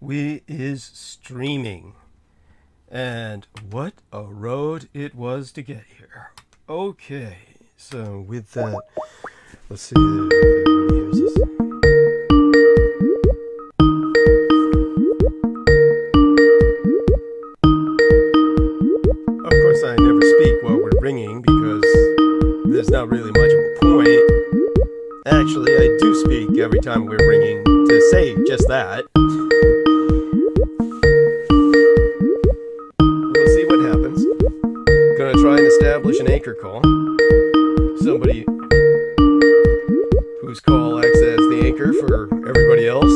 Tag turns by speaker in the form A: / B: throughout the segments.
A: we is streaming. And what a road it was to get here. Okay, so with that, let's see if everybody hears this. Of course, I never speak while we're ringing because there's not really much of a point. Actually, I do speak every time we're ringing to say just that. We'll see what happens. Gonna try and establish an anchor call. Somebody whose call acts as the anchor for everybody else.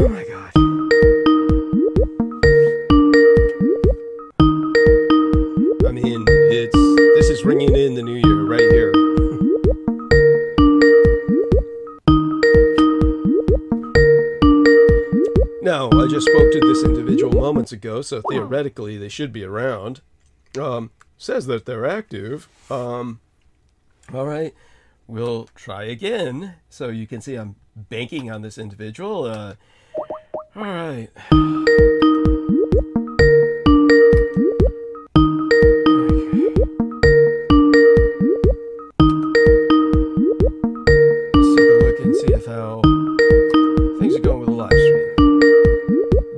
A: Oh my god. I mean, this is ringing in the new year right here. Now, I just spoke to this individual moments ago, so theoretically they should be around. Says that they're active. All right, we'll try again. So you can see I'm banking on this individual. All right. Let's take a look and see if how things are going with the live stream.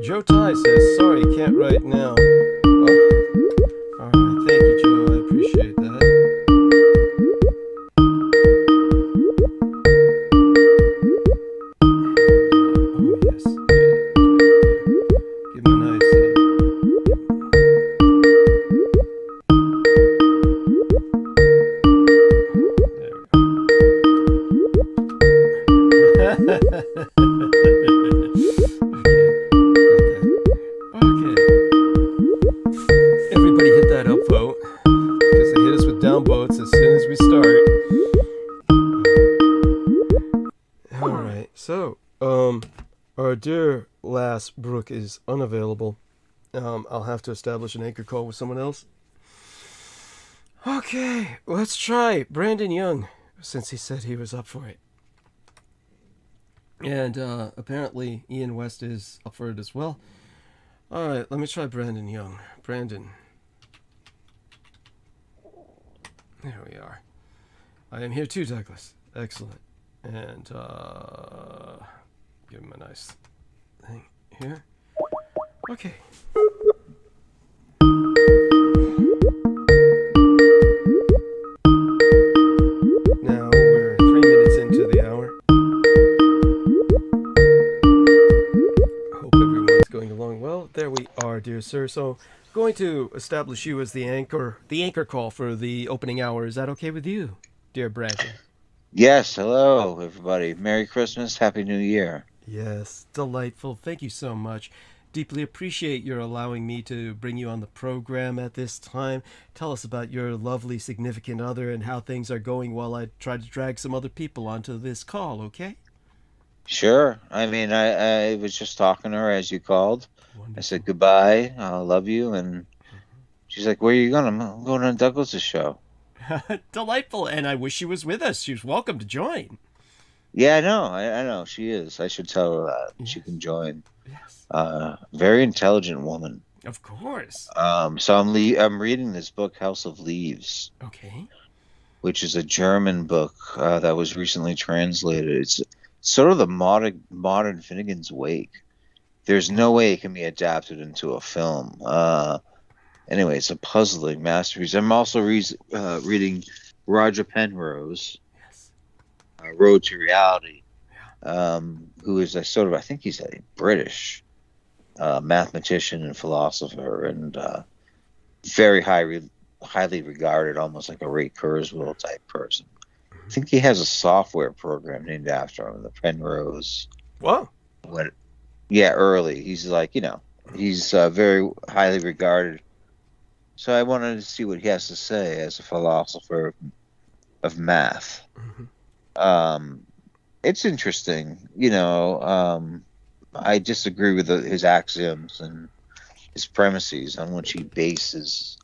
A: Joe Ty says, sorry, can't right now. Oh. Alright, thank you, Joe. I appreciate that. Oh, yes. Give him a nice... There we go. Okay. Everybody hit that upvote because they hit us with downvotes as soon as we start. Alright, so, our dear lass Brooke is unavailable. I'll have to establish an anchor call with someone else. Okay, let's try Brandon Young, since he said he was up for it. And apparently Ian West is up for it as well. Alright, let me try Brandon Young. Brandon. There we are. I am here too, Douglas. Excellent. And give him a nice thing here. Okay. Now we're 3 minutes into the hour. Hope everyone's going along well. There we are, dear sir. So, going to establish you as the anchor call for the opening hour. Is that okay with you, dear Brandon?
B: Yes, hello, everybody. Merry Christmas, Happy New Year.
A: Yes, delightful. Thank you so much. Deeply appreciate your allowing me to bring you on the program at this time. Tell us about your lovely significant other and how things are going while I try to drag some other people onto this call, okay?
B: Sure. I mean, I was just talking to her as you called.
A: Wonderful.
B: I said goodbye, I love you, and she's like, where are you going? I'm going on Douglas's show.
A: Delightful, and I wish she was with us. She's welcome to join.
B: Yeah, I know. I know she is. I should tell her that.
A: Yes.
B: She can join.
A: Yes.
B: Very intelligent woman.
A: Of course.
B: So I'm reading this book, House of Leaves.
A: Okay.
B: Which is a German book that was recently translated. It's sort of the modern Finnegan's Wake. There's no way it can be adapted into a film. Anyway, it's a puzzling masterpiece. I'm also reading Roger Penrose,
A: Yes.
B: Road to Reality,
A: Yeah.
B: who is I think he's a British mathematician and philosopher, and very highly regarded, almost like a Ray Kurzweil type person.
A: Mm-hmm.
B: I think he has a software program named after him, the Penrose.
A: Whoa.
B: Early. He's like, he's very highly regarded. So I wanted to see what he has to say as a philosopher of math.
A: Mm-hmm.
B: It's interesting. I disagree with his axioms and his premises on which he bases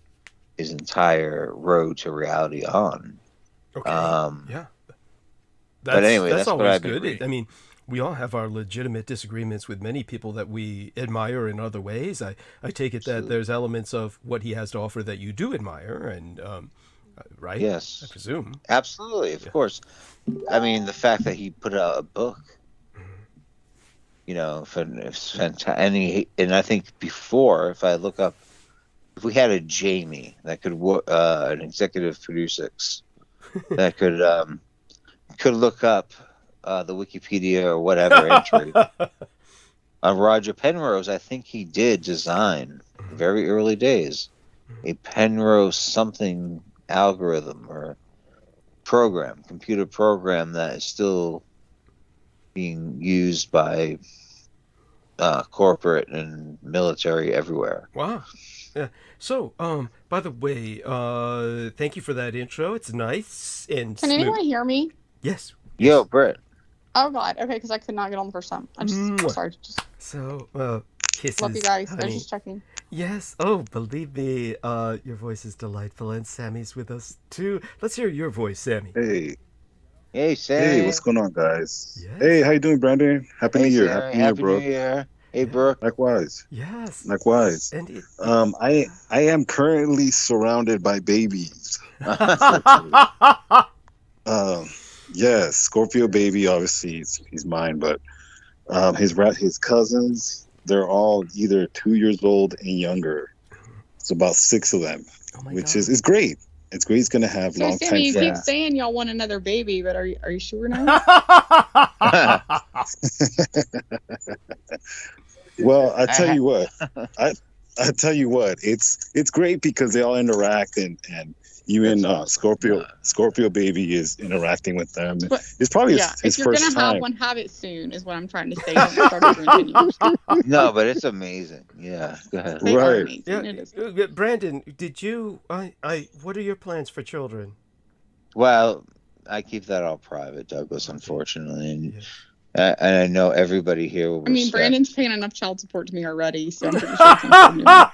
B: his entire road to reality on.
A: Okay. Yeah.
B: But anyway,
A: that's
B: that's what
A: always
B: I've been
A: good.
B: reading.
A: I mean, we all have our legitimate disagreements with many people that we admire in other ways. I take it that there's elements of what he has to offer that you do admire, and right? I
B: Yes,
A: presume.
B: absolutely, of
A: Yeah.
B: course. I mean, the fact that he put out a book, and I think before, if I look up, if we had a Jamie that could an executive producer that could look up the Wikipedia or whatever entry. Roger Penrose, I think he did design, very early days, a Penrose something algorithm or computer program that is still being used by corporate and military everywhere.
A: Wow. Yeah. So, by the way, thank you for that intro. It's nice and
C: Can
A: smooth.
C: anyone hear me?
A: Yes.
B: Yo, Britt.
C: Oh God. Okay, because I could not get on the first time.
A: Mwah.
C: Sorry. Just
A: So, kisses.
C: love you guys. I
A: honey.
C: was just checking.
A: Yes. Oh, believe me, your voice is delightful, and Sammy's with us too. Let's hear your voice, Sammy.
B: Hey, Sam.
D: Hey, what's going on, guys?
A: Yes.
D: Hey, how you doing, Brandon? Happy New Year.
B: Sam.
D: Happy New Year, bro.
B: New Year. Hey, Brooke.
D: Likewise.
A: Yes.
D: Likewise.
A: And
D: I am currently surrounded by babies. Yes, Scorpio baby, obviously he's mine, but his cousins, they're all either 2 years old and younger. It's about 6 of them,
A: oh my
D: which
A: God.
D: is great. It's great. He's gonna have
C: So
D: long
C: Sammy,
D: time
C: you keep
D: friends.
C: saying y'all want another baby, but are you sure now?
D: Well, I tell you what, I tell you what, it's great because they all interact and even Scorpio baby is interacting with them.
C: But,
D: It's probably
C: yeah,
D: his
C: if you're
D: first
C: gonna
D: time.
C: have one, have it soon. Is what I'm trying to say. Don't start over in 10 years.
B: No, but it's amazing. Yeah, go ahead.
C: They are
D: Right.
C: amazing.
A: Yeah,
C: It is.
A: Brandon, did you? What are your plans for children?
B: Well, I keep that all private, Douglas, unfortunately. And,
A: Yeah.
B: and I know everybody here will
C: I mean,
B: respect.
C: Brandon's paying enough child support to me already, so I'm pretty sure it's not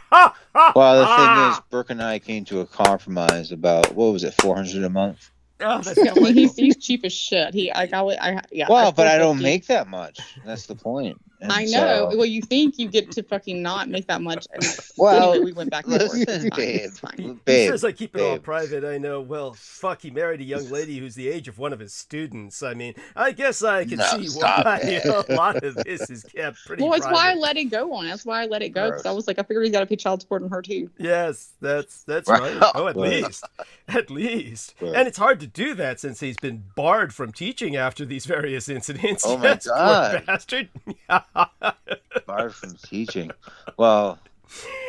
B: Well, the thing is, Brooke and I came to a compromise about, what was it, $400 a month?
A: Oh, that's
C: Yeah, well,
A: delightful.
C: he's cheap as shit. Yeah.
B: Well, but I
C: feel
B: don't
C: 50.
B: make that much. That's the point. And
C: I know.
B: so-
C: Well, you think you get to fucking not make that much. And
B: Well,
C: anyway, we went back and forth.
B: listen,
C: It's fine.
B: babe.
C: It's fine.
A: He
B: Babe,
A: says I keep it all
B: babe.
A: private. I know. Well, fuck, he married a young lady who's the age of one of his students. I mean, I guess I can
B: No,
A: see
B: stop
A: why
B: it.
A: a lot of this is kept pretty
C: Well, it's why I
A: private.
C: let it go on. That's why I let it go because I
B: Gross.
C: was like, I figured he's got to pay child support on her too.
A: Yes, that's
B: Right.
A: right. Oh, at
D: Right.
A: least. At least.
D: Right.
A: And it's hard to do that since he's been barred from teaching after these various incidents.
B: Oh my
A: Yes,
B: God.
A: Poor bastard.
B: Barred from teaching. Well,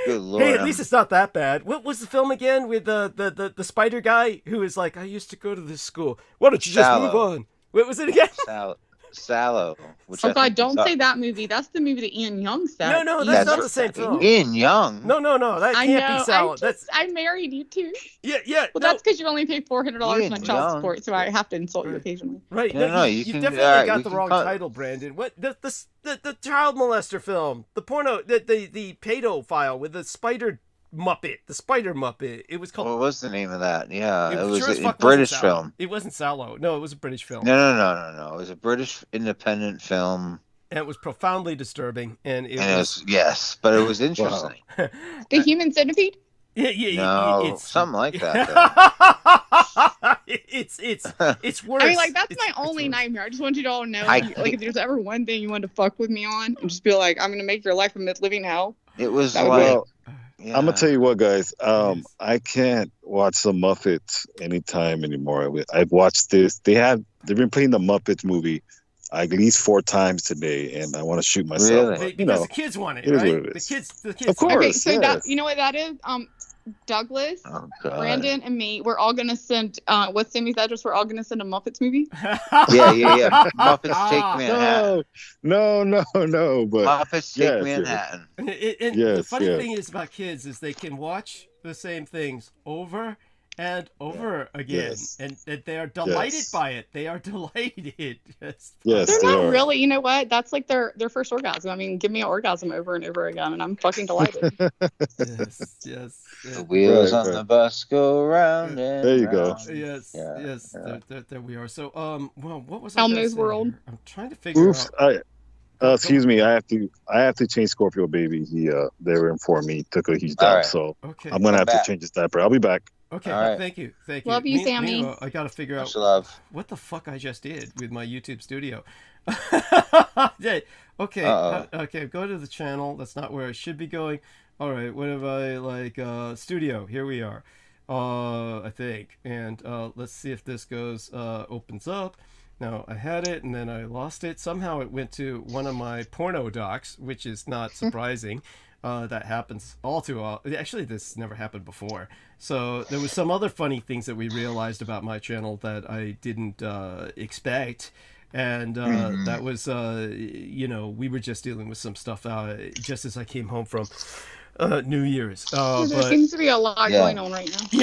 B: good lord.
A: Hey, at least it's not that bad. What was the film again with the spider guy who was like, I used to go to this school. Why don't you just
B: Sallow.
A: move on? What was it again?
B: Sallow. Which
C: Oh
B: I
C: God,
B: think
C: don't
B: is
C: say that movie. That's the movie that Ian Young said.
A: No,
C: Ian
A: that's
B: not
C: Young
A: the same
C: said.
A: film.
B: Ian Young.
A: No, that
C: I
A: can't
C: know.
A: be Sallow. That's
C: I married you too.
A: yeah.
C: Well,
A: no,
C: that's because you only pay $400
B: Ian
C: for my child
B: Young.
C: support, so I have to insult you
A: Right.
C: occasionally.
A: right.
B: No, no, you
A: you've
B: can-
A: definitely
B: alright,
A: got
B: we
A: the
B: can
A: wrong
B: cut-
A: title, Brandon. What the child molester film, the porno, the pedophile with the spider Muppet, the spider Muppet. It was called.
B: What was the name of that? Yeah, it
A: sure
B: was
A: as
B: a
A: fuck
B: British
A: wasn't Sallow.
B: film.
A: It wasn't Sallow. No, it was a British film.
B: No. It was a British independent film.
A: And it was profoundly disturbing, and it
B: And it
A: was
B: was, yes, but it was interesting.
C: The Human Centipede.
B: No,
A: it's
B: something like that.
A: it's worse.
C: I mean, like, that's
A: It's-
C: my
A: it's
C: only
A: worse.
C: nightmare. I just want you to all know,
B: I-
C: like, if there's ever one thing you want to fuck with me on, and just be like, I'm gonna make your life a living hell.
B: It was
C: That would
B: like,
C: be-
D: Well,
B: yeah.
D: I'm gonna tell you what, guys.
A: Yes.
D: I can't watch the Muppets anytime anymore. I've watched this. They've been playing the Muppets movie at least 4 times today, and I want to shoot myself.
B: Really?
D: But,
A: Because
D: you know,
A: the kids want it,
D: it is
A: right?
D: what it
A: The
D: is.
A: kids.
D: Of course.
C: Okay, so
D: yes.
C: that, you know what that is? Douglas,
B: Oh God.
C: Brandon, and me, we're all gonna send. What's Sammy's address? We're all gonna send a Muppets movie.
B: Yeah. Muppets Take Manhattan.
D: No. But
B: Muppets Take
D: yes, yes.
B: Manhattan.
A: And the
D: Yes,
A: funny
D: yes.
A: thing is about kids is they can watch the same things over and over again.
D: Yes.
A: And they are delighted
D: Yes.
A: by it. They are delighted. Yes.
D: Yes,
C: They're
D: they
C: not
D: are.
C: really. You know what? That's like their first orgasm. I mean, give me an orgasm over and over again, and I'm fucking delighted.
A: Yes. Yes.
B: The wheels on
D: right.
B: the bus go round and
D: There you go.
B: round.
A: Yes,
B: Yeah,
A: yes,
B: yeah.
A: There we are. So, well, what was I
C: Elmo's
A: going to say
C: World.
A: here? I'm trying to figure
D: Oops.
A: out.
D: Excuse me. I have to change Scorpio baby. They were informed me he took a huge
B: All
D: dump,
B: right.
D: so
A: Okay,
D: I'm gonna
B: Come
D: have
B: back.
D: to change his diaper. I'll be back.
A: okay.
B: All right.
A: Thank you.
C: Love you, Sammy.
A: Meanwhile, I got to figure out
B: Much love.
A: what the fuck I just did with my YouTube studio. Yeah, okay,
B: Uh-oh.
A: okay. Go to the channel. That's not where I should be going. All right. What have I like? Studio. Here we are. I think, and let's see if this goes. Opens up. Now I had it and then I lost it. Somehow it went to one of my porno docs, which is not surprising. That happens all too often. Actually, this never happened before. So there was some other funny things that we realized about my channel that I didn't expect. And that was, we were just dealing with some stuff just as I came home from New Year's.
C: There
A: But
C: seems to be a lot
B: Yeah.
C: going on right now.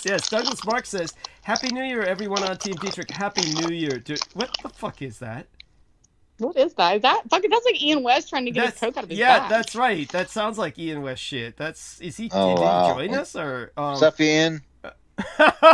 A: yes. Douglas Mark says, "Happy New Year, everyone on Team Dietrich. Happy New Year." Dude, what the fuck is that?
C: What is that? Is that fucking? That's like Ian West trying to get his coke out of his bag.
A: that's right. That sounds like Ian West shit. Is he?
B: Oh,
A: did
B: wow.
A: he join us or?
B: What's up, Ian?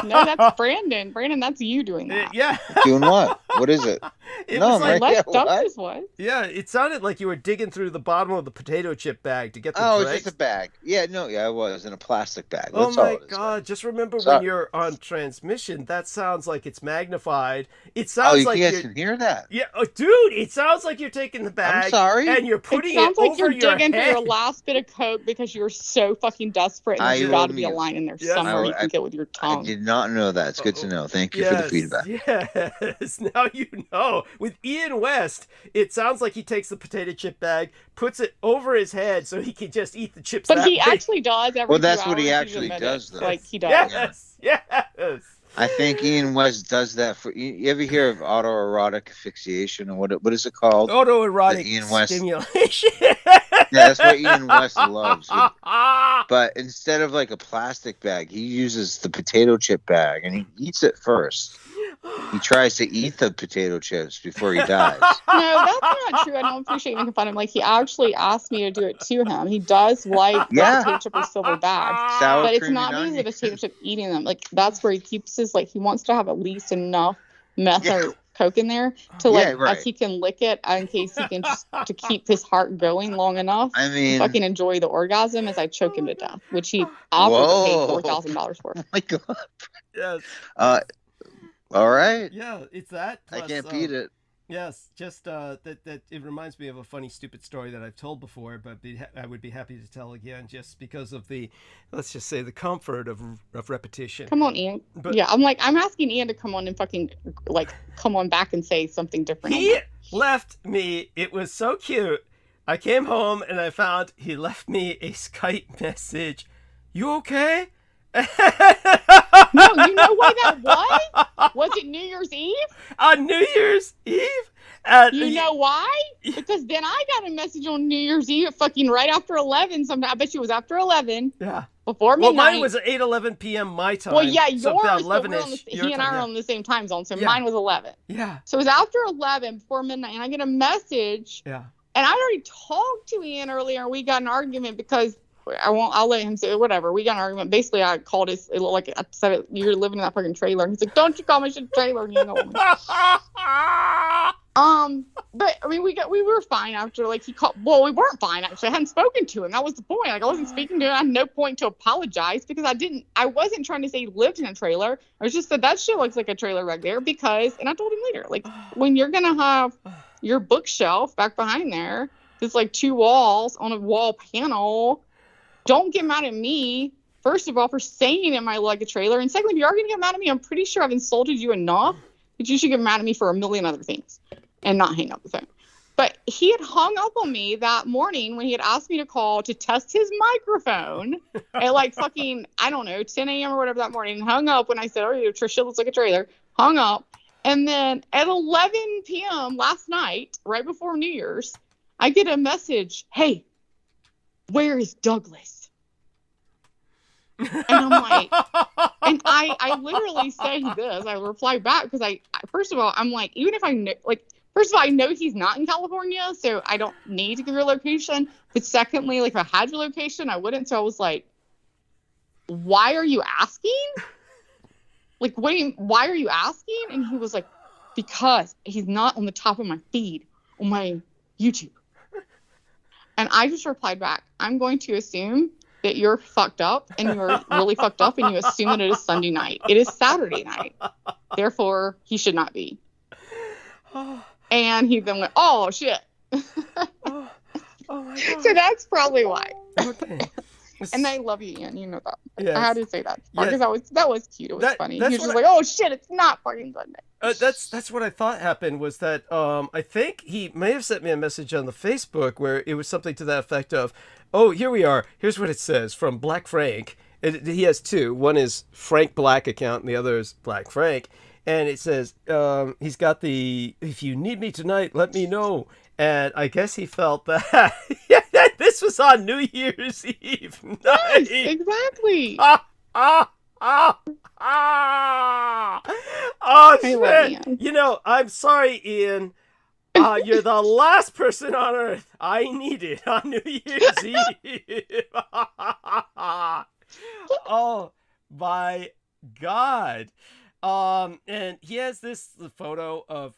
C: No, that's Brandon. Brandon, that's you doing that.
A: Yeah.
B: Doing what? What is it?
A: It
B: No,
A: was
B: I'm
A: like,
B: right.
C: Let's
B: Yeah,
C: dump
B: what?
C: this one.
A: yeah, it sounded like you were digging through the bottom of the potato chip bag to get the
B: Oh, it's
A: dregs.
B: just a bag. Yeah, no, yeah, I was in a plastic bag.
A: Oh
B: That's all
A: my
B: it is.
A: god, just remember when
B: Sorry.
A: you're on transmission, that sounds like it's magnified. It
B: Oh,
A: sounds
B: you
A: like
B: guys
A: you're...
B: can hear that.
A: Yeah, dude, it sounds like you're taking the bag
B: I'm sorry.
A: and you're
C: It
A: putting
C: sounds like
A: over
C: you're digging for
A: head.
C: your last bit of coke because you're so fucking desperate and
B: I
C: there's
B: will
C: got to be a
B: mute.
C: line in there
A: Yes.
C: somewhere you
B: I-
C: can get with your
B: I
C: tongue.
B: did not know that. It's good to know. Thank you for the feedback.
A: Yes, now you know. With Ian West, it sounds like he takes the potato chip bag, puts it over his head so he can just eat the chips
C: But
A: that
C: he
A: way.
C: actually does every
B: Well, that's
C: 2
B: what he
C: hours,
B: actually
C: admit
B: does,
C: it.
B: though.
C: Like, he does.
A: Yes.
B: I think Ian West does that for. You ever hear of autoerotic asphyxiation or what is it called?
A: Autoerotic
B: The Ian West-
A: stimulation.
B: Yeah, that's what Ian West loves. But instead of like a plastic bag, he uses the potato chip bag and he eats it first. He tries to eat the potato chips before he dies.
C: No, that's not true. I don't appreciate making fun of him. Like, he actually asked me to do it to him. He does like the
B: Yeah.
C: potato chip or silver bag.
B: Sour
C: But it's
B: cream
C: not
B: and
C: because of the
B: onion.
C: potato chip eating them. Like, that's where he keeps his, like, he wants to have at least enough meth
B: Yeah.
C: or coke in there to, like,
B: Yeah, right.
C: as he can lick it in case he can just, to keep his heart going long enough.
B: I
C: to
B: mean,
C: fucking enjoy the orgasm as I choke him to death, which he offered to pay
B: Whoa.
C: $4,000 for.
B: oh my god.
A: Yes.
B: All right.
A: Yeah, it's that.
B: I
A: Plus,
B: can't beat it.
A: Yes, just that it reminds me of a funny, stupid story that I've told before, but I would be happy to tell again, just because of the, let's just say, the comfort of repetition.
C: Come on, Ian.
A: But-
C: yeah, I'm asking Ian to come on and fucking, like, come on back and say something different.
A: He left me. It was so cute. I came home and I found he left me a Skype message. You okay?
C: No, you know why that was? Was it New Year's Eve?
A: On New Year's Eve?
C: You know why? Because then I got a message on New Year's Eve, fucking right after 11. Sometime I bet you it was after 11,
A: Yeah.
C: before
A: Well,
C: midnight.
A: mine was at 8:11 p.m. my time.
C: Well, yeah,
A: so
C: yours.
A: about
C: But we're
A: 11-ish. your
C: he and I
A: time,
C: are
A: yeah.
C: on the same time zone, so
A: Yeah.
C: mine was 11.
A: Yeah.
C: So it was after 11, before midnight, and I get a message.
A: Yeah.
C: And I already talked to Ian earlier, and we got an argument because I'll let him say it, whatever. We got an argument. Basically, I called it like I said, you're living in that fucking trailer. And he's like, don't you call my shit a trailer? And you know me. But I mean, we were fine after, like, he called. Well, we weren't fine actually. I hadn't spoken to him. That was the point. Like, I wasn't speaking to him. I had no point to apologize because I wasn't trying to say he lived in a trailer. I was just said that shit looks like a trailer right there because, and I told him later, like, when you're gonna have your bookshelf back behind there, there's like 2 walls on a wall panel. Don't get mad at me, first of all, for saying it might look like a trailer. And secondly, if you are going to get mad at me, I'm pretty sure I've insulted you enough that you should get mad at me for a million other things and not hang up the phone. But he had hung up on me that morning when he had asked me to call to test his microphone at like fucking, I don't know, 10 a.m. or whatever that morning. And hung up when I said, oh, your shit looks like a trailer. Hung up. And then at 11 p.m. last night, right before New Year's, I get a message, hey, where is Douglas? And I'm like, and I literally say this. I reply back because first of all, I'm like, even if I know, like, first of all, I know he's not in California, so I don't need to give your location. But secondly, like, if I had your location, I wouldn't. So I was like, why are you asking? Like, why are you asking? And he was like, because he's not on the top of my feed on my YouTube. And I just replied back, I'm going to assume that you're fucked up and you're really fucked up and you assume that it is Sunday night. It is Saturday night. Therefore, he should not be. And he then went, oh, shit.
A: Oh my God.
C: So that's probably why.
A: Okay.
C: And I love you, Ian. You know that.
A: Yes.
C: I had to say that. Because
A: Yes.
C: that was cute. It was funny. He
A: that's
C: was just
A: what
C: like, oh, shit, it's not fucking Sunday.
A: That's what I thought happened was that I think he may have sent me a message on the Facebook where it was something to that effect of, oh, here we are. Here's what it says from Black Frank. He has two. One is Frank Black account and the other is Black Frank. And it says, he's got the, if you need me tonight, let me know. And I guess he felt that this was on New Year's Eve night.
C: Yes, exactly.
A: Oh,
C: I love
A: shit.
C: Ian.
A: You know, I'm sorry, Ian. You're the last person on earth I needed on New Year's Eve. Oh, my God. And he has this photo of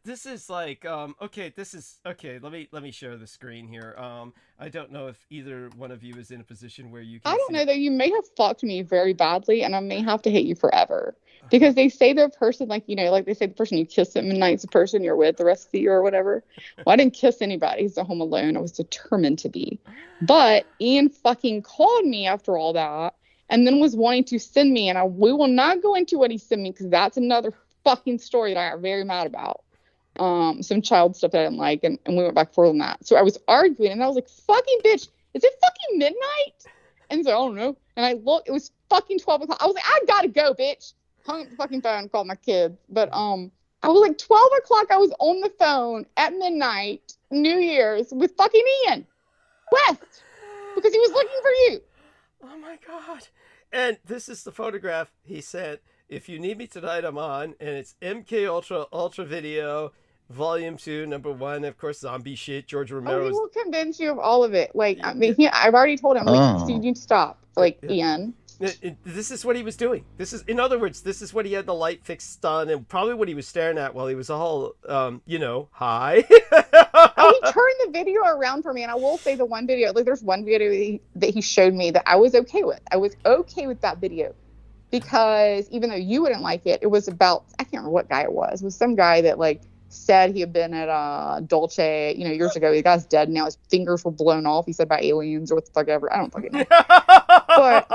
A: this is like okay, this is okay, let me share the screen here. I don't know if either one of you is in a position where you can
C: I don't
A: see.
C: know, though. You may have fucked me very badly, and I may have to hate you forever. Because they say the person, like, you know, like they say the person you kiss at midnight is the person you're with the rest of the year or whatever. Well, I didn't kiss anybody. He's at home alone. I was determined to be. But Ian fucking called me after all that and then was wanting to send me, and we will not go into what he sent me because that's another fucking story that I got very mad about. Some child stuff that I didn't like, and we went back and forth on that. So I was arguing, and I was like, fucking bitch, is it fucking midnight? And he's like, I don't know. And I looked, it was fucking 12 o'clock. I was like, I gotta go, bitch. Hung up the fucking phone and called my kids. But I was like 12 o'clock. I was on the phone at midnight, New Year's, with fucking Ian West because he was looking for you.
A: Oh my God. And this is the photograph he sent. If you need me tonight, I'm on. And it's MK Ultra Video, Volume 2, Number 1. Of course, zombie shit. George
C: Oh, he
A: Romero's.
C: will convince you of all of it. Like, I mean, I've already told him, like, so you need to stop. Like, Ian.
A: This is what he was doing. This is, in other words, this is what he had the light fixed on, and probably what he was staring at while he was all, you know, high.
C: Oh, he turned the video around for me, and I will say the one video, like, there's one video that he showed me that I was okay with. I was okay with that video because even though you wouldn't like it, it was about, I can't remember what guy it was. It was some guy that, like, said he had been at Dolce, you know, years ago. The guy's dead now. His fingers were blown off. He said by aliens or what the fuck ever. I don't fucking know. But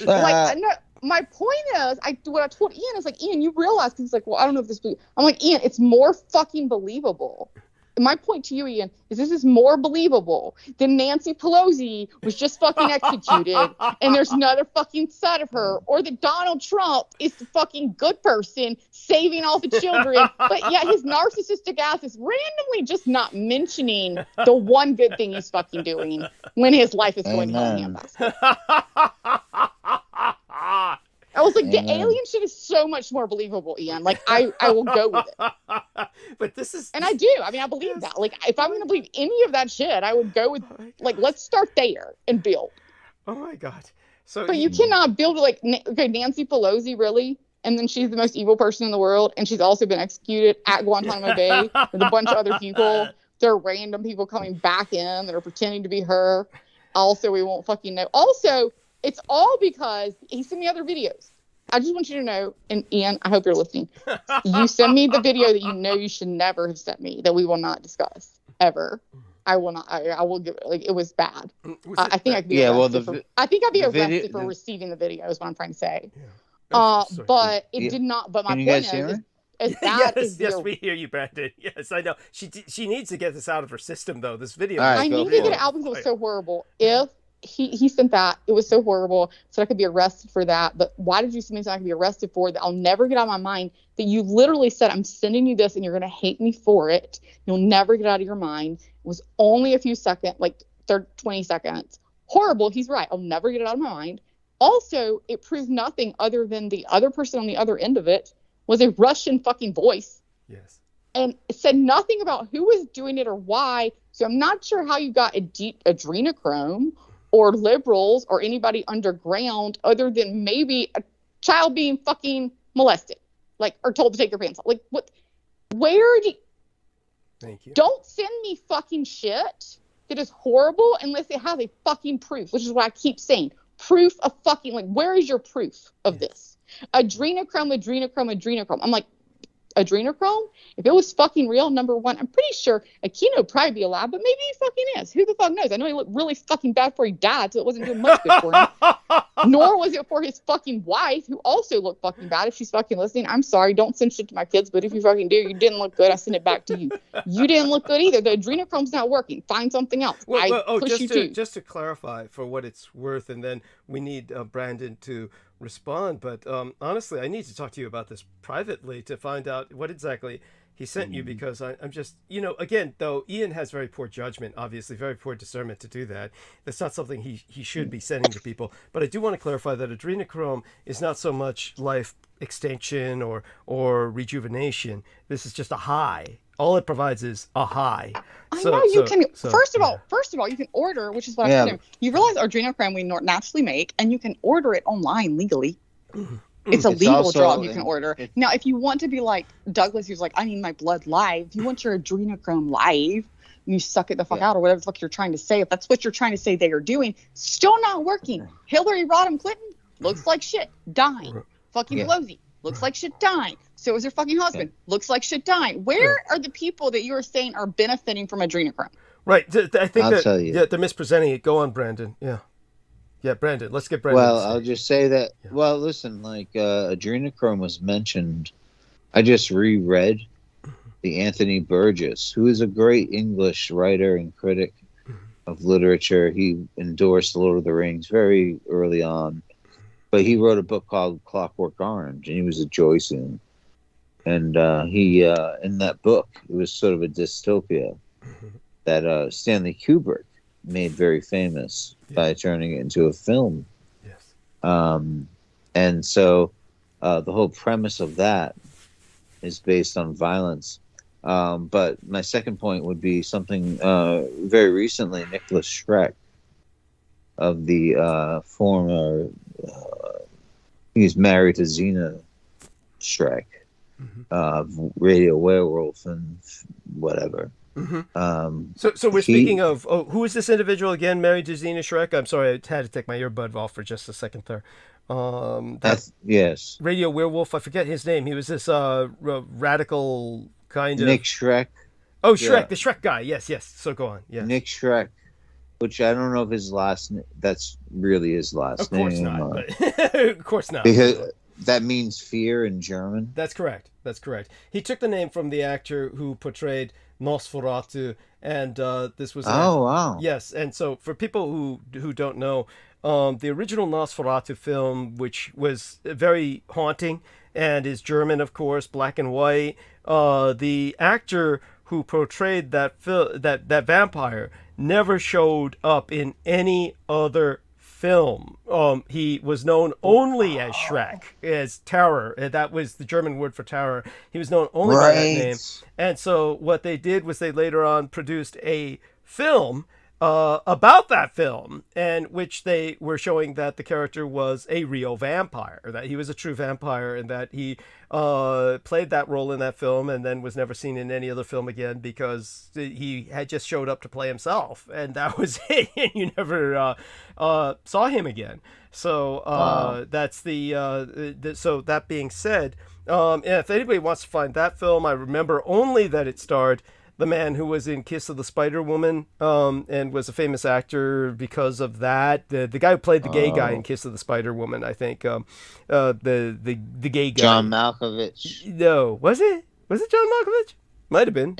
C: like, no, my point is, what I told Ian is like, Ian, you realize, because he's like, well, I don't know if this. I'm like, Ian, it's more fucking believable. And my point to you, Ian, is this is more believable than Nancy Pelosi was just fucking executed and there's another fucking side of her, or that Donald Trump is the fucking good person saving all the children, but yet his narcissistic ass is randomly just not mentioning the one good thing he's fucking doing when his life is going to hell in a handbasket. I was like, the alien shit is so much more believable, Ian. Like, I will go with it.
A: But this is...
C: And I do. I mean, I believe that. Like, if I'm going to believe any of that shit, I would go with, like, let's start there and build.
A: Oh, my God. So,
C: but you cannot build, like, okay, Nancy Pelosi, really? And then she's the most evil person in the world, and she's also been executed at Guantanamo Bay with a bunch of other people. There are random people coming back in that are pretending to be her. Also, we won't fucking know. Also... it's all because he sent me other videos. I just want you to know, and Ian, I hope you're listening. You send me the video that you know you should never have sent me, that we will not discuss ever. I will not. I will give it. Like, it was bad. I think I'd be arrested. I think I'd be arrested for receiving the video. Is what I'm trying to say.
A: Yeah.
C: But it did not. But my point is that
A: yes, we hear you, Brandon. Yes, I know. She needs to get this out of her system, though. This video.
C: I need to get it out because it was so horrible. If he sent that, it was so horrible, so I could be arrested for that. But why did you send me so I could be arrested for that? I'll never get out of my mind that you literally said, I'm sending you this and you're going to hate me for it. You'll never get out of your mind. It was only a few seconds, like 20 seconds. Horrible. He's right. I'll never get it out of my mind. Also, it proved nothing other than the other person on the other end of it was a Russian fucking voice.
A: Yes.
C: And it said nothing about who was doing it or why. So I'm not sure how you got a deep adrenochrome or liberals or anybody underground other than maybe a child being fucking molested, like, or told to take their pants off. Like, what? Where do you...
A: Thank you.
C: Don't send me fucking shit that is horrible unless it has a fucking proof, which is what I keep saying. Proof of fucking, like, where is your proof of this? Adrenochrome. I'm like, adrenochrome? If it was fucking real, number one, I'm pretty sure Aquino would probably be alive, but maybe he fucking is. Who the fuck knows? I know he looked really fucking bad before he died, so it wasn't doing much good for him. Nor was it for his fucking wife, who also looked fucking bad. If she's fucking listening, I'm sorry, don't send shit to my kids, but if you fucking do, you didn't look good, I send it back to you. You didn't look good either. The adrenochrome's not working. Find something else.
A: Just to clarify for what it's worth, and then we need Brandon to respond, but honestly, I need to talk to you about this privately to find out what exactly he sent you, because I'm just, again, though, Ian has very poor judgment, obviously very poor discernment to do that. That's not something he should be sending to people. But I do want to clarify that adrenochrome is not so much life extension or rejuvenation. This is just a high. All it provides is a high.
C: First of all, you can order, which is what I said. You realize adrenochrome we naturally make, and you can order it online legally. It's a legal drug you can order. Now, if you want to be like Douglas, who's like, I need my blood live. If you want your adrenochrome live, you suck it the fuck out, or whatever the fuck you're trying to say. If that's what you're trying to say they are doing, still not working. Hillary Rodham Clinton looks like shit, dying. Fucking Pelosi looks like shit, dying. So is her fucking husband. Looks like shit, dying. Where are the people that you are saying are benefiting from adrenochrome?
A: Right. I think
B: tell you.
A: they're mispresenting it. Go on, Brandon. Yeah, Brandon. Let's get Brandon.
B: Well, I'll just say that. Yeah. Well, listen, like adrenochrome was mentioned. I just reread the Anthony Burgess, who is a great English writer and critic of literature. He endorsed Lord of the Rings very early on, but he wrote a book called Clockwork Orange, and he was a Joycean. And he, in that book, it was sort of a dystopia that Stanley Kubrick made very famous by turning it into a film.
A: Yes.
B: And so the whole premise of that is based on violence. But my second point would be something very recently, Nicholas Schreck of the former, he's married to Xena Schreck of Radio Werewolf and whatever.
A: So we're speaking of, who is this individual again, married to Xena Schreck? I'm sorry, I had to take my earbud off for just a second there.
B: Yes.
A: Radio Werewolf, I forget his name. He was this radical kind of...
B: Nick Schreck.
A: Oh, Schreck, the Schreck guy. Yes. So go on. Yes.
B: Nick Schreck, which I don't know if his last name, that's really his last name.
A: Of course not. But of course not.
B: Because that means fear in German.
A: That's correct. He took the name from the actor who portrayed Nosferatu, and this was...
B: Oh, wow.
A: Yes, and so for people who don't know, the original Nosferatu film, which was very haunting and is German, of course, black and white, the actor who portrayed that vampire never showed up in any other film. He was known only as Schreck, as terror. That was the German word for terror. He was known only by that name. And so what they did was they later on produced a film about that film, and which they were showing that the character was a real vampire, that he was a true vampire, and that he played that role in that film and then was never seen in any other film again because he had just showed up to play himself, and that was it. And you never saw him again. So that's so that being said, and if anybody wants to find that film, I remember only that it starred the man who was in Kiss of the Spider Woman, and was a famous actor because of that. The guy who played the gay guy in Kiss of the Spider Woman, I think. The gay guy.
B: John Malkovich.
A: No, was it? Was it John Malkovich? Might have been.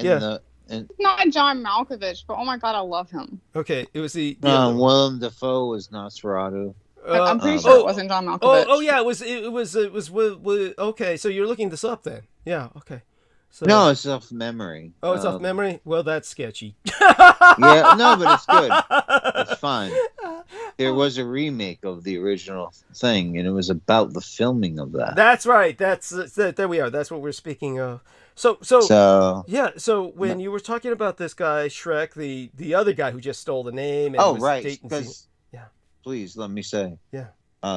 C: Not John Malkovich, but oh my god, I love him.
A: Okay, it was the
B: Willem Dafoe was Nosferatu.
C: I'm pretty sure it wasn't John Malkovich.
A: Oh yeah, it was. Okay, so you're looking this up then? Yeah. Okay. So,
B: no, it's off memory.
A: Oh, it's off memory? Well, that's sketchy.
B: Yeah, no, but it's good. It's fine. there was a remake of the original thing, and it was about the filming of that.
A: That's right. There we are. That's what we're speaking of. So yeah. So when you were talking about this guy Shrek, the other guy who just stole the name, and
B: oh
A: was
B: right,
A: dating
B: because
A: yeah,
B: please let me say,
A: yeah,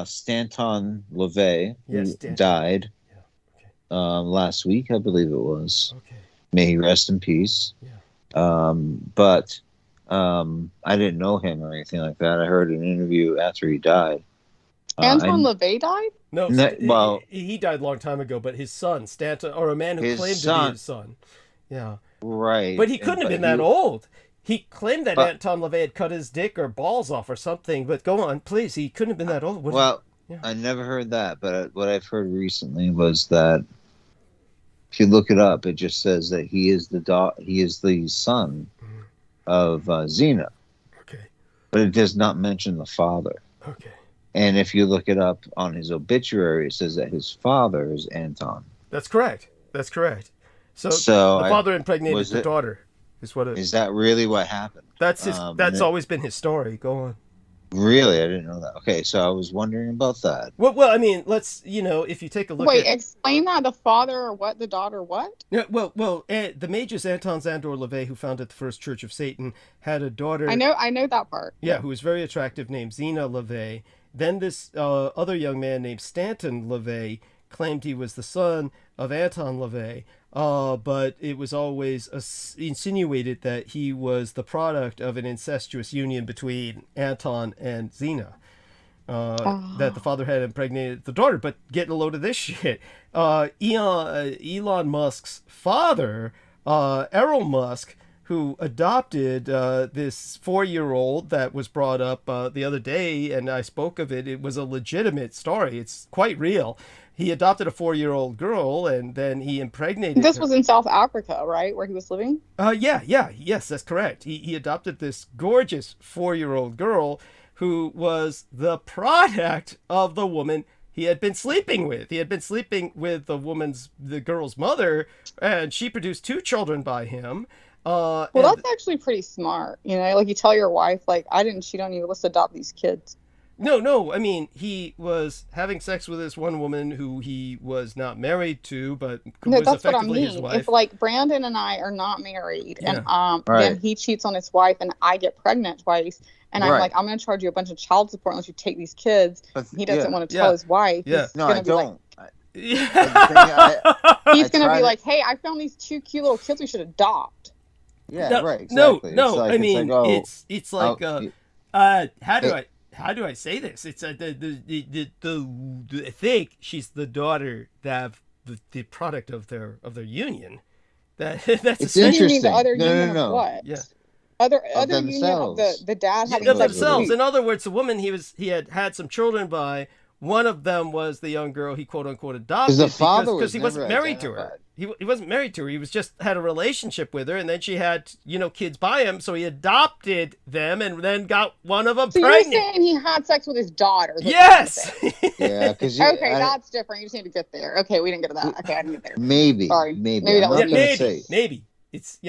B: Stanton LaVey, who
A: yes, Stanton.
B: died
A: Yeah. Okay.
B: last week, I believe it was.
A: Okay.
B: May he rest in peace.
A: Yeah.
B: But I didn't know him or anything like that. I heard an interview after he died.
C: Anton LaVey died?
A: No,
B: well,
A: he died a long time ago, but his son, Stanton, or a man who
B: his
A: claimed to
B: son.
A: be his son. Yeah.
B: Right.
A: But he couldn't have been that old. He claimed that
B: But-
A: Anton LaVey had cut his dick or balls off or something, but go on, please. He couldn't have been that old.
B: Well,
A: Yeah.
B: I never heard that, but what I've heard recently was that if you look it up, it just says that he is the son of Xena,
A: Okay.
B: but it does not mention the father.
A: Okay.
B: And if you look it up on his obituary, it says that his father is Anton.
A: That's correct. That's correct. So the father impregnated the daughter. Is what it
B: is. That really what happened?
A: That's his. That's always been his story. Go on.
B: Really, I didn't know that. Okay, so I was wondering about that.
A: Well, I mean, let's if you take a look.
C: Wait, explain that. The father or what? The daughter what?
A: Yeah, well, the mages Anton Szandor LaVey, who founded the First Church of Satan, had a daughter.
C: I know that part.
A: Yeah, who was very attractive, named Xena LaVey. Then this other young man named Stanton LaVey claimed he was the son of Anton LaVey. But it was always insinuated that he was the product of an incestuous union between Anton and Xena. That the father had impregnated the daughter. But get a load of this shit. Elon Musk's father, Errol Musk, who adopted this 4-year-old that was brought up the other day, and I spoke of it. It was a legitimate story. It's quite real. He adopted a 4-year-old girl, and then he impregnated
C: This
A: her.
C: was in South Africa, right, where he was living?
A: Yes, that's correct. He adopted this gorgeous 4-year-old girl who was the product of the woman he had been sleeping with. He had been sleeping with the girl's mother, and she produced 2 children by him.
C: Well, that's actually pretty smart. Like you tell your wife, like, I didn't cheat on you. Let's adopt these kids.
A: No. I mean, he was having sex with this one woman who he was not married to, but was
C: that's
A: effectively
C: what I
A: his
C: mean.
A: wife.
C: If like Brandon and I are not married,
A: Yeah.
C: and
B: Right.
C: then he cheats on his wife, and I get pregnant twice, and I'm
B: Right.
C: like, I'm going to charge you a bunch of child support unless you take these kids.
B: But,
C: He doesn't want to
A: Yeah.
C: tell his wife.
A: Yeah.
C: He's
B: No,
C: gonna
B: I
C: be like,
B: don't.
C: he's
B: I
C: going to
B: tried
C: be
B: it.
C: like, hey, I found these 2 cute little kids we should adopt.
B: Yeah, right. Exactly.
A: No.
B: It's like,
A: I mean,
B: it's like, oh,
A: it's like how do I say this? It's I think she's the daughter that the product of their union. That's
B: It's
A: essentially
C: You mean
B: interesting.
C: the other
B: No,
C: union
B: no.
C: of what?
A: Yeah.
C: Other union
B: themselves.
C: of the dad having
A: of
C: sex with
A: themselves.
C: who?
A: In other words, the woman he had some children by. One of them was the young girl he quote unquote adopted
B: the father
A: because
B: was
A: he wasn't
B: never
A: married to her.
B: identified.
A: He wasn't married to her. He was just had a relationship with her, and then she had kids by him. So he adopted them, and then got one of them
C: So
A: pregnant.
C: you're saying he had sex with his daughter? is what you're
A: Yes.
C: saying.
B: Yeah, because
C: Okay, that's different. You just need to get there. Okay, we didn't get to that. Okay, I didn't get there.
B: maybe,
C: Sorry.
B: maybe.
C: Maybe
B: I'm
C: that
B: not
C: was
B: gonna say
A: maybe it's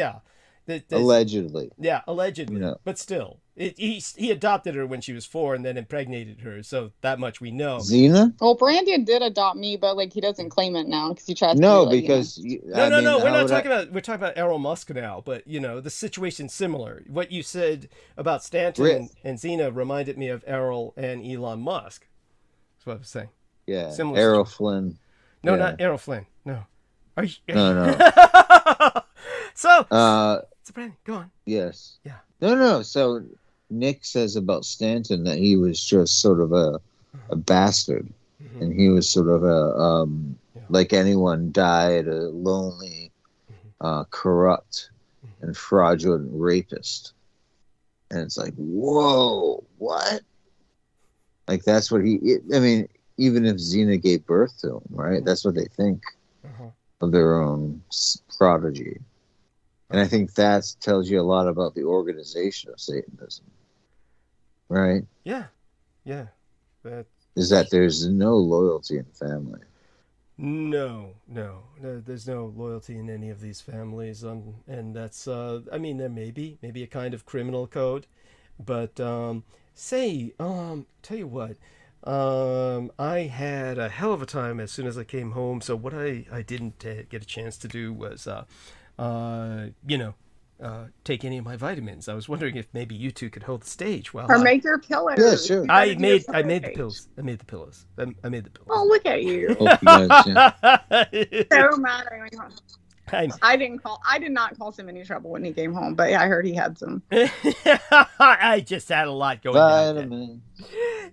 B: allegedly.
A: Yeah, allegedly.
B: You know.
A: But still, he adopted her when she was 4 and then impregnated her. So that much we know.
B: Xena?
C: Well, Brandon did adopt me, but like he doesn't claim it now because he tries to.
B: No,
C: be, like,
B: because
A: No. We're talking about Errol Musk now. But the situation's similar. What you said about Stanton and Xena reminded me of Errol and Elon Musk. That's what I was saying.
B: yeah,
A: similar
B: Errol
A: situation.
B: Flynn.
A: No,
B: Yeah.
A: not Errol Flynn. No. Are you?
B: No.
A: So Brandon, go on.
B: Yes.
A: Yeah.
B: No. So Nick says about Stanton that he was just sort of a bastard,
A: Mhm.
B: and he was sort of a
A: Yeah.
B: like anyone died, a lonely, corrupt, and fraudulent rapist. And it's like, whoa, what? Like that's what I mean, even if Xena gave birth to him, right? That's what they think
A: Uh-huh.
B: of their own prodigy. And I think that tells you a lot about the organization of Satanism, right?
A: Yeah. That.
B: Is that there's no loyalty in family.
A: No, there's no loyalty in any of these families, and that's I mean there may be a kind of criminal code, but Say, tell you what, I had a hell of a time as soon as I came home. So what I didn't get a chance to do was, you know, take any of my vitamins. I was wondering if maybe you two could hold the stage while
C: Or make your pillows.
B: Yeah, sure.
C: You gotta
A: I
C: do your
A: made
C: pillow
A: the
C: page.
A: pills. I made the pillows. I made the pillows.
C: Oh, look at you.
B: Hope you guys, yeah.
C: So mad at me.
A: I'm-
C: I did not cause him any trouble when he came home, but I heard he had some.
A: I just had a lot going on.
B: Vitamin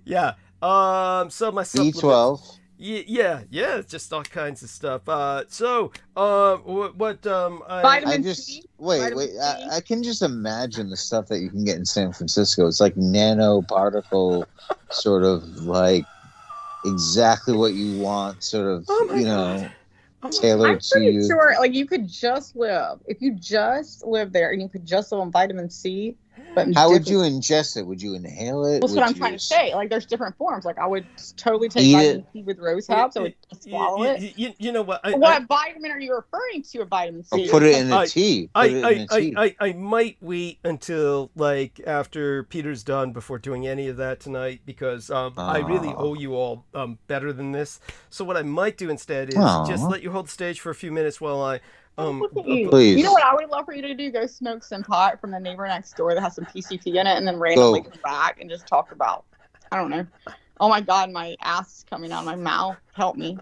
A: Yeah. So my supplements.
B: B12.
A: Yeah, just all kinds of stuff. So,
C: Vitamin
B: I just
C: C?
B: wait.
C: Vitamin C?
B: I can just imagine the stuff that you can get in San Francisco. It's like nanoparticle, sort of like exactly what you want. Sort of,
A: Oh my
B: you
A: God.
B: know,
A: I'm
B: tailored
C: I'm
B: to
C: pretty
B: you.
C: sure, like, you could just live if you just live there, and you could just live on vitamin C. But
B: How would you ingest it? Would you inhale it?
C: That's
B: Would
C: what I'm
B: you
C: trying to say. Like, there's different forms. Like, I would totally take
B: Eat
C: vitamin C with rose hobs. I would swallow it.
A: You know what?
C: What vitamin are you referring to? A vitamin
B: Or
C: C?
B: put it in a tea? Put it in a tea.
A: I might wait until like after Peter's done before doing any of that tonight because I really owe you all better than this. So what I might do instead is just let you hold the stage for a few minutes while I
C: Look at you.
B: Please.
C: You know what I would love for you to do? Go smoke some pot from the neighbor next door that has some PCP in it, and then randomly come back and just talk about, I don't know. Oh my God, my ass is coming out of my mouth. Help me.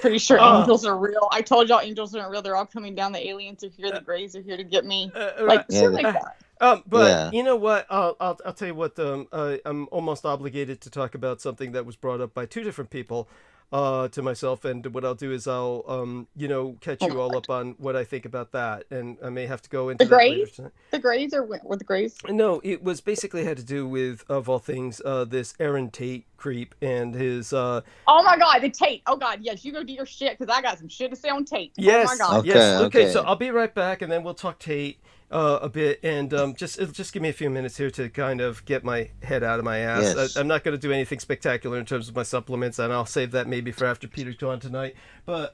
C: Pretty sure angels are real. I told y'all angels aren't real. They're all coming down. The aliens are here. The Greys are here to get me. Like, shit like that.
A: But you know what? I'll tell you what. I'm almost obligated to talk about something that was brought up by two different people to myself, and what I'll do is I'll catch you all up on what I think about that, and I may have to go into
C: the
A: that
C: Greys.
A: later tonight.
C: The Greys or the Greys?
A: No, it was basically had to do with, of all things, this Aaron Tate creep and his.
C: Oh my God, the Tate. Oh God, yes, you go do your shit because I got some shit to say on Tate.
A: Yes.
C: Oh my God.
A: Yes. Okay. So I'll be right back, and then we'll talk Tate a bit, and just give me a few minutes here to kind of get my head out of my ass.
B: Yes.
A: I'm not going to do anything spectacular in terms of my supplements, and I'll save that maybe for after Peter's gone tonight. But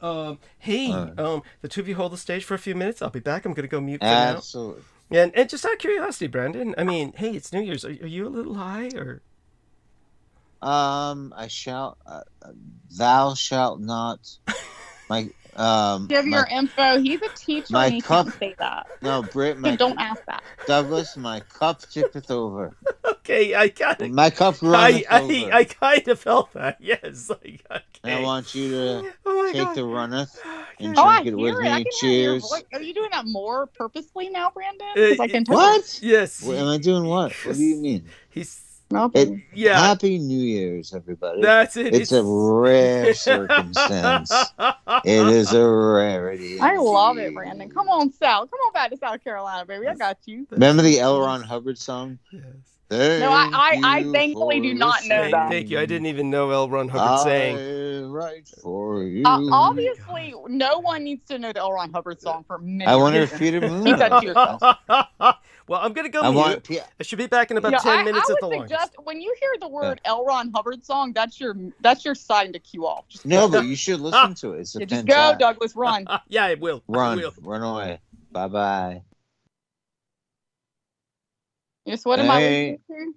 A: hey, the two of you hold the stage for a few minutes. I'll be back. I'm going to go mute for now.
B: Absolutely.
A: And just out of curiosity, Brandon, I mean, hey, it's New Year's. Are you a little high or?
B: I shall. Thou shalt not.
C: Give your info. He's a teacher. And he can't say that.
B: No, Britt.
C: So don't ask that.
B: Douglas, my cup tippeth over.
A: Okay, I got it.
B: My cup runneth over.
A: I kind of felt that. Yes.
B: And I want you to take the runneth and
C: I
B: drink it
C: hear
B: with
C: it. I
B: me.
C: can hear your
B: Cheers.
C: voice. Are you doing that more purposely now, Brandon? 'Cause I can tell.
B: What?
A: Yes.
B: What, am I doing what? What do you mean?
A: He's.
C: Yeah.
B: Happy New Year's, everybody.
A: That's it.
B: It's a rare circumstance. It is a rarity.
C: I love it, Brandon. Come on, South. Come on back to South Carolina, baby. I got you.
B: Remember the L. Ron Hubbard song?
A: Yes.
C: No, I thankfully do not know that.
A: Thank you. I didn't even know L. Ron Hubbard sang.
B: I write for you.
C: Obviously, no one needs to know the L. Ron Hubbard song for many
B: I wonder
C: years.
B: if Peter Moon.
C: Keep that to yourself.
A: Well, I'm going to go mute. I should be back in about 10 minutes at the longest.
C: Suggest when you hear the word L. Ron Hubbard song, that's your sign to cue off.
B: No, but you should listen to it. It's a
C: just go, Douglas, run.
A: Yeah, it will.
B: Run away. Bye-bye.
C: Yes, what am I listening to?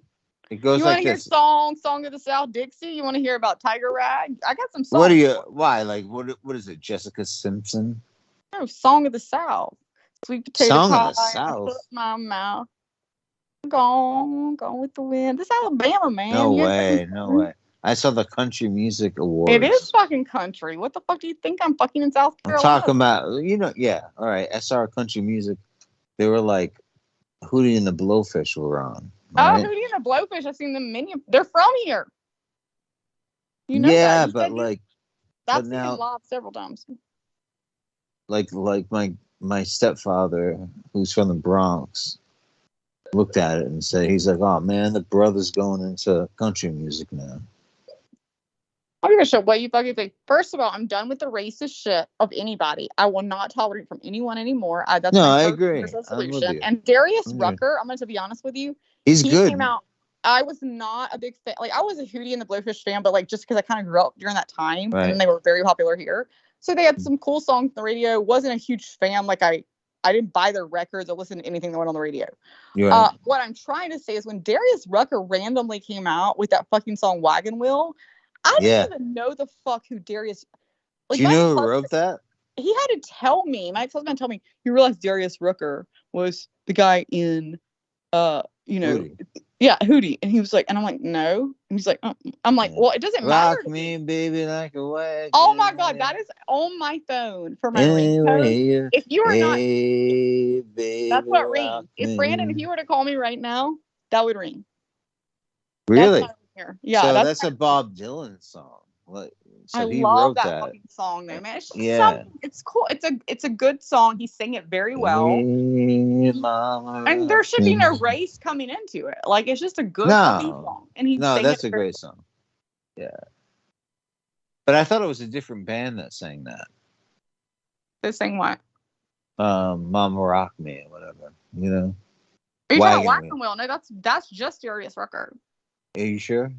B: It goes
C: you
B: like
C: want to hear
B: this.
C: Song of the South, Dixie? You want to hear about Tiger Rag? I got some songs.
B: What are you? Why? Like what is it? Jessica Simpson?
C: No, Song of the South. Sweet potato
B: Song
C: pie.
B: of the South.
C: Put my mouth. Gone with the wind. This Alabama, man.
B: No way. I saw the Country Music Awards.
C: It is fucking country. What the fuck do you think I'm fucking in South
B: I'm
C: Carolina?
B: talking about, yeah. All right. SR Country Music. They were like Hootie and the Blowfish were on. Right?
C: Oh, Hootie and the Blowfish. I've seen them many. They're from here. You know
B: yeah,
C: that.
B: but like,
C: I've
B: but
C: seen
B: now,
C: them live several times.
B: like my stepfather, who's from the Bronx, looked at it and said, he's like, oh man, the brother's going into country music now.
C: I'm gonna show what you fucking think. First of all, I'm done with the racist shit of anybody. I will not tolerate from anyone anymore. That's
B: I
C: my
B: agree.
C: resolution. And Darius Rucker, I'm gonna be honest with you.
B: He
C: good. Came out. I was not a big fan. Like, I was a Hootie and the Blowfish fan, but like just because I kind of grew up during that time, and they were very popular here. So they had some cool songs on the radio. Wasn't a huge fan. Like, I I didn't buy their records or listen to anything that went on the radio.
B: Yeah.
C: What I'm trying to say is when Darius Rucker randomly came out with that fucking song Wagon Wheel, I didn't even know the fuck who Darius. Like,
B: Do you know who wrote that?
C: He had to tell me. My ex-husband told me, you realize Darius Rucker was the guy in,
B: Hootie.
C: Yeah, Hootie. And he was like, and I'm like, no. And he's like, I'm like, well, it doesn't matter.
B: Rock me, baby, like a wagon.
C: Oh my God, that is on my phone for my ringtone. If you are not,
B: baby,
C: that's what rings. If Brandon, if you were to call me right now, that would ring.
B: Really?
C: Yeah,
B: so that's a Bob Dylan song. So
C: I
B: he
C: love
B: wrote
C: that fucking song, though, man. It's just
B: yeah,
C: it's cool. It's a good song. He sang it very well, and there should be no race coming into it. Like, it's just a good fucking song, and
B: that's a great song. Yeah, but I thought it was a different band that sang that.
C: They sang what?
B: Mama Rock Me or whatever. You know.
C: Are you talking about Wagon Wheel? No, that's just Darius Rucker.
B: Are you sure?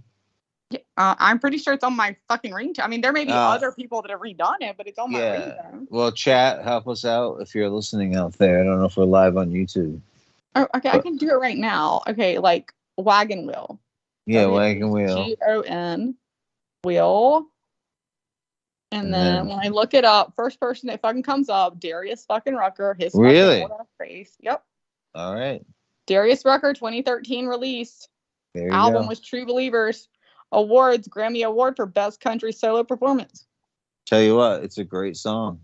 C: Yeah, I'm pretty sure it's on my fucking ringtone. I mean, there may be other people that have redone it, but it's on my ringtone.
B: Well, chat, help us out if you're listening out there. I don't know if we're live on YouTube.
C: Oh, okay, I can do it right now. Okay, like Wagon Wheel.
B: Yeah, Wagon Wheel.
C: GON Wheel. And then when I look it up, first person that fucking comes up, Darius fucking Rucker. His
B: really
C: fucking face. Yep.
B: All right.
C: Darius Rucker, 2013 release. Album was True Believers. Awards, Grammy Award for Best Country Solo Performance.
B: Tell you what, it's a great song.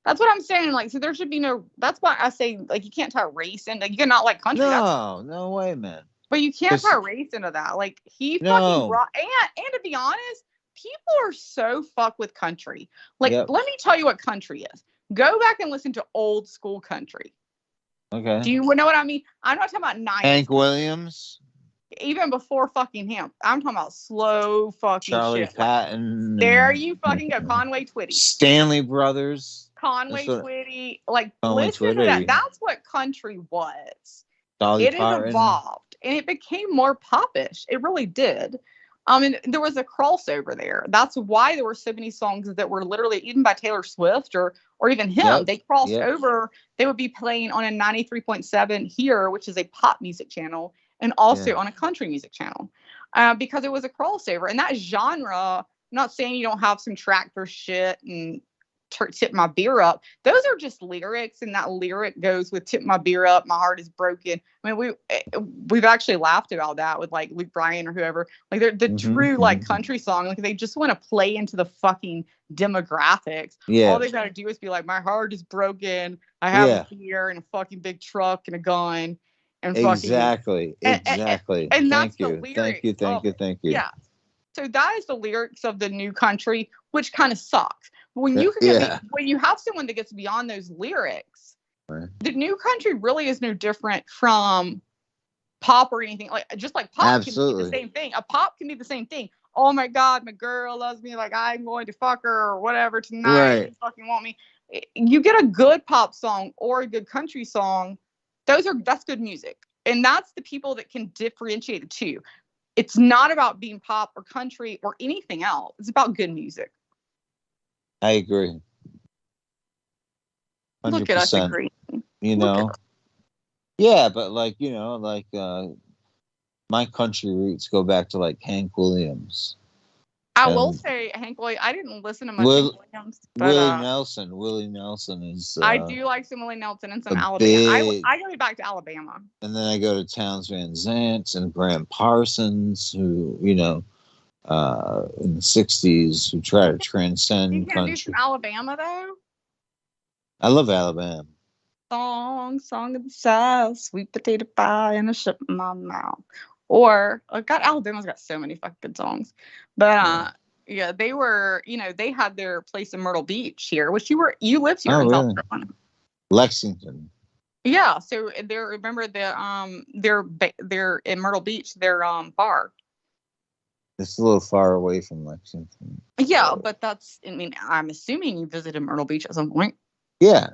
C: That's what I'm saying. Like, so there should be no. That's why I say, like, you can't tie race into. You cannot like country.
B: No way, man.
C: But you can't tie race into that. Like, he fucking brought. And to be honest, people are so fucked with country. Like, let me tell you what country is. Go back and listen to old school country.
B: Okay.
C: Do you know what I mean? I'm not talking about 90s.
B: Hank Williams.
C: Even before fucking him. I'm talking about slow fucking
B: Charlie
C: shit.
B: Patton.
C: There you fucking go. Conway Twitty.
B: Stanley Brothers.
C: Conway Twitty. Like, listen to that. That's what country was.
B: Dolly
C: It has evolved. And it became more popish. It really did. And there was a crossover there. That's why there were so many songs that were literally, even by Taylor Swift or even him, they crossed over. They would be playing on a 93.7 here, which is a pop music channel, and also on a country music channel, because it was a crossover. And that genre, I'm not saying you don't have some tractor shit and tip my beer up. Those are just lyrics, and that lyric goes with tip my beer up, my heart is broken. I mean, we've actually laughed about that with like Luke Bryan or whoever. Like, they're the true like country song. Like, they just want to play into the fucking demographics. All they gotta do is be like, my heart is broken, I have a beer and a fucking big truck and a gun. And
B: exactly.
C: And that's the lyrics.
B: Thank you.
C: Yeah. So that is the lyrics of the new country, which kind of sucks. When you when you have someone that gets beyond those lyrics, the new country really is no different from pop or anything. Like, just like pop can be the same thing. A pop can be the same thing. Oh my God, my girl loves me like I'm going to fuck her or whatever tonight. You fucking want me. You get a good pop song or a good country song. That's good music. And that's the people that can differentiate the two. It's not about being pop or country or anything else. It's about good music.
B: I agree. 100%.
C: Look at us agree.
B: You know? Yeah, but like, you know, like my country roots go back to like Hank Williams.
C: I will say Hank Williams. I didn't listen to much Hank Williams. But,
B: Willie Nelson is.
C: I do like some Willie Nelson and some Alabama. I go back to Alabama.
B: And then I go to Townes Van Zandt and Graham Parsons, who, you know, in the '60s, who try to transcend country.
C: Do some Alabama though.
B: I love Alabama.
C: Song of the South, sweet potato pie and a ship in my mouth. Or Alabama's got so many fucking good songs, but they were, you know, they had their place in Myrtle Beach here, which you lived here in South Carolina,
B: Lexington.
C: Yeah, so remember they're in Myrtle Beach, their bar.
B: It's a little far away from Lexington.
C: Yeah, but I'm assuming you visited Myrtle Beach at some point.
B: Yeah.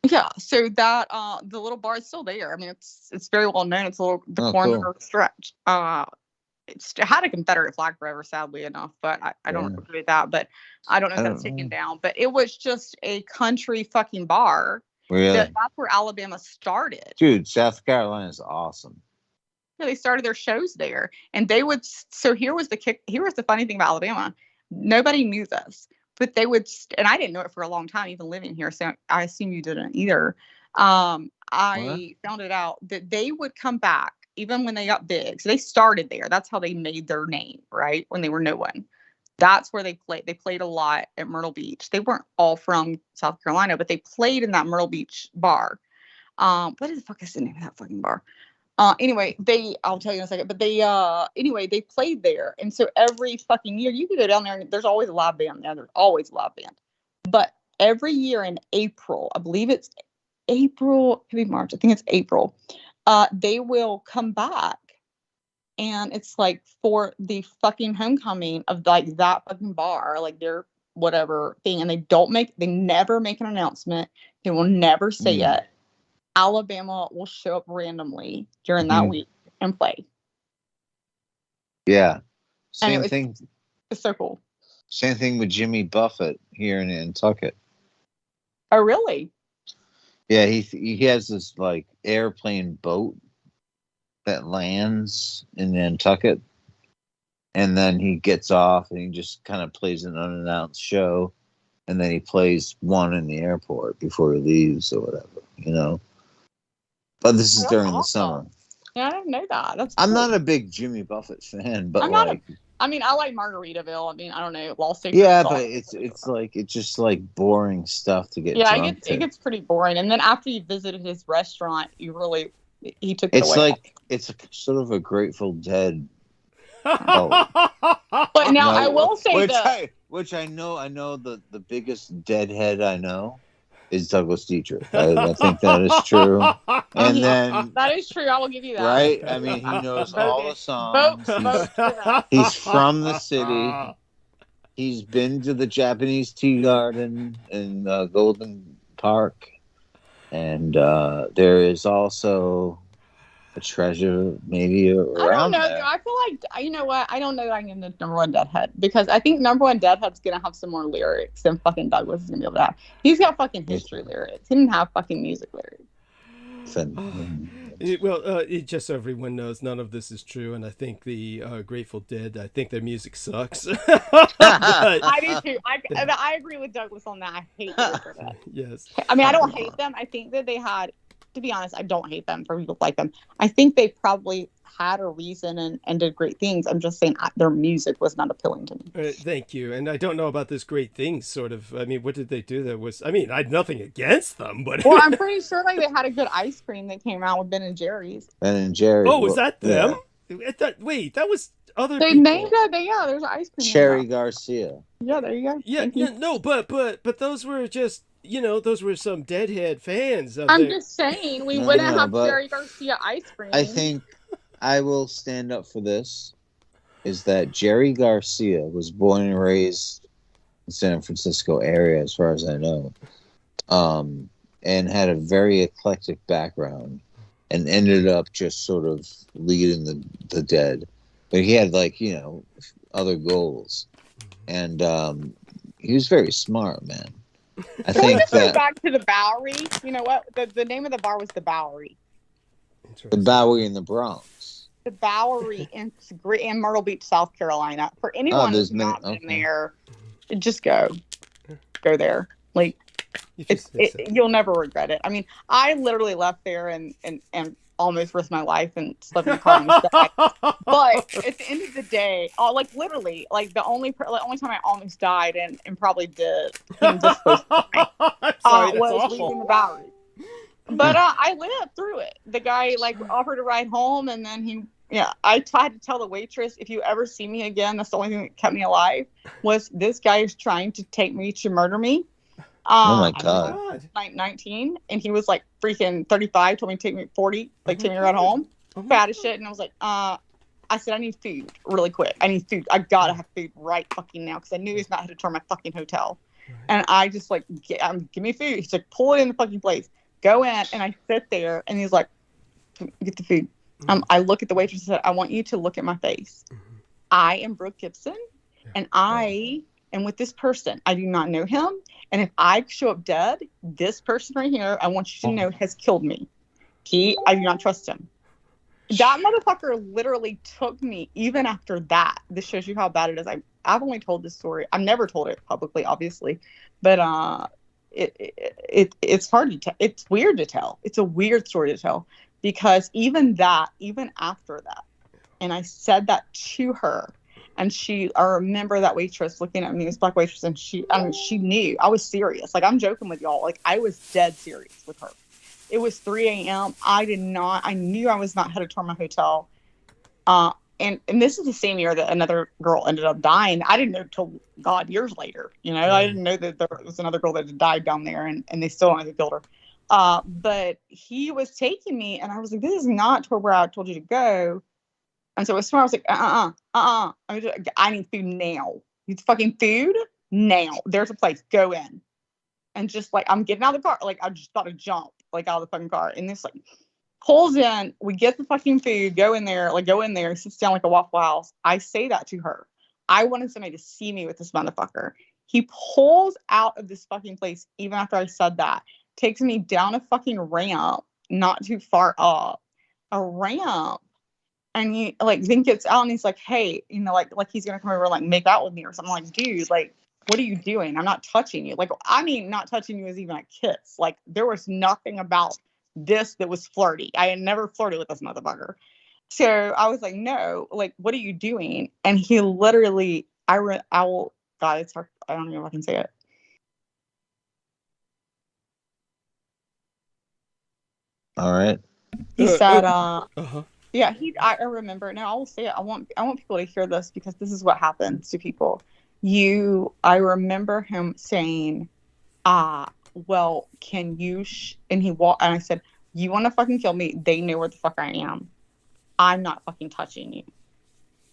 C: Yeah, so that the little bar is still there. I mean, it's very well known. It's the corner stretch. It had a Confederate flag forever, sadly enough, but I don't agree with that. But I don't know if that's taken down. But it was just a country fucking bar,
B: Really?
C: That's where Alabama started.
B: Dude, South Carolina is awesome.
C: Yeah, they started their shows there, and they would. So here was the funny thing about Alabama. Nobody knew this, but they would, and I didn't know it for a long time, even living here. So I assume you didn't either. I found it out that they would come back even when they got big. So they started there. That's how they made their name, right? When they were no one. That's where they played. They played a lot at Myrtle Beach. They weren't all from South Carolina, but they played in that Myrtle Beach bar. What the fuck is the name of that fucking bar? Anyway, I'll tell you in a second, but anyway, they played there. And so every fucking year you can go down there and there's always a live band there. There's always a live band. But every year in April, I believe it's April, could be March. I think it's April. They will come back and it's like for the fucking homecoming of like that fucking bar, like their whatever thing. And they never make an announcement. They will never say it. Alabama will show up randomly during that week and play.
B: Yeah. Same thing.
C: It's so cool.
B: Same thing with Jimmy Buffett here in Nantucket.
C: Oh, really?
B: Yeah, he has this like airplane boat that lands in Nantucket, and then he gets off and he just kind of plays an unannounced show, and then he plays one in the airport before he leaves or whatever, you know. But this is during the summer.
C: Yeah, I didn't know that. That's
B: I'm
C: cool.
B: not a big Jimmy Buffett fan, but I like
C: Margaritaville. I mean, I don't know, Lost Secrets.
B: Yeah, but it's just like boring stuff to get.
C: Yeah, it gets pretty boring. And then after you visited his restaurant, he took it away.
B: It's like it's sort of a Grateful Dead.
C: But now I will say that
B: which I know the biggest deadhead I know is Douglas Dietrich. I think that is true. And then
C: that is true. I will give you that.
B: Right? I mean, he knows all the songs. He's from the city. He's been to the Japanese tea garden in Golden Park. And there is also a treasure maybe around there.
C: I feel like, you know what? I don't know that I can get the number one deadhead because I think number one deadhead's going to have some more lyrics than fucking Douglas is going to be able to have. He's got fucking history lyrics. He didn't have fucking music lyrics.
A: Just so everyone knows, none of this is true, and I think the Grateful Dead, I think their music sucks.
C: I do too. I agree with Douglas on that. I hate them for that.
A: Yes.
C: I mean, I don't hate them. I think that they had, to be honest, I don't hate them for people like them. I think they probably had a reason and did great things. I'm just saying their music was not appealing to me.
A: Thank you. And I don't know about this great things sort of. I mean, what did they do that was, I mean, I had nothing against them, but.
C: Well, I'm pretty sure like they had a good ice cream that came out with Ben and Jerry's.
B: Ben and Jerry's.
A: Oh, was that them? Yeah. That was other
C: they
A: people.
C: Named it. There's ice cream.
B: Cherry Garcia.
C: Yeah, there you go.
A: Yeah, no, but those were just, those were some deadhead fans.
C: I'm just saying, we wouldn't have Cherry Garcia ice cream.
B: I think I will stand up for this, is that Jerry Garcia was born and raised in the San Francisco area, as far as I know, and had a very eclectic background, and ended up just sort of leading the Dead. But he had, other goals. And he was very smart, man. I think
C: we just went back to the Bowery. You know what? The name of the bar was the Bowery.
B: The Bowery in the Bronx.
C: The Bowery in Myrtle Beach, South Carolina. For anyone who's not been there, just go there. Like, you'll never regret it. I mean, I literally left there and almost risked my life and slept in the car and died. But at the end of the day, literally, the only time I almost died and probably did was leaving the Bowery. But I lived through it. The guy offered a ride home, and then I tried to tell the waitress, if you ever see me again, that's the only thing that kept me alive, was this guy is trying to take me to murder me.
B: Oh my God.
C: I was 19, and he was freaking 35, told me to take me 40, take me right home. Fat as shit. And I was like, I said, I need food really quick. I need food. I gotta have food right fucking now, because I knew he's not had to turn my fucking hotel. And I just give me food. He's like, pull it in the fucking place. Go in, and I sit there, and he's like, get the food. I look at the waitress and said, I want you to look at my face. I am Brooke Gibson, and I and with this person. I do not know him. And if I show up dead, this person right here, I want you to know, has killed me. I do not trust him. That motherfucker literally took me even after that. This shows you how bad it is. I've only told this story. I've never told it publicly, obviously. But it's hard to tell. It's weird to tell. It's a weird story to tell. Because even after that, and I said that to her, and I remember that waitress looking at me, this black waitress, and she knew I was serious. Like, I'm joking with y'all. Like, I was dead serious with her. It was 3 a.m. I knew I was not headed toward my hotel. And this is the same year that another girl ended up dying. I didn't know till God years later. You know, I didn't know that there was another girl that had died down there, and they still don't know who killed her. But he was taking me, and I was like, this is not toward where I told you to go. And so it was smart. I was like, I need food now. You need fucking food now. There's a place. Go in. And just like, I'm getting out of the car. Like, I just thought to jump, like, out of the fucking car. And this, like, pulls in. We get the fucking food. Go in there. He sits down like a Waffle House. I say that to her. I wanted somebody to see me with this motherfucker. He pulls out of this fucking place even after I said that. Takes me down a fucking ramp, not too far up. A ramp. And he, like, then gets out and he's like, hey, you know, like he's going to come over and, like, make out with me or something. I'm like, dude, like, what are you doing? I'm not touching you. Like, I mean, not touching you is even a kiss. Like, there was nothing about this that was flirty. I had never flirted with this motherfucker. So I was like, no, like, what are you doing? And he literally, God, it's hard. I don't know if I can say it.
B: All right.
C: He said, yeah, I remember. Now I will say it. I want people to hear this because this is what happens to people. I remember him saying, well, can you, and I said, you want to fucking kill me? They know where the fuck I am. I'm not fucking touching you.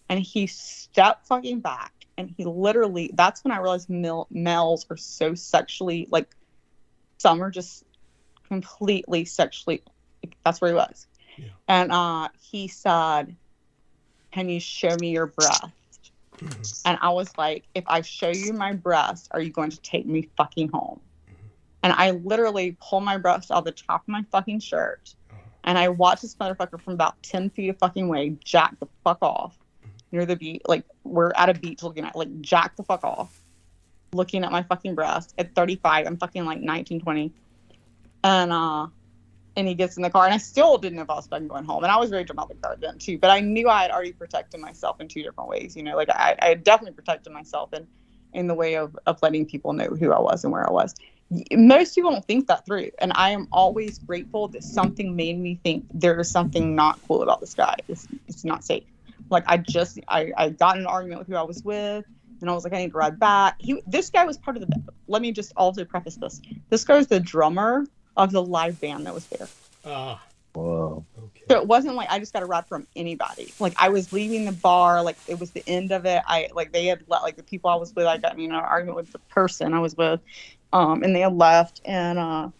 C: And he stepped fucking back, and he literally, that's when I realized males are so sexually, like, some are just completely sexually, that's where he was. Yeah. And he said, can you show me your breast? Mm-hmm. And I was like, if I show you my breast, are you going to take me fucking home? Mm-hmm. And I literally pull my breast out of the top of my fucking shirt. And I watch this motherfucker from about 10 feet of fucking way jack the fuck off near the beach. Like, we're at a beach looking at, like, jack the fuck off, looking at my fucking breast at 35. I'm fucking like 19, 20. And he gets in the car, and I still didn't know if I was fucking going home. And I was very dramatic about it then too, but I knew I had already protected myself in 2 different ways. You know, like, I had definitely protected myself in the way of letting people know who I was and where I was. Most people don't think that through. And I am always grateful that something made me think there is something not cool about this guy. It's not safe. Like, I got in an argument with who I was with, and I was like, I need to ride back. This guy was part of let me just also preface this. This guy was the drummer of the live band that was there.
B: Whoa.
A: Okay.
C: So it wasn't like I just got a ride from anybody. Like, I was leaving the bar, like, it was the end of it. They had like the people I was with, I got, you know, an argument with the person I was with, and they had left, and I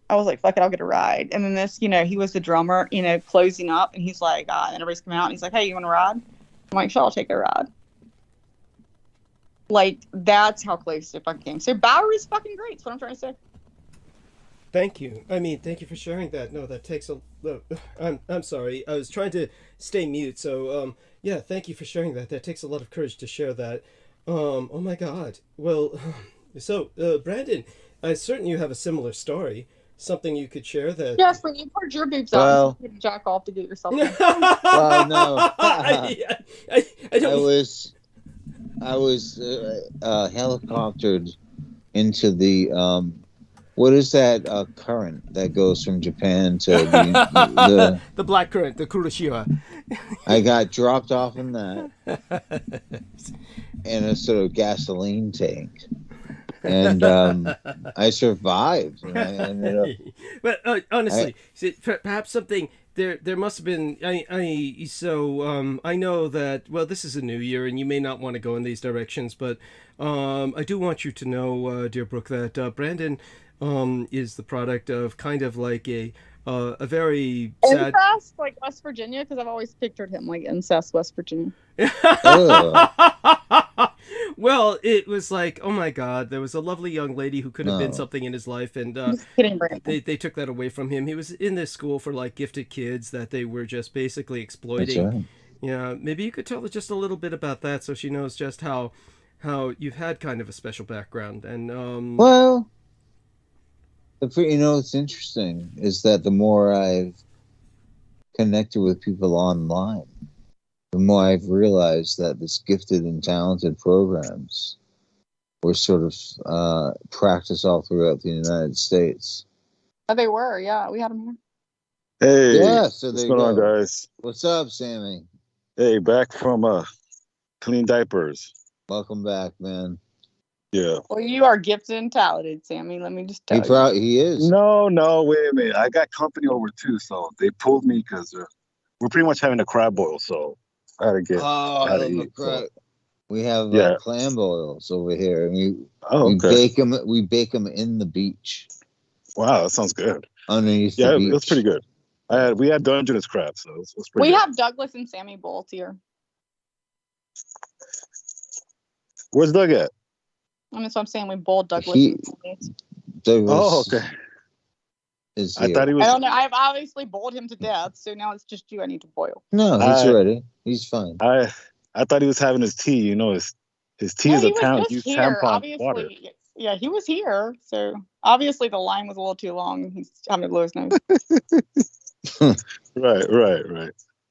C: was like, fuck it, I'll get a ride. And then this, you know, he was the drummer, you know, closing up, and he's like, and everybody's coming out, and he's like, hey, you want to ride? I'm like, sure, I'll take a ride. Like, that's how close it fucking came. So Bowery's fucking great. That's what I'm trying to say.
A: Thank you. I mean, thank you for sharing that. No, that takes I'm sorry. I was trying to stay mute. So, yeah, thank you for sharing that. That takes a lot of courage to share that. Oh my God. Well, so, Brandon, I certainly you have a similar story. Something you could share that.
C: Yes, when you poured your boobs out, you could jack off to get yourself.
B: Well, no.
A: I don't.
B: I was helicoptered into the what is that current that goes from Japan to
A: the black current, the Kuroshima?
B: I got dropped off in that in a sort of gasoline tank, and I survived. And I ended up...
A: But honestly, perhaps something there must have been. I know that. Well, this is a new year, and you may not want to go in these directions, but I do want you to know, dear Brooke, that Brandon is the product of kind of like a very sad...
C: Incest, like West Virginia, because I've always pictured him like incest West Virginia.
A: Well, it was like, oh my God, there was a lovely young lady who could have been
B: No.
A: something in his life, and
C: Just kidding, Brandon.
A: they took that away from him. He was in this school for like gifted kids that they were just basically
B: That's
A: exploiting.
B: right.
A: Yeah, maybe you could tell her just a little bit about that, so she knows just how you've had kind of a special background. And
B: Well, what's interesting is that the more I've connected with people online, the more I've realized that this gifted and talented programs were sort of practiced all throughout the United States.
C: Oh, they were. Yeah, we had them here.
D: Hey,
B: Yeah, so
D: what's
B: there you
D: going on,
B: go.
D: guys?
B: What's up, Sammy?
D: Hey, back from clean diapers.
B: Welcome back, man.
D: Yeah.
C: Well, you are gifted and talented, Sammy. Let me just tell you.
B: He is.
D: No, wait a minute. I got company over too, so they pulled me because we're pretty much having a crab boil, so I had to get.
B: Oh,
D: I had to
B: I love
D: eat. So.
B: We have
D: Yeah.
B: clam boils over here, and we
D: okay.
B: bake them. We bake them in the beach.
D: Wow, that sounds good.
B: Underneath
D: Yeah,
B: the beach.
D: it was pretty good. We had Dungeness crab, so it was pretty
C: We
D: good.
C: have Douglas and Sammy bowls here.
D: Where's Doug at?
C: I mean, so I'm saying we bowled Douglas and Sammy's.
B: Douglas
D: okay.
B: is
D: I
B: here.
D: thought he was.
C: I don't know. I've obviously bowled him to death, so now it's just you I need to boil.
B: No, he's ready. He's fine.
D: I thought he was having his tea. You know, his tea is
C: he
D: a
C: was
D: pound.
C: just
D: Use
C: here.
D: tampon
C: Obviously,
D: water.
C: yeah, he was here. So obviously the line was a little too long. And he's having to blow his nose.
D: Right.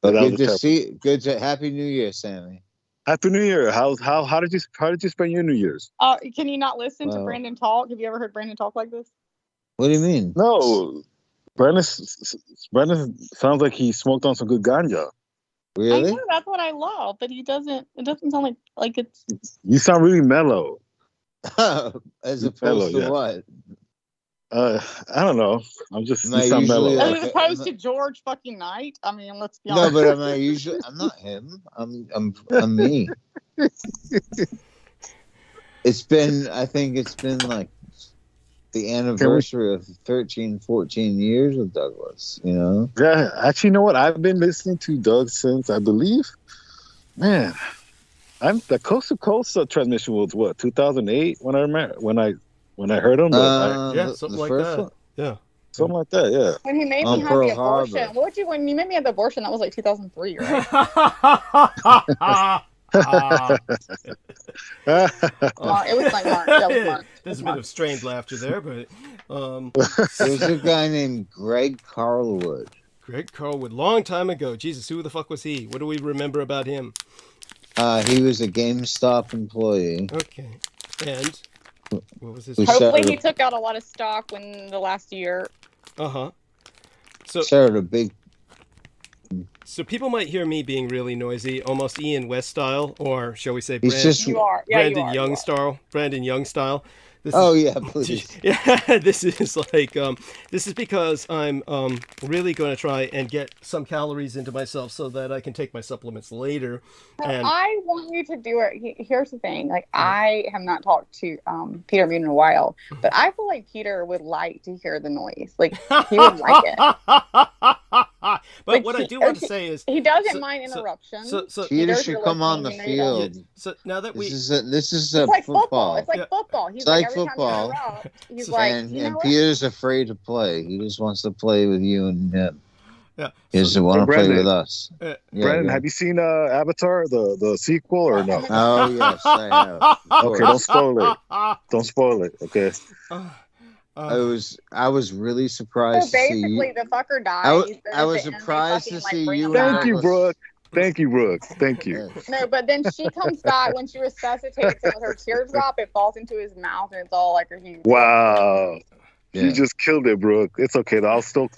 B: But
D: that
B: good
D: was
B: to
D: terrible.
B: see. Happy New Year, Sammy.
D: Happy New Year. How did you spend your New Year's?
C: Can you not listen to Brandon talk? Have you ever heard Brandon talk like this?
B: What do you mean?
D: No, Brandon sounds like he smoked on some good ganja.
B: Really?
C: I know, that's what I love, but he doesn't. It doesn't sound like it's.
D: You sound really mellow.
B: As opposed to what?
D: I don't know. You sound
B: usually
D: mellow.
C: As opposed to George fucking Knight. I mean, let's be honest.
B: No, but I'm not him. I'm me. I think it's been like the anniversary of 13, 14 years with Douglas, you know?
D: Yeah, actually, you know what? I've been listening to Doug since, I believe, man, the Coast to Coast transmission was what, 2008 when I heard him?
A: Yeah, something like that.
B: one?
A: Yeah.
D: Something like that, yeah.
C: When he made
B: On
C: me have
B: Pearl
C: the abortion,
B: Harbor.
C: when you made me have the abortion, that was like 2003, right? It was like March. That was March.
A: There's a bit of strained laughter there, but
B: There's a guy named Greg Carlwood.
A: Greg Carlwood, long time ago. Jesus, who the fuck was he? What do we remember about him?
B: He was a GameStop employee.
A: Okay. And what was his?
C: Hopefully he took out a lot of stock in the last year.
A: So
B: Started a big.
A: So people might hear me being really noisy, almost Ian West style, or shall we say
C: You are. Yeah,
A: Brandon
C: you are.
A: Young style. Brandon Young style.
B: Please.
A: Yeah, this is like this is because I'm really going to try and get some calories into myself so that I can take my supplements later. And
C: I want you to do it. Here's the thing. Like, I have not talked to Peter Moon in a while, but I feel like Peter would like to hear the noise. Like, he would like it.
A: But what I do want to say is
C: he doesn't mind interruptions.
A: So
B: Peter should come on the field.
A: So now that
B: This is
C: it's like
B: football.
C: It's like football. He's
B: It's like
C: every
B: football.
C: time you interrupt, he's like,
B: And Peter's afraid to play. He just wants to play with you and him.
A: Yeah.
B: He doesn't want to play
D: Brandon,
B: with us.
D: Brandon, have you seen Avatar, the sequel, or no?
B: Oh, yes, I have.
D: Okay, don't spoil it. Don't spoil it, okay?
B: I was really surprised to see you.
C: basically, the fucker dies.
B: I was surprised to see you.
D: Thank you, Brooke. Thank you, Brooke. Thank you.
B: Yes.
C: No, but then she comes back when she resuscitates him with her teardrop. It falls into his mouth, and it's all like a huge.
D: Wow.
B: Yeah.
D: You just killed it, Brooke. It's okay. I'll still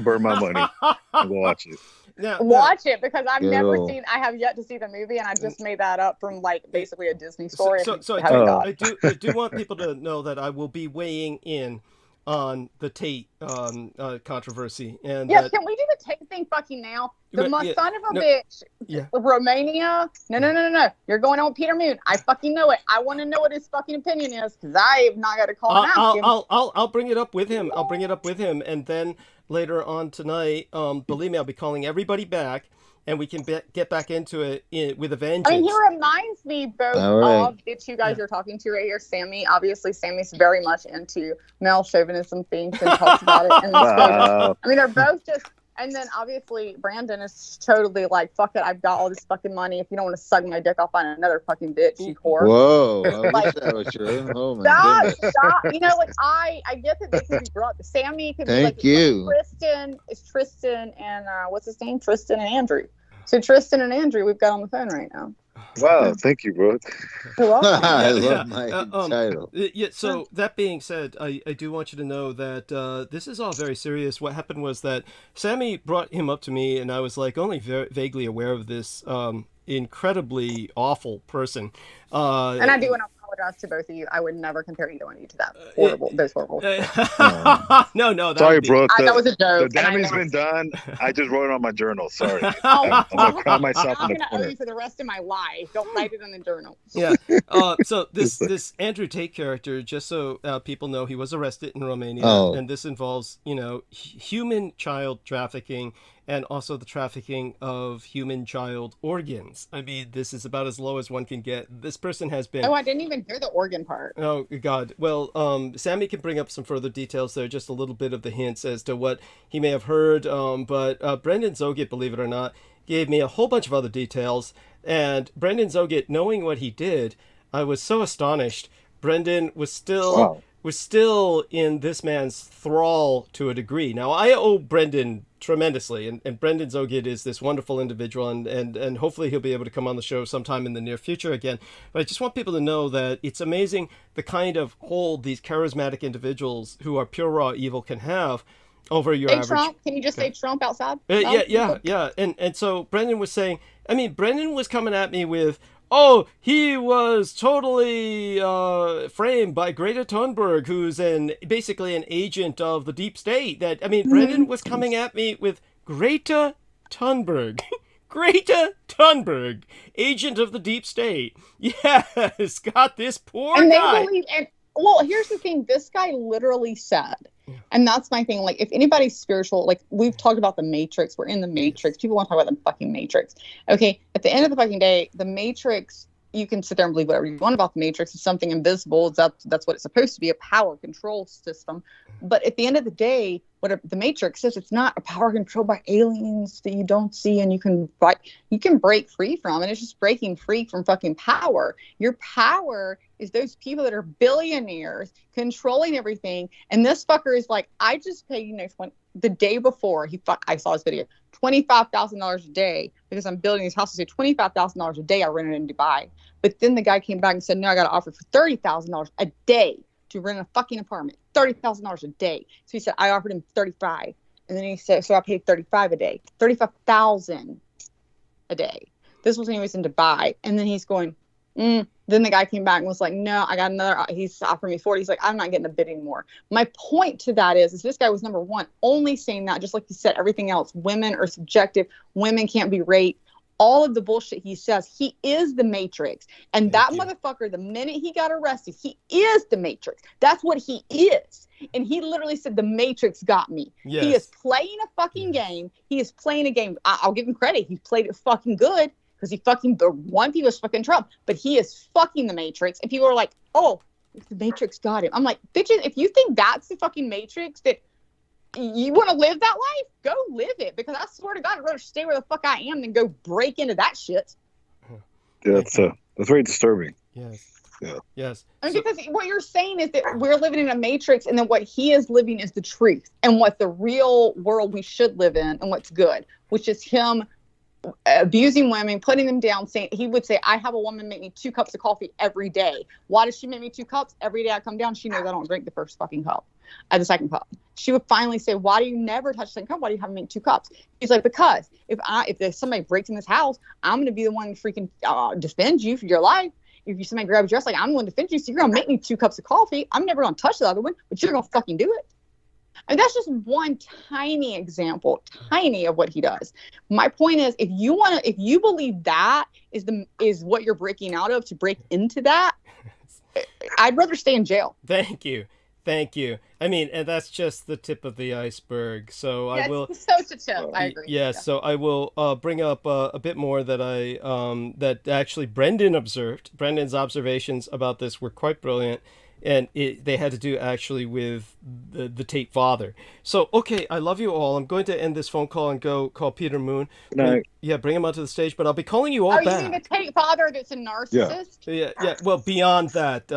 D: burn my money and go watch it.
C: Watch it, because I've never
B: Go.
C: seen. I have yet to see the movie, and I just made that up from like basically a Disney story.
A: So I do want people to know that I will be weighing in on the Tate controversy. And
C: can we do the Tate thing fucking now? The son of a bitch.
A: Yeah.
C: Romania. No. You're going on with Peter Moon. I fucking know it. I want to know what his fucking opinion is, because I have not got to call and ask him.
A: I'll bring it up with him. And then later on tonight, believe me, I'll be calling everybody back and we can get back into it with a vengeance.
C: I mean, he reminds me both
B: All right.
C: of the two guys you're talking to right here, Sammy. Obviously, Sammy's very much into male chauvinism things and talks about it. And
B: Wow.
C: I mean, they're both just. And then obviously Brandon is totally like, fuck it, I've got all this fucking money. If you don't want to suck my dick, I'll find another fucking bitch, you whore.
B: Whoa, I
C: Like,
B: wish that was true. Oh my goodness.
C: Stop. You know, like I get that they could be brought. Sammy could
B: Thank
C: be like
B: you.
C: Tristan and what's his name? Tristan and Andrew. So Tristan and Andrew we've got on the phone right now.
D: Wow, thank you, bro.
C: You're welcome.
B: I
A: Yeah,
B: love my title.
A: Yeah, so that being said, I do want you to know that this is all very serious. What happened was that Sammy brought him up to me, and I was like only vaguely aware of this incredibly awful person.
C: And I do want to apologize to both of you. I would never compare either one of you to that those horrible.
A: No.
D: Sorry, bro.
C: That was a joke.
D: The damage has been done. I just wrote it on my journal. Sorry.
C: I'm
D: gonna cry myself
C: I'm
D: in the
C: gonna owe
D: corner.
C: you for the rest of my life. Don't write it in the journal.
A: Yeah. So this Andrew Tate character, just so people know, he was arrested in Romania, and this involves, human child trafficking and also the trafficking of human child organs. I mean, this is about as low as one can get. This person has been.
C: Oh, I didn't even hear the organ part.
A: Oh God. Well, Sammy can bring up some further details there, just a little bit of the hints as to what he may have heard. But Brendan Zogit, believe it or not, gave me a whole bunch of other details. And Brendan Zogit, knowing what he did, I was so astonished. Brendan was still in this man's thrall to a degree. Now, I owe Brendan tremendously, and Brendan Zogit is this wonderful individual, and hopefully he'll be able to come on the show sometime in the near future again. But I just want people to know that it's amazing the kind of hold these charismatic individuals who are pure raw evil can have over your average.
C: Trump? Can you just say Trump outside?
A: Yeah. And so Brendan was saying, Brendan was coming at me with, oh, he was totally framed by Greta Thunberg, who's basically an agent of the deep state. Brendan was coming at me with Greta Thunberg. Greta Thunberg, agent of the deep state. Yes, got this poor guy.
C: Well, here's the thing. This guy literally said, and that's my thing. Like, if anybody's spiritual, like we've talked about the Matrix, we're in the Matrix. People want to talk about the fucking Matrix. Okay, at the end of the fucking day, the Matrix, you can sit there and believe whatever you want about the Matrix. It's something invisible. That's what it's supposed to be, a power control system. But at the end of the day, what the Matrix says, it's not a power controlled by aliens that you don't see and you can break free from. And it's just breaking free from fucking power. Your power is those people that are billionaires controlling everything. And this fucker is like, I just paid you next one. The day before I saw this video, $25,000 a day because I'm building these houses. So $25,000 a day I rented in Dubai. But then the guy came back and said, no, I got to offer for $30,000 a day to rent a fucking apartment. $30,000 a day. So he said, I offered him 35. And then he said, so I paid 35 a day, 35,000 a day. This was when he was in Dubai. And then he's going, Then the guy came back and was like, no, I got another, he's offering me 40. He's like, I'm not getting a bid anymore. My point to that is this guy was, number one, only saying that, just like you said, everything else, women are subjective, women can't be raped. All of the bullshit he says, he is the Matrix. And motherfucker, the minute he got arrested, he is the Matrix. That's what he is. And he literally said, the Matrix got me. Yes. He is playing a fucking game. He is playing a game. I'll give him credit. He played it fucking good because he fucking won people was fucking Trump. But he is fucking the Matrix. And people are like, oh, the Matrix got him. I'm like, bitches, if you think that's the fucking Matrix, that you want to live that life, go live it. Because I swear to God, I'd rather stay where the fuck I am than go break into that shit.
D: Yeah, that's very disturbing.
A: Yes.
D: Yeah.
A: Yes.
C: Because what you're saying is that we're living in a Matrix, and then what he is living is the truth, and what the real world we should live in, and what's good, which is him abusing women, putting them down, saying, he would say, I have a woman make me 2 cups of coffee every day. Why does she make me 2 cups? Every day I come down, she knows I don't drink the first fucking cup. The second cup. She would finally say, why do you never touch the second cup? Why do you have to make 2 cups? He's like, because if somebody breaks in this house, I'm going to be the one to freaking defend you for your life. If somebody grabs your dress, like, I'm going to defend you, so you're going to make me 2 cups of coffee. I'm never going to touch the other one, but you're going to fucking do it. And that's just one tiny example, of what he does. My point is, if you believe that is what you're breaking out of, to break into that, I'd rather stay in jail.
A: Thank you. Thank you. I mean, and that's just the tip of the iceberg. So I will.
C: It's so to tip. I agree.
A: Yes, so I will bring up a bit more that that actually Brendan observed. Brendan's observations about this were quite brilliant, and they had to do actually with the Tate father. So okay, I love you all. I'm going to end this phone call and go call Peter Moon.
D: Good night.
A: Bring him onto the stage, but I'll be calling you all
C: Oh,
A: back.
C: you mean the Tate father that's a narcissist?
A: Yeah. Well, beyond that,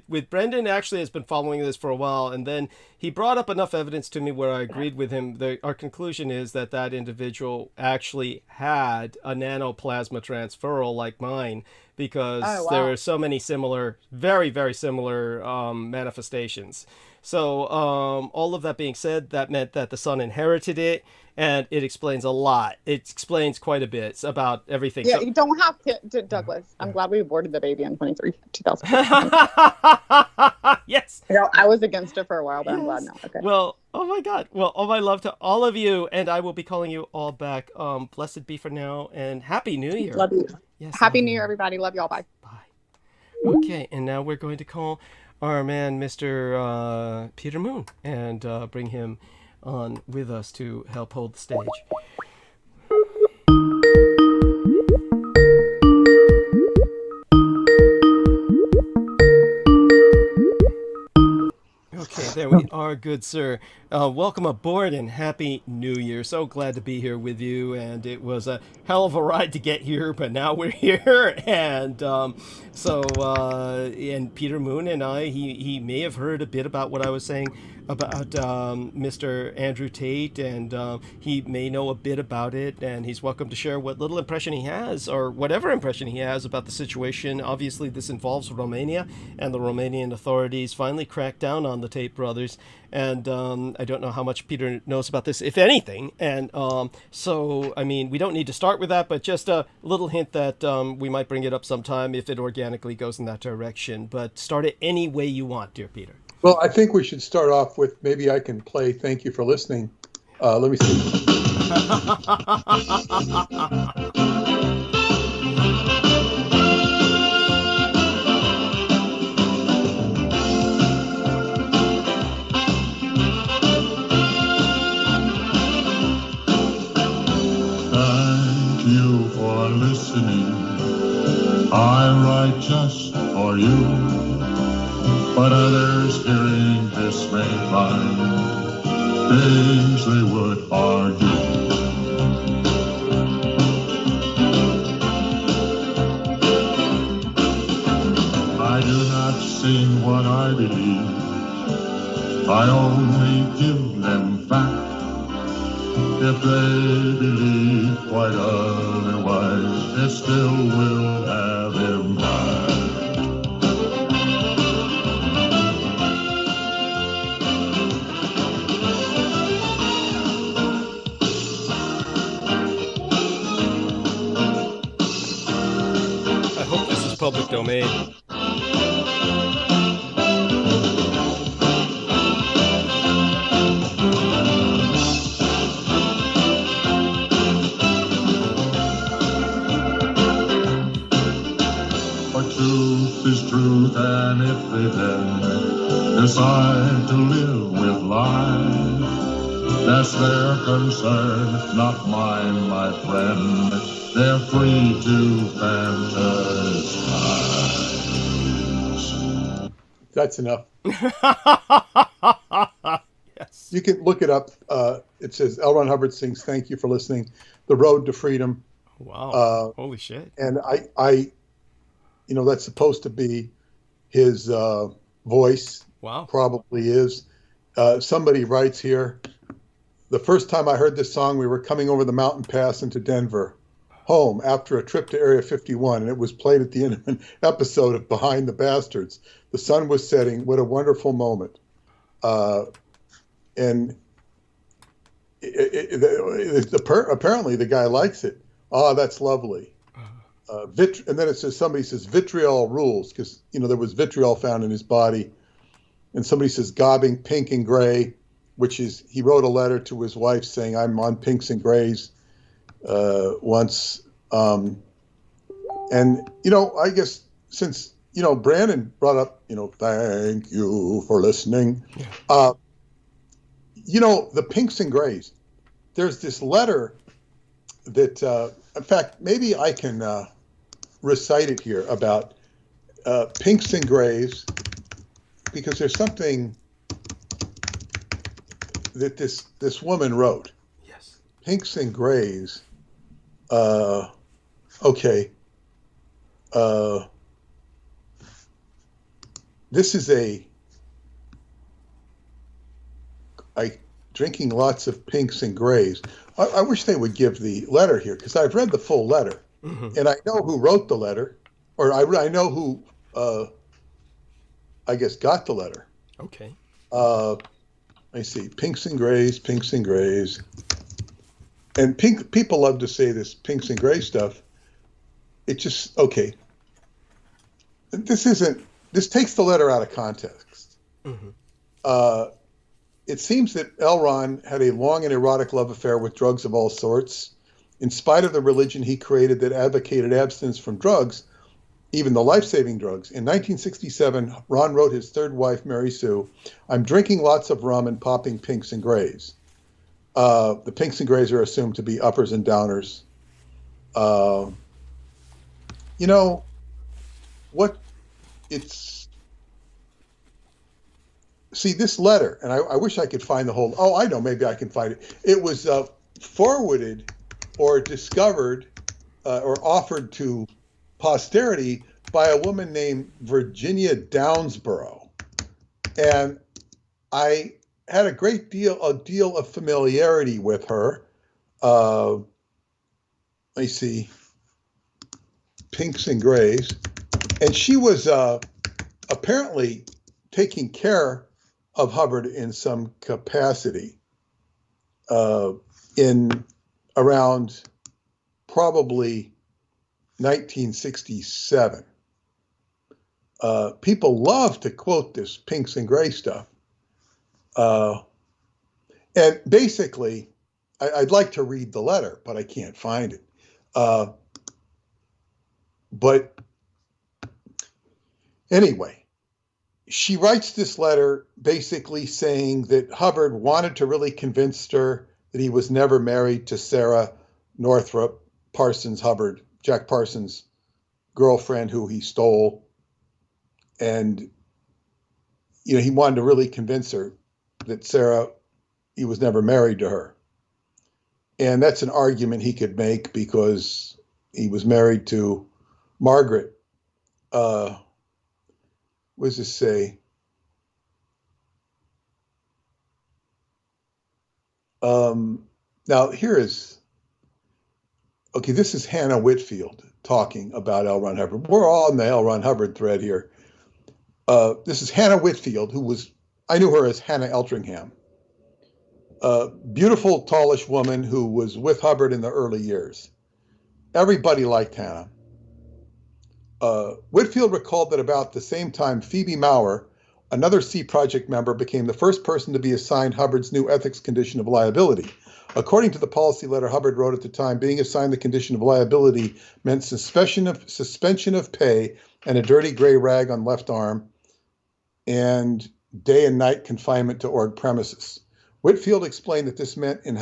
A: with Brendan actually has been following this for a while, and then he brought up enough evidence to me where I agreed with him. Our conclusion is that individual actually had a nanoplasma transferal like mine, because there are so many similar, very, very similar manifestations. So all of that being said, that meant that the son inherited it, and it explains a lot. It explains quite a bit about everything.
C: Yeah,
A: so,
C: you don't have to, Douglas. I'm glad we aborted the baby on 2000.
A: Yes.
C: I was against it for a while, but I'm glad now. Okay.
A: Well, oh my God. Well, all my love to all of you, and I will be calling you all back. Blessed be for now, and Happy New Year.
C: Love you.
A: Yes,
C: Happy New Year, everybody. Love y'all. Bye.
A: Bye. Okay, and now we're going to call our man, Mr. Peter Moon, and bring him on with us to help hold the stage. Okay, there we are, good sir. Welcome aboard and Happy New Year. So glad to be here with you, and it was a hell of a ride to get here, but now we're here. And and Peter Moon and I, he may have heard a bit about what I was saying about Mr. Andrew Tate, and he may know a bit about it, and he's welcome to share what little impression he has, or whatever impression he has about the situation. Obviously, this involves Romania, and the Romanian authorities finally cracked down on the Tate brothers, and I don't know how much Peter knows about this, if anything, and so, I mean, we don't need to start with that, but just a little hint that we might bring it up sometime if it organically goes in that direction, but start it any way you want, dear Peter.
E: Well, I think we should start off with, maybe I can play Thank You for Listening. Let me see.
F: Thank you for listening. I write just for you. But others hearing this may find things they would argue. I do not sing what I believe. I only give them fact. If they believe quite otherwise, it still will have impact.
A: Public domain.
F: For truth is truth, and if they then decide to live with lies, that's their concern, not mine, my friend. They're free to fantasize.
E: That's enough.
A: Yes.
E: You can look it up. It says L. Ron Hubbard sings Thank You for Listening, The Road to Freedom.
A: Wow. Holy shit.
E: And I that's supposed to be his voice.
A: Wow.
E: Probably is. Somebody writes here, the first time I heard this song, we were coming over the mountain pass into Denver, home after a trip to Area 51, and it was played at the end of an episode of Behind the Bastards. The sun was setting. What a wonderful moment. And apparently the guy likes it. Oh, that's lovely. And then it says, somebody says vitriol rules, because there was vitriol found in his body. And somebody says gobbing pink and gray, which is, he wrote a letter to his wife saying, I'm on pinks and grays once. And I guess since Brandon brought up, thank you for listening. The pinks and grays. There's this letter that, in fact, maybe I can recite it here about pinks and grays, because there's something that this woman wrote.
A: Yes.
E: Pinks and grays. Okay. This is drinking lots of pinks and grays. I wish they would give the letter here, because I've read the full letter, and I know who wrote the letter, or I know who, I guess, got the letter.
A: Okay.
E: I see, pinks and grays, and people love to say this pinks and gray stuff. It just, okay. This takes the letter out of context. It seems that L. Ron had a long and erotic love affair with drugs of all sorts. In spite of the religion he created that advocated abstinence from drugs, even the life-saving drugs. In 1967, Ron wrote his third wife, Mary Sue, "I'm drinking lots of rum and popping pinks and grays." The pinks and grays are assumed to be uppers and downers. See, this letter, and I wish I could find the whole, I know, maybe I can find it. It was forwarded or discovered or offered to posterity by a woman named Virginia Downsborough. And I had a deal of familiarity with her. Let me see, pinks and grays. And she was apparently taking care of Hubbard in some capacity in around probably 1967. People love to quote this pinks and gray stuff. And basically, I'd like to read the letter, but I can't find it. But anyway, she writes this letter basically saying that Hubbard wanted to really convince her that he was never married to Sarah Northrop Parsons Hubbard, Jack Parsons' girlfriend who he stole. And, he wanted to really convince her that he was never married to her. And that's an argument he could make because he was married to Margaret. What does this say? Now here is, okay, this is Hannah Whitfield talking about L. Ron Hubbard. We're all in the L. Ron Hubbard thread here. This is Hannah Whitfield, I knew her as Hannah Eltringham. Beautiful, tallish woman who was with Hubbard in the early years. Everybody liked Hannah. Whitfield recalled that about the same time, Phoebe Maurer, another Sea Project member, became the first person to be assigned Hubbard's new ethics condition of liability. According to the policy letter Hubbard wrote at the time, being assigned the condition of liability meant suspension of pay and a dirty gray rag on left arm and day and night confinement to org premises. Whitfield explained that this meant in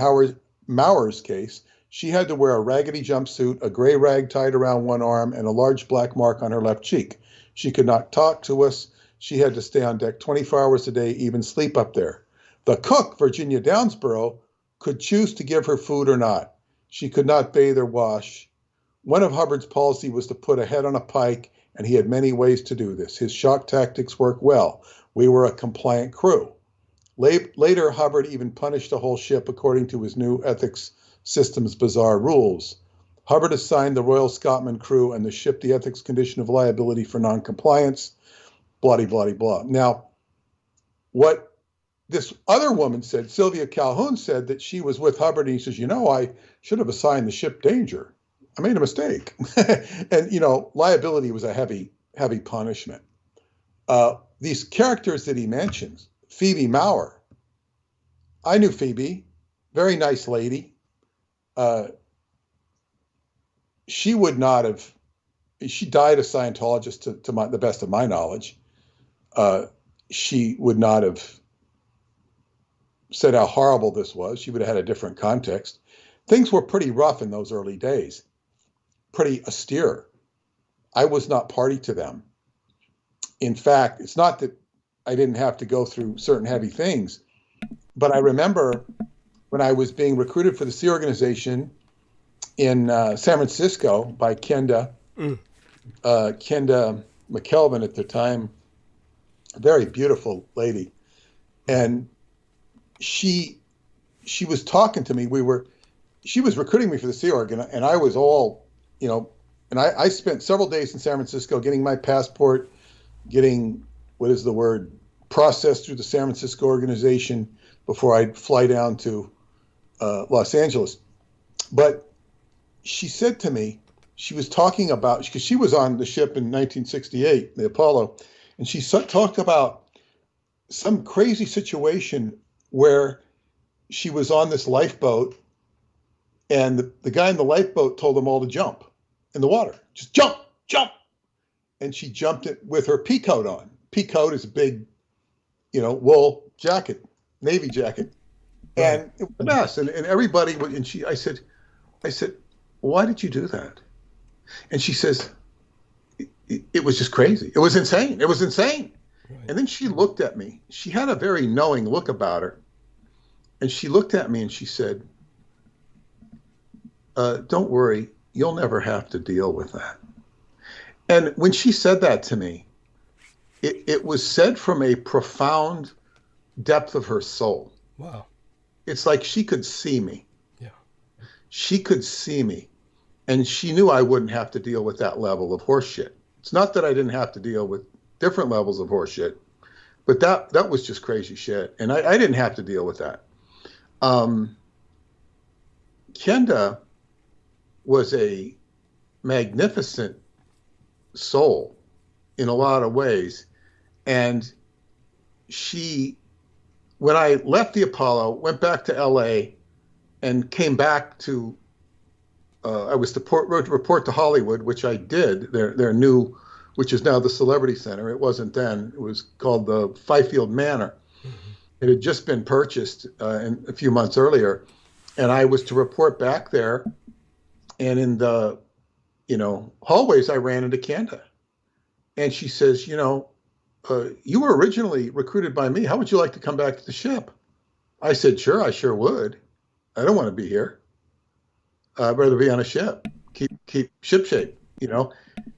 E: Maurer's case, she had to wear a raggedy jumpsuit, a gray rag tied around one arm, and a large black mark on her left cheek. She could not talk to us. She had to stay on deck 24 hours a day, even sleep up there. The cook, Virginia Downsborough, could choose to give her food or not. She could not bathe or wash. One of Hubbard's policy was to put a head on a pike, and he had many ways to do this. His shock tactics worked well. We were a compliant crew. Later, Hubbard even punished the whole ship according to his new ethics system's bizarre rules. Hubbard assigned the Royal Scotsman crew and the ship the ethics condition of liability for noncompliance, blah, blah, blah. Now, what this other woman said, Sylvia Calhoun, said that she was with Hubbard, and he says, I should have assigned the ship danger. I made a mistake. And, liability was a heavy, heavy punishment. These characters that he mentions, Phoebe Maurer. I knew Phoebe, very nice lady. She would not have, she died a Scientologist to the best of my knowledge. She would not have said how horrible this was. She would have had a different context. Things were pretty rough in those early days, pretty austere. I was not party to them. In fact, it's not that I didn't have to go through certain heavy things, but I remember when I was being recruited for the Sea Organization in San Francisco by Kenda McKelvin at the time, a very beautiful lady. And she was talking to me. She was recruiting me for the Sea Org, and I was all, and I spent several days in San Francisco getting my passport, getting, processed through the San Francisco organization before I'd fly down to Los Angeles. But she said to me, she was talking about, because she was on the ship in 1968, the Apollo, and she talked about some crazy situation where she was on this lifeboat, and the guy in the lifeboat told them all to jump in the water. Just jump, jump. And she jumped it with her pea coat on. Pea coat is a big, wool jacket, Navy jacket. And it was a mess. And everybody, I said, why did you do that? And she says, it was just crazy. It was insane. It was insane. Right. And then she looked at me. She had a very knowing look about her. And she looked at me and she said, don't worry, you'll never have to deal with that. And when she said that to me, it was said from a profound depth of her soul.
A: Wow.
E: It's like she could see me.
A: Yeah. She
E: could see me. And she knew I wouldn't have to deal with that level of horseshit. It's not that I didn't have to deal with different levels of horseshit, but that was just crazy shit. And I didn't have to deal with that. Kenda was a magnificent soul in a lot of ways. And when I left the Apollo, went back to LA and came back to, I was to report to Hollywood, which I did, their new, which is now the Celebrity Center. It wasn't then. It was called the Fifield Manor. Mm-hmm. It had just been purchased a few months earlier. And I was to report back there. And in the, hallways, I ran into Kenda. And she says, you were originally recruited by me. How would you like to come back to the ship? I said, sure, I sure would. I don't want to be here. I'd rather be on a ship, keep ship shape,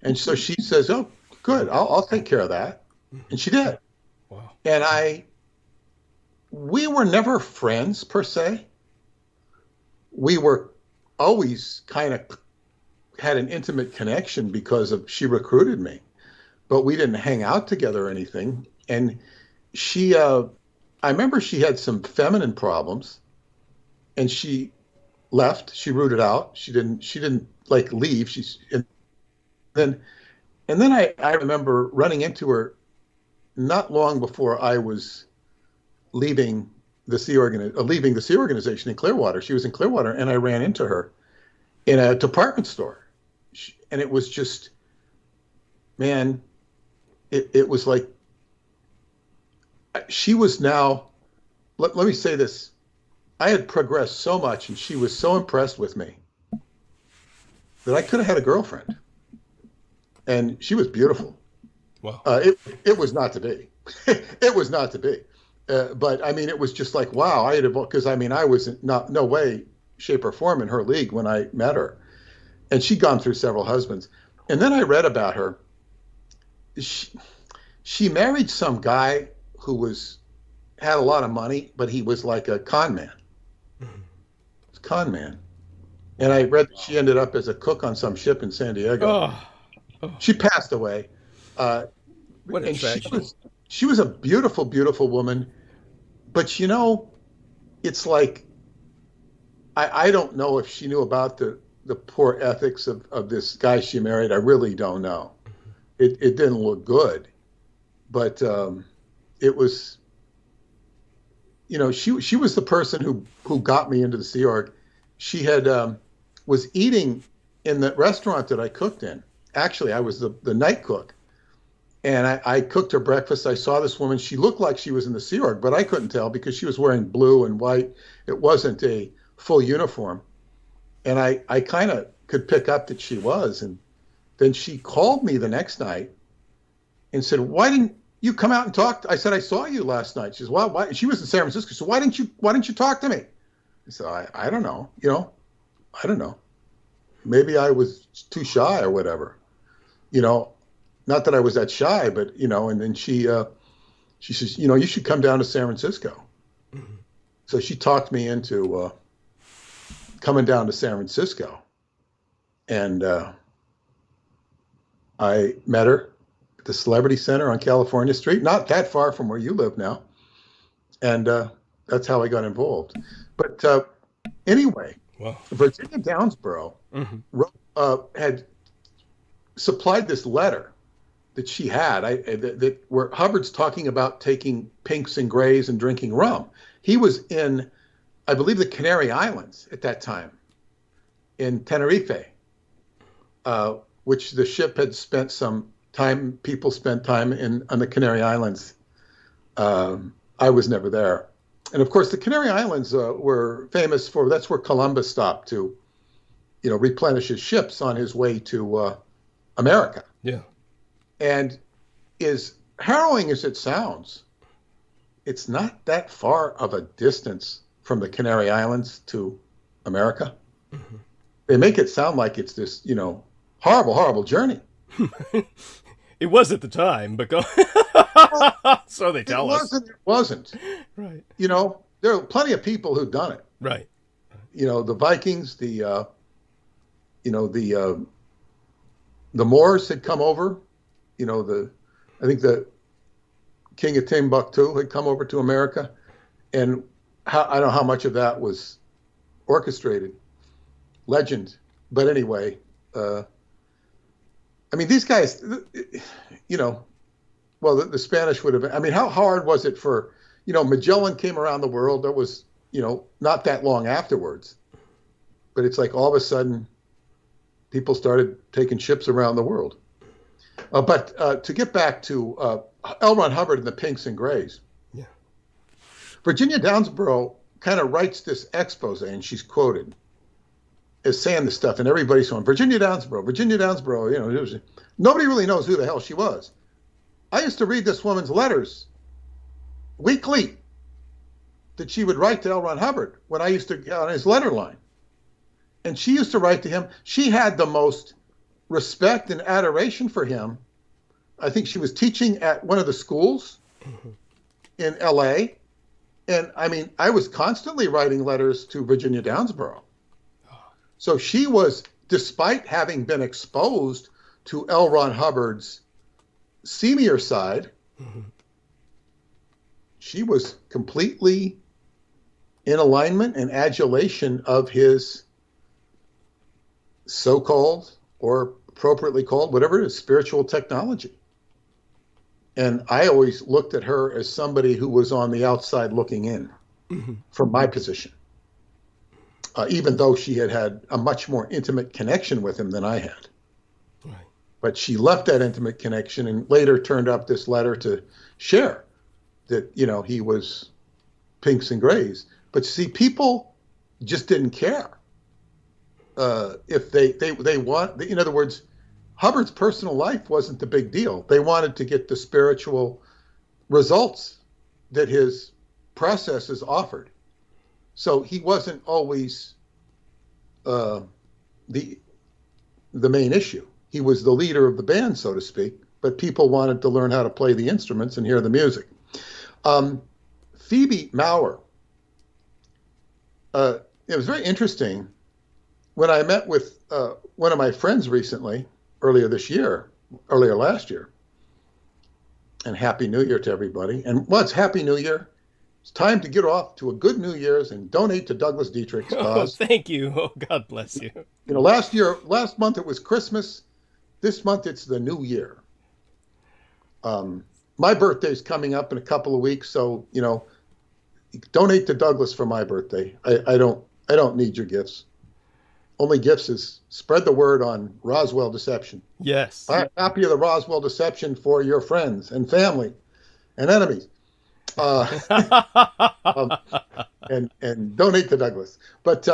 E: And so she says, oh, good, I'll take care of that. And she did.
A: Wow.
E: And we were never friends per se. We were always kind of had an intimate connection because she recruited me, but we didn't hang out together or anything. And she, I remember she had some feminine problems and she left, she rooted out. She didn't like leave. And then I remember running into her not long before I was leaving the Sea Organization in Clearwater. She was in Clearwater, and I ran into her in a department store. And it was just, man, it was like, she was now, let me say this, I had progressed so much, and she was so impressed with me that I could have had a girlfriend. And she was beautiful.
A: Wow.
E: It was not to be. It was not to be. But I mean, it was just like, wow, because I was no way, shape or form in her league when I met her. And she'd gone through several husbands. And then I read about her. She married some guy who had a lot of money, but he was like a con man. Con man. And I read that she ended up as a cook on some ship in San Diego. Oh. She passed away.
A: What a tragedy.
E: She was a beautiful, beautiful woman. But it's like, I don't know if she knew about the poor ethics of this guy she married. I really don't know. It didn't look good. But it was, she was the person who got me into the Sea Org. She had was eating in the restaurant that I cooked in, actually, I was the night cook. And I cooked her breakfast. I saw this woman. She looked like she was in the Sea Org, but I couldn't tell because she was wearing blue and white. It wasn't a full uniform. And I kind of could pick up that she was. And then she called me the next night and said, "Why didn't you come out and talk?" I said, "I saw you last night." She says, "Well, why?" She was in San Francisco. So why didn't you talk to me? I said, I don't know. I don't know. Maybe I was too shy or whatever. Not that I was that shy, but, and then she says, "You should come down to San Francisco." Mm-hmm. So she talked me into coming down to San Francisco. And I met her at the Celebrity Center on California Street, not that far from where you live now. And that's how I got involved. But anyway, wow. Virginia Downsboro had supplied this letter that she had, that where Hubbard's talking about taking pinks and grays and drinking rum. He was in, I believe, the Canary Islands at that time, in Tenerife, which the ship had spent some time. People spent time on the Canary Islands. I was never there, and of course, the Canary Islands were famous for. That's where Columbus stopped to, replenish his ships on his way to America.
A: Yeah.
E: And as harrowing as it sounds, it's not that far of a distance from the Canary Islands to America. Mm-hmm. They make it sound like it's this, horrible, horrible journey.
A: It was at the time, because so they tell us.
E: It wasn't.
A: Right.
E: There are plenty of people who've done it.
A: Right.
E: The Vikings, the Moors had come over. I think the King of Timbuktu had come over to America, and I don't know how much of that was orchestrated, legend. But anyway, these guys, the Spanish would have. How hard was it for, Magellan came around the world? That was, not that long afterwards, but it's like all of a sudden, people started taking ships around the world. But to get back to L. Ron Hubbard and the Pinks and Grays, yeah. Virginia Downsboro kind of writes this expose, and she's quoted as saying this stuff, and everybody's going, Virginia Downsboro, nobody really knows who the hell she was. I used to read this woman's letters weekly that she would write to L. Ron Hubbard when I used to get on his letter line. And she used to write to him. She had the most respect and adoration for him. I think she was teaching at one of the schools in LA. And I was constantly writing letters to Virginia Downsboro. So she was, despite having been exposed to L. Ron Hubbard's seamier side, she was completely in alignment and adulation of his so-called, or appropriately called, whatever it is, spiritual technology. And I always looked at her as somebody who was on the outside looking in from my position, even though she had a much more intimate connection with him than I had. Right. But she left that intimate connection and later turned up this letter to share that, he was Pinks and Grays. But see, people just didn't care. If they want, in other words, Hubbard's personal life wasn't the big deal. They wanted to get the spiritual results that his processes offered. So he wasn't always the main issue. He was the leader of the band, so to speak, but people wanted to learn how to play the instruments and hear the music. Phoebe Maurer, it was very interesting. When I met with one of my friends recently, earlier last year, and Happy New Year to everybody. And it's Happy New Year. It's time to get off to a good New Year's and donate to Douglas Dietrich's cause.
A: Oh, thank you. Oh, God bless you.
E: Last month it was Christmas. This month it's the New Year. My birthday's coming up in a couple of weeks, so donate to Douglas for my birthday. I don't need your gifts. only gifts is spread the word on Roswell deception.
A: Yes.
E: Buy a copy of the Roswell deception for your friends and family and enemies. And donate to Douglas. But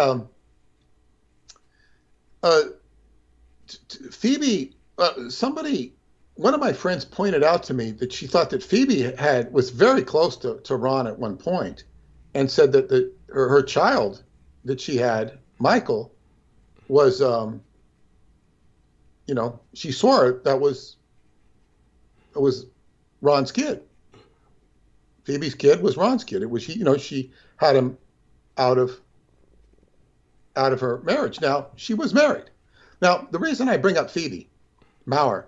E: Phoebe, one of my friends pointed out to me that she thought that Phoebe was very close to Ron at one point, and said that her child that she had, Michael, was, she swore that was Ron's kid. Phoebe's kid was Ron's kid. It was she had him out of her marriage. Now, she was married. Now, the reason I bring up Phoebe Maurer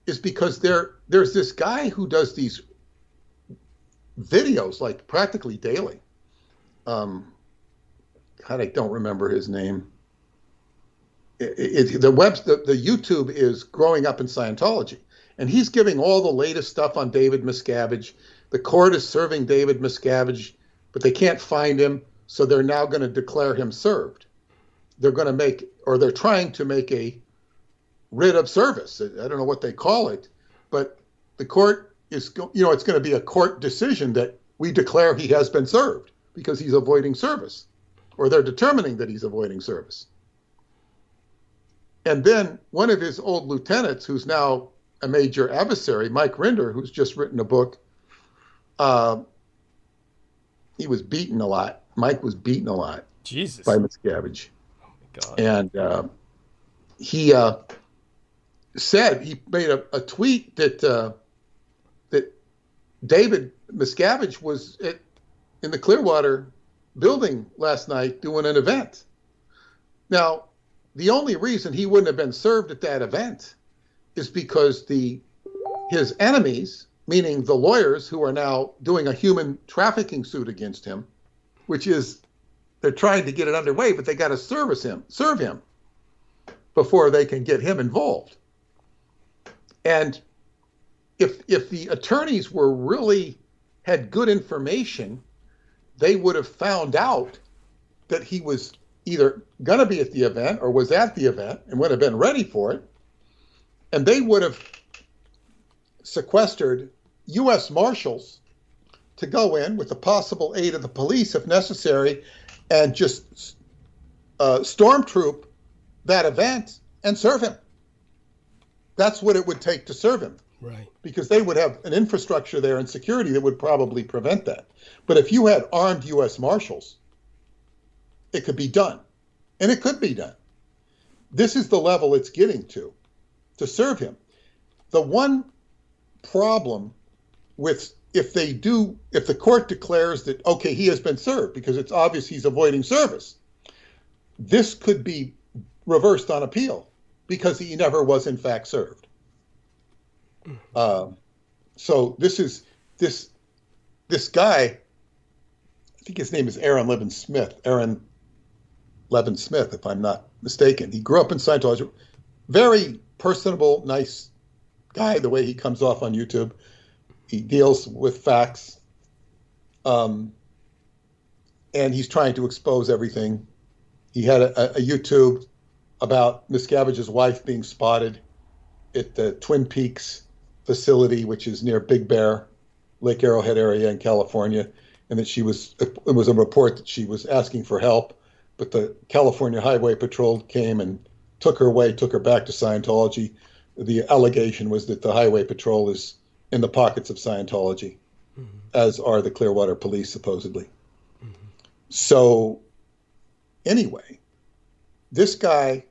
E: is because there's this guy who does these videos like practically daily. God, I don't remember his name. The YouTube is growing up in Scientology, and he's giving all the latest stuff on David Miscavige. The court is serving David Miscavige, but they can't find him, so they're now going to declare him served. They're trying to make a writ of service. I don't know what they call it, but the court is, it's going to be a court decision that we declare he has been served because he's avoiding service, or they're determining that he's avoiding service. And then one of his old lieutenants, who's now a major adversary, Mike Rinder, who's just written a book, he was beaten a lot. Mike was beaten a lot.
A: Jesus.
E: By Miscavige.
A: Oh my God.
E: And he said, he made a tweet that David Miscavige was in the Clearwater building last night doing an event. Now, the only reason he wouldn't have been served at that event is because his enemies, meaning the lawyers who are now doing a human trafficking suit against him, which is, they're trying to get it underway, but they got to serve him before they can get him involved. And if the attorneys had good information, they would have found out that he was either going to be at the event or was at the event and would have been ready for it. And they would have sequestered U.S. Marshals to go in with the possible aid of the police if necessary and just stormtroop that event and serve him. That's what it would take to serve him.
A: Right.
E: Because they would have an infrastructure there and security that would probably prevent that. But if you had armed U.S. Marshals, it could be done. And it could be done. This is the level it's getting to serve him. The one problem with if the court declares that, okay, he has been served because it's obvious he's avoiding service, this could be reversed on appeal because he never was in fact served. So this guy, I think his name is Aaron Levin Smith, if I'm not mistaken. He grew up in Scientology. Very personable, nice guy, the way he comes off on YouTube. He deals with facts. And he's trying to expose everything. He had a YouTube about Miscavige's wife being spotted at the Twin Peaks facility, which is near Big Bear, Lake Arrowhead area in California, and that it was a report that she was asking for help, but the California Highway Patrol came and took her back to Scientology. The allegation was that the Highway Patrol is in the pockets of Scientology, mm-hmm. as are the Clearwater Police, supposedly. Mm-hmm. So, anyway, this guy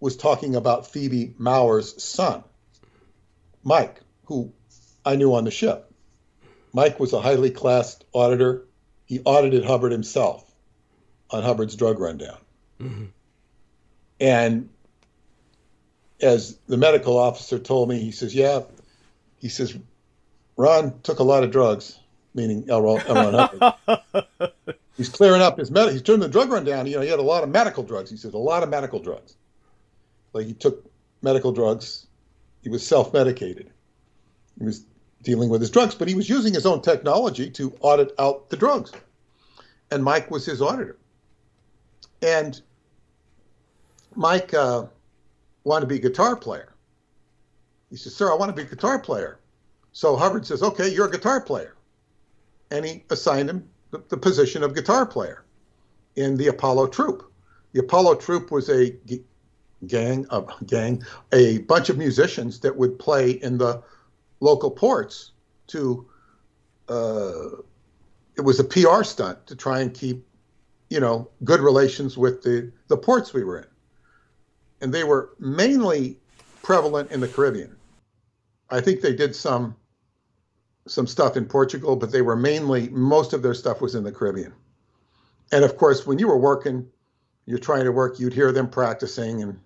E: was talking about Phoebe Maurer's son, Mike, who I knew on the ship. Mike was a highly classed auditor. He audited Hubbard himself on Hubbard's drug rundown. Mm-hmm. And as the medical officer told me, he says, Ron took a lot of drugs, meaning L. Ron Hubbard. He's clearing up he's turning the drug rundown. He had a lot of medical drugs. He says, a lot of medical drugs. Like he took medical drugs. He was self-medicated. He was dealing with his drugs, but he was using his own technology to audit out the drugs. And Mike was his auditor. And Mike wanted to be a guitar player. He says, "Sir, I want to be a guitar player." So Hubbard says, "Okay, you're a guitar player." And he assigned him the position of guitar player in the Apollo troupe. The Apollo troupe was a bunch of musicians that would play in the local ports to, it was a PR stunt to try and keep, good relations with the ports we were in. And they were mainly prevalent in the Caribbean. I think they did some stuff in Portugal, but they were most of their stuff was in the Caribbean. And of course, when you were working, you're trying to work, you'd hear them practicing, and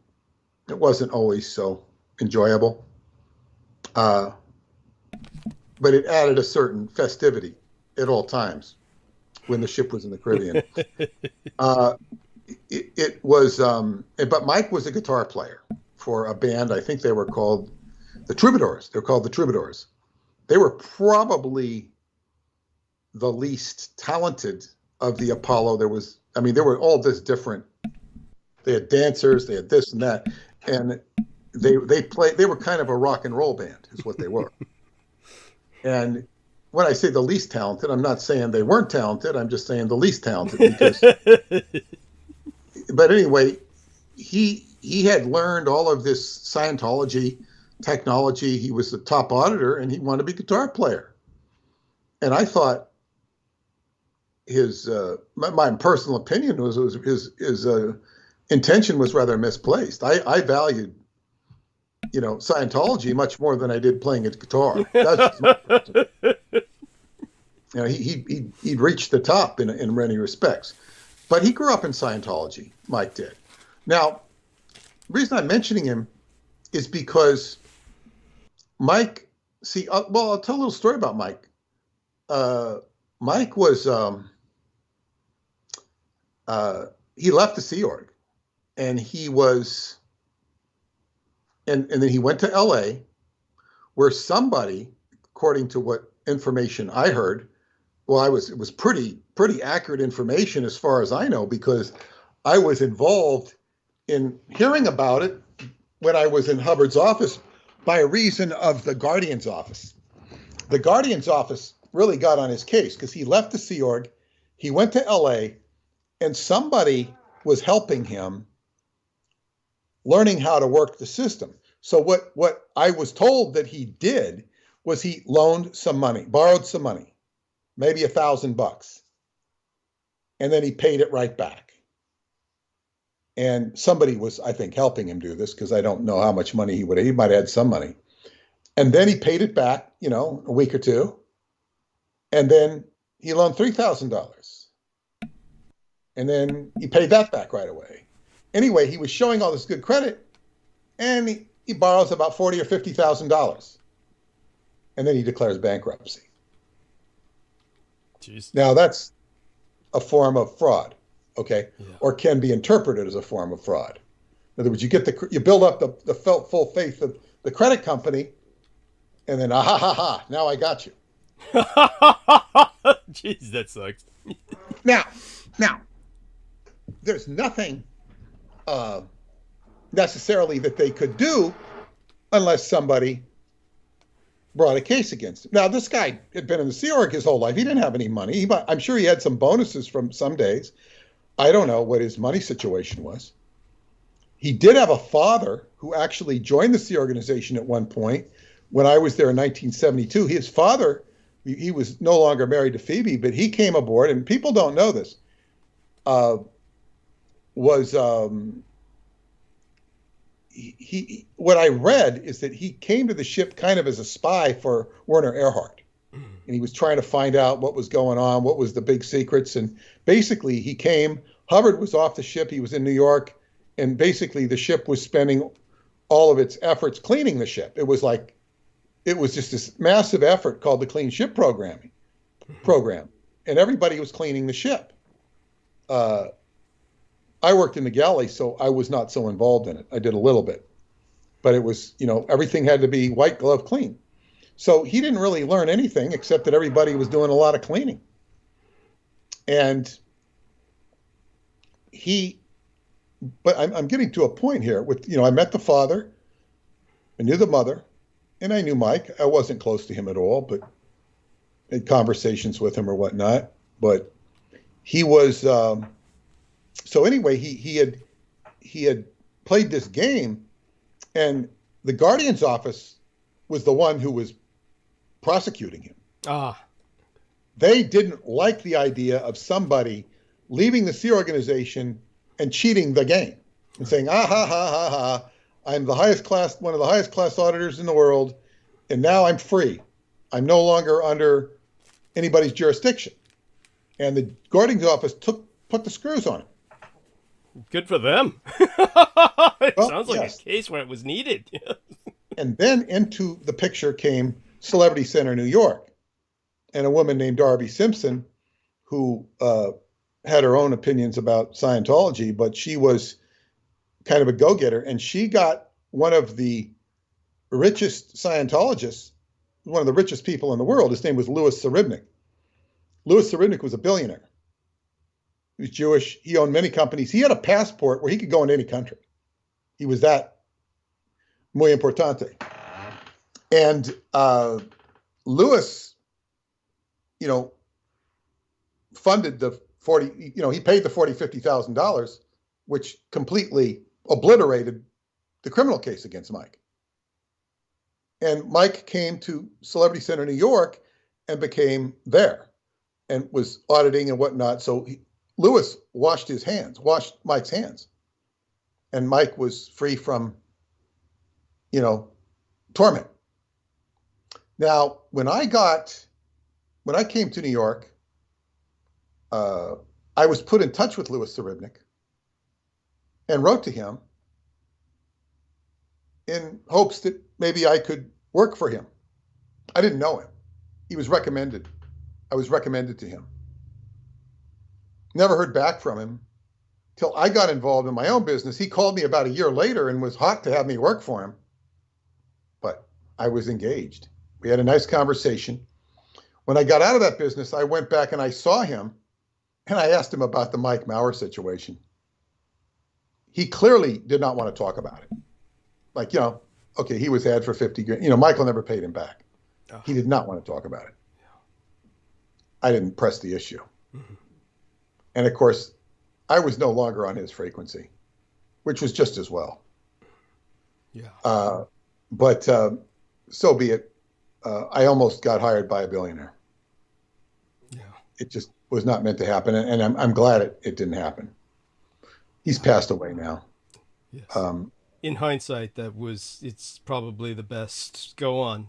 E: it wasn't always so enjoyable. But it added a certain festivity at all times when the ship was in the Caribbean. It was, but Mike was a guitar player for a band. I think they were called the Troubadours. They're called the Troubadours. They were probably the least talented of the Apollo. There were all this different. They had dancers, they had this and that, and they were kind of a rock and roll band, is what they were. And when I say the least talented, I'm not saying they weren't talented. I'm just saying the least talented because. But anyway, he had learned all of this Scientology technology. He was the top auditor, and he wanted to be a guitar player. And I thought his my personal opinion was his intention was rather misplaced. I valued, Scientology much more than I did playing a guitar. That's he'd reached the top in many respects. But he grew up in Scientology, Mike did. Now, the reason I'm mentioning him is because Mike, I'll tell a little story about Mike. Mike was, he left the Sea Org, and he was, and then he went to LA, where somebody, according to what information I heard, it was pretty accurate information as far as I know, because I was involved in hearing about it when I was in Hubbard's office by reason of the Guardian's office. The Guardian's office really got on his case because he left the Sea Org, he went to LA, and somebody was helping him learning how to work the system. So what I was told that he did was he loaned some money, borrowed some money, maybe $1,000, and then he paid it right back. And somebody was, I think, helping him do this because I don't know how much money he might have had some money. And then he paid it back, a week or two. And then he loaned $3,000. And then he paid that back right away. Anyway, he was showing all this good credit, and he borrows about $40,000 or $50,000. And then he declares bankruptcy.
A: Jeez.
E: Now that's a form of fraud, okay, or can be interpreted as a form of fraud. In other words, you build up the full faith of the credit company, and then now I got you.
A: Jeez, that sucks.
E: Now, there's nothing necessarily that they could do unless somebody brought a case against him. Now, this guy had been in the Sea Org his whole life. He didn't have any money. I'm sure he had some bonuses from some days. I don't know what his money situation was. He did have a father who actually joined the Sea Organization at one point when I was there in 1972. His father, he was no longer married to Phoebe, but he came aboard, and people don't know this, what I read is that he came to the ship kind of as a spy for Werner Erhard. And he was trying to find out what was going on, what was the big secrets. And basically he came, Hubbard was off the ship, he was in New York, and basically the ship was spending all of its efforts cleaning the ship. It was just this massive effort called the Clean Ship Program. And everybody was cleaning the ship. I worked in the galley, so I was not so involved in it. I did a little bit. But it was, everything had to be white glove clean. So he didn't really learn anything except that everybody was doing a lot of cleaning. And he but I'm getting to a point here with, I met the father, I knew the mother, and I knew Mike. I wasn't close to him at all, but had conversations with him or whatnot. But he was, so anyway, he had played this game, and the Guardian's office was the one who was prosecuting him.
A: Ah.
E: They didn't like the idea of somebody leaving the Sea organization and cheating the game and saying, ha ha ha, I'm the highest class, one of the highest class auditors in the world, and now I'm free. I'm no longer under anybody's jurisdiction. And the Guardian's office put the screws on it.
A: Good for them. It sounds like
E: yes.
A: a case where it was needed.
E: And then into the picture came Celebrity Center New York, and a woman named Darby Simpson, who had her own opinions about Scientology, but she was kind of a go-getter, and she got one of the richest Scientologists, one of the richest people in the world. His name was Louis Saribnik. Louis Saribnik was a billionaire. He was Jewish. He owned many companies. He had a passport where he could go into any country. He was that muy importante. And Louis, funded the 40, he paid the $50,000, which completely obliterated the criminal case against Mike. And Mike came to Celebrity Center New York and became there and was auditing and whatnot. So Louis washed Mike's hands. And Mike was free from, torment. Now, when I came to New York, I was put in touch with Louis Saribnik and wrote to him in hopes that maybe I could work for him. I didn't know him. He was recommended. I was recommended to him. Never heard back from him till I got involved in my own business. He called me about a year later and was hot to have me work for him. But I was engaged. We had a nice conversation. When I got out of that business, I went back and I saw him and I asked him about the Mike Maurer situation. He clearly did not want to talk about it. Like, okay, he was had for 50 grand. Michael never paid him back.
A: Oh.
E: He did not want to talk about it. I didn't press the issue. Mm-hmm. And of course, I was no longer on his frequency, which was just as well.
A: Yeah.
E: But so be it. I almost got hired by a billionaire.
A: Yeah.
E: It just was not meant to happen. And I'm glad it didn't happen. He's passed away now.
A: Yes. In hindsight, it's probably the best. Go on.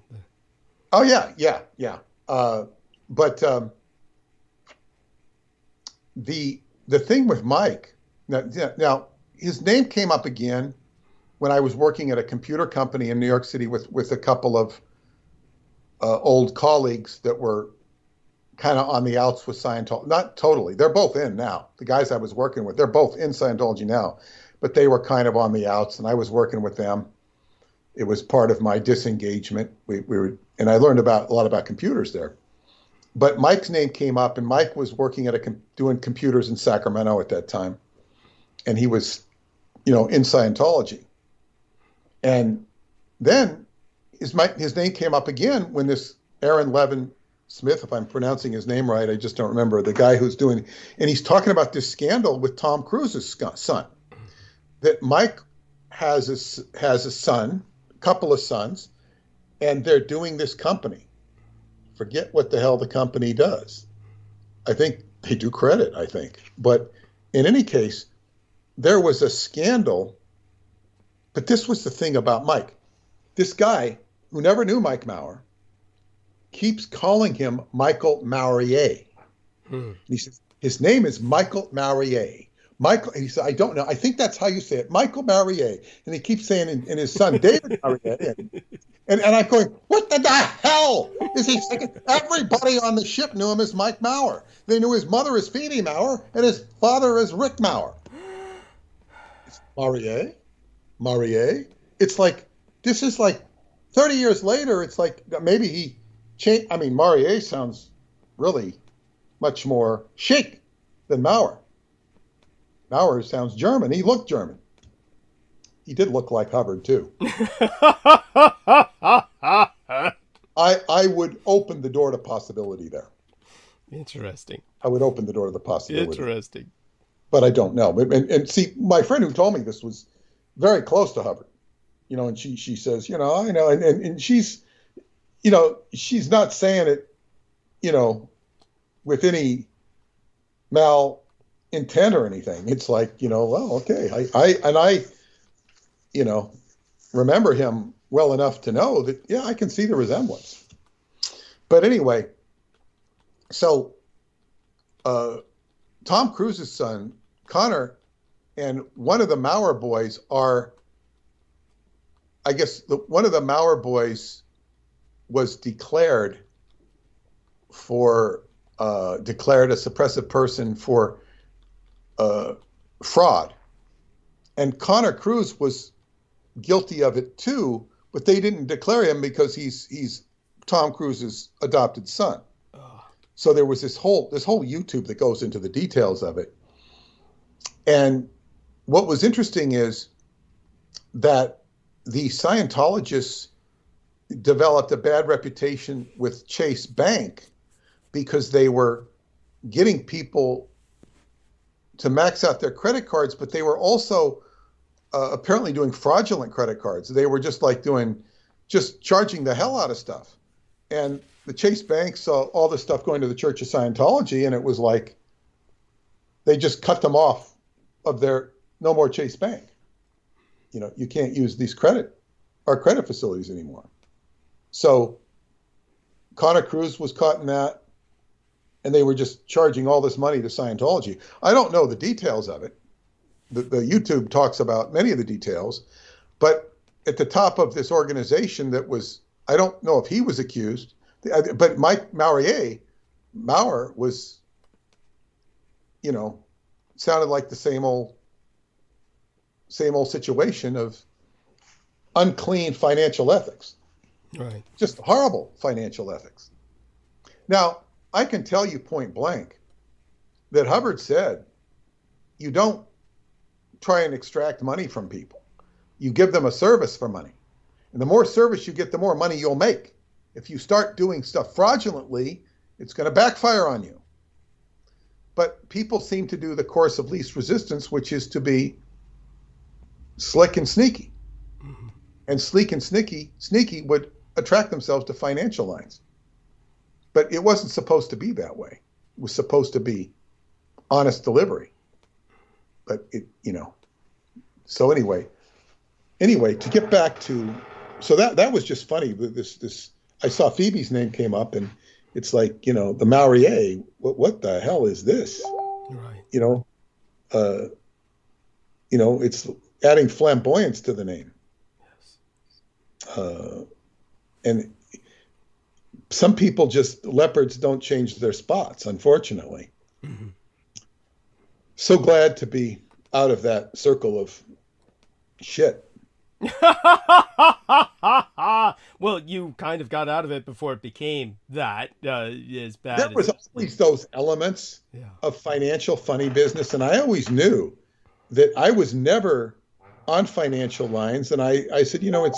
E: Oh, yeah. But the thing with Mike, now his name came up again when I was working at a computer company in New York City with a couple of old colleagues that were kind of on the outs with Scientology. Not totally. They're both in now. The guys I was working with, they're both in Scientology now, but they were kind of on the outs, and I was working with them. It was part of my disengagement. We were, and I learned a lot about computers there. But Mike's name came up, and Mike was working at doing computers in Sacramento at that time, and he was, in Scientology. And then his name came up again when this Aaron Levin Smith, if I'm pronouncing his name right, I just don't remember, the guy who's doing, and he's talking about this scandal with Tom Cruise's son, that Mike has a son, a couple of sons, and they're doing this company. Forget what the hell the company does. I think they do credit, But in any case, there was a scandal. But this was the thing about Mike. This guy who never knew Mike Maurer keeps calling him Michael Maurier. He says, his name is Michael Maurier. Michael, and he said, I don't know. I think that's how you say it, Michael Maurier. And he keeps saying, and his son, David Maurier. And I'm going, what the hell is he thinking? Everybody on the ship knew him as Mike Maurer. They knew his mother as Phoebe Maurer and his father as Rick Maurer. It's Maurier? It's like, this is like 30 years later, it's like maybe he changed. I mean, Maurier sounds really much more chic than Maurer. Maurer sounds German. He looked German. He did look like Hubbard too. I would open the door to possibility there.
A: Interesting.
E: I would open the door to the possibility.
A: Interesting.
E: But I don't know. And see, my friend who told me this was very close to Hubbard. You know, and she says, you know, I know, and she's, you know, she's not saying it, you know, with any mal intent or anything. It's like, you know, well, okay. I you know, remember him well enough to know that, yeah, I can see the resemblance. But anyway, so Tom Cruise's son, Connor, and one of the Maurer boys are, I guess one of the Maurer boys was declared a suppressive person for fraud. And Connor Cruise was guilty of it too, but they didn't declare him because he's Tom Cruise's adopted son. So there was this whole YouTube that goes into the details of it. And what was interesting is that the Scientologists developed a bad reputation with Chase Bank because they were getting people to max out their credit cards, but they were also apparently doing fraudulent credit cards. They were just charging the hell out of stuff. And the Chase Bank saw all this stuff going to the Church of Scientology, and it was like they just cut them off of their no more Chase Bank. You know, you can't use these credit facilities anymore. So Connor Cruise was caught in that, and they were just charging all this money to Scientology. I don't know the details of it. The YouTube talks about many of the details, but at the top of this organization that was, I don't know if he was accused, but Mike Maurer was, you know, sounded like the same old situation of unclean financial ethics.
A: Right.
E: Just horrible financial ethics. Now, I can tell you point blank that Hubbard said, you don't try and extract money from people. You give them a service for money. And the more service you get, the more money you'll make. If you start doing stuff fraudulently, it's going to backfire on you. But people seem to do the course of least resistance, which is to be slick and sneaky. Mm-hmm. And sleek and sneaky would attract themselves to financial lines. But it wasn't supposed to be that way. It was supposed to be honest delivery. But it, you know, so anyway, to get back to, so that was just funny. This I saw Phoebe's name came up, and it's like, you know, the Maurier, what the hell is this?
A: Right.
E: You know, it's adding flamboyance to the name. Yes. And some people leopards don't change their spots, unfortunately. Mm-hmm. So glad to be out of that circle of shit.
A: Well, you kind of got out of it before it became that as bad.
E: There was always those elements of financial funny business, and I always knew that I was never on financial lines, and I said, you know,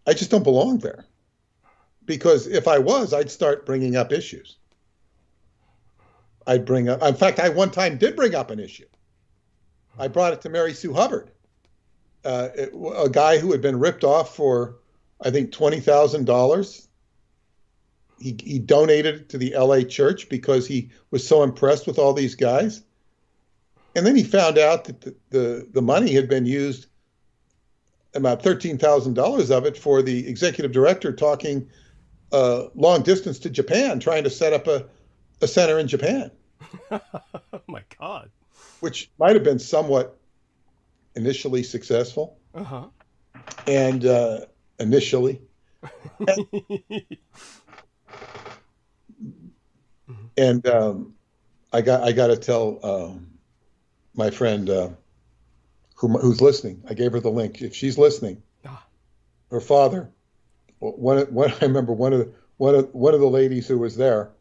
E: I just don't belong there. Because if I was, I'd start bringing up issues. In fact, I one time did bring up an issue. I brought it to Mary Sue Hubbard, a guy who had been ripped off for, I think, $20,000. He donated it to the LA church because he was so impressed with all these guys. And then he found out that the money had been used, about $13,000 of it, for the executive director talking long distance to Japan, trying to set up a center in Japan.
A: Oh my God.
E: Which might have been somewhat initially successful.
A: Uh-huh.
E: And initially. And I got to tell my friend who's listening, I gave her the link. If she's listening, her father, I remember one of the ladies who was there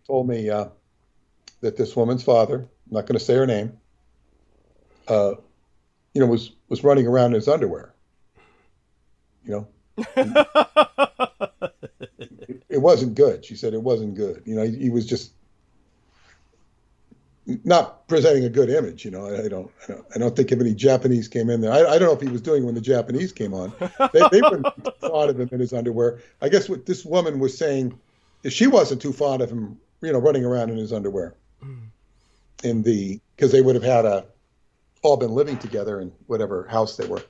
E: told me that this woman's father, I'm not going to say her name, was running around in his underwear. It wasn't good. She said it wasn't good. He was just not presenting a good image. I don't think if any Japanese came in there. I don't know if he was doing it when the Japanese came on. They wouldn't be fond of him in his underwear. I guess what this woman was saying is she wasn't too fond of him, running around in his underwear because they would have had all been living together in whatever house they were.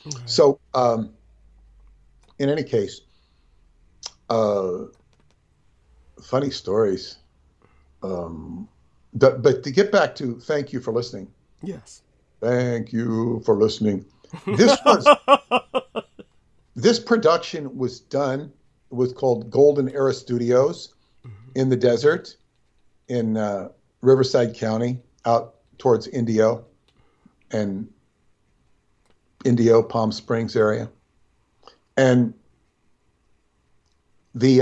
E: Okay. So, in any case, funny stories. But to get back to thank you for listening.
A: Yes.
E: Thank you for listening. This production was done. It was called Golden Era Studios in the desert in Riverside County, out towards Indio, Palm Springs area. And they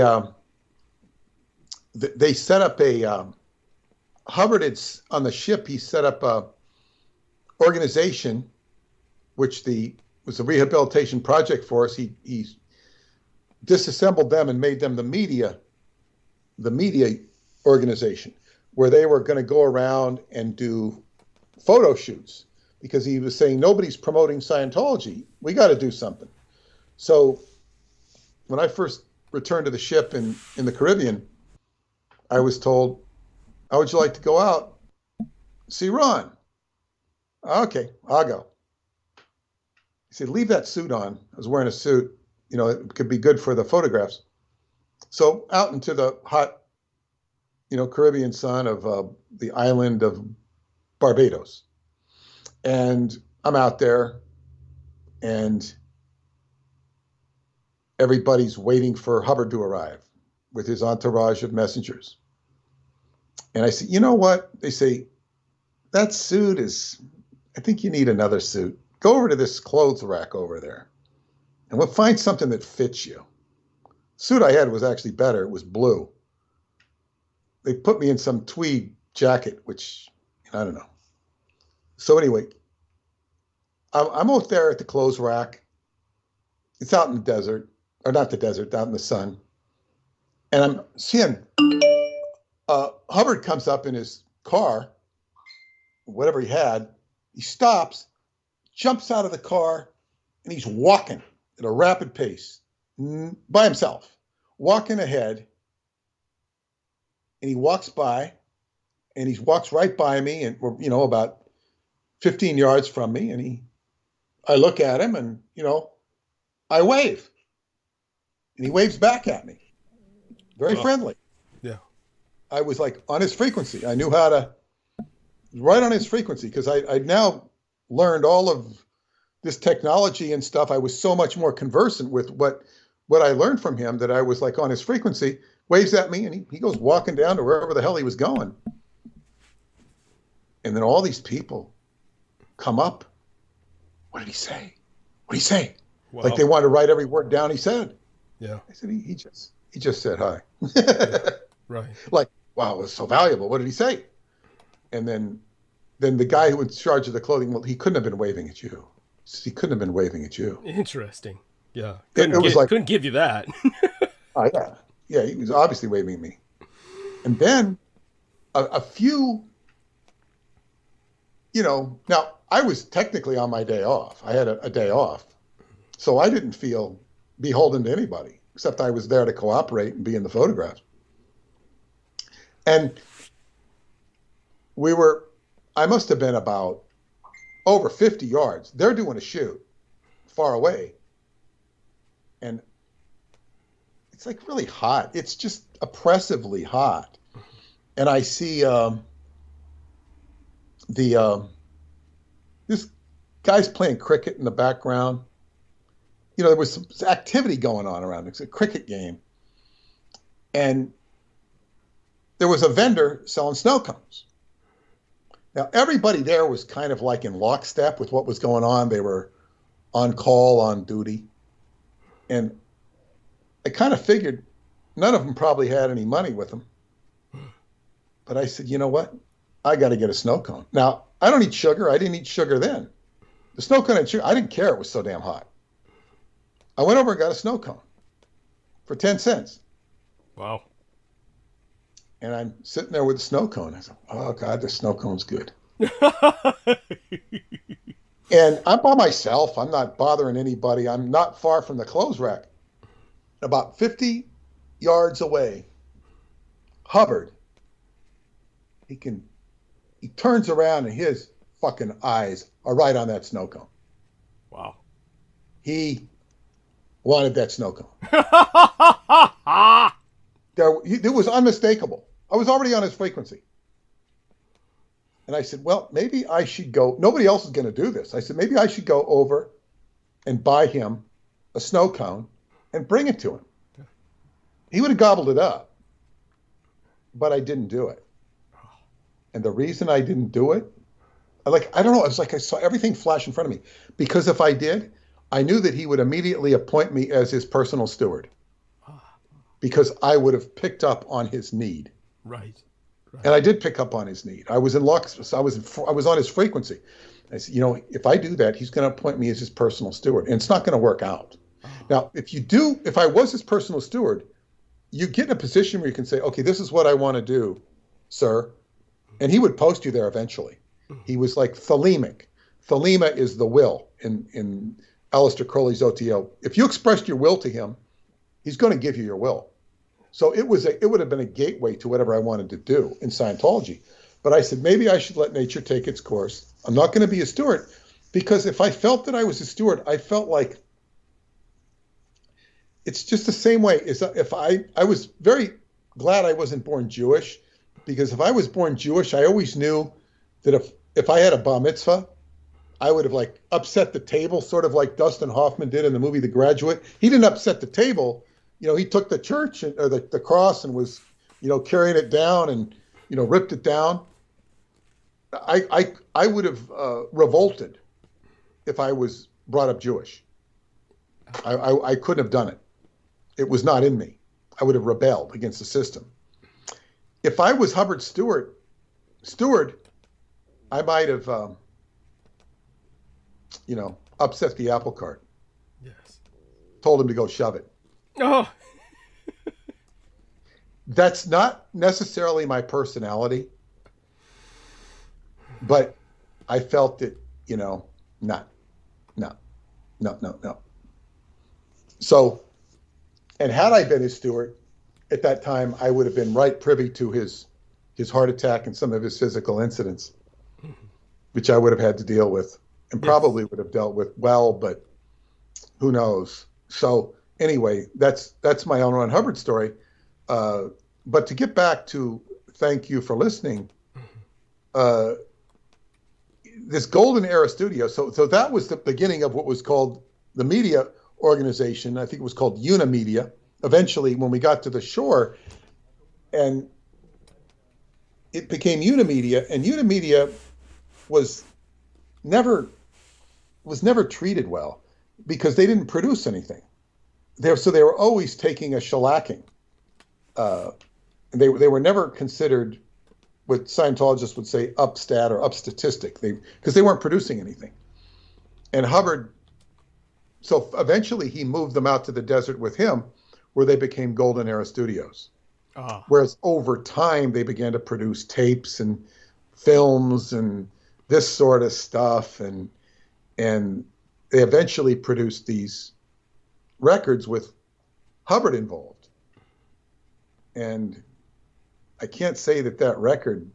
E: set up Hubbard on the ship. He set up a organization, which was a rehabilitation project for us. He disassembled them and made them the media organization, where they were going to go around and do photo shoots, because he was saying nobody's promoting Scientology. We got to do something. So when I first returned to the ship in the Caribbean, I was told, how would you like to go out? See Ron. Okay, I'll go. He said, leave that suit on. I was wearing a suit. It could be good for the photographs. So out into the hot, Caribbean sun of the island of Barbados. And I'm out there, and everybody's waiting for Hubbard to arrive with his entourage of messengers. And I say, you know what? They say, that suit I think you need another suit. Go over to this clothes rack over there, and we'll find something that fits you. The suit I had was actually better. It was blue. They put me in some tweed jacket, which, I don't know. So anyway, I'm out there at the clothes rack. It's out in the desert, or not the desert, out in the sun. And I'm seeing Hubbard comes up in his car, whatever he had. He stops, jumps out of the car, and he's walking at a rapid pace by himself, walking ahead. And he walks by, and he walks right by me, and about 15 yards from me. And I look at him, and I wave, and he waves back at me, very friendly.
A: Yeah,
E: I was like on his frequency. I knew how to, right on his frequency, because I'd now learned all of this technology and stuff. I was so much more conversant with what I learned from him that I was like on his frequency. Waves at me, and he goes walking down to wherever the hell he was going. And then all these people come up. What did he say? What did he say? Wow. Like they wanted to write every word down he said.
A: Yeah.
E: I said, he just said hi.
A: Yeah. Right.
E: Like, wow, it was so valuable. What did he say? And then the guy who was in charge of the clothing, well, he couldn't have been waving at you. He couldn't have been waving at you.
A: Interesting. Yeah.
E: Couldn't
A: give you that.
E: Oh, yeah. Yeah, he was obviously waving at me. And then a few, now I was technically on my day off. I had a day off. So I didn't feel beholden to anybody, except I was there to cooperate and be in the photographs. And I must have been about over 50 yards. They're doing a shoot far away. And it's like really hot. It's just oppressively hot. And I see this guy's playing cricket in the background. There was some activity going on around. It's a cricket game. And there was a vendor selling snow cones. Now, everybody there was kind of like in lockstep with what was going on. They were on call, on duty. And I kind of figured none of them probably had any money with them. But I said, you know what? I got to get a snow cone. Now, I don't eat sugar. I didn't eat sugar then. The snow cone had sugar. I didn't care. It was so damn hot. I went over and got a snow cone for 10 cents.
A: Wow.
E: And I'm sitting there with the snow cone. I said, oh, God, the snow cone's good. And I'm by myself. I'm not bothering anybody. I'm not far from the clothes rack. About 50 yards away, Hubbard, he turns around and his fucking eyes are right on that snow cone.
A: Wow.
E: He wanted that snow cone. It was unmistakable. I was already on his frequency. And I said, well, maybe I should go. Nobody else is going to do this. I said, maybe I should go over and buy him a snow cone and bring it to him. He would have gobbled it up, but I didn't do it. And the reason I didn't do it, I don't know, it's like I saw everything flash in front of me. Because if I did, I knew that he would immediately appoint me as his personal steward. Because I would have picked up on his need.
A: Right.
E: And I did pick up on his need. I was in Lux. I was on his frequency. I said, if I do that, he's going to appoint me as his personal steward, and it's not going to work out. Now, if I was his personal steward, you get in a position where you can say, okay, this is what I want to do, sir. And he would post you there eventually. He was like thelemic. Thelema is the will in Aleister Crowley's OTO. If you expressed your will to him, he's going to give you your will. So it would have been a gateway to whatever I wanted to do in Scientology. But I said, maybe I should let nature take its course. I'm not going to be a steward, because if I felt that I was a steward, I felt like it's just the same way. If I was very glad I wasn't born Jewish, because if I was born Jewish, I always knew that if I had a bar mitzvah, I would have upset the table, sort of like Dustin Hoffman did in the movie The Graduate. He didn't upset the table. He took the church or the cross and was, carrying it down and, ripped it down. I would have revolted if I was brought up Jewish. I couldn't have done it. It was not in me. I would have rebelled against the system. If I was Hubbard's steward, I might have, upset the apple cart.
A: Yes.
E: Told him to go shove it.
A: Oh.
E: That's not necessarily my personality, but I felt that, no. So, and had I been his steward at that time, I would have been right privy to his heart attack and some of his physical incidents, which I would have had to deal with, and probably would have dealt with well, but who knows? So anyway, that's my L. Ron Hubbard story. But to get back to thank you for listening, this Golden Era Studio. So that was the beginning of what was called the media organization. I think it was called Unimedia. Eventually, when we got to the shore, and it became Unimedia, and Unimedia was never treated well because they didn't produce anything. So they were always taking a shellacking. They were never considered what Scientologists would say upstat or upstatistic, because they weren't producing anything. And Hubbard, so eventually he moved them out to the desert with him, where they became Golden Era Studios. Whereas over time they began to produce tapes and films and this sort of stuff, and they eventually produced these records with Hubbard involved. And I can't say that record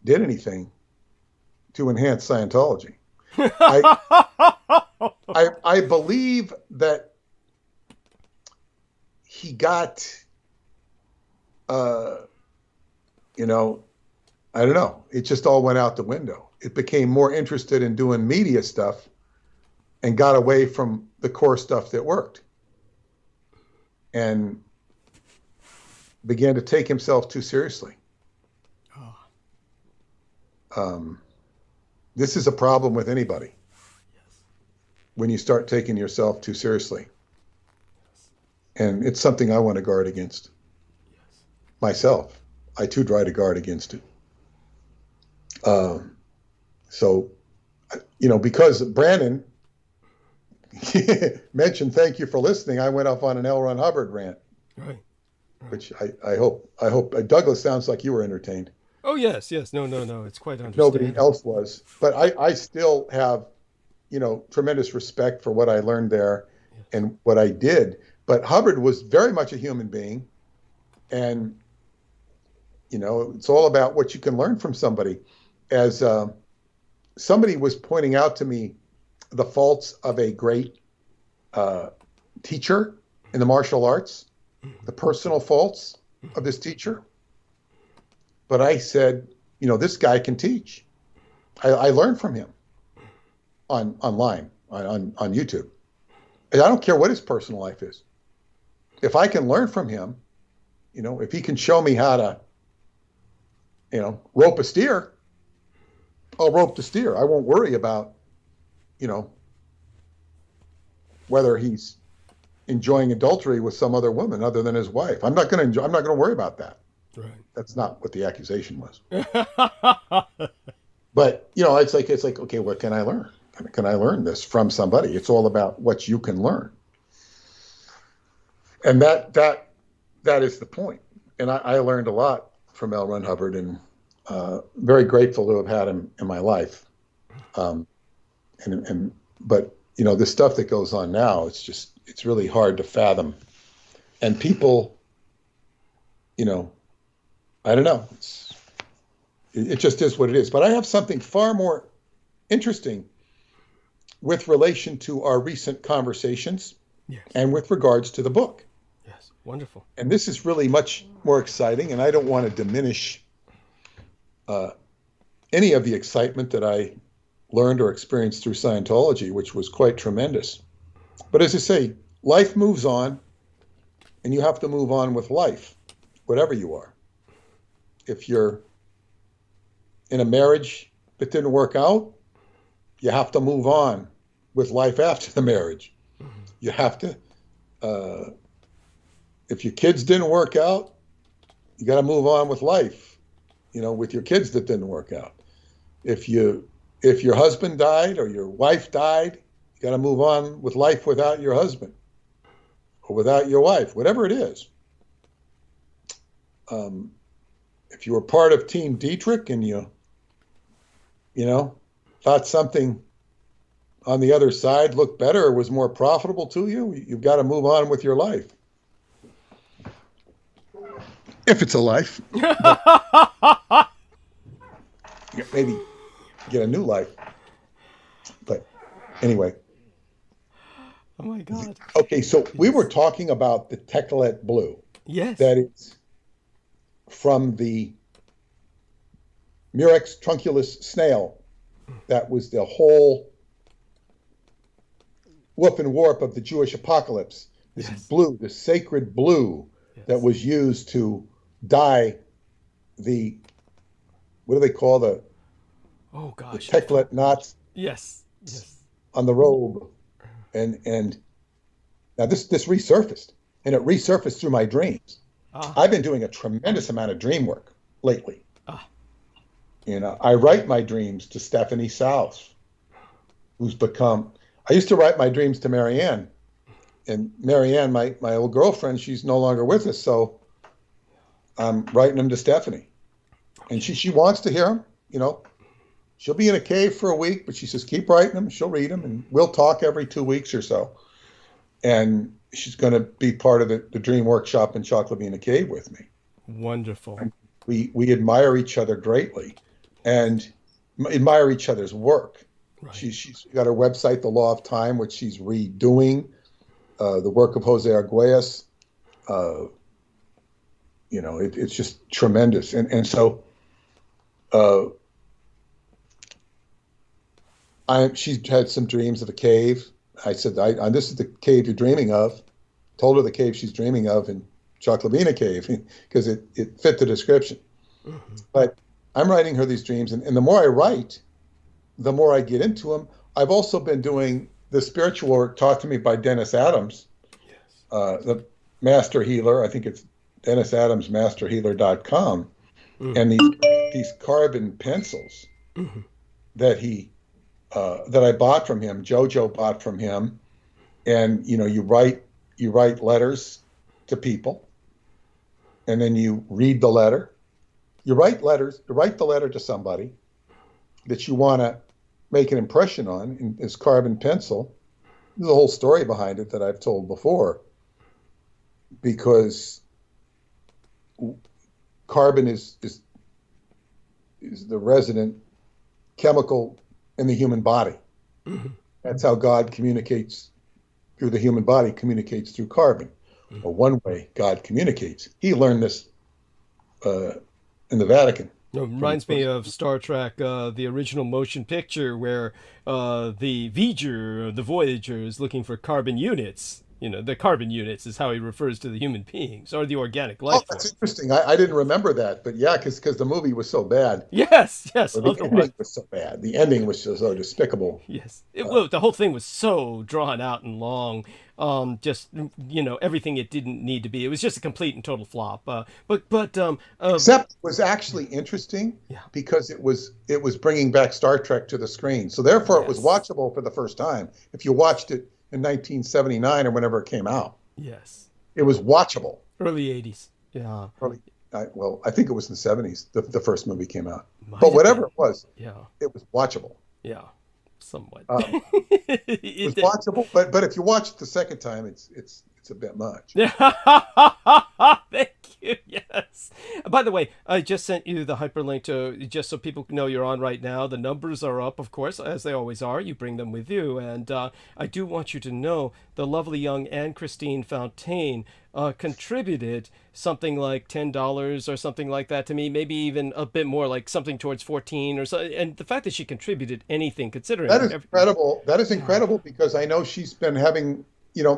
E: did anything to enhance Scientology. I believe that he got, I don't know. It just all went out the window. It became more interested in doing media stuff and got away from the core stuff that worked. And began to take himself too seriously. This is a problem with anybody. When you start taking yourself too seriously. And it's something I want to guard against. Myself. I too try to guard against it. So, because Brandon mentioned thank you for listening, I went off on an L. Ron Hubbard rant,
A: Right.
E: which I hope Douglas sounds like you were entertained.
A: Oh yes. No. It's quite
E: Nobody
A: understandable.
E: else was, but I still have, tremendous respect for what I learned there and what I did. But Hubbard was very much a human being, and it's all about what you can learn from somebody. As somebody was pointing out to me the faults of a great teacher in the martial arts, the personal faults of this teacher. But I said, this guy can teach. I learned from him online on YouTube. And I don't care what his personal life is. If I can learn from him, if he can show me how to, rope a steer, I'll rope the steer. I won't worry about, whether he's enjoying adultery with some other woman other than his wife. I'm not going to worry about that.
A: Right.
E: That's not what the accusation was. But, it's like, okay, what can I learn? Can I learn this from somebody? It's all about what you can learn. And that is the point. And I learned a lot from L. Ron Hubbard, and very grateful to have had him in my life. But the stuff that goes on now, it's really hard to fathom. And people, I don't know. It just is what it is. But I have something far more interesting with relation to our recent conversations.
A: Yes.
E: And with regards to the book.
A: Yes. Wonderful.
E: And this is really much more exciting, and I don't want to diminish any of the excitement that I learned or experienced through Scientology, which was quite tremendous. But as I say, life moves on, and you have to move on with life, whatever you are. If you're in a marriage that didn't work out, you have to move on with life after the marriage. Mm-hmm. You have to, if your kids didn't work out, you got to move on with life, with your kids that didn't work out. If your husband died or your wife died, you got to move on with life without your husband or without your wife, whatever it is. If you were part of Team Dietrich and you thought something on the other side looked better or was more profitable to you, you've got to move on with your life. If it's a life. Maybe get a new life. But anyway.
A: Oh my God.
E: Okay, so we were talking about the Techelet blue.
A: Yes.
E: That is from the Murex trunculus snail. That was the whole woof and warp of the Jewish apocalypse. This blue, the sacred blue that was used to dye the, what do they call the Techelet knots?
A: Yes.
E: On the robe. And now this resurfaced, and it resurfaced through my dreams. I've been doing a tremendous amount of dream work lately. I write my dreams to Stephanie South, who's become, I used to write my dreams to Marianne, and Marianne, my old girlfriend, she's no longer with us, so I'm writing them to Stephanie. And she wants to hear them, She'll be in a cave for a week, but she says, keep writing them, she'll read them, and we'll talk every 2 weeks or so. And she's going to be part of the dream workshop in Chocolate in a Cave with me.
A: Wonderful.
E: And we admire each other greatly and admire each other's work. Right. She's got her website, The Law of Time, which she's redoing, the work of Jose Arguelles. It's just tremendous. And so she had some dreams of a cave. I said, this is the cave you're dreaming of. Told her the cave she's dreaming of in Choclavina Cave because it fit the description. Mm-hmm. But I'm writing her these dreams, and the more I write, the more I get into them. I've also been doing the spiritual work taught to me by Dennis Adams, the master healer. I think it's DennisAdamsMasterHealer.com. Mm-hmm. And these carbon pencils that that I bought from him. Jojo bought from him, and you write letters to people, and then you read the letter. You write the letter to somebody that you want to make an impression on in this carbon pencil. There's a whole story behind it that I've told before, because carbon is the resident chemical in the human body.
A: Mm-hmm.
E: That's how God communicates through the human body, communicates through carbon. Or one way God communicates. He learned this in the Vatican.
A: It reminds me of Star Trek, the original motion picture, where the Voyager, is looking for carbon units. The carbon units is how he refers to the human beings, or the organic life form.
E: That's interesting. I didn't remember that, but yeah, because the movie was so bad.
A: Yes.
E: Or the ending was so bad. The ending was so despicable.
A: Yes. The whole thing was so drawn out and long. Just everything it didn't need to be. It was just a complete and total flop.
E: Except it was actually interesting, because it was bringing back Star Trek to the screen. So therefore, it was watchable for the first time. If you watched it in 1979 or whenever it came out,
A: yes,
E: it was watchable.
A: Early 80s. Yeah.
E: I think it was in the 70s. The first movie came out. But whatever it was, it was watchable.
A: Yeah. Somewhat.
E: It was watchable, but if you watch it the second time, it's a bit much.
A: Thank you. Yes. By the way, I just sent you the hyperlink to, just so people know you're on right now. The numbers are up, of course, as they always are. You bring them with you, and I do want you to know the lovely young Anne-Christine Fontaine contributed something like $10 or something like that to me, maybe even a bit more, like something towards 14 or so. And the fact that she contributed anything, considering
E: that is incredible. That is incredible, because I know she's been having,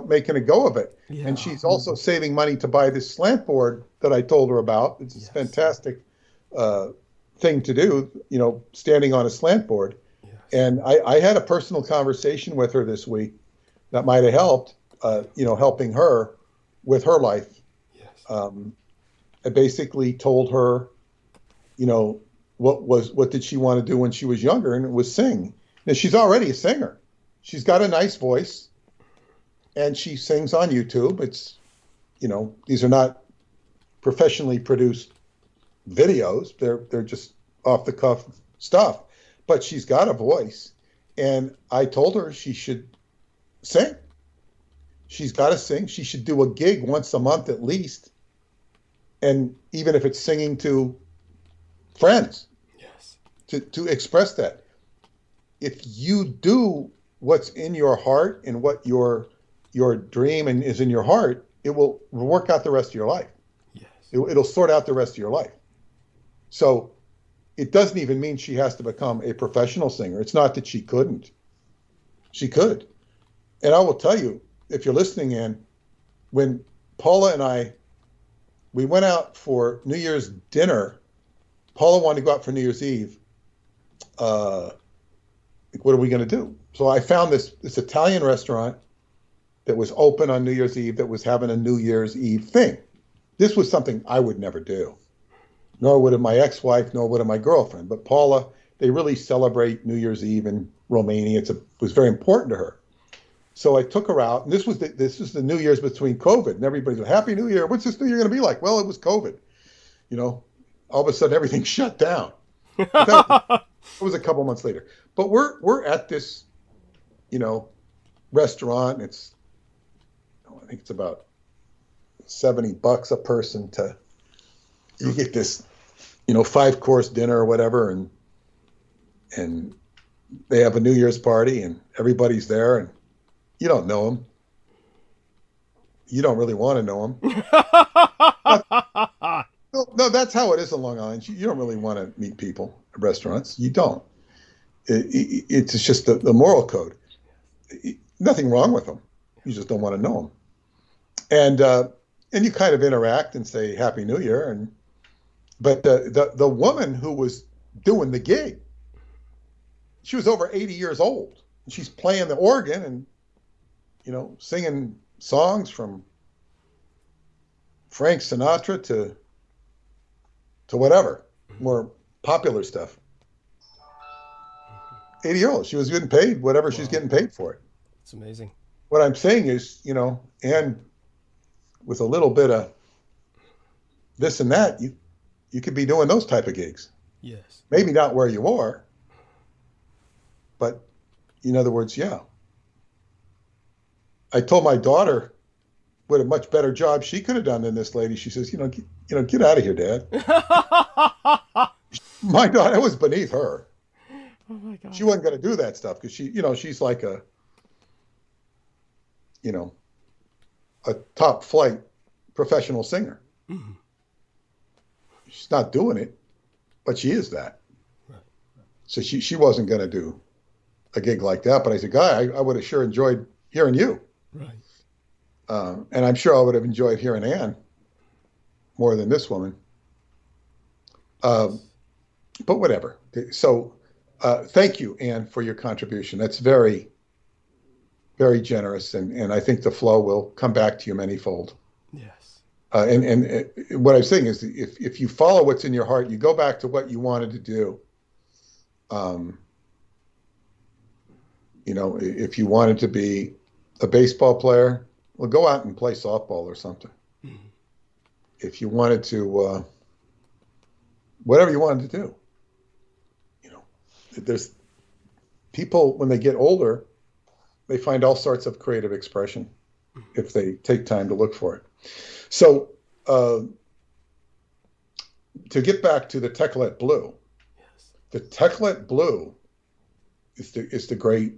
E: making a go of it, and she's also saving money to buy this slant board that I told her about. It's a fantastic thing to do, standing on a slant board. Yes. And I had a personal conversation with her this week that might have helped, helping her with her life. Yes. I basically told her, what did she want to do when she was younger, and it was sing. Now, she's already a singer. She's got a nice voice, and she sings on YouTube. It's, these are not professionally produced videos. They're just off the cuff stuff, but she's got a voice, and I told her she should sing. She's got to sing. She should do a gig once a month at least. And even if it's singing to friends, to express that. If you do what's in your heart and what your dream and is in your heart, it will work out the rest of your life. Yes. It'll sort out the rest of your life. So it doesn't even mean she has to become a professional singer. It's not that she couldn't. She could. And I will tell you, if you're listening in, when Paula and we went out for New Year's dinner. Paula wanted to go out for New Year's Eve. What are we going to do? So I found this Italian restaurant that was open on New Year's Eve that was having a New Year's Eve thing. This was something I would never do, nor would have my ex-wife, nor would have my girlfriend. But Paula, they really celebrate New Year's Eve in Romania. It was very important to her. So I took her out, and this was the New Year's between COVID, and everybody's like, Happy New Year. What's this New Year going to be like? Well, it was COVID. All of a sudden everything shut down. That was a couple months later. But we're at this, restaurant. It's, I think it's about $70 a person you get this, 5-course dinner or whatever, and they have a New Year's party, and everybody's there, and you don't know them. You don't really want to know them. No, that's how it is in Long Island. You don't really want to meet people at restaurants. You don't. It's just the moral code. Nothing wrong with them. You just don't want to know them. And you kind of interact and say Happy New Year. But the woman who was doing the gig, she was over 80 years old. And she's playing the organ and singing songs from Frank Sinatra to whatever, more popular stuff. 80-year-old. She was getting paid whatever she's
A: Wow.
E: getting paid for it.
A: It's amazing.
E: What I'm saying is, you know, and with a little bit of this and that, you could be doing those type of gigs.
A: Yes.
E: Maybe not where you are, but in other words, yeah. I told my daughter what a much better job she could have done than this lady. She says, get out of here, Dad. My daughter, it was beneath her.
A: Oh my God.
E: She wasn't going to do that stuff because she's like a top flight professional singer.
A: Mhm.
E: She's not doing it, but she is that.
A: Right.
E: So she wasn't going to do a gig like that. But I said, Guy, I would have sure enjoyed hearing you.
A: Right.
E: And I'm sure I would have enjoyed hearing Ann more than this woman. But whatever. So thank you, Ann, for your contribution. That's very, very generous. And I think the flow will come back to you manyfold. Yes. And what I'm saying is if you follow what's in your heart, you go back to what you wanted to do. If you wanted to be a baseball player, well, go out and play softball or something. Mm-hmm. If you wanted to, whatever you wanted to do, there's people when they get older, they find all sorts of creative expression if they take time to look for it. So to get back to the Teklet Blue, yes. The Teklet Blue is the great,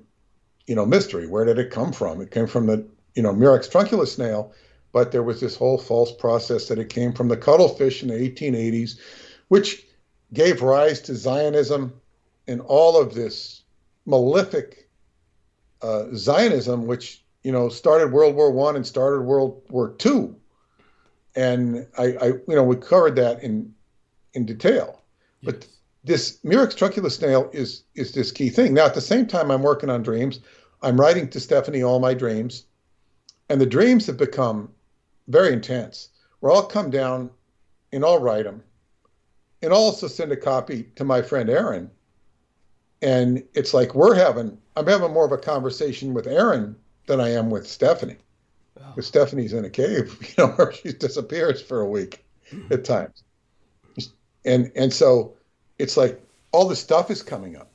E: mystery. Where did it come from? It came from the, Murex trunculus snail, but there was this whole false process that it came from the cuttlefish in the 1880s, which gave rise to Zionism and all of this malefic Zionism, which, started World War I and started World War II. And we covered that in detail. Yes. But this Murex trunculus snail is this key thing. Now, at the same time, I'm working on dreams. I'm writing to Stephanie all my dreams. And the dreams have become very intense, where I'll come down and I'll write them. And I'll also send a copy to my friend Aaron. And it's like I'm having more of a conversation with Aaron than I am with Stephanie. Wow. Because Stephanie's in a cave, where she disappears for a week at times. And so it's like all this stuff is coming up.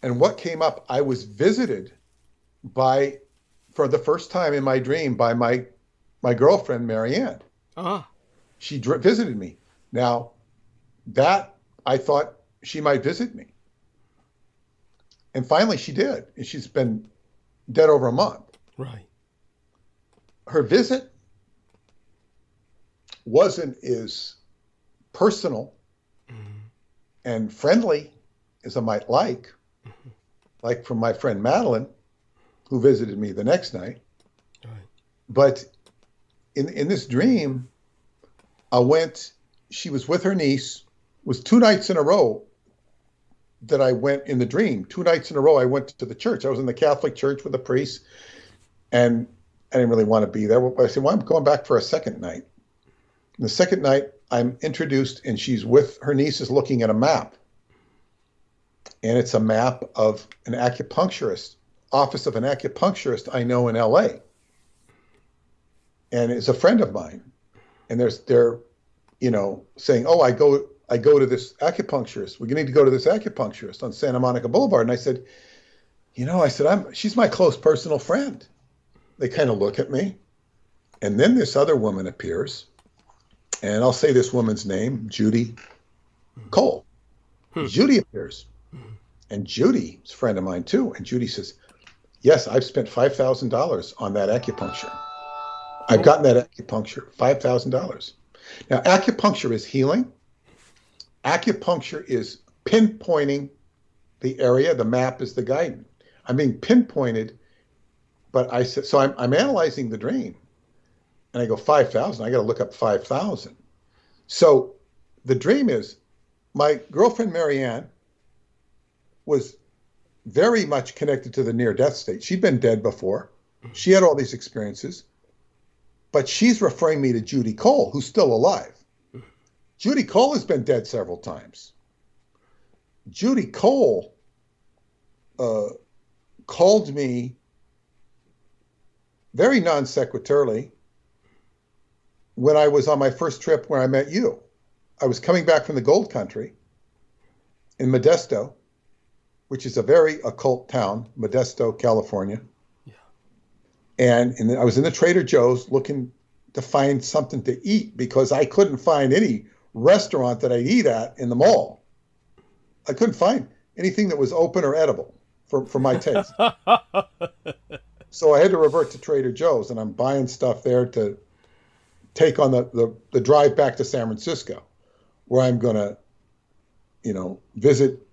E: And what came up, I was visited for the first time in my dream by my girlfriend, Marianne. Uh-huh. She visited me. Now, that I thought she might visit me. And finally she did. And she's been dead over a month. Right. Her visit wasn't as personal and friendly as I might like from my friend Madeline, who visited me the next night. Right. But in this dream, she was with her niece. It was 2 nights in a row that I went in the dream. 2 nights in a row, I went to the church. I was in the Catholic church with the priest, and I didn't really want to be there. But I said, well, I'm going back for a second night. And the second night, I'm introduced, and she's with her niece is looking at a map. And it's a map of an acupuncturist, office of an acupuncturist I know in LA. And it's a friend of mine. And they're saying, oh, I go to this acupuncturist. We need to go to this acupuncturist on Santa Monica Boulevard. And I said, she's my close personal friend. They kind of look at me. And then this other woman appears. And I'll say this woman's name, Judy Cole. Judy appears. And Judy's a friend of mine too. And Judy says, yes, I've spent $5,000 on that acupuncture. I've gotten that acupuncture, $5,000. Now, acupuncture is healing. Acupuncture is pinpointing the area. The map is the guidance. I'm being pinpointed, but I said, so I'm analyzing the dream. And I go, 5,000, I got to look up 5,000. So the dream is my girlfriend, Marianne, was very much connected to the near-death state. She'd been dead before. She had all these experiences. But she's referring me to Judy Cole, who's still alive. Judy Cole has been dead several times. Judy Cole called me very non sequiturely when I was on my first trip where I met you. I was coming back from the Gold Country in Modesto, which is a very occult town, Modesto, California.
A: Yeah.
E: And I was in the Trader Joe's looking to find something to eat because I couldn't find any restaurant that I'd eat at in the mall. I couldn't find anything that was open or edible for my taste. So I had to revert to Trader Joe's, and I'm buying stuff there to take on the drive back to San Francisco, where I'm going to, visit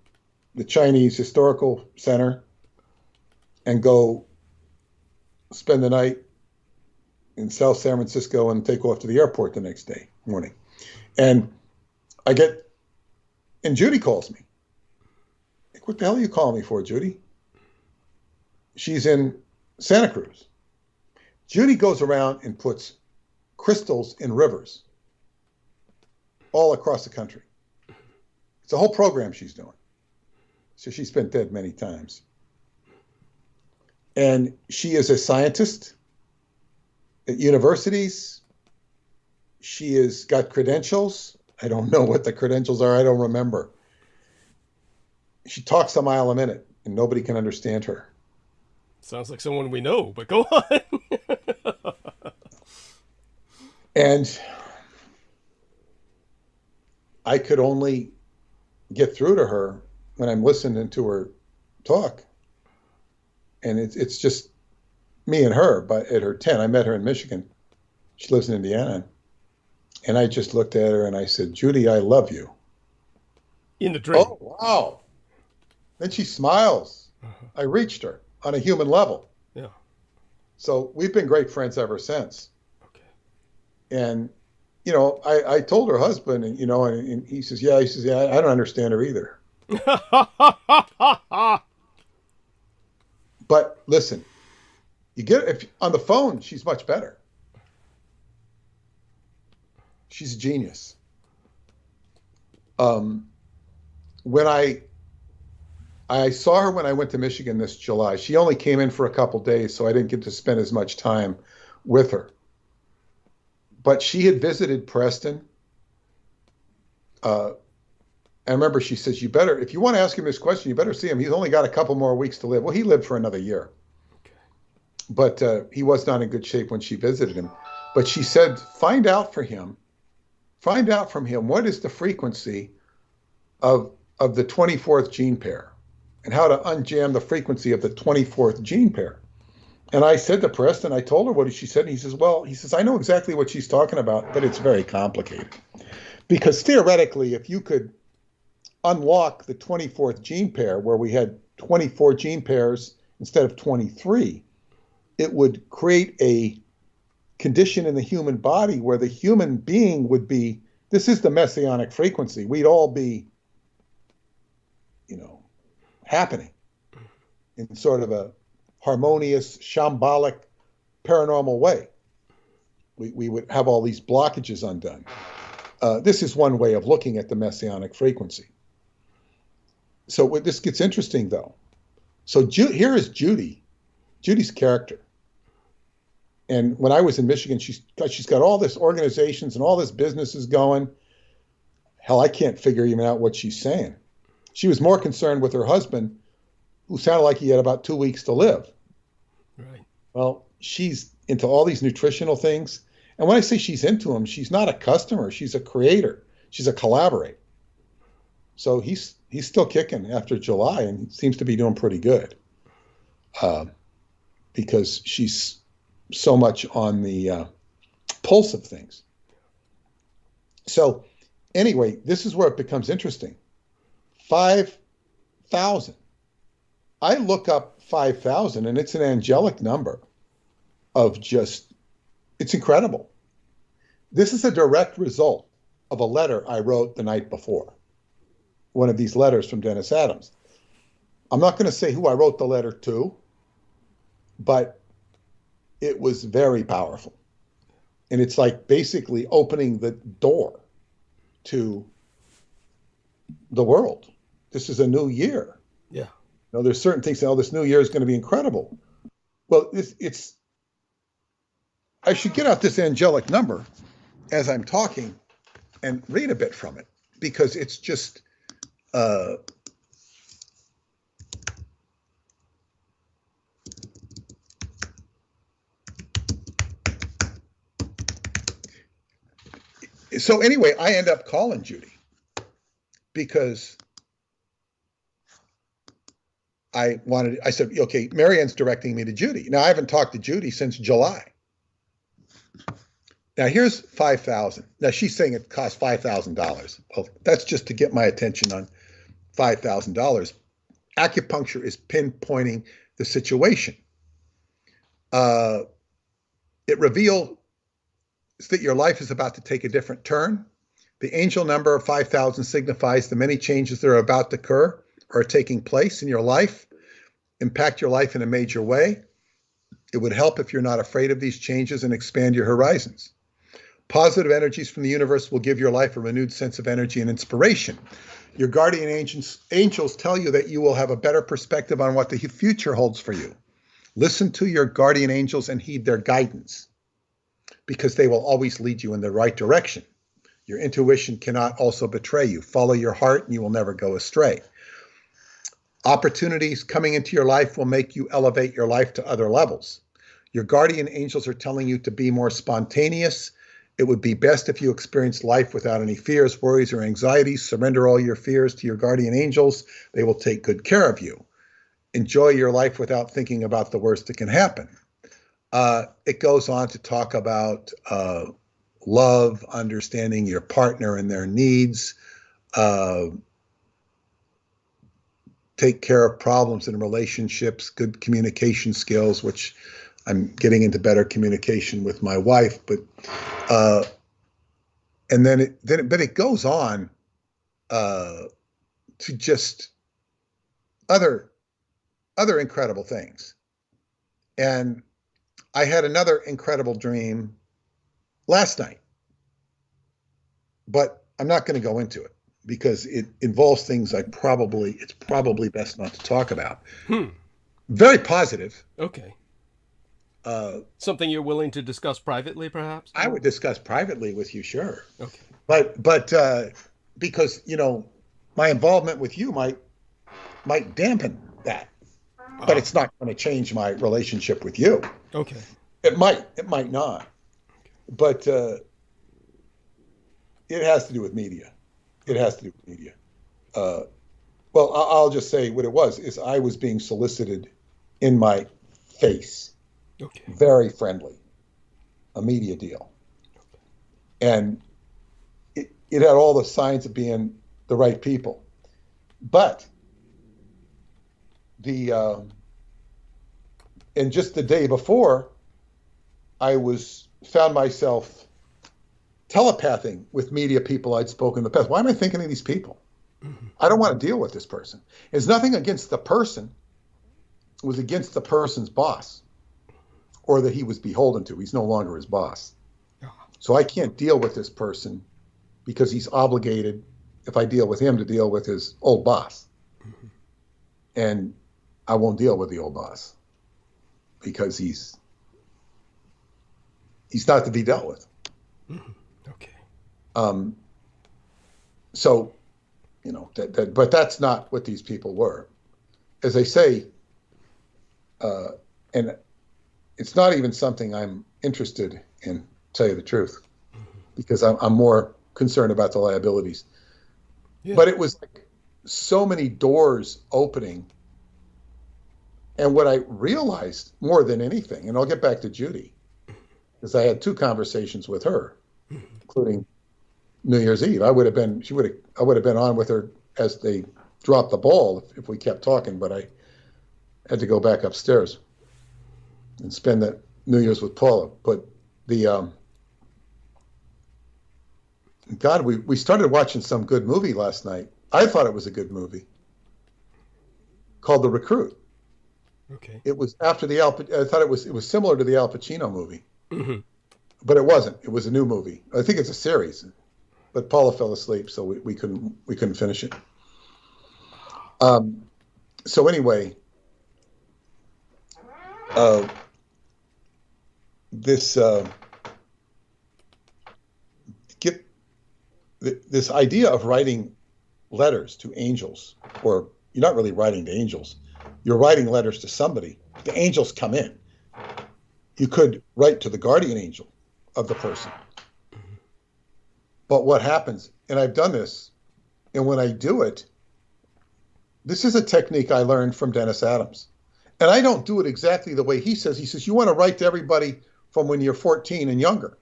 E: the Chinese Historical Center and go spend the night in South San Francisco and take off to the airport the next day morning. And Judy calls me. Like, what the hell are you calling me for, Judy? She's in Santa Cruz. Judy goes around and puts crystals in rivers all across the country. It's a whole program she's doing. So she's been dead many times. And she is a scientist at universities. She has got credentials. I don't know what the credentials are. I don't remember. She talks a mile a minute and nobody can understand her.
A: Sounds like someone we know, but go on.
E: And I could only get through to her when I'm listening to her talk. And it's just me and her, but at her tent. I met her in Michigan. She lives in Indiana. And I just looked at her and I said, Judy, I love you.
A: In the dream.
E: Oh, wow. Then she smiles. I reached her on a human level.
A: Yeah.
E: So we've been great friends ever since.
A: Okay.
E: And, I told her husband, and he says, yeah, I don't understand her either. But listen, if on the phone, she's much better. She's a genius. When I saw her when I went to Michigan this July. She only came in for a couple days, so I didn't get to spend as much time with her. But she had visited Preston. I remember she says, if you want to ask him this question, you better see him. He's only got a couple more weeks to live. Well, he lived for another year. Okay. But he was not in good shape when she visited him. But she said, find out from him what is the frequency of the 24th gene pair and how to unjam the frequency of the 24th gene pair. And I said to Preston, I told her what she said. And he says, I know exactly what she's talking about, but it's very complicated. Because theoretically, if you could unlock the 24th gene pair where we had 24 gene pairs instead of 23, it would create a condition in the human body where the human being would be, this is the messianic frequency. We'd all be, happening in sort of a harmonious, shambolic, paranormal way. We would have all these blockages undone. This is one way of looking at the messianic frequency. So this gets interesting, though. So here is Judy's character. And when I was in Michigan, she's got all this organizations and all this businesses going. Hell, I can't figure even out what she's saying. She was more concerned with her husband, who sounded like he had about 2 weeks to live.
A: Right.
E: Well, she's into all these nutritional things. And when I say she's into them, she's not a customer. She's a creator. She's a collaborator. So he's still kicking after July and seems to be doing pretty good because she's so much on the pulse of things. So anyway, this is where it becomes interesting. 5,000. I look up 5,000 and it's an angelic number of it's incredible. This is a direct result of a letter I wrote the night before. One of these letters from Dennis Adams. I'm not going to say who I wrote the letter to, but it was very powerful. And it's like basically opening the door to the world. This is a new year.
A: Yeah.
E: know, there's certain things. Oh, this new year is going to be incredible. Well, it's. I should get out this angelic number as I'm talking and read a bit from it, because it's just. So anyway, I end up calling Judy because I said, okay, Marianne's directing me to Judy. Now, I haven't talked to Judy since July. Now, here's $5,000. Now, she's saying it costs $5,000. Well, that's just to get my attention on $5,000. Acupuncture is pinpointing the situation. It revealed that your life is about to take a different turn. The angel number of 5,000 signifies the many changes that are about to occur or are taking place in your life, impact your life in a major way. It would help if you're not afraid of these changes and expand your horizons. Positive energies from the universe will give your life a renewed sense of energy and inspiration. Your guardian angels tell you that you will have a better perspective on what the future holds for you. Listen to your guardian angels and heed their guidance, because they will always lead you in the right direction. Your intuition cannot also betray you. Follow your heart and you will never go astray. Opportunities coming into your life will make you elevate your life to other levels. Your guardian angels are telling you to be more spontaneous. It would be best if you experienced life without any fears, worries, or anxieties. Surrender all your fears to your guardian angels. They will take good care of you. Enjoy your life without thinking about the worst that can happen. It goes on to talk about love, understanding your partner and their needs, take care of problems in relationships, good communication skills, which I'm getting into better communication with my wife, but it goes on to just other incredible things. And I had another incredible dream last night, but I'm not going to go into it because it involves things it's probably best not to talk about. Very positive.
A: Okay. Something you're willing to discuss privately, perhaps?
E: I would discuss privately with you, sure.
A: Okay.
E: But because, my involvement with you might dampen that. But it's not going to change my relationship with you.
A: Okay.
E: It might not. Okay. But it has to do with media. Well, I'll just say what it was is I was being solicited in my face.
A: Okay.
E: Very friendly. A media deal. Okay. And it had all the signs of being the right people. But and just the day before, I found myself telepathing with media people I'd spoken in the past. Why am I thinking of these people? Mm-hmm. I don't want to deal with this person. It's nothing against the person. It was against the person's boss, or that he was beholden to. He's no longer his boss. So I can't deal with this person because he's obligated, if I deal with him, to deal with his old boss. Mm-hmm. And I won't deal with the old boss because he's not to be dealt with.
A: Mm-hmm. Okay.
E: So, but that's not what these people were. As I say, and it's not even something I'm interested in, to tell you the truth, because I'm more concerned about the liabilities. Yeah. But it was like so many doors opening. And what I realized more than anything, and I'll get back to Judy, because I had 2 conversations with her, including New Year's Eve. I would have been on with her as they dropped the ball if we kept talking, but I had to go back upstairs and spend that New Year's with Paula. But we started watching some good movie last night. I thought it was a good movie called The Recruit.
A: Okay.
E: It was after I thought it was similar to the Al Pacino movie,
A: mm-hmm.
E: but it wasn't. It was a new movie. I think it's a series, but Paula fell asleep, so we couldn't finish it. So anyway, this this idea of writing letters to angels, or you're not really writing to angels, you're writing letters to somebody. The angels come in. You could write to the guardian angel of the person. But what happens, and I've done this, and when I do it, this is a technique I learned from Dennis Adams. And I don't do it exactly the way he says. He says, you want to write to everybody from when you're 14 and younger.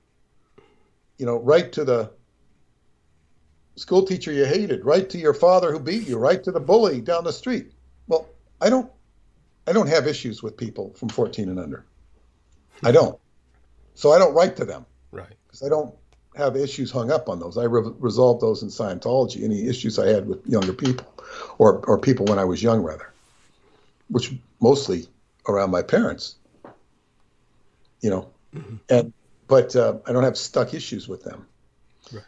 E: You know, write to the school teacher you hated, write to your father who beat you, write to the bully down the street. Well, I don't have issues with people from 14 and under. I don't. So I don't write to them.
A: Right.
E: Because I don't have issues hung up on those. I resolved those in Scientology, any issues I had with younger people, or people when I was young, rather, which mostly around my parents, you know. Mm-hmm. But I don't have stuck issues with them. Right.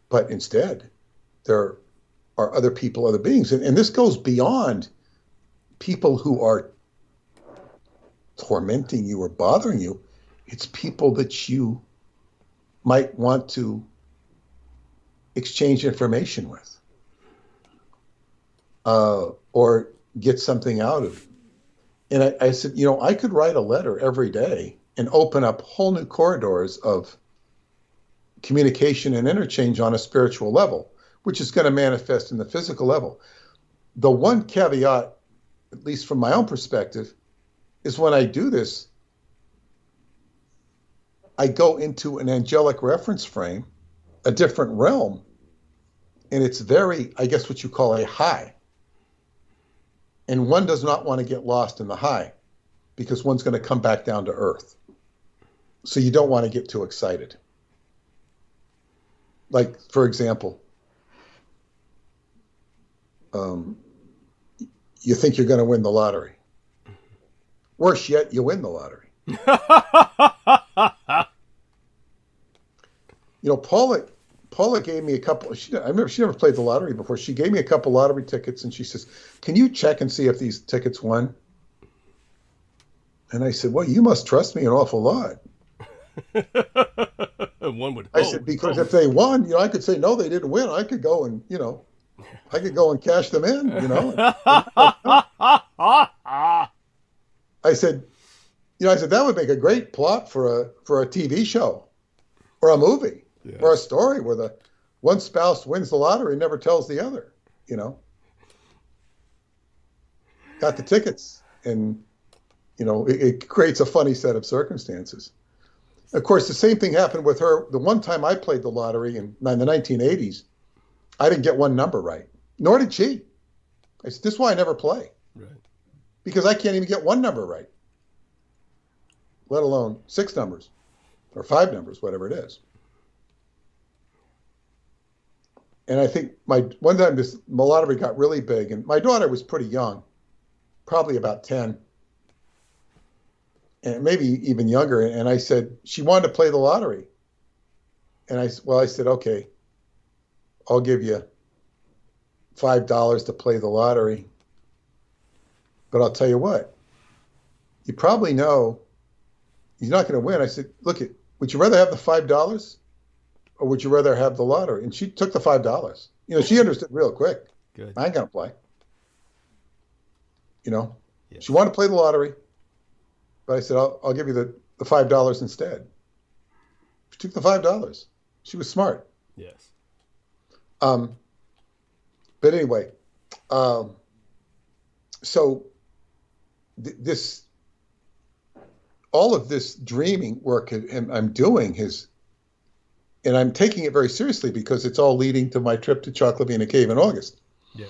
E: But instead, there are other people, other beings. And this goes beyond people who are tormenting you or bothering you. It's people that you might want to exchange information with, or get something out of. And I said, you know, I could write a letter every day and open up whole new corridors of communication and interchange on a spiritual level, which is going to manifest in the physical level. The one caveat, at least from my own perspective, is when I do this, I go into an angelic reference frame, a different realm, and it's very, I guess what you call a high. And one does not want to get lost in the high, because one's going to come back down to earth. So you don't want to get too excited. Like, for example, you think you're going to win the lottery. Worse yet, you win the lottery. You know, Paula gave me a couple. I remember she never played the lottery before. She gave me a couple lottery tickets, and she says, "Can you check and see if these tickets won?" And I said, "Well, you must trust me an awful lot."
A: One would.
E: I said, because if they won, you know, I could say no, they didn't win. I could go and, you know, I could go and cash them in. You know. I said, that would make a great plot for a TV show, or a movie, yes, or a story where the one spouse wins the lottery and never tells the other. You know, got the tickets, and you know, it creates a funny set of circumstances. Of course, the same thing happened with her. The one time I played the lottery in the 1980s, I didn't get one number right, nor did she. I said, "This is why I never play." Right. Because I can't even get one number right, let alone 6 numbers or 5 numbers, whatever it is. And I think one time this lottery got really big, and my daughter was pretty young, probably about 10, and maybe even younger. And I said, she wanted to play the lottery. And I said, okay, I'll give you $5 to play the lottery. But I'll tell you what, you probably know you're not going to win. I said, look, would you rather have the $5 or would you rather have the lottery? And she took the $5. You know, she understood real quick. Good. I ain't going to play. You know, yes. She wanted to play the lottery, but I said, I'll give you the $5 instead. She took the $5. She was smart.
A: Yes.
E: But anyway, so all of this dreaming work I'm doing and I'm taking it very seriously because it's all leading to my trip to Chocolabina Cave in August. Yeah.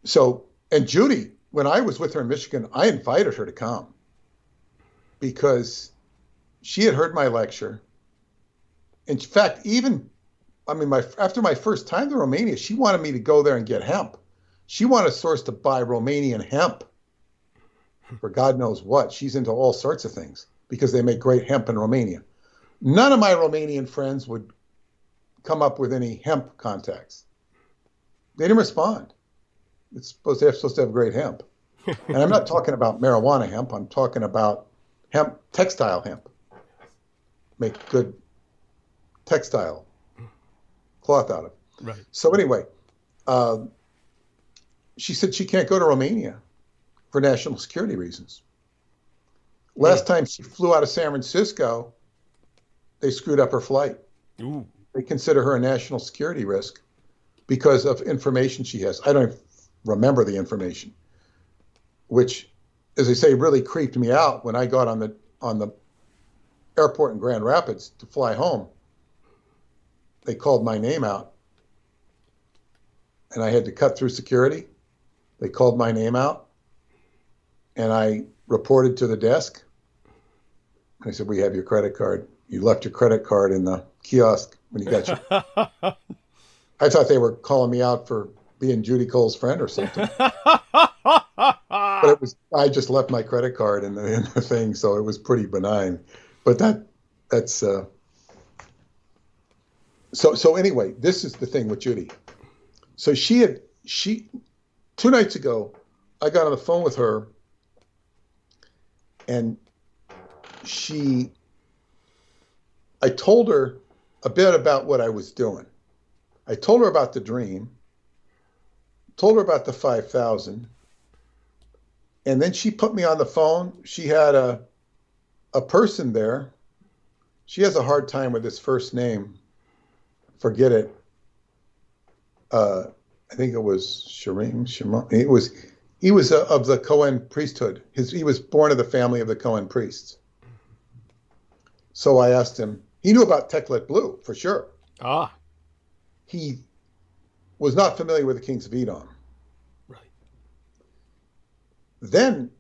E: So, and Judy, when I was with her in Michigan, I invited her to come because she had heard my lecture. In fact, after my first time to Romania, she wanted me to go there and get hemp. She wanted a source to buy Romanian hemp for God knows what. She's into all sorts of things because they make great hemp in Romania. None of my Romanian friends would come up with any hemp contacts. They didn't respond. They're supposed to have great hemp. And I'm not talking about marijuana hemp. I'm talking about hemp, textile hemp. Make good textile cloth out of.
A: Right.
E: So anyway, she said she can't go to Romania for national security reasons. Last time she flew out of San Francisco, they screwed up her flight.
A: Ooh.
E: They consider her a national security risk because of information she has. I don't remember the information, which, as I say, really creeped me out when I got on the airport in Grand Rapids to fly home. They called my name out, and I had to cut through security. They called my name out, and I reported to the desk. I said, "We have your credit card. You left your credit card in the kiosk when you got your." I thought they were calling me out for being Judy Cole's friend or something. But it was, I just left my credit card in the thing, so it was pretty benign. But that's so anyway, this is the thing with Judy. So she 2 nights ago, I got on the phone with her, and I told her a bit about what I was doing. I told her about the dream, told her about the 5,000, and then she put me on the phone. She had a person there. She has a hard time with his first name. Forget it. I think it was Shimon. He was of the Cohen priesthood. He was born of the family of the Cohen priests. So I asked him. He knew about Teklet Blue for sure.
A: Ah.
E: He was not familiar with the Kings of Edom.
A: Right.
E: Then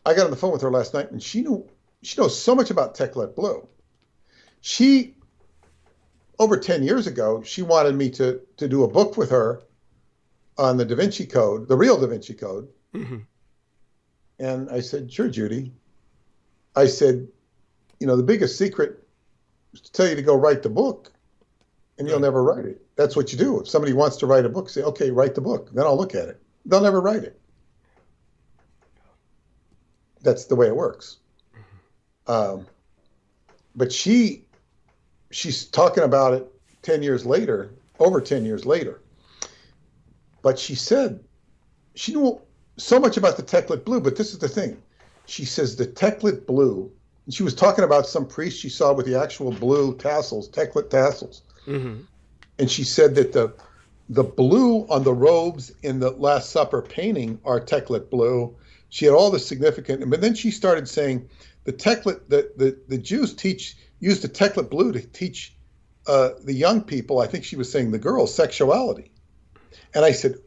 E: I got on the phone with her last night, and she knows so much about Teklet Blue. She, over 10 years ago, she wanted me to do a book with her on the Da Vinci Code, the real Da Vinci Code.
A: Mm-hmm.
E: And I said, "Sure, Judy." I said, the biggest secret is to tell you to go write the book, and you'll never write it. That's what you do. If somebody wants to write a book, say, "Okay, write the book." Then I'll look at it. They'll never write it. That's the way it works. But she's talking about it 10 years later, over 10 years later. But she said she knew so much about the Teklet Blue, but this is the thing. She says the Teklet Blue, and she was talking about some priest she saw with the actual blue tassels, Teklet tassels.
A: Mm-hmm.
E: And she said that the blue on the robes in the Last Supper painting are Teklet blue. She had all the significant, but then she started saying the Teklet, the Jews use the Teklet blue to teach the young people, I think she was saying the girls, sexuality. And I said,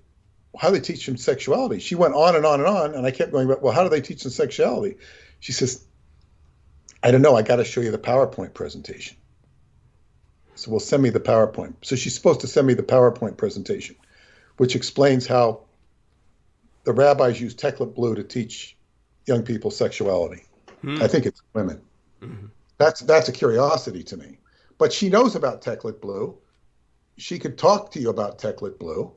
E: "How do they teach them sexuality?" She went on and on and on, and I kept going, "Well, how do they teach them sexuality?" She says, "I don't know. I got to show you the PowerPoint presentation." So, "Well, send me the PowerPoint." So she's supposed to send me the PowerPoint presentation, which explains how the rabbis use Teklet blue to teach young people sexuality. I think it's women.
A: Mm-hmm.
E: That's a curiosity to me. But she knows about Teklet blue. She could talk to you about Teklet blue.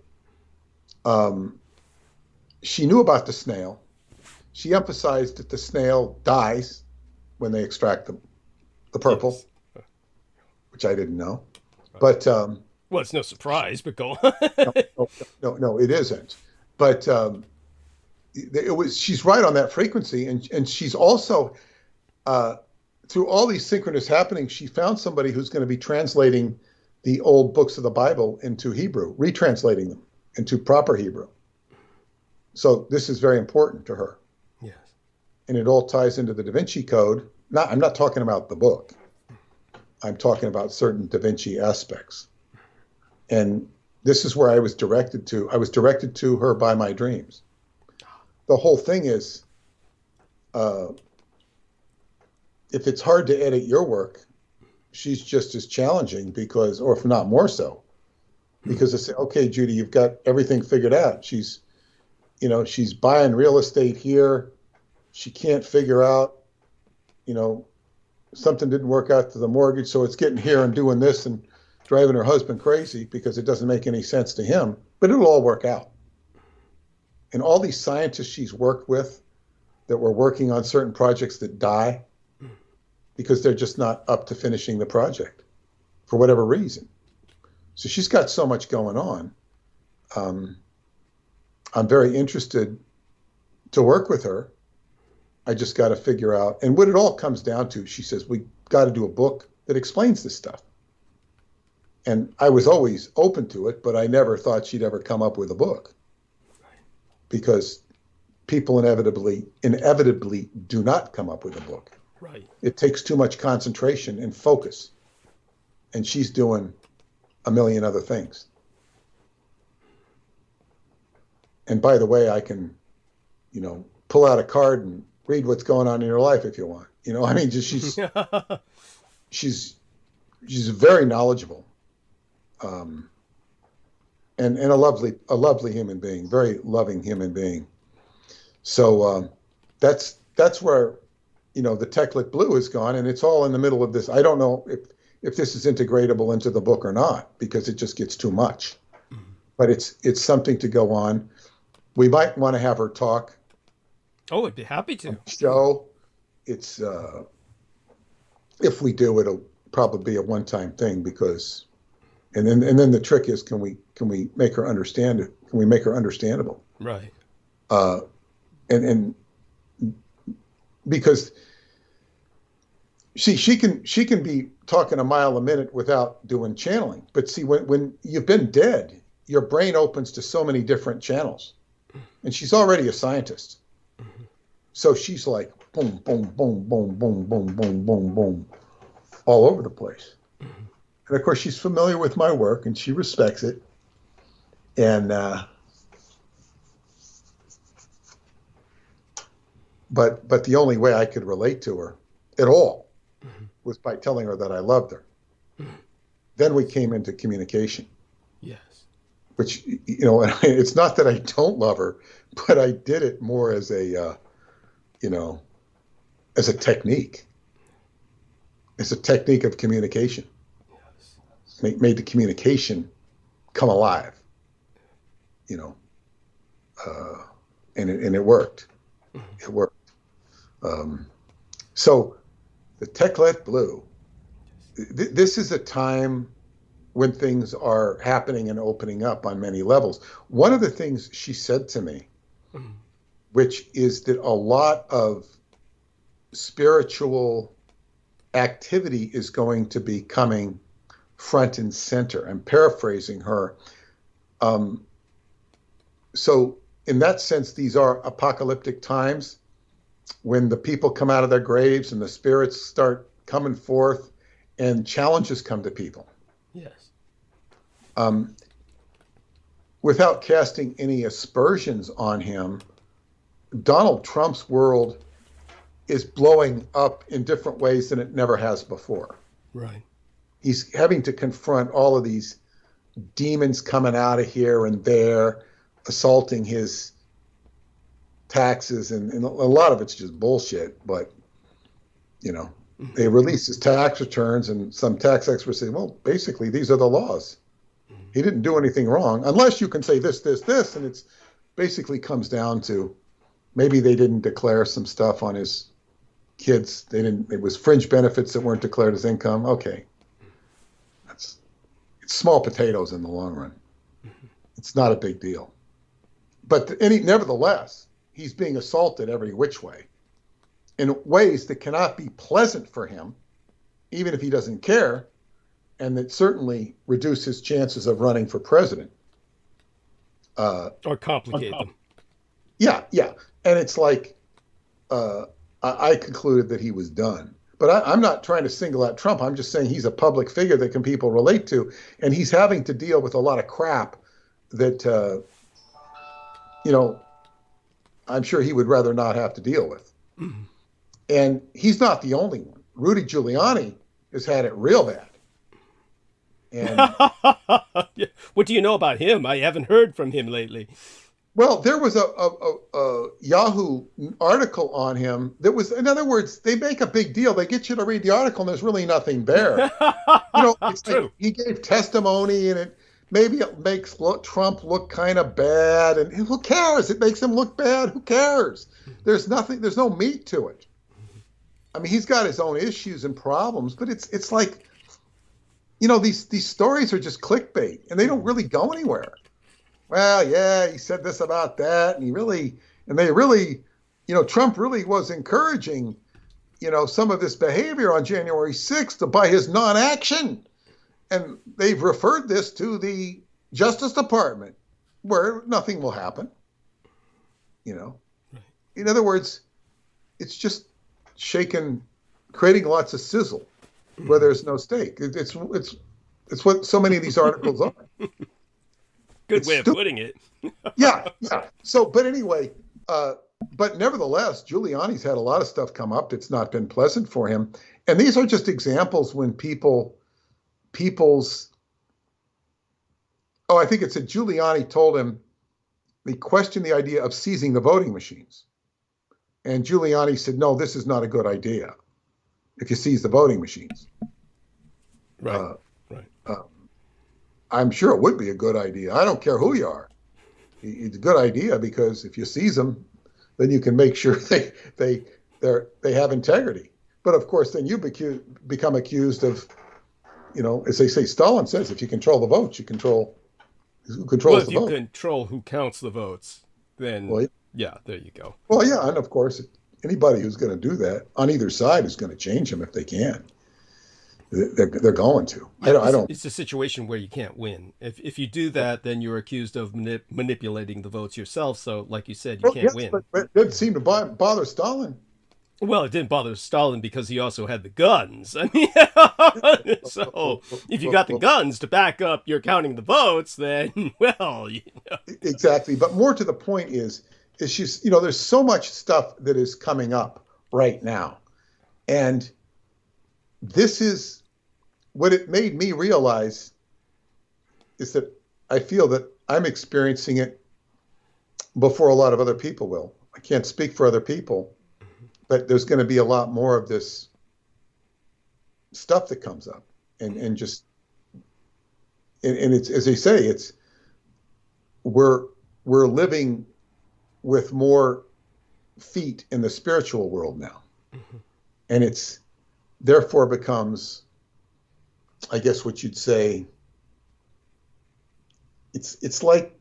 E: She knew about the snail. She emphasized that the snail dies when they extract the purple,
A: Yes.
E: which I didn't know. But
A: Well, it's no surprise, but go on.
E: no, it isn't. But she's right on that frequency, and she's also through all these synchronous happenings, she found somebody who's going to be translating the old books of the Bible into Hebrew, retranslating them into proper Hebrew. So this is very important to her.
A: Yes.
E: And it all ties into the Da Vinci Code. I'm not talking about the book. I'm talking about certain Da Vinci aspects. And this is where I was directed to. I was directed to her by my dreams. The whole thing is, if it's hard to edit your work, she's just as challenging because, or if not more so, because I say, "Okay, Judy, you've got everything figured out." She's buying real estate here. She can't figure out, something didn't work out to the mortgage, so it's getting here and doing this and driving her husband crazy because it doesn't make any sense to him, but it'll all work out. And all these scientists she's worked with that were working on certain projects that die because they're just not up to finishing the project for whatever reason. So she's got so much going on. I'm very interested to work with her. I just got to figure out, and what it all comes down to, she says, we got to do a book that explains this stuff. And I was always open to it, but I never thought she'd ever come up with a book, because people inevitably do not come up with a book.
A: Right.
E: It takes too much concentration and focus. And she's doing a million other things. And by the way, I can, pull out a card and read what's going on in your life if you want. I mean, just she's very knowledgeable, and a lovely human being, very loving human being. So that's where the Techlit Blue has gone, and it's all in the middle of this. I don't know if this is integratable into the book or not, because it just gets too much. But it's something to go on. We might want to have her talk.
A: Oh, I'd be happy to.
E: Show. It's if we do, it'll probably be a one-time thing, because, and then the trick is, can we make her understand it? Can we make her understandable?
A: Right.
E: And because she can be talking a mile a minute without doing channeling. But see, when you've been dead, your brain opens to so many different channels, and she's already a scientist. So she's like boom, boom, boom, boom, boom, boom, boom, boom, boom, all over the place. And of course, she's familiar with my work, and she respects it. And but the only way I could relate to her at all was by telling her that I loved her. Then we came into communication.
A: Yes.
E: Which, it's not that I don't love her, but I did it more as a, as a technique. It's a technique of communication. Yes. Made the communication come alive, and it worked. It worked. So the Techlit Blue, this is a time when things are happening and opening up on many levels. One of the things she said to me, which is that a lot of spiritual activity is going to be coming front and center. I'm paraphrasing her. So in that sense, these are apocalyptic times, when the people come out of their graves and the spirits start coming forth and challenges come to people.
A: Yes.
E: Without casting any aspersions on him, Donald Trump's world is blowing up in different ways than it never has before.
A: Right.
E: He's having to confront all of these demons coming out of here and there, assaulting his taxes, and a lot of it's just bullshit. But they release his tax returns, and some tax experts say, well, basically these are the laws. He didn't do anything wrong, unless you can say this, and it's basically comes down to maybe they didn't declare some stuff on his kids. It was fringe benefits that weren't declared as income. Okay, it's small potatoes in the long run. It's not a big deal. But nevertheless, he's being assaulted every which way, in ways that cannot be pleasant for him, even if he doesn't care, and that certainly reduce his chances of running for president.
A: Or complicate them.
E: Yeah. And it's like, I concluded that he was done. But I'm not trying to single out Trump. I'm just saying he's a public figure that people relate to, and he's having to deal with a lot of crap that, I'm sure he would rather not have to deal with. Mm-hmm. And he's not the only one. Rudy Giuliani has had it real bad. And
A: what do you know about him? I haven't heard from him lately.
E: Well, there was a Yahoo article on him that was, in other words, they make a big deal. They get you to read the article, and there's really nothing there. It's
A: true.
E: like he gave testimony, and it maybe it makes Trump look kind of bad, and who cares? It makes him look bad. Who cares? There's no meat to it. I mean, he's got his own issues and problems, but it's like, these stories are just clickbait, and they don't really go anywhere. Well, yeah, he said this about that, and Trump really was encouraging, some of this behavior on January 6th by his non-action. And they've referred this to the Justice Department, where nothing will happen. In other words, it's just creating lots of sizzle where there's no steak. It's what so many of these articles are.
A: Good way of putting it.
E: Yeah. So, but anyway, but nevertheless, Giuliani's had a lot of stuff come up that's not been pleasant for him. And these are just examples when I think it said Giuliani told him, they questioned the idea of seizing the voting machines. And Giuliani said, no, this is not a good idea if you seize the voting machines.
A: Right.
E: I'm sure it would be a good idea. I don't care who you are. It's a good idea because if you seize them, then you can make sure they have integrity. But of course, then you become accused of, as they say, Stalin says, if you control the votes, you control who controls the vote.
A: Well, if you control who counts the votes, then yeah, there you go.
E: Well, yeah, and of course, anybody who's going to do that on either side is going to change them if they can. They're going to.
A: Yeah,
E: I don't.
A: It's a situation where you can't win. If you do that, then you're accused of manipulating the votes yourself. So, like you said, you can't win.
E: But it didn't seem to bother Stalin.
A: Well, it didn't bother Stalin because he also had the guns. I mean, so if you got the guns to back up you're counting the votes, then, well,
E: Exactly. But more to the point is she's, there's so much stuff that is coming up right now. And this is what it made me realize is that I feel that I'm experiencing it before a lot of other people will. I can't speak for other people. But there's going to be a lot more of this stuff that comes up, and it's, as they say, we're living with more feet in the spiritual world now, and it's therefore becomes, I guess, what you'd say. It's like,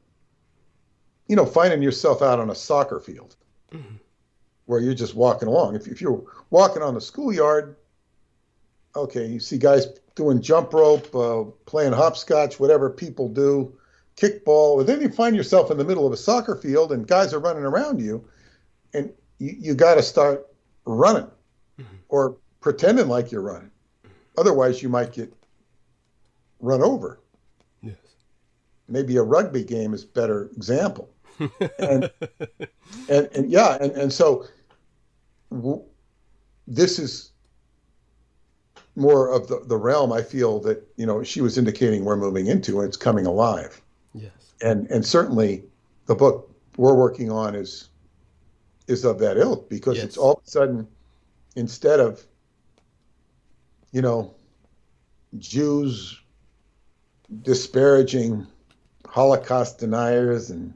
E: finding yourself out on a soccer field. Where you're just walking along. If you're walking on the schoolyard, okay, you see guys doing jump rope, playing hopscotch, whatever people do, kickball, and then you find yourself in the middle of a soccer field and guys are running around you, and you got to start running or pretending like you're running. Otherwise, you might get run over.
A: Yes. Maybe
E: a rugby game is a better example. and so this is more of the realm I feel that she was indicating we're moving into, and it's coming alive.
A: Yes.
E: And certainly the book we're working on is of that ilk, because
A: Yes.
E: It's all of a sudden, instead of Jews disparaging Holocaust deniers and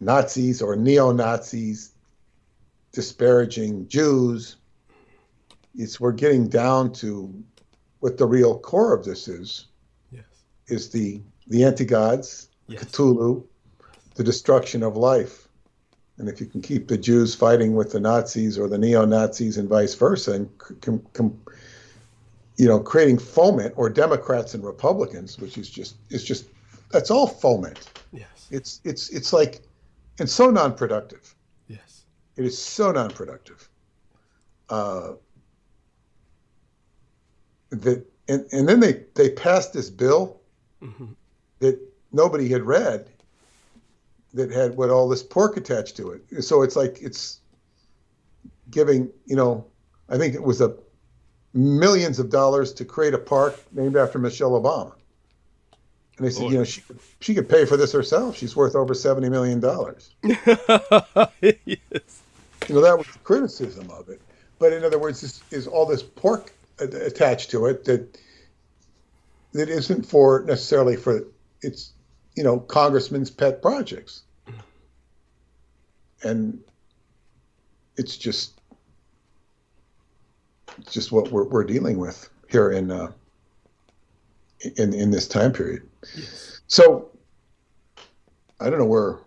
E: Nazis or neo-Nazis disparaging Jews, we're getting down to what the real core of this is.
A: Yes.
E: Is the anti-gods,
A: Yes.
E: Cthulhu, the destruction of life. And if you can keep the Jews fighting with the Nazis or the neo-Nazis and vice versa, and creating foment, or Democrats and Republicans, which is just that's all foment.
A: Yes.
E: It's like, it's so non-productive.
A: Yes.
E: It is so non-productive. And then they passed this bill that nobody had read, that had all this pork attached to it. So it's like it's giving, I think it was millions of dollars to create a park named after Michelle Obama. And they said, she could pay for this herself. She's worth over $70 million.
A: Yes.
E: That was the criticism of it. But in other words, is all this pork attached to it that that isn't for necessarily for it's, congressmen's pet projects. And it's just what we're dealing with here in this time period.
A: Yes.
E: So I don't know where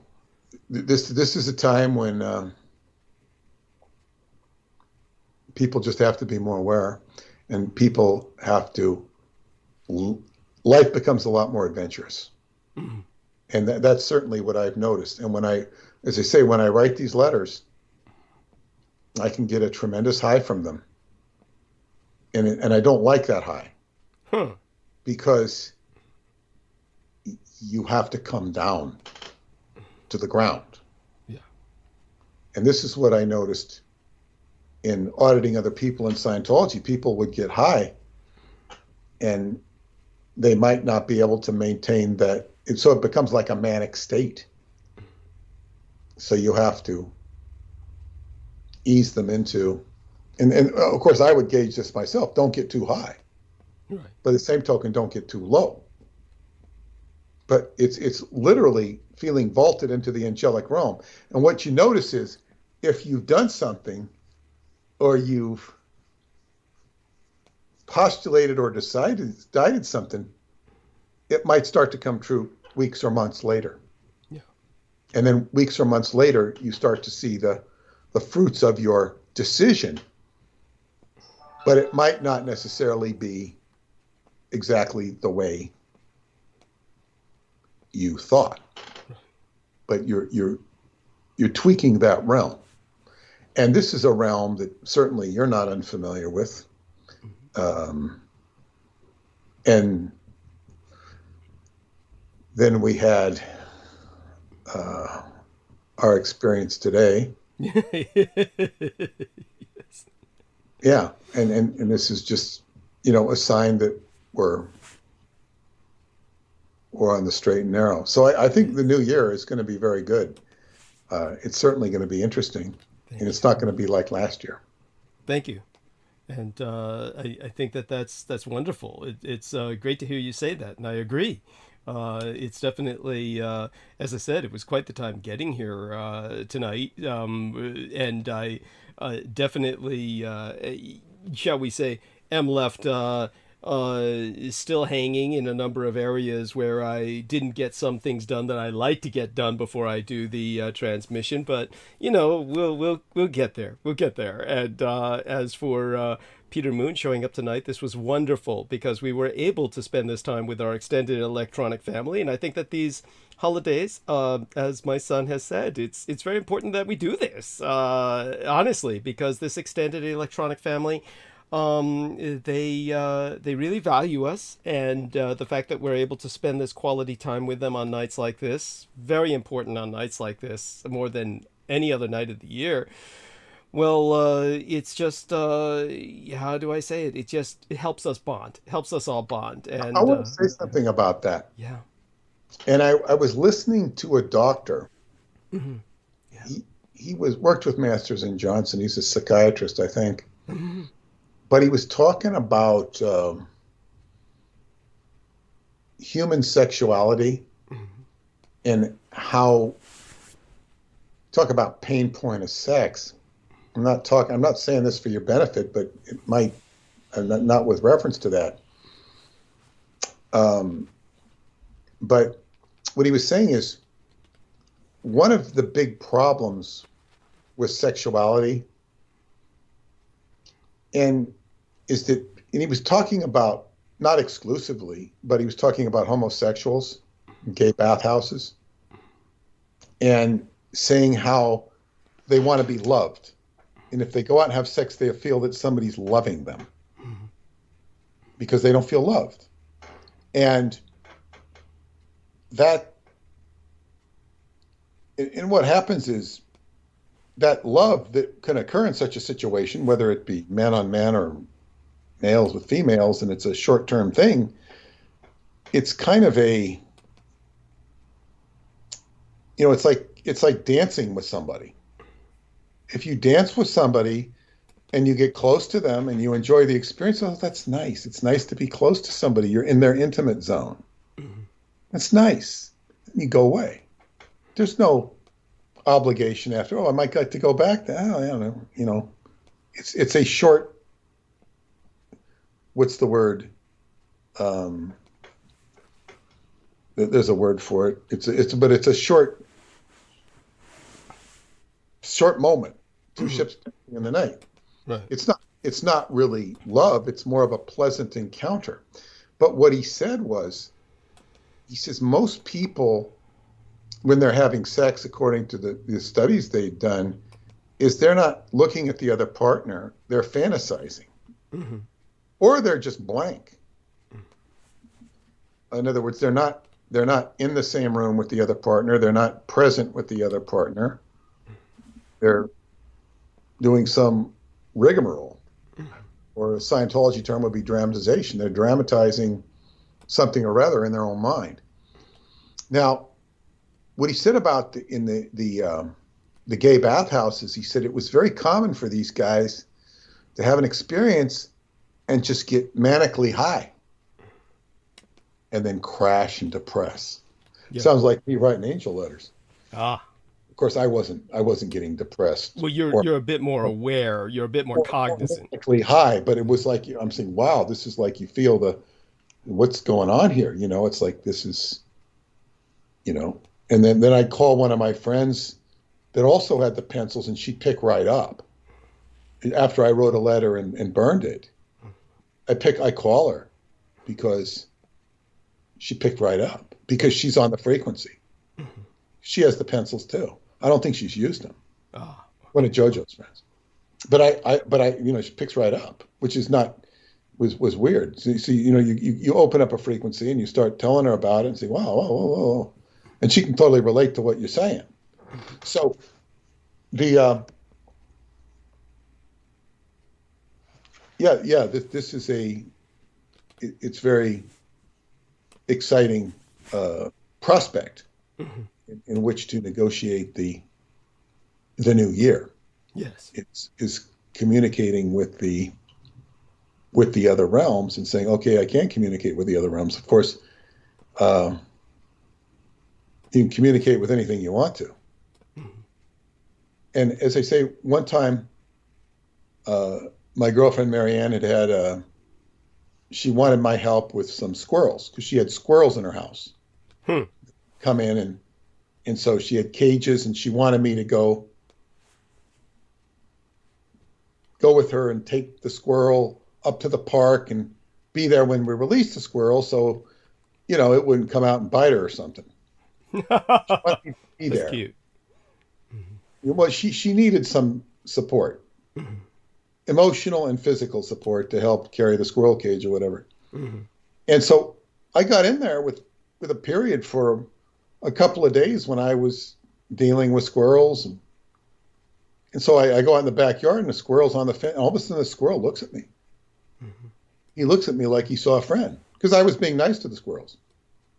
E: this is a time when people just have to be more aware, and people have to. Life becomes a lot more adventurous, and that's certainly what I've noticed. And when as I say, when I write these letters, I can get a tremendous high from them, and I don't like that high, because you have to come down to the ground.
A: Yeah.
E: And this is what I noticed in auditing other people in Scientology. People would get high, and they might not be able to maintain that. So it becomes like a manic state. So you have to ease them into, and of course I would gauge this myself. Don't get too high.
A: Right.
E: By the same token, don't get too low. But it's literally feeling vaulted into the angelic realm. And what you notice is, if you've done something, or you've postulated or decided something, it might start to come true weeks or months later.
A: Yeah.
E: And then weeks or months later, you start to see the fruits of your decision. But it might not necessarily be exactly the way you thought. But you're tweaking that realm. And this is a realm that certainly you're not unfamiliar with. And then we had our experience today.
A: Yes.
E: Yeah, and this is just, a sign that we're on the straight and narrow. So I think the new year is going to be very good. It's certainly going to be interesting, and it's not going to be like last year.
A: Thank you. And I think that's wonderful. It's great to hear you say that, and I agree. It's definitely, as I said, it was quite the time getting here tonight, and I definitely, shall we say, am left still hanging in a number of areas where I didn't get some things done that I like to get done before I do the transmission. But we'll get there. We'll get there. And as for Peter Moon showing up tonight, this was wonderful because we were able to spend this time with our extended electronic family, and I think that these holidays, as my son has said, it's very important that we do this, honestly, because this extended electronic family, they really value us, and the fact that we're able to spend this quality time with them on nights like this, very important on nights like this, more than any other night of the year. Well, it's just, how do I say it? It helps us bond, helps us all bond. And
E: I want to say something about that.
A: Yeah.
E: And I was listening to a doctor.
A: Mm-hmm. Yeah.
E: He worked with Masters and Johnson. He's a psychiatrist, I think.
A: Mm-hmm.
E: But he was talking about human sexuality,
A: Mm-hmm.
E: and how, talk about pain point of sex. I'm not saying this for your benefit, but it might, not with reference to that. But what he was saying is, one of the big problems with sexuality and he was talking about, not exclusively, but he was talking about homosexuals, gay bathhouses, and saying how they want to be loved. And if they go out and have sex, they feel that somebody's loving them because they don't feel loved. And what happens is that love that can occur in such a situation, whether it be man on man or males with females, and it's a short-term thing, it's kind of it's like dancing with somebody. If you dance with somebody and you get close to them and you enjoy the experience. Oh, that's nice. It's nice to be close to somebody. You're in their intimate zone. That's nice. And you go away. There's no obligation after, oh, I might get to go back to, oh, I don't know. You know, it's a short, what's the word? There's a word for it. But it's a short moment. Two ships in the night.
A: Right.
E: It's not really love. It's more of a pleasant encounter. But what he said was, he says most people, when they're having sex, according to the studies they've done, is they're not looking at the other partner. They're fantasizing.
A: Mm-hmm.
E: Or they're just blank. In other words, they're not in the same room with the other partner. They're not present with the other partner. They're doing some rigmarole, or a Scientology term would be dramatization. They're dramatizing something or other in their own mind. Now, what he said about the gay bathhouses, he said it was very common for these guys to have an experience and just get manically high and then crash and depress.
A: Yeah.
E: Sounds like me writing angel letters.
A: Ah.
E: Of course, I wasn't getting depressed.
A: Well, you're a bit more aware. You're a bit more cognizant.
E: Manically high, but it was like, I'm saying, wow, this is like you feel what's going on here. You know, it's like this is, you know. And then I'd call one of my friends that also had the pencils, and she'd pick right up. After I wrote a letter and burned it, I call her because she picked right up, because she's on the frequency. Mm-hmm. She has the pencils too. I don't think she's used them.
A: Oh.
E: One of JoJo's friends. But I you know, she picks right up, which is was weird. So you know, you open up a frequency and you start telling her about it and say, wow, whoa, whoa, whoa. And she can totally relate to what you're saying. So this is it's very exciting prospect in which to negotiate the new year.
A: Yes,
E: is communicating with the other realms and saying, okay, I can't communicate with the other realms. Of course, you can communicate with anything you want to. And as I say, one time, my girlfriend Marianne she wanted my help with some squirrels, because she had squirrels in her house come in, and so she had cages, and she wanted me to go with her and take the squirrel up to the park and be there when we released the squirrel, so you know it wouldn't come out and bite her or something. She wanted me to be there.
A: That's cute.
E: Well, she needed some support. Mm-hmm. Emotional and physical support to help carry the squirrel cage or whatever. Mm-hmm. And so I got in there with a period for a couple of days when I was dealing with squirrels. And so I go out in the backyard and the squirrel's on the fence. All of a sudden the squirrel looks at me. Mm-hmm. He looks at me like he saw a friend, because I was being nice to the squirrels.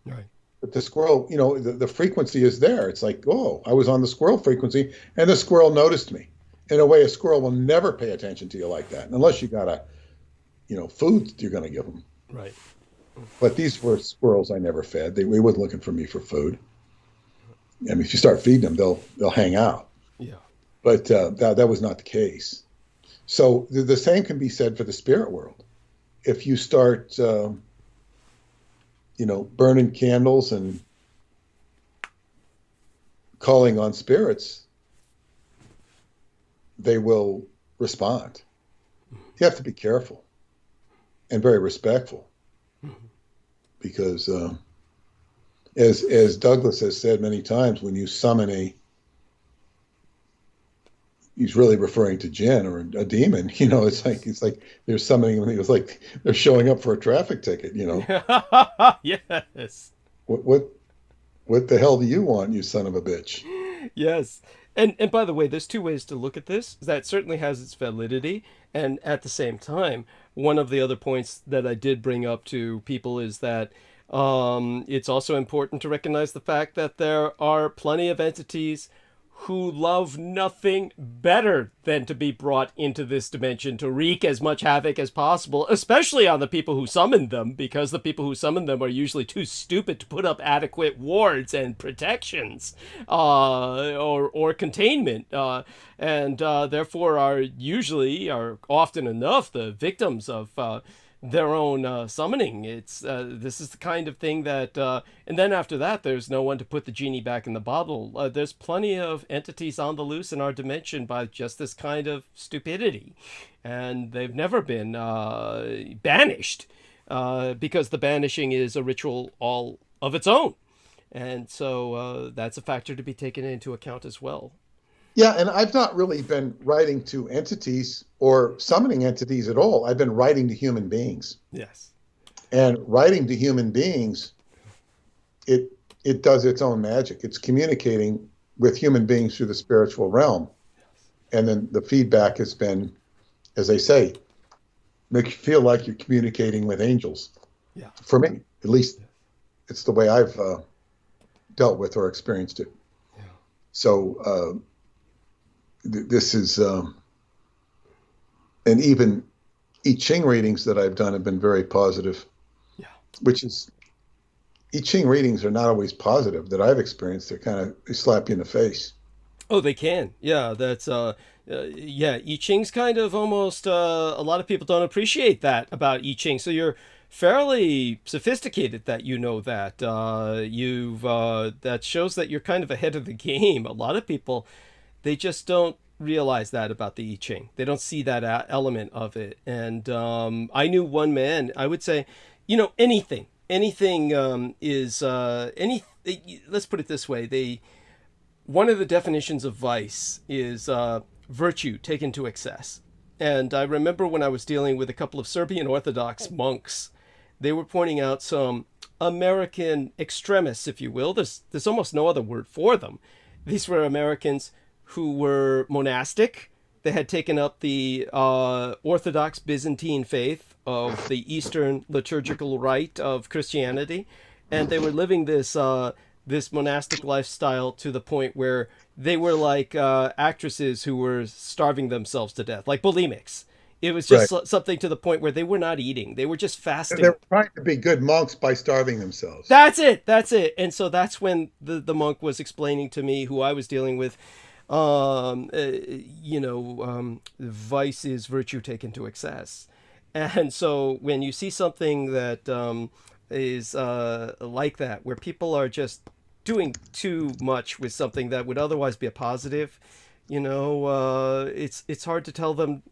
E: Right. But the squirrel, you know, the frequency is there. It's like, oh, I was on the squirrel frequency and the squirrel noticed me. In a way, a squirrel will never pay attention to you like that, unless you got food you're going to give them. Right. But these were squirrels I never fed. They weren't looking for me for food. I mean, if you start feeding them, they'll hang out. Yeah. But that was not the case. So the same can be said for the spirit world. If you start, burning candles and calling on spirits, they will respond. You have to be careful and very respectful, because as Douglas has said many times, when you summon he's really referring to jinn or a demon. You know, it's like they're summoning him. It's like they're showing up for a traffic ticket. You know. Yes. What the hell do you want, you son of a bitch?
A: Yes. And by the way, there's two ways to look at this. That certainly has its validity. And at the same time, one of the other points that I did bring up to people is that it's also important to recognize the fact that there are plenty of entities who love nothing better than to be brought into this dimension to wreak as much havoc as possible, especially on the people who summoned them, because the people who summoned them are usually too stupid to put up adequate wards and protections, or containment, and therefore are often enough the victims of their own summoning. It's this is the kind of thing that, and then after that, there's no one to put the genie back in the bottle. There's plenty of entities on the loose in our dimension by just this kind of stupidity, and they've never been banished, because the banishing is a ritual all of its own, and so that's a factor to be taken into account as well.
E: Yeah, and I've not really been writing to entities or summoning entities at all. I've been writing to human beings.
A: Yes.
E: And writing to human beings, it does its own magic. It's communicating with human beings through the spiritual realm. And then the feedback has been, as they say, make you feel like you're communicating with angels.
A: Yeah.
E: For me, at least it's the way I've dealt with or experienced it.
A: Yeah.
E: So this is, and even I Ching readings that I've done have been very positive.
A: Yeah.
E: Which is, I Ching readings are not always positive that I've experienced. They slap you in the face.
A: Oh, they can. Yeah, that's yeah. I Ching's kind of almost. A lot of people don't appreciate that about I Ching. So you're fairly sophisticated that you know that. That shows that you're kind of ahead of the game. A lot of people, they just don't realize that about the I Ching. They don't see that element of it. And I knew one man. I would say, anything is any. Let's put it this way. One of the definitions of vice is virtue taken to excess. And I remember when I was dealing with a couple of Serbian Orthodox monks, they were pointing out some American extremists, if you will. There's almost no other word for them. These were Americans who were monastic. They had taken up the Orthodox Byzantine faith of the Eastern liturgical rite of Christianity, and they were living this monastic lifestyle to the point where they were like actresses who were starving themselves to death, like bulimics. It was just something to the point where they were not eating. They were just fasting.
E: They were trying to be good monks by starving themselves.
A: That's it. And so that's when the monk was explaining to me, who I was dealing with, vice is virtue taken to excess. And so when you see something that is like that, where people are just doing too much with something that would otherwise be a positive, it's hard to tell them,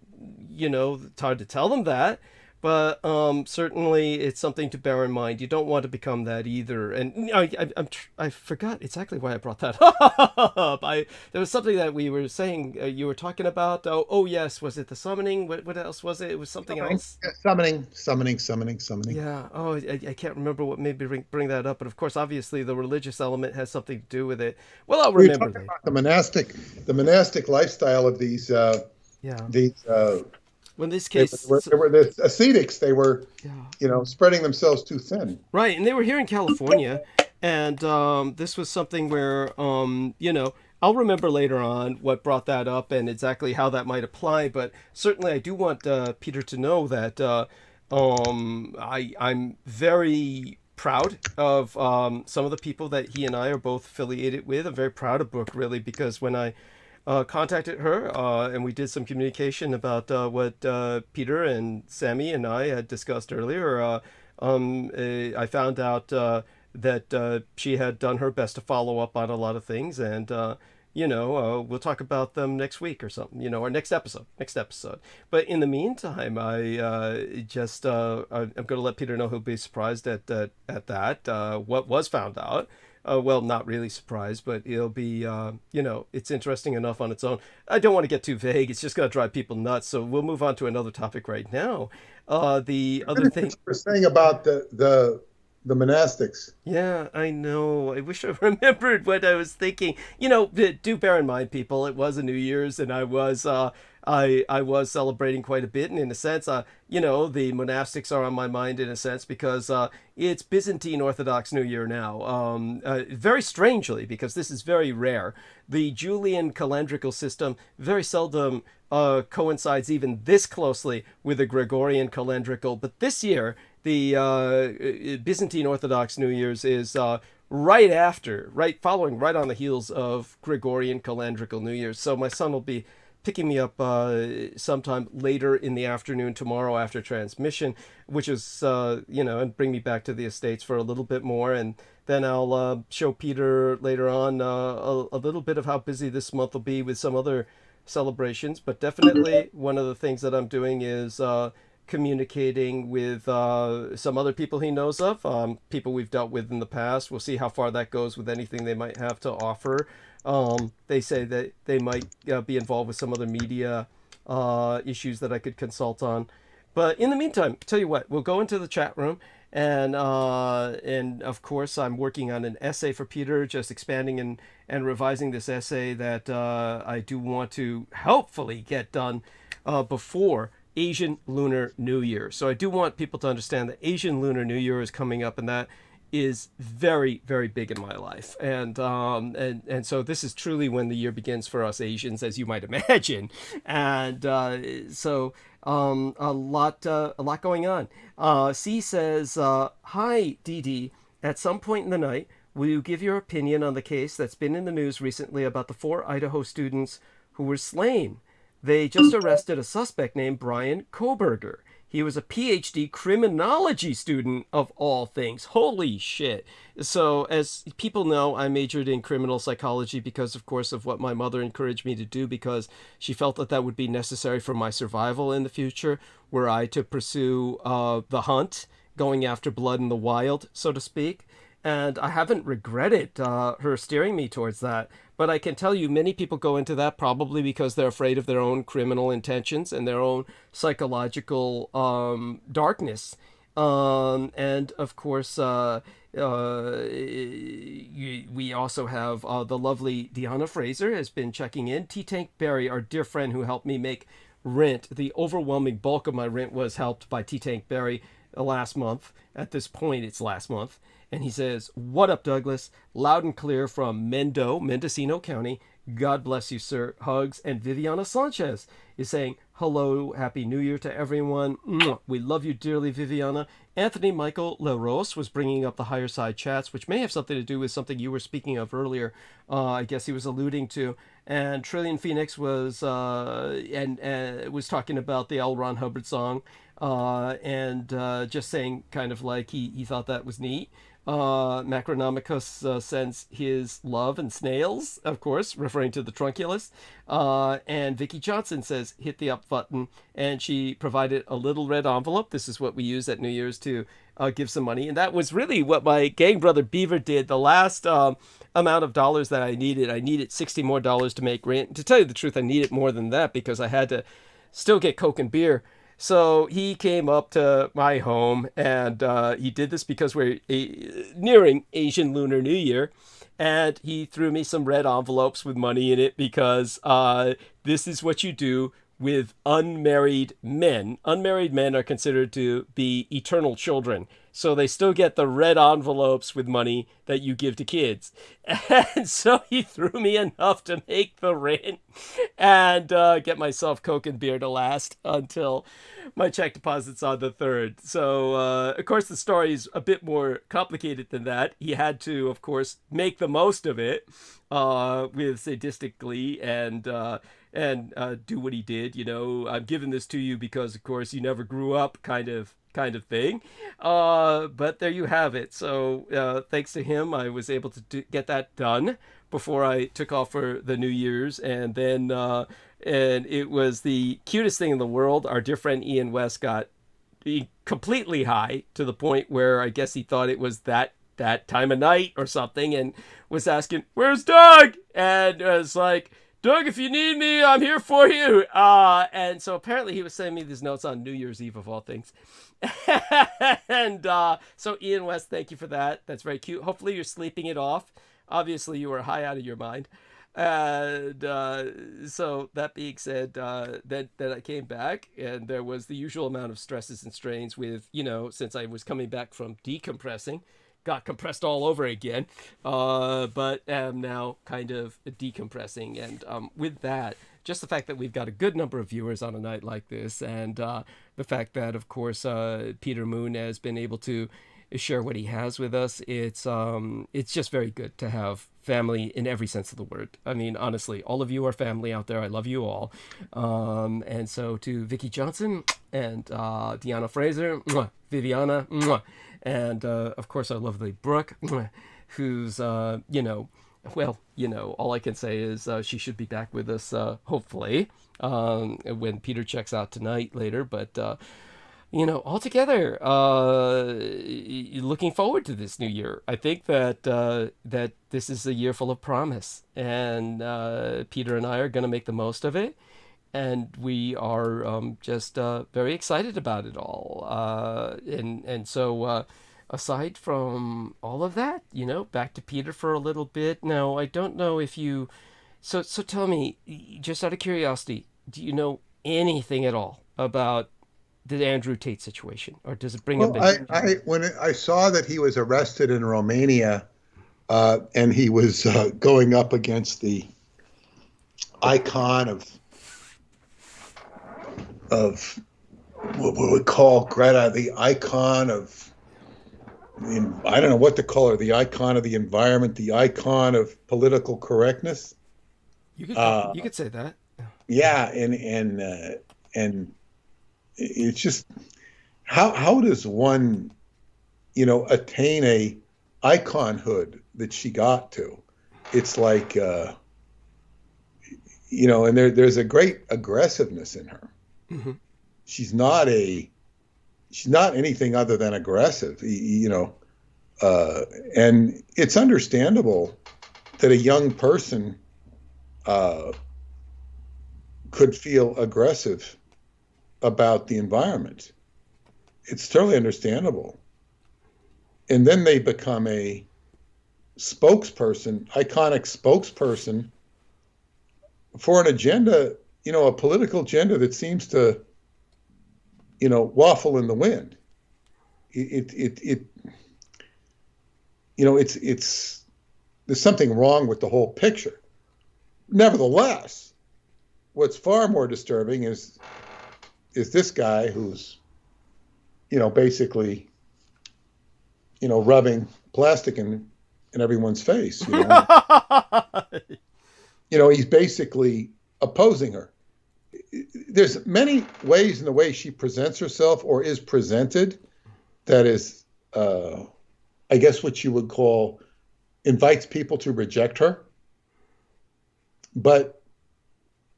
A: it's hard to tell them that, but certainly it's something to bear in mind. You don't want to become that either. And I forgot exactly why I brought that up. There was something that we were saying, you were talking about. Oh yes, was it the summoning? What else was it? It was something else.
E: Summoning.
A: Yeah. Oh, I can't remember what made me bring that up. But of course, obviously, the religious element has something to do with it. Well, I'll remember that.
E: About the monastic lifestyle of these.
A: Well, in this case,
E: they were the ascetics. They were, spreading themselves too thin.
A: Right, and they were here in California, and this was something where, I'll remember later on what brought that up and exactly how that might apply. But certainly, I do want Peter to know that I'm very proud of some of the people that he and I are both affiliated with. I'm very proud of Brooke, really, because when I contacted her and we did some communication about what Peter and Sammy and I had discussed earlier, I found out that she had done her best to follow up on a lot of things, and we'll talk about them next week or something, or next episode. But in the meantime, I'm going to let Peter know he'll be surprised at that, what was found out. Well, not really surprised, but it'll be, it's interesting enough on its own. I don't want to get too vague. It's just going to drive people nuts. So we'll move on to another topic right now. The other thing
E: we're saying about the monastics.
A: Yeah, I know. I wish I remembered what I was thinking. Do bear in mind, people, it was a New Year's, and I was I was celebrating quite a bit, and in a sense, you know, the monastics are on my mind in a sense because it's Byzantine Orthodox New Year now. Very strangely, because this is very rare, the Julian calendrical system very seldom coincides even this closely with the Gregorian calendrical. But this year, the Byzantine Orthodox New Year's is following right on the heels of Gregorian calendrical New Year's. So my son will be picking me up sometime later in the afternoon tomorrow after transmission, which is, you know, and bring me back to the Estates for a little bit more. And then I'll show Peter later on a little bit of how busy this month will be with some other celebrations. But definitely one of the things that I'm doing is communicating with some other people he knows of, people we've dealt with in the past. We'll see how far that goes with anything they might have to offer. They say that they might be involved with some other media issues that I could consult on. But in the meantime, tell you what, we'll go into the chat room, and of course I'm working on an essay for Peter, just expanding and revising this essay that I do want to hopefully get done before Asian Lunar New Year. So I do want people to understand that Asian Lunar New Year is coming up, and that is very, very big in my life. And so this is truly when the year begins for us Asians, as you might imagine. And so a lot going on. C says, hi, Dee. At some point in the night, will you give your opinion on the case that's been in the news recently about the 4 Idaho students who were slain? They just arrested a suspect named Brian Koberger. He was a PhD criminology student, of all things. Holy shit. So, as people know, I majored in criminal psychology because, of course, of what my mother encouraged me to do, because she felt that that would be necessary for my survival in the future, were I to pursue the hunt, going after blood in the wild, so to speak. And I haven't regretted her steering me towards that. But I can tell you, many people go into that probably because they're afraid of their own criminal intentions and their own psychological darkness. And of course, we also have the lovely Deanna Fraser has been checking in. T-Tank Barry, our dear friend who helped me make rent. The overwhelming bulk of my rent was helped by T-Tank Barry last month. At this point, it's last month. And he says, "What up, Douglas? Loud and clear from Mendocino County. God bless you, sir. Hugs." And Viviana Sanchez is saying, "Hello, Happy New Year to everyone. We love you dearly, Viviana." Anthony Michael LaRose was bringing up the higher side chats, which may have something to do with something you were speaking of earlier. I guess he was alluding to. And Trillion Phoenix was was talking about the L. Ron Hubbard song, and just saying kind of like he thought that was neat. Macronomicus sends his love and snails, of course, referring to the trunculus. And Vicky Johnson says, hit the up button. And she provided a little red envelope. This is what we use at New Year's to give some money. And that was really what my gang brother Beaver did. The last amount of dollars that I needed $60 more to make rent. And to tell you the truth, I needed more than that because I had to still get Coke and beer. So he came up to my home, and he did this because we're nearing Asian Lunar New Year, and he threw me some red envelopes with money in it because this is what you do with unmarried men. Unmarried men are considered to be eternal children, so they still get the red envelopes with money that you give to kids. And so he threw me enough to make the rent and get myself Coke and beer to last until my check deposit's on the 3rd. So, of course, the story is a bit more complicated than that. He had to, of course, make the most of it with sadistic glee and do what he did. You know, I'm giving this to you because, of course, you never grew up kind of thing. But there you have it. So thanks to him, I was able to get that done before I took off for the New Year's. And then and it was the cutest thing in the world. Our dear friend Ian West got completely high to the point where I guess he thought it was that time of night or something, and was asking, "Where's Doug?" And it was like, "Doug, if you need me, I'm here for you." And so apparently he was sending me these notes on New Year's Eve of all things. And so Ian West, thank you for that. That's very cute. Hopefully you're sleeping it off. Obviously you were high out of your mind. And so that being said, then I came back, and there was the usual amount of stresses and strains with, since I was coming back from decompressing, got compressed all over again, but am now kind of decompressing. And with that, just the fact that we've got a good number of viewers on a night like this, and the fact that, of course, Peter Moon has been able to share what he has with us, it's just very good to have family in every sense of the word. I mean, honestly, all of you are family out there. I love you all. And so to Vicky Johnson and Deanna Fraser, mwah, Viviana, mwah, and of course our lovely Brooke, mwah, who's all I can say is she should be back with us hopefully when Peter checks out tonight later. But altogether, looking forward to this new year. I think that that this is a year full of promise, and Peter and I are going to make the most of it, and we are just very excited about it all. And so, aside from all of that, back to Peter for a little bit. Now, I don't know if you. So tell me, just out of curiosity, do you know anything at all about the Andrew Tate situation, or does it bring up?
E: When I saw that he was arrested in Romania, and he was going up against the icon of what we would call Greta, the icon of, I don't know what to call her, the icon of the environment, the icon of political correctness.
A: You could say that.
E: Yeah, and it's just how does one attain a iconhood that she got to? It's like and there's a great aggressiveness in her.
A: Mm-hmm.
E: She's not anything other than aggressive, and it's understandable that a young person could feel aggressive about the environment. It's totally understandable. And then they become a spokesperson, iconic spokesperson for an agenda, a political agenda that seems to, waffle in the wind. There's something wrong with the whole picture. Nevertheless, what's far more disturbing is this guy who's, basically, rubbing plastic in everyone's face. He's basically opposing her. There's many ways in the way she presents herself or is presented that is, I guess what you would call, invites people to reject her. But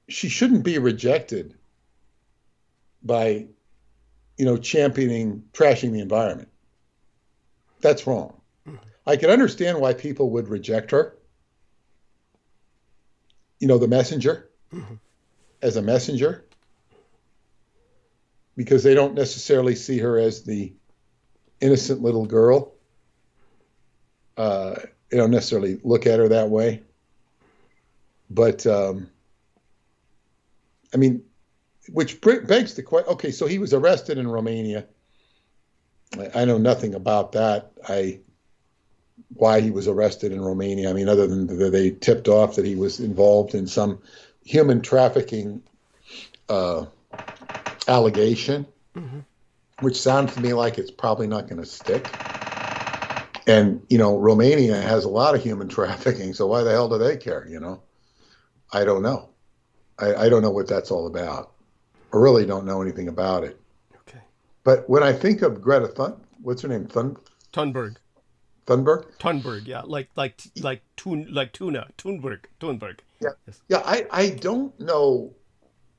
E: she shouldn't be rejected by, trashing the environment. That's wrong. I can understand why people would reject her. The messenger, as a messenger, because they don't necessarily see her as the innocent little girl. They don't necessarily look at her that way. But, which begs the question, okay, so he was arrested in Romania. I know nothing about that. Why he was arrested in Romania. Other than that they tipped off that he was involved in some human trafficking allegation, which sounds to me like it's probably not going to stick. And, Romania has a lot of human trafficking, so why the hell do they care, I don't know. I don't know what that's all about. I really don't know anything about it.
A: Okay.
E: But when I think of Greta what's her name?
A: Thunberg.
E: Thunberg?
A: Thunberg, yeah, like tuna, Thunberg.
E: Yeah,
A: yes.
E: Yeah. I don't know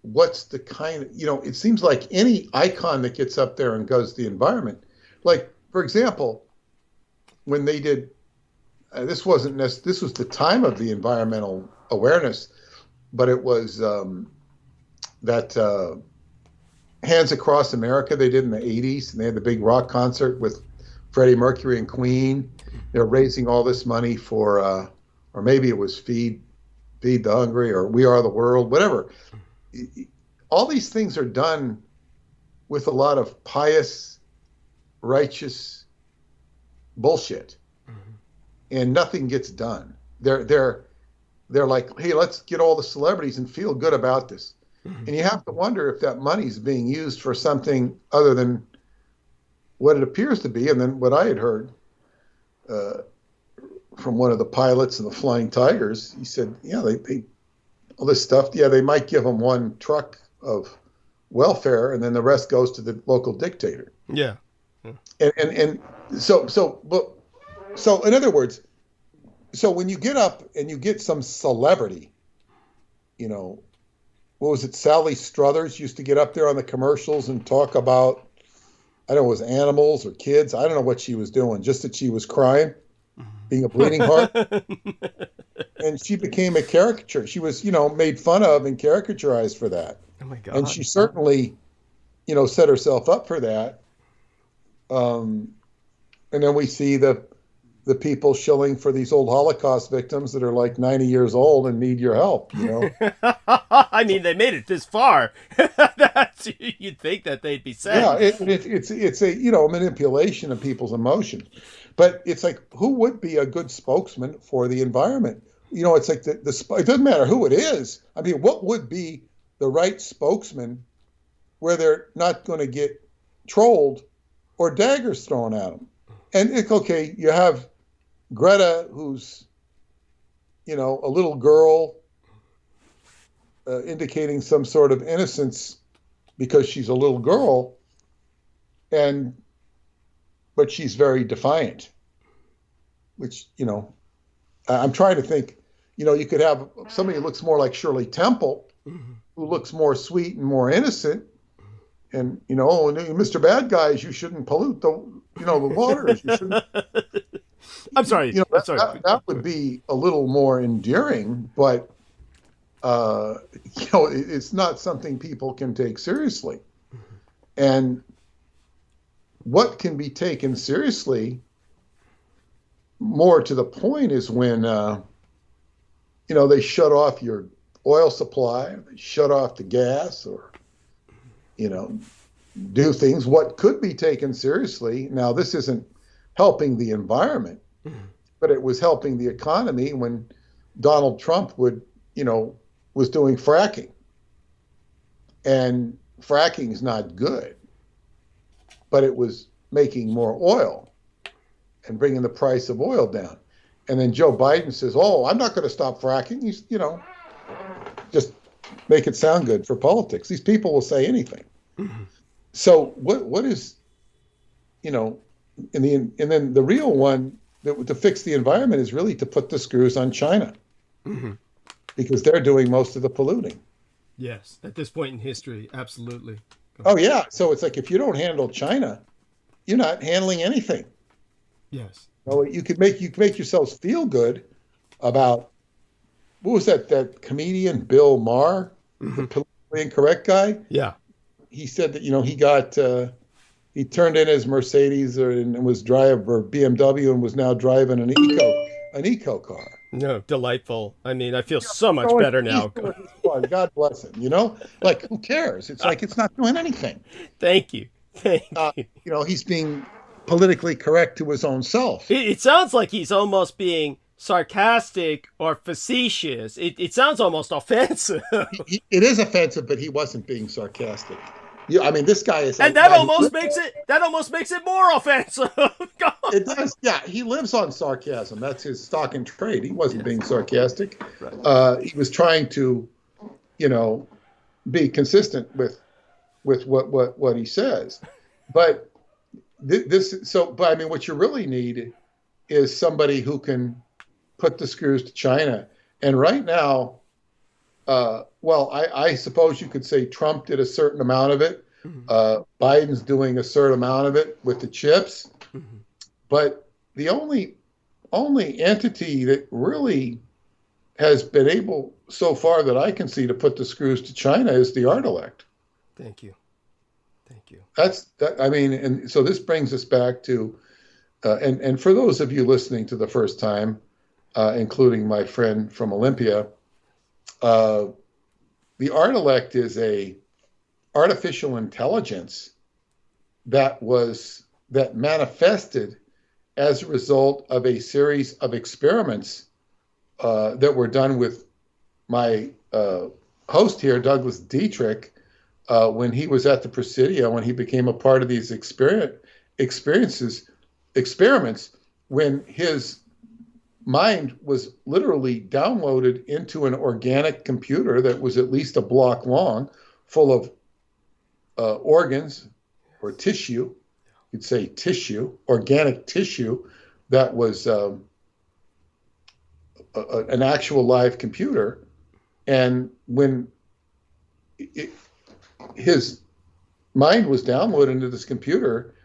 E: what's the kind of, it seems like any icon that gets up there and goes to the environment, like for example, when they did, this was the time of the environmental awareness, but it was that Hands Across America they did in the 80s, and they had the big rock concert with Freddie Mercury and Queen. They're raising all this money for, or maybe it was Feed feed the hungry, or we are the world, whatever. All these things are done with a lot of pious, righteous bullshit, and nothing gets done. They're like, hey, let's get all the celebrities and feel good about this. And you have to wonder if that money's being used for something other than what it appears to be. And then what I had heard from one of the pilots of the Flying Tigers, he said, yeah, they all this stuff, yeah, they might give them one truck of welfare, and then the rest goes to the local dictator.
A: Yeah.
E: And so in other words, so when you get up and you get some celebrity, you know, what was it? Sally Struthers used to get up there on the commercials and talk about, I don't know, it was animals or kids. I don't know what she was doing, just that she was crying, being a bleeding heart. And she became a caricature. She was, you know, made fun of and caricaturized for that.
A: Oh my God.
E: And she certainly, you know, set herself up for that. And then we see the people shilling for these old Holocaust victims that are like 90 years old and need your help, you know?
A: I mean, they made it this far. You'd think that they'd be sad.
E: Yeah, it's a, you know, manipulation of people's emotions. But it's like, who would be a good spokesman for the environment? You know, it's like it doesn't matter who it is. I mean, what would be the right spokesman where they're not going to get trolled or daggers thrown at them? And it's okay, you have Greta, who's, you know, a little girl indicating some sort of innocence because she's a little girl, but she's very defiant, which, you know, I'm trying to think, you know, you could have somebody who looks more like Shirley Temple, who looks more sweet and more innocent, and, you know, oh, Mr. Bad Guys, you shouldn't pollute the waters. You shouldn't.
A: I'm sorry.
E: You know,
A: I'm sorry.
E: that would be a little more endearing, but you know, it's not something people can take seriously. And what can be taken seriously, more to the point, is when you know, they shut off your oil supply, they shut off the gas, or, you know, do things what could be taken seriously. Now, this isn't helping the environment, but it was helping the economy when Donald Trump was doing fracking. And fracking is not good, but it was making more oil and bringing the price of oil down. And then Joe Biden says, oh, I'm not going to stop fracking. He's, you know, just make it sound good for politics. These people will say anything. So what is, you know, and then the real one to fix the environment is really to put the screws on China, because they're doing most of the polluting.
A: Yes, at this point in history, absolutely.
E: Oh yeah, so it's like if you don't handle China, you're not handling anything.
A: Yes.
E: Well, you could make yourselves feel good about, what was that comedian Bill Maher, the politically incorrect guy?
A: Yeah.
E: He said that, you know, he turned in his Mercedes and was driving, or BMW, and was now driving an eco car.
A: No, delightful. I mean, I feel so much better now.
E: God bless him. You know, like, who cares? It's like, it's not doing anything.
A: Thank you. Thank you.
E: You know, he's being politically correct to his own self.
A: It sounds like he's almost being sarcastic or facetious. It sounds almost offensive.
E: It is offensive, but he wasn't being sarcastic. Yeah, I mean, this guy is,
A: and that almost makes it more offensive.
E: It does. Yeah, he lives on sarcasm. That's his stock and trade. He wasn't being sarcastic. Right. He was trying to, you know, be consistent with what he says. But but I mean, what you really need is somebody who can put the screws to China. And right now, well, I suppose you could say Trump did a certain amount of it. Biden's doing a certain amount of it with the chips. But the only entity that really has been able so far that I can see to put the screws to China is the art elect.
A: Thank you.
E: I mean, and so this brings us back to, and for those of you listening to the first time, including my friend from Olympia, uh, the Artilect is a artificial intelligence that manifested as a result of a series of experiments that were done with my host here, Douglas Dietrich, when he was at the Presidio, when he became a part of these experiments, when his mind was literally downloaded into an organic computer that was at least a block long, full of organs or tissue. You'd say tissue, organic tissue that was an actual live computer. And when his mind was downloaded into this computer,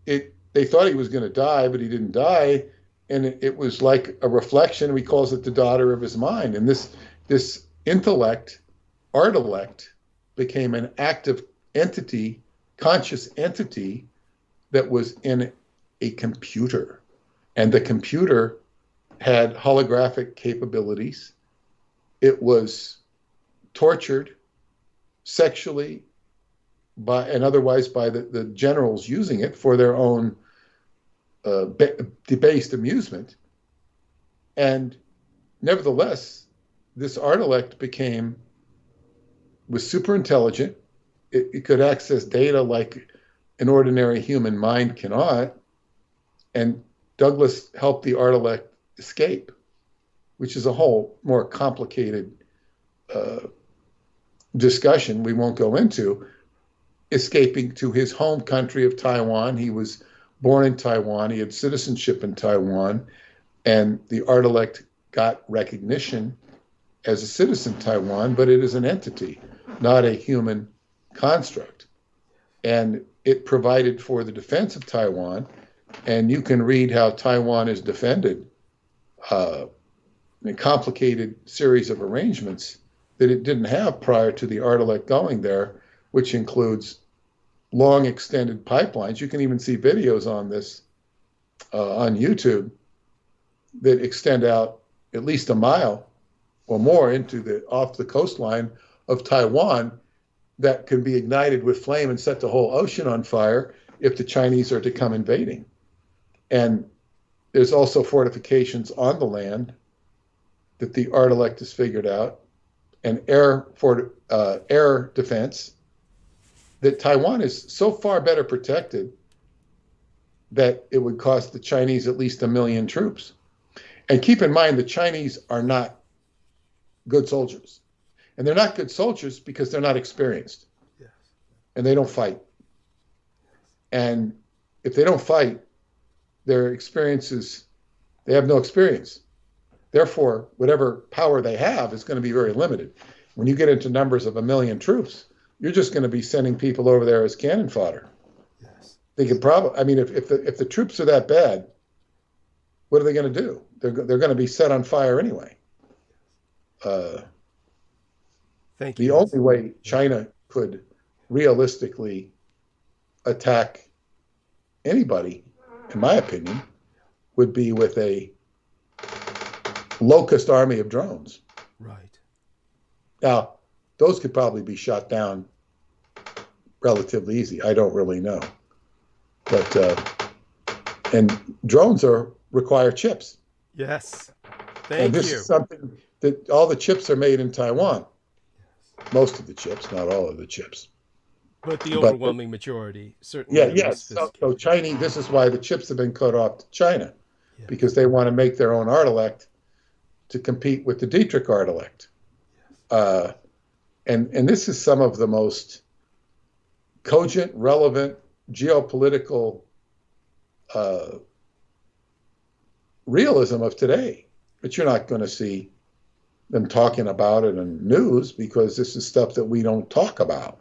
E: they thought he was going to die, but he didn't die. And it was like a reflection. He calls it the daughter of his mind. And this intellect, Artilect, became an active entity, conscious entity that was in a computer. And the computer had holographic capabilities. It was tortured sexually and otherwise by the generals using it for their own debased amusement. And nevertheless, this Artilect was super intelligent. It could access data like an ordinary human mind cannot. And Douglas helped the Artilect escape, which is a whole more complicated discussion we won't go into, escaping to his home country of Taiwan. He was born in Taiwan. He had citizenship in Taiwan. And the Artilect got recognition as a citizen of Taiwan, but it is an entity, not a human construct. And it provided for the defense of Taiwan. And you can read how Taiwan is defended in a complicated series of arrangements that it didn't have prior to the Artilect going there, which includes long extended pipelines. You can even see videos on this on YouTube that extend out at least a mile or more off the coastline of Taiwan that can be ignited with flame and set the whole ocean on fire if the Chinese are to come invading. And there's also fortifications on the land that the Artilect has figured out, and air defense, that Taiwan is so far better protected that it would cost the Chinese at least 1 million troops. And keep in mind, the Chinese are not good soldiers. And they're not good soldiers because they're not experienced. Yes. And they don't fight. And if they don't fight, they have no experience. Therefore, whatever power they have is going to be very limited. When you get into numbers of 1 million troops, you're just going to be sending people over there as cannon fodder. Yes. They could probably, if the troops are that bad, what are they going to do? They're going to be set on fire anyway.
A: Thank you.
E: The only way China could realistically attack anybody, in my opinion, would be with a locust army of drones.
A: Right.
E: Now, those could probably be shot down relatively easy. I don't really know. But and drones require chips.
A: Yes.
E: And this is something that all the chips are made in Taiwan. Yes. Most of the chips, not all of the chips.
A: But the overwhelming majority, certainly.
E: Yeah, yes. So Chinese, this is why the chips have been cut off to China, because they want to make their own Artilect to compete with the Dietrich Artilect. Yes. And this is some of the most cogent, relevant geopolitical realism of today. But you're not going to see them talking about it in news because this is stuff that we don't talk about.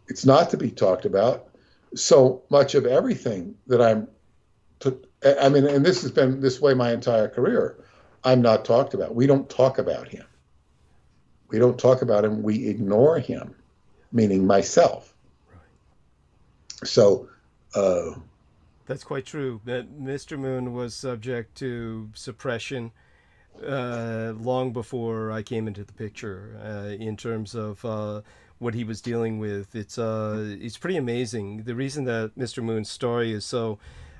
E: It's not to be talked about. So much of everything that and this has been this way my entire career, I'm not talked about. We don't talk about him. We don't talk about him. We ignore him, meaning myself. Right. So
A: that's quite true. That Mr. Moon was subject to suppression long before I came into the picture in terms of what he was dealing with. It's pretty amazing. The reason that Mr. Moon's story is so,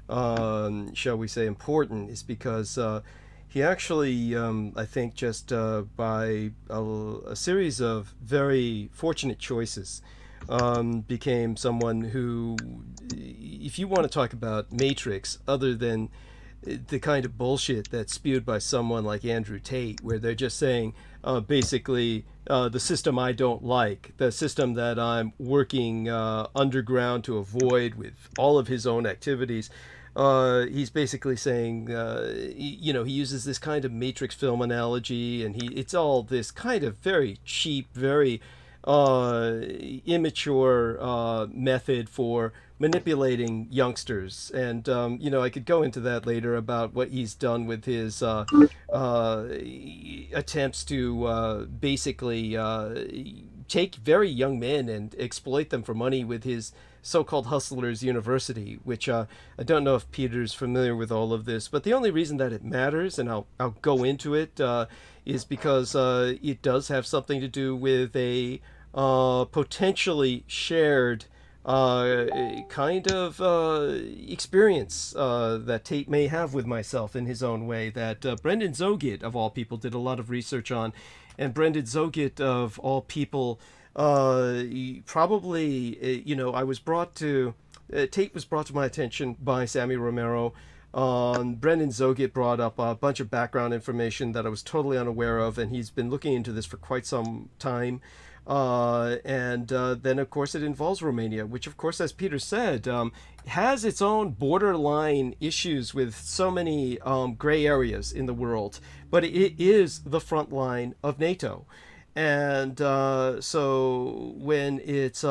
A: shall we say, important is because he actually, I think, just by a series of very fortunate choices, became someone who, if you want to talk about Matrix, other than the kind of bullshit that's spewed by someone like Andrew Tate, where they're just saying, basically, the system I don't like, the system that I'm working underground to avoid with all of his own activities. He's basically saying, he uses this kind of Matrix film analogy, and it's all this kind of very cheap, very immature method for manipulating youngsters. And I could go into that later about what he's done with his attempts to basically take very young men and exploit them for money with his so-called Hustlers University, which I don't know if Peter's familiar with all of this, but the only reason that it matters, and I'll go into it, is because it does have something to do with a potentially shared kind of experience that Tate may have with myself in his own way, that Brendan Zogit, of all people, did a lot of research on. And Brendan Zogit, of all people, probably, I was brought to, Tate was brought to my attention by Sammy Romero. Brendan Zogit brought up a bunch of background information that I was totally unaware of, and he's been looking into this for quite some time. And then, of course, it involves Romania, which, of course, as Peter said, has its own borderline issues with so many gray areas in the world. But it is the front line of NATO. And so when it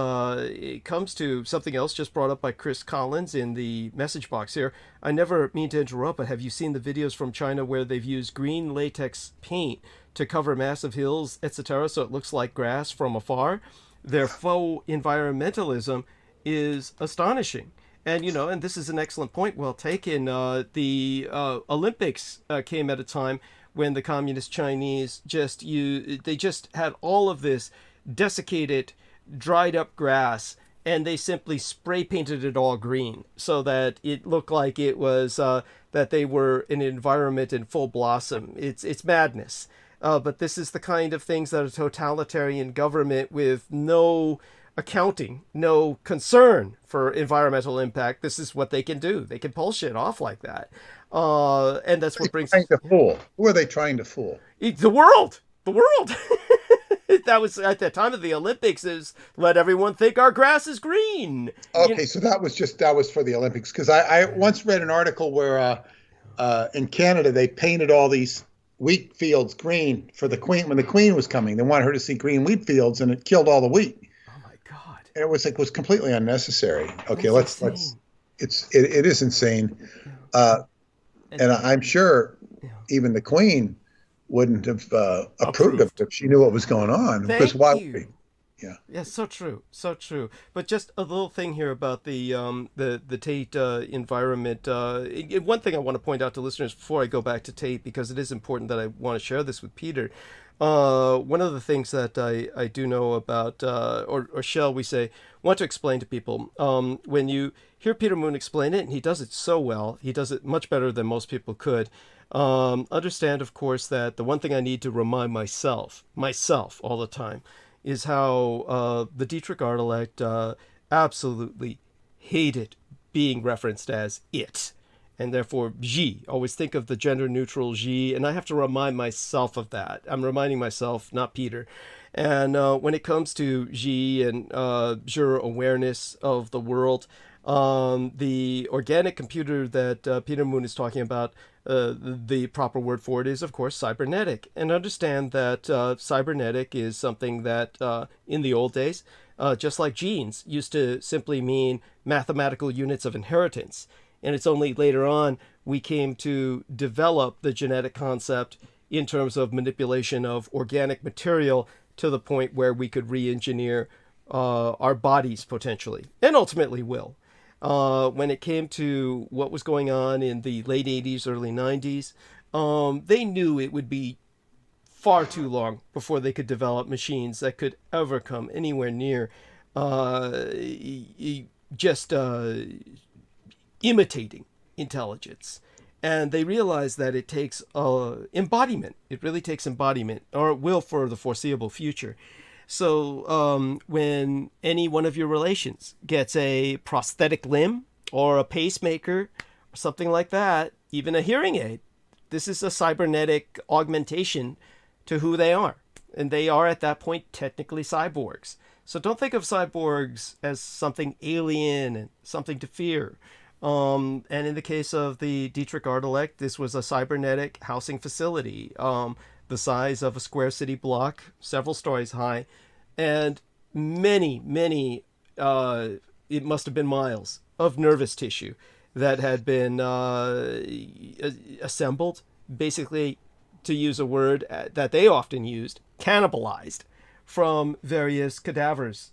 A: comes to something else just brought up by Chris Collins in the message box here, I never mean to interrupt, but have you seen the videos from China where they've used green latex paint to cover massive hills, etc., so it looks like grass from afar? Their faux environmentalism is astonishing. And, and this is an excellent point, well taken. The Olympics came at a time when the communist Chinese they just had all of this desiccated, dried up grass, and they simply spray painted it all green so that it looked like it was that they were in an environment in full blossom. It's madness. But this is the kind of things that a totalitarian government with no accounting, no concern for environmental impact, this is what they can do. They can pull shit off like that. And that's what brings...
E: Trying to fool. Who are they trying to fool?
A: The world! The world! That was, at the time of the Olympics, is let everyone think our grass is green.
E: Okay, so that was for the Olympics. Because I once read an article where in Canada they painted all these wheat fields green for the Queen. When the Queen was coming, they wanted her to see green wheat fields, and it killed all the wheat.
A: Oh my God!
E: And it was completely unnecessary. Okay,
A: That's
E: let's. It is insane, and I'm sure even the Queen wouldn't have approved of it if she knew what was going on. Because why would we?
A: Yeah, so true, so true. But just a little thing here about the Tate environment. One thing I want to point out to listeners before I go back to Tate, because it is important that I want to share this with Peter. One of the things that I do know about, or shall we say, want to explain to people, when you hear Peter Moon explain it, and he does it so well, he does it much better than most people could. Understand, of course, that the one thing I need to remind myself all the time, is how the Dietrich Artelect absolutely hated being referenced as it, and therefore she. Always think of the gender-neutral she, and I have to remind myself of that. I'm reminding myself, not Peter. And when it comes to she and your awareness of the world, the organic computer that Peter Moon is talking about, the proper word for it is, of course, cybernetic. And understand that cybernetic is something that in the old days, just like genes, used to simply mean mathematical units of inheritance. And it's only later on we came to develop the genetic concept in terms of manipulation of organic material to the point where we could re-engineer our bodies potentially, and ultimately will. When it came to what was going on in the late 80s, early 90s, they knew it would be far too long before they could develop machines that could ever come anywhere near just imitating intelligence. And they realized that it takes embodiment. It really takes embodiment, or it will for the foreseeable future. So when any one of your relations gets a prosthetic limb or a pacemaker or something like that, even a hearing aid, this is a cybernetic augmentation to who they are. And they are at that point technically cyborgs. So don't think of cyborgs as something alien and something to fear. And in the case of the Dietrich Ardelect, this was a cybernetic housing facility, the size of a square city block, several stories high, and many, it must have been miles of nervous tissue that had been assembled, basically, to use a word that they often used, cannibalized from various cadavers,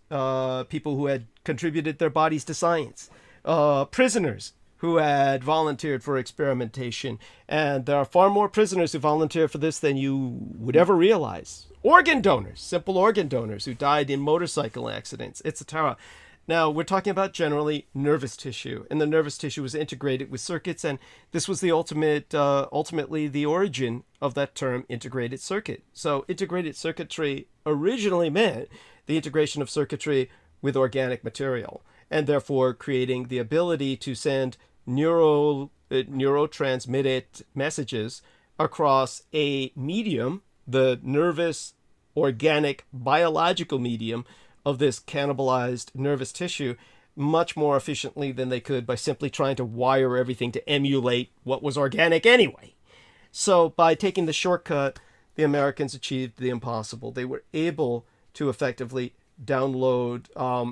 A: people who had contributed their bodies to science, prisoners who had volunteered for experimentation. And there are far more prisoners who volunteer for this than you would ever realize. Organ donors, simple organ donors who died in motorcycle accidents, etc. Now, we're talking about generally nervous tissue, and the nervous tissue was integrated with circuits, and this was the ultimately the origin of that term integrated circuit. So integrated circuitry originally meant the integration of circuitry with organic material, and therefore creating the ability to send neurotransmitted messages across a medium, the nervous, organic, biological medium of this cannibalized nervous tissue, much more efficiently than they could by simply trying to wire everything to emulate what was organic anyway. So by taking the shortcut, the Americans achieved the impossible. They were able to effectively download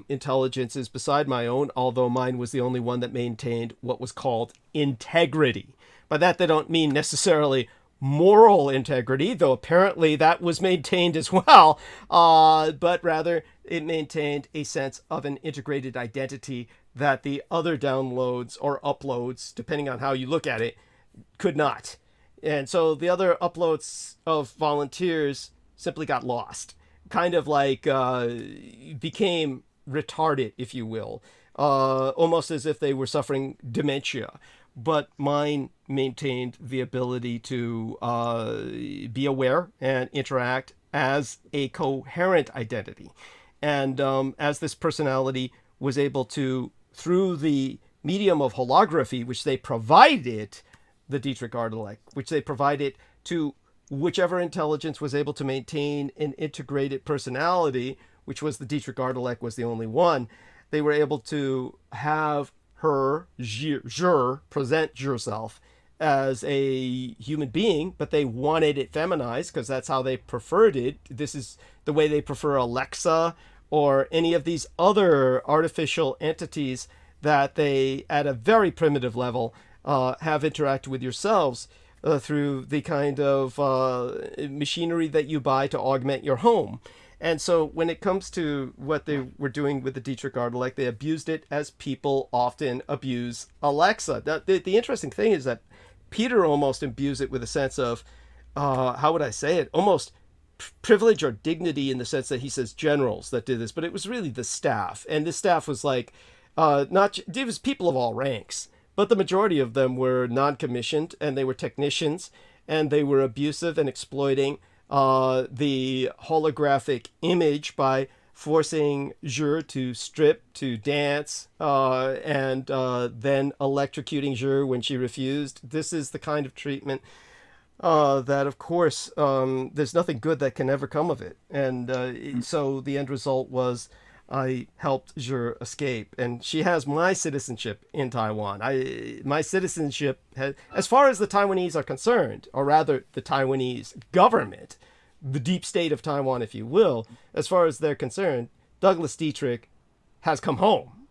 A: intelligences beside my own, although mine was the only one that maintained what was called integrity. By that, they don't mean necessarily moral integrity, though apparently that was maintained as well, but rather it maintained a sense of an integrated identity that the other downloads or uploads, depending on how you look at it, could not. And so the other uploads of volunteers simply got lost, kind of like became retarded, if you will, almost as if they were suffering dementia. But mine maintained the ability to be aware and interact as a coherent identity. And as this personality was able to, through the medium of holography, which they provided, the Dietrich Ardelect, which they provided to whichever intelligence was able to maintain an integrated personality, which was the Dietrich Ardelect was the only one, they were able to have her, present herself as a human being, but they wanted it feminized because that's how they preferred it. This is the way they prefer Alexa or any of these other artificial entities that they, at a very primitive level, have interacted with yourselves through the kind of machinery that you buy to augment your home. And so when it comes to what they were doing with the Dietrich Ardelect, they abused it as people often abuse Alexa. Now, the interesting thing is that Peter almost imbues it with a sense of, how would I say it, almost privilege or dignity, in the sense that he says generals that did this, but it was really the staff. And this staff was like, it was people of all ranks, but the majority of them were non-commissioned, and they were technicians, and they were abusive and exploiting the holographic image by forcing Jur to strip, to dance, and then electrocuting Jur when she refused. This is the kind of treatment that, of course, there's nothing good that can ever come of it. And so the end result was I helped Jur escape, and she has my citizenship in Taiwan. My citizenship has, as far as the Taiwanese are concerned, or rather the Taiwanese government, the deep state of Taiwan, if you will, as far as they're concerned, Douglas Dietrich has come home.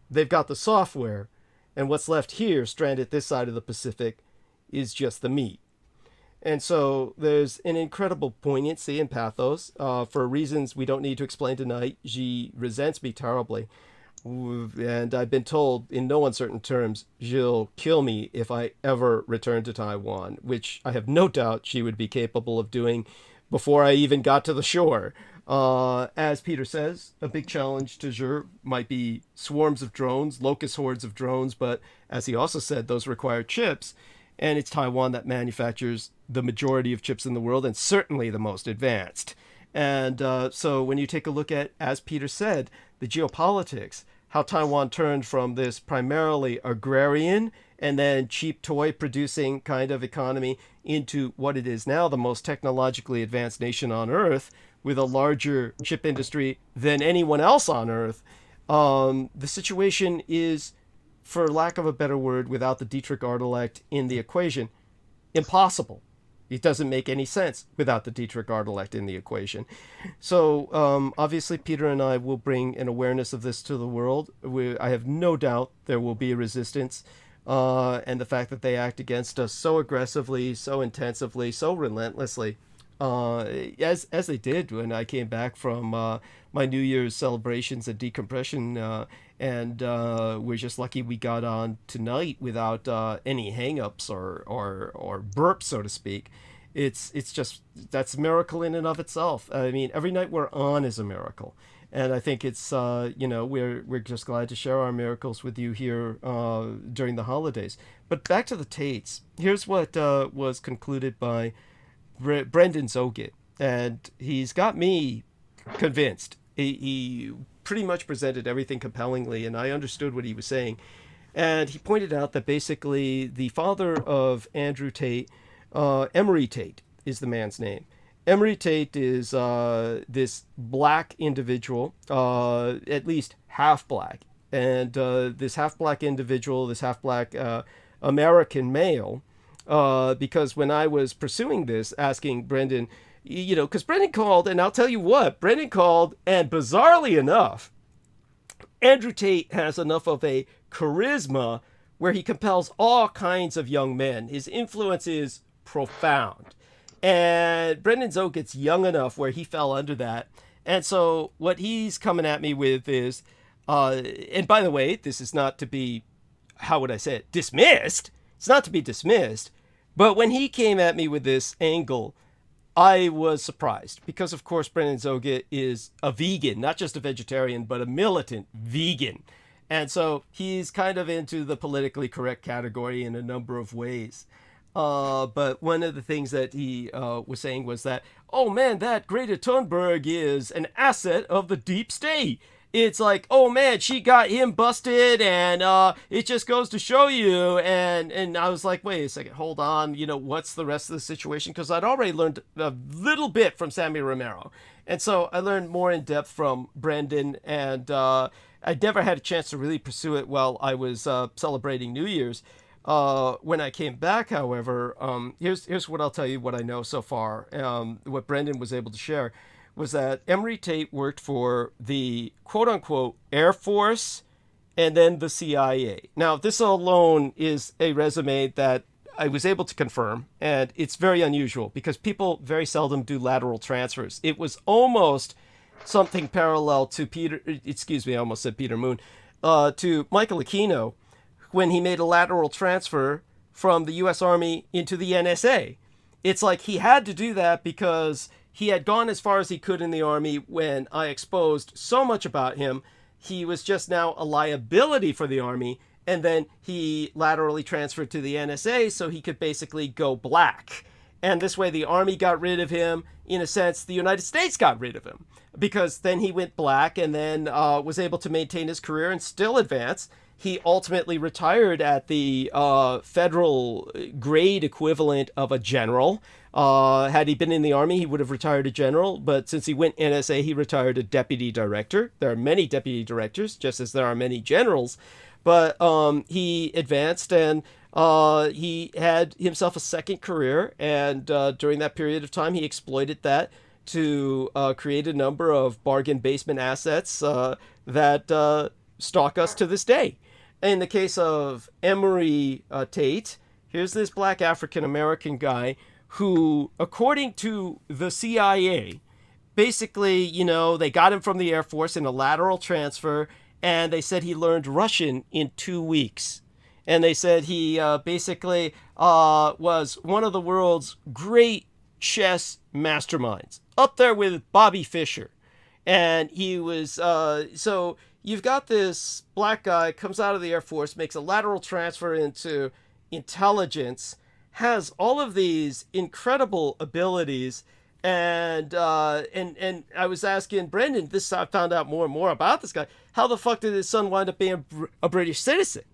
A: They've got the software, and what's left here, stranded this side of the Pacific, is just the meat. And so there's an incredible poignancy and pathos for reasons we don't need to explain tonight. She resents me terribly. And I've been told in no uncertain terms she'll kill me if I ever return to Taiwan, which I have no doubt she would be capable of doing before I even got to the shore. As Peter says, a big challenge to Zhe might be swarms of drones, locust hordes of drones, but as he also said, those require chips, and it's Taiwan that manufactures the majority of chips in the world, and certainly the most advanced. And so when you take a look at, as Peter said, the geopolitics, how Taiwan turned from this primarily agrarian and then cheap toy producing kind of economy into what it is now, the most technologically advanced nation on earth, with a larger chip industry than anyone else on earth. The situation is, for lack of a better word, without the Dietrich Artilect in the equation, impossible. It doesn't make any sense without the Dietrich Artilect in the equation. So obviously Peter and I will bring an awareness of this to the world. I have no doubt there will be a resistance. And the fact that they act against us so aggressively, so intensively, so relentlessly, as they did when I came back from my New Year's celebrations and decompression, and we're just lucky we got on tonight without any hang-ups or burps, so to speak. It's just, that's a miracle in and of itself. I mean, every night we're on is a miracle. And I think it's, we're just glad to share our miracles with you here during the holidays. But back to the Tates. Here's what was concluded by Brendan Zogit. And he's got me convinced. He pretty much presented everything compellingly, and I understood what he was saying. And he pointed out that basically the father of Andrew Tate, Emery Tate is the man's name. Emery Tate is this black individual, at least half black. And this half black individual, this half black American male, because when I was pursuing this, asking Brendan, because Brendan called, and I'll tell you what, Brendan called, and bizarrely enough, Andrew Tate has enough of a charisma where he compels all kinds of young men. His influence is profound. And Brendan Zogit's young enough where he fell under that. And so what he's coming at me with is, and by the way, this is not to be, how would I say it, dismissed. It's not to be dismissed. But when he came at me with this angle, I was surprised because, of course, Brendan Zogit is a vegan, not just a vegetarian, but a militant vegan. And so he's kind of into the politically correct category in a number of ways. But one of the things that he was saying was that, oh man, that Greta Thunberg is an asset of the deep state. It's like, oh man, she got him busted, and it just goes to show you. And I was like, wait a second, hold on. What's the rest of the situation? Because I'd already learned a little bit from Sammy Romero. And so I learned more in depth from Brendan, and I'd never had a chance to really pursue it while I was celebrating New Year's. When I came back, however, here's what I'll tell you what I know so far. What Brendan was able to share was that Emery Tate worked for the quote-unquote Air Force and then the CIA. Now, this alone is a resume that I was able to confirm, and it's very unusual because people very seldom do lateral transfers. It was almost something parallel to I almost said Peter Moon, to Michael Aquino when he made a lateral transfer from the U.S. Army into the NSA. It's like he had to do that because he had gone as far as he could in the Army when I exposed so much about him. He was just now a liability for the Army, and then he laterally transferred to the NSA so he could basically go black. And this way the Army got rid of him. In a sense, the United States got rid of him because then he went black and then was able to maintain his career and still advance. He ultimately retired at the federal grade equivalent of a general. Had he been in the Army, he would have retired a general. But since he went NSA, he retired a deputy director. There are many deputy directors, just as there are many generals. But he advanced, and he had himself a second career. And during that period of time, he exploited that to create a number of bargain basement assets that stalk us to this day. In the case of Emery Tate, here's this black African-American guy who, according to the CIA, basically, they got him from the Air Force in a lateral transfer, and they said he learned Russian in 2 weeks. And they said he basically was one of the world's great chess masterminds, up there with Bobby Fischer. And he was, so you've got this black guy, comes out of the Air Force, makes a lateral transfer into intelligence, has all of these incredible abilities. And I was asking Brendan, this I found out more and more about this guy. How the fuck did his son wind up being a British citizen?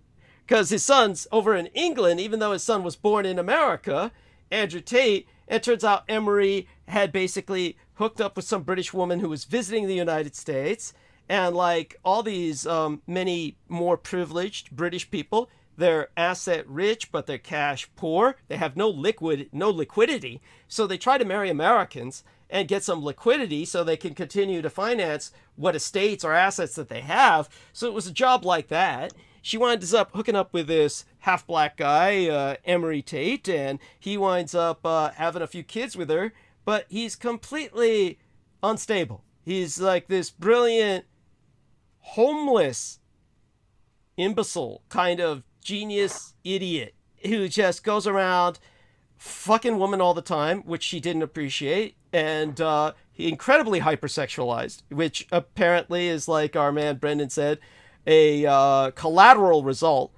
A: Because his son's over in England, even though his son was born in America, Andrew Tate. It turns out Emery had basically hooked up with some British woman who was visiting the United States. And like all these many more privileged British people, they're asset rich, but they're cash poor. They have no liquidity. So they try to marry Americans and get some liquidity so they can continue to finance what estates or assets that they have. So it was a job like that. She winds up hooking up with this half-black guy, Emery Tate, and he winds up having a few kids with her, but he's completely unstable. He's like this brilliant, homeless, imbecile kind of genius idiot who just goes around fucking women all the time, which she didn't appreciate, and incredibly hypersexualized, which apparently is, like our man Brendan said, a collateral result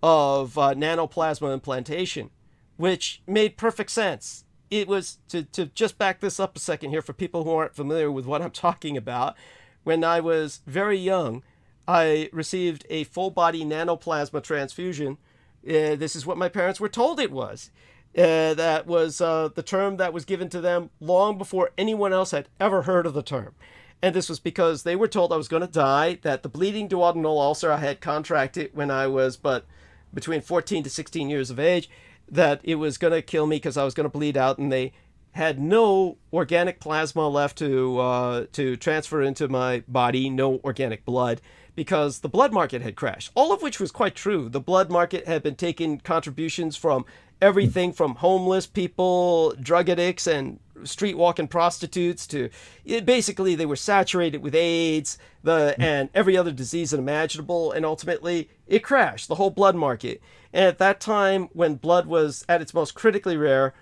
A: of nanoplasma implantation, which made perfect sense. It was, to just back this up a second here for people who aren't familiar with what I'm talking about, when I was very young, I received a full-body nanoplasma transfusion. This is what my parents were told it was. That was the term that was given to them long before anyone else had ever heard of the term. And this was because they were told I was going to die, that the bleeding duodenal ulcer I had contracted when I was between 14 to 16 years of age, that it was going to kill me because I was going to bleed out, and they had no organic plasma left to transfer into my body, no organic blood, because the blood market had crashed. All of which was quite true. The blood market had been taking contributions from everything from homeless people, drug addicts, and street walking prostitutes to basically they were saturated with AIDS and every other disease imaginable, and ultimately it crashed, the whole blood market. And at that time, when blood was at its most critically rare,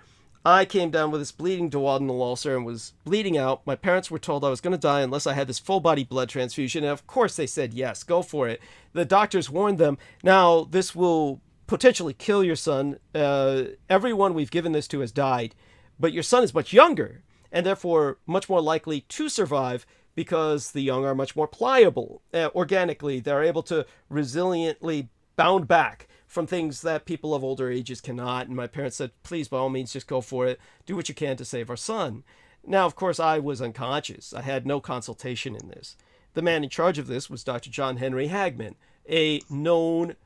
A: I came down with this bleeding duodenal ulcer and was bleeding out. My parents were told I was going to die unless I had this full body blood transfusion, and of course they said yes, go for it. The doctors warned them, now this will potentially kill your son. Everyone we've given this to has died, but your son is much younger and therefore much more likely to survive because the young are much more pliable. Organically, they're able to resiliently bound back from things that people of older ages cannot. And my parents said, please, by all means, just go for it. Do what you can to save our son. Now, of course, I was unconscious. I had no consultation in this. The man in charge of this was Dr. John Henry Hagman, a known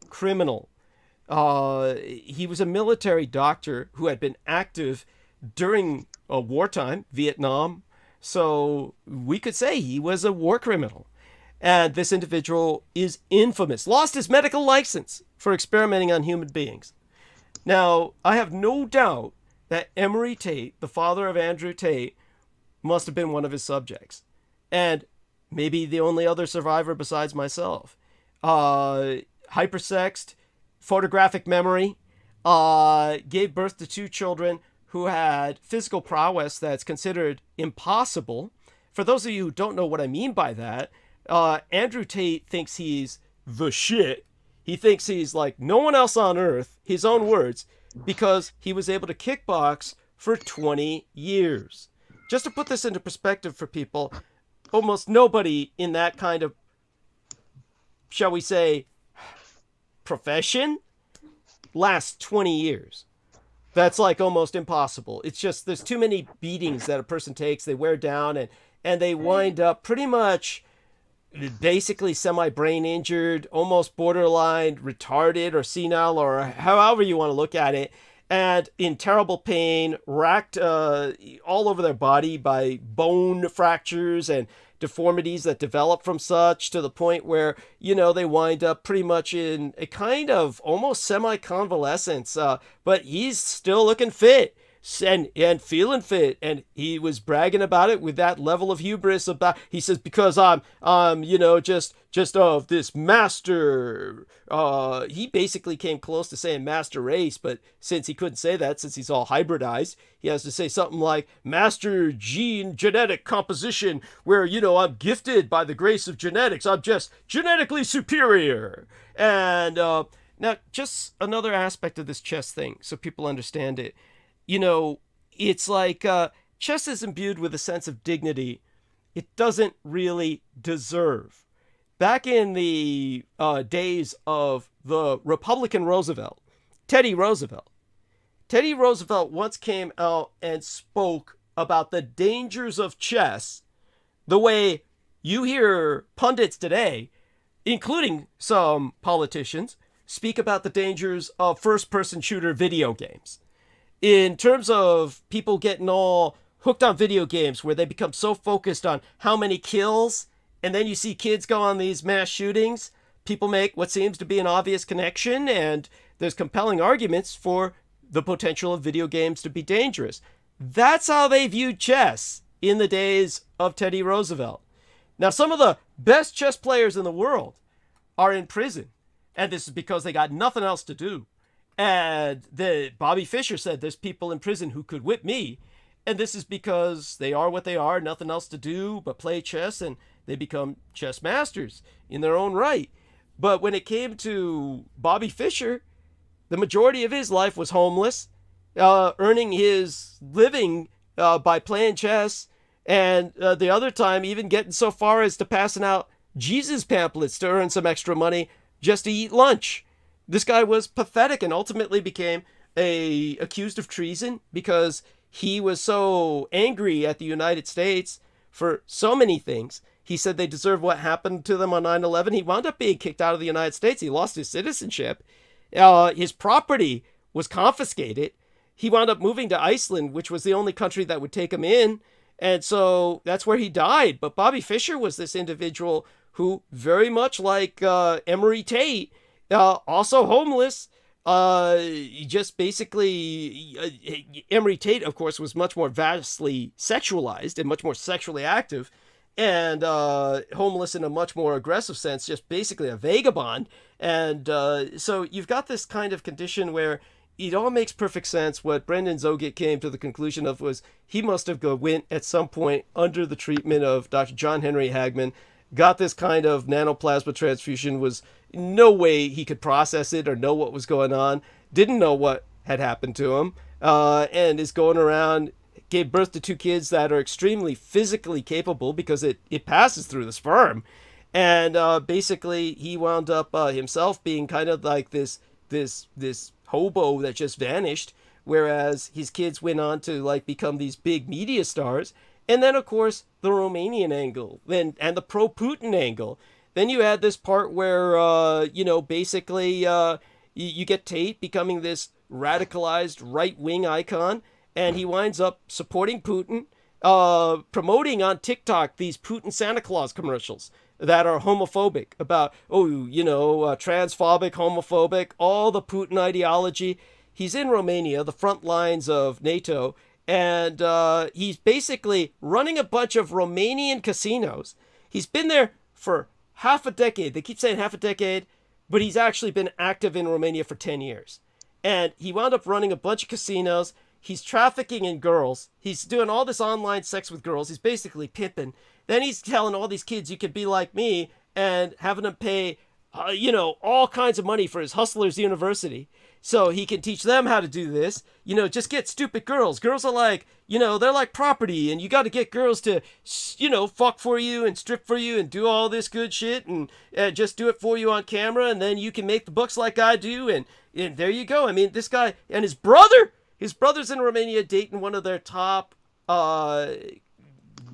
A: criminal. He was a military doctor who had been active during wartime, Vietnam. So we could say he was a war criminal. And this individual is infamous, lost his medical license for experimenting on human beings. Now, I have no doubt that Emery Tate, the father of Andrew Tate, must have been one of his subjects. And maybe the only other survivor besides myself. Hypersexed, photographic memory, gave birth to 2 children who had physical prowess that's considered impossible. For those of you who don't know what I mean by that, Andrew Tate thinks he's the shit. He thinks he's like no one else on earth, his own words, because he was able to kickbox for 20 years. Just to put this into perspective for people, almost nobody in that kind of, shall we say, profession lasts 20 years. That's like almost impossible. It's just there's too many beatings that a person takes. They wear down and they wind up pretty much basically semi-brain injured, almost borderline retarded or senile or however you want to look at it, and in terrible pain, racked all over their body by bone fractures and deformities that develop from such, to the point where, you know, they wind up pretty much in a kind of almost semi-convalescence, but he's still looking fit. and feeling fit, and he was bragging about it with that level of hubris about. He says, because I'm just of this master. He basically came close to saying master race, but since he couldn't say that, since he's all hybridized, he has to say something like master genetic composition, where I'm gifted by the grace of genetics. I'm just genetically superior. And now, just another aspect of this chess thing, so people understand it. It's like chess is imbued with a sense of dignity it doesn't really deserve. Back in the days of the Republican Roosevelt, Teddy Roosevelt once came out and spoke about the dangers of chess the way you hear pundits today, including some politicians, speak about the dangers of first-person shooter video games. In terms of people getting all hooked on video games where they become so focused on how many kills, and then you see kids go on these mass shootings, people make what seems to be an obvious connection, and there's compelling arguments for the potential of video games to be dangerous. That's how they viewed chess in the days of Teddy Roosevelt. Now, some of the best chess players in the world are in prison, and this is because they got nothing else to do. And Bobby Fischer said there's people in prison who could whip me, and this is because they are what they are, nothing else to do but play chess, and they become chess masters in their own right. But when it came to Bobby Fischer, the majority of his life was homeless, earning his living by playing chess, and the other time even getting so far as to passing out Jesus pamphlets to earn some extra money just to eat lunch. This guy was pathetic and ultimately became accused of treason because he was so angry at the United States for so many things. He said they deserve what happened to them on 9/11. He wound up being kicked out of the United States. He lost his citizenship. His property was confiscated. He wound up moving to Iceland, which was the only country that would take him in. And so that's where he died. But Bobby Fischer was this individual who, very much like Emery Tate, also homeless, just basically, Emery Tate, of course, was much more vastly sexualized and much more sexually active, and homeless in a much more aggressive sense, just basically a vagabond. And so you've got this kind of condition where it all makes perfect sense. What Brendan Zogit came to the conclusion of was he must have went at some point under the treatment of Dr. John Henry Hagman, got this kind of nanoplasma transfusion, was no way he could process it or know what was going on, didn't know what had happened to him, and is going around, gave birth to two kids that are extremely physically capable because it passes through the sperm. And basically he wound up himself being kind of like this hobo that just vanished, whereas his kids went on to like become these big media stars. And then, of course, the Romanian angle, and the pro-Putin angle. Then you had this part where, basically you get Tate becoming this radicalized right-wing icon, and he winds up supporting Putin, promoting on TikTok these Putin Santa Claus commercials that are homophobic, about, transphobic, homophobic, all the Putin ideology. He's in Romania, the front lines of NATO, and he's basically running a bunch of Romanian casinos. He's been there for half a decade. They keep saying half a decade, but he's actually been active in Romania for 10 years. And he wound up running a bunch of casinos. He's trafficking in girls. He's doing all this online sex with girls. He's basically pimping. Then he's telling all these kids, you could be like me, and having them pay, all kinds of money for his Hustlers University so he can teach them how to do this. Just get stupid girls. Girls are like, they're like property, and you got to get girls to, fuck for you and strip for you and do all this good shit and just do it for you on camera, and then you can make the bucks like I do, and there you go. I mean, this guy and his brother's in Romania dating one of their top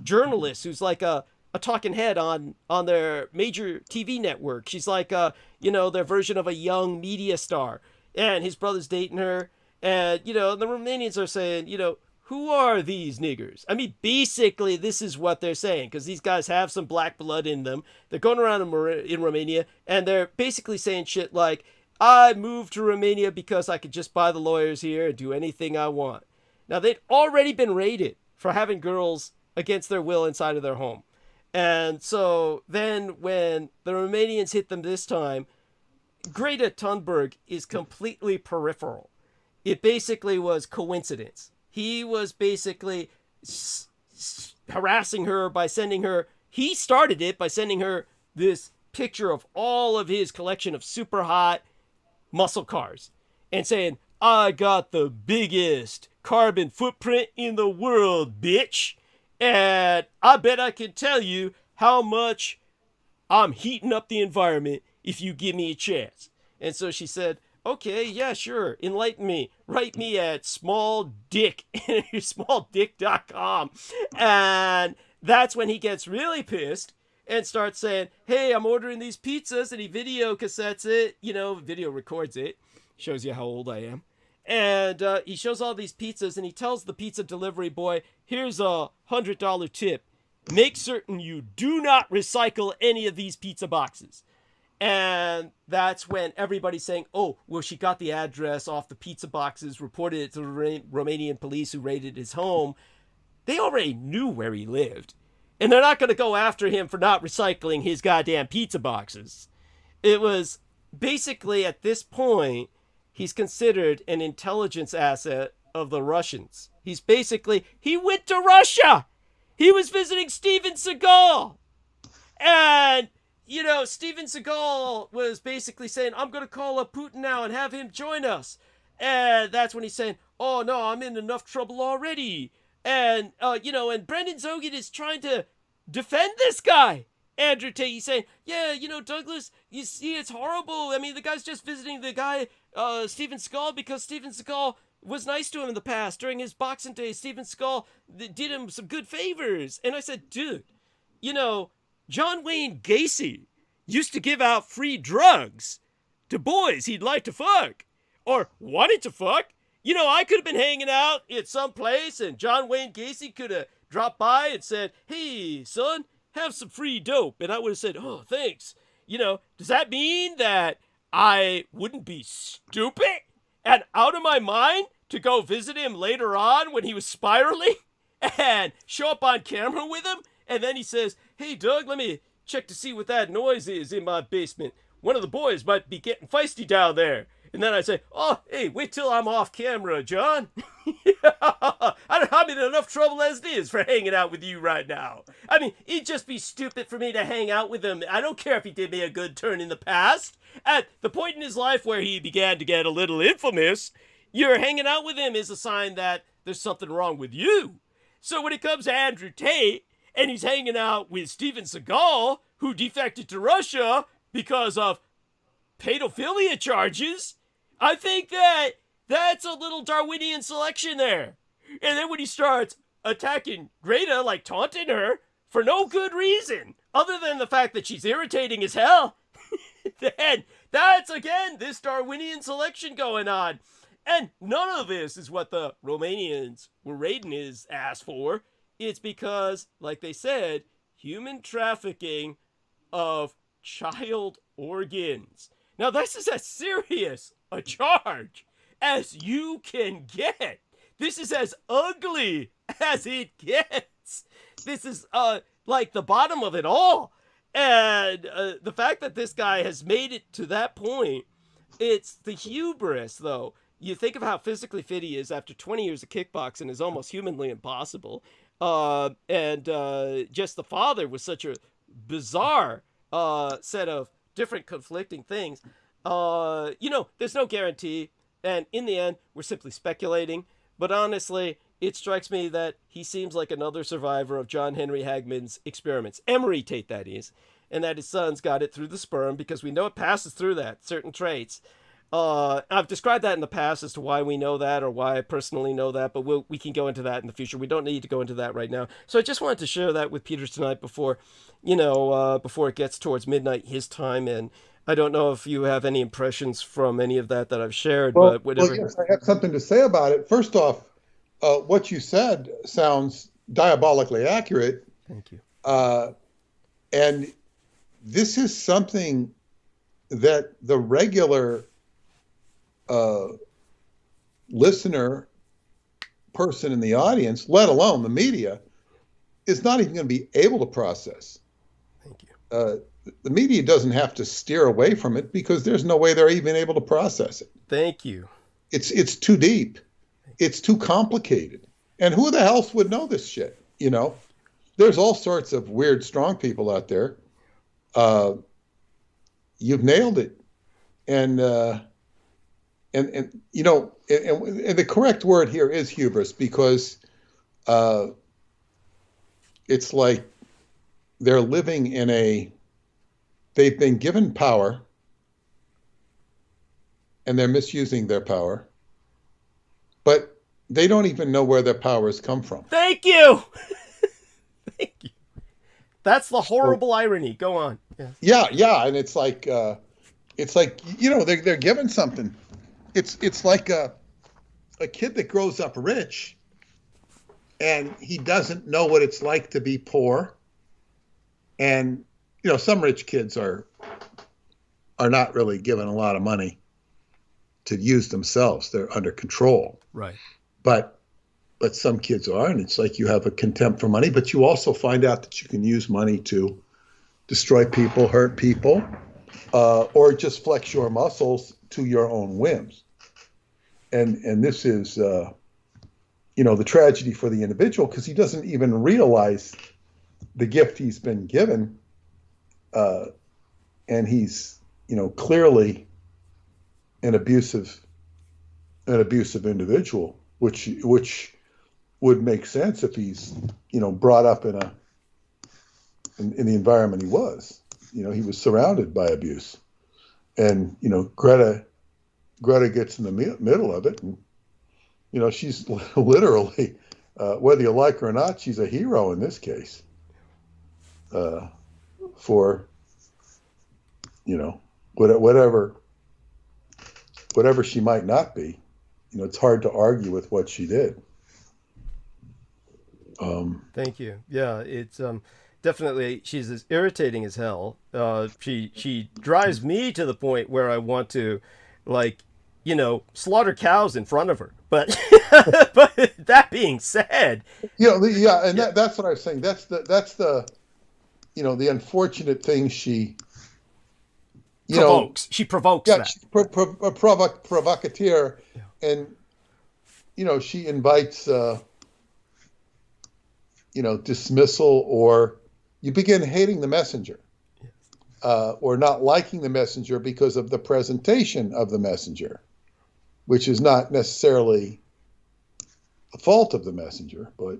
A: journalists who's like a talking head on their major TV network. She's like, their version of a young media star. And his brother's dating her. And, the Romanians are saying, who are these niggers? I mean, basically, this is what they're saying, because these guys have some black blood in them. They're going around in Romania, and they're basically saying shit like, I moved to Romania because I could just buy the lawyers here and do anything I want. Now, they'd already been raided for having girls against their will inside of their home. And so then when the Romanians hit them this time, Greta Thunberg is completely peripheral. It basically was coincidence. He was basically harassing her by sending her, he started it by sending her this picture of all of his collection of super hot muscle cars and saying, I got the biggest carbon footprint in the world, bitch. And I bet I can tell you how much I'm heating up the environment if you give me a chance. And so she said, okay, yeah, sure. Enlighten me. Write me at smalldick.com. And that's when he gets really pissed and starts saying, hey, I'm ordering these pizzas. And he video cassettes it, video records it. Shows you how old I am. And he shows all these pizzas and he tells the pizza delivery boy, here's a $100 tip. Make certain you do not recycle any of these pizza boxes. And that's when everybody's saying, oh, well, she got the address off the pizza boxes, reported it to the Romanian police who raided his home. They already knew where he lived. And they're not going to go after him for not recycling his goddamn pizza boxes. It was basically at this point, he's considered an intelligence asset of the Russians. He went to Russia. He was visiting Steven Seagal. And, Steven Seagal was basically saying, I'm going to call up Putin now and have him join us. And that's when he's saying, oh, no, I'm in enough trouble already. And, and Brendan Zogan is trying to defend this guy. Andrew Tate, he's saying, yeah, Douglas, you see, it's horrible. I mean, the guy's just visiting the guy, Steven Seagal, because Steven Seagal was nice to him in the past. During his boxing days, Steven Seagal did him some good favors. And I said, dude, John Wayne Gacy used to give out free drugs to boys he'd like to fuck or wanted to fuck. I could have been hanging out at some place and John Wayne Gacy could have dropped by and said, hey, son, have some free dope. And I would have said, oh, thanks. Does that mean that I wouldn't be stupid and out of my mind to go visit him later on when he was spiraling and show up on camera with him? And then he says, hey, Doug, let me check to see what that noise is in my basement. One of the boys might be getting feisty down there. And then I say, oh, hey, wait till I'm off camera, John. I'm in enough trouble as it is for hanging out with you right now. I mean, it'd just be stupid for me to hang out with him. I don't care if he did me a good turn in the past. At the point in his life where he began to get a little infamous, your hanging out with him is a sign that there's something wrong with you. So when it comes to Andrew Tate, and he's hanging out with Steven Seagal, who defected to Russia because of pedophilia charges, I think that's a little Darwinian selection there. And then when he starts attacking Greta, like taunting her, for no good reason, other than the fact that she's irritating as hell, then that's, again, this Darwinian selection going on. And none of this is what the Romanians were raiding his ass for. It's because, like they said, human trafficking of child organs. Now, this is as serious a charge as you can get. This is as ugly as it gets. This is, like the bottom of it all. And the fact that this guy has made it to that point, it's the hubris, though. You think of how physically fit he is after 20 years of kickboxing is almost humanly impossible. And just the father was such a bizarre set of different conflicting things. There's no guarantee. And in the end, we're simply speculating. But honestly, it strikes me that he seems like another survivor of John Henry Hagman's experiments. Emery Tate, that is. And that his sons got it through the sperm because we know it passes through that, certain traits. I've described that in the past as to why we know that or why I personally know that, but we can go into that in the future. We don't need to go into that right now. So I just wanted to share that with Peter tonight before it gets towards midnight his time. And I don't know if you have any impressions from any of that I've shared, but whatever.
E: Well, yes, I have something to say about it. First off, what you said sounds diabolically accurate.
A: Thank you.
E: And this is something that the regular listener person in the audience, let alone the media, is not even going to be able to process.
A: Thank you.
E: The media doesn't have to steer away from it because there's no way they're even able to process it.
A: Thank you.
E: It's too deep. It's too complicated. And who the hell would know this shit? You know, there's all sorts of weird, strong people out there. You've nailed it. And you know, and the correct word here is hubris, because it's like they're living in they've been given power and they're misusing their power, but they don't even know where their powers come from.
A: Thank you. Thank you. That's the horrible irony. Go on.
E: Yeah. And it's like, you know, they're given something. It's like a kid that grows up rich and he doesn't know what it's like to be poor. And, you know, some rich kids are not really given a lot of money to use themselves. They're under control.
A: Right.
E: But some kids are, and it's like you have a contempt for money, but you also find out that you can use money to destroy people, hurt people, or just flex your muscles to your own whims. And this is, you know, the tragedy for the individual, because he doesn't even realize the gift he's been given, and he's, you know, clearly an abusive individual, which would make sense if he's, you know, brought up in the environment he was. You know, he was surrounded by abuse, and, you know, Greta gets in the middle of it, and, you know, she's literally, whether you like her or not, she's a hero in this case. For, you know, whatever she might not be, you know, it's hard to argue with what she did.
A: Thank you. Yeah, it's definitely, she's as irritating as hell. She drives me to the point where I want to, like, you know, slaughter cows in front of her. But but that being said,
E: you know, that's what I was saying. That's the you know, the unfortunate thing she
A: provokes. She provokes that.
E: She's a provocateur, yeah. And, you know, she invites, you know, dismissal, or you begin hating the messenger, or not liking the messenger because of the presentation of the messenger, which is not necessarily the fault of the messenger, but.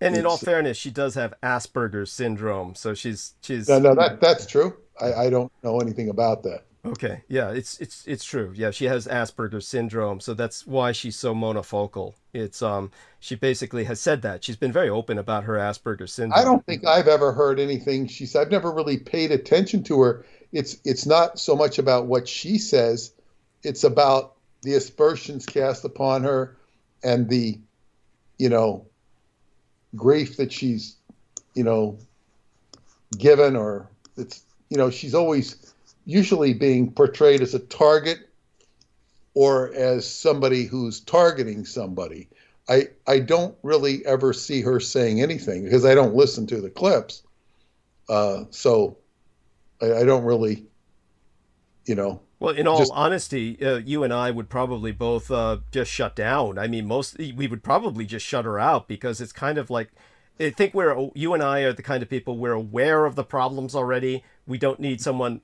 A: And in all fairness, she does have Asperger's syndrome, so she's.
E: No, that's true. I don't know anything about that.
A: Okay, yeah, it's true. Yeah, she has Asperger's syndrome, so that's why she's so monofocal. It's she basically has said that. She's been very open about her Asperger's syndrome.
E: I don't think I've ever heard anything she said. I've never really paid attention to her. It's not so much about what she says, it's about the aspersions cast upon her and the, you know, grief that she's, you know, given, or it's, you know, she's always usually being portrayed as a target or as somebody who's targeting somebody. I don't really ever see her saying anything because I don't listen to the clips. So I don't really, you know.
A: Well, in all honesty, you and I would probably both just shut down. I mean, we would probably just shut her out, because it's kind of like, I think you and I are the kind of people, we're aware of the problems already. We don't need someone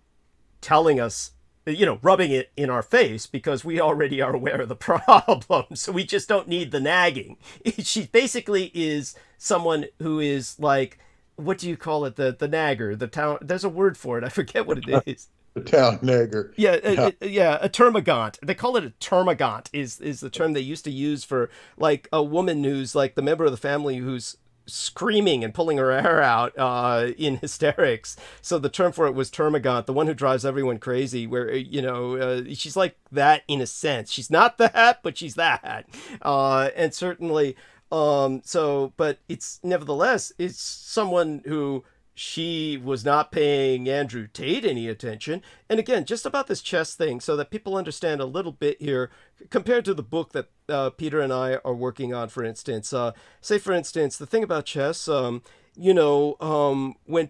A: telling us, you know, rubbing it in our face, because we already are aware of the problem. So we just don't need the nagging. She basically is someone who is like, what do you call it? The nagger, the town. There's a word for it. I forget what it is.
E: The town nagger.
A: Yeah, a termagant. They call it a termagant is the term they used to use for, like, a woman who's like the member of the family who's screaming and pulling her hair out in hysterics. So the term for it was termagant, the one who drives everyone crazy, where, you know, she's like that in a sense. She's not that, but she's that. And certainly, but it's nevertheless, it's someone who she was not paying Andrew Tate any attention. And again, just about this chess thing, so that people understand a little bit here, compared to the book that Peter and I are working on, for instance. Say, for instance, the thing about chess, when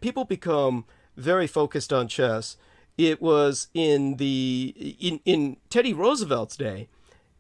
A: people become very focused on chess, it was in Teddy Roosevelt's day.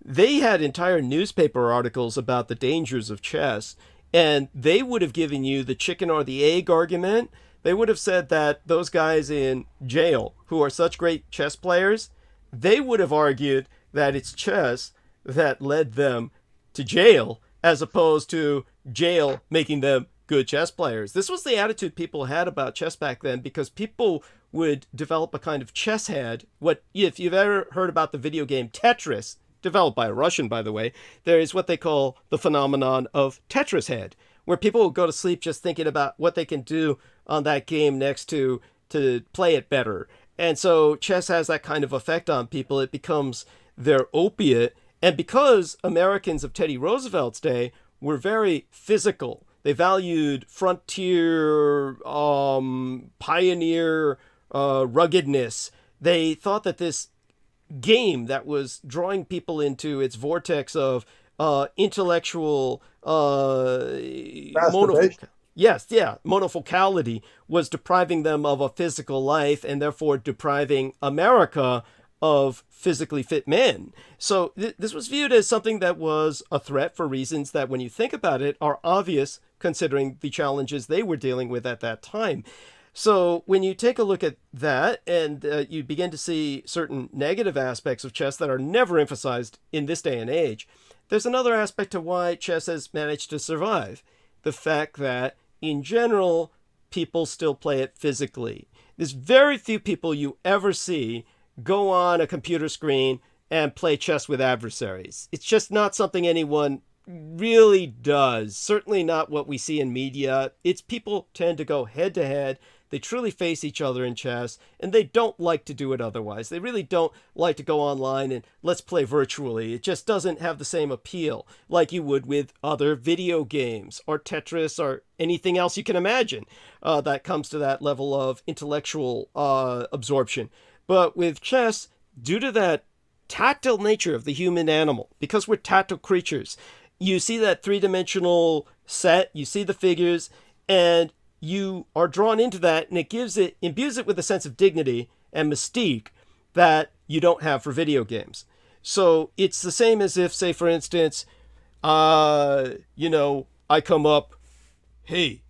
A: They had entire newspaper articles about the dangers of chess, and they would have given you the chicken or the egg argument. They would have said that those guys in jail, who are such great chess players, they would have argued that it's chess that led them to jail, as opposed to jail making them good chess players. This was the attitude people had about chess back then, because people would develop a kind of chess head. What, if you've ever heard about the video game Tetris, developed by a Russian, by the way, there is what they call the phenomenon of Tetris head, where people will go to sleep just thinking about what they can do on that game next to play it better. And so chess has that kind of effect on people. It becomes their opiate. And because Americans of Teddy Roosevelt's day were very physical, they valued frontier, pioneer ruggedness. They thought that this game that was drawing people into its vortex of intellectual monofocality was depriving them of a physical life, and therefore depriving America of physically fit men. So this was viewed as something that was a threat for reasons that, when you think about it, are obvious considering the challenges they were dealing with at that time. So when you take a look at that, and you begin to see certain negative aspects of chess that are never emphasized in this day and age, there's another aspect to why chess has managed to survive. The fact that, in general, people still play it physically. There's very few people you ever see go on a computer screen and play chess with adversaries. It's just not something anyone really does. Certainly not what we see in media. It's people tend to go head to head. They truly face each other in chess, and they don't like to do it otherwise. They really don't like to go online and let's play virtually. It just doesn't have the same appeal like you would with other video games or Tetris or anything else you can imagine that comes to that level of intellectual absorption. But with chess, due to that tactile nature of the human animal, because we're tactile creatures, you see that three-dimensional set, you see the figures, and you are drawn into that, and it imbues it with a sense of dignity and mystique that you don't have for video games. So it's the same as if, say, for instance, I come up, hey,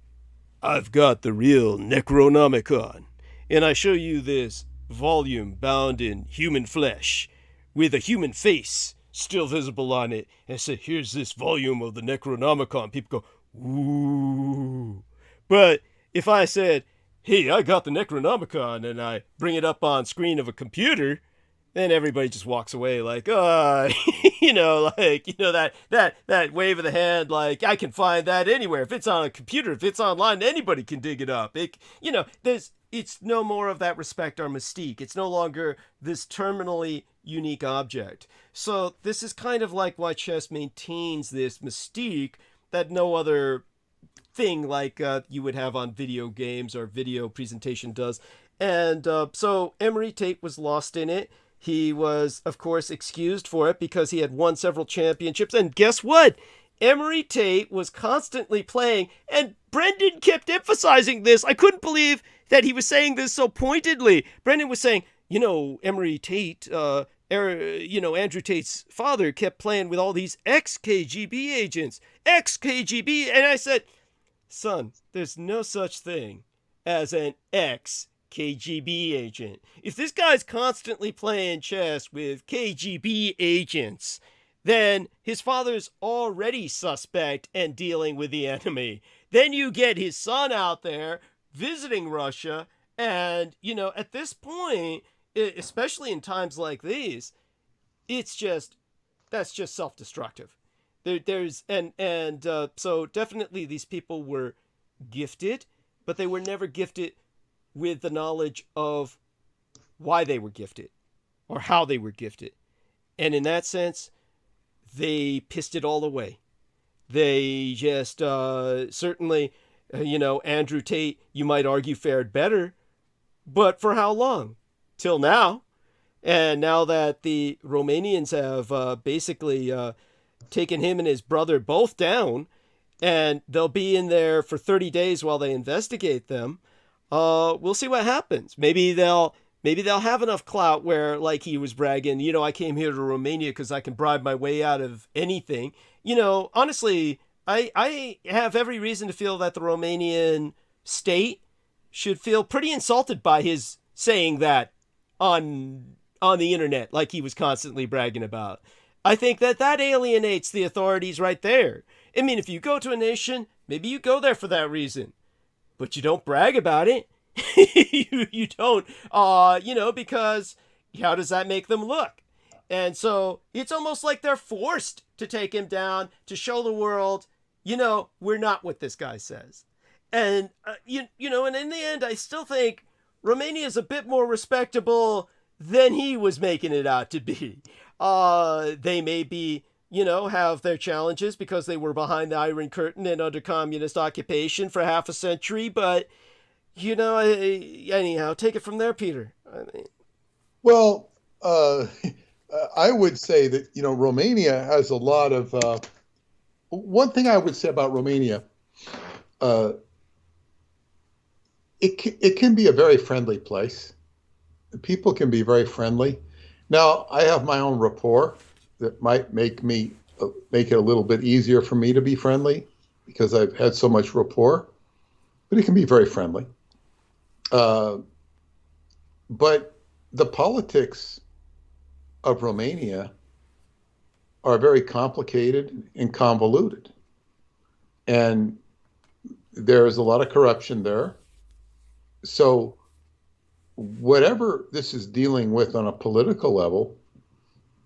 A: I've got the real Necronomicon, and I show you this volume bound in human flesh with a human face still visible on it, and I say, here's this volume of the Necronomicon. People go, ooh. But if I said, hey, I got the Necronomicon, and I bring it up on screen of a computer, then everybody just walks away like, that wave of the hand, like, I can find that anywhere. If it's on a computer, if it's online, anybody can dig it up. It's no more of that respect or mystique. It's no longer this terminally unique object. So this is kind of like why chess maintains this mystique that no other thing like you would have on video games or video presentation does. And so Emery Tate was lost in it. He was, of course, excused for it because he had won several championships. And guess what? Emery Tate was constantly playing, and Brendan kept emphasizing this. I couldn't believe that he was saying this so pointedly. Brendan was saying, Emery Tate, Andrew Tate's father kept playing with all these ex-KGB agents. Ex-KGB. And I said, son, there's no such thing as an ex-KGB agent. If this guy's constantly playing chess with KGB agents, then his father's already suspect and dealing with the enemy. Then you get his son out there visiting Russia, and, at this point, especially in times like these, that's just self-destructive. So definitely these people were gifted, but they were never gifted with the knowledge of why they were gifted or how they were gifted. And in that sense, they pissed it all away. They just certainly, Andrew Tate, you might argue, fared better, but for how long? Till now. And now that the Romanians have basically taken him and his brother both down, and they'll be in there for 30 days while they investigate them, we'll see what happens. Maybe they'll have enough clout where, like he was bragging, I came here to Romania because I can bribe my way out of anything. Honestly, I have every reason to feel that the Romanian state should feel pretty insulted by his saying that on the internet, like he was constantly bragging about. I think that alienates the authorities right there. I mean, if you go to a nation, maybe you go there for that reason, but you don't brag about it. you don't, because how does that make them look? And so it's almost like they're forced to take him down to show the world, we're not what this guy says. And, and in the end, I still think Romania is a bit more respectable than he was making it out to be. They may be, have their challenges because they were behind the Iron Curtain and under communist occupation for half a century, but, anyhow, take it from there, Peter.
E: Well, I would say that, Romania has a lot of, one thing I would say about Romania, it can be a very friendly place. People can be very friendly. Now, I have my own rapport that might make it a little bit easier for me to be friendly because I've had so much rapport, but it can be very friendly. But the politics of Romania are very complicated and convoluted. And there is a lot of corruption there. So whatever this is dealing with on a political level,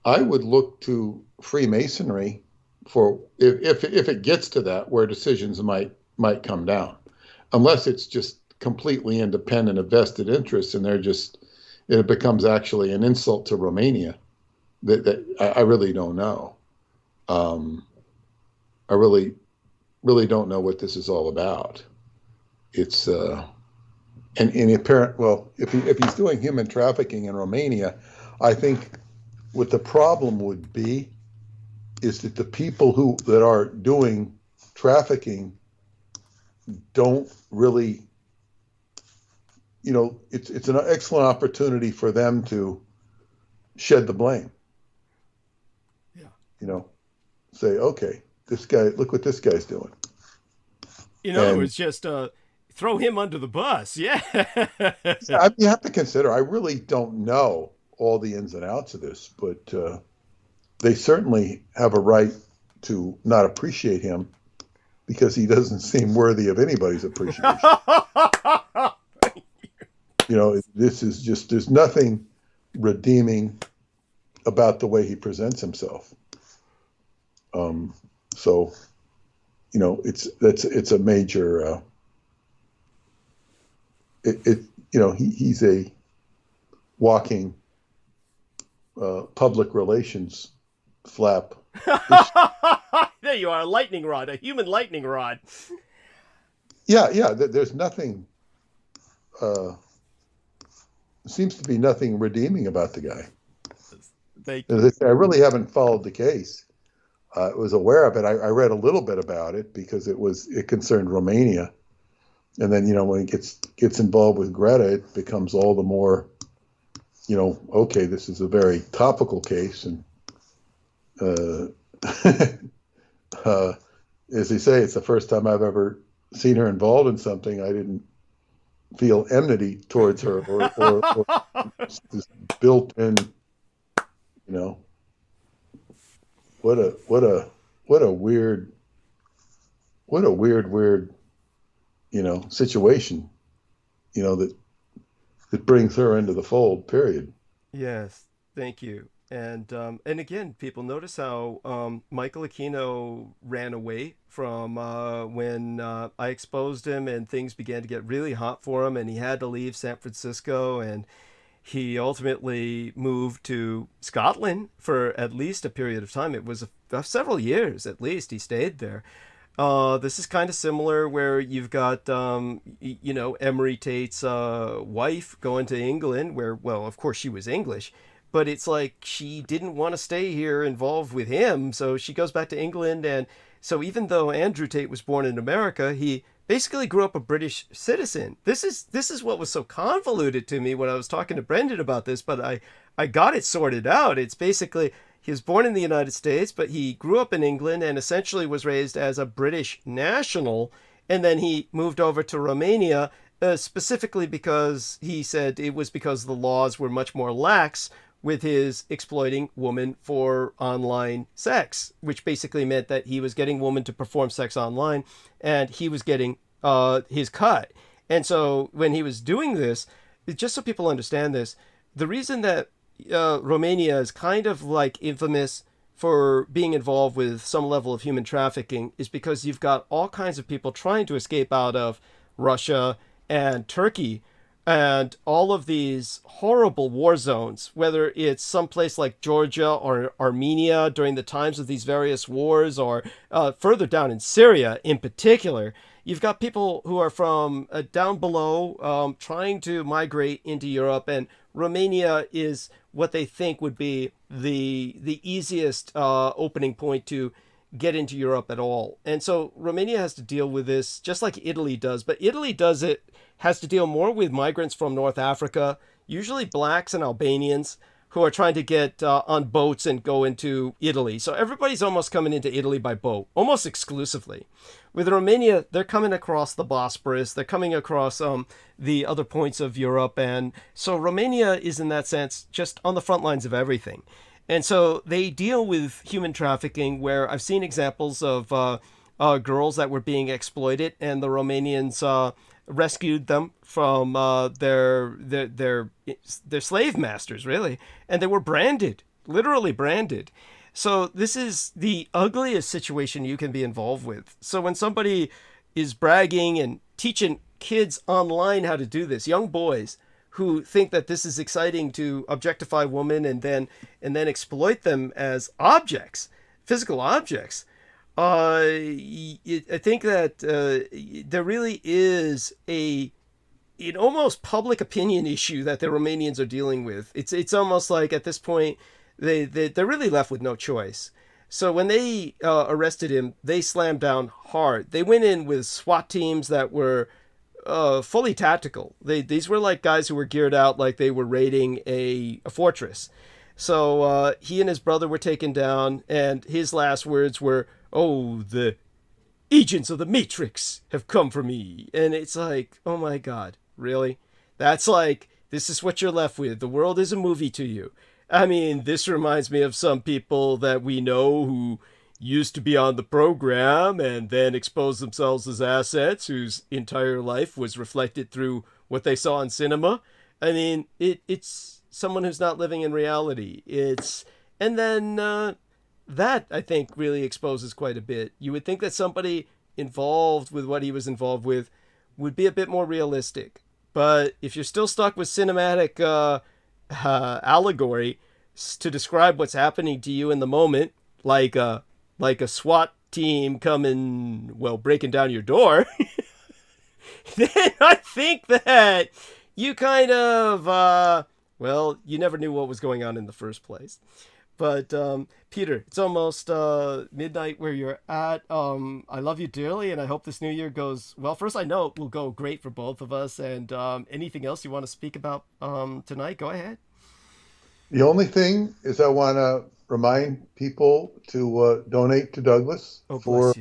E: I would look to Freemasonry for if it gets to that, where decisions might come down, unless it's just completely independent of vested interests and it becomes actually an insult to Romania. That I really don't know. I really don't know what this is all about. It's and apparent. Well, if he's doing human trafficking in Romania, I think what the problem would be is that the people that are doing trafficking don't really, it's an excellent opportunity for them to shed the blame. Yeah. Say, okay, this guy, look what this guy's doing.
A: In other words, just throw him under the bus. Yeah.
E: You have to consider, I really don't know all the ins and outs of this, but they certainly have a right to not appreciate him because he doesn't seem worthy of anybody's appreciation. This is just, there's nothing redeeming about the way he presents himself. So, it's a major, he's a walking public relations flap.
A: There you are, a lightning rod, a human lightning rod.
E: Yeah. There's nothing, seems to be nothing redeeming about the guy. I really haven't followed the case. I was aware of it. I read a little bit about it because it concerned Romania. And then, when it gets involved with Greta, it becomes all the more, okay, this is a very topical case. And as they say, it's the first time I've ever seen her involved in something I didn't feel enmity towards her or this built-in, what a weird situation, that brings her into the fold, period.
A: Yes, thank you. And again, people notice how Michael Aquino ran away from when I exposed him and things began to get really hot for him and he had to leave San Francisco, and he ultimately moved to Scotland for at least a period of time. It was several years at least he stayed there. This is kind of similar where you've got, Emery Tate's wife going to England where, well, of course she was English, but it's like she didn't want to stay here involved with him. So she goes back to England. And so even though Andrew Tate was born in America, he basically grew up a British citizen. This is what was so convoluted to me when I was talking to Brendan about this, but I got it sorted out. It's basically he was born in the United States, but he grew up in England and essentially was raised as a British national. And then he moved over to Romania, specifically because he said it was because the laws were much more lax with his exploiting women for online sex, which basically meant that he was getting women to perform sex online and he was getting his cut. And so when he was doing this, just so people understand this, the reason that Romania is kind of like infamous for being involved with some level of human trafficking is because you've got all kinds of people trying to escape out of Russia and Turkey and all of these horrible war zones, whether it's someplace like Georgia or Armenia during the times of these various wars, or further down in Syria in particular. You've got people who are from down below trying to migrate into Europe, and Romania is what they think would be the easiest opening point to get into Europe at all. And so Romania has to deal with this just like Italy does, but Italy has to deal more with migrants from North Africa, usually blacks and Albanians, who are trying to get on boats and go into Italy. So everybody's almost coming into Italy by boat, almost exclusively. With Romania, they're coming across the Bosporus, they're coming across the other points of Europe, and so Romania is in that sense just on the front lines of everything. And so they deal with human trafficking, where I've seen examples of girls that were being exploited, and the Romanians rescued them from their slave masters, really, and they were branded, literally branded. So this is the ugliest situation you can be involved with. So when somebody is bragging and teaching kids online how to do this, young boys who think that this is exciting to objectify women and then exploit them as objects, physical objects, I think that there really is an almost public opinion issue that the Romanians are dealing with. It's almost like at this point they're really left with no choice. So when they arrested him, they slammed down hard. They went in with SWAT teams that were fully tactical. These were like guys who were geared out like they were raiding a fortress. So he and his brother were taken down, and his last words were, "Oh, the agents of the Matrix have come for me." And it's like, oh my God, really? That's like, this is what you're left with. The world is a movie to you. I mean, this reminds me of some people that we know who used to be on the program and then exposed themselves as assets, whose entire life was reflected through what they saw in cinema. I mean, it's someone who's not living in reality. And then that, I think, really exposes quite a bit. You would think that somebody involved with what he was involved with would be a bit more realistic. But if you're still stuck with cinematic allegory to describe what's happening to you in the moment, like a SWAT team coming, well, breaking down your door, then I think that you kind of, you never knew what was going on in the first place. But Peter, it's almost midnight where you're at. I love you dearly, and I hope this new year goes well. First, I know it will go great for both of us. And anything else you want to speak about tonight? Go ahead.
E: The only thing is I want to remind people to donate to Douglas for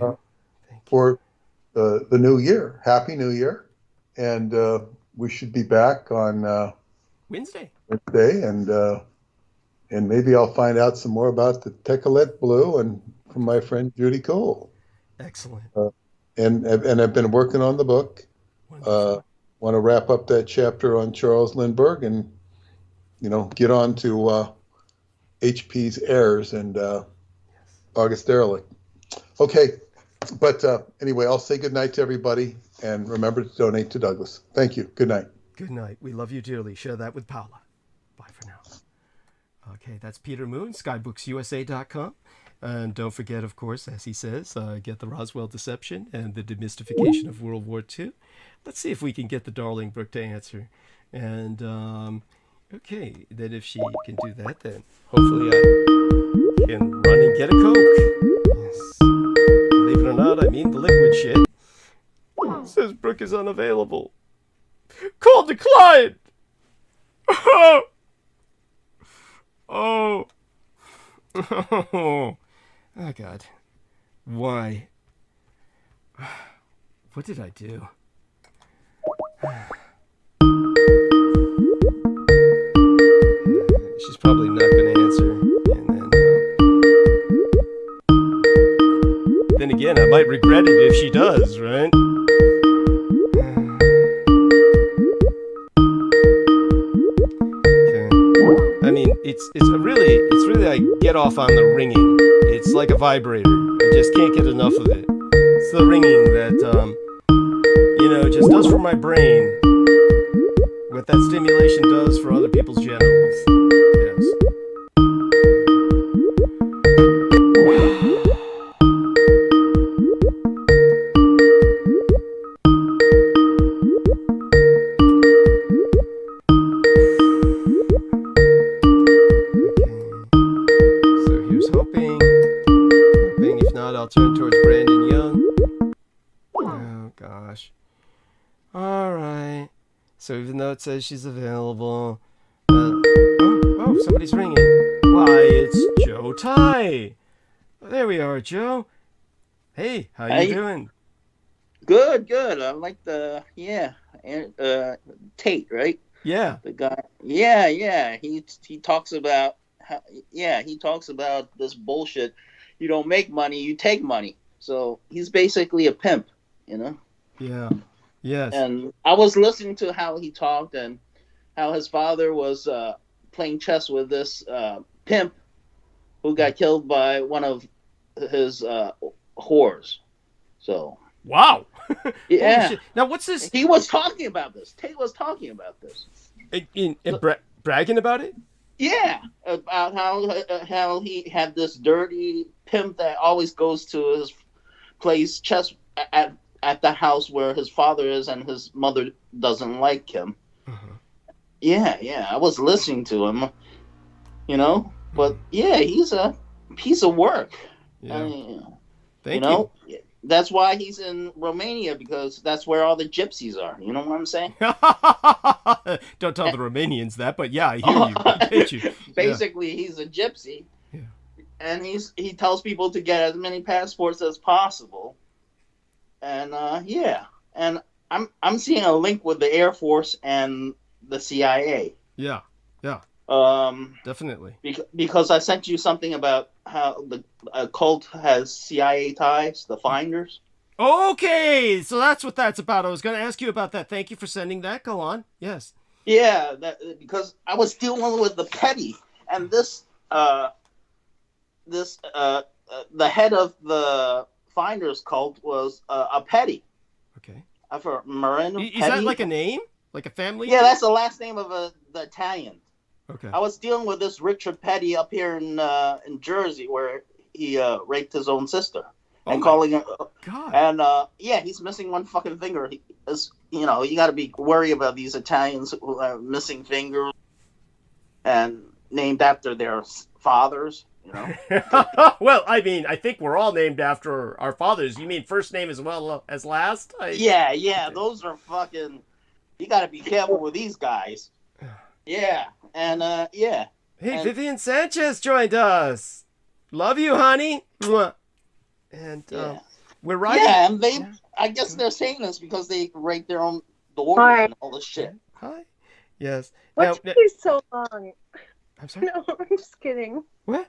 E: the new year. Happy New Year. And we should be back on
A: Wednesday,
E: and maybe I'll find out some more about the Tecalet Blue and from my friend Judy Cole.
A: Excellent.
E: And I've been working on the book. Want to wrap up that chapter on Charles Lindbergh and, get on to HP's heirs and August Derelict. Okay. But anyway, I'll say good night to everybody, and remember to donate to Douglas. Thank you. Good night.
A: Good night. We love you dearly. Share that with Paula. Bye for now. Okay, that's Peter Moon, skybooksusa.com. And don't forget, of course, as he says, get the Roswell deception and the demystification of World War II. Let's see if we can get the Darlingbrook to answer. And, okay, then if she can do that, then hopefully I can run and get a Coke. Yes. Believe it or not, I mean the liquid shit. It says Brooke is unavailable. Call declined! Oh! Oh! Oh, God. Why? What did I do? She's probably not going to answer. And then again, I might regret it if she does, right? Okay. I mean, it's really I get off on the ringing. It's like a vibrator. I just can't get enough of it. It's the ringing that just does for my brain what that stimulation does for other people's genitals. Yes. So here's hoping. If not, I'll turn towards Brandon Young. Oh gosh. All right. So even though it says she's available, somebody's ringing. Why, it's Joe Ty. There we are, Joe. Hey, how you doing?
G: Good. I like Tate, right?
A: Yeah.
G: The guy. Yeah. He talks about this bullshit. You don't make money, you take money. So he's basically a pimp,
A: Yeah. Yes.
G: And I was listening to how he talked and how his father was playing chess with this pimp who got killed by one of his whores. So.
A: Wow.
G: Yeah.
A: Now, what's this?
G: He was talking about this. Tate was talking about this.
A: Bragging about it?
G: Yeah, about how he had this dirty pimp that always goes to his plays chess at the house where his father is and his mother doesn't like him. Uh-huh. Yeah, I was listening to him, but yeah, he's a piece of work.
A: Yeah.
G: Thank you. That's why he's in Romania, because that's where all the gypsies are. You know what I'm saying?
A: Don't tell the Romanians that, but yeah, I hear you. I get you.
G: Basically, he's a gypsy, and he tells people to get as many passports as possible. And and I'm seeing a link with the Air Force and the CIA.
A: Yeah. Definitely.
G: Because I sent you something about how the occult has CIA ties, the Finders.
A: Okay, so that's what that's about. I was going to ask you about that. Thank you for sending that. Go on. Yes.
G: Yeah, because I was dealing with the petty, and the head of the Finders cult was a petty.
A: Okay.
G: For Miranda.
A: Is that like a name? Like a family?
G: Yeah, that's the last name of the Italian.
A: Okay.
G: I was dealing with this Richard Petty up here in Jersey, where he raped his own sister, and calling it.
A: God.
G: And he's missing one fucking finger. You got to be worried about these Italians who are missing fingers, and named after their fathers.
A: Well, I mean, I think we're all named after our fathers. You mean first name as well as last?
G: Yeah. Okay. Those are fucking. You got to be careful with these guys. Yeah, and Hey,
A: Vivian Sanchez joined us. Love you, honey. And we're right.
G: Yeah, and I guess they're saying this because they rate their own daughter and all this shit.
A: Hi. Yes.
H: What took you so long?
A: I'm sorry?
H: No, I'm just kidding.
A: What?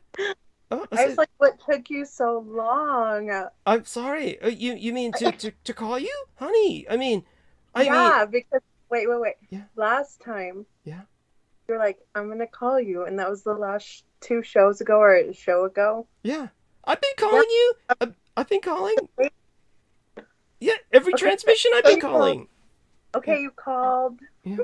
A: Oh,
H: I was like, what took you so long?
A: I'm sorry. You mean to call you, honey? I mean,
H: because wait.
A: Yeah.
H: Last time.
A: Yeah.
H: You're like, I'm gonna call you, and that was the last 2 shows ago or a show ago.
A: Yeah, I've been calling you. I've been calling. Yeah, every transmission I've been calling.
H: Okay, you called.
A: Yeah.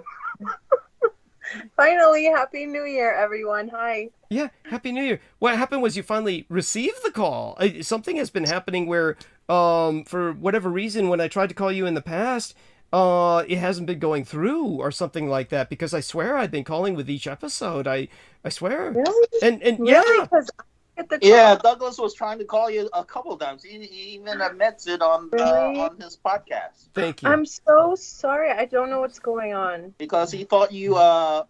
H: Finally, Happy New Year, everyone. Hi.
A: Yeah, Happy New Year. What happened was you finally received the call. Something has been happening where, for whatever reason, when I tried to call you in the past, it hasn't been going through or something like that. Because I swear I've been calling with each episode. I swear.
H: Really?
A: And
H: Really?
A: yeah,
H: Because I get the
G: Yeah,
H: call.
G: Douglas was trying to call you a couple of times. He even admits it
H: Really?
G: on his podcast
A: thank you.
H: I'm so sorry. I don't know what's going on.
G: because he thought you
H: have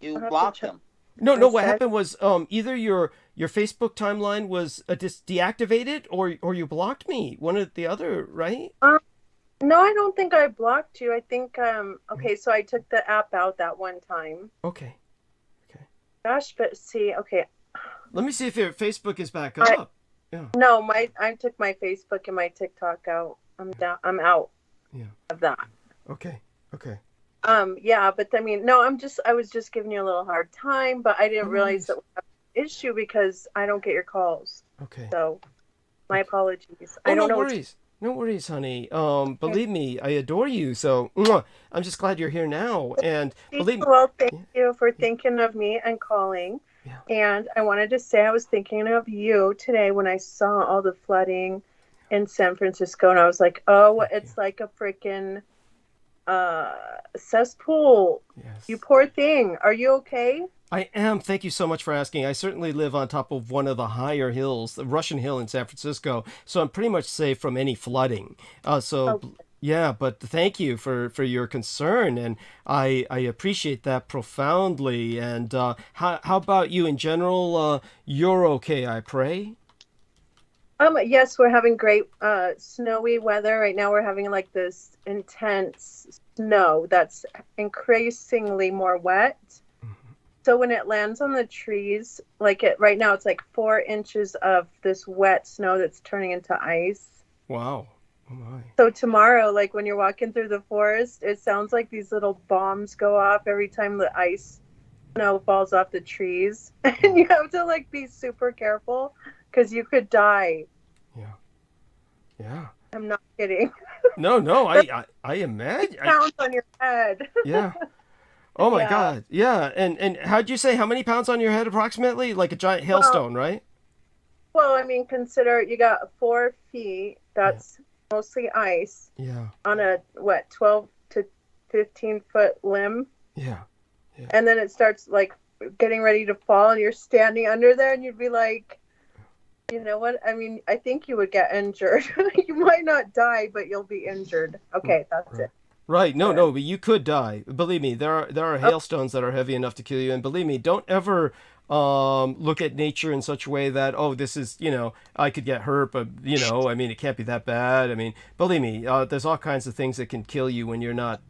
H: to
G: blocked
H: check.
G: him.
A: No,
H: I
A: what
H: said-
A: happened was either your Facebook timeline was deactivated or you blocked me. One or the other, right?
H: No, I don't think I blocked you. I think okay, so I took the app out that one time.
A: Okay.
H: Gosh, but see, okay.
A: Let me see if your Facebook is back
H: I-
A: up.
H: No, I took my Facebook and my TikTok out. I'm out
A: Yeah.
H: of that.
A: Okay.
H: Yeah, but I mean, no, I was just giving you a little hard time, but I didn't
A: No
H: realize
A: worries.
H: that we have an issue because I don't get your calls.
A: Okay.
H: So, my apologies.
A: Oh,
H: I don't
A: no
H: know.
A: worries. No worries, honey. Believe me, I adore you. So, mwah, I'm just glad you're here now. And believe me,
H: Well, thank you for thinking of me and calling.
A: Yeah.
H: And I wanted to say I was thinking of you today when I saw all the flooding in San Francisco, and I was like, oh,
A: Thank
H: it's like a freaking cesspool.
A: yes.
H: You poor thing. Are you okay?
A: I am. Thank you so much for asking. I certainly live on top of one of the higher hills, the Russian Hill in San Francisco, so I'm pretty much safe from any flooding. Yeah, but thank you for your concern, and I appreciate that profoundly. And how about you in general? You're okay, I pray.
H: Yes, we're having great snowy weather right now. We're having like this intense snow that's increasingly more wet. So when it lands on the trees, right now, it's like 4 inches of this wet snow that's turning into ice.
A: Wow. Oh my.
H: So tomorrow, like when you're walking through the forest, it sounds like these little bombs go off every time the ice snow falls off the trees, and you have to like be super careful because you could die.
A: Yeah.
H: I'm not kidding.
A: No, I imagine.
H: Pounds on your head.
A: Yeah. Oh my
H: Yeah.
A: God. Yeah. And how'd you say how many pounds on your head approximately? Like a giant hailstone, right?
H: Well, I mean, consider you got 4 feet. That's mostly ice
A: Yeah.
H: on a 12 to 15 foot limb,
A: Yeah.
H: and then it starts like getting ready to fall, and you're standing under there, and you'd be like, you know what? I mean, I think you would get injured. You might not die, but you'll be injured. Okay, that's it.
A: Right. No, but you could die. Believe me, there are hailstones that are heavy enough to kill you. And believe me, don't ever look at nature in such a way that, oh, this is, I could get hurt, but, I mean, it can't be that bad. I mean, believe me, there's all kinds of things that can kill you when you're not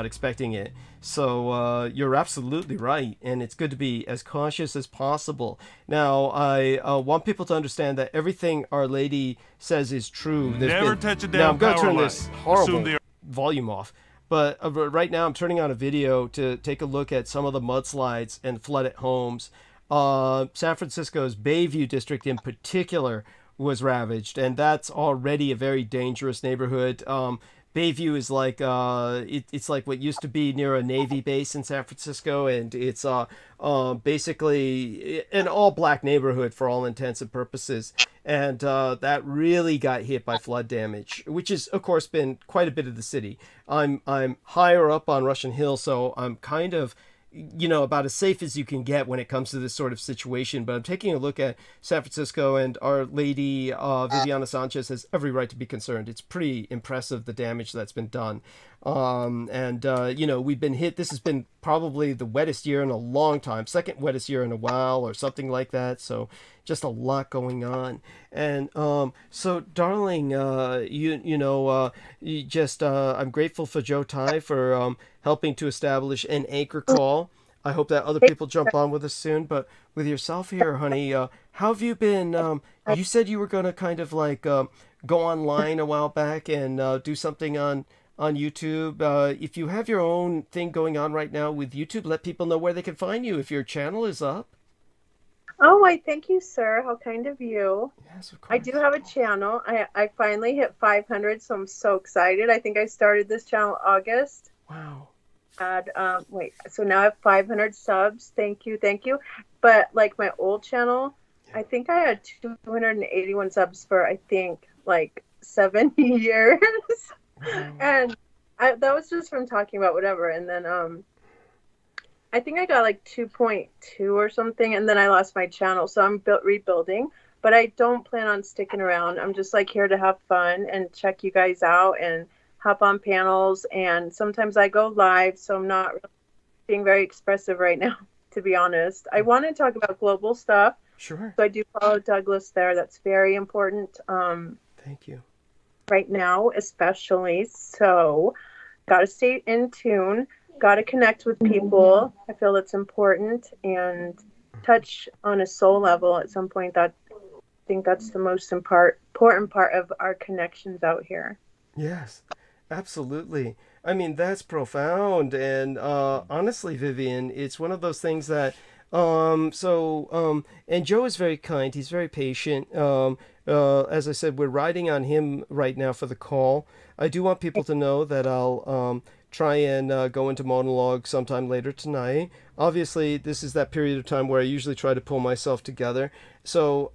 A: expecting it. So you're absolutely right. And it's good to be as cautious as possible. Now, I want people to understand that everything Our Lady says is true.
I: Never touch a damn
A: Now, I'm going to
I: power
A: turn
I: line.
A: this horrible
I: Assume they
A: volume off. But right now I'm turning on a video to take a look at some of the mudslides and flooded homes. San Francisco's Bayview district in particular was ravaged, and that's already a very dangerous neighborhood. Bayview is like it's like what used to be near a Navy base in San Francisco, and it's basically an all-black neighborhood for all intents and purposes. And that really got hit by flood damage, which has, of course, been quite a bit of the city. I'm higher up on Russian Hill, so I'm kind of, about as safe as you can get when it comes to this sort of situation. But I'm taking a look at San Francisco, and Our Lady Viviana Sanchez has every right to be concerned. It's pretty impressive, the damage that's been done. We've been hit. This has been probably the wettest year in a long time, second wettest year in a while or something like that. So just a lot going on. And so, darling, I'm grateful for Joe Tai for helping to establish an anchor call. I hope that other people jump on with us soon. But with yourself here, honey, how have you been? You said you were going to kind of like go online a while back and do something on YouTube. If you have your own thing going on right now with YouTube, let people know where they can find you if your channel is up.
H: Oh, I thank you, sir. How kind of you.
A: Yes, of course.
H: I do have a channel. I finally hit 500, so I'm so excited. I think I started this channel August.
A: Wow.
H: add, wait, so now I have 500 subs. Thank you. But like my old channel, I think I had 281 subs for, I think, like 7 years. And that was just from talking about whatever. And then I think I got like 2.2 or something, and then I lost my channel. So I'm rebuilding, but I don't plan on sticking around. I'm just like here to have fun and check you guys out and hop on panels. And sometimes I go live, so I'm not really being very expressive right now, to be honest. I want to talk about global stuff.
A: Sure.
H: So I do follow Douglas there. That's very important.
A: Thank you.
H: Right now, especially. So got to stay in tune. Got to connect with people. I feel it's important, and touch on a soul level at some point. That I think that's the most important part of our connections out here.
A: Yes, absolutely. I mean, that's profound. And honestly, Vivian, it's one of those things that and Joe is very kind. He's very patient. As I said, we're riding on him right now for the call. I do want people to know that I'll try and go into monologue sometime later tonight. Obviously, this is that period of time where I usually try to pull myself together. So,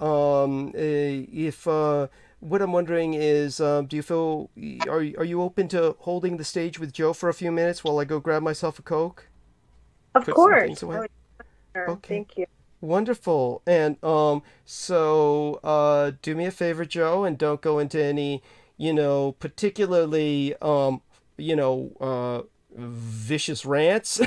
A: if what I'm wondering is, do you feel are you open to holding the stage with Joe for a few minutes while I go grab myself a Coke?
H: Of
A: Put some
H: course.
A: things away? Okay.
H: Thank you.
A: Wonderful. And so do me a favor, Joe, and don't go into any, particularly vicious rants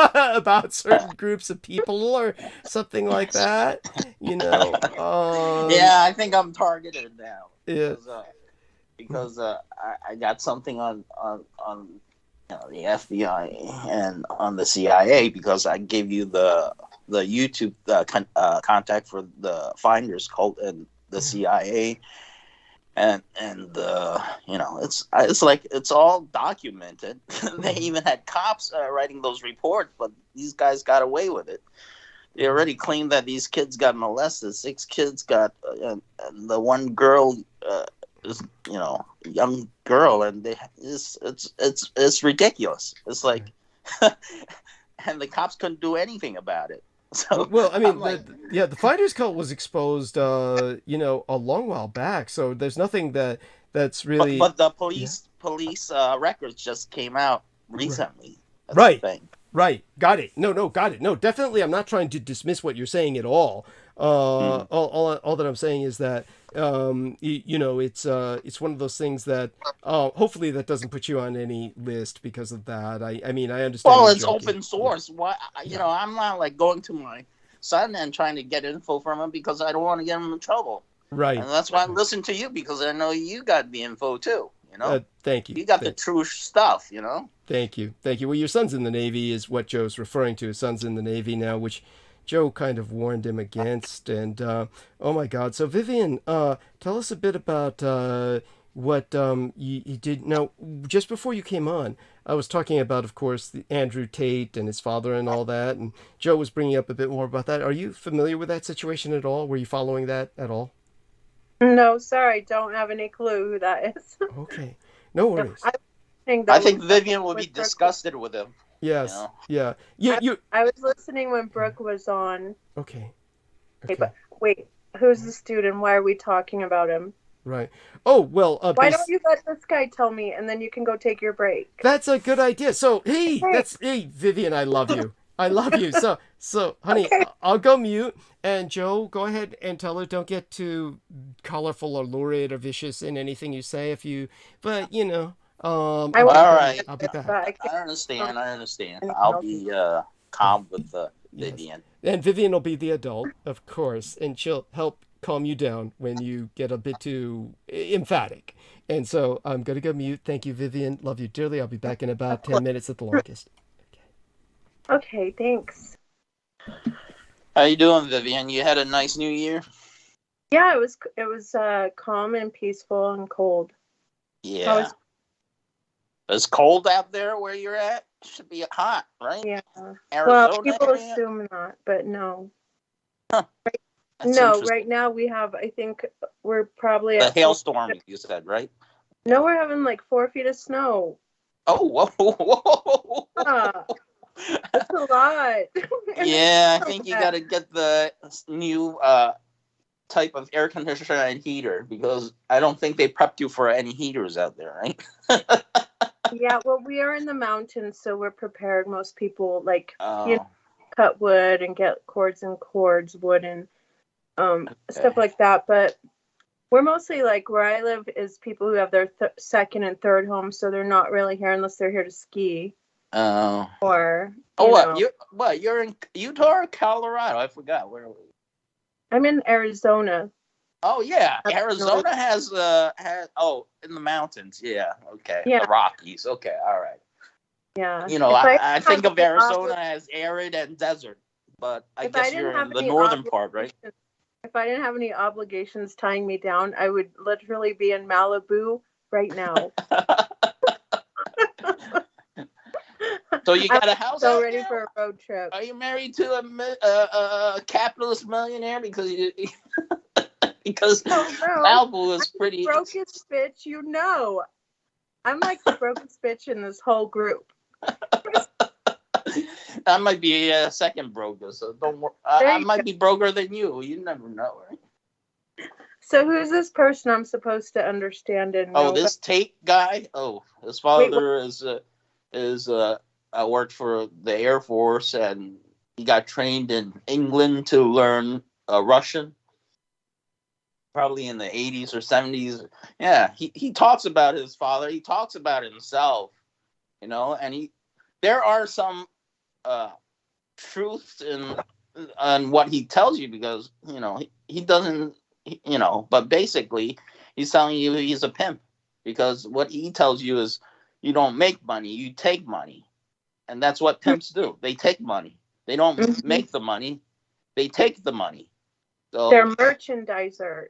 A: about certain groups of people or something like that.
G: Yeah, I think I'm targeted now.
A: Yeah.
G: Because I got something on the FBI and on the CIA, because I gave you the YouTube contact for the Finders cult and the CIA, and it's like it's all documented. They even had cops writing those reports, but these guys got away with it. They already claimed that these kids got molested. 6 kids got, and the one girl is, young girl, and it's ridiculous. It's like, and the cops couldn't do anything about it. So,
A: well, I mean,
G: like,
A: the Finders cult was exposed, a long while back. So there's nothing that's really.
G: But the police records just came out recently. That's
A: right.
G: The thing.
A: Right. Got it. No, got it. No, definitely. I'm not trying to dismiss what you're saying at all. All that I'm saying is that, it's one of those things that, hopefully that doesn't put you on any list because of that. I mean, I understand.
G: Well, it's open source. Why, I'm not like going to my son and trying to get info from him because I don't want to get him in trouble.
A: Right.
G: And that's why I listen to you, because I know you got the info too.
A: Thank you.
G: You got the true stuff.
A: Thank you. Well, your son's in the Navy is what Joe's referring to. His son's in the Navy now, which Joe kind of warned him against. And oh my God! So Vivian, tell us a bit about what you did. Now, just before you came on, I was talking about, of course, Andrew Tate and his father and all that, and Joe was bringing up a bit more about that. Are you familiar with that situation at all? Were you following that at all?
H: No, sorry, don't have any clue who that is.
A: Okay, no worries.
G: I think Vivian would be disgusted with him.
A: Yes, yeah.
H: I was listening when Brooke was on.
A: Okay.
H: But wait, who's the student? Why are we talking about him?
A: Right. Oh, well.
H: Why don't you let this guy tell me, and then you can go take your break?
A: That's a good idea. So, hey, Vivian, I love you. I love you. So, honey, okay. I'll go mute, and Joe, go ahead and tell her don't get too colorful or lurid or vicious in anything you say. But all
G: right.
A: I'll be back.
G: I understand. I'll be calm with Vivian.
A: Yes. And Vivian will be the adult, of course, and she'll help calm you down when you get a bit too emphatic. And so I'm going to go mute. Thank you, Vivian. Love you dearly. I'll be back in about 10 minutes at the longest.
H: Okay, thanks.
G: How you doing, Vivian? You had a nice New Year?
H: Yeah, it was calm and peaceful and cold.
G: Yeah. It's cold out there where you're at? It should be hot, right?
H: Yeah.
G: Arizona
H: well, people
G: area?
H: assume not, but no.
G: Huh.
H: Right now we have, I think we're probably
G: a hailstorm, you said, right?
H: No, we're having like 4 feet of snow.
G: Oh, whoa.
H: That's a lot.
G: Yeah, I think you got to get the new type of air conditioner and heater, because I don't think they prepped you for any heaters out there, right?
H: Yeah, well, we are in the mountains, so we're prepared. Most people
G: Oh,
H: cut wood and get cords and cords, wood and stuff
G: okay.
H: like that. But we're mostly like where I live is people who have their second and third home, so they're not really here unless they're here to ski or
G: You're in Utah or Colorado? I forgot where.
H: I'm in Arizona.
G: Oh yeah, Arizona has in the mountains. Yeah, okay.
H: Yeah.
G: The Rockies. Okay, all right.
H: Yeah.
G: I think of Arizona as arid and desert, but I guess you're in the northern part, right?
H: If I didn't have any obligations tying me down, I would literally be in Malibu right now.
G: So you got a house out
H: ready
G: there?
H: for a road trip.
G: Are you married to a capitalist millionaire? Because Malibu is pretty.
H: Brokest bitch, you know. I'm like the brokest bitch in this whole group.
G: I might be a second broker, so don't worry. I might be broker than you. You never know, right?
H: So who's this person I'm supposed to understand and know?
G: Oh, this Tate guy. Oh, his father is worked for the Air Force, and he got trained in England to learn Russian. Probably in the 80s or 70s. Yeah, he talks about his father. He talks about himself, and there are some truth in what he tells you, because he doesn't, but basically he's telling you he's a pimp, because what he tells you is you don't make money, you take money. And that's what pimps do. They take money. They don't make the money, they take the money. So
H: they're merchandisers.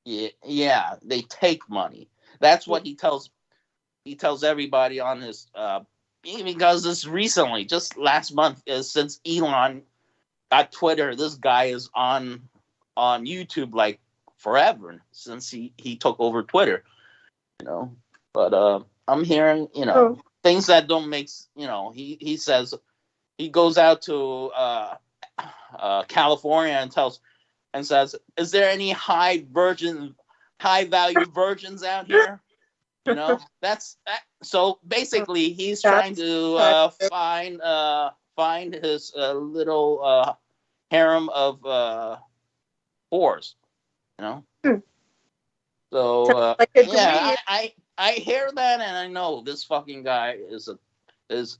G: Yeah, they take money. That's what he tells everybody on his because this recently, just last month, since Elon got Twitter, this guy is on YouTube like forever, since he took over Twitter, but I'm hearing things that don't make, he says he goes out to California and says, is there any high value virgins out here? That's that. So basically, he's trying to find his little harem of whores. So I hear that, and I know this fucking guy is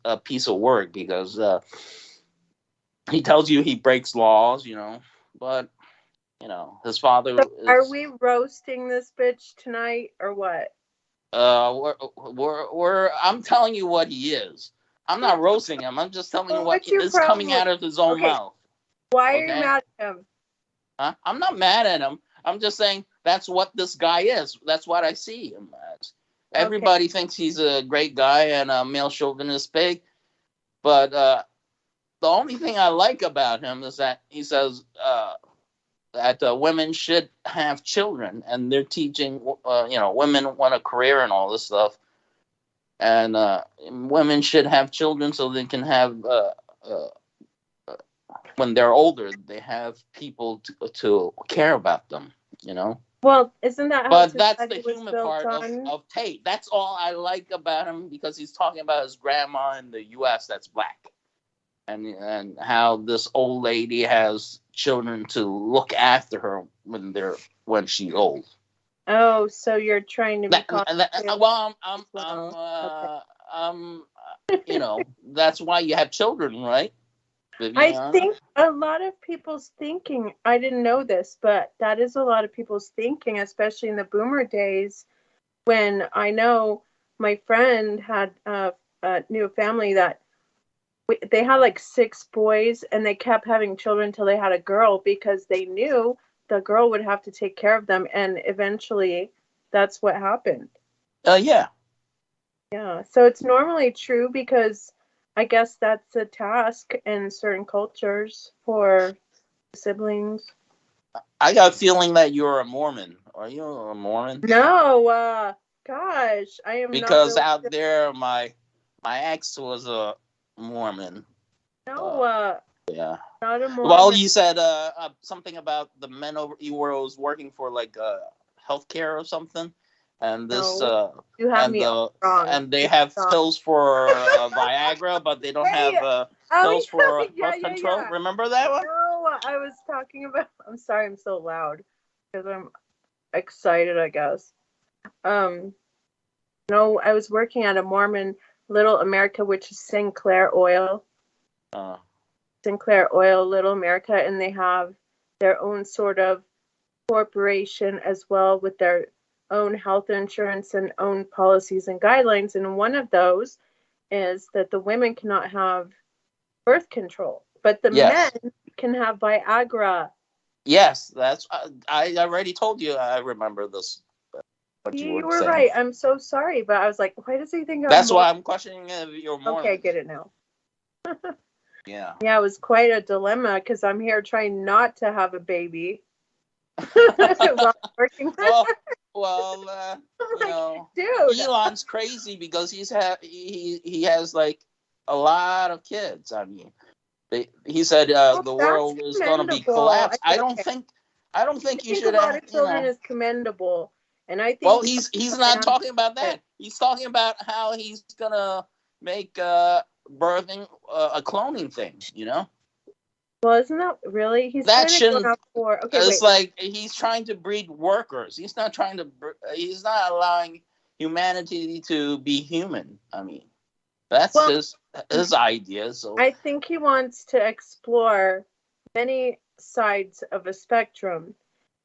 G: a piece of work, because he tells you he breaks laws, but his father.
H: Are we roasting this bitch tonight or what?
G: I'm telling you what he is. I'm not roasting him. I'm just telling you what is coming out of his own mouth.
H: Why are you mad at him?
G: I'm not mad at him. I'm just saying that's what this guy is. That's what I see him as. Everybody thinks he's a great guy and a male chauvinist pig, but the only thing I like about him is that he says that women should have children, and they're teaching, women want a career and all this stuff, and women should have children so they can have, when they're older, they have people to care about them,
H: Well, isn't that how
G: But that's the human part
H: on?
G: of Tate. That's all I like about him, because he's talking about his grandma in the U.S. that's black. And how this old lady has children to look after her when she's old.
H: Oh, so you're trying to be
G: that's why you have children, right?
H: I think a lot of people's thinking, I didn't know this, but that is a lot of people's thinking, especially in the boomer days, when I know my friend had knew a family that they had like 6 boys, and they kept having children until they had a girl, because they knew the girl would have to take care of them, and eventually that's what happened.
G: Yeah.
H: So it's normally true, because I guess that's a task in certain cultures for siblings.
G: I got a feeling that you're a Mormon. Are you a Mormon?
H: No, gosh, I am
G: Because
H: not
G: out
H: really
G: there, my ex was a Mormon.
H: no,
G: Yeah.
H: not a
G: Well,
H: Mormon.
G: you said something about the men over. You were working for like healthcare or something, and this
H: No, you have me wrong.
G: and they have
H: Stop.
G: pills for Viagra, but they don't
H: Hey,
G: have pills for birth control.
H: yeah.
G: Remember that one?
H: No, I was talking about. I'm sorry, I'm so loud because I'm excited, I guess. No, I was working at a Mormon Little America, which is Sinclair Oil. Sinclair Oil, Little America, and they have their own sort of corporation as well with their own health insurance and own policies and guidelines. And one of those is that the women cannot have birth control, but the
G: Yes.
H: men can have Viagra.
G: Yes, that's. I already told you. I remember this. What you
H: You
G: were
H: were
G: saying.
H: right. I'm so sorry, but I was like, why does he think I'm
G: That's
H: more?
G: why I'm questioning your Mormon.
H: Okay, I get it now.
G: Yeah.
H: Yeah, it was quite a dilemma because I'm here trying not to have a baby while working.
G: Well, you know,
H: dude,
G: Elon's crazy because he has like a lot of kids. I mean, he said the world is going to be collapsed. I don't think you should
H: a lot
G: have.
H: of children is commendable, and I think.
G: Well, he's not talking about that. He's talking about how he's gonna make birthing a cloning thing. You know.
H: Well, isn't that really? He's
G: That
H: trying to
G: shouldn't.
H: go out for. Okay,
G: it's
H: wait.
G: like he's trying to breed workers. He's not trying to. He's not allowing humanity to be human. I mean, that's his idea. So
H: I think he wants to explore many sides of a spectrum,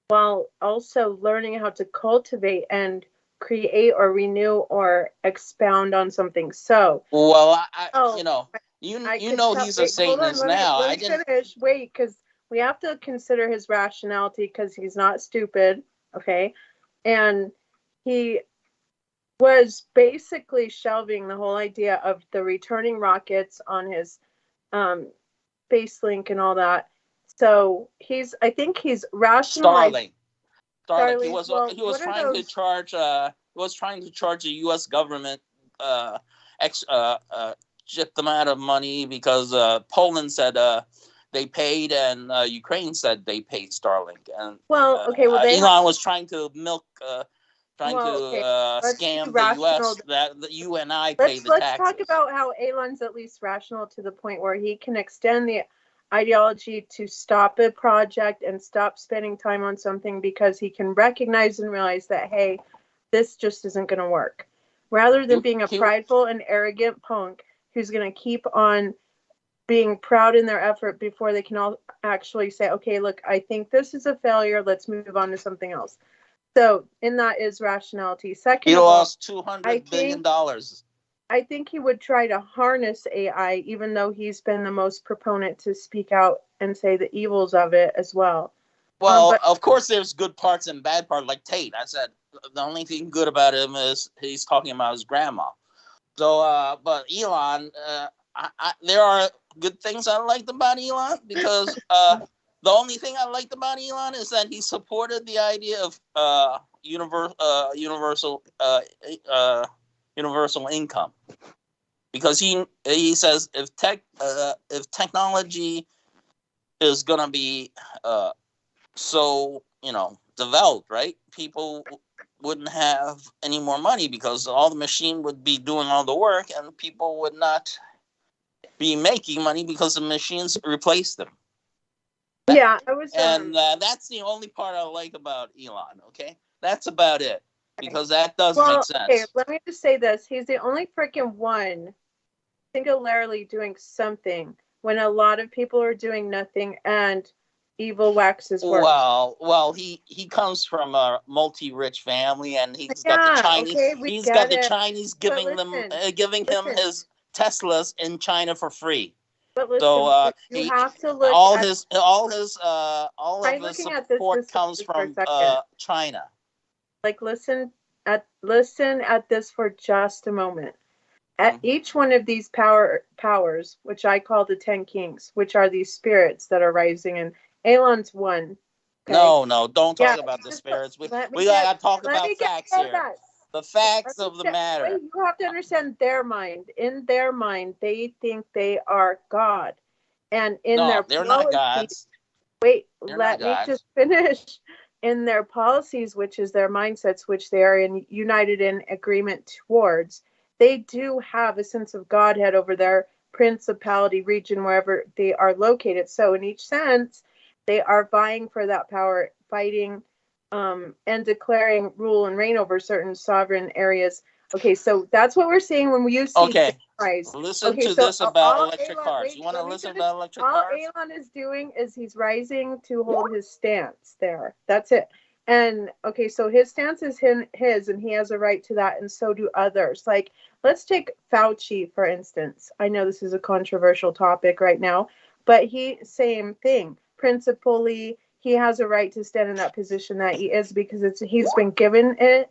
H: while also learning how to cultivate and create or renew or expound on something. So,
G: well, you
H: could
G: know
H: tell-
G: he's
H: wait,
G: a Satanist now.
H: Let me finish. Wait, because we have to consider his rationality because he's not stupid, okay? And he was basically shelving the whole idea of the returning rockets on his base link and all that. So I think he's rationalized.
G: Starlink. He was trying to charge the U.S. government ship them out of money because Poland said they paid and Ukraine said they paid Starlink. And Elon was trying to milk. Scam the U.S. that you and I pay the taxes.
H: Let's talk about how Elon's at least rational to the point where he can extend the ideology to stop a project and stop spending time on something because he can recognize and realize that, hey, this just isn't going to work. Rather than being a prideful and arrogant punk who's going to keep on being proud in their effort before they can all actually say, okay, look, I think this is a failure. Let's move on to something else. So, in that is rationality. Second,
G: he lost $200 billion.
H: I think he would try to harness AI, even though he's been the most proponent to speak out and say the evils of it as well.
G: Well, of course, there's good parts and bad parts. Like Tate, I said, the only thing good about him is he's talking about his grandma. So, but Elon, there are good things I liked about Elon because the only thing I liked about Elon is that he supported the idea of universal income, because he says if technology is gonna be so developed, right? People wouldn't have any more money because all the machine would be doing all the work, and people would not be making money because the machines replaced them.
H: Yeah, I was.
G: And that's the only part I like about Elon. Okay, that's about it, because that does make sense.
H: Okay, let me just say this: he's the only freaking one singularly doing something when a lot of people are doing nothing, and evil waxes worse.
G: Well, he comes from a multi-rich family, and he's got the Chinese.
H: Okay,
G: he's got the Chinese giving him his Teslas in China for free.
H: But listen,
G: so
H: you have to look
G: all of his support comes from China.
H: Like listen at this for just a moment. At each one of these powers, which I call the 10 kings, which are these spirits that are rising, and Elon's one.
G: Okay? No, don't talk about the spirits. We gotta talk about facts here. The facts of the matter.
H: Wait, you have to understand their mind. In their mind, they think they are God. And in their
G: they're not
H: policies,
G: gods.
H: wait,
G: They're
H: let
G: not
H: me
G: gods.
H: just finish. In their policies, which is their mindsets, which they are united in agreement towards, they do have a sense of Godhead over their principality region, wherever they are located. So in each sense, they are vying for that power, fighting and declaring rule and reign over certain sovereign areas. Okay, so that's what we're seeing when you see
G: Okay.
H: Christ.
G: Listen
H: Okay,
G: to
H: so
G: this about
H: all
G: electric
H: Elon-
G: cars.
H: wait,
G: You want to
H: let me
G: listen
H: finish.
G: about electric
H: All
G: cars?
H: Elon is doing is he's rising to hold his stance there. That's it. And okay, so his stance is his, and he has a right to that, and so do others. Like, let's take Fauci, for instance. I know this is a controversial topic right now, but same thing. Principally, he has a right to stand in that position that he is because he's been given it,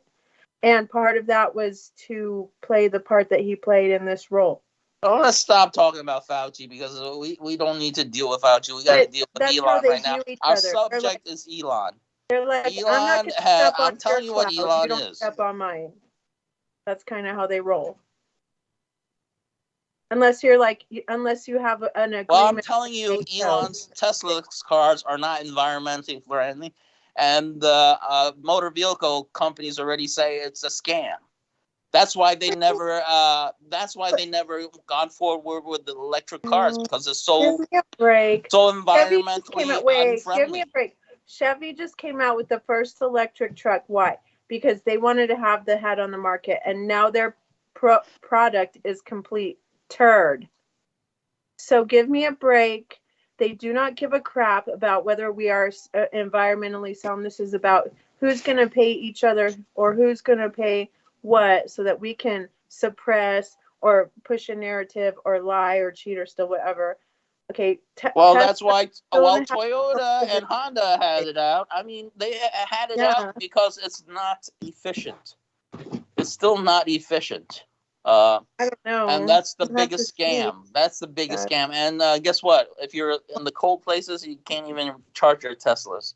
H: and part of that was to play the part that he played in this role.
G: I want to stop talking about Fauci because we don't need to deal with Fauci. We got to deal with Elon right now. Our subject is Elon.
H: They're like,
G: Elon,
H: I'm not going to step on
G: I'm telling you what
H: cloud.
G: Elon
H: You don't
G: is.
H: step on mine. That's kind of how they roll. Unless you have an agreement.
G: Well, I'm telling you, Elon's Tesla cars are not environmentally friendly, and the motor vehicle companies already say it's a scam. That's why they never. That's why they never gone forward with the electric cars because it's so.
H: Give me a break.
G: So environmentally unfriendly.
H: Give me a break. Chevy just came out with the first electric truck. Why? Because they wanted to have the head on the market, and now their product is complete turd. So give me a break. They do not give a crap about whether we are environmentally sound. This is about who's going to pay each other or who's going to pay what so that we can suppress or push a narrative or lie or cheat or still whatever. Okay.
G: That's why. Well, Toyota and Honda had it out. I mean, they had it out because it's not efficient. It's still not efficient.
H: I don't know.
G: And that's the biggest scam. That's the biggest scam. And guess what? If you're in the cold places, you can't even charge your Teslas.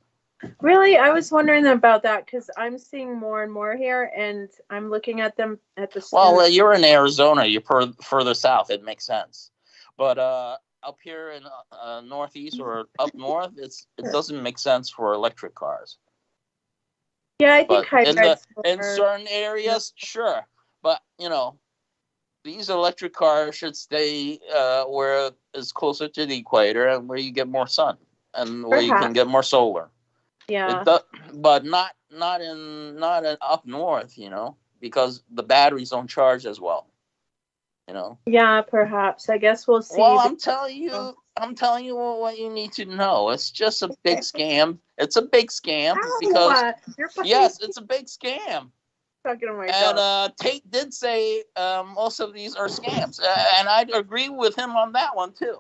H: Really? I was wondering about that because I'm seeing more and more here, and I'm looking at them at the store.
G: Well, you're in Arizona. You're further south. It makes sense. But up here in Northeast or up north, it doesn't make sense for electric cars.
H: Yeah, I think
G: in certain areas, sure. But, these electric cars should stay where it's closer to the equator and where you get more sun and where you can get more solar.
H: Yeah.
G: But not up north, because the batteries don't charge as well.
H: Yeah, perhaps. I guess we'll see.
G: Well, I'm telling you what you need to know. It's just a big scam. It's a big scam because yes, it's a big scam. And Tate did say most of these are scams, and I'd agree with him on that one too.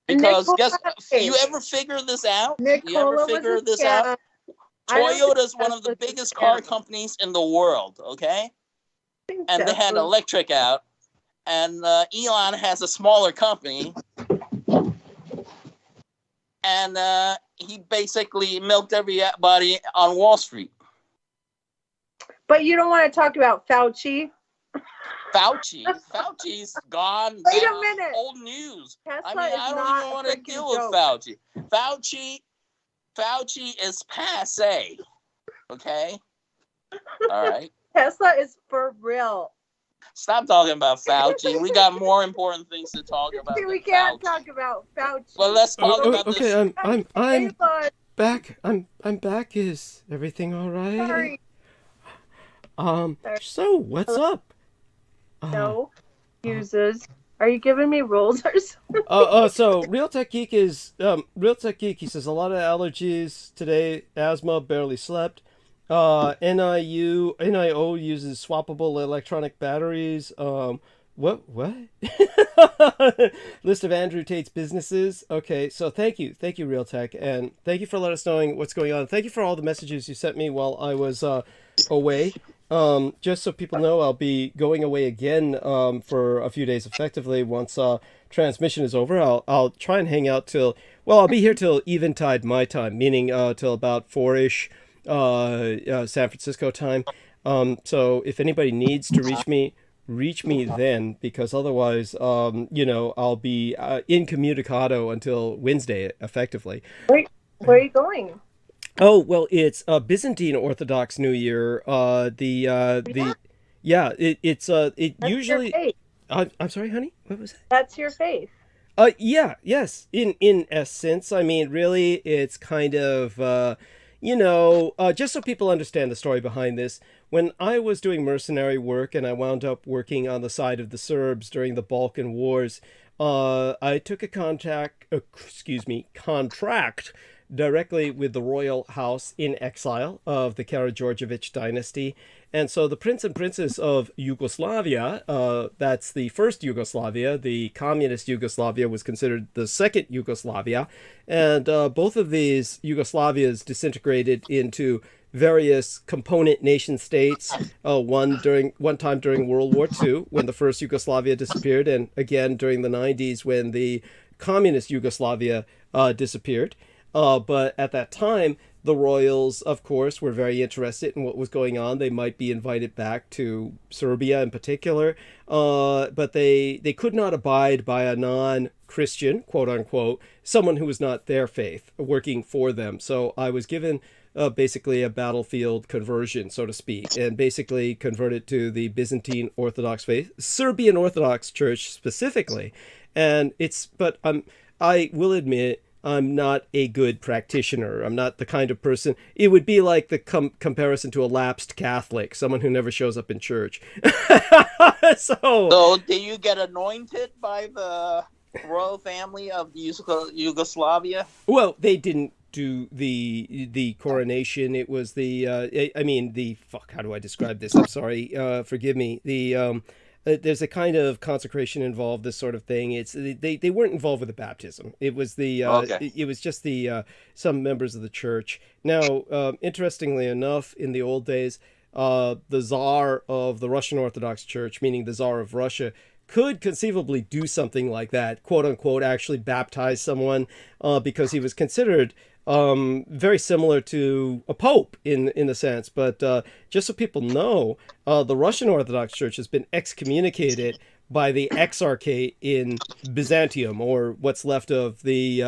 G: Because you ever figure this out? Toyota is one of the biggest car companies in the world. Okay, and they had electric out. And Elon has a smaller company, and he basically milked everybody on Wall Street.
H: But you don't want to talk about Fauci.
G: Fauci's gone.
H: Wait a minute.
G: Old news.
H: Tesla
G: I don't even want to deal with Fauci. Fauci is passe. Okay. All right.
H: Tesla is for real.
G: Stop talking about Fauci. We got more important things to talk about.
H: We can't talk about Fauci.
G: Well, let's talk about
A: this. Okay, I'm back. I'm back. Is everything all right?
H: Sorry.
A: So what's up?
H: No. Uses. Are you giving me rules or something?
A: So Real Tech Geek is Real Tech Geek. He says a lot of allergies today. Asthma, barely slept. NIO uses swappable electronic batteries. What? List of Andrew Tate's businesses. Okay, so thank you, Real Tech, and thank you for letting us know what's going on. Thank you for all the messages you sent me while I was away. Just so people know, I'll be going away again for a few days effectively once transmission is over. I'll try and hang out I'll be here till eventide my time, meaning till about 4-ish San Francisco time. So if anybody needs to reach me then, because otherwise, I'll be incommunicado until Wednesday, effectively.
H: Where are you going?
A: Oh, well, it's Byzantine Orthodox New Year. It
H: That's your
A: usually.
H: faith.
A: I'm sorry, honey. What was that?
H: That's your faith.
A: Yes. In essence, I mean, really, it's kind of, just so people understand the story behind this. When I was doing mercenary work and I wound up working on the side of the Serbs during the Balkan Wars, I took a contract directly with the royal house in exile of the Karađorđević dynasty. And so the prince and princess of Yugoslavia, that's the first Yugoslavia, the communist Yugoslavia was considered the second Yugoslavia. And both of these Yugoslavias disintegrated into various component nation states, one time during World War II, when the first Yugoslavia disappeared, and again during the 90s when the communist Yugoslavia disappeared. But at that time, the royals, of course, were very interested in what was going on. They might be invited back to Serbia in particular, but they could not abide by a non-Christian, quote unquote, someone who was not their faith, working for them. So I was given basically a battlefield conversion, so to speak, and basically converted to the Byzantine Orthodox faith, Serbian Orthodox Church specifically. And I will admit, I'm not a good practitioner. I'm not the kind of person. It would be like the comparison to a lapsed Catholic, someone who never shows up in church.
G: So, did you get anointed by the royal family of Yugoslavia?
A: Well, they didn't do the coronation. It was how do I describe this? I'm sorry. Forgive me. There's a kind of consecration involved, this sort of thing. They weren't involved with the baptism. It was it was just some members of the church. Now, interestingly enough, in the old days, the Tsar of the Russian Orthodox Church, meaning the Tsar of Russia, could conceivably do something like that, quote unquote, actually baptize someone, because he was considered very similar to a pope in the sense. But just so people know, the Russian Orthodox Church has been excommunicated by the Exarchate in Byzantium, or what's left of the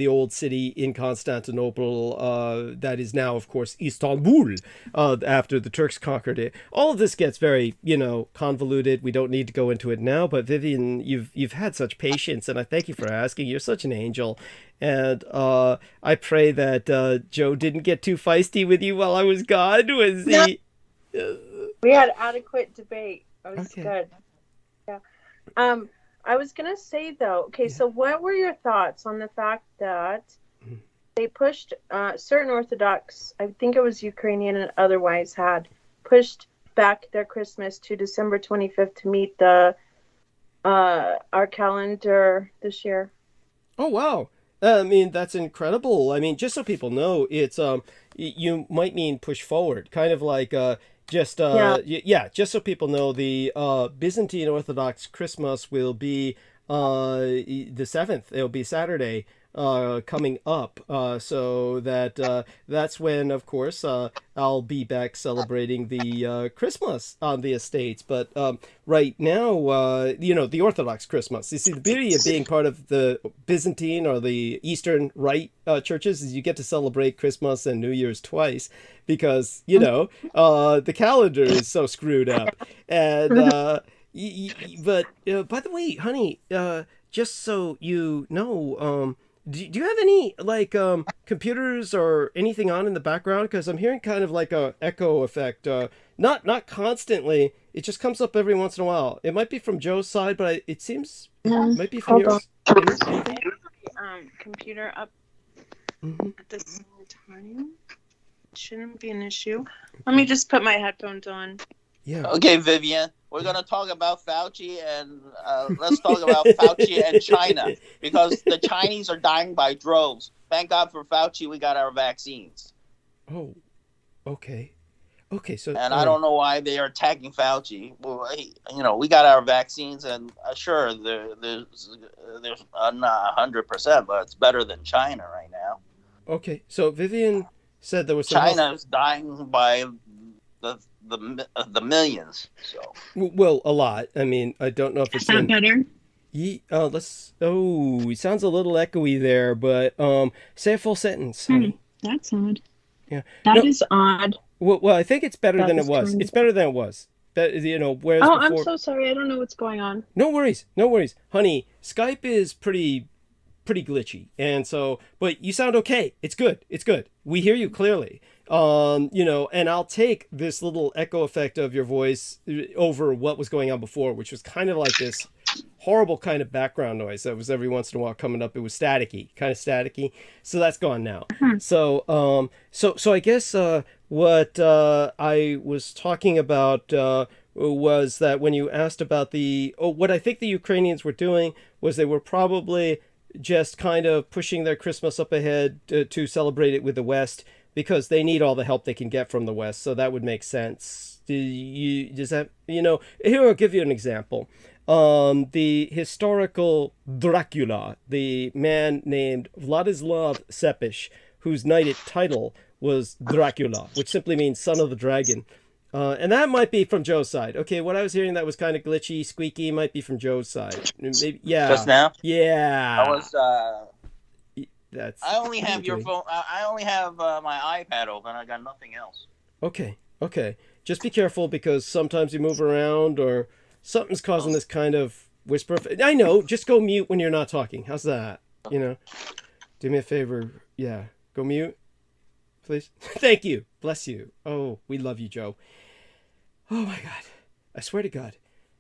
A: old city in Constantinople, that is now, of course, Istanbul, after the Turks conquered it. All of this gets very, convoluted. We don't need to go into it now, but Vivian, you've had such patience, and I thank you for asking. You're such an angel. And I pray that Joe didn't get too feisty with you while I was gone. Was he?
H: We had adequate debate. It was
A: Okay.
H: good. Yeah. I was gonna say though. Okay, so what were your thoughts on the fact that they pushed certain Orthodox? I think it was Ukrainian and otherwise had pushed back their Christmas to December 25th to meet our calendar this year.
A: Oh wow. I mean, that's incredible. I mean, just so people know, it's you might mean push forward, kind of like just so people know, the Byzantine Orthodox Christmas will be the 7th. It'll be Saturday coming up, so that's when, of course, I'll be back celebrating the Christmas on the estates. But right now, the Orthodox Christmas. You see, the beauty of being part of the Byzantine or the Eastern Rite churches is you get to celebrate Christmas and New Year's twice, because the calendar is so screwed up. And but by the way, honey, just so you know, do you have any computers or anything on in the background? Because I'm hearing kind of like a echo effect. Not constantly. It just comes up every once in a while. It might be from Joe's side, but it seems it might be from yours.
H: Computer up at the same time. Shouldn't be an issue. Let me just put my headphones on.
A: Yeah.
G: Okay, Vivian, we're going to talk about Fauci, and let's talk about Fauci and China, because the Chinese are dying by droves. Thank God for Fauci, we got our vaccines.
A: Oh, okay. Okay, so...
G: And I don't know why they are attacking Fauci. Well, we got our vaccines, and sure, there's not 100%, but it's better than China right now.
A: Okay, so Vivian said there was some...
G: China's dying by the millions. So
A: Well, a lot. I mean, I don't know if it's
C: Is that better?
A: Let's. Oh, it sounds a little echoey there, but say a full sentence, honey.
C: That's odd.
A: Yeah.
C: That
A: No,
C: is odd.
A: well, I think it's better
C: That
A: than it
C: is
A: was.
C: kind
A: It's better than it was. That whereas
H: Oh, I'm
A: before.
H: so sorry. I don't know what's going on.
A: No worries, honey. Skype is pretty glitchy, and so, but you sound okay. It's good. We hear you clearly. And I'll take this little echo effect of your voice over what was going on before, which was kind of like this horrible kind of background noise that was every once in a while coming up. It was kind of staticky. So that's gone now. So I guess what I was talking about was that when you asked about what I think the Ukrainians were doing was they were probably just kind of pushing their Christmas up ahead to celebrate it with the West, because they need all the help they can get from the West. So that would make sense. Does that, here I'll give you an example. The historical Dracula, the man named Vladislav Sepish, whose knighted title was Dracula, which simply means son of the dragon. And that might be from Joe's side. Okay, what I was hearing that was kind of glitchy, squeaky, might be from Joe's side. Maybe, yeah.
G: just now,
A: Yeah.
G: I was.
A: That's.
G: I only have your
A: okay.
G: phone. I only have my iPad open. I got nothing else.
A: Okay. Just be careful, because sometimes you move around or something's causing this kind of whisper. I know. Just go mute when you're not talking. How's that? Do me a favor. Yeah. Go mute, please. Thank you. Bless you. Oh, we love you, Joe. Oh my God. I swear to God,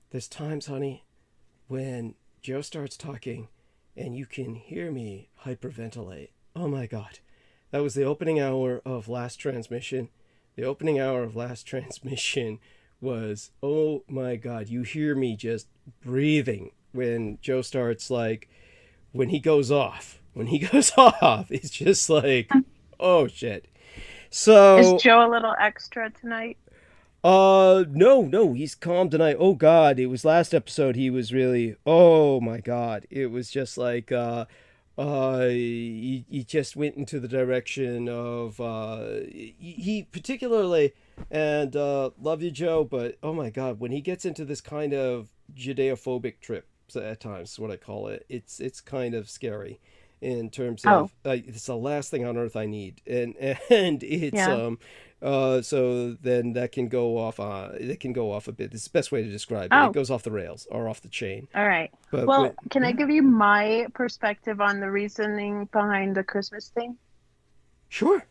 A: there's times, honey, when Joe starts talking and you can hear me hyperventilate. Oh my God. That was the opening hour of last transmission. The opening hour of last transmission was, oh my God, you hear me just breathing when Joe starts, when he goes off. When he goes off, it's just like, oh shit. So
H: Is Joe a little extra tonight?
A: No, he's calm tonight. Oh God, it was last episode. He was really, oh my God. It was just like, he just went into the direction of, he particularly, and, love you, Joe, but oh my God, when he gets into this kind of Judeophobic trip at times, is what I call it, it's kind of scary in terms of, it's the last thing on earth I need. And it's,
H: Yeah.
A: so then that can go off. It can go off a bit. It's the best way to describe it. It goes off the rails or off the chain.
H: All right.
A: But
H: Well, can I give you my perspective on the reasoning behind the Christmas thing?
A: Sure.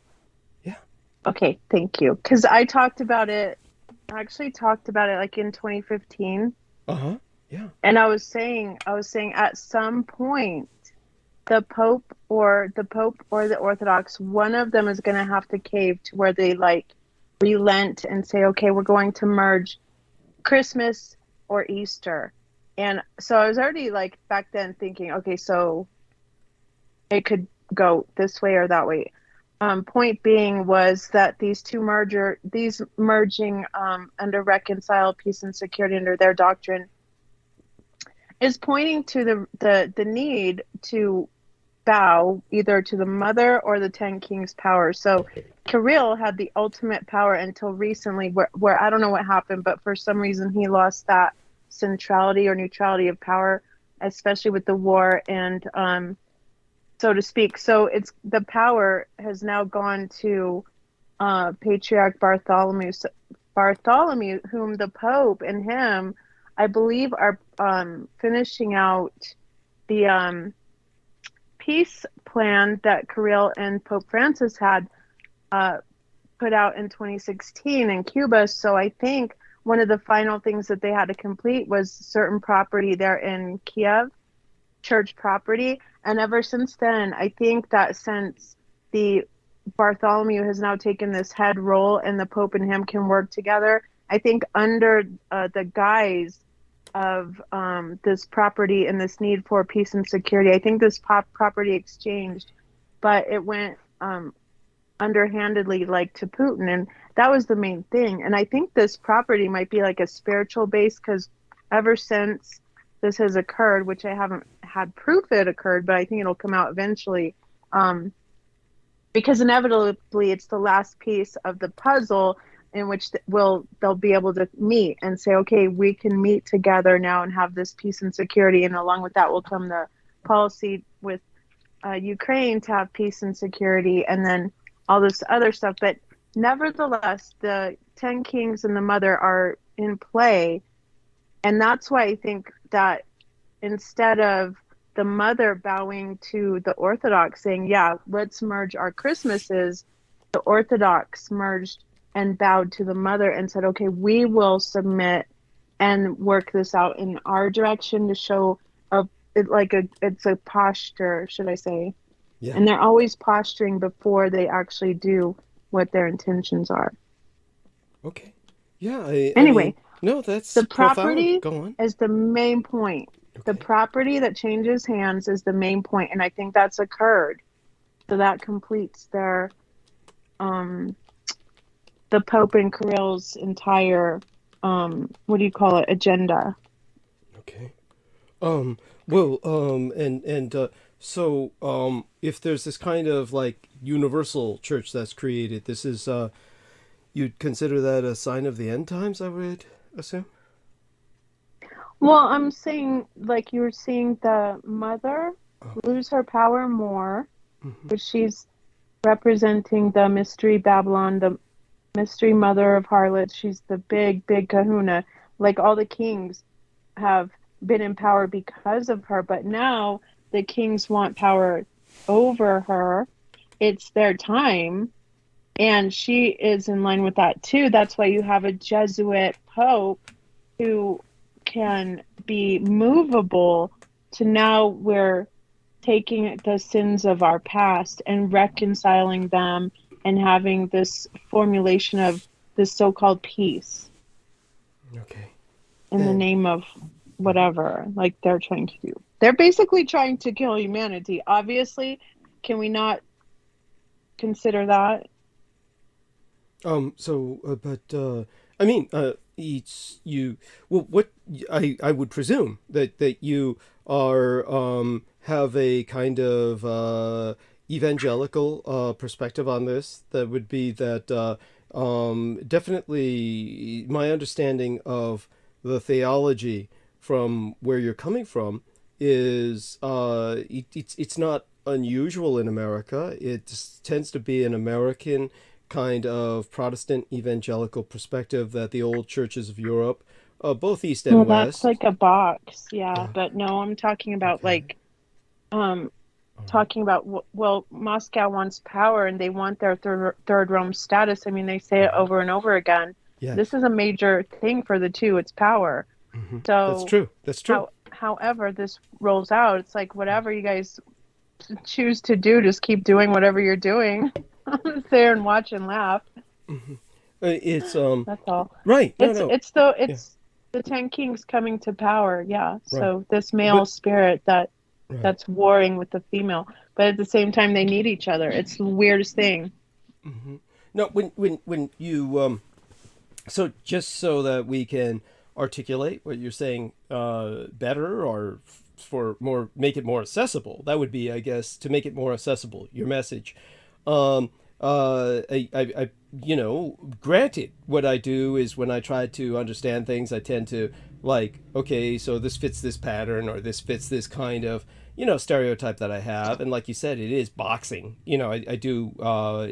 H: Okay, thank you. Because I talked about it like in 2015.
A: Yeah.
H: And I was saying at some point, the Pope or the Orthodox, one of them is going to have to cave to where they relent and say, okay, we're going to merge Christmas or Easter. And so I was already back then thinking, okay, so it could go this way or that way. Point being was that these merging under reconcile, peace and security under their doctrine is pointing to the need to bow either to the mother or the 10 kings power. So Kirill had the ultimate power until recently where I don't know what happened, but for some reason he lost that centrality or neutrality of power, especially with the war and so to speak. So it's the power has now gone to Patriarch Bartholomew, whom the Pope and him, I believe, are finishing out the peace plan that Kirill and Pope Francis had put out in 2016 in Cuba. So I think one of the final things that they had to complete was certain property there in Kiev, church property. And ever since then, I think that since the Bartholomew has now taken this head role and the Pope and him can work together, I think under the guise of this property and this need for peace and security, I think this property exchanged, but it went underhandedly to Putin, and that was the main thing. And I think this property might be a spiritual base, because ever since this has occurred, which I haven't had proof it occurred, but I think it'll come out eventually, because inevitably it's the last piece of the puzzle in which they'll be able to meet and say, okay, we can meet together now and have this peace and security, and along with that will come the policy with Ukraine to have peace and security, and then all this other stuff. But nevertheless, the 10 kings and the mother are in play, and that's why I think that instead of the mother bowing to the Orthodox saying, yeah, let's merge our Christmases, the Orthodox merged and bowed to the mother and said, okay, we will submit and work this out in our direction to show it's a posture, should I say.
A: Yeah.
H: And they're always posturing before they actually do what their intentions are.
A: Okay. Yeah.
H: Anyway,
A: no, that's
H: the
A: profound.
H: property
A: Go on.
H: is the main point.
A: Okay.
H: The property that changes hands is the main point, and I think that's occurred. So that completes their the Pope and Kirill's entire agenda.
A: Okay. So if there's this kind of like universal church that's created, this is you'd consider that a sign of the end times, I would assume?
H: Well, I'm saying, like, you were seeing the mother lose her power more, which she's representing the mystery Babylon, the mystery mother of harlots. She's the big kahuna. Like, all the kings have been in power because of her, but now the kings want power over her. It's their time, and she is in line with that too. That's why you have a Jesuit pope who can be movable to now we're taking the sins of our past and reconciling them and having this formulation of this so-called peace.
A: Okay.
H: In the name of whatever, like they're trying to do. They're basically trying to kill humanity. Obviously, can we not consider that?
A: It's you. Well, what I would presume that you are have a kind of evangelical perspective on this. That would be that definitely my understanding of the theology from where you're coming from is it's not unusual in America. It tends to be an American kind of Protestant evangelical perspective that the old churches of Europe, both East and West.
H: That's like a box, yeah. But no, I'm talking about Moscow wants power and they want their third Rome status. I mean, they say it over and over again.
A: Yes.
H: This is a major thing for the two. It's power.
A: Mm-hmm.
H: So
A: That's true.
H: However this rolls out, it's like whatever you guys choose to do, just keep doing whatever you're doing. Sit there and watch and laugh.
A: Mm-hmm. It's
H: that's all.
A: Right.
H: It's the 10 kings coming to power. Yeah. Right. So this male spirit that's warring with the female, but at the same time they need each other. It's the weirdest thing.
A: Mm-hmm. No, when you so just so that we can articulate what you're saying better, or make it more accessible. That would be, I guess, to make it more accessible, your message. I granted, what I do is when I try to understand things, I tend to okay, so this fits this pattern, or this fits this kind of, stereotype that I have. And like you said, it is boxing. I do,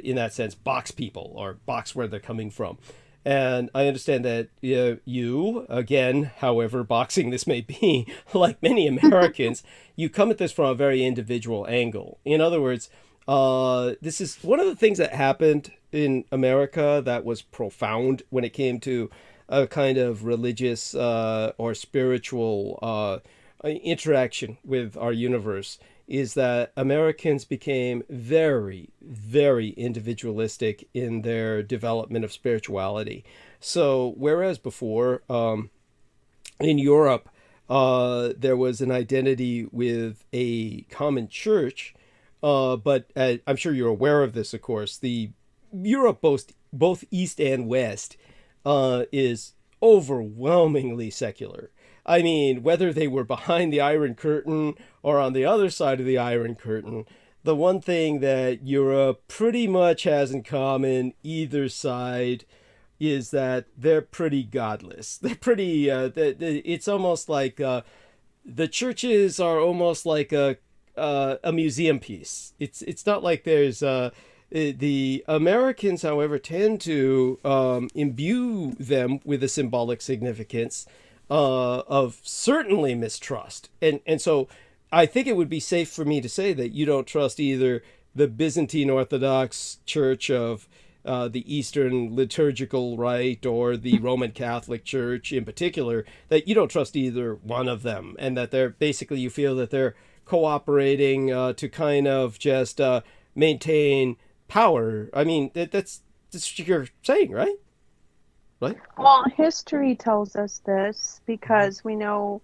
A: in that sense, box people, or box where they're coming from. And I understand that you, again, however boxing this may be, like many Americans, you come at this from a very individual angle. In other words, this is one of the things that happened in America that was profound when it came to a kind of religious or spiritual interaction with our universe, is that Americans became very, very individualistic in their development of spirituality. So whereas before in Europe there was an identity with a common church, but I'm sure you're aware of this, of course, the Europe, both East and West, is overwhelmingly secular. I mean, whether they were behind the Iron Curtain or on the other side of the Iron Curtain, the one thing that Europe pretty much has in common, either side, is that they're pretty godless. They're pretty. It's almost like the churches are almost like a museum piece. It's not like there's the Americans, however, tend to imbue them with a symbolic significance of certainly mistrust, and so I think it would be safe for me to say that you don't trust either the Byzantine Orthodox Church of the Eastern Liturgical Rite or the Roman Catholic Church in particular, that you don't trust either one of them, and that they're basically, you feel that they're cooperating to kind of just maintain power. I mean, that's what you're saying, right? Right?
I: Well, history tells us this because we know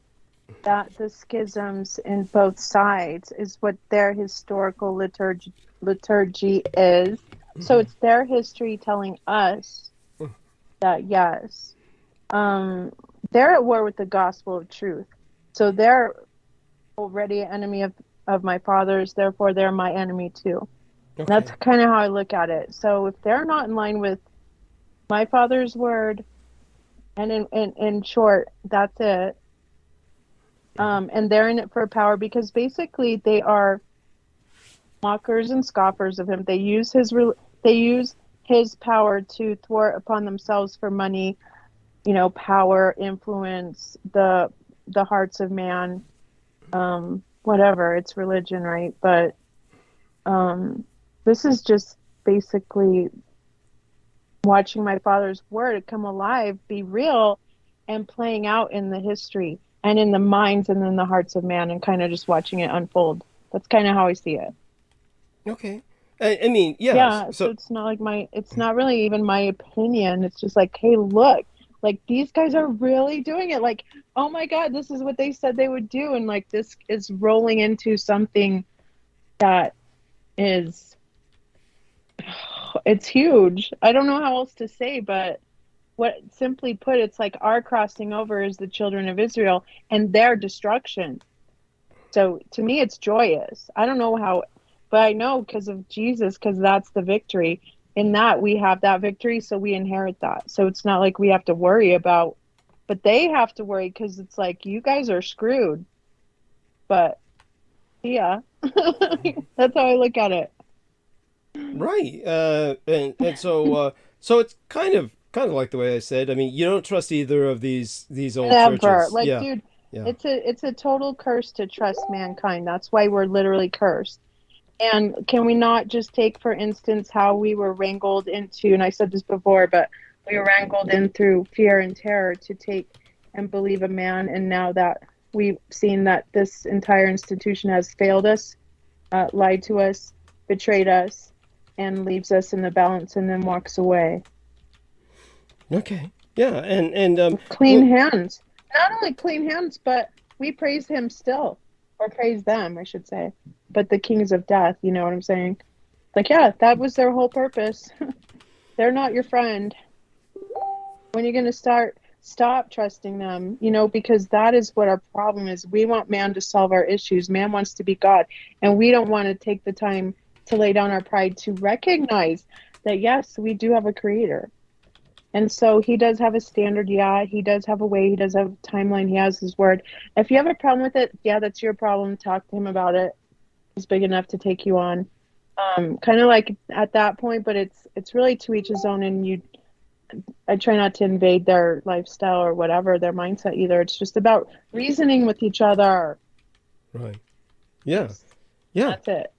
I: that the schisms in both sides is what their historical liturgy is. So it's their history telling us that, yes, they're at war with the gospel of truth. So they're already an enemy of my father's, therefore they're my enemy too. Okay. That's kind of how I look at it. So if they're not in line with my father's word, and in short, that's it. And they're in it for power because basically they are mockers and scoffers of him. They use his power to thwart upon themselves for money, power, influence, the hearts of man, whatever. It's religion, right? But this is just basically watching my father's word come alive, be real, and playing out in the history and in the minds and in the hearts of man, and kind of just watching it unfold. That's kind of how I see it.
A: Okay. I mean, yeah.
I: Yeah, so it's not like it's not really even my opinion. It's just like, hey, look, like these guys are really doing it. Like, oh my God, this is what they said they would do. And like, this is rolling into something that is, it's huge. I don't know how else to say, but simply put, it's like our crossing over is the children of Israel and their destruction. So to me, it's joyous. I don't know how, but I know because of Jesus, because that's the victory. In that we have that victory, so we inherit that. So it's not like we have to worry about, but they have to worry because it's like, you guys are screwed. But yeah, that's how I look at it.
A: Right. And so it's kind of like the way I said. I mean, you don't trust either of these old churches.
I: Like, yeah. Dude, yeah. It's a total curse to trust mankind. That's why we're literally cursed. And can we not just take, for instance, how we were wrangled into, and I said this before, but we were wrangled in through fear and terror to take and believe a man, and now that we've seen that this entire institution has failed us, lied to us, betrayed us, and leaves us in the balance and then walks away.
A: Okay. Yeah, and
I: clean hands. Not only clean hands, but we praise him still, or praise them, I should say. But the kings of death, you know what I'm saying? Like, yeah, that was their whole purpose. They're not your friend. When you're going to stop trusting them, because that is what our problem is. We want man to solve our issues. Man wants to be God. And we don't want to take the time to lay down our pride to recognize that, yes, we do have a creator. And so he does have a standard. Yeah, he does have a way. He does have a timeline. He has his word. If you have a problem with it, yeah, that's your problem. Talk to him about it. He's big enough to take you on. Kind of like at that point, but it's really to each his own. And I try not to invade their lifestyle or whatever, their mindset either. It's just about reasoning with each other.
A: Right. Yeah. Yeah.
I: That's it.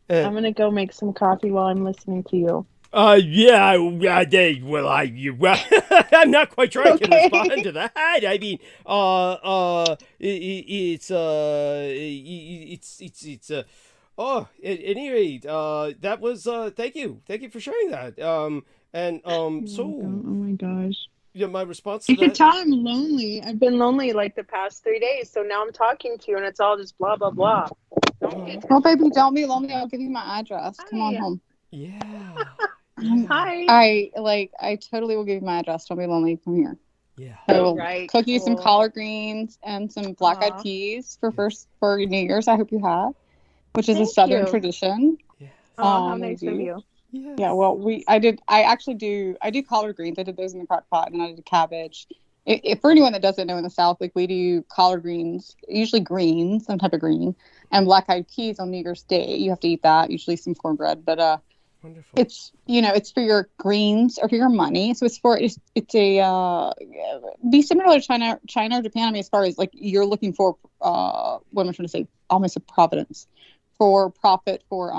I: I'm going to go make some coffee while I'm listening to you.
A: I'm not quite sure I can respond to that. I mean, at any rate, that was, thank you for sharing that. So,
I: oh my gosh.
A: Yeah, my response to
I: you can tell I'm lonely. I've been lonely like the past 3 days, so now I'm talking to you and it's all just blah, blah, blah.
C: Oh, baby, don't be lonely. I'll give you my address. Come on home.
A: Yeah.
I: Hi.
C: I totally will give you my address. Don't be lonely. Come here.
A: Yeah.
C: I will cook you some collard greens and some black-eyed peas for New Year's. I hope you have, which is a Southern tradition.
A: Yeah.
I: How nice of you.
A: Yes.
C: Yeah, well, I do collard greens. I did those in the crock pot, and then I did cabbage. If for anyone that doesn't know, in the South, like we do collard greens, usually green, some type of green, and black-eyed peas on New Year's Day. You have to eat that, usually some cornbread. But
A: Wonderful.
C: it's it's for your greens or for your money. So it's a be similar to China or Japan. I mean, as far as like you're looking for what am I trying to say? Almost a providence for profit for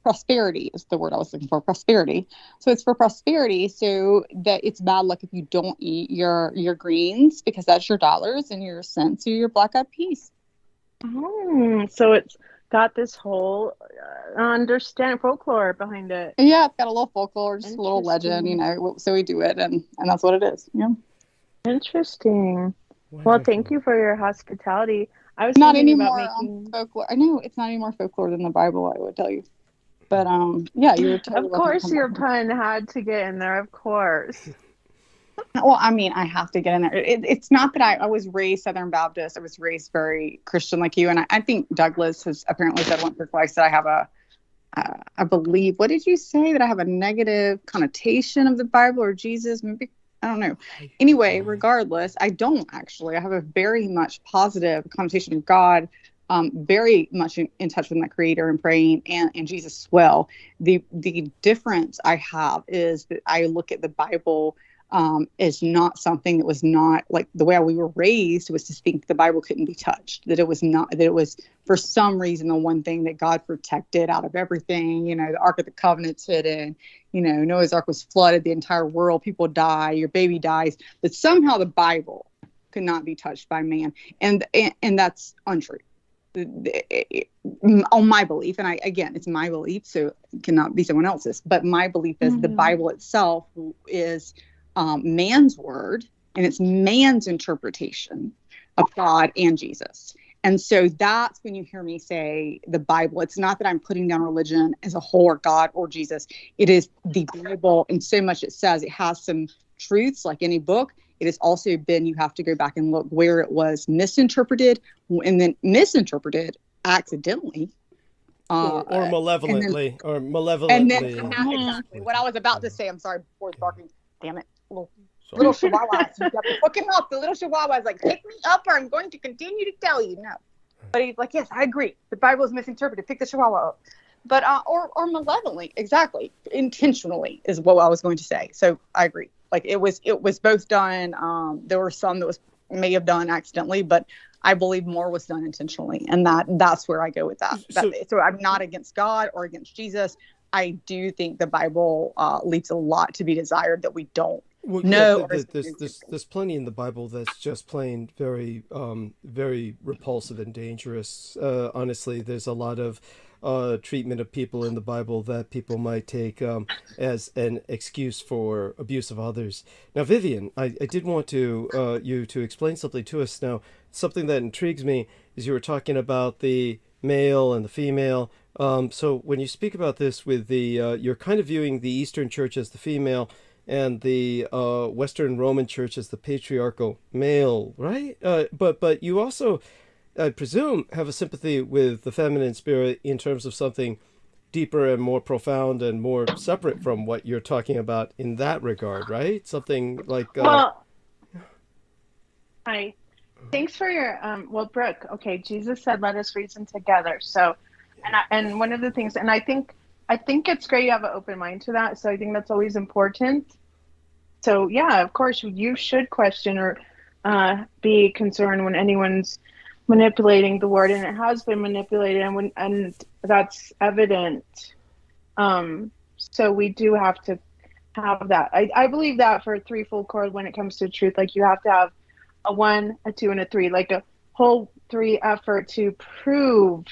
C: prosperity is the word I was looking for. Prosperity. So it's for prosperity, so that it's bad luck if you don't eat your greens, because that's your dollars, and your cents are your black-eyed peas.
I: So it's got this whole folklore behind it.
C: Yeah, it's got a little folklore, just a little legend,
I: Interesting.
C: So we do it, and that's what it is. Yeah.
I: Interesting. Well,
A: Wonderful.
I: thank you for your hospitality. I was
C: Not
I: thinking
C: any
I: about
C: more
I: making.
C: folklore. I know it's not any more folklore than the Bible, I would tell you. But yeah, you're totally
I: Of
C: welcome to
I: course,
C: come
I: your
C: back.
I: pun had to get in there. Of course.
C: Well, I mean, I have to get in there. It's not that I was raised Southern Baptist. I was raised very Christian like you. And I think Douglas has apparently said once or twice that I have I believe, what did you say? That I have a negative connotation of the Bible or Jesus? Maybe, I don't know. Anyway, regardless, I don't actually. I have a very much positive connotation of God. Very much in touch with my creator and praying, and Jesus as well. The difference I have is that I look at the Bible is not something that was not like the way we were raised was to think the Bible couldn't be touched, that it was not, that it was for some reason the one thing that God protected out of everything. The Ark of the Covenant's hidden, Noah's Ark was flooded, the entire world, people die, your baby dies, but somehow the Bible could not be touched by man, and that's untrue. On my belief, and again, it's my belief, so it cannot be someone else's, but my belief is the Bible itself is man's word, and it's man's interpretation of God and Jesus. And so that's when you hear me say the Bible. It's not that I'm putting down religion as a whole, or God or Jesus. It is the Bible, and so much it says. It has some truths like any book. It has also been, you have to go back and look where it was misinterpreted, and then misinterpreted accidentally.
A: Or malevolently.
C: And then exactly what I was about to say. I'm sorry, before it's barking. Damn it. Little chihuahua. You got to hook him up. The little chihuahua is like, pick me up, or I'm going to continue to tell you. No. But he's like, yes, I agree. The Bible is misinterpreted. Pick the chihuahua up. But, or malevolently, exactly. Intentionally is what I was going to say. So I agree. Like it was both done. There were some that may have done accidentally, but I believe more was done intentionally. And that's where I go with that. So I'm not against God or against Jesus. I do think the Bible leaves a lot to be desired that we don't know.
A: There's plenty in the Bible that's just plain very, very repulsive and dangerous. Honestly, there's a lot of treatment of people in the Bible that people might take as an excuse for abuse of others. Now, Vivian, I did want to you to explain something to us. Now, something that intrigues me is you were talking about the male and the female. So when you speak about this with the, you're kind of viewing the Eastern Church as the female and the Western Roman Church as the patriarchal male, right? But you also, I presume, have a sympathy with the feminine spirit in terms of something deeper and more profound and more separate from what you're talking about in that regard, right? Something like...
I: Well, hi. Thanks for your... well, Brooke, okay, Jesus said, let us reason together. So, and one of the things, and I think it's great you have an open mind to that. So I think that's always important. So yeah, of course, you should question or be concerned when anyone's manipulating the word, and it has been manipulated, and that's evident. So we do have to have that. I believe that for a threefold chord when it comes to truth, like you have to have a 1, a 2, and a 3, like a whole 3 effort to prove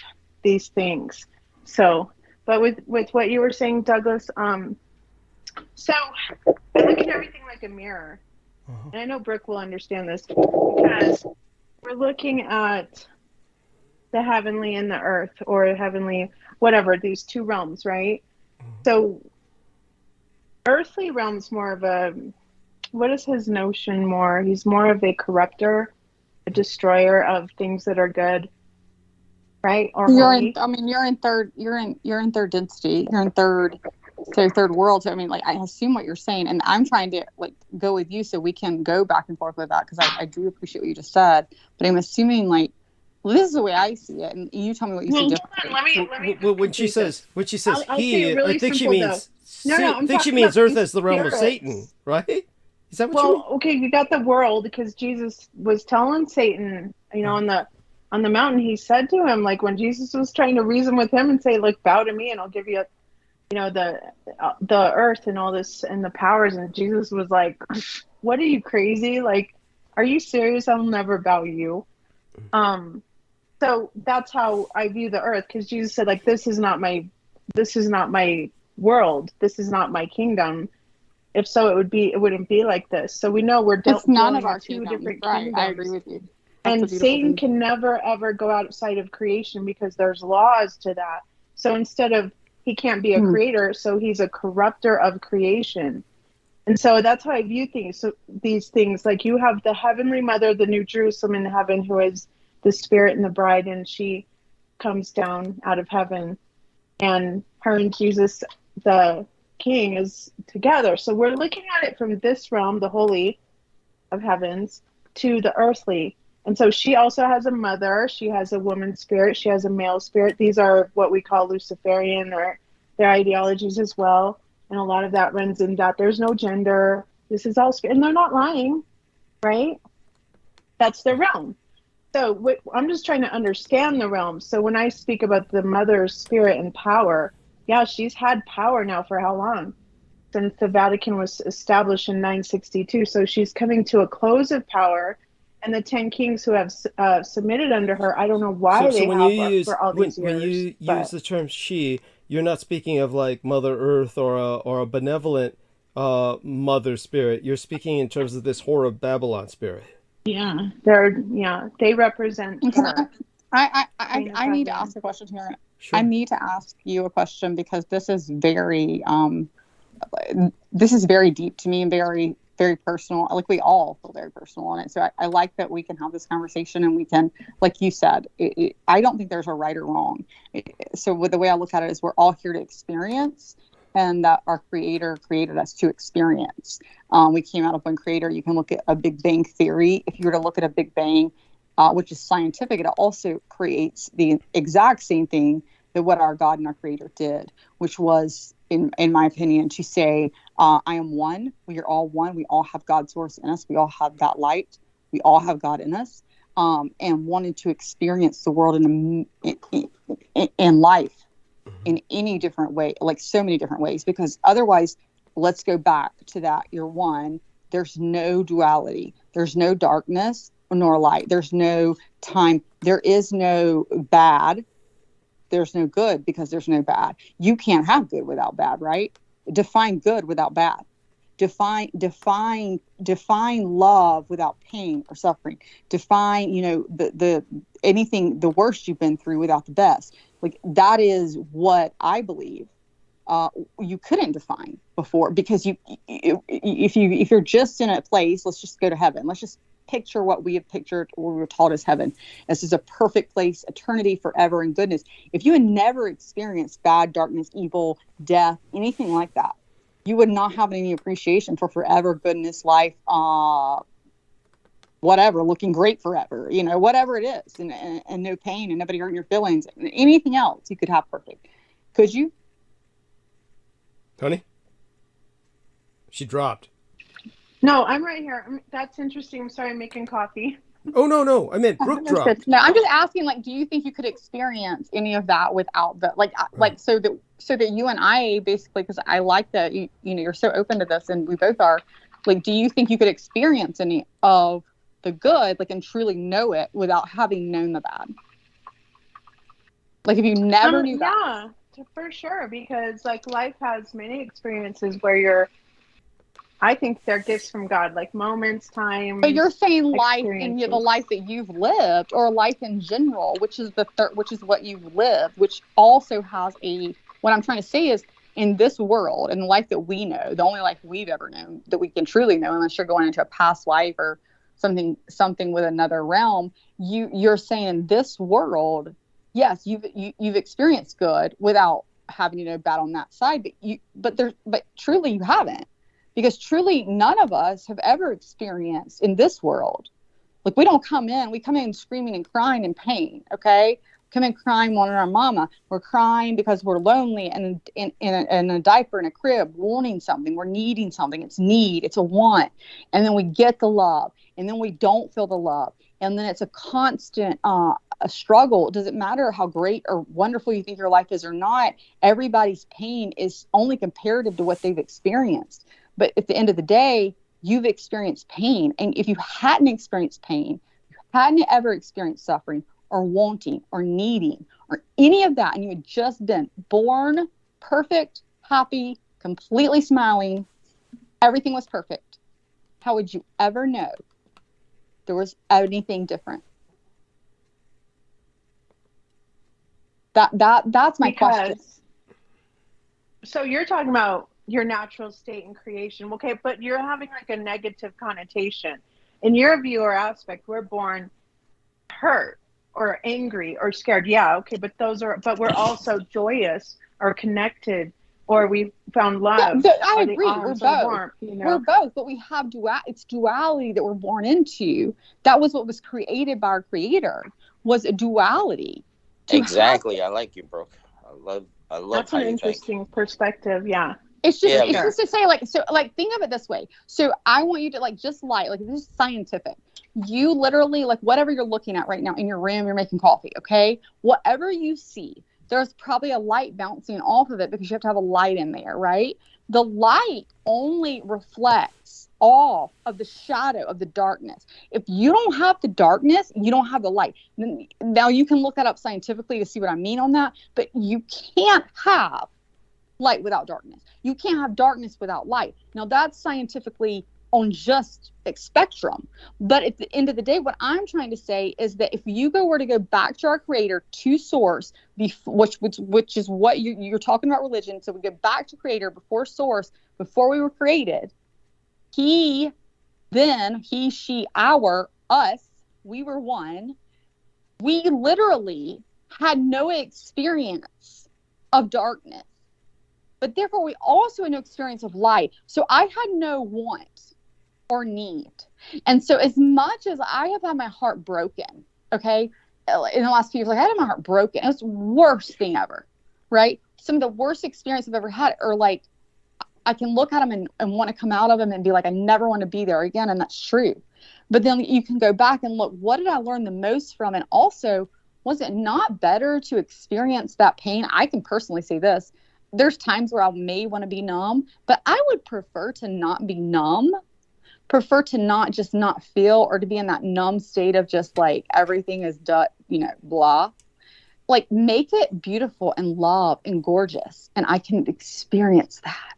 I: these things. So, but with what you were saying, Douglas, so I look at everything like a mirror. And I know Brooke will understand this because we're looking at the heavenly and the earth, or heavenly, whatever, these two realms, right? So earthly realm's more of a, what is his notion more? He's more of a corrupter, a destroyer of things that are good, right? Or
C: you're in third density. You're in third So third world. So I mean, like, I assume what you're saying, and I'm trying to like go with you so we can go back and forth with that, because I do appreciate what you just said. But I'm assuming, like, well, this is the way I see it, and you tell me what you see
I: Well,
C: differently.
I: let me
A: Well, when she says I'll
I: say it really
A: I think she
I: simple,
A: means
I: though. No, I'm
A: I think she
I: talking
A: means
I: about
A: Earth as the realm of
I: spirits.
A: Satan, right? Is that what you mean?
I: Well, okay, you got the world, because Jesus was telling Satan, on the mountain, he said to him, like, when Jesus was trying to reason with him and say, like, bow to me and I'll give you, the earth and all this and the powers, and Jesus was like, what, are you crazy? Like, are you serious? I'll never bow you. So that's how I view the earth, because Jesus said, like, this is not my world. This is not my kingdom. If so, it wouldn't be like this. So we know we're
C: It's none of
I: dealing
C: our
I: with two
C: kingdoms.
I: different
C: Right.
I: kingdoms.
C: I agree with you. That's
I: And Satan can never, ever go outside of creation, because there's laws to that. So instead of, he can't be a creator, so he's a corrupter of creation. And so that's how I view things. So these things, like, you have the heavenly mother, the New Jerusalem in heaven, who is the spirit and the bride, and she comes down out of heaven. And her and Jesus, the king, is together. So we're looking at it from this realm, the holy of heavens, to the earthly. And so she also has a mother. She has a woman spirit. She has a male spirit. These are what we call Luciferian, or their ideologies as well. And a lot of that runs in that there's no gender. This is all spirit. And they're not lying, right? That's their realm. So I'm just trying to understand the realm. So when I speak about the mother's spirit and power, yeah, she's had power now for how long? Since the Vatican was established in 962. So she's coming to a close of power. And the 10 kings who have submitted under her, I don't know why
A: So
I: they
A: when
I: have
A: you use
I: for all these
A: when
I: years.
A: you use the term she, you're not speaking of like Mother Earth or a benevolent mother spirit. You're speaking in terms of this whore of Babylon spirit.
I: Yeah, they represent her.
C: I need to ask a question here.
A: Sure.
C: I need to ask you a question, because this is very deep to me and very, very personal. Like, we all feel very personal on it. So I like that we can have this conversation, and we can, like you said, I don't think there's a right or wrong. So with the way I look at it is, we're all here to experience, and that our creator created us to experience. We came out of one creator. You can look at a Big Bang theory. If you were to look at a Big Bang, which is scientific, it also creates the exact same thing that what our God and our creator did, which was, in my opinion, to say, I am one. We are all one. We all have God's source in us. We all have that light. We all have God in us, and wanted to experience the world in life in any different way, like so many different ways, because otherwise, let's go back to that. You're one. There's no duality. There's no darkness nor light. There's no time. There is no bad. There's no good, because there's no bad. You can't have good without bad, right? Define good without bad. Define love without pain or suffering. Define, the anything, the worst you've been through without the best. Like, that is what I believe you couldn't define before, because if you're just in a place, let's just go to heaven. Let's just picture what we have pictured, or we were taught as heaven. This is a perfect place, eternity, forever, and goodness. If you had never experienced bad, darkness, evil, death, anything like that, you would not have any appreciation for forever, goodness, life, whatever, looking great forever, whatever it is, and no pain and nobody hurting your feelings, and anything else you could have perfect. Could you?
A: Honey? She dropped.
I: No, I'm right here. That's interesting. I'm sorry, I'm making coffee.
A: Oh, no. I meant Brooke dropped.
C: No, I'm just asking, like, do you think you could experience any of that without the, so that you and I basically, because I like that, you're so open to this, and we both are, like, do you think you could experience any of the good, like, and truly know it without having known the bad? Like, if you never knew that.
I: Yeah, for sure, because, like, life has many experiences where I think they're gifts from God, like moments, time.
C: But you're saying life in the life that you've lived, or life in general, which is which is what you've lived, which also has what I'm trying to say is, in this world, in the life that we know, the only life we've ever known that we can truly know, unless you're going into a past life or something with another realm, you're saying in this world, yes, you've experienced good without having bad on that side, but truly you haven't, because truly none of us have ever experienced in this world. Like, we come in screaming and crying in pain. Okay. Come in crying, wanting our mama. We're crying because we're lonely and in a diaper, in a crib, wanting something. We're needing something. It's a want. And then we get the love, and then we don't feel the love. And then it's a constant a struggle. It doesn't matter how great or wonderful you think your life is or not. Everybody's pain is only comparative to what they've experienced. But at the end of the day, you've experienced pain. And if you hadn't experienced pain, you hadn't ever experienced suffering or wanting or needing or any of that, and you had just been born perfect, happy, completely smiling, everything was perfect, how would you ever know there was anything different? That's my question.
I: So you're talking about your natural state in creation. Okay, but you're having like a negative connotation. In your view or aspect, we're born hurt or angry or scared. Yeah, okay, but we're also joyous or connected, or we found love.
C: Yeah, I agree. We're both.
I: Warmth,
C: We're both, but we have it's duality that we're born into. That was what was created by our Creator, was a duality.
J: Exactly. I like you, Brooke. I love
I: That's
J: how
I: an
J: you
I: interesting
J: think.
I: perspective. Yeah.
C: It's just to say, think of it this way. So I want you to this is scientific. You literally, whatever you're looking at right now in your room, you're making coffee, okay? Whatever you see, there's probably a light bouncing off of it because you have to have a light in there, right? The light only reflects off of the shadow of the darkness. If you don't have the darkness, you don't have the light. Now you can look that up scientifically to see what I mean on that, but you can't have light without darkness. You can't have darkness without light. Now that's scientifically on just a spectrum. But at the end of the day, what I'm trying to say is that if you were to go back to our Creator, to Source, which is what you're talking about religion. So we go back to Creator, before Source, before we were created. He, she, us, we were one. We literally had no experience of darkness. But therefore, we also had no experience of light. So I had no want or need. And so as much as I have had my heart broken, okay, in the last few years, I had my heart broken. It was the worst thing ever, right? Some of the worst experience I've ever had are I can look at them and want to come out of them and be like, I never want to be there again. And that's true. But then you can go back and look, what did I learn the most from? And also, was it not better to experience that pain? I can personally say this. There's times where I may want to be numb, but I would prefer to not be numb, prefer to not feel, or to be in that numb state of just everything is blah. Make it beautiful and love and gorgeous. And I can experience that.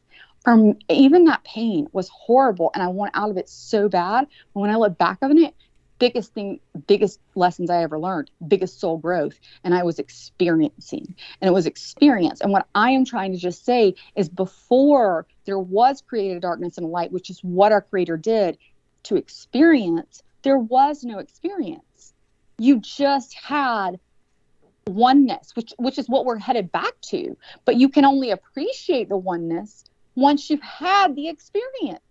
C: Even that pain was horrible and I want out of it so bad. But when I look back on it, biggest lessons I ever learned, biggest soul growth. And I was experiencing, and it was experience. And what I am trying to just say is, before there was created darkness and light, which is what our Creator did to experience, there was no experience. You just had oneness, which is what we're headed back to. But you can only appreciate the oneness once you've had the experience.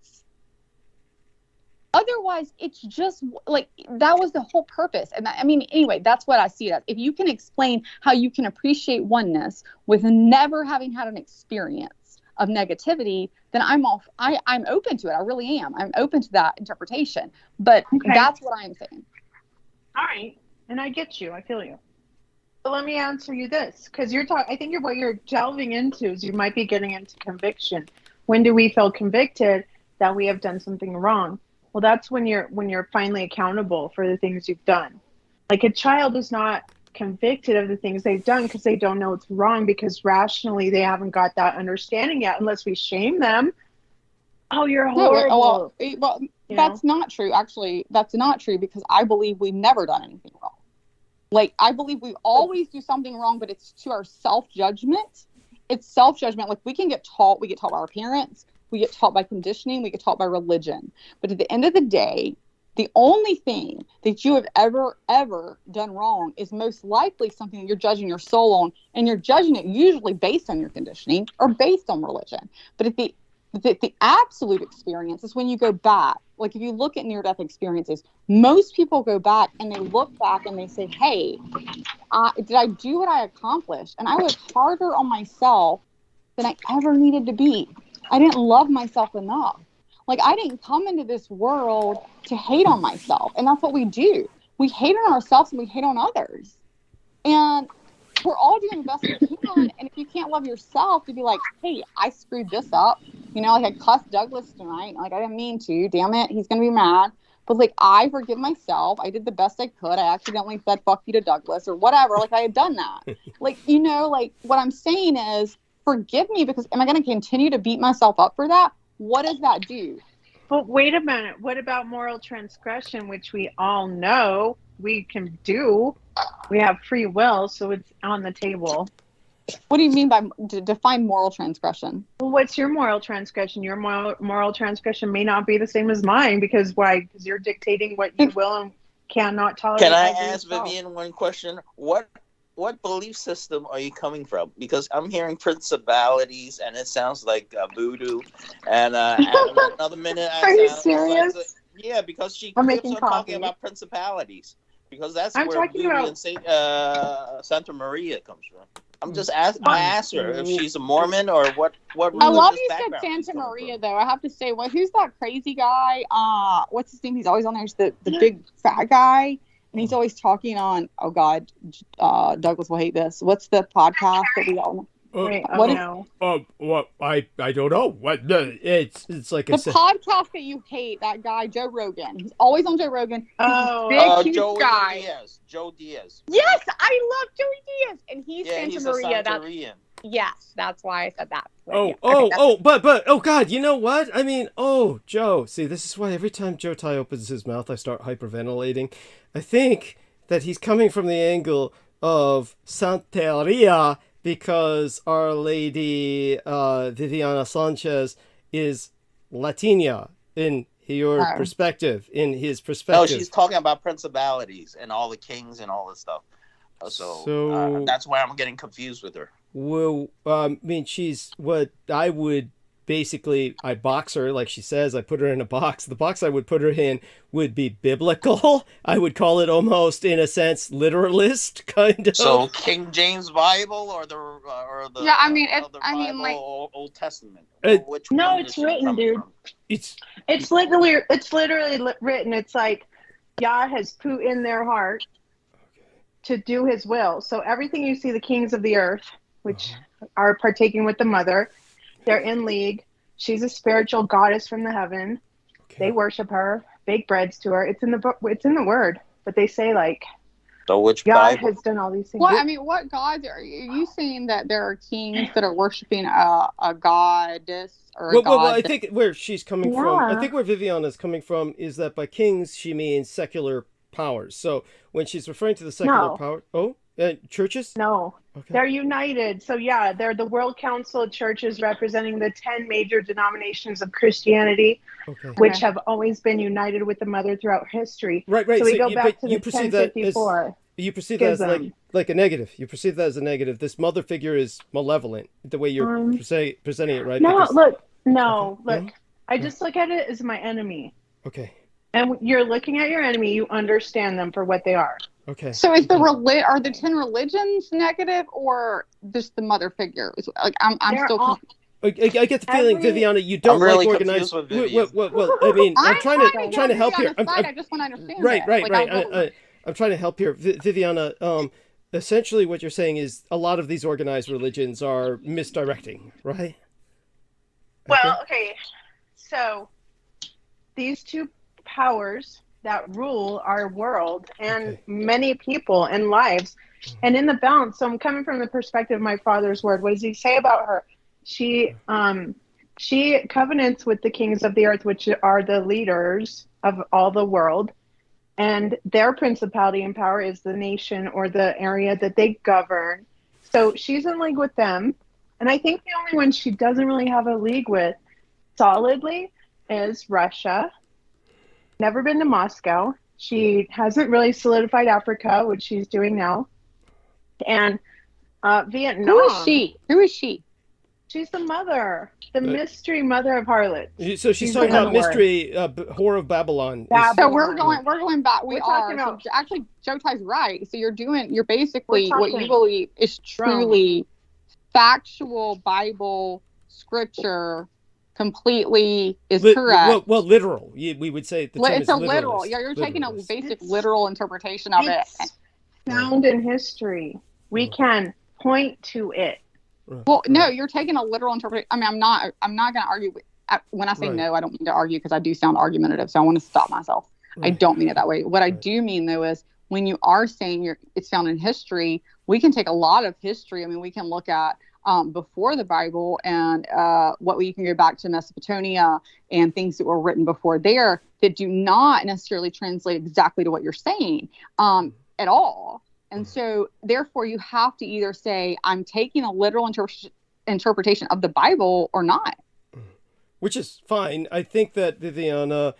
C: Otherwise, it's just that was the whole purpose. And anyway, that's what I see it as. If you can explain how you can appreciate oneness with never having had an experience of negativity, then I'm open to it. I really am. I'm open to that interpretation. But that's what I'm saying.
I: All right. And I get you. I feel you. But let me answer you this, because I think what you're delving into is you might be getting into conviction. When do we feel convicted that we have done something wrong? Well, that's when you're finally accountable for the things you've done. Like, a child is not convicted of the things they've done because they don't know it's wrong, because rationally they haven't got that understanding yet, unless we shame them. Oh, you're horrible.
C: Well, that's not true. Actually, that's not true, because I believe we've never done anything wrong. I believe we always do something wrong, but it's to our self-judgment. It's self-judgment. We get taught by our parents. We get taught by conditioning. We get taught by religion. But at the end of the day, The only thing that you have ever done wrong is most likely something that you're judging your soul on, and you're judging it usually based on your conditioning or based on religion. But at the absolute experience is when you go back. Like if you look at near-death experiences, most people go back and they look back and they say, hey, did I do what I accomplished? And I was harder on myself than I ever needed to be. I didn't love myself enough. Like, I didn't come into this world to hate on myself. And that's what we do. We hate on ourselves and we hate on others. And we're all doing the best we can. And if you can't love yourself, to be like, hey, I screwed this up. You know, like I cussed Douglas tonight. Like, I didn't mean to. Damn it. He's going to be mad. But, like, I forgive myself. I did the best I could. I accidentally said fuck you to Douglas or whatever. Like, I had done that. Like, you know, like, what I'm saying is, forgive me, because am I going to continue to beat myself up for that? What does that do?
I: But wait a minute. What about moral transgression, which we all know we can do? We have free will, so it's on the table.
C: What do you mean by define moral transgression?
I: Well, what's your moral transgression? Your moral transgression may not be the same as mine. Because why? Because you're dictating what you will and cannot tolerate.
J: Can I ask Vivian one question? What belief system are you coming from? Because I'm hearing principalities, and it sounds like voodoo. And another minute,
I: are you serious?
J: Yeah, because she
I: I'm
J: keeps
I: making
J: on talking
I: coffee.
J: about principalities. Because that's
I: I'm
J: where
I: talking
J: voodoo
I: about-
J: and Santa Maria comes from. I'm just asking. I asked her if she's a Mormon or what
C: I love
J: religious
C: you said
J: background she's
C: Santa
J: coming
C: Maria,
J: from.
C: though. I have to say, who's that crazy guy? What's his name? He's always on there. He's the big fat guy. And he's always talking on, oh God, Douglas will hate this. What's the podcast that we all know?
I: Wait,
C: What is-
I: no.
A: What? I don't know. What? It's like
C: The
A: I said.
C: podcast that you hate, that guy, Joe Rogan. He's always on Joe Rogan. He's
I: Oh.
C: this big, huge
J: Joey
C: guy.
J: Diaz. Joe Diaz.
C: Yes, I love Joey Diaz. And he's
J: Yeah,
C: Santa
J: he's
C: Maria.
J: a Santorian.
C: Yes, that's why I said that. But,
A: Oh,
C: yeah. Okay,
A: but oh God, you know what? I mean, Joe. See, this is why every time Joe Tai opens his mouth, I start hyperventilating. I think that he's coming from the angle of Santeria, because Our Lady Viviana Sanchez is Latina in your perspective, in his perspective.
J: No, she's talking about principalities and all the kings and all this stuff. So that's why I'm getting confused with her.
A: Well, I mean, she's what I would basically, I box her, like she says, I put her in a box. The box I would put her in would be biblical. I would call it almost, in a sense, literalist, kind of.
J: So King James Bible or the
C: Yeah, I mean,
J: Bible,
C: like,
J: Old Testament. Which
I: No,
J: one
I: it's
J: is she
I: written,
J: coming
I: dude.
J: from?
I: It's literally written. It's like Yah has put in their heart to do his will. So everything you see, the kings of the earth, which are partaking with the mother, they're in league. She's a spiritual goddess from the heaven.
A: Okay.
I: They worship her, bake breads to her. It's in the book. It's in the word. But they say like
J: So which
I: God
J: Bible?
I: has done all these things.
C: What I mean, what gods are you saying that there are kings that are worshiping a goddess or a god?
A: Well, I think where she's coming from, I
I: Yeah.
A: think where Viviana's coming from is that by kings she means secular powers. So when she's referring to the secular
I: No.
A: power, churches.
I: No,
A: Okay.
I: they're united. So yeah, they're the World Council of Churches representing the 10 major denominations of Christianity,
A: Okay.
I: which have always been united with the mother throughout history.
A: Right.
I: So we go
A: you,
I: back
A: but
I: to
A: you
I: the
A: perceive that as
I: 1054.
A: you perceive that as
I: schism.
A: like a negative. You perceive that as a negative. This mother figure is malevolent. The way you're presenting it, right?
I: No,
A: Because-
I: look,
A: Okay.
I: look. I just look at it as my enemy.
A: Okay.
I: And you're looking at your enemy, you understand them for what they are.
A: Okay.
C: So is are the 10 religions negative or just the mother figure? Like I'm
I: They're
C: still
I: all-
A: I get the feeling, Viviana, you don't
J: I'm really
A: like organized.
J: confused with Vivian.
A: Well, I mean, I'm trying
C: fine
A: to
C: with
A: help
C: you
A: here.
C: on the side, I just want to understand
A: Right.
C: that. Like,
A: I'm trying to help here, Viviana. Essentially, what you're saying is a lot of these organized religions are misdirecting, right?
I: Well, okay. So these two powers that rule our world and
A: Okay.
I: many people and lives, and in the balance. So I'm coming from the perspective of my father's word. What does he say about her? She covenants with the kings of the earth, which are the leaders of all the world, and their principality and power is the nation or the area that they govern. So she's in league with them. And I think the only one she doesn't really have a league with solidly is Russia. never been to Moscow. She hasn't really solidified Africa, which she's doing now. And Vietnam.
C: Who is she? Who is she?
I: She's the mother, the mystery mother of harlots.
A: So she's talking about mystery, whore of Babylon.
C: So we're going back.
I: We're talking
C: So
I: about-
C: actually, Joe Ty's right. So you're basically
I: We're
C: what you
I: talking
C: believe is truly factual Bible scripture. Completely is correct.
A: Well, literal. We would say the term
C: It's
A: is
C: a literal.
A: literalist.
C: Yeah, you're taking a
A: Literalist.
C: basic literal interpretation of it.
I: It's found in history. We can point to it.
C: Well, no, you're taking a literal interpretation. I mean, I'm not going to argue. When I say
A: Right.
C: no, I don't mean to argue because I do sound argumentative. So I want to stop myself. I
A: Right.
C: don't mean it that way. What I do mean though is when you are saying it's found in history, we can take a lot of history. I mean, we can look at before the Bible and what we can go back to Mesopotamia and things that were written before there that do not necessarily translate exactly to what you're saying at all. And so therefore you have to either say, I'm taking a literal interpretation of the Bible or not.
A: Which is fine. I think that Viviana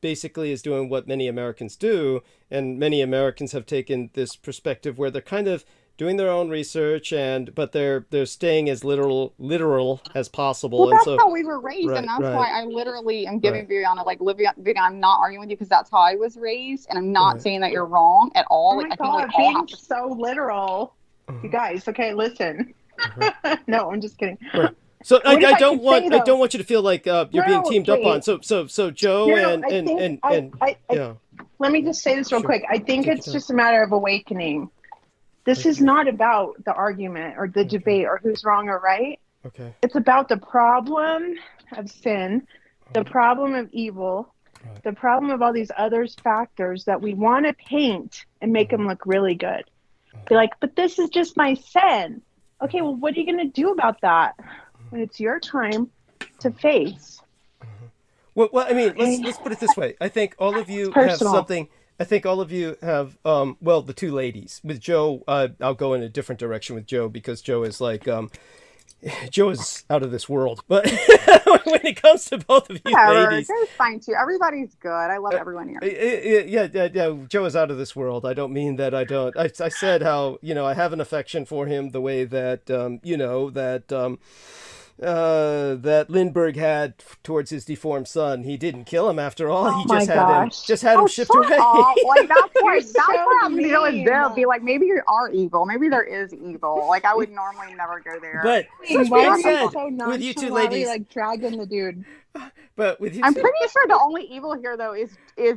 A: basically is doing what many Americans do, and many Americans have taken this perspective where they're kind of doing their own research but they're staying as literal as possible.
C: Well,
A: and
C: that's
A: so
C: how we were raised,
A: right,
C: and that's
A: right.
C: why I literally am giving
A: Right.
C: Viviana, like, Viviana, I'm not arguing with you because that's how I was raised, and I'm not
A: Right.
C: saying that you're wrong at all.
I: Oh
C: Like,
I: my
C: I think we
I: God,
C: all
I: being
C: have to.
I: so literal. You guys, okay, listen. No, I'm just kidding.
A: Right. So
I: What if
A: I
I: I
A: don't
I: could
A: want
I: say, though-
A: you to feel like you're being
I: No,
A: teamed up on.
I: please.
A: So Joe
I: No,
A: and
I: I think
A: yeah.
I: let me just say this real
A: Sure.
I: quick. I think
A: Take
I: it's
A: your time.
I: just a matter of awakening. This is not about the argument or the debate or who's wrong or right.
A: Okay.
I: It's about the problem of sin, the problem of evil,
A: Right.
I: the problem of all these other factors that we want to paint and make them look really good. Be like, but this is just my sin. Okay, well, what are you going to do about that when it's your time to face?
A: Well, I mean, let's put it this way. I think all of you have
I: personal.
A: something. I think all of you have, well, the two ladies. With Joe, I'll go in a different direction with Joe because Joe is like, Joe is out of this world. But when it comes to both of you ladies,
C: Joe's fine too. Everybody's good. I love everyone here.
A: yeah, Joe is out of this world. I don't mean that I don't. I said how, I have an affection for him the way that, that Lindbergh had towards his deformed son. He didn't kill him after all. He
I: my
A: just had him shipped away.
C: Like that's why
I: You're so
C: I'm gonna go with
I: mean.
C: Bill. Be like, maybe you are evil. Maybe there is evil. Like I would normally never go there.
A: But
I: Why
A: such being
I: are you
A: said,
I: so
A: with you two
I: nonchalantly,
A: ladies,
I: like dragging the dude?
A: but with you
C: I'm
A: two,
C: pretty sure the only evil here though is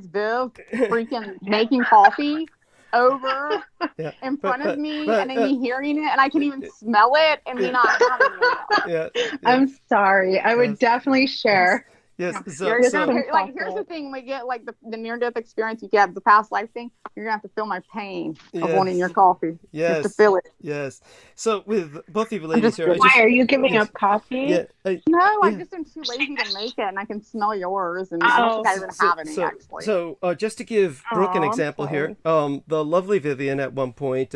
C: Viv freaking making coffee over
A: yeah,
C: in front of me
A: but,
C: and then me hearing it and I can even smell it and me not having it.
A: yeah,
I: I'm sorry. I would
A: Yes.
I: definitely share.
A: yes.
C: Here's
A: So,
C: the thing: we get like the near-death experience. You get the past life thing. You're gonna have to feel my pain of
A: Yes.
C: wanting your coffee. You have to
A: yes,
C: feel it.
A: yes. So with both of you ladies
C: just
A: here,
I: Why are you giving
A: yes.
I: up coffee?
A: Yeah,
C: No, I
A: Yeah.
C: just am too lazy to make it, and I can smell yours, and
I: Oh.
C: I don't think I even have any actually.
A: So just to give Brooke an
I: Aw, I'm
A: example here, the lovely Vivian at one point,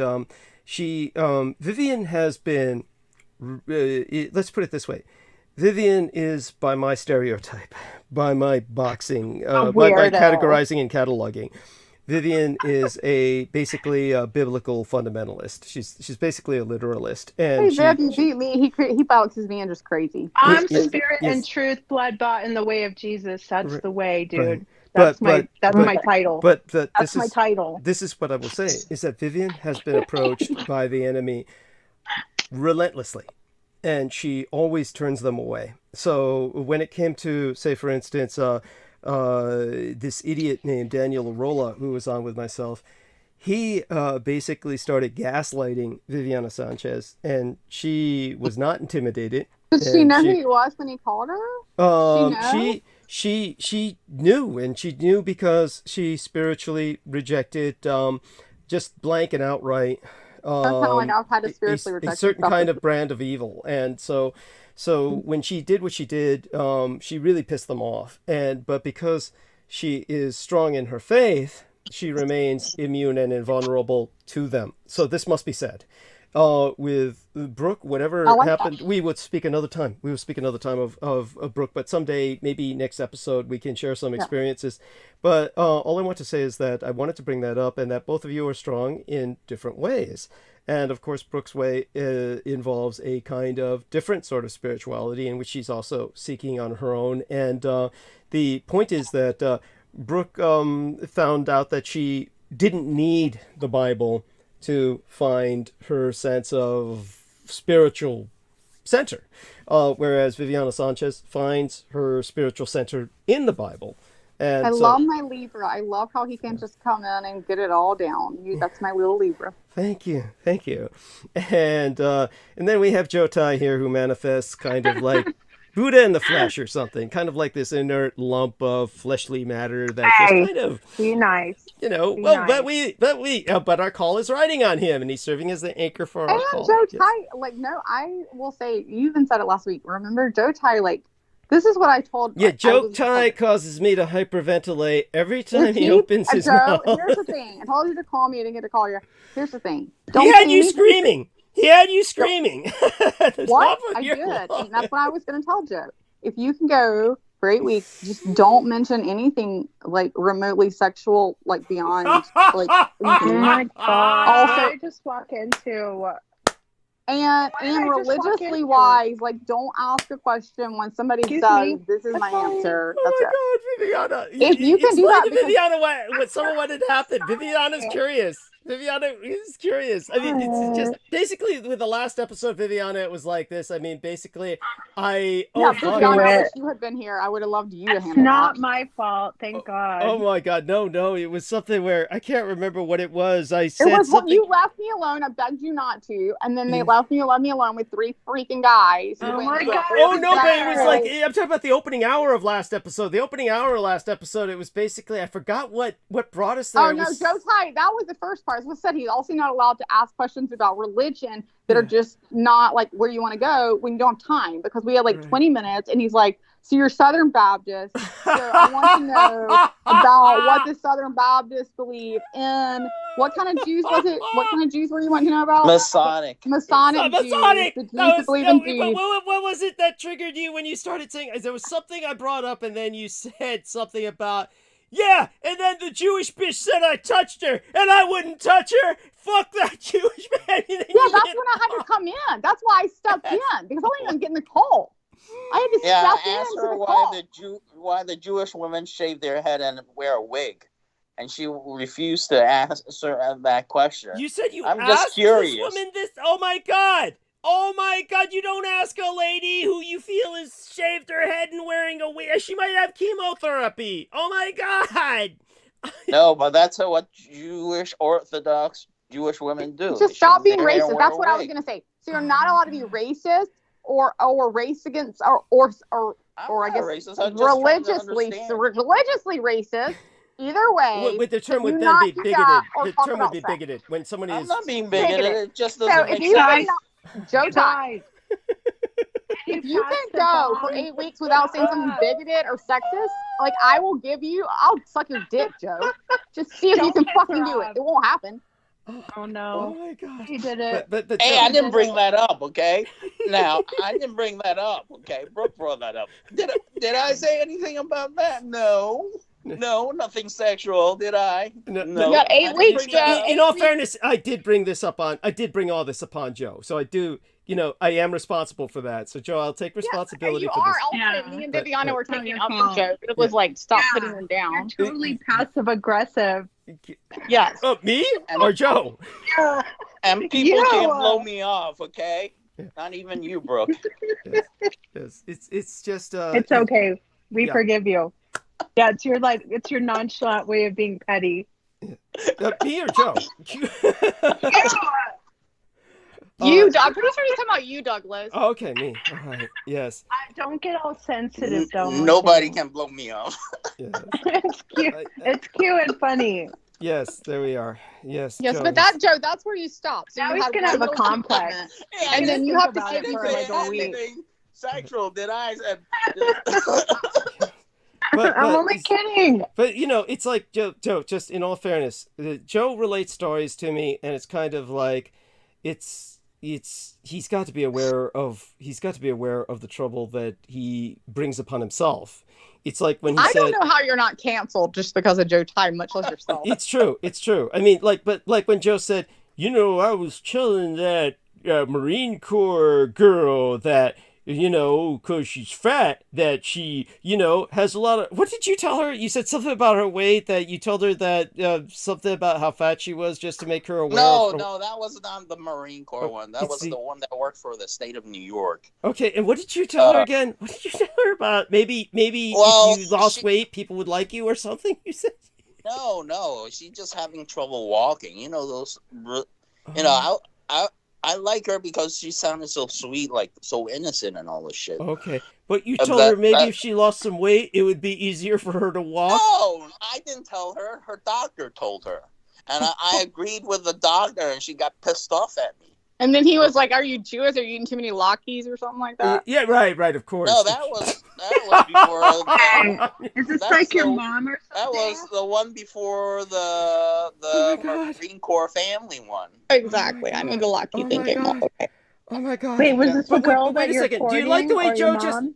A: Vivian has been, let's put it this way, Vivian is by my stereotype, by my boxing, by my
I: weirdo.
A: categorizing and cataloging. Vivian is basically a biblical fundamentalist. She's basically a literalist, and
C: Hey,
A: she,
C: Viv, you beat me. He boxes me and just crazy.
I: I'm
A: Yes,
I: spirit
A: yes.
I: and truth, blood bought in the way of Jesus. That's
A: Right,
I: the way, dude.
A: right.
I: That's
A: But-
I: that's
A: but-
I: my title.
A: but
I: That's my title.
A: This is what I will say, is that Vivian has been approached by the enemy relentlessly, and she always turns them away. So when it came to, say, for instance, this idiot named Daniel Arola, who was on with myself, he basically started gaslighting Viviana Sanchez, and she was not intimidated.
C: Did she
A: and
C: know who he was when he called her?
A: She knew, and she knew because she spiritually rejected just blank and outright
C: That's kind of like I've had to spiritually
A: a
C: reject
A: certain
C: stuff.
A: kind of brand of evil. And so when she did what she did, she really pissed them off. But because she is strong in her faith, she remains immune and invulnerable to them. So this must be said. with Brooke, whatever
C: I like
A: happened,
C: that.
A: we would speak another time. We will speak another time of Brooke, but someday, maybe next episode, we can share some experiences. But all I want to say is that I wanted to bring that up, and that both of you are strong in different ways. And of course, Brooke's way involves a kind of different sort of spirituality in which she's also seeking on her own. And the point is that Brooke found out that she didn't need the Bible to find her sense of spiritual center, whereas Viviana Sanchez finds her spiritual center in the Bible. And
C: I
A: so,
C: love my Libra. I love how he can just come in and get it all down. That's my little Libra.
A: thank you. And then we have Joe Tai here, who manifests kind of like Buddha in the flesh or something, kind of like this inert lump of fleshly matter that just kind of,
I: Be nice.
A: you know,
I: Be
A: well,
I: nice.
A: but our call is riding on him, and he's serving as the anchor for our
C: And
A: call.
C: Joe
A: Yes.
C: Tai, like, no, I will say, you even said it last week. Remember, Joe Tai, like, this is what I told.
A: Yeah,
C: I
A: Joe
C: was-
A: Tai causes me to hyperventilate every
C: Is
A: time he opens his
C: Joe,
A: mouth.
C: here's the thing. I told you to call me. I didn't get to call you. Here's the thing.
A: He had
C: say
A: you
C: anything-
A: screaming. He had you screaming. There's
C: What?
A: half of
C: I
A: your
C: did.
A: life.
C: And that's what I was going to tell Joe. If you can go for 8 weeks, just don't mention anything like remotely sexual, like beyond like
I: Oh
C: anything.
I: my god.
C: Also-
I: I just walk into
C: And
I: Why did I just walk
C: religiously
I: into-
C: wise, like don't ask a question when somebody
I: Excuse
C: says
I: me?
C: this is my answer.
A: Oh
C: That's
A: my
C: it.
A: God, Viviana!
C: If you can do
A: explain
C: that
A: to
C: because-
A: Viviana what someone wanted to happen. Viviana's curious. Viviana is curious. I mean, it's just basically with the last episode, Viviana, it was like this. I mean, basically,
C: Yeah,
A: fuck.
C: Viviana, I
I: it.
C: wish you had been here. I would have loved you to
I: It's
C: handle
I: not
C: that.
I: my fault, thank God.
A: Oh my God, no! It was something where I can't remember what it was. I
C: It
A: said
C: was
A: something.
C: you left me alone. I begged you not to, and then they left me alone with 3 freaking guys. who
I: Oh
C: went
I: my
C: to a
I: God.
A: Oh
C: whole
A: no, but it was
C: battle.
A: like I'm talking about the opening hour of last episode. The opening hour of last episode, it was basically I forgot what brought us there.
C: Oh
A: It
C: no,
A: was-
C: Joe Tai, that was the first part. As was said, he's also not allowed to ask questions about religion that are just not like where you want to go when you don't have time, because we had like 20 minutes, and he's like, so you're Southern Baptist, so I want to know about what the Southern Baptists believe in. What kind of Jews was it? What kind of Jews were you wanting to know about?
J: Masonic.
C: Masonic Jews.
A: Masonic.
C: The Jews
A: That
C: that
A: was,
C: believe
A: no,
C: in
A: but
C: Jews.
A: what was it that triggered you when you started saying there was something I brought up and then you said something about and then the Jewish bitch said I touched her and I wouldn't touch her. Fuck that Jewish man.
C: Yeah, that's when I had to come in. That's why I stepped in, because I wasn't even getting the call. I had to
J: Yeah,
C: step in
J: ask
C: to
J: her
C: the
J: why
C: call.
J: why the Jewish women shave their head and wear a wig, and she refused to answer that question.
A: You said you
J: I'm
A: asked
J: just curious.
A: this woman this. Oh my God. Oh my God, you don't ask a lady who you feel has shaved her head and wearing a wig. She might have chemotherapy. Oh my God.
J: No, but that's what Jewish Orthodox Jewish women do.
C: Just
J: They
C: stop
J: shave
C: being
J: their hair and
C: racist.
J: wear
C: That's
J: a
C: what I was
J: wig.
C: gonna say. So you're not allowed to be racist or race against or
J: I'm
C: I
J: not
C: guess
J: racist. I'm just trying to
C: religiously
J: understand.
C: religiously racist. Either way,
A: With the term
C: do
A: would then
C: not
A: be
C: do
A: bigoted.
C: that or
A: The
C: talk
A: term would
C: about
A: be
C: sex.
A: bigoted when somebody
J: I'm
A: is.
J: not being bigoted.
C: Bigoted.
J: It just
C: So
J: doesn't
C: if
J: make
C: you
J: sense.
C: can, Joe Tai,
I: Guys,
C: if you can go for 8 weeks without saying something bigoted or sexist, like I'll suck your dick, Joe. Just see if you
I: Don't
C: can
I: piss
C: fucking
I: her
C: do
I: off.
C: it. It won't happen.
I: oh
A: Oh
I: no,
A: my God.
I: he did it.
A: But
J: Hey,
A: Joe-
J: I didn't bring that up, okay? Now, I didn't bring that up, okay? Brooke brought that up. Did I say anything about that? No. No, nothing sexual, did I?
A: No,
J: No.
C: You got 8
J: I didn't
C: weeks,
J: bring that
C: Joe.
J: up.
A: in all fairness, I did bring all this upon Joe. So I do, I am responsible for that. So Joe, I'll take responsibility
C: you
A: for
C: are.
A: this.
C: Also,
I: Yeah.
C: me and
A: But-
C: Viviana
A: but-
C: were taking
I: your
C: up
I: fault.
C: for Joe. It was like, stop
I: Yeah.
C: putting him down.
I: You're totally passive aggressive.
C: Yes.
A: Oh, me or Joe?
I: Yeah.
J: And people
I: You,
J: can't blow me off, okay? Not even you, Brooke.
A: Yes. It's just
I: It's okay. We
A: yeah.
I: forgive you. Yeah, it's your nonchalant way of being petty.
A: Me or Joe?
C: I'm pretty sure he's talking about you, Douglas.
A: Oh, okay, me. All right. Yes.
I: Don't get all sensitive, though.
J: Nobody can blow me off.
A: Yes.
I: It's cute. It's cute and funny.
A: Yes. There we are. Yes.
C: Yes,
A: Joe,
C: but that's where you stop. So
I: Now
C: you
I: he's
C: had
I: gonna
C: one
I: have a
C: little
I: complex.
C: commitment.
J: Hey, I
C: And then
J: didn't
C: you
J: think
C: have to
J: about
C: sit
J: it.
C: for
J: I
C: like
J: didn't
C: a
J: say
C: week.
J: anything sexual, did I?
A: But,
I: I'm only kidding.
A: But it's like Joe. Just in all fairness, Joe relates stories to me, and it's kind of like it's he's got to be aware of the trouble that he brings upon himself. It's like when he
C: I
A: said,
C: don't know how you're not canceled just because of Joe Ty, much less yourself.
A: It's true. I mean, but when Joe said, I was telling that Marine Corps girl that, because she's fat, that she, has a lot of... What did you tell her? You said something about her weight, that you told her that something about how fat she was just to make her aware of her...
J: No, that was not the Marine Corps one. That was the one that worked for the state of New York.
A: Okay, and what did you tell her again? What did you tell her about? Maybe
J: Well,
A: if you lost weight, people would like you or something, you said?
J: No, she's just having trouble walking. I like her because she sounded so sweet, like so innocent and all this shit.
A: Okay, but you told her maybe if she lost some weight, it would be easier for her to walk?
J: No, I didn't tell her. Her doctor told her. And I agreed with the doctor, and she got pissed off at me.
C: And then he was like, "Are you Jewish? Are you eating too many Lockies or something like that?"
A: Yeah, right, of course.
J: No, that was before.
I: Is this like your mom or something?
J: That was the one before the Marine Corps family one.
C: Exactly. I know the Locky thing came up. Okay.
A: Oh my god!
I: Wait, was this the girl
A: wait
I: that
A: a
I: you're
A: second.
I: courting?
A: Do you like the way Joe
I: mom?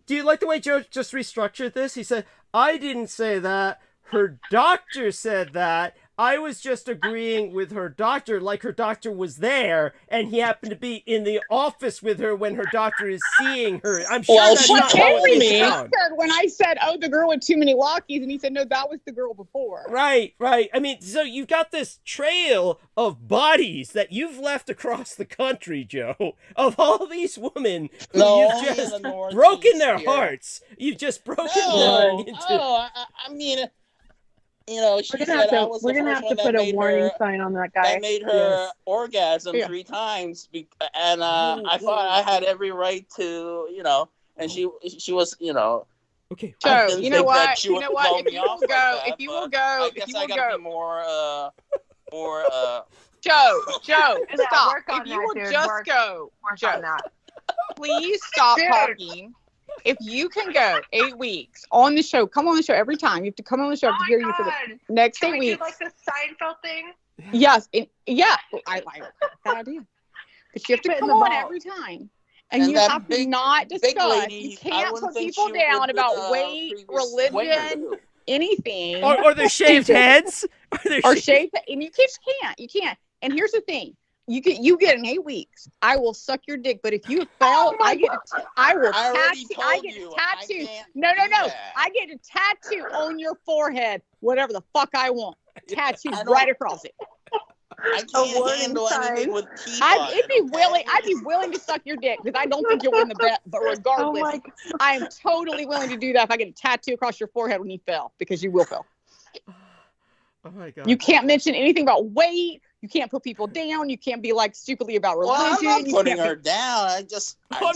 A: just restructured this? He said, "I didn't say that. Her doctor said that. I was just agreeing with her doctor, like her doctor was there, and he happened to be in the office with her when her doctor is seeing her." I'm sure that's not how it went down.
C: When I said, "Oh, the girl with too many Lockies," and he said, "No, that was the girl before."
A: Right. I mean, so you've got this trail of bodies that you've left across the country, Joe, of all these women who you've just broken their hearts. You've just broken them into...
J: I mean... she said I was the
I: we're gonna
J: first
I: have to
J: one
I: put a warning sign on that guy.
J: that made her orgasm 3 times, and I thought I had every right to, and she was,
A: Okay.
C: So you know what?
J: If you
C: will go,
J: I gotta be more.
C: Joe, stop.
I: Work on
C: If you
I: that,
C: will
I: dude.
C: just
I: Work
C: go,
I: on
C: Joe,
I: that.
C: please stop talking. If you can go 8 weeks on the show, come on the show every time. You have to come on the show to hear you for the next 8 weeks.
I: Do like the Seinfeld thing?
C: Yes. I like that idea. But you have to come on every time. And you have to not discuss. You can't put people down about weight, religion, anything.
A: Or their shaved heads.
C: Or shaved heads. And you just can't. You can't. And here's the thing. You get in 8 weeks. I will suck your dick, but if you fail, I get a tattoo. No. I get a tattoo on your forehead, whatever the fuck I want. Tattoo right across it.
J: I can't handle anything with teeth
C: I'd be willing to suck your dick because I don't think you'll win the bet. But regardless, I am totally willing to do that if I get a tattoo across your forehead when you fail, because you will fail.
A: Oh my god!
C: You can't mention anything about weight. You can't put people down. You can't be like stupidly about religion.
J: Well, I'm not putting her down. I'm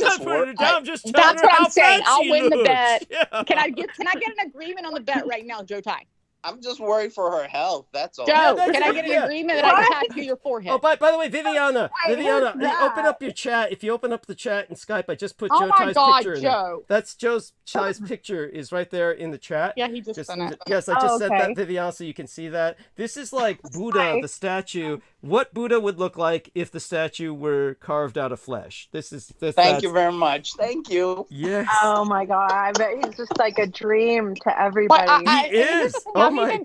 A: not putting her down. I'm just telling
C: that's
A: her
C: what
A: how
C: I'm saying.
A: fat
C: I'll
A: she
C: win the
A: looks.
C: bet.
A: Yeah.
C: Can I get an agreement on the bet right now, Joe Ty?
J: I'm just worried for her health. That's all.
C: Joe, can I get an agreement that I can tattoo your forehead?
A: Oh, by the way, Viviana, open up your chat. If you open up the chat in Skype, I just put Joe Ty's picture in
C: Joe.
A: there. That's Joe Ty's picture is right there in the chat.
C: Yeah, he just sent it.
A: Yes, I just said that, Viviana, so you can see that. This is like Buddha, the statue. What Buddha would look like if the statue were carved out of flesh.
J: Thank you very much. Thank you.
A: Yes.
I: Oh my god, I bet he's just like a dream to everybody.
A: He is. Oh my god.
C: I'm even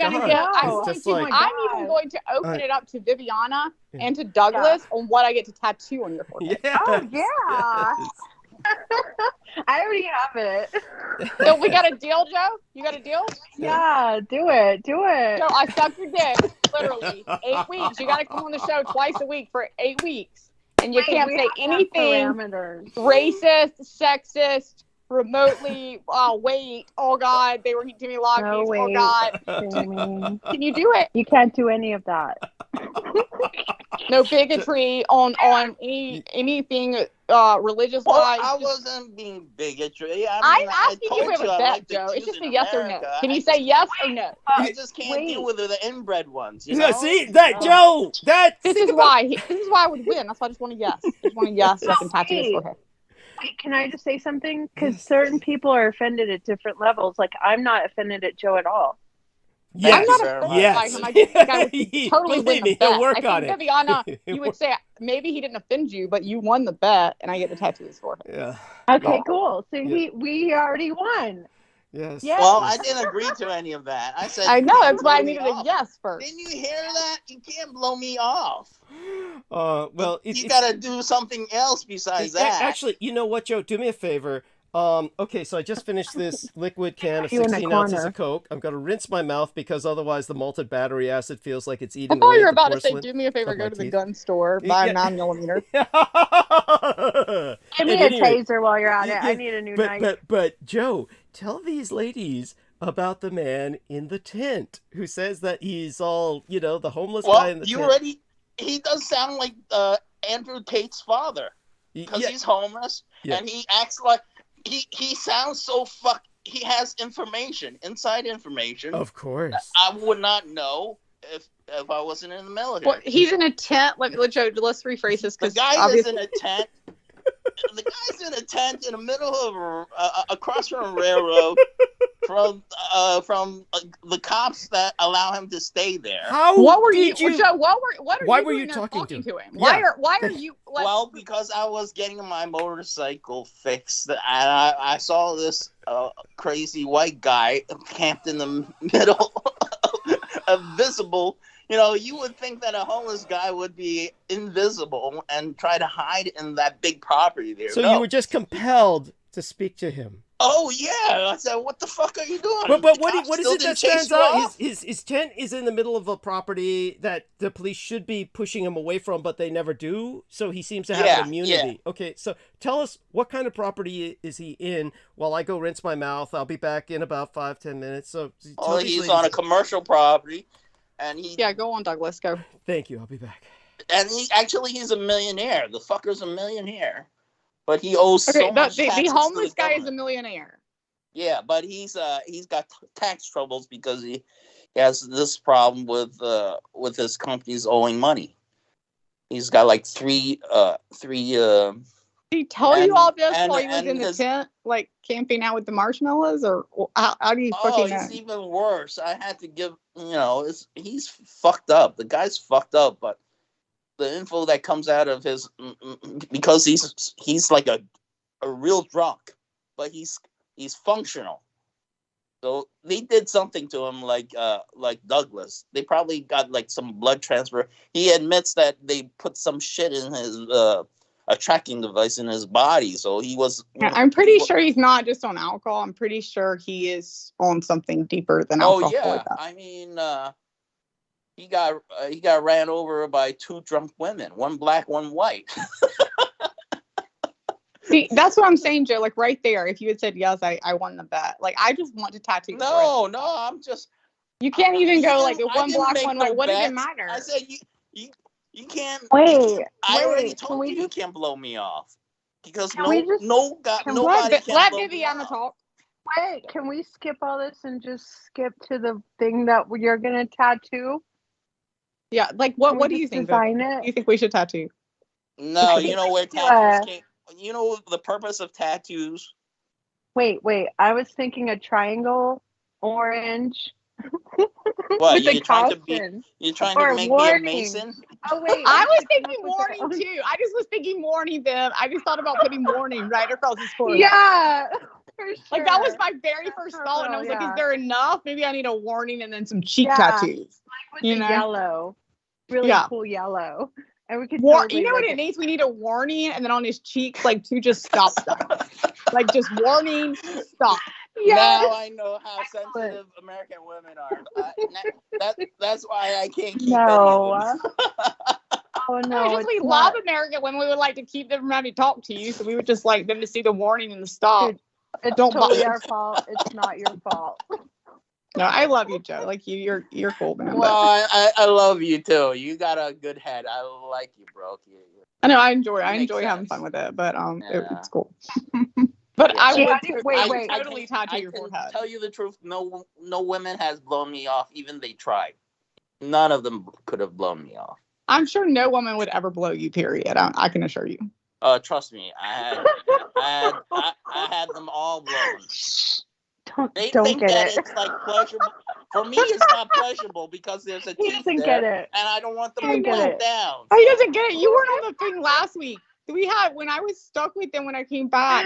C: going to open it up to Viviana and to Douglas on what I get to tattoo on your forehead.
A: Yes.
I: Oh yeah. I already have it.
C: So we got a deal, Joe? You got a deal?
I: Yeah, do it.
C: Joe, I suck your dick, literally. 8 weeks. You got to come on the show twice a week for 8 weeks. And you can't say anything racist, sexist, remotely, wait, oh God, they were eating me Lockies, oh God. Can you do it?
I: You can't do any of that.
C: No bigotry on anything religious wise.
J: I wasn't being bigotry.
C: I'm asking you if a bet, Joe. It's just a yes or no. Can you say yes or no?
J: I just can't deal with the inbred ones. You know?
A: See that, Joe?
C: This is why I would win. That's why I just want a yes. I just want a yes so I can tattoo his forehead.
I: Wait, can I just say something? Because certain people are offended at different levels. Like, I'm not offended at Joe at all.
J: Thank
C: I'm
J: you
C: not
J: very much.
C: offended by him. I just think I would totally
A: Believe
C: win the
A: me,
C: bet.
A: he'll work
C: I think,
A: on it.
C: Viviana, you would say maybe he didn't offend you, but you won the bet, and I get to tattoo his forehead.
A: Yeah.
I: Okay,
A: Yeah.
I: cool. So
A: Yeah.
I: we already won.
A: Yes.
I: Yes.
J: Well,
A: yes.
J: I didn't agree to any of that. I said
C: I
J: you
C: know,
J: can't
C: that's why I
J: blow me
C: needed a
J: off.
C: yes first.
J: Didn't you hear that? You can't blow me off.
A: Well,
J: You gotta do something else besides that.
A: Actually, you know what, Joe? Do me a favor. Okay, so I just finished this liquid can of
I: You in the
A: 16 ounces
I: corner.
A: of Coke. I'm going to rinse my mouth because otherwise the malted battery acid feels like it's
C: I
A: eating
C: thought
A: away
C: you were
A: at the
C: about to say,
A: porcelain
C: do me a favor,
A: of
C: go
A: my
C: to the
A: teeth.
C: gun store, buy
A: Yeah.
C: a 9mm.
I: Give me
A: At
I: a
A: any rate,
I: taser while you're at it.
A: yeah,
I: I need a new knife.
A: But Joe, tell these ladies about the man in the tent who says that he's all, the homeless guy in the tent.
J: He does sound like Andrew Tate's father. Because he's homeless, and he acts like, he sounds so he has information, inside information.
A: Of course.
J: I would not know if I wasn't in the military.
C: Well, he's in a tent. Let's rephrase this.
J: The guy is in a tent. The guy's in a tent in the middle of across from a railroad from the cops that allow him to stay there.
C: What were you, Joe? Why
A: were
C: you
A: you talking to
C: him?
A: Yeah.
C: Why are you?
J: Well, because I was getting my motorcycle fixed, and I saw this crazy white guy camped in the middle of visible. You would think that a homeless guy would be invisible and try to hide in that big property there.
A: So you were just compelled to speak to him.
J: Oh yeah, I said, "What the fuck are you doing?"
A: But what is it that stands out? His tent is in the middle of a property that the police should be pushing him away from, but they never do. So he seems to have immunity. Yeah. Okay, so tell us, what kind of property is he in? While I go rinse my mouth, I'll be back in about 5-10 minutes. So
J: he's on a commercial property, and
C: go on, Douglas, go.
A: Thank you. I'll be back.
J: And he's a millionaire. The fucker's a millionaire. But he owes so much taxes.
C: The homeless
J: to the
C: guy is a millionaire.
J: Yeah, but he's got tax troubles because he has this problem with his companies owing money. He's got like three.
C: Did he tell you all this while he was in the tent, like camping out with the marshmallows, or how do you fucking know?
J: It's even worse. I had to give. He's fucked up. The guy's fucked up, but the info that comes out of his, because he's like a real drunk, but he's functional. So they did something to him, like Douglas. They probably got like some blood transfer. He admits that they put some shit in his a tracking device in his body. So he was.
C: I'm pretty sure he's not just on alcohol. I'm pretty sure he is on something deeper than alcohol.
J: Oh yeah,
C: like that.
J: I mean. He got ran over by two drunk women, one black, one white.
C: See, that's what I'm saying, Joe. Like right there, if you had said yes, I won the bet. Like I just want to tattoo.
J: No, I'm just.
C: You can't even go like one black, one white. What does it matter?
J: I said you can't.
I: Wait.
J: I already told you can't blow me off because nobody can
C: let
J: blow
C: Viviana talk.
I: Wait, can we skip all this and just skip to the thing that you're gonna tattoo?
C: Yeah, like what do you think?
I: It?
C: You think we should tattoo?
J: No, you know where tattoos came. You know the purpose of tattoos.
I: Wait. I was thinking a triangle, orange.
J: What you're trying to make me a Mason?
I: Oh wait,
C: I was thinking warning too. I just was thinking warning them. I just thought about putting warning right across his forehead.
I: Yeah. For sure.
C: Like that was my very first thought, and I was like, "Is there enough? Maybe I need a warning and then some cheek tattoos."
I: Like with the yellow, really cool yellow, and we could.
C: You know what it needs? We need a warning, and then on his cheeks, like to just stop stuff, like just warning, stop.
J: Yeah. Now I know how sensitive American women are. That's why I can't keep any of them.
I: Oh no!
C: We love American women. We would like to keep them from having to talk to you, so we would just like them to see the warning and the stop.
I: It's totally our fault. It's not your fault.
C: No, I love you, Joe. Like you're cool, man.
J: Well, I love you too. You got a good head. I like you, bro.
C: I know. I enjoy having fun with it, but it's cool. But I would wait. Totally tattoo your forehead.
J: Tell you the truth, no women has blown me off. Even they tried. None of them could have blown me off.
C: I'm sure no woman would ever blow you. Period. I can assure you.
J: Trust me, I had them all blown.
I: Don't
J: think
I: get
J: that
I: it.
J: it's like pleasurable. For me, it's not pleasurable because there's a
I: He
J: teeth
I: doesn't
J: there,
I: get it.
J: and I don't want them
I: He
J: to
I: doesn't get
J: melt
I: it.
J: down.
C: He doesn't get it. You weren't on the thing last week. We had, when I was stuck with them when I came back,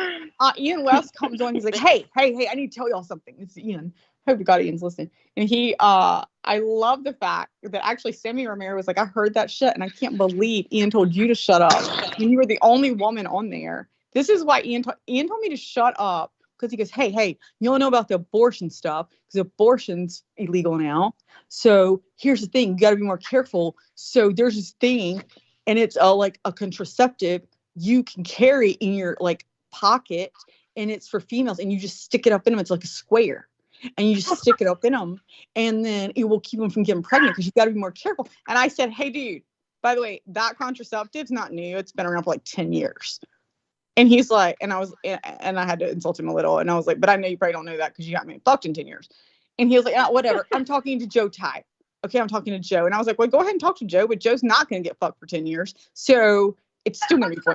C: Ian West comes on. He's like, hey, I need to tell y'all something. It's Ian. Hope to God Ian's listening. And I love the fact that actually Sammy Romero was like, I heard that shit and I can't believe Ian told you to shut up. And you were the only woman on there. This is why Ian told me to shut up, because he goes, hey, you don't know about the abortion stuff because abortion's illegal now. So here's the thing. You got to be more careful. So there's this thing, and it's like a contraceptive you can carry in your like pocket, and it's for females, and you just stick it up in them. It's like a square, and you just stick it up in them, and then it will keep them from getting pregnant because you got to be more careful. And I said, hey, dude, by the way, that contraceptive's not new. It's been around for like 10 years. And he's like, and I had to insult him a little, and I was like, but I know you probably don't know that because you got me fucked in 10 years. And he was like, oh, whatever. I'm talking to Joe Ty. Okay, I'm talking to Joe. And I was like, well, go ahead and talk to Joe, but Joe's not going to get fucked for 10 years. So it's still going to be fun.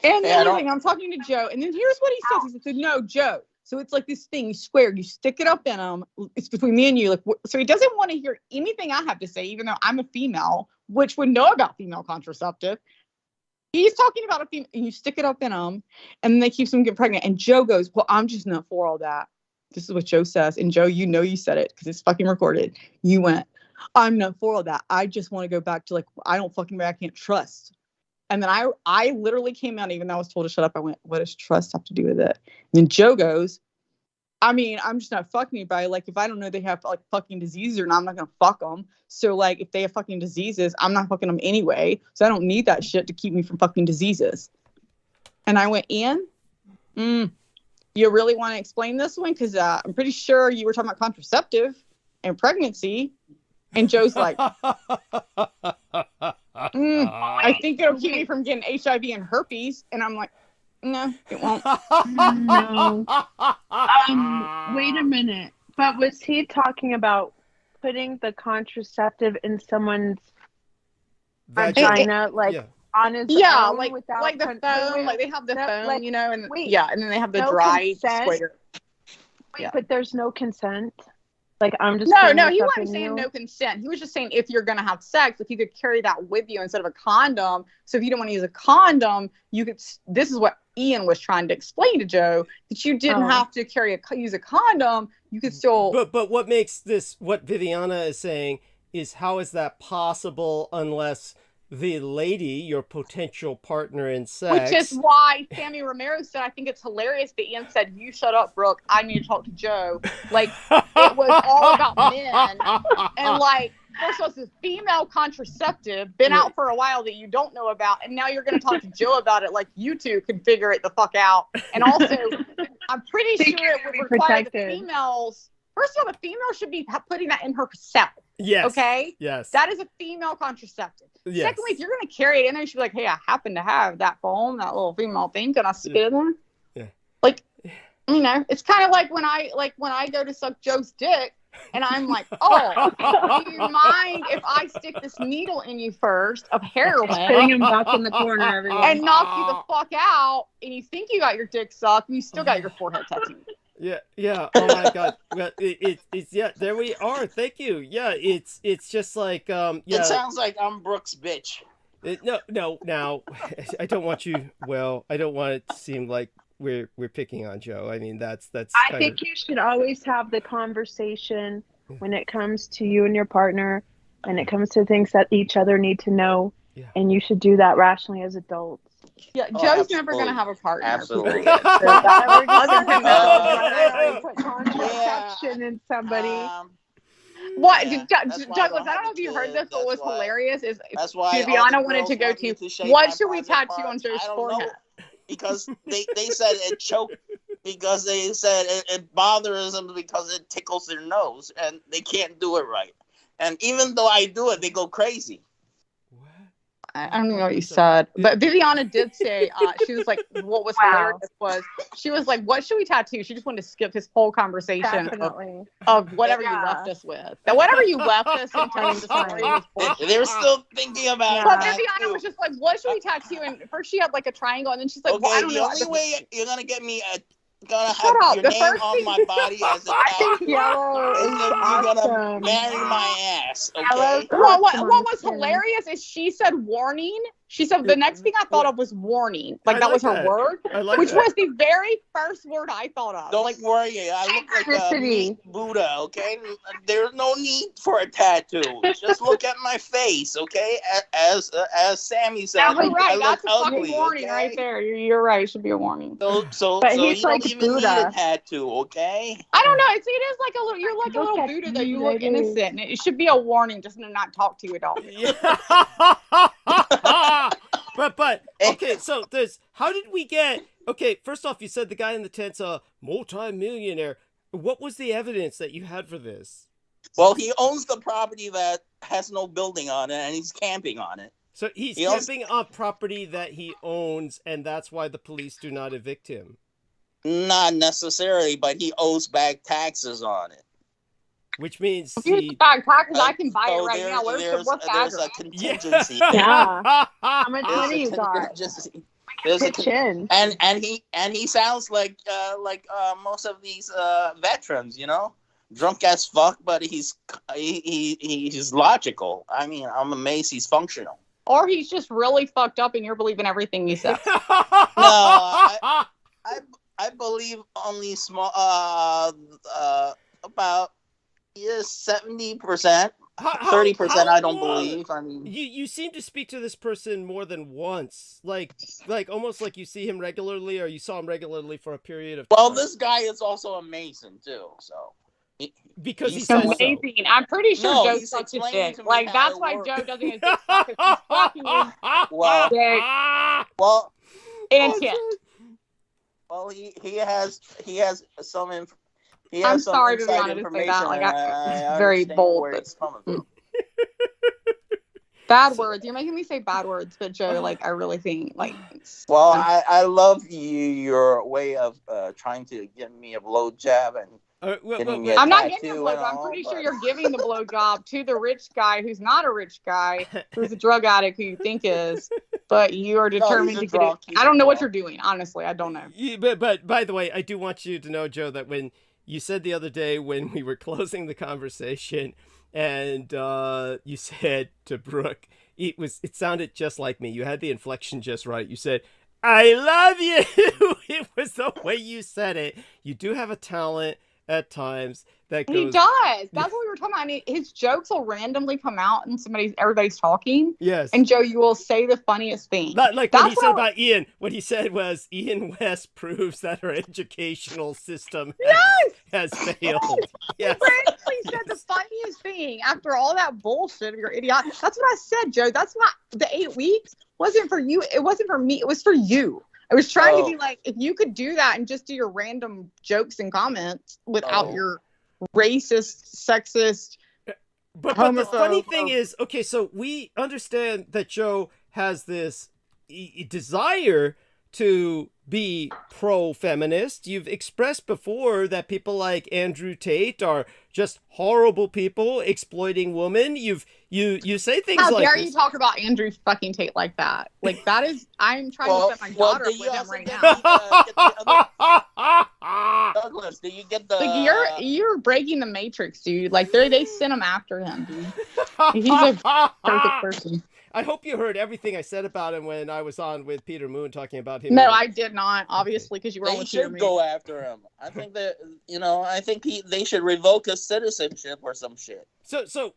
C: And then I'm talking to Joe. And then here's what he says. He said, no, Joe. So it's like this thing, you square, you stick it up in them. It's between me and you. Like, so he doesn't want to hear anything I have to say, even though I'm a female, which would know about female contraceptive. He's talking about a female, and you stick it up in them, and then they keep them getting pregnant. And Joe goes, well, I'm just not for all that. This is what Joe says. And Joe, you know you said it because it's fucking recorded. You went, I'm not for all that. I just want to go back to like, I can't trust. And then I literally came out, even though I was told to shut up. I went, what does trust have to do with it? And then Joe goes, I mean, I'm just not fucking anybody. Like, if I don't know they have like fucking diseases or not, I'm not going to fuck them. So like, if they have fucking diseases, I'm not fucking them anyway. So I don't need that shit to keep me from fucking diseases. And I went, Ian, you really want to explain this one? Because I'm pretty sure you were talking about contraceptive and pregnancy. And Joe's like, I think it'll keep me from getting HIV and herpes. And I'm like, no, it won't.
I: No. Wait a minute. But was he talking about putting the contraceptive in someone's vagina, on his own?
C: Like the phone, like they have the phone,
I: like,
C: you know, and
I: wait,
C: and then they have the
I: no
C: dry
I: consent?
C: square.
I: Wait, but there's no consent. Like, I'm just
C: no, he wasn't saying no consent. He was just saying if you're gonna have sex, if you could carry that with you instead of a condom. So if you don't want to use a condom, you could. This is what Ian was trying to explain to Joe, that you didn't have to use a condom. You could still.
A: But what makes this, what Viviana is saying, is how is that possible unless the lady, your potential partner in sex.
C: Which is why Sammy Romero said, I think it's hilarious that Ian said, you shut up, Brooke. I need to talk to Joe. Like, it was all about men. And like, first of all, it's a female contraceptive, been out for a while that you don't know about. And now you're going to talk to Joe about it. Like, you two can figure it the fuck out. And also, I'm pretty sure it would require the females. First of all, the female should be putting that in herself.
A: Yes.
C: Okay?
A: Yes.
C: That is a female contraceptive.
A: Yes.
C: Secondly, if you're going to carry it in there, you should be like, hey, I happen to have that foam, that little female thing. Can I stick it in there?
A: Yeah.
C: Like, you know, it's kind of like when I go to suck Joe's dick and I'm like, oh, do you mind if I stick this needle in you first of heroin?
I: Putting him back in the corner every day.
C: And knock you the fuck out, and you think you got your dick sucked, and you still got your forehead tattooed.
A: Yeah. Oh my God. Well, it's yeah. There we are. Thank you. Yeah. It's just like yeah.
J: It sounds like I'm Brooke's bitch.
A: No. Now, I don't want you. Well, I don't want it to seem like we're picking on Joe. I mean, that's.
I: I think you should always have the conversation when it comes to you and your partner, and it comes to things that each other need to know, and you should do that rationally as adults.
C: Yeah, Joe's never going to have a partner.
J: Absolutely.
I: Put contraception in somebody.
C: What,
J: Yeah,
C: Douglas? I don't know if you heard this, but what was hilarious is Viviana wanted to go to. What should we tattoo on Joe's forehead?
J: Because they said it choked, because they said it bothers them because it tickles their nose, and they can't do it right. And even though I do it, they go crazy.
C: I don't know what you said, but Viviana did say, she was like, what was hilarious was, she was like, what should we tattoo? She just wanted to skip his whole conversation of whatever you left us with. That whatever you left us in telling the story was bullshit.
J: They were still thinking about it.
C: But Viviana was just like, what should we tattoo? And first she had like a triangle, and then she's like, well, I don't know.
J: The only way you're going to get me gonna
C: Shut
J: have
C: up.
J: your
C: The
J: name
C: first
J: on
C: thing-
J: my body as a
I: I think
J: tattoo.
I: yellow
J: And
I: is
J: then you're gonna
I: awesome.
J: marry my ass,
I: Yellow's
J: okay?
C: Well, what
I: awesome on
C: was
I: the skin.
C: hilarious is she said warning. She said the next thing I thought of was warning. Like
A: I
C: that was
A: like
C: her
A: that.
C: word,
A: I like
C: which
A: that.
C: was the very first word I thought of.
J: Don't
C: Like,
J: worry, I look like a
I: Synchronicity.
J: meat Buddha, okay? There's no need for a tattoo. Just look at my face, okay? As Sammy said,
C: you're right.
J: I look
C: That's a fucking
J: ugly,
C: warning
J: okay?
C: right there. You're right. It should be a warning.
J: So
I: But
J: you
I: he's
J: don't
I: like
J: even need
I: Buddha.
J: a tattoo, okay?
C: I don't know. It is like a little. You're like a
I: Look
C: little
I: at
C: Buddha though.
I: you,
C: You look
I: lady.
C: innocent, and it should be a warning just to not talk to you at all.
A: but okay, so there's how did we get okay, first off you said the guy in the tent's a multi-millionaire. What was the evidence that you had for this?
J: Well, he owns the property that has no building on it, and he's camping on it.
A: So he's
J: He owns-
A: camping on property that he owns, and that's why the police do not evict him.
J: Not necessarily, but he owes back taxes on it.
A: Which means
C: If you
A: he
C: back taxes, I can buy it
J: So
C: right now. What's
J: there's
C: the
J: a
C: address?
J: contingency.
I: Yeah. How much
J: There's
I: money
J: a
I: you got?
J: contingency. There's a
I: Pitch in.
J: and he sounds like most of these veterans, you know, drunk as fuck, but he's logical. I mean, I'm amazed he's functional.
C: Or he's just really fucked up, and you're believing everything he says.
J: No, I believe only small about 70%. 30% I don't believe. I mean,
A: you seem to speak to this person more than once, like almost like you see him regularly, or you saw him regularly for a period of time.
J: well, this guy is also a Mason too, so
A: because he
J: he's
A: says so.
C: Amazing. I'm pretty sure
J: No,
C: Joe
J: he's
C: sucks his
J: explaining
C: dick.
J: to me
C: Like
J: how
C: that's
J: it
C: why
J: works.
C: Joe doesn't get his dick sucked, 'cause he's fucking
J: well,
C: dick
J: well,
C: and tit.
J: well, he has some he
C: I'm
J: has some
C: sorry to be
J: inside
C: honest to say
J: information,
C: that. Like
J: and
C: it's very
J: understand
C: bold,
J: where
C: but
J: it's coming from.
C: bad words. You're making me say bad words, but Joe, like I really think like.
J: Well, I love your way of trying to get me a blowjob and getting me a
C: I'm not
J: tattoo
C: getting a
J: and
C: blowjob. I'm
J: all,
C: pretty
J: but-
C: sure you're giving the blowjob to the rich guy who's not a rich guy, who's a drug addict who you think is, but you are determined
J: he's a
C: to get
J: drunk.
C: it.
J: He's
C: I don't
J: a
C: know what
J: drunk.
C: you're doing. Honestly, I don't know.
A: But by the way, I do want you to know, Joe, that when you said the other day when we were closing the conversation, and you said to Brooke, it sounded just like me. You had the inflection just right. You said, "I love you." It was the way you said it. You do have a talent at times that goes.
C: He does. That's what we were talking about. And his jokes will randomly come out, and everybody's talking.
A: Yes.
C: And Joe, you will say the funniest thing.
A: Like what
C: That's
A: he said
C: what-
A: about Ian. What he said was Ian West proves that our educational system has failed. Yes.
C: He randomly said the funniest thing after all that bullshit of your idiot. That's what I said, Joe. That's not the 8 weeks wasn't for you. It wasn't for me. It was for you. I was trying to be like, if you could do that and just do your random jokes and comments without your racist, sexist.
A: But the funny thing is, okay, so we understand that Joe has this desire to be pro-feminist. You've expressed before that people like Andrew Tate are just horrible people exploiting women. You say things
C: How
A: like
C: dare
A: this.
C: you talk about Andrew fucking Tate like that? Like that is, I'm trying to set my daughter
J: do
C: up
J: you
C: with him
J: also
C: right
J: get
C: now.
J: Douglas, do you get the?
C: Like you're breaking the matrix, dude. Like they sent him after him, dude. He's a perfect person.
A: I hope you heard everything I said about him when I was on with Peter Moon talking about him.
C: No, I did not. Obviously, because you were
J: They
C: on with Peter
J: should
C: Moon.
J: go after him. I think that I think they should revoke his citizenship or some shit.
A: So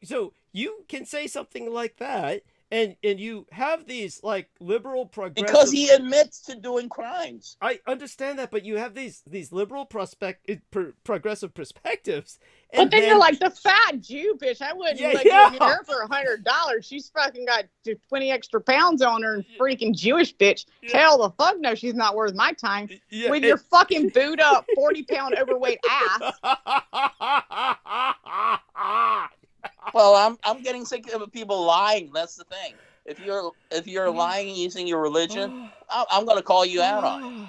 A: you can say something like that, and you have these like liberal progressive.
J: Because he admits to doing crimes.
A: I understand that, but you have these liberal progressive perspectives.
C: But then you're like the fat Jew bitch. I wouldn't let you in her for $100. She's fucking got 20 extra pounds on her, and freaking Jewish bitch. Hell the fuck no, she's not worth my time. With your fucking boot up 40-pound overweight ass.
J: Well, I'm getting sick of people lying. That's the thing. If you're lying using your religion, I'm gonna call you out on it.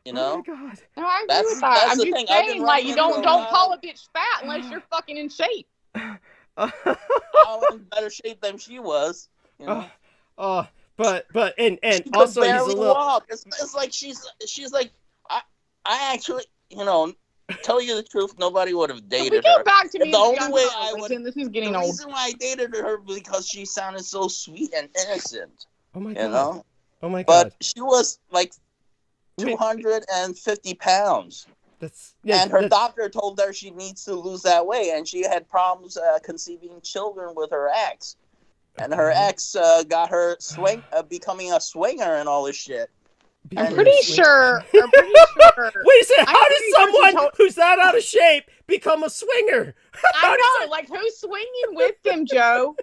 J: You know?
A: Oh my God.
C: No, I agree
J: That's-
C: with that.
J: that's
C: I'm
J: the
C: just
J: thing. I've been
C: saying, like, you
J: running
C: don't
J: into
C: call a bitch fat unless you're fucking in shape.
J: I'm in better shape than she was. You know?
A: But
J: She could
A: also he's a
J: barely
A: little.
J: walk. It's like she's like I actually, tell you the truth, nobody would have
C: Can
J: dated
C: we go
J: her.
C: back to
J: The
C: music
J: only
C: on
J: way I would,
C: television? This is getting
J: the
C: old.
J: reason why I dated her because she sounded so sweet and innocent,
A: Oh my
J: you
A: god.
J: know.
A: Oh my
J: But
A: god.
J: she was like
A: Wait,
J: 250 pounds.
A: that's yeah.
J: And her
A: That's,
J: doctor told her she needs to lose that weight, and she had problems conceiving children with her ex. And her ex got her becoming a swinger and all this shit.
C: I'm
J: And
C: pretty
J: she-
C: sure.
A: Wait a second.
C: I'm
A: How does
C: pretty sure she
A: someone
C: told-
A: who's that out of shape become a swinger?
C: I know, like who's swinging with them, Joe?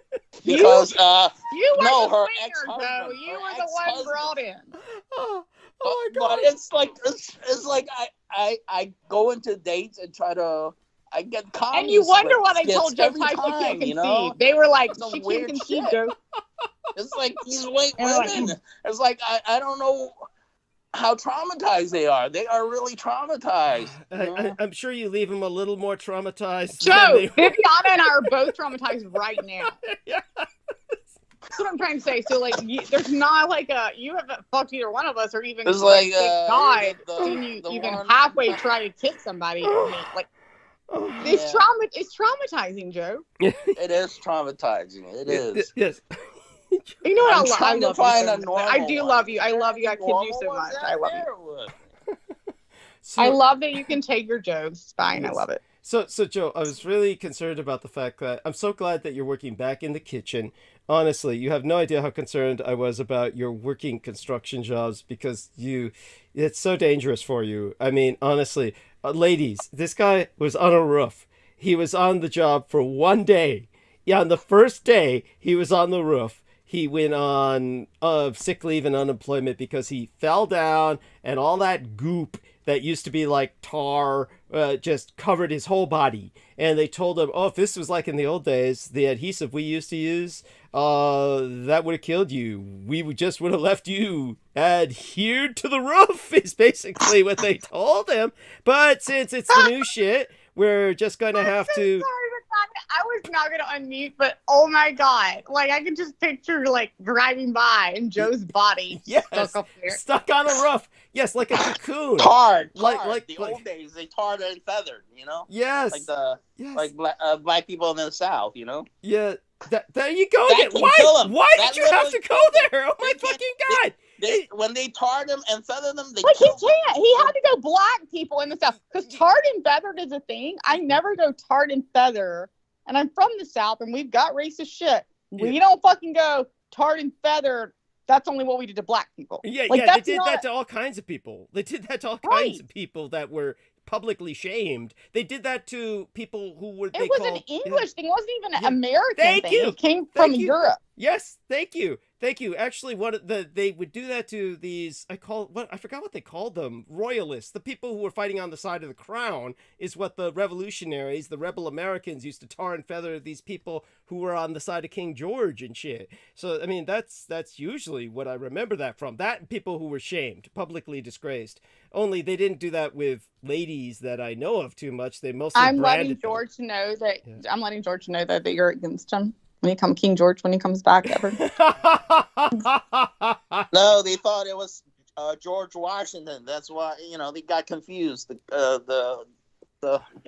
J: because
C: You were
J: no,
C: the
J: her
C: swinger,
J: ex-husband,
C: Joe. You
J: her
C: were the one
J: ex-husband.
C: brought in.
A: Oh my
J: but
A: god.
J: it's like I go into dates and try to I get comedy
C: And you wonder why they
J: skits
C: told Joe
J: every
C: Pipe she
J: time,
C: can't conceive.
J: you know?
C: They were like,
J: Some
C: she can't
J: weird
C: conceive,
J: shit.
C: Joe.
J: It's like these white
C: And like-
J: women. It's like I don't know how traumatized they are. They are really traumatized. you know?
A: I'm sure you leave him a little more traumatized.
C: Joe,
A: than they-
C: Viviana and I are both traumatized right now. That's what I'm trying to say. So, like, there's not like you haven't fucked either one of us, or even
J: It's like,
C: thank God,
J: the-
C: seen you
J: the
C: even
J: one-
C: halfway try to kick somebody. I mean, like, it's
J: Yeah.
C: It's traumatizing, Joe.
J: It is traumatizing. It is.
A: Yes.
C: You know what?
J: I'm
C: I
J: trying to
C: love
J: find
C: you
J: a
C: so much.
J: normal
C: I do
J: one.
C: love you. I love you. I kid you
J: Normal
C: so
J: ones
C: much.
J: out
C: I love you.
J: there would.
A: So,
C: I love that you can take your jokes. It's fine. I
A: Yes.
C: love it.
A: So, Joe, I was really concerned about the fact that I'm so glad that you're working back in the kitchen. Honestly, you have no idea how concerned I was about your working construction jobs because it's so dangerous for you. I mean, honestly, ladies, this guy was on a roof. He was on the job for one day. Yeah, on the first day he was on the roof, he went on sick leave and unemployment because he fell down and all that goop that used to be like tar just covered his whole body. And they told him, oh, if this was like in the old days, the adhesive we used to use, that would have killed you. We just would have left you adhered to the roof is basically what they told him. But since it's the new shit, we're just going to have to...
C: I was not going to unmute, but oh my God. Like, I can just picture, like, driving by and Joe's body
A: Yes,
C: stuck up there.
A: stuck on a roof. Yes, like a cocoon.
J: Tarred.
A: Like
J: the old days, they tarred and feathered, you know?
A: Yes.
J: Like the
A: yes.
J: like black people in the South, you know?
A: Yeah. There you go
J: That
A: again.
J: can
A: Why?
J: kill 'em.
A: Why
J: That
A: did you have to
J: literally
A: go
J: kills 'em.
A: there? Oh my
J: They can't-
A: fucking God.
J: When they tarred them and feathered them, they
C: Like, he
J: killed them.
C: can't. He had to go black people in the South. Because tarred and feathered is a thing. I never go tarred and feather. And I'm from the South, and we've got racist shit. We don't fucking go tarred and feathered. That's only what we did to black people.
A: Yeah,
C: like,
A: they did that to all kinds of people. They did that to all kinds of people that were publicly shamed. They did that to people who were.
C: It was an English thing. It wasn't even an American
A: Thank
C: thing.
A: you.
C: It came from
A: Thank you.
C: Europe.
A: Yes, thank you. Actually, they would do that to these. I forgot what they called them. Royalists, the people who were fighting on the side of the crown, is what the revolutionaries, the rebel Americans, used to tar and feather these people who were on the side of King George and shit. So I mean, that's usually what I remember that from. That and people who were shamed, publicly disgraced. Only they didn't do that with ladies that I know of too much. They mostly.
C: I'm letting George to know that. Yeah. I'm letting George know that you're against him. King George, when he comes back ever.
J: No, they thought it was George Washington. That's why they got confused. The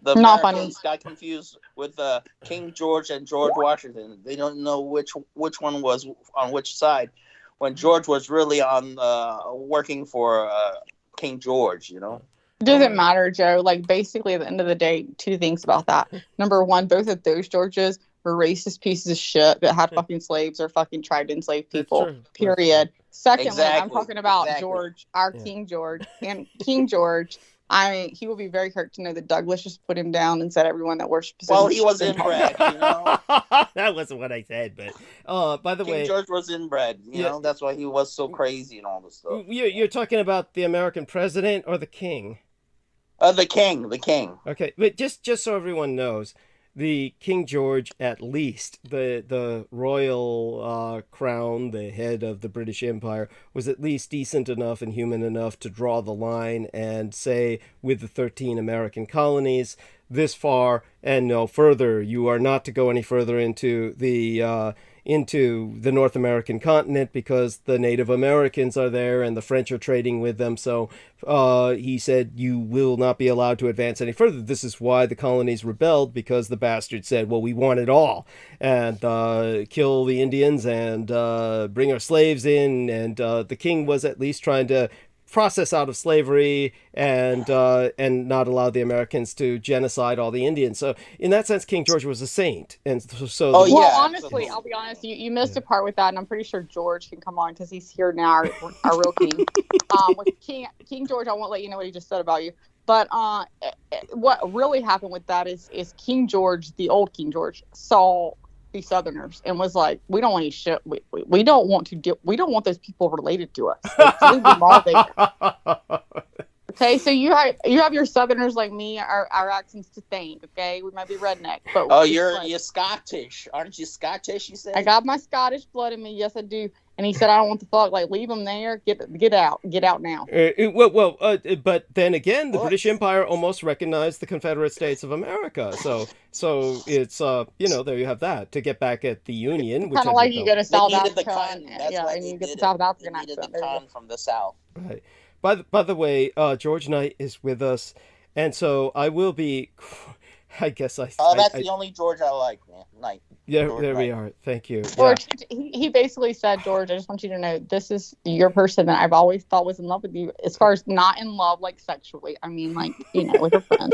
C: Not
J: Americans
C: funny.
J: got confused with King George and George Washington. They don't know which one was on which side. When George was really on working for King George,
C: It doesn't matter, Joe. Like, basically, at the end of the day, two things about that. Number one, both of those Georges were racist pieces of shit that had fucking slaves or fucking tried to enslave people. Period. Secondly, I'm talking about George, our King George, and King George. I mean, he will be very hurt to know that Douglas just put him down and said everyone that worships him.
J: Well, he was inbred,
A: That wasn't what I said, but by the way,
J: King George was inbred. You know, that's why he was so crazy and all this stuff.
A: You're talking about the American president or the king?
J: The king.
A: Okay, but just so everyone knows, the King George, at least the royal crown, the head of the British Empire, was at least decent enough and human enough to draw the line and say, with the 13 American colonies, this far and no further. You are not to go any further into the into the North American continent because the Native Americans are there and the French are trading with them. So he said, you will not be allowed to advance any further. This is why the colonies rebelled, because the bastard said, well, we want it all, and kill the Indians and bring our slaves in. And the king was at least trying to process out of slavery and not allow the Americans to genocide all the Indians. So in that sense, King George was a saint. And so
C: Well,
J: yeah,
C: honestly,
J: absolutely.
C: I'll be honest. You missed a part with that, and I'm pretty sure George can come on because he's here now, our real king. With King George, I won't let you know what he just said about you. But what really happened with that is King George, the old King George, saw the Southerners and was like, we don't want any shit. We don't want to do. We don't want those people related to us. Like, leave them all there. Okay, so you have your Southerners like me, our accents to thank. Okay, we might be redneck, but
J: Oh, you're Scottish, aren't you? Scottish, you said.
C: I got my Scottish blood in me. Yes, I do. And he said, I don't want the fuck. Like, leave them there. Get out now.
A: But then again, the British Empire almost recognized the Confederate States of America. So it's there you have that to get back at the Union.
C: Kind of like you go to South
J: needed
C: Africa, and you get the South African
J: They needed
C: accent.
J: the con from the South.
A: Right. By the way, George Knight is with us, and so I will be. I guess
J: that's the only George I like, man. Knight.
A: Yeah,
J: George
A: there we
J: Knight.
A: are. Thank you.
C: George, he basically said, George, I just want you to know this is your person that I've always thought was in love with you. As far as not in love, like sexually. I mean, like, with your friends.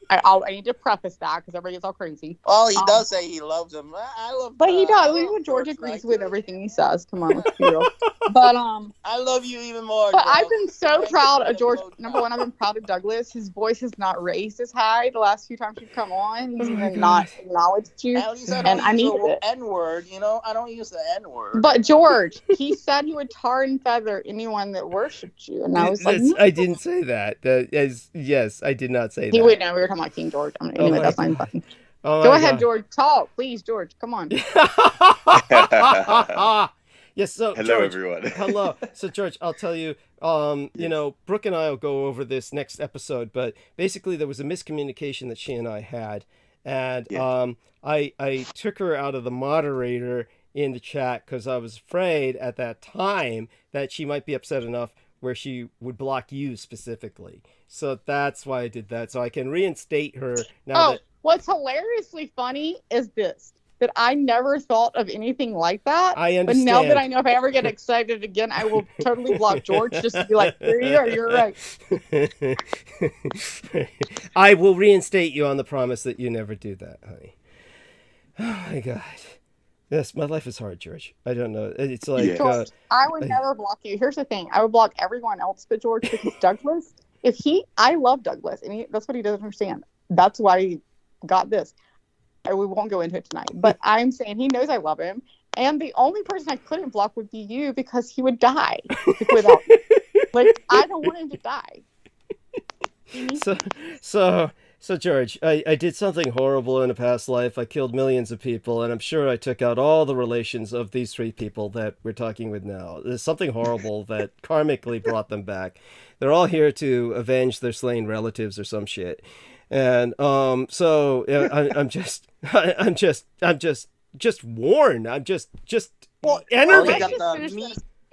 C: I need to preface that because everybody gets all crazy.
J: Well, he does say he loves him. I love.
C: But he does. George agrees with everything he says. Come on, let's be real. But
J: I love you even more.
C: But
J: bro.
C: I've been so proud of George. Number one, I've been proud of Douglas. His voice has not raised as high the last few times you've come on. He's even not acknowledged you.
J: At least I
C: and I need
J: the N-word. I don't use the N-word.
C: But George, he said he would tar and feather anyone that worshipped you, and I was like,
A: I didn't say that. Yes, I did not say that.
C: He would know. We were talking about King George. Anyway, that's not fucking.
A: Oh
C: Go ahead, George. Talk, please, George. Come on.
A: Yes. So
K: hello,
A: George,
K: everyone.
A: Hello. So George, I'll tell you. Brooke and I will go over this next episode, but basically there was a miscommunication that she and I had, and I took her out of the moderator in the chat because I was afraid at that time that she might be upset enough where she would block you specifically. So that's why I did that. So I can reinstate her now.
C: What's hilariously funny is this, that I never thought of anything like that.
A: I understand.
C: But now that I know if I ever get excited again, I will totally block George just to be like, here you are, you're right.
A: I will reinstate you on the promise that you never do that, honey. Oh my God. Yes, my life is hard, George. I don't know. It's like...
C: George, I would never block you. Here's the thing. I would block everyone else but George because Douglas, I love Douglas, and that's what he doesn't understand. That's why he got this. We won't go into it tonight, but I'm saying he knows I love him, and the only person I couldn't block would be you because he would die without me. Like, I don't want him to die.
A: So George, I did something horrible in a past life. I killed millions of people, and I'm sure I took out all the relations of these three people that we're talking with now. There's something horrible that karmically brought them back. They're all here to avenge their slain relatives or some shit. And I'm just worn. I'm just enervated.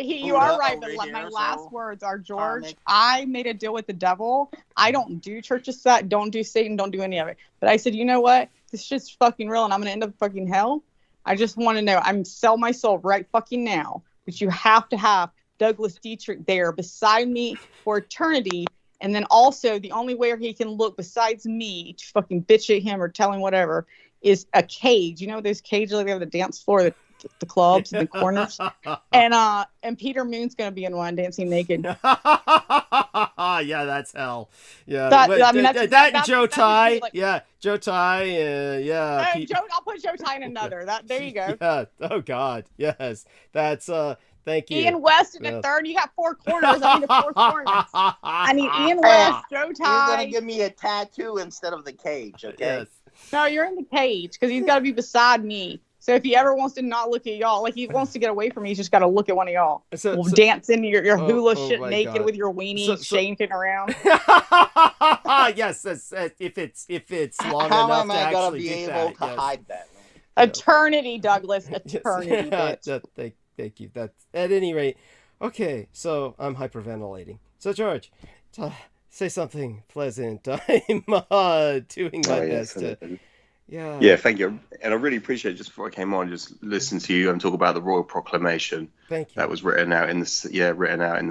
C: You are right, but my last words are, George, I made a deal with the devil. I don't do churches that, don't do Satan, don't do any of it. But I said, you know what? This shit's fucking real and I'm going to end up fucking hell. I just want to know. I'm sell my soul right fucking now. But you have to have Douglas Dietrich there beside me for eternity. And then also the only way he can look besides me to fucking bitch at him or tell him whatever is a cage. You know those cages like they have the dance floor, the clubs and the corners. And Peter Moon's gonna be in one dancing naked.
A: Yeah, that's hell. Yeah, that Joe Ty. Yeah, Joe Ty. Yeah.
C: I'll put Joe Ty in another. There you go.
A: Yeah. Oh God. Yes. That's Thank you.
C: Ian West in the third. You got four corners. I need the four corners. I need Ian West, Joe Ty.
J: You're gonna give me a tattoo instead of the cage, okay?
A: Yes.
C: No, you're in the cage because he's got to be beside me. So if he ever wants to not look at y'all, like he wants to get away from me, he's just got to look at one of y'all. Dance into your hula shit naked God. With your weenie shaking around.
A: Yes, if it's long enough to actually
J: be able to hide that?
C: Eternity, Douglas.
A: Yes,
C: Eternity, bitch.
A: Thank you. That's at any rate. Okay, so I'm hyperventilating. So George, say something pleasant. I'm doing my best to. Yeah.
K: Yeah, thank you. And I really appreciate just before I came on, just listen to you and talk about the Royal Proclamation.
A: Thank you.
K: That was written out in the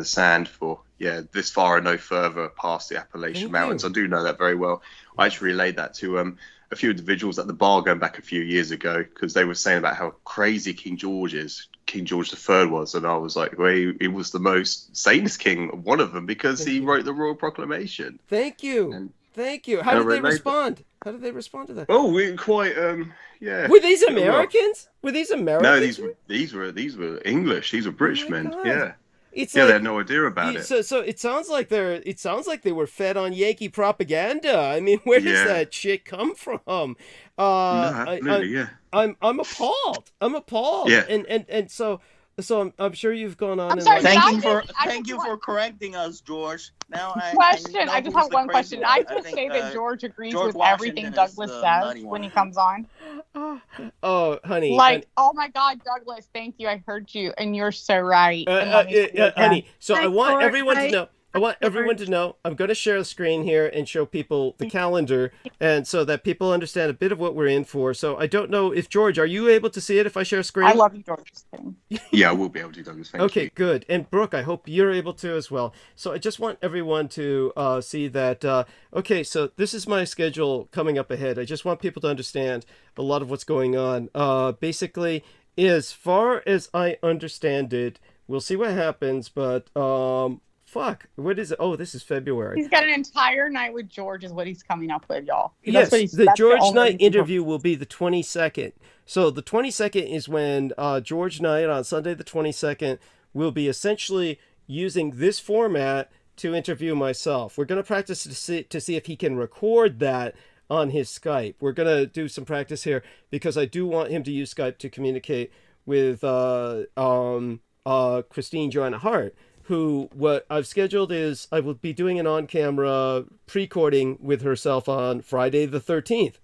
K: sand for this far and no further past the Appalachian Mountains. I do know that very well. I actually relayed that to a few individuals at the bar going back a few years ago, because they were saying about how crazy King George III was, and I was like, well, he was the most Satanist king, one of them, because he wrote the Royal Proclamation.
A: Thank you. Thank you. How did they respond? How did they respond to that?
K: Oh, we quite yeah.
A: Were these Americans? Were these Americans?
K: No, these were English. These were British men.
A: God.
K: Yeah.
A: It's
K: they had no idea about it.
A: So it sounds like they were fed on Yankee propaganda. I mean, where does that shit come from?
K: No, absolutely,
A: I'm appalled.
K: Yeah.
A: And so I'm sure you've gone on.
C: I'm sorry.
J: Thank you for correcting us, George. Now
C: I just have one question. I just say that George agrees with everything Douglas says when he comes on.
A: Oh, honey.
C: Oh my God, Douglas, thank you. I heard you, and you're so right.
A: Honey, so I want everyone to know. I'm going to share the screen here and show people the calendar, and so that people understand a bit of what we're in for. So I don't know if George, are you able to see it if I share a screen?
C: I love you, George.
K: Yeah, I will be able to, Douglas. Thank you.
A: Okay, good. And Brooke, I hope you're able to as well. So I just want everyone to see that. Okay, so this is my schedule coming up ahead. I just want people to understand a lot of what's going on. Basically, as far as I understand it, we'll see what happens, but fuck, what is it? Oh, this is February.
C: He's got an entire night with George is what he's coming up with, y'all.
A: Yes, the George Knight interview will be the 22nd. So the 22nd is when George Knight on Sunday the 22nd will be essentially using this format to interview myself. We're going to practice to see if he can record that on his Skype. We're going to do some practice here because I do want him to use Skype to communicate with Christine Joanna Hart, who what I've scheduled is I will be doing an on-camera pre-recording with herself on Friday the 13th.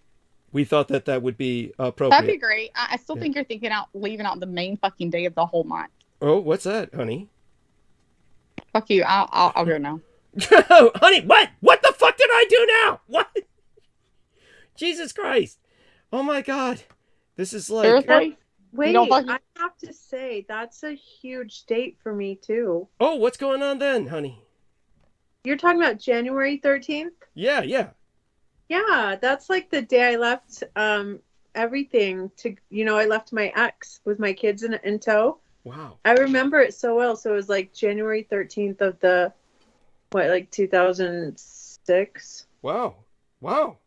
A: We thought that would be appropriate.
C: That'd be great. I still think you're leaving out the main fucking day of the whole month.
A: Oh, what's that, honey?
C: Fuck you. I'll go now.
A: Honey, what? What the fuck did I do now? What? Jesus Christ. Oh my God. This is like...
C: Seriously?
H: Wait, I have to say, that's a huge date for me, too.
A: Oh, what's going on then, honey?
H: You're talking about January 13th?
A: Yeah.
H: Yeah, that's like the day I left everything to, I left my ex with my kids in tow.
A: Wow.
H: I remember it so well. So it was like January 13th of 2006?
A: Wow.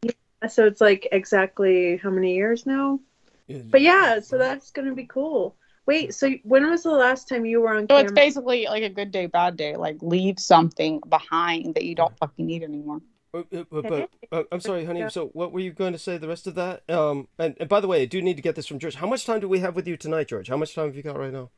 H: Yeah, so it's like exactly how many years now? But yeah, so that's going to be cool. Wait, so when was the last time you were on camera?
C: So it's basically like a good day, bad day. Like leave something behind that you don't fucking need anymore.
A: But I'm sorry, honey. So what were you going to say the rest of that? And by the way, I do need to get this from George. How much time do we have with you tonight, George? How much time have you got right now?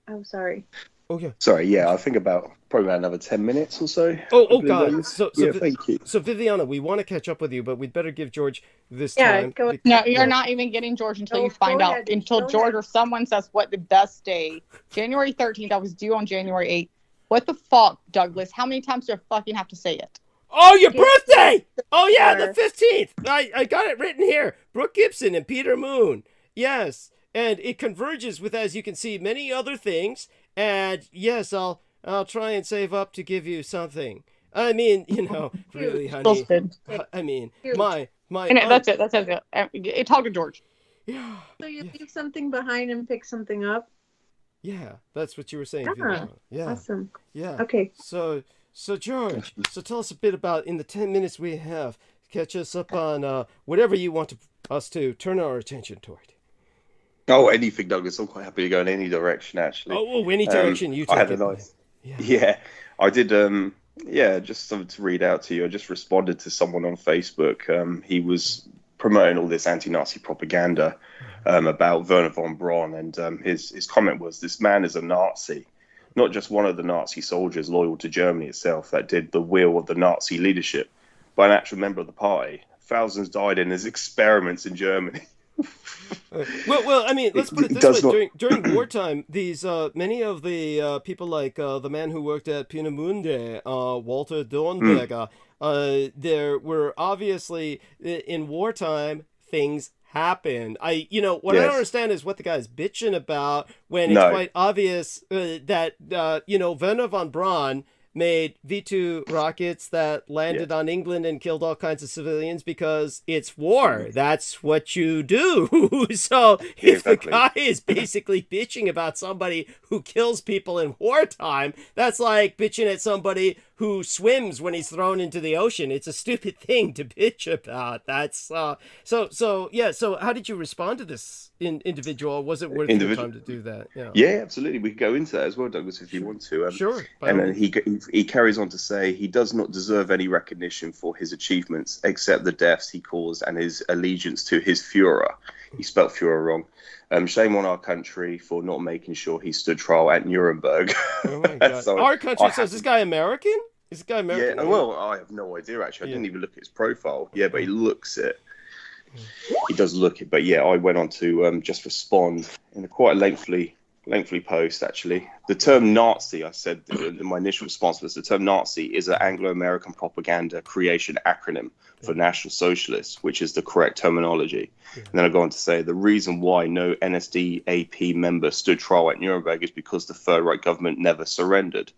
H: I'm sorry.
A: Oh, yeah.
K: Sorry, yeah, I think probably about another 10 minutes or so.
A: Oh God. So
K: thank you.
A: So, Viviana, we want to catch up with you, but we'd better give George this time.
C: No, you're not even getting George until you find out. Until George or someone says what the best day. January 13th, I was due on January 8th. What the fuck, Douglas? How many times do I fucking have to say it?
A: Oh, your birthday! Oh, yeah, the 15th. I got it written here. Brooke Gibson and Peter Moon. Yes. And it converges with, as you can see, many other things. And yes, I'll try and save up to give you something. I mean, really, honey. I mean, my.
C: That's it. Talk to George.
A: Yeah.
H: So you leave something behind and pick something up.
A: Yeah, that's what you were saying.
H: Yeah. Awesome.
A: Yeah.
H: Okay.
A: So George, tell us a bit about, in the 10 minutes we have, catch us up on whatever you want us to turn our attention toward.
K: Oh, anything, Douglas. I'm quite happy to go in any direction, actually.
A: Oh, any direction you take.
K: I had a nice. Yeah, I did. Just something to read out to you. I just responded to someone on Facebook. He was promoting all this anti-Nazi propaganda about Werner von Braun, and his comment was, "This man is a Nazi, not just one of the Nazi soldiers loyal to Germany itself that did the will of the Nazi leadership, but an actual member of the party. Thousands died in his experiments in Germany."
A: Well, I mean, let's put it
K: It
A: this
K: does
A: way:
K: not-
A: during wartime, these many of the people like the man who worked at Peenemünde, Walter Dornberger, there were obviously in wartime things happen. What I don't
K: Yes.
A: understand is what the guy's bitching about when it's
K: No.
A: quite obvious that Werner von Braun made V2 rockets that landed on England and killed all kinds of civilians because it's war. That's what you do. So if
K: Exactly.
A: the guy is basically bitching about somebody who kills people in wartime, that's like bitching at somebody who swims when he's thrown into the ocean. It's a stupid thing to bitch about. That's so how did you respond to this individual? Was it worth your time to do that?
K: Yeah, absolutely. We could go into that as well, Douglas, if you want to.
A: Sure.
K: And then he carries on to say he does not deserve any recognition for his achievements except the deaths he caused and his allegiance to his Führer. He spelt Führer wrong. Shame on our country for not making sure he stood trial at Nuremberg.
A: Oh my God.
K: So
A: our country says this guy American? Is this guy American?
K: Yeah, well, I have no idea actually. I didn't even look at his profile. Yeah, but he looks it. He does look it. But yeah, I went on to just respond in a quite lengthy post actually. The term Nazi, I said in my initial response was the term Nazi is an Anglo-American propaganda creation acronym for National Socialist, which is the correct terminology. And then I go on to say the reason why no NSDAP member stood trial at Nuremberg is because the Third Reich government never surrendered.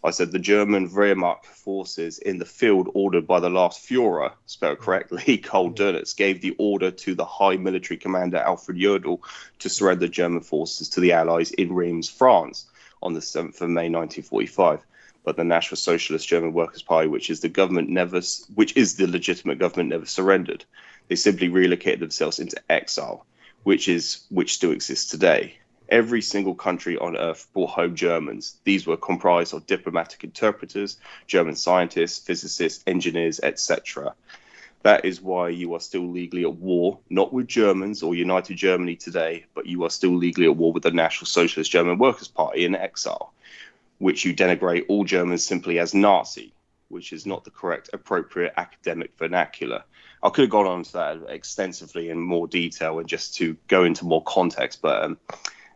K: I said the German Wehrmacht forces in the field ordered by the last Führer, spelled correctly, Karl Dönitz, gave the order to the High Military Commander Alfred Jodl to surrender German forces to the Allies in Reims, France, on the 7th of May 1945. But the National Socialist German Workers' Party, which is the legitimate government, never surrendered. They simply relocated themselves into exile, which still exists today. Every single country on earth brought home Germans. These were comprised of diplomatic interpreters, German scientists, physicists, engineers, etc. That is why you are still legally at war, not with Germans or United Germany today, but you are still legally at war with the National Socialist German Workers' Party in exile, which you denigrate all Germans simply as Nazi, which is not the correct, appropriate academic vernacular. I could have gone on to that extensively in more detail and just to go into more context, but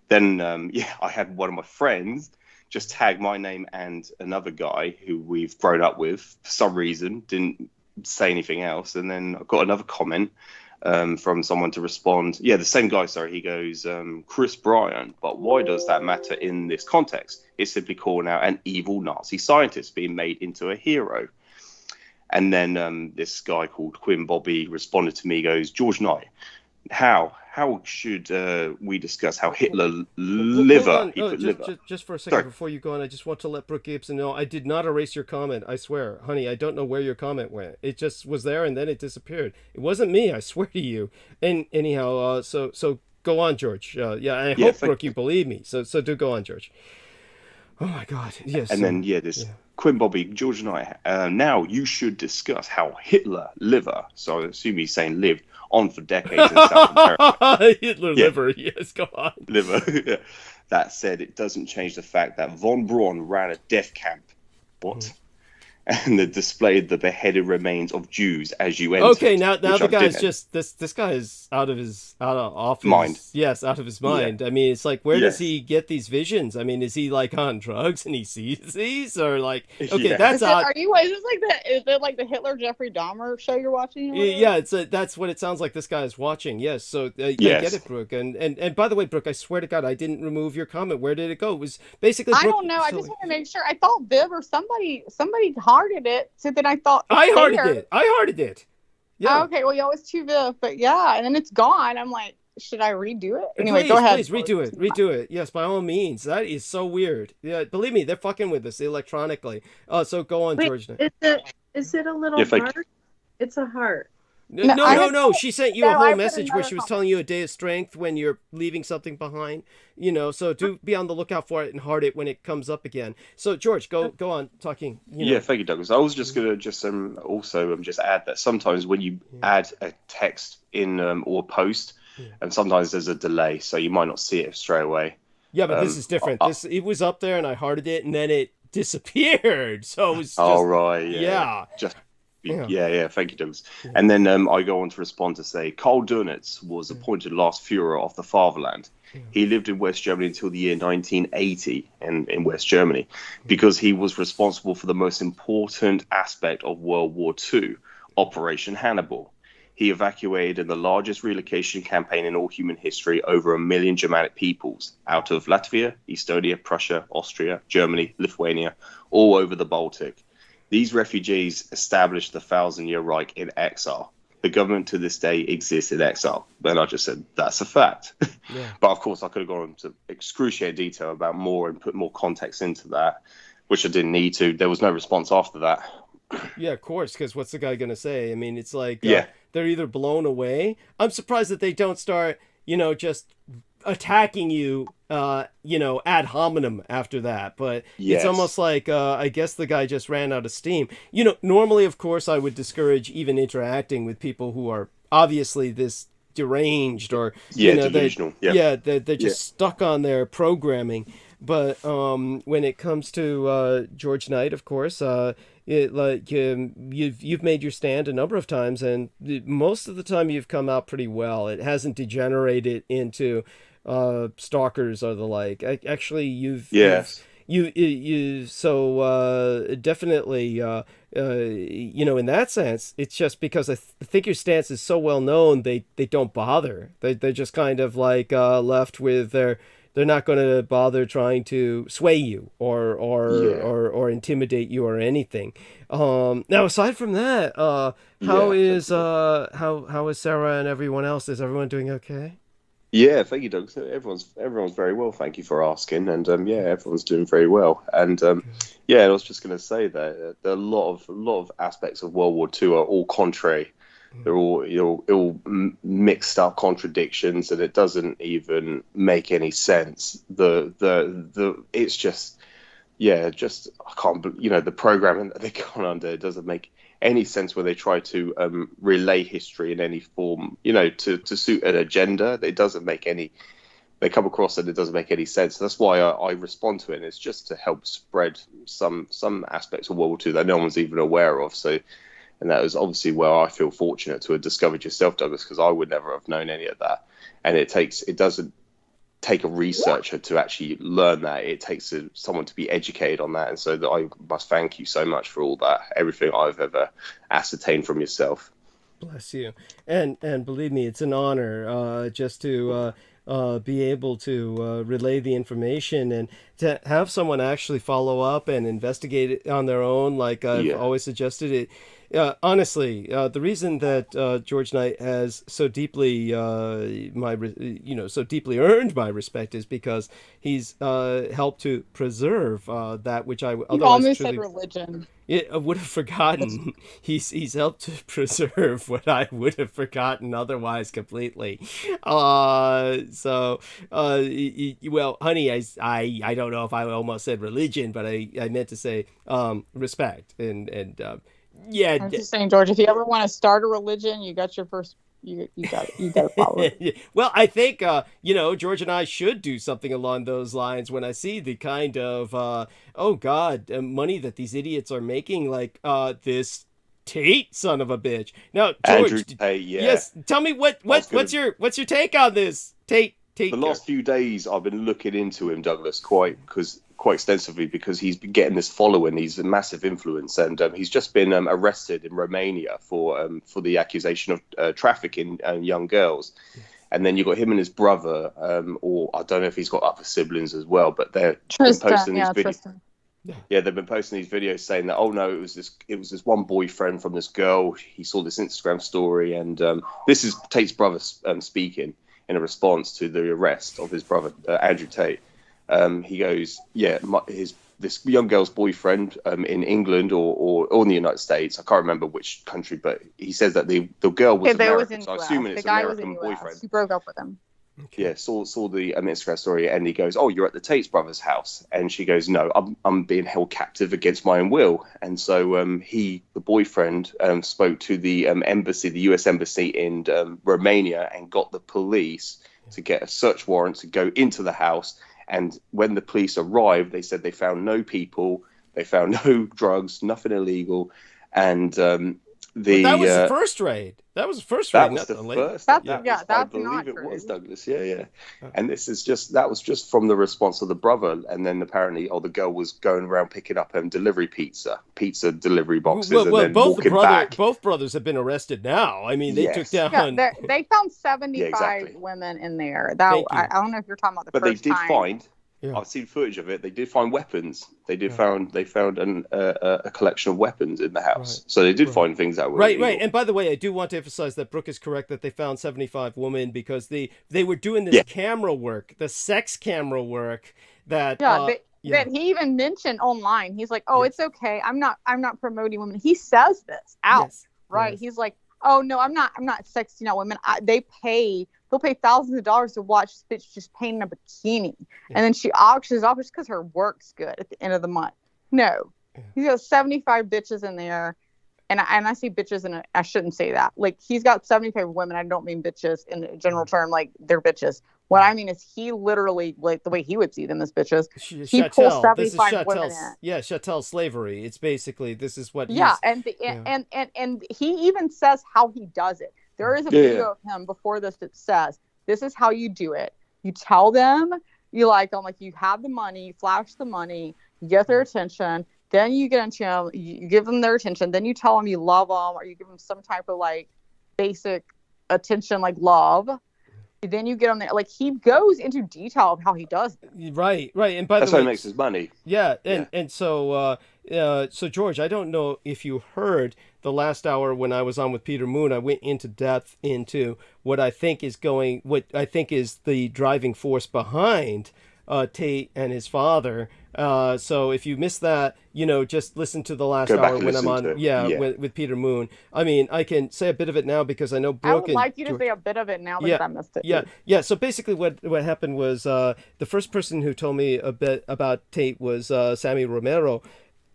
K: then I had one of my friends just tag my name and another guy who we've grown up with for some reason, didn't say anything else. And then I got another comment from someone to respond. Yeah, the same guy, sorry. He goes, Chris Bryan, but why does that matter in this context? It's simply calling out an evil Nazi scientist being made into a hero. And then this guy called Quinn Bobby responded to me, goes, George Knight, how should we discuss how Hitler liver?
A: Just for a second before you go on, I just want to let Brooke Gibson know I did not erase your comment. I swear, honey, I don't know where your comment went. It just was there and then it disappeared. It wasn't me, I swear to you. And anyhow, so go on, George. I hope Brooke, you believe me. So do go on, George. Oh my God, yes.
K: And then Quinn Bobby, George Knight. Now you should discuss how Hitler liver. So I assume he's saying lived on for decades in South America.
A: Hitler liver, yes, go on.
K: Liver. Yeah. That said, it doesn't change the fact that von Braun ran a death camp. What? And they displayed the beheaded remains of Jews as you entered.
A: Okay, now the guy's just this guy is out of his mind. Yes, out of his mind. Yeah. I mean, it's like, where does he get these visions? I mean, is he like on drugs and he sees these, or like, okay, that's out.
C: Is it like the Hitler Jeffrey Dahmer show you're watching?
A: Yeah, that's what it sounds like. This guy is watching. Yes, so I get it, Brooke. And by the way, Brooke, I swear to God, I didn't remove your comment. Where did it go? It was basically.
C: I don't know. I just want to make sure. I thought Viv or somebody hearted it, so then I thought
A: I hearted it. Yeah.
C: Okay, well, you always too Viv, but yeah, and then it's gone. I'm like, should I redo it? Anyway, go ahead.
A: Please redo it. Yes, by all means. That is so weird. Yeah, believe me, they're fucking with us electronically. So go on, George.
H: Is it a little heart? It's a heart.
A: No. She sent you a whole message where she was telling you a day of strength when you're leaving something behind. So do be on the lookout for it and heart it when it comes up again. So George, go on talking.
K: Yeah, thank you, Douglas. I was just gonna also add that sometimes when you add a text in or post, and sometimes there's a delay, so you might not see it straight away.
A: Yeah, but this is different. It was up there and I hearted it and then it disappeared. So it was just,
K: right.
A: Yeah.
K: Yeah. Thank you, Douglas. And then I go on to respond to say, Karl Dönitz was appointed last Führer of the Fatherland. He lived in West Germany until the year 1980 in West Germany because he was responsible for the most important aspect of World War II, Operation Hannibal. He evacuated the largest relocation campaign in all human history, over 1 million Germanic peoples, out of Latvia, Estonia, Prussia, Austria, Germany, Lithuania, all over the Baltic. These refugees established the 1,000-year Reich in exile. The government to this day exists in exile. Then I just said, that's a fact.
A: Yeah.
K: But of course, I could have gone into excruciating detail about more and put more context into that, which I didn't need to. There was no response after that.
A: Yeah, of course, because what's the guy going to say? I mean, it's like they're either blown away. I'm surprised that they don't start, just attacking you, ad hominem after that. But it's almost like, I guess the guy just ran out of steam. Normally, of course, I would discourage even interacting with people who are obviously this deranged or,
K: delusional.
A: They're just stuck on their programming. But when it comes to George Knight, of course, you've made your stand a number of times, and most of the time you've come out pretty well. It hasn't degenerated into stalkers or the like. Actually, definitely, in that sense, it's just because I think your stance is so well known, they don't bother. They're just kind of like left with they're not going to bother trying to sway you or intimidate you or anything. Now, aside from that, how is Sarah and everyone else? Is everyone doing okay?
K: Yeah, thank you, Doug. Everyone's very well. Thank you for asking. And everyone's doing very well. And I was just going to say that a lot of aspects of World War II are all contrary. They're all mixed up contradictions, and it doesn't even make any sense. It's just I can't. The programming that they've gone under, it doesn't make any sense when they try to relay history in any form, to suit an agenda. It doesn't make any. They come across and it doesn't make any sense. That's why I respond to it. And it's just to help spread some aspects of World War II that no one's even aware of. So. And that was obviously where I feel fortunate to have discovered yourself, Douglas, because I would never have known any of that. And it doesn't take a researcher to actually learn that. It takes someone to be educated on that. And so I must thank you so much for all that, everything I've ever ascertained from yourself.
A: Bless you. And believe me, it's an honor just to be able to relay the information and to have someone actually follow up and investigate it on their own, like I've always suggested it. Honestly, the reason that George Knight has so deeply earned my respect is because he's helped to preserve that which I otherwise
C: you almost
A: truly...
C: said religion.
A: I would have forgotten. He's helped to preserve what I would have forgotten otherwise completely. Well, honey, I don't know if I almost said religion, but I meant to say respect and
C: I'm just saying, George, if you ever want to start a religion, you got your first. You got to follow it.
A: Well, I think George and I should do something along those lines when I see the kind of money that these idiots are making, like this Tate son of a bitch. Now, George,
K: Andrew Tate,
A: yes, tell me what's your take on this Tate?
K: The last few days, I've been looking into him, Douglas, quite extensively because he's been getting this following. He's a massive influence, and he's just been arrested in Romania for the accusation of trafficking young girls. And then you've got him and his brother, or I don't know if he's got other siblings as well, but they're posting these videos. Yeah, they've been posting these videos saying that, oh no, it was this one boyfriend from this girl. He saw this Instagram story, and this is Tate's brother speaking in a response to the arrest of his brother, Andrew Tate. He goes, this young girl's boyfriend in England or in the United States, I can't remember which country, but he says that the girl was American, so I'm assuming it's an American boyfriend.
C: He broke up with him.
A: Okay.
K: Yeah, saw the Instagram story, and he goes, "Oh, you're at the Tate's brother's house," and she goes, "No, I'm being held captive against my own will." And so the boyfriend, spoke to the embassy, the U.S. embassy in Romania, and got the police to get a search warrant to go into the house. And when the police arrived, they said they found no people, they found no drugs, nothing illegal, and
A: But that was the
K: The
A: first raid. That was the first
K: That
A: raid,
K: was
A: not
K: the
A: the later.
K: first.
C: That's
K: That
C: yeah,
K: was, I
C: that's
K: believe
C: not
K: it
C: true.
K: was Douglas. Yeah, yeah. And that was just from the response of the brother, and then apparently, the girl was going around picking up delivery pizza delivery boxes, and then walking back.
A: Both brothers have been arrested now. I mean, they took
K: Yes.
A: down.
C: Yeah, they found
K: Yeah,
C: 75
K: exactly.
C: women in there.
A: Thank you.
C: I don't know if you're talking about the
K: But they
C: first
K: did
C: time.
K: find.
A: Yeah.
K: I've seen footage of it. They did find weapons. They found a collection of weapons in the house.
A: Right.
K: So they did
A: Right.
K: find things that were
A: Right,
K: illegal.
A: right. And by the way, I do want to emphasize that Brooke is correct that they found 75 women because they were doing this camera work, the sex camera work that
C: that he even mentioned online. He's like, "Oh, it's okay. I'm not promoting women." He says this out, right?
A: Yes.
C: He's like, "Oh no, I'm not sexting out women. They'll pay thousands of dollars to watch this bitch just painting a bikini, and then she auctions off just because her work's good at the end of the month." No, he's got 75 bitches in there, and I see bitches in it. I shouldn't say that. Like, he's got 75 women. I don't mean bitches in a general term, like they're bitches. What I mean is he literally, like the way he would see them as bitches, he pulls 75 women in.
A: Yeah, chattel slavery. It's basically, this is what
C: and he even says how he does it. There is a video of him before this that says, this is how you do it. You tell them you like them, like you have the money, you flash the money, you get their attention, then you get into them, you give them their attention, then you tell them you love them, or you give them some type of like basic attention, like love. Then you get on there, like he goes into detail of how he does it.
A: Right. And by
K: that's
A: the way,
K: how he makes his money.
A: Yeah, and so George, I don't know if you heard the last hour when I was on with Peter Moon. I went into depth into what I think is the driving force behind Tate and his father. So if you missed that, just listen to the last hour when I'm on. With Peter Moon. I mean, I can say a bit of it now because I know Brooke.
C: I would like you to say a bit of it now because I missed it.
A: Yeah. So basically, what happened was the first person who told me a bit about Tate was Sammy Romero.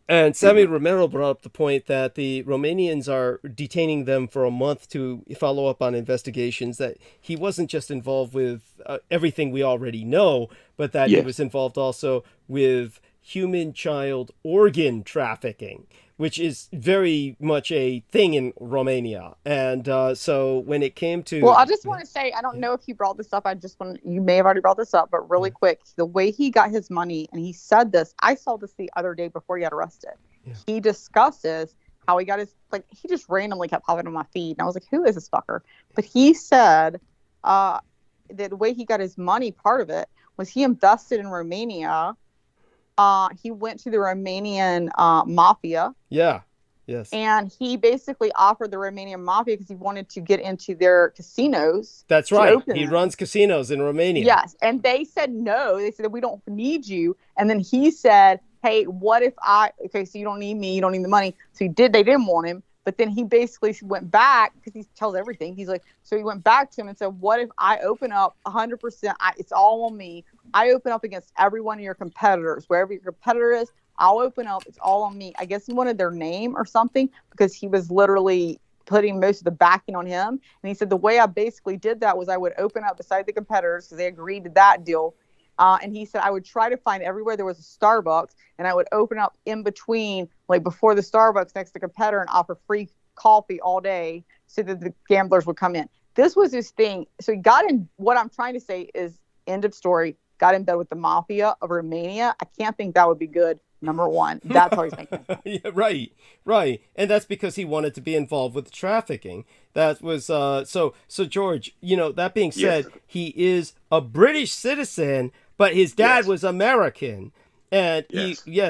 A: And Sammy Romero brought up the point that the Romanians are detaining them for a month to follow up on investigations, that he wasn't just involved with everything we already know, but that he was involved also with human child organ trafficking, which is very much a thing in Romania. And so when it came to...
C: Well, I just want to say, I don't know if you brought this up. You may have already brought this up, but really quick, the way he got his money, and he said this, I saw this the other day before he got arrested. Yeah. He discusses how he got his, like, he just randomly kept popping on my feed. And I was like, who is this fucker? But he said that the way he got his money, part of it, was he invested in Romania. He went to the Romanian mafia.
A: Yeah. Yes.
C: And he basically offered the Romanian mafia because he wanted to get into their casinos.
A: That's right. He runs casinos in Romania.
C: Yes. And they said no. They said, we don't need you. And then he said, hey, what if so you don't need me, you don't need the money. So they didn't want him. But then he basically went back because he tells everything. He's like, so he went back to him and said, what if I open up 100%? It's all on me. I open up against every one of your competitors. Wherever your competitor is, I'll open up. It's all on me. I guess he wanted their name or something because he was literally putting most of the backing on him. And he said, the way I basically did that was I would open up beside the competitors because they agreed to that deal. And he said, I would try to find everywhere there was a Starbucks, and I would open up in between, like before the Starbucks next to the competitor, and offer free coffee all day so that the gamblers would come in. This was his thing. So he got in, what I'm trying to say is, end of story, got in bed with the mafia of Romania. I can't think that would be good. Number one, that's how he's making it.
A: Yeah, right. And that's because he wanted to be involved with trafficking. That was, so George, that being said, he is a British citizen, but his dad was American. And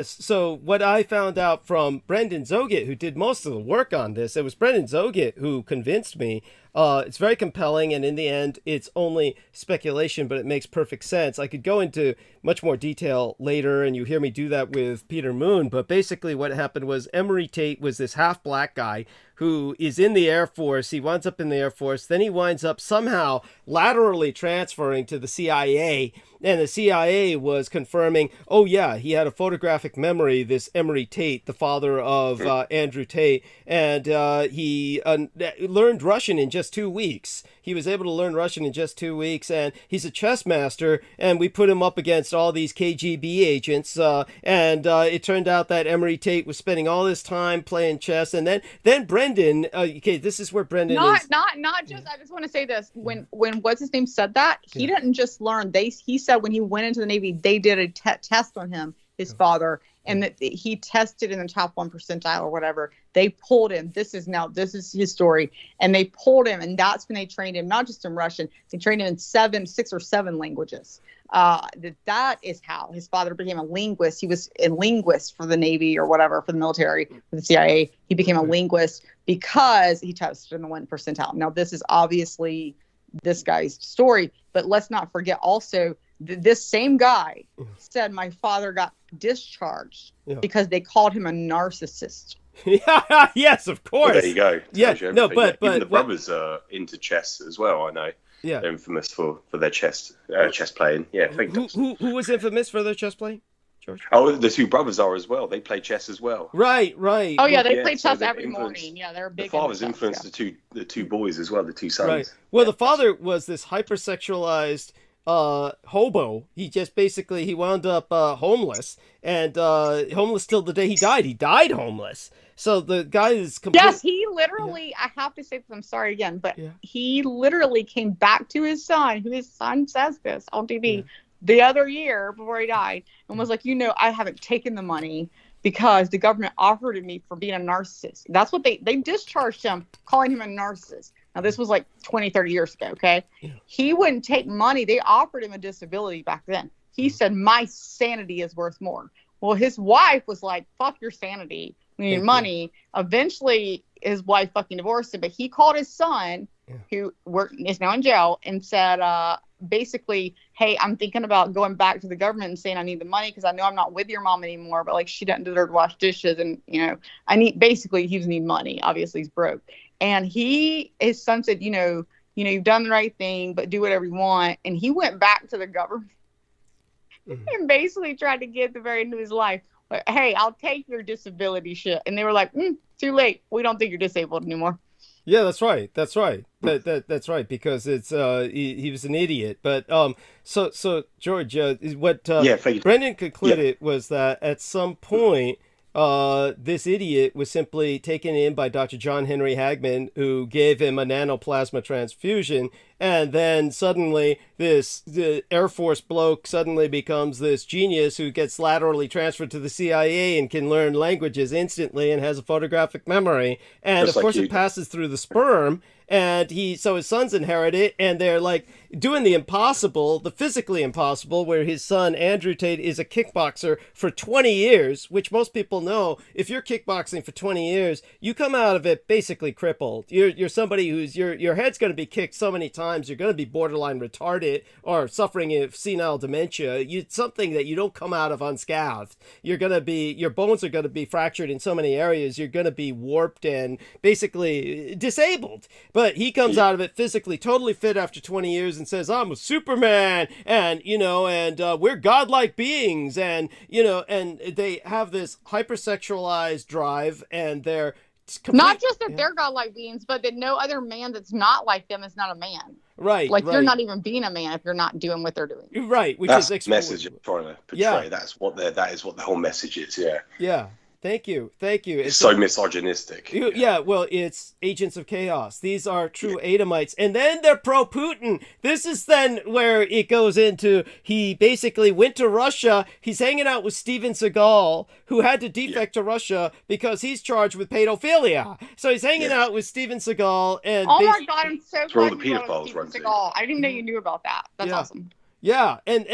A: so what I found out from Brendan Zoget, who did most of the work on this, it was Brendan Zoget who convinced me. It's very compelling, and in the end, it's only speculation, but it makes perfect sense. I could go into much more detail later, and you hear me do that with Peter Moon, but basically what happened was Emery Tate was this half-black guy who is in the Air Force. He winds up in the Air Force. Then he winds up somehow laterally transferring to the CIA. And the CIA was confirming, oh, yeah, he had a photographic memory, this Emery Tate, the father of Andrew Tate. And he learned Russian in just just 2 weeks. He was able to learn Russian in just 2 weeks, and he's a chess master, and we put him up against all these KGB agents, and it turned out that Emery Tate was spending all this time playing chess, and then Brendan, okay, this is where Brendan
C: not
A: is...
C: not just, I just want to say this, when what's his name said that, he didn't just learn, he said when he went into the Navy, they did a test on him, his father, and that he tested in the top 1 percentile or whatever. They pulled him. This is his story. And they pulled him, and that's when they trained him, not just in Russian, they trained him in 6 or 7 languages. That is how his father became a linguist. He was a linguist for the Navy or whatever, for the military, for the CIA. He became a linguist because he tested in the 1 percentile. Now, this is obviously this guy's story, but let's not forget also, this same guy said my father got discharged because they called him a narcissist.
A: Yeah, yes, of course.
K: Well, there you go.
A: Yeah, no, but
K: even the brothers are into chess as well. I know.
A: Yeah,
K: they're infamous for their chess playing. Yeah,
A: who was infamous for their chess playing? George?
K: Oh, the 2 brothers are as well. They play chess as well.
A: Right.
C: Oh yeah, they play chess every morning. Yeah, they're big.
K: The father's influenced the two boys as well, the 2 sons.
A: Right. Well, the father was this hypersexualized hobo. He just basically, he wound up homeless, and homeless till the day he died. He died homeless. So the guy is
C: Yes, he literally, I have to say this, I'm sorry again, but he literally came back to his son, who his son says this on TV, the other year before he died, and was like, I haven't taken the money because the government offered it me for being a narcissist. That's what they discharged him, calling him a narcissist. Now, this was like 20, 30 years ago, okay? Yeah. He wouldn't take money. They offered him a disability back then. He said, my sanity is worth more. Well, his wife was like, fuck your sanity. We need money. Eventually, his wife fucking divorced him, but he called his son, who is now in jail, and said, basically, hey, I'm thinking about going back to the government and saying I need the money because I know I'm not with your mom anymore, but like she doesn't deserve to wash dishes, and he just need money. Obviously, he's broke. And his son said, you've done the right thing, but do whatever you want. And he went back to the government and basically tried to get the very end of his life. But, hey, I'll take your disability shit. And they were like, too late. We don't think you're disabled anymore.
A: Yeah, that's right. That's right. That's right, because it's he was an idiot. But so George, what Brendan concluded was that at some point, this idiot was simply taken in by Dr. John Henry Hagman, who gave him a nanoplasma transfusion, and then suddenly the Air Force bloke suddenly becomes this genius who gets laterally transferred to the CIA and can learn languages instantly and has a photographic memory. And just of course it passes through the sperm, and his sons inherit it, and they're like doing the impossible, the physically impossible, where his son Andrew Tate is a kickboxer for 20 years, which most people know. If you're kickboxing for 20 years, you come out of it basically crippled. You're somebody who's your head's going to be kicked so many times, you're going to be borderline retarded or suffering of senile dementia. It's something that you don't come out of unscathed. Your bones are going to be fractured in so many areas. You're going to be warped and basically disabled. But he comes out of it physically totally fit after 20 years and says, I'm a Superman, and we're godlike beings, and they have this hypersexualized drive, and they're
C: not just that they're godlike beings, but that no other man that's not like them is not a man.
A: Right.
C: Like you're not even being a man if you're not doing what they're doing.
A: Right. Which
K: that's
A: is
K: the message you're trying to portray. Yeah. That is what the whole message is. Yeah.
A: Yeah. Thank you.
K: It's so misogynistic.
A: Yeah, well, it's agents of chaos. These are true Adamites. And then they're pro-Putin. This is then where it goes into, he basically went to Russia. He's hanging out with Steven Seagal, who had to defect to Russia because he's charged with pedophilia. So he's hanging out with Steven Seagal. And
C: oh my God, I'm so glad
K: all the pedophiles run
C: Seagal. I didn't even know you knew about that. That's awesome.
A: Yeah, and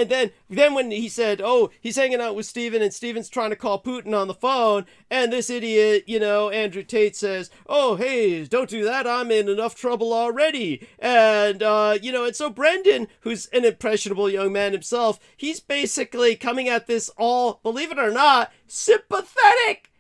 A: then when he said, oh, he's hanging out with Steven, and Steven's trying to call Putin on the phone, and this idiot, Andrew Tate says, oh, hey, don't do that, I'm in enough trouble already. And, and so Brendan, who's an impressionable young man himself, he's basically coming at this all, believe it or not, sympathetic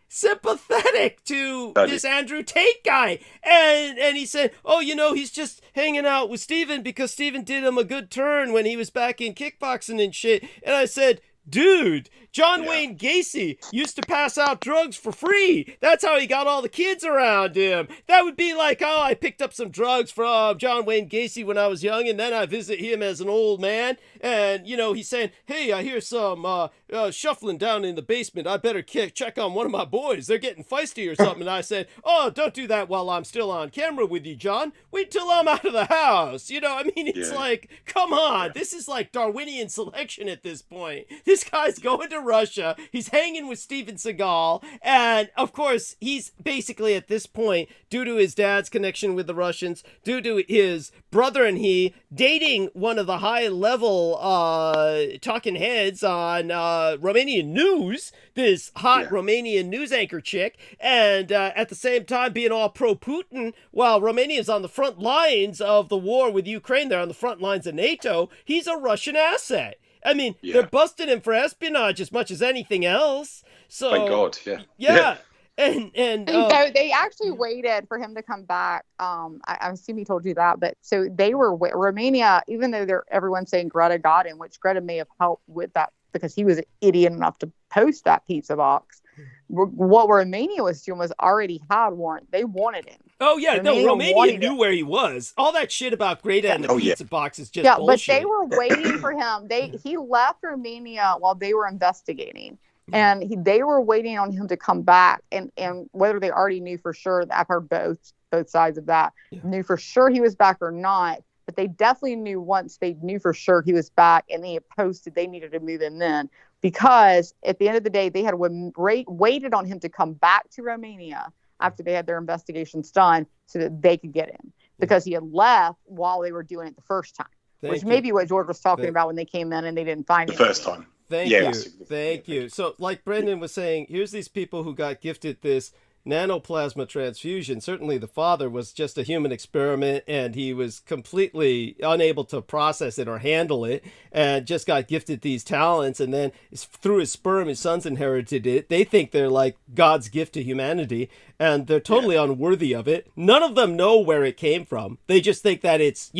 A: to this Andrew Tate guy. And he said, oh, he's just hanging out with Steven because Steven did him a good turn when he was back in kickboxing and shit. And I said, Dude, John Wayne Gacy used to pass out drugs for free. That's how he got all the kids around him. That would be like, oh, I picked up some drugs from John Wayne Gacy when I was young, and then I visit him as an old man. And, you know, he's saying, hey, I hear some shuffling down in the basement. I better check on one of my boys. They're getting feisty or something. And I said, oh, don't do that while I'm still on camera with you, John. Wait till I'm out of the house. You know, I mean, it's like, come on. This is like Darwinian selection at this point. This guy's going to Russia. He's hanging with Steven Seagal. And, of course, he's basically at this point, due to his dad's connection with the Russians, due to his brother and he dating one of the high-level talking heads on Romanian news, this hot Romanian news anchor chick, and at the same time being all pro-Putin while Romania's on the front lines of the war with Ukraine. They're on the front lines of NATO. He's a Russian asset. I mean, they're busting him for espionage as much as anything else. So,
K: thank God,
A: yeah. And
C: so they actually waited for him to come back. I assume he told you that, but so they were Romania, even though everyone's saying Greta got him, which Greta may have helped with that because he was idiot enough to post that pizza box. What Romania was doing was already had warrant. They wanted him.
A: Oh yeah, Romania knew where he was. All that shit about Greta and the pizza box is just bullshit.
C: But they were waiting for him. He left Romania while they were investigating. And they were waiting on him to come back, and whether they already knew for sure, I've heard both sides of that, knew for sure he was back or not, but they definitely knew once they knew for sure he was back, and they had posted they needed to move in then, because at the end of the day, they had waited on him to come back to Romania after they had their investigations done so that they could get him, because he had left while they were doing it the first time, which may be what George was talking about when they came in and they didn't find him.
K: The first time.
A: Thank you. So, like Brendan was saying, here's these people who got gifted this nanoplasma transfusion. Certainly the father was just a human experiment, and he was completely unable to process it or handle it, and just got gifted these talents, and then through his sperm, his sons inherited it. They think they're like God's gift to humanity, and they're totally unworthy of it. None of them know where it came from. They just think that it's,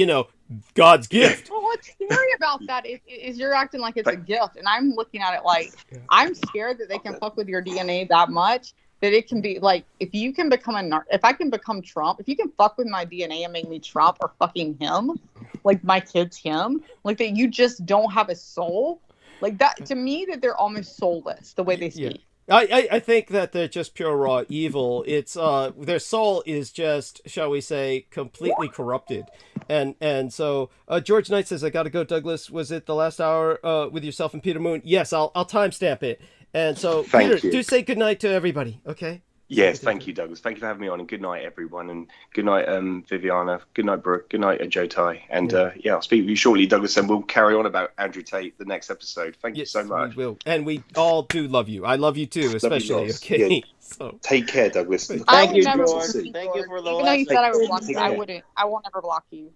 A: God's gift.
C: Well, what's scary about that is you're acting like it's a gift, and I'm looking at it like I'm scared that they can fuck with your DNA that much that it can be like, if you can become if I can become Trump, if you can fuck with my DNA and make me Trump or fucking him, like my kid's him, like that you just don't have a soul, like that, to me, that they're almost soulless the way they speak.
A: I think that they're just pure raw evil. It's their soul is just, shall we say, completely corrupted. And so George Knight says, I gotta go, Douglas. Was it the last hour with yourself and Peter Moon? Yes, I'll timestamp it. And so Peter, do say goodnight to everybody, okay?
K: Yes, thank you, Douglas. Thank you for having me on, and good night, everyone. And good night, Viviana. Good night, Brooke. Good night, Joe Tai. And I'll speak with you shortly, Douglas, and we'll carry on about Andrew Tate the next episode. Thank you so much.
A: We will. And we all do love you. I love you too, especially. Okay.
K: Yeah. So take care, Douglas.
G: Thank you, George. Thank you for the
C: last. Even though you said I would block you, I won't ever block you.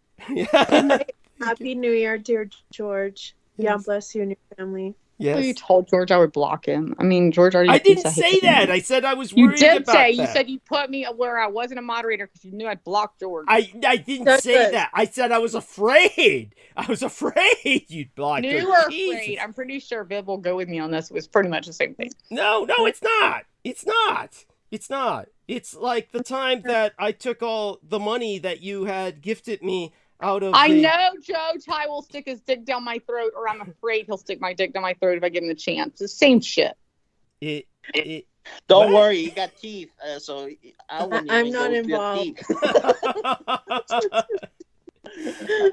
H: Happy New Year, dear George. Yeah, bless you and your family.
A: Yes.
C: You told George I would block him. I mean, George already.
A: I didn't say that. I said I was worried about that.
C: You did say. You said you put me where I wasn't a moderator because you knew I'd block George.
A: I didn't say that. I said I was afraid. I was afraid you'd block George.
C: You were afraid. I'm pretty sure Viv will go with me on this. It was pretty much the same thing.
A: No, it's not. It's not. It's not. It's like the time that I took all the money that you had gifted me out of.
C: I know Joe Tai will stick his dick down my throat, or I'm afraid he'll stick my dick down my throat if I give him the chance. The same shit.
G: Don't worry, you got teeth, so I wouldn't.
H: I'm not involved.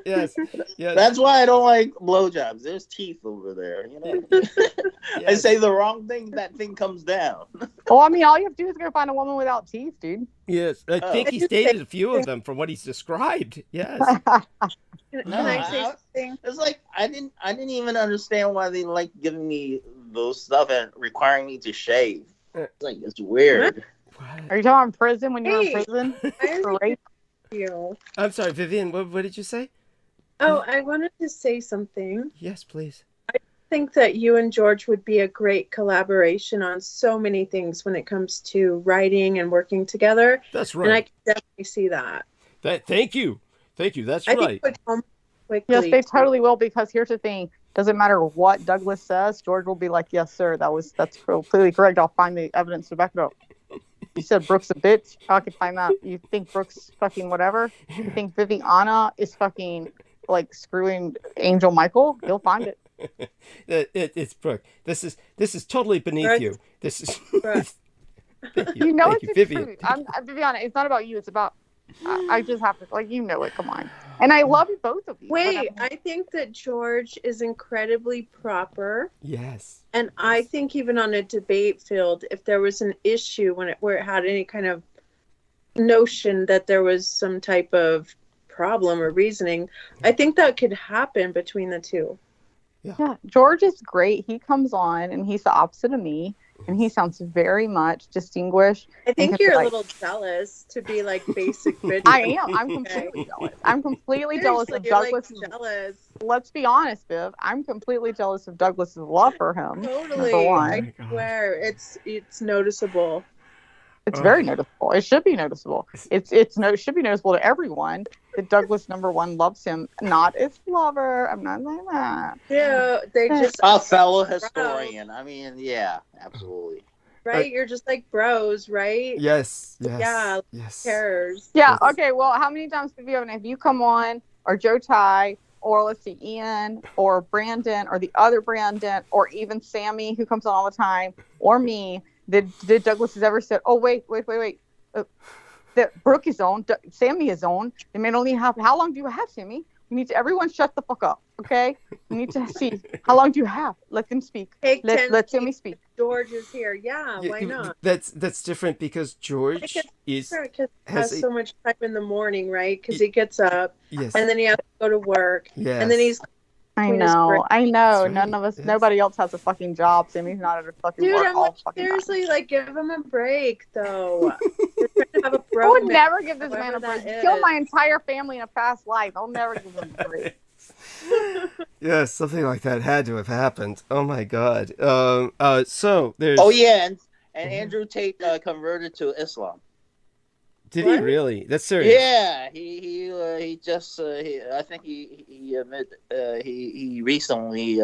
A: Yes.
G: That's why I don't like blowjobs. There's teeth over there. I say the wrong thing, that thing comes down.
C: Well, I mean, all you have to do is go find a woman without teeth, dude.
A: Yes, I think he's dated a few of them from what he's described. Yes.
H: Can I say something?
G: It's like I didn't even understand why they like giving me those stuff and requiring me to shave. It's like, it's weird.
C: Are you talking about prison when you're in prison?
A: I'm sorry, Vivian, what did you say?
H: Oh, I wanted to say something.
A: Yes, please.
H: I think that you and George would be a great collaboration on so many things when it comes to writing and working together.
A: That's right.
H: And I can definitely see that.
A: Thank you. That's
H: I
A: right.
H: think quickly.
C: Yes, they totally will, because here's the thing. Doesn't matter what Douglas says, George will be like, yes, sir, that's completely correct. I'll find the evidence to back it up. You said Brooke's a bitch. I can find that. You think Brooke's fucking whatever? You think Viviana is fucking like screwing Angel Michael? You'll find it.
A: It's Brooke. This is totally beneath you. This is. Thank you.
C: You know
A: Thank
C: it's
A: you,
C: the
A: Vivian.
C: truth. Viviana, it's not about you. It's about. I just have to you know it. Come on. And I love both of you.
H: Wait, I think that George is incredibly proper.
A: Yes.
H: And I think even on a debate field, if there was an issue where it had any kind of notion that there was some type of problem or reasoning, I think that could happen between the two.
C: Yeah, George is great. He comes on and he's the opposite of me. And he sounds very much distinguished.
H: I think you're a little jealous to be like basic bitch.
C: I am. I'm completely jealous. I'm completely jealous of Douglas.
H: Like jealous.
C: Let's be honest, Viv. I'm completely jealous of Douglas's love for him.
H: Totally.
C: For one.
H: I swear, it's noticeable.
C: It's very noticeable. It should be noticeable. It should be noticeable to everyone that Douglas #1 loves him, not his lover. I'm not saying that.
H: Yeah, they just
J: a fellow historian. I mean, yeah, absolutely.
H: Right, you're just like bros, right?
A: Yes.
H: Yeah.
A: Yes.
H: Who cares?
C: Yeah. Okay. Well, how many times have you come on, or Joe Ty, or let's see, Ian, or Brandon, or the other Brandon, or even Sammy, who comes on all the time, or me? Did Douglas has ever said, oh, wait. That Brooke is on, Sammy is on. They may only have, how long do you have, Sammy? We need to, everyone shut the fuck up, okay? We need to see, how long do you have? Let them speak. Let Sammy speak.
H: George is here. Yeah, why not?
A: That's different because George
H: has so much time in the morning, right? Because he gets up,
A: yes,
H: and then he has to go to work,
A: yes,
H: and then he's.
C: I know.
A: Right.
C: None of us, nobody else has a fucking job. Sammy's not at a fucking
H: Dude,
C: work
H: I'm
C: all
H: like,
C: fucking
H: seriously,
C: time.
H: like, give him a break, though. They're trying to have a
C: I would
H: bromance,
C: never give this man a
H: whatever
C: break.
H: that
C: Kill
H: is.
C: my entire family in a past life. I'll never give him a break.
A: Yes, something like that had to have happened. Oh my God. So there's.
J: Oh yeah, and Andrew Tate converted to Islam.
A: Did he really? That's serious.
J: Yeah, he just I think he recently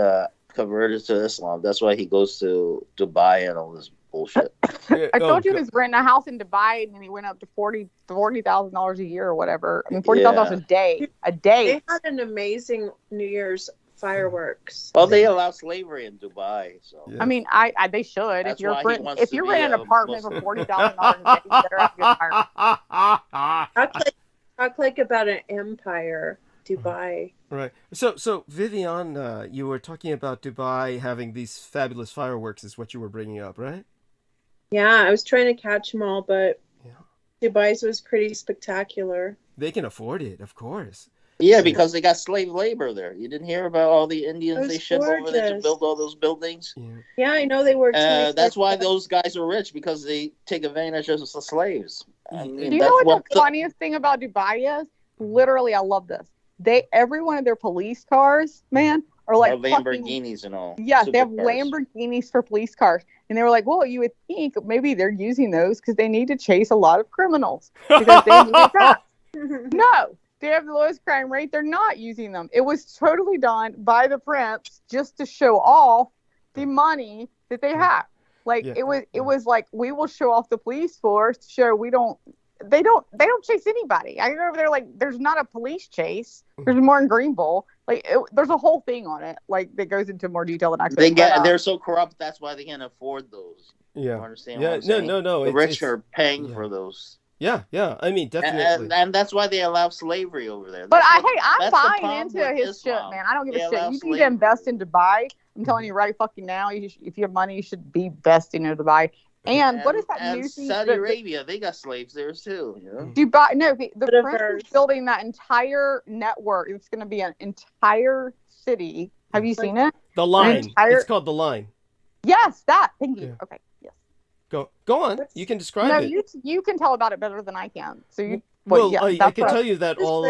J: converted to Islam. That's why he goes to Dubai and all this bullshit.
C: I told you he was renting a house in Dubai and he went up to $40,000 a year or whatever. I mean, $40,000 a day.
H: They had an amazing New Year's fireworks.
J: Well, they allow slavery in Dubai, so.
A: Yes.
C: I mean, they should.
J: That's
C: If you're renting an apartment for $40,000 a day, you better have a good fire.
H: Talk like about an empire, Dubai.
A: Right. So Vivian, you were talking about Dubai having these fabulous fireworks is what you were bringing up, right?
H: Yeah, I was trying to catch them all, but Dubai's was pretty spectacular.
A: They can afford it, of course.
J: Yeah, because they got slave labor there. You didn't hear about all the Indians they shipped over there to
H: gorgeous.
J: build all those buildings?
H: Yeah, I know they worked.
J: That's why those guys are rich, because they take advantage of the slaves. I mean,
C: Do you know what the funniest thing about Dubai is? Literally, I love this. Every one of their police cars, man, are like
J: Lamborghinis and all.
C: Yes, they have
J: Supercars.
C: Lamborghinis for police cars. And they were like, well, you would think maybe they're using those because they need to chase a lot of criminals. Because they need that. No, they have the lowest crime rate. They're not using them. It was totally done by the prince just to show off the money that they have. Like it was like, we will show off the police force to show they don't chase anybody. I remember they're like, there's not a police chase. There's more in Greenville. Like there's a whole thing on it. Like that goes into more detail than I could.
J: They're so corrupt. That's why they can't afford those.
A: Yeah.
J: You understand?
A: Yeah.
J: What I'm saying?
A: No.
J: The rich are paying for those.
A: Yeah. I mean, definitely.
J: And that's why they allow slavery over there.
C: But I'm buying into his shit, man. I don't give a shit. You need to invest in Dubai. I'm telling you right fucking now. If you have money, you should be investing in Dubai. And what is that new thing?
J: Saudi Arabia, they got slaves there too. You know?
C: Dubai, no, the prince is building that entire network. It's going to be an entire city. Have you seen it?
A: The Line. It's called The Line.
C: Yes, that. Thank you. Okay, yes.
A: Go on. You can describe it.
C: No, you can tell about it better than I can. So you.
A: I can tell you that all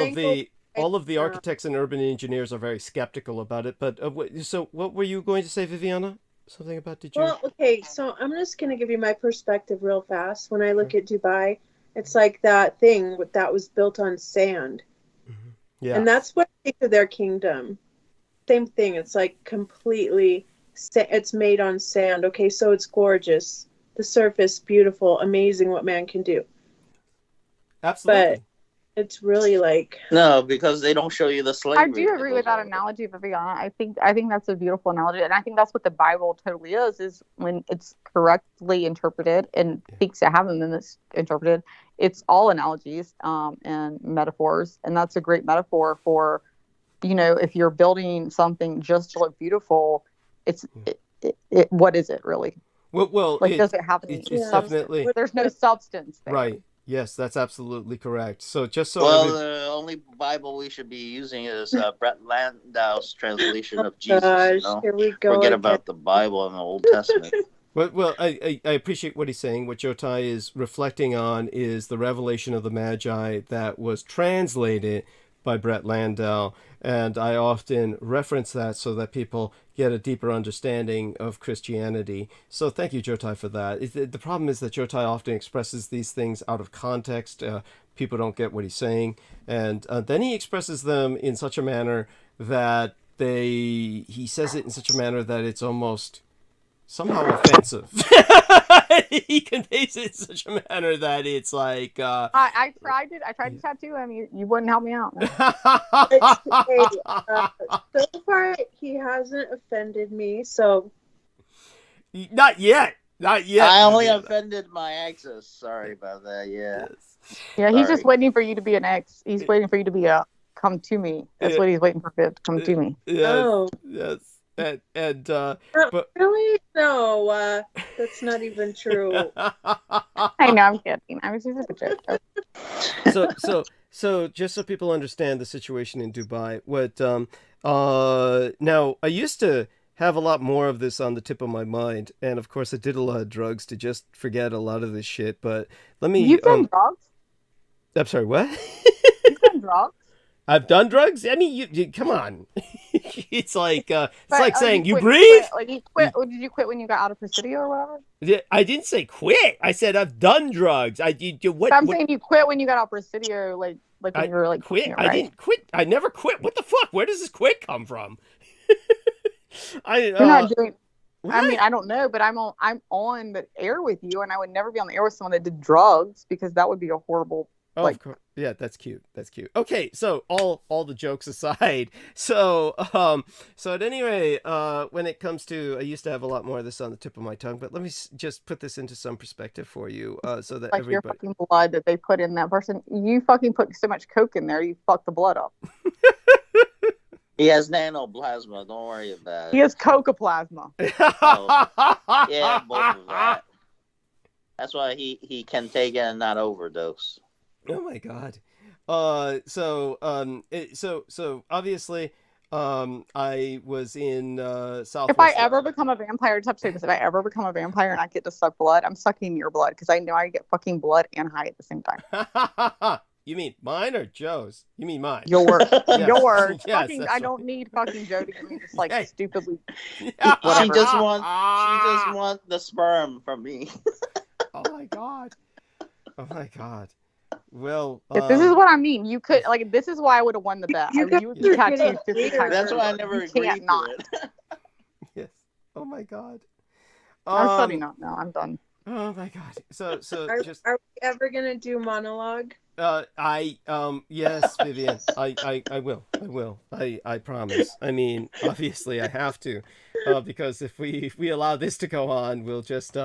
A: of the architects and urban engineers are very skeptical about it. But so, what were you going to say, Viviana? Something about Detroit?
H: Well, okay, so I'm just going to give you my perspective real fast. When I look at Dubai, it's like that thing that was built on sand.
A: Yeah.
H: And that's what I think of their kingdom. same thing. It's like completely, it's made on sand. Okay, so it's gorgeous. The surface, beautiful, amazing what man can do.
A: Absolutely.
H: But it's really like,
J: No, because they don't show you the slavery.
C: I do agree with that analogy, Viviana. I think that's a beautiful analogy, and I think that's what the Bible totally is when it's correctly interpreted and thinks to have them in this interpreted. It's all analogies and metaphors, and that's a great metaphor for, if you're building something just to look beautiful, it's what is it really?
A: Well,
C: does it have any
A: it's
C: substance?
A: definitely
C: There's no substance there.
A: right. Yes, that's absolutely correct. So just so
J: the only Bible we should be using is Brett Landau's translation of Jesus.
H: gosh, here we go.
J: Forget
H: again.
J: about the Bible and the Old Testament.
A: Well, I appreciate what he's saying. What Jotai is reflecting on is the revelation of the Magi that was translated by Brett Landau, and I often reference that so that people get a deeper understanding of Christianity. So thank you, Jotai, for that. The problem is that Jotai often expresses these things out of context. People don't get what he's saying, and then he expresses them in such a manner that he says it in such a manner that it's almost somehow offensive. He conveys it in such a manner that it's like
C: I tried to tattoo him. You wouldn't help me out.
H: So far, he hasn't offended me. So
A: not yet.
J: I only offended my exes. Sorry about that. Yeah.
A: Yes.
C: Yeah, he's just waiting for you to be an ex. He's waiting for you to be a come to me. That's what he's waiting for, to come to me.
A: Yes.
H: Oh.
A: Yes. And
H: but really, no, that's not even true.
C: I know, I'm kidding. I was just a joke.
A: So just so people understand the situation in Dubai, what now I used to have a lot more of this on the tip of my mind, and of course I did a lot of drugs to just forget a lot of this shit. But let me.
C: You've done drugs?
A: I'm sorry. What?
C: You've done drugs?
A: I've done drugs. I mean, you come on. It's like saying you
C: quit,
A: breathe.
C: Like you quit. Or did you quit when you got out of Presidio or whatever?
A: Yeah, I didn't say quit. I said I've done drugs.
C: I'm saying you quit when you got out of Presidio, like when you were like
A: quit.
C: Right?
A: I didn't quit. I never quit. What the fuck? Where does this quit come from?
C: You're not doing. What? I mean, I don't know, but I'm on the air with you, and I would never be on the air with someone that did drugs because that would be a horrible.
A: Oh, of course. Yeah, that's cute. That's cute. Okay, so all the jokes aside, so at any rate, when it comes to, I used to have a lot more of this on the tip of my tongue, but let me just put this into some perspective for you, so that
C: like your fucking blood that they put in that person, you fucking put so much coke in there, you fucked the blood up.
J: He has nanoplasma. Don't worry about it.
C: He has cocoplasma.
J: Oh, yeah, both of that. That's why he can take it and not overdose.
A: Oh my god. So obviously, I was in Southwest.
C: If I ever become a vampire, if I ever become a vampire and I get to suck blood, I'm sucking your blood because I know I get fucking blood and high at the same time.
A: You mean mine or Joe's? You mean mine?
C: Yours.
A: Yes.
C: Yours.
A: Yes,
C: fucking, I don't need fucking Joe to give me just like stupidly.
J: She just want the sperm from me.
A: Oh my god. Oh my god. Well,
C: this is what I mean. You could this is why I would have won the bet. You would be tattooed 50 times.
J: That's why I never agreed
C: can't
J: to
C: not.
J: it.
A: Yes. Oh my god.
C: I'm studying not now. I'm done.
A: Oh my god. So
H: are we ever gonna do monologue?
A: Yes, Vivian. I will. I promise. I mean, obviously I have to, because if we allow this to go on, we'll just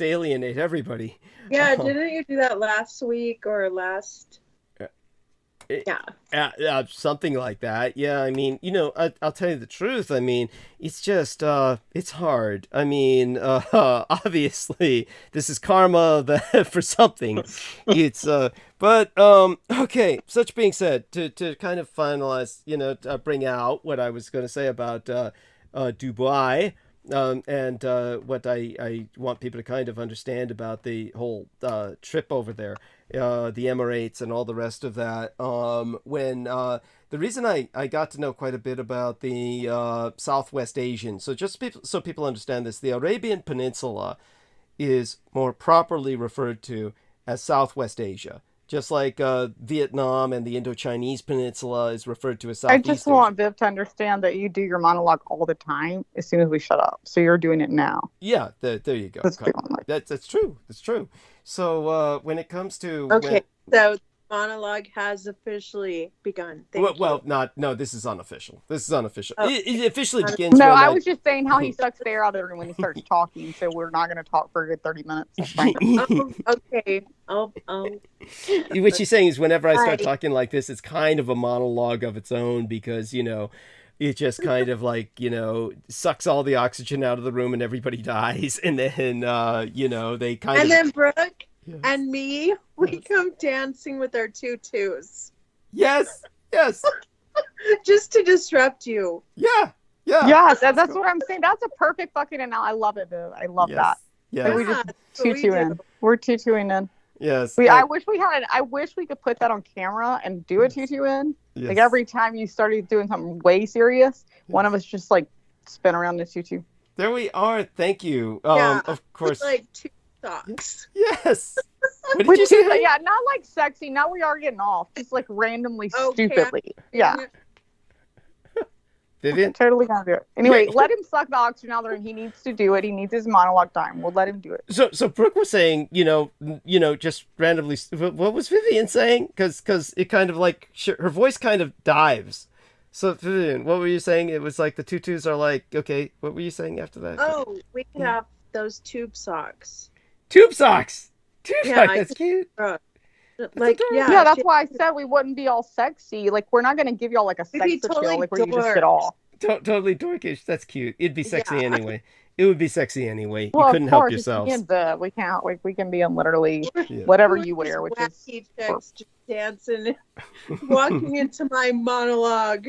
A: alienate everybody.
H: Yeah, didn't you do that last week or last?
A: Yeah, something like that. Yeah, I mean, I'll tell you the truth. I mean, it's just, it's hard. I mean, obviously, this is karma for something. It's, but, okay, such being said, to kind of finalize, to bring out what I was going to say about Dubai, and what I want people to kind of understand about the whole trip over there, the Emirates and all the rest of that. The reason I got to know quite a bit about the Southwest Asian, so people understand this, the Arabian Peninsula is more properly referred to as Southwest Asia. Just like Vietnam and the Indo-Chinese Peninsula is referred to as
C: I
A: Southeast
C: just
A: Asia.
C: want Viv to understand that you do your monologue all the time as soon as we shut up. So you're doing it now.
A: Yeah, there you go.
C: Let's do one more.
A: That's true. That's true. So when it comes to
H: Okay, so the monologue has officially begun. Thank you.
A: no, this is unofficial. This is unofficial.
H: Oh.
A: It officially begins.
C: No,
A: when
C: I was just saying how he sucks the air out of the room when he starts talking. So we're not going to talk for a good 30 minutes. That's fine.
H: Okay. Oh.
A: What she's saying is whenever I start
H: Right.
A: talking like this, it's kind of a monologue of its own because, it just kind of like, sucks all the oxygen out of the room and everybody dies. And then, they kind
H: And
A: of...
H: then Brooke
A: Yes.
H: and me, we come dancing with our tutus.
A: Yes.
H: Just to disrupt you.
A: Yeah.
C: Yes, that's what I'm saying. That's a perfect fucking analogy. I love it, Viv. I love that.
A: Yes.
C: So we just
H: that's what we
C: tutu
H: do.
C: in. We're tutuing in.
A: Yes.
C: I wish we could put that on camera and do a tutu in.
A: Yes.
C: Like every time you started doing something way serious, one of us just like spin around the tutu.
A: There we are. Thank you.
H: Yeah,
A: Of course.
H: With like two socks.
A: Yes. What did
C: Which
A: you
C: is,
A: say?
C: yeah, not like sexy. Now we are getting off. Just like randomly,
H: Okay.
C: stupidly. Yeah,
A: Vivian?
C: totally gonna do it. Anyway,
A: Yeah.
C: let him suck the oxygen out of the room. He needs to do it. He needs his monologue time. We'll let him do it.
A: So Brooke was saying, just randomly. What was Vivian saying? Because it kind of like her voice kind of dives. So Vivian, what were you saying? It was like the tutus are like okay. What were you saying after that?
H: Oh, we could have those tube socks.
A: Tube socks. Tube
H: Yeah,
A: socks.
H: I
A: That's cute.
H: Like, yeah.
C: Yeah, that's why I said we wouldn't be all sexy. Like we're not gonna give y'all like a sex
H: be
C: appeal,
H: totally
C: like where you just
H: dorks.
C: get off.
A: Totally dorkish. That's cute. It'd be sexy
H: Yeah.
A: anyway. It would be sexy anyway.
C: Well,
A: You couldn't
C: of
A: help
C: course, it's
A: yourselves.
C: me and Viv. We can't. Like we can be in literally
A: Yeah.
C: whatever
H: We're
C: you wear, which
H: just
C: is
H: wacky chicks just dancing, walking into my monologue.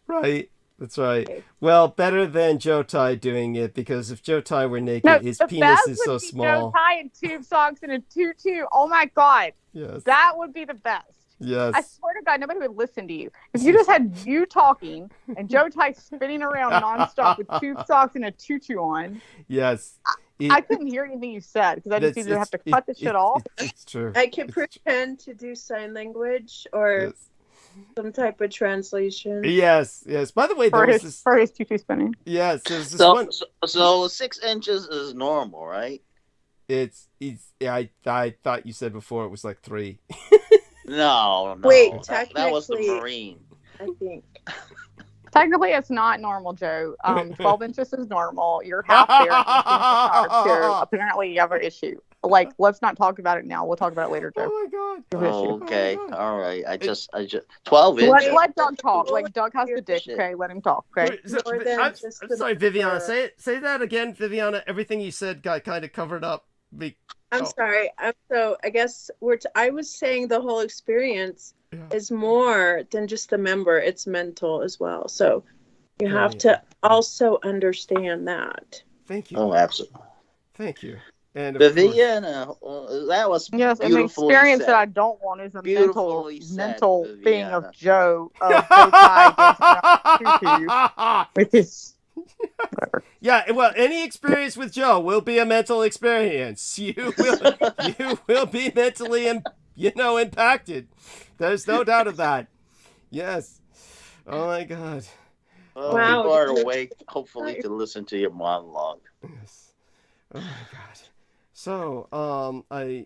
A: Right. That's right. Well, better than Joe Tai doing it because if Joe Tai were naked,
C: no.
A: his
C: The
A: penis
C: best
A: is
C: would
A: so
C: be
A: small.
C: Joe Tai in tube socks and a tutu. Oh my god,
A: Yes.
C: that would be the best.
A: Yes.
C: I swear to God, nobody would listen to you. If you just had you talking and Joe Tai spinning around nonstop with tube socks and a tutu on,
A: Yes.
C: I couldn't hear anything you said because I just either have to cut the shit off.
A: It's true.
H: I can pretend to do sign language or some type of translation.
A: Yes. By the way, there was this.
C: For his tutu spinning.
A: Yes, there's this
J: So,
A: one.
J: so 6 inches is normal, right?
A: I thought you said before it was like 3.
J: No.
H: Wait,
J: that was the
H: technically-
J: Marine.
H: I think.
C: Technically, it's not normal, Joe. 12 inches is normal. You're half there. So apparently, you have an issue. Like, let's not talk about it now. We'll talk about it later, Joe.
A: Oh my god.
J: Oh, okay.
A: Oh my God.
J: All right. I just 12 inches.
C: Let Doug talk. Like, Doug has the dick. Okay, let him talk. Okay.
A: Wait, so-
H: More than
A: I'm
H: just
A: sorry,
H: the-
A: Viviana. Say that again, Viviana. Everything you said got kind of covered up.
H: I'm sorry. So I guess I was saying the whole experience is more than just the member. It's mental as well. So you have to also understand that.
A: Thank you.
J: Oh, absolutely.
A: Thank you. And of course-
J: Viviana, that was
C: Yes, and the
J: beautifully
C: experience
J: said.
C: that I don't want is a
J: Beautifully said,
C: mental thing of
J: Viviana.
C: Joe with his whatever.
A: Yeah, well, any experience with Joe will be a mental experience. You will be mentally, impacted. There's no doubt of that. Yes. Oh my God.
J: Well,
H: Wow.
J: people are awake, hopefully, to listen to your monologue.
A: Yes. Oh my God. So, I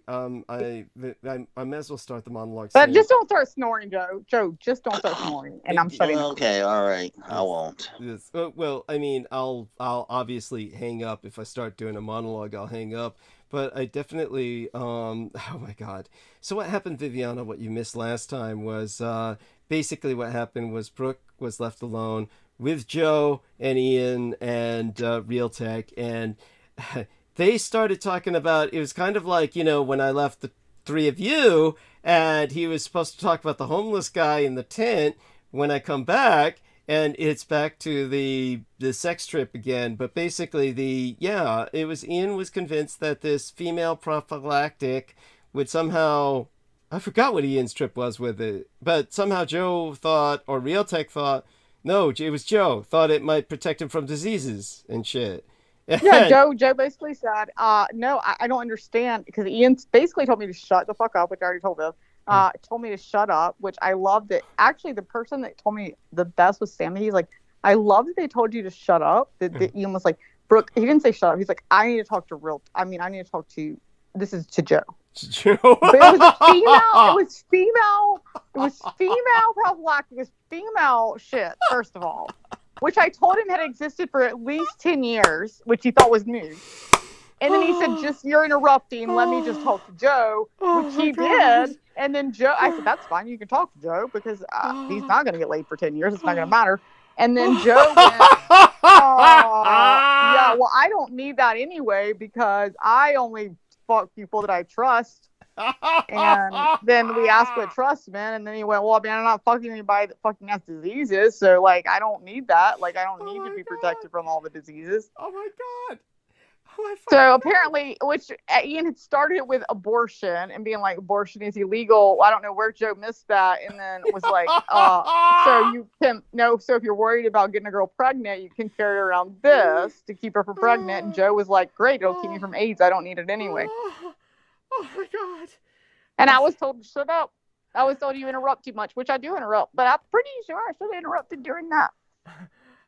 A: may as well start the monologue.
C: But
A: saying-
C: just don't start snoring, Joe. Joe, just don't start snoring, and I'm shutting up.
J: Okay, all right. I won't.
A: Yes. Well, I mean, I'll obviously hang up if I start doing a monologue. I'll hang up. But I definitely, oh my God. So what happened, Viviana? What you missed last time was basically what happened was Brooke was left alone with Joe and Ian and Real Tech, and they started talking about, it was kind of like, when I left the 3 of you, and he was supposed to talk about the homeless guy in the tent when I come back, and it's back to the sex trip again. But basically it was Ian was convinced that this female prophylactic would somehow, I forgot what Ian's trip was with it, but somehow Joe thought, or Real Tech thought, no, it was Joe, thought it might protect him from diseases and shit.
C: Yeah, Joe basically said, no, I don't understand, because Ian basically told me to shut the fuck up, which I already told him. Told me to shut up, which I loved it. Actually, the person that told me the best was Sammy. He's like, I love that they told you to shut up. That Ian was like, Brooke, he didn't say shut up. He's like, I need to talk to I need to talk to, this is to Joe.
A: Joe.
C: But it was a female, it was female prophylactic, it was female shit, first of all, which I told him had existed for at least 10 years, which he thought was new. And then he said, just, you're interrupting, let me just talk to Joe, which he did. And then Joe, I said, that's fine, you can talk to Joe, because he's not going to get laid for 10 years, it's not going to matter. And then Joe went, yeah, well, I don't need that anyway, because I only fuck people that I trust. And then we asked what trust meant, and then he went, well, I mean, I'm not fucking anybody that fucking has diseases, so, like, I don't need that. Like, I don't need to be protected from all the diseases.
A: Oh, my God.
C: So apparently, which Ian had started with abortion and being like, abortion is illegal. I don't know where Joe missed that, and then was like, so if you're worried about getting a girl pregnant, you can carry around this to keep her from pregnant. And Joe was like, great, it'll keep me from AIDS. I don't need it anyway.
A: Oh my God.
C: And I was told to shut up. I was told you interrupt too much, which I do interrupt, but I'm pretty sure I should have interrupted during that.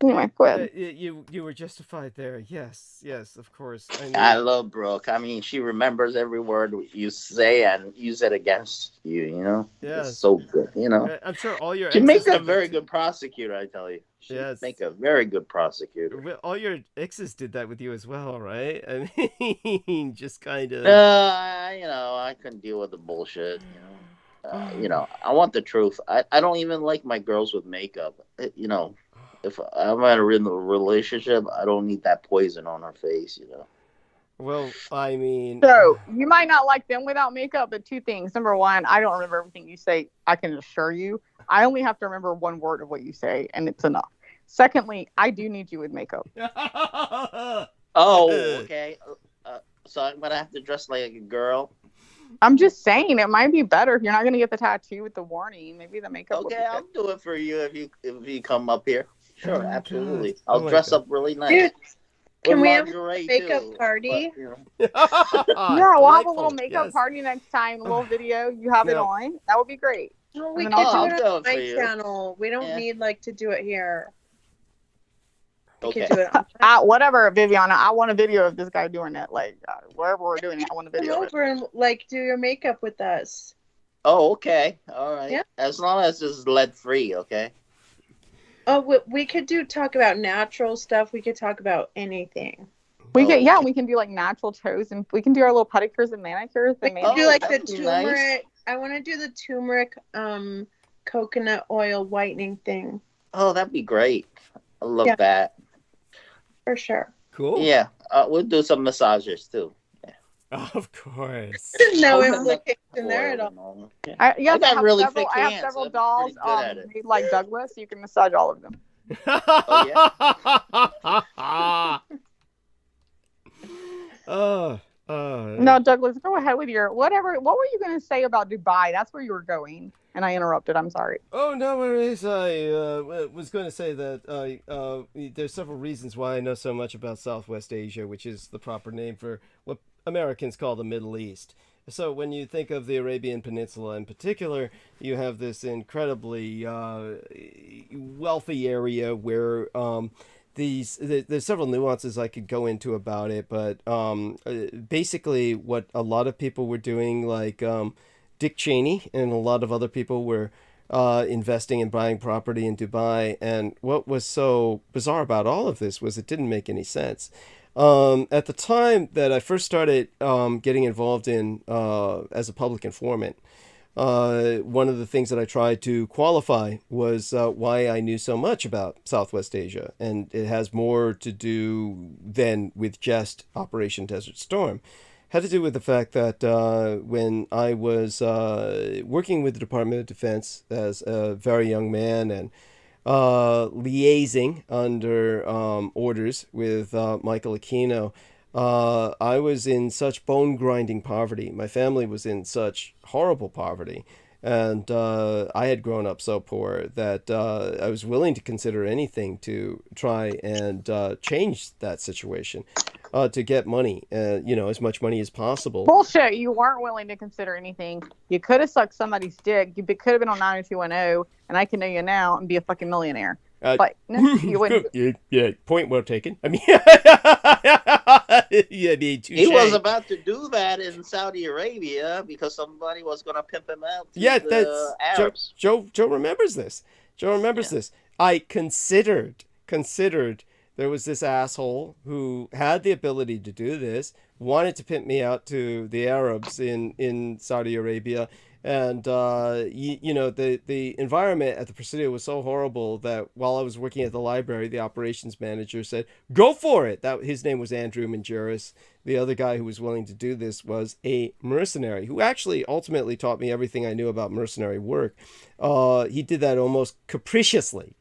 C: Anyway, go ahead.
A: You were justified there. Yes, of course.
J: I love Brooke. I mean, she remembers every word you say and use it against you, you know?
A: Yes.
J: It's so good, you know?
A: I'm sure all your
J: She makes a very good prosecutor, I tell you. She make a very good prosecutor.
A: Well, all your exes did that with you as well, right? I mean, just kind of...
J: you know, I couldn't deal with the bullshit, you know? I want the truth. I don't even like my girls with makeup, you know? If I'm in a relationship, I don't need that poison on her face, you know.
A: Well, I mean...
C: So, you might not like them without makeup, but two things. Number one, I don't remember everything you say. I can assure you. I only have to remember one word of what you say, and it's enough. Secondly, I do need you with makeup.
J: Oh, okay. So I'm going to have to dress like a girl?
C: I'm just saying, it might be better if you're not going to get the tattoo with the warning. Maybe the makeup
J: Okay, I'll do it for you if you come up here. Sure, absolutely.
C: God.
J: I'll dress up really nice.
H: Dude, can we have
J: a
H: makeup party?
C: Yeah, we'll have a little makeup party next time. A little video. You have it on. That would be great.
H: Well, we can do it on my channel. We don't need to do it here.
J: Okay.
H: Do it
C: whatever, Viviana. I want a video of this guy doing it. Wherever we're doing it, I want a video.
H: Come over and do your makeup with us.
J: Oh, okay. All right.
H: Yeah.
J: As long as it's lead free, okay.
H: Oh, we could talk about natural stuff. We could talk about anything.
C: We can do natural toes, and we can do our little pedicures and manicures.
H: We can do the turmeric. Nice. I want to do the turmeric, coconut oil whitening thing.
J: Oh, that'd be great. I love that.
H: For sure.
A: Cool.
J: Yeah, we'll do some massages too.
A: Yeah. Of course.
H: No implication there at all.
C: I have several dolls made like Douglas. You can massage all of them.
J: Oh,
A: yeah.
C: No, Douglas, go ahead with your whatever. What were you going to say about Dubai? That's where you were going, and I interrupted. I'm sorry.
A: Oh, no worries. I was going to say that there's several reasons why I know so much about Southwest Asia, which is the proper name for what Americans call the Middle East. So when you think of the Arabian Peninsula in particular, you have this incredibly wealthy area where there's several nuances I could go into about it, but basically what a lot of people were doing, like Dick Cheney and a lot of other people were investing and buying property in Dubai. And what was so bizarre about all of this was it didn't make any sense. At the time that I first started getting involved in as a public informant, one of the things that I tried to qualify was why I knew so much about Southwest Asia. And it has more to do than with just Operation Desert Storm. It had to do with the fact that when I was working with the Department of Defense as a very young man and liaising under orders with Michael Aquino, I was in such bone-grinding poverty. My family was in such horrible poverty. And I had grown up so poor that I was willing to consider anything to try and change that situation, to get money, as much money as possible.
C: Bullshit. You weren't willing to consider anything. You could have sucked somebody's dick. You could have been on 90210, and I can know you now and be a fucking millionaire. But no, you wouldn't.
A: Yeah, point well taken. I mean, yeah,
G: He was about to do that in Saudi Arabia because somebody was going to pimp him out to the Arabs.
A: Joe remembers this. Joe remembers this. I considered there was this asshole who had the ability to do this, wanted to pimp me out to the Arabs in Saudi Arabia. And, the environment at the Presidio was so horrible that while I was working at the library, the operations manager said, go for it. His name was Andrew Manjuris. The other guy who was willing to do this was a mercenary who actually ultimately taught me everything I knew about mercenary work. He did that almost capriciously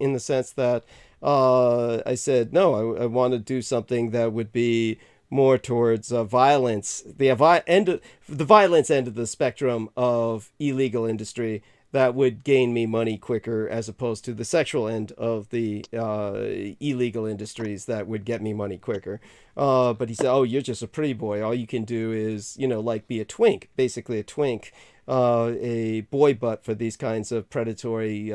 A: in the sense that I said, no, I want to do something that would be more towards violence, the violence end of the spectrum of illegal industry that would gain me money quicker, as opposed to the sexual end of the illegal industries that would get me money quicker. But he said, oh, you're just a pretty boy. All you can do is, be a twink, basically a twink, a boy butt for these kinds of predatory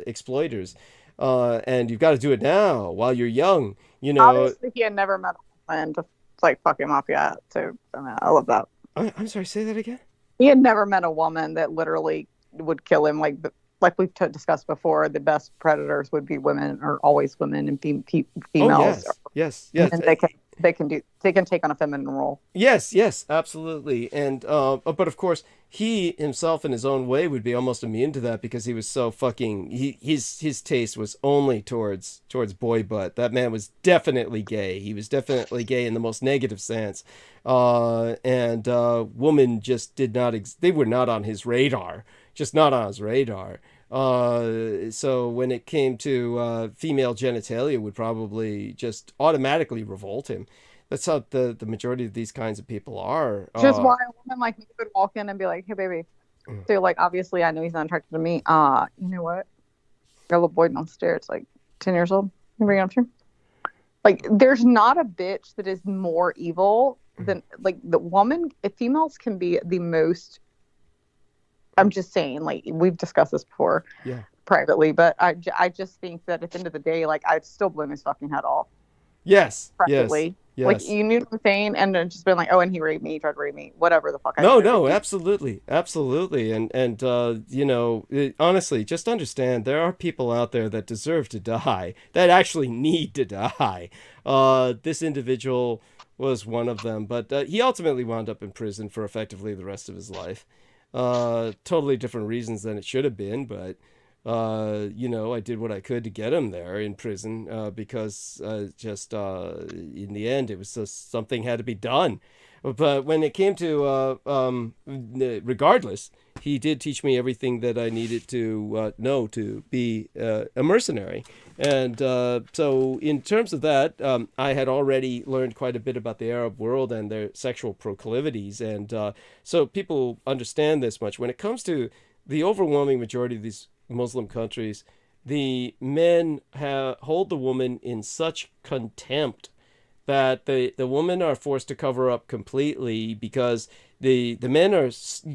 A: exploiters. And you've got to do it now while you're young,
C: Obviously, he had never met a woman to fuck him off yet. So, I love that.
A: I'm sorry, say that again?
C: He had never met a woman that literally would kill him. Like we've discussed before, the best predators would be women, or always women and females.
A: Oh, yes.
C: And they can take on a feminine role.
A: Yes, absolutely. And but of course, he himself in his own way would be almost immune to that, because he was so fucking his taste was only towards boy butt. That man was definitely gay. He was definitely gay in the most negative sense. And women just did not they were not on his radar. Just not on his radar. So when it came to female genitalia, would probably just automatically revolt him. That's how the majority of these kinds of people are.
C: Just why a woman like me would walk in and be like, hey, baby. So, like, obviously, I know he's not attracted to me. You know what? Got a little boy downstairs, like 10 years old. You bring it up to him? Like, there's not a bitch that is more evil than, like, the woman. If females can be the most, I'm just saying, like, we've discussed this before privately, but I just think that at the end of the day, like, I'd still blow his fucking head off.
A: Yes.
C: Practically. Yes. Like, you knew what I'm saying, and then just been like, oh, and he raped me, he tried to rape me, whatever the fuck.
A: No, absolutely. And honestly, just understand, there are people out there that deserve to die, that actually need to die. This individual was one of them, but he ultimately wound up in prison for effectively the rest of his life. Totally different reasons than it should have been, but I did what I could to get him there in prison, because in the end, it was just something had to be done. But when it came to, regardless, he did teach me everything that I needed to know to be a mercenary. And so in terms of that, I had already learned quite a bit about the Arab world and their sexual proclivities. And so people understand this much. When it comes to the overwhelming majority of these Muslim countries, the men hold the woman in such contempt that the women are forced to cover up completely, because the men are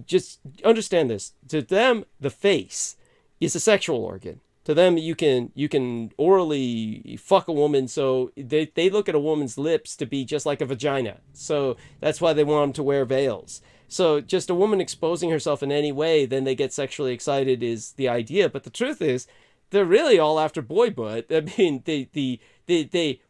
A: just, understand this, to them the face is a sexual organ. To them, you can orally fuck a woman, so they look at a woman's lips to be just like a vagina. So that's why they want them to wear veils. So just a woman exposing herself in any way, then they get sexually excited is the idea. But the truth is, they're really all after boy butt. I mean, the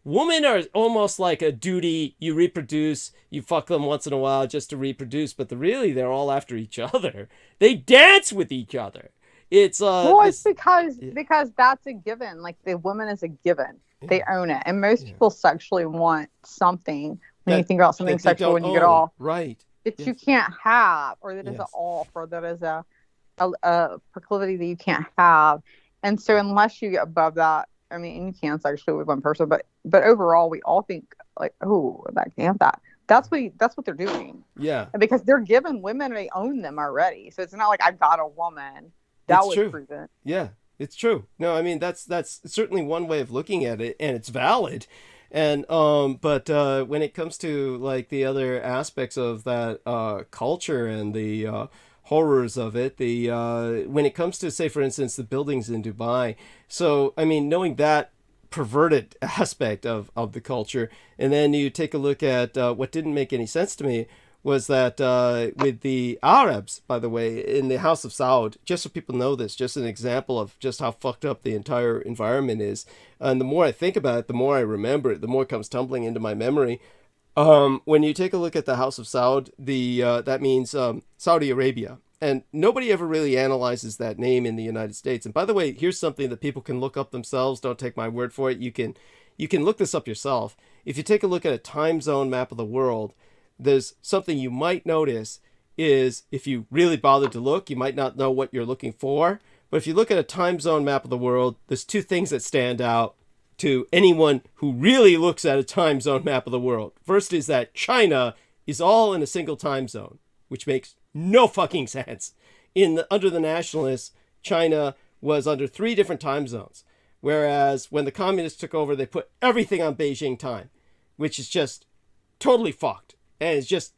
A: women are almost like a duty. You reproduce, you fuck them once in a while just to reproduce. But they're all after each other. They dance with each other. It's
C: because that's a given. Like, the woman is a given. They own it, and most people sexually want something. When you think about something sexual, when you get off,
A: right,
C: that you can't have, or that is an off, or that is a proclivity that you can't have. And so, unless you get above that, I mean, and you can sexually with one person, but overall, we all think like, oh, I can't have that. That's what they're doing.
A: Yeah.
C: And because they're giving women, they own them already. So it's not like I got a woman. That
A: It's
C: was
A: true.
C: proven.
A: Yeah, it's true. No, I mean that's certainly one way of looking at it, and it's valid. And but when it comes to like the other aspects of that culture and the horrors of it, the when it comes to, say, for instance, the buildings in Dubai. So I mean, knowing that perverted aspect of the culture, and then you take a look at what didn't make any sense to me was that with the Arabs, by the way, in the House of Saud, just so people know this, just an example of just how fucked up the entire environment is. And the more I think about it, the more I remember it, the more it comes tumbling into my memory. When you take a look at the House of Saud, that means Saudi Arabia. And nobody ever really analyzes that name in the United States. And by the way, here's something that people can look up themselves. Don't take my word for it. You can look this up yourself. If you take a look at a time zone map of the world, there's something you might notice is, if you really bother to look, you might not know what you're looking for. But if you look at a time zone map of the world, there's two things that stand out to anyone who really looks at a time zone map of the world. First is that China is all in a single time zone, which makes no fucking sense. Under the nationalists, China was under 3 different time zones. Whereas when the communists took over, they put everything on Beijing time, which is just totally fucked. And it's just,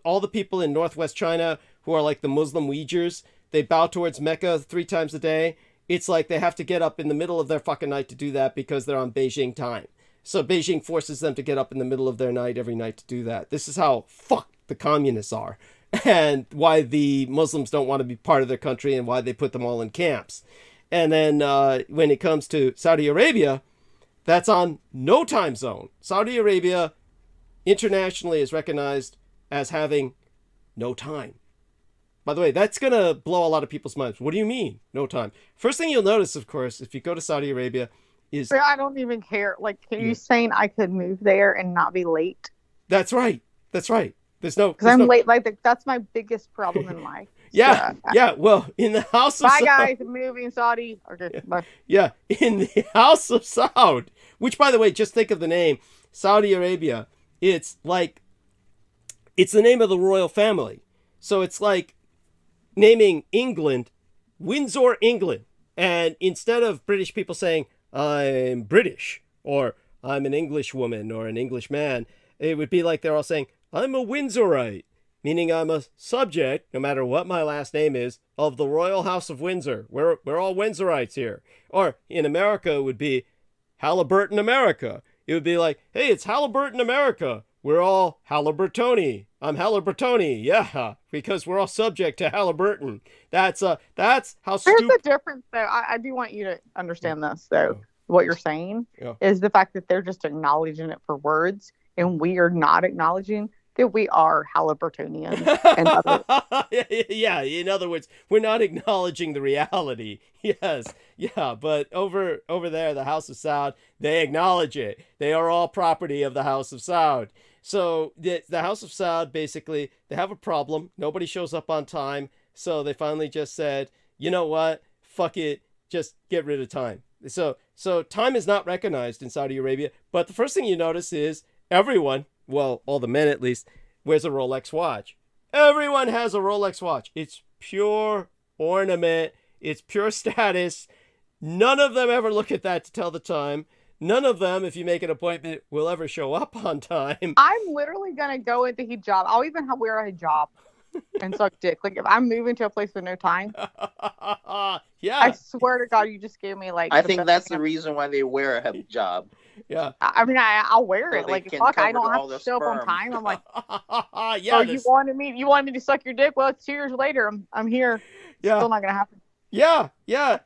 A: all the people in northwest China who are like the Muslim Uyghurs, they bow towards Mecca 3 times a day. It's like they have to get up in the middle of their fucking night to do that because they're on Beijing time. So Beijing forces them to get up in the middle of their night every night to do that. This is how fucked the communists are. And why the Muslims don't want to be part of their country and why they put them all in camps. And then when it comes to Saudi Arabia, that's on no time zone. Saudi Arabia internationally is recognized as having no time. By the way, that's going to blow a lot of people's minds. What do you mean, no time? First thing you'll notice, of course, if you go to Saudi Arabia is...
C: I don't even care. Like, are you saying I could move there and not be late?
A: That's right. That's right. Because
C: I'm late. Like, that's my biggest problem in life.
A: Yeah. Well, in the House of
C: Bye,
A: Saud...
C: guys. I'm moving, Saudi. Okay, bye.
A: Yeah, in the House of Saud, which, by the way, just think of the name, Saudi Arabia. It's the name of the royal family. So it's like naming England Windsor, England. And instead of British people saying, I'm British, or I'm an English woman, or an English man, it would be like they're all saying, I'm a Windsorite, meaning I'm a subject, no matter what my last name is, of the Royal House of Windsor. We're all Windsorites here. Or in America, it would be Halliburton, America. It would be like, hey, it's Halliburton, America. We're all Halliburtoni. I'm Halliburtoni, yeah, because we're all subject to Halliburton. That's how stupid.
C: Here's the difference, though. I do want you to understand this, though. What you're saying is the fact that they're just acknowledging it for words, and we are not acknowledging that we are Halliburtonians.
A: Yeah, in other words, we're not acknowledging the reality. Yes, yeah, but over there, the House of Saud, they acknowledge it. They are all property of the House of Saud. So the House of Saud, basically, they have a problem. Nobody shows up on time. So they finally just said, you know what? Fuck it. Just get rid of time. So time is not recognized in Saudi Arabia. But the first thing you notice is everyone, well, all the men at least, wears a Rolex watch. Everyone has a Rolex watch. It's pure ornament. It's pure status. None of them ever look at that to tell the time. None of them, if you make an appointment, will ever show up on time.
C: I'm literally going to go into hijab. I'll even wear a hijab and suck dick. Like, if I'm moving to a place with no time.
A: Yeah.
C: I swear to God, you just gave me, like...
J: I think that's the reason why they wear a hijab.
A: Yeah.
C: I mean, I'll wear it.
J: So
C: like, fuck, I don't have to show up on time. I'm like, you wanted me to suck your dick? Well, it's 2 years later. I'm here.
A: Yeah.
C: Still not going to happen.
A: Yeah.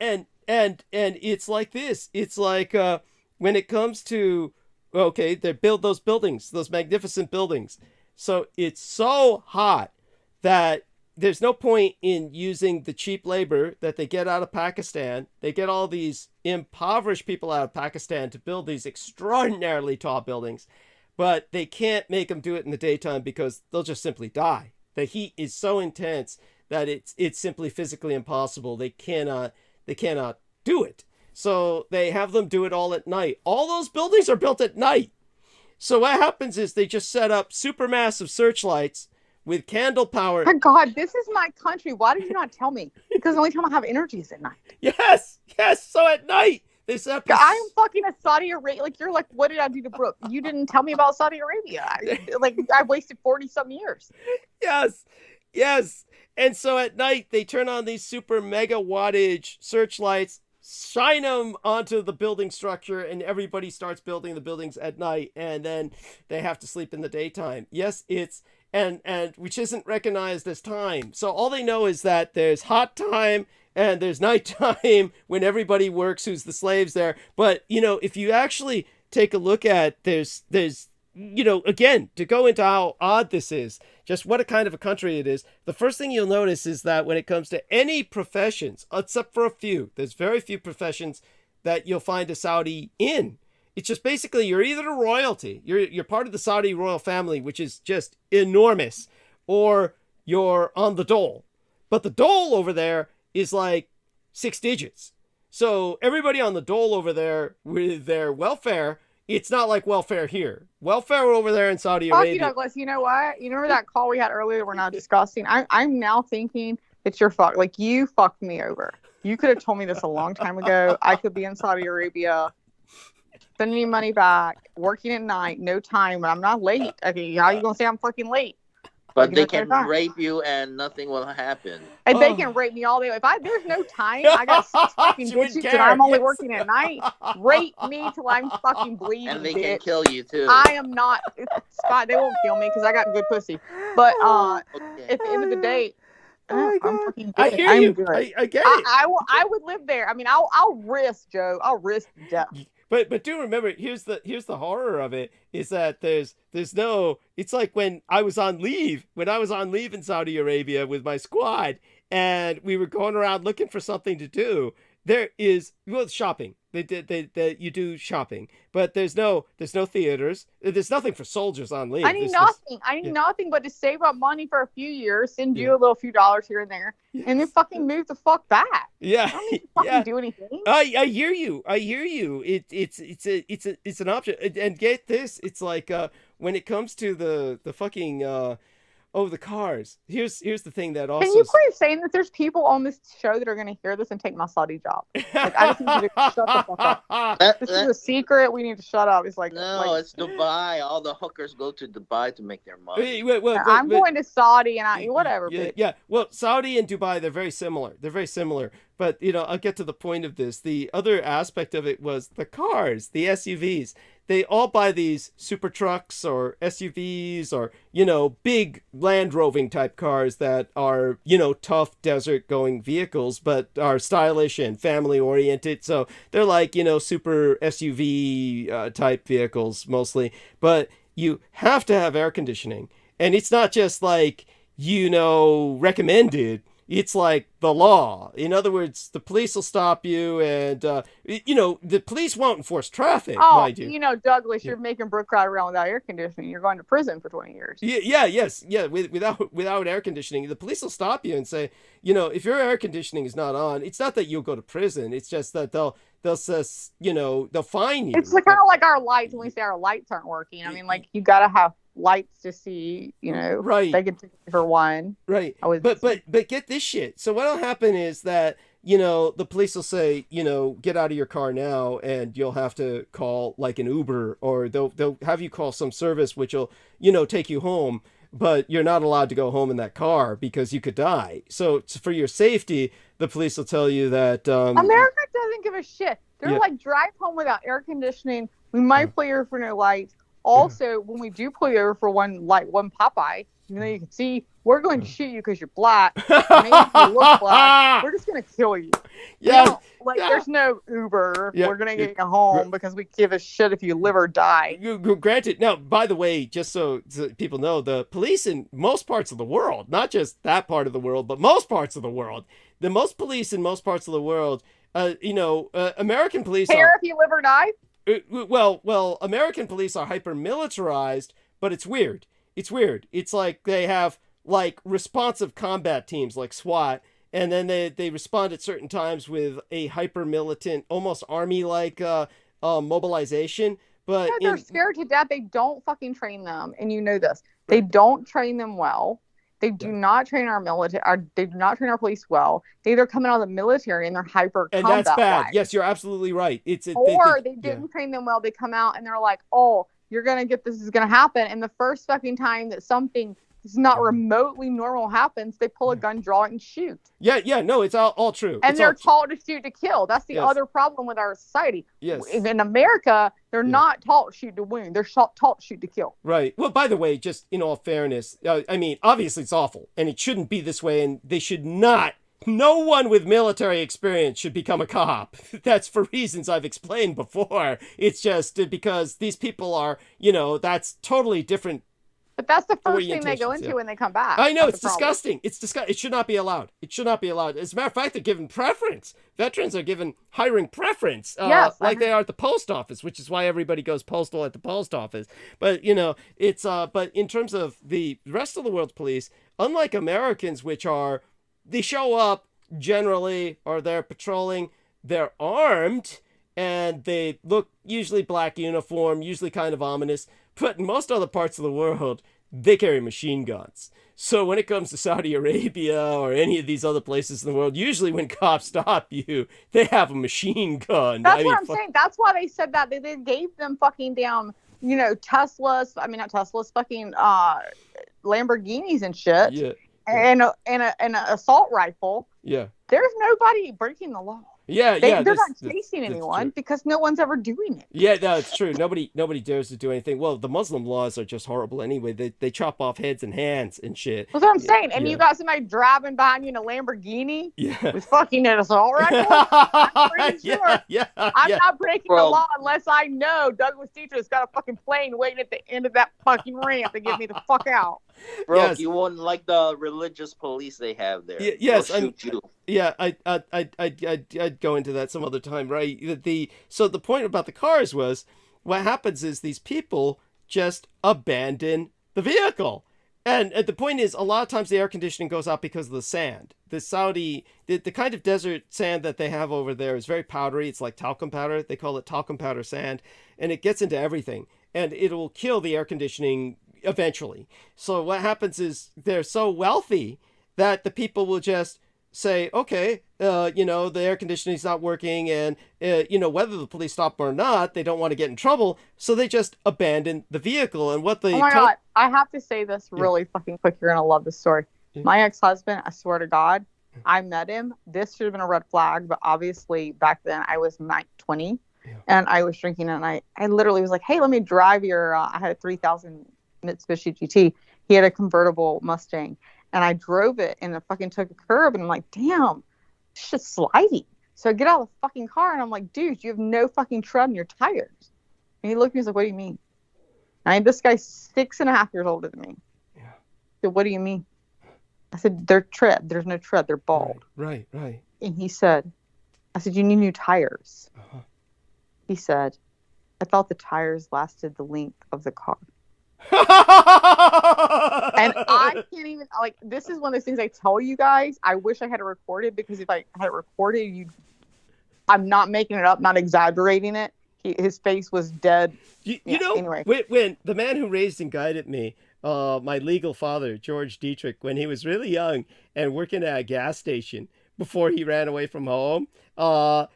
A: And it's like this. It's like... when it comes to, okay, they build those buildings, those magnificent buildings. So it's so hot that there's no point in using the cheap labor that they get out of Pakistan. They get all these impoverished people out of Pakistan to build these extraordinarily tall buildings, but they can't make them do it in the daytime because they'll just simply die. The heat is so intense that it's simply physically impossible. They cannot do it. So they have them do it all at night. All those buildings are built at night. So what happens is they just set up supermassive searchlights with candle power.
C: My God, this is my country. Why did you not tell me? Because the only time I have energy is at night.
A: Yes. So at night they set up.
C: I am fucking a Saudi Arabia. Like, you're like, what did I do to Brooke? You didn't tell me about Saudi Arabia. I wasted 40-some years.
A: Yes. And so at night they turn on these super mega wattage searchlights, shine them onto the building structure, and everybody starts building the buildings at night, and then they have to sleep in the daytime. Yes, it's and which isn't recognized as time. So all they know is that there's hot time and there's nighttime when everybody works who's the slaves there. But, you know, if you actually take a look at there's you know, again, to go into how odd this is, just what a kind of a country it is, the first thing you'll notice is that when it comes to any professions, except for a few, there's very few professions that you'll find a Saudi in. It's just basically you're either royalty, you're part of the Saudi royal family, which is just enormous, or you're on the dole. But the dole over there is like 6 digits. So everybody on the dole over there with their welfare, it's not like welfare here. Welfare over there in Saudi
C: Fuck
A: Arabia.
C: you, Douglas. You know what? You remember that call we had earlier we're not discussing? I'm now thinking it's your fuck. Like, you fucked me over. You could have told me this a long time ago. I could be in Saudi Arabia, sending me money back, working at night, no time, but I'm not late. Okay, how are you going to say I'm fucking late?
J: But they can rape you and nothing will happen.
C: And they can rape me all day. If there's no time, I got 6 fucking digits and I'm only working at night. Rape me till I'm fucking bleeding.
J: And they can kill you too.
C: I am not. Scott, they won't kill me because I got good pussy. But at the end of the day, I'm fucking good.
A: I hear you.
C: Good.
A: I get it.
C: I would live there. I mean, I'll risk, Joe. I'll risk death.
A: But do remember, here's the horror of it is that there's no, it's like when I was on leave in Saudi Arabia with my squad and we were going around looking for something to do. There is, well, shopping. You do shopping, but there's no theaters. There's nothing for soldiers on leave.
C: I need nothing. I need nothing but to save up money for a few years, send you a little few dollars here and there, and then fucking move the fuck back.
A: Yeah,
C: I don't need to fucking do anything.
A: I hear you. It's an option. And get this, it's like when it comes to the fucking the cars. Here's the thing that also.
C: Can you quit saying that there's people on this show that are going to hear this and take my Saudi job? Like, I just need you to shut the fuck up. This is a secret. We need to shut up. It's like,
J: no, it's Dubai. All the hookers go to Dubai to make their money.
C: I'm going to Saudi and whatever.
A: Yeah. Well, Saudi and Dubai, they're very similar. But, you know, I'll get to the point of this. The other aspect of it was the cars, the SUVs. They all buy these super trucks or SUVs or, you know, big Land Roving type cars that are, you know, tough desert going vehicles, but are stylish and family oriented. So they're like, you know, super SUV type vehicles mostly. But you have to have air conditioning. And it's not just like, you know, recommended. It's like the law. In other words, the police will stop you and, you know, the police won't enforce traffic, mind you.
C: You know, Douglas, you're making Brooke ride around without air conditioning. You're going to prison for 20 years. Without
A: air conditioning, the police will stop you and say, you know, if your air conditioning is not on, it's not that you'll go to prison. It's just that they'll say, you know, they'll fine you.
C: It's kind of like our lights when we say our lights aren't working. I mean, like, you got to have lights to see, you know,
A: right?
C: They could take it for one,
A: right? But get this shit. So what'll happen is that, you know, the police will say, you know, get out of your car now, and you'll have to call like an Uber, or they'll have you call some service which will, you know, take you home. But you're not allowed to go home in that car because you could die. So for your safety, the police will tell you that
C: America doesn't give a shit. They're like, drive home without air conditioning. We might pull you over for no lights. Also, when we do pull you over for one Popeye, you know, you can see, we're going to shoot you because you're black. Maybe you look black. We're just going to kill you.
A: Yeah.
C: There's no Uber. Yeah. We're going to get you home because we give a shit if you live or die.
A: Granted. Now, by the way, just so people know, the police in most parts of the world, not just that part of the world, but most parts of the world, the most police in most parts of the world, you know, American police
C: care if you live or die?
A: Well, American police are hyper militarized, but it's weird. It's like they have like responsive combat teams like SWAT, and then they respond at certain times with a hyper militant, almost army like mobilization. But
C: Yeah, they're scared to death. They don't fucking train them, and you know this. They don't train them well. They do not train our military. They do not train our police well. They either come out of the military and they're hyper
A: and
C: combat
A: that's bad.
C: wise.
A: Yes, you're absolutely right.
C: Or they didn't train them well. They come out and they're like, "Oh, you're gonna get this. Is gonna happen." And the first fucking time that something is not remotely normal happens, they pull a gun, draw it, and shoot.
A: Yeah. No, it's all true.
C: And
A: It's
C: they're
A: all
C: taught to shoot to kill. That's the
A: Yes.
C: other problem with our society.
A: Yes.
C: In America, they're not taught shoot to wound. They're taught shoot to kill.
A: Right. Well, by the way, just in all fairness, I mean, obviously it's awful, and it shouldn't be this way, and they should not. No one with military experience should become a cop. That's for reasons I've explained before. It's just because these people are, that's totally different.
C: But that's the first thing they go into when they come back.
A: I know,
C: That's
A: it's
C: the problem.
A: disgusting. It's disgusting. It should not be allowed. It should not be allowed. As a matter of fact, they're given preference. Veterans are given hiring preference,
C: Yes,
A: like they are at the post office, which is why everybody goes postal at the post office. But, it's, but in terms of the rest of the world's police, unlike Americans, which they show up generally, or they're patrolling, they're armed, and they look usually black uniform, usually kind of ominous. But in most other parts of the world, they carry machine guns. So when it comes to Saudi Arabia or any of these other places in the world, usually when cops stop you, they have a machine gun.
C: That's what I'm saying. That's why they said that. They gave them fucking down, Teslas. I mean, not Teslas, fucking Lamborghinis and shit.
A: Yeah.
C: And an assault rifle.
A: Yeah.
C: There's nobody breaking the law.
A: Yeah,
C: They're not
A: that's
C: chasing anyone because no one's ever doing it.
A: Yeah, no, it's true. Nobody dares to do anything. Well, the Muslim laws are just horrible anyway. They chop off heads and hands and shit.
C: That's what I'm saying. And you got somebody driving behind you in a Lamborghini with fucking an assault rifle. I'm pretty sure. I'm not breaking the law unless I know Douglas Dietrich's got a fucking plane waiting at the end of that fucking ramp to get me the fuck out.
J: Bro, you wouldn't like the religious police they have there.
A: Yes,
J: They'll shoot you.
A: Yeah, I'd go into that some other time, right? So the point about the cars was, what happens is these people just abandon the vehicle. And the point is, a lot of times the air conditioning goes out because of the sand. The kind of desert sand that they have over there is very powdery. It's like talcum powder. They call it talcum powder sand. And it gets into everything. And it will kill the air conditioning eventually. So what happens is they're so wealthy that the people will just say, okay, the air conditioning's not working, and whether the police stop or not, they don't want to get in trouble, so they just abandon the vehicle. And what they
C: oh my god, I have to say this really fucking quick. You're gonna love this story. My ex-husband, I swear to God, I met him. This should have been a red flag, but obviously back then I was 20 and I was drinking, and I literally was like, hey, let me drive your I had a 3000 Mitsubishi GT. He had a convertible Mustang. And I drove it and it fucking took a curb, and I'm like, damn, it's just slidey. So I get out of the fucking car and I'm like, dude, you have no fucking tread in your tires. And he looked at me and was like, what do you mean? And this guy's 6.5 years older than me. Yeah. So what do you mean? I said, they're tread. There's no tread. They're bald.
A: Right.
C: And he said, I said, you need new tires. Uh-huh. He said, I thought the tires lasted the length of the car. And I can't even, this is one of those things I tell you guys. I wish I had it recorded, because if I had it recorded, I'm not making it up, not exaggerating it. His face was dead.
A: Anyway. When the man who raised and guided me, my legal father, George Dietrich, when he was really young and working at a gas station before he ran away from home,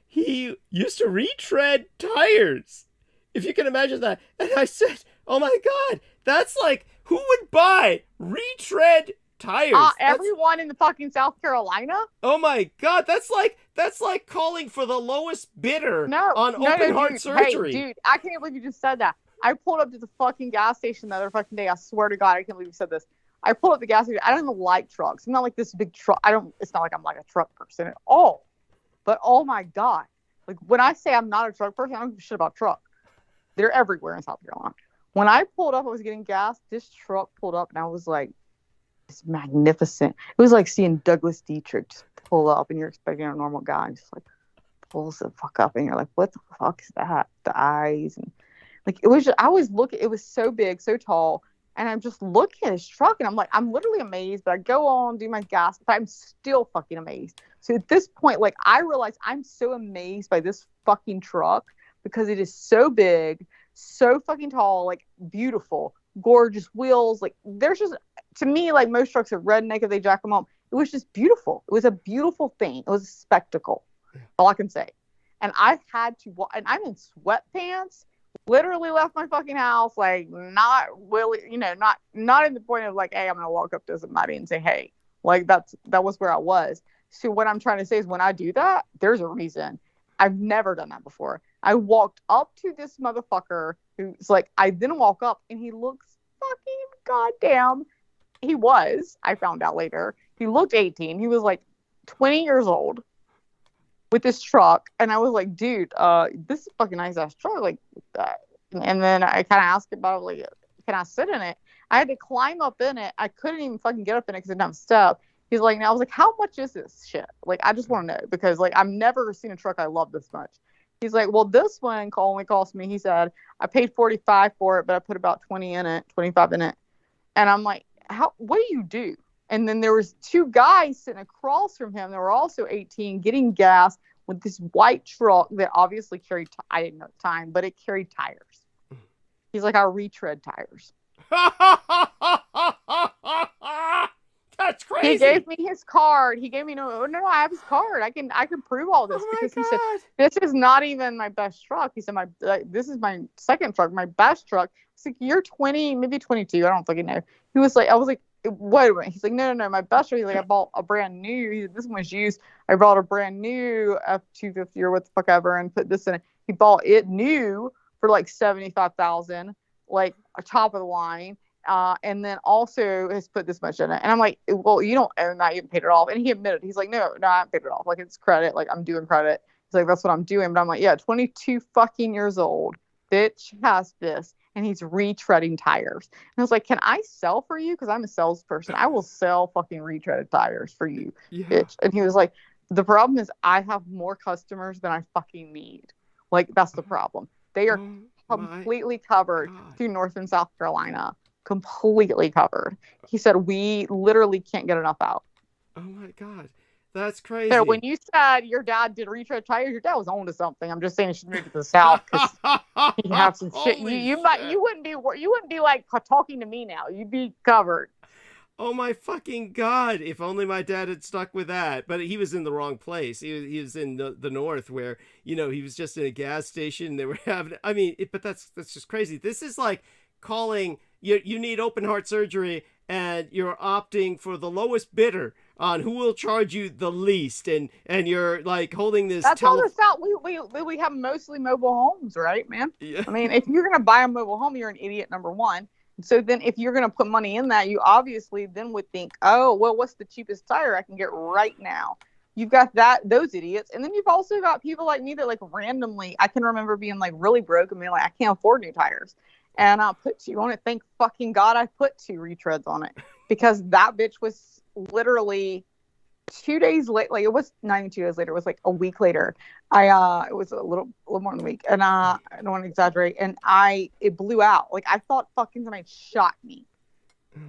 A: he used to retread tires. If you can imagine that. And I said, oh my God, that's like, who would buy retread tires?
C: Everyone in the fucking South Carolina?
A: Oh my God, that's like calling for the lowest bidder on open heart surgery.
C: Hey, dude, I can't believe you just said that. I pulled up to the fucking gas station the other fucking day. I swear to God, I can't believe you said this. I pulled up the gas station. I don't even like trucks. I'm not like this big truck. It's not like I'm like a truck person at all. But oh my God. Like, when I say I'm not a truck person, I don't give a shit about trucks. They're everywhere in South Carolina. When I pulled up, I was getting gas. This truck pulled up, and I was like, it's magnificent. It was like seeing Douglas Dietrich just pull up, and you're expecting a normal guy, and just like pulls the fuck up, and you're like, what the fuck is that? The eyes, and like, it was just, I was looking, it was so big, so tall, and I'm just looking at his truck, and I'm like, I'm literally amazed. But I go on, do my gas, but I'm still fucking amazed. So at this point, like, I realize I'm so amazed by this fucking truck, because it is so big, so fucking tall, like beautiful, gorgeous wheels. Like there's just, to me, like most trucks are redneck if they jack them up. It was just beautiful. It was a beautiful thing. It was a spectacle. All I can say. And I had to, and I'm in sweatpants. Literally left my fucking house, like not really, not in the point of like, hey, I'm gonna walk up to somebody and say, hey, like that was where I was. So what I'm trying to say is when I do that, there's a reason. I've never done that before. I walked up to this motherfucker who's like, I didn't walk up and he looks fucking goddamn. I found out later, he looked 18. He was like 20 years old with this truck. And I was like, dude, this is a fucking nice ass truck. Like, and then I kind of asked about, like, can I sit in it? I had to climb up in it. I couldn't even fucking get up in it because I didn't have a step. He's like, I was like, how much is this shit? Like, I just want to know because, like, I've never seen a truck I love this much. He's like, well, this one only cost me, he said, I paid $45 for it, but I put about 25 in it. And I'm like, what do you do? And then there was two guys sitting across from him that were also 18 getting gas with this white truck that obviously carried, I didn't know at the time, but it carried tires. He's like, I retread tires.
A: That's crazy.
C: He gave me his card. He gave me no, I have his card. I can prove all this because he said, this is not even my best truck. He said, this is my second truck, my best truck. It's like, you're 20, maybe 22. I don't fucking know. He was like, I was like, wait a minute. He's like, no, my best truck. He's like, I bought a brand new. This one was used. I bought a brand new F-250 or what the fuck ever and put this in it. He bought it new for like $75,000, like a top of the line. And then also has put this much in it. And I'm like, well, you don't own that. You haven't paid it off. And he admitted, he's like, no, I haven't paid it off. Like, it's credit. Like, I'm doing credit. He's like, that's what I'm doing. But I'm like, yeah, 22 fucking years old. Bitch has this. And he's retreading tires. And I was like, can I sell for you? Because I'm a salesperson. I will sell fucking retreaded tires for you, bitch. And he was like, the problem is I have more customers than I fucking need. Like, that's the problem. They are completely covered through North and South Carolina. Completely covered. He said we literally can't get enough out.
A: Oh my god, that's crazy.
C: So when you said your dad did retread tires, your dad was on to something. I'm just saying you should move to the South because you have some shit. You wouldn't be like talking to me now. You'd be covered.
A: Oh my fucking god! If only my dad had stuck with that. But he was in the wrong place. He was in the north where, he was just in a gas station. They were having. I mean, but that's just crazy. This is like calling. You need open heart surgery and you're opting for the lowest bidder on who will charge you the least, and you're like holding this.
C: That's all this out. We have mostly mobile homes, right, man?
A: Yeah.
C: I mean, if you're gonna buy a mobile home, you're an idiot, number one. So then, if you're gonna put money in that, you obviously then would think, oh, well, what's the cheapest tire I can get right now? You've got those idiots, and then you've also got people like me that like randomly. I can remember being like really broke and being like, I can't afford new tires. And I put 2 on it. Thank fucking God I put 2 retreads on it. Because that bitch was literally 2 days late. Like, it was not even 2 days later. It was like a week later. It was a little more than a week. And I don't want to exaggerate. And it blew out. Like, I thought fucking somebody shot me.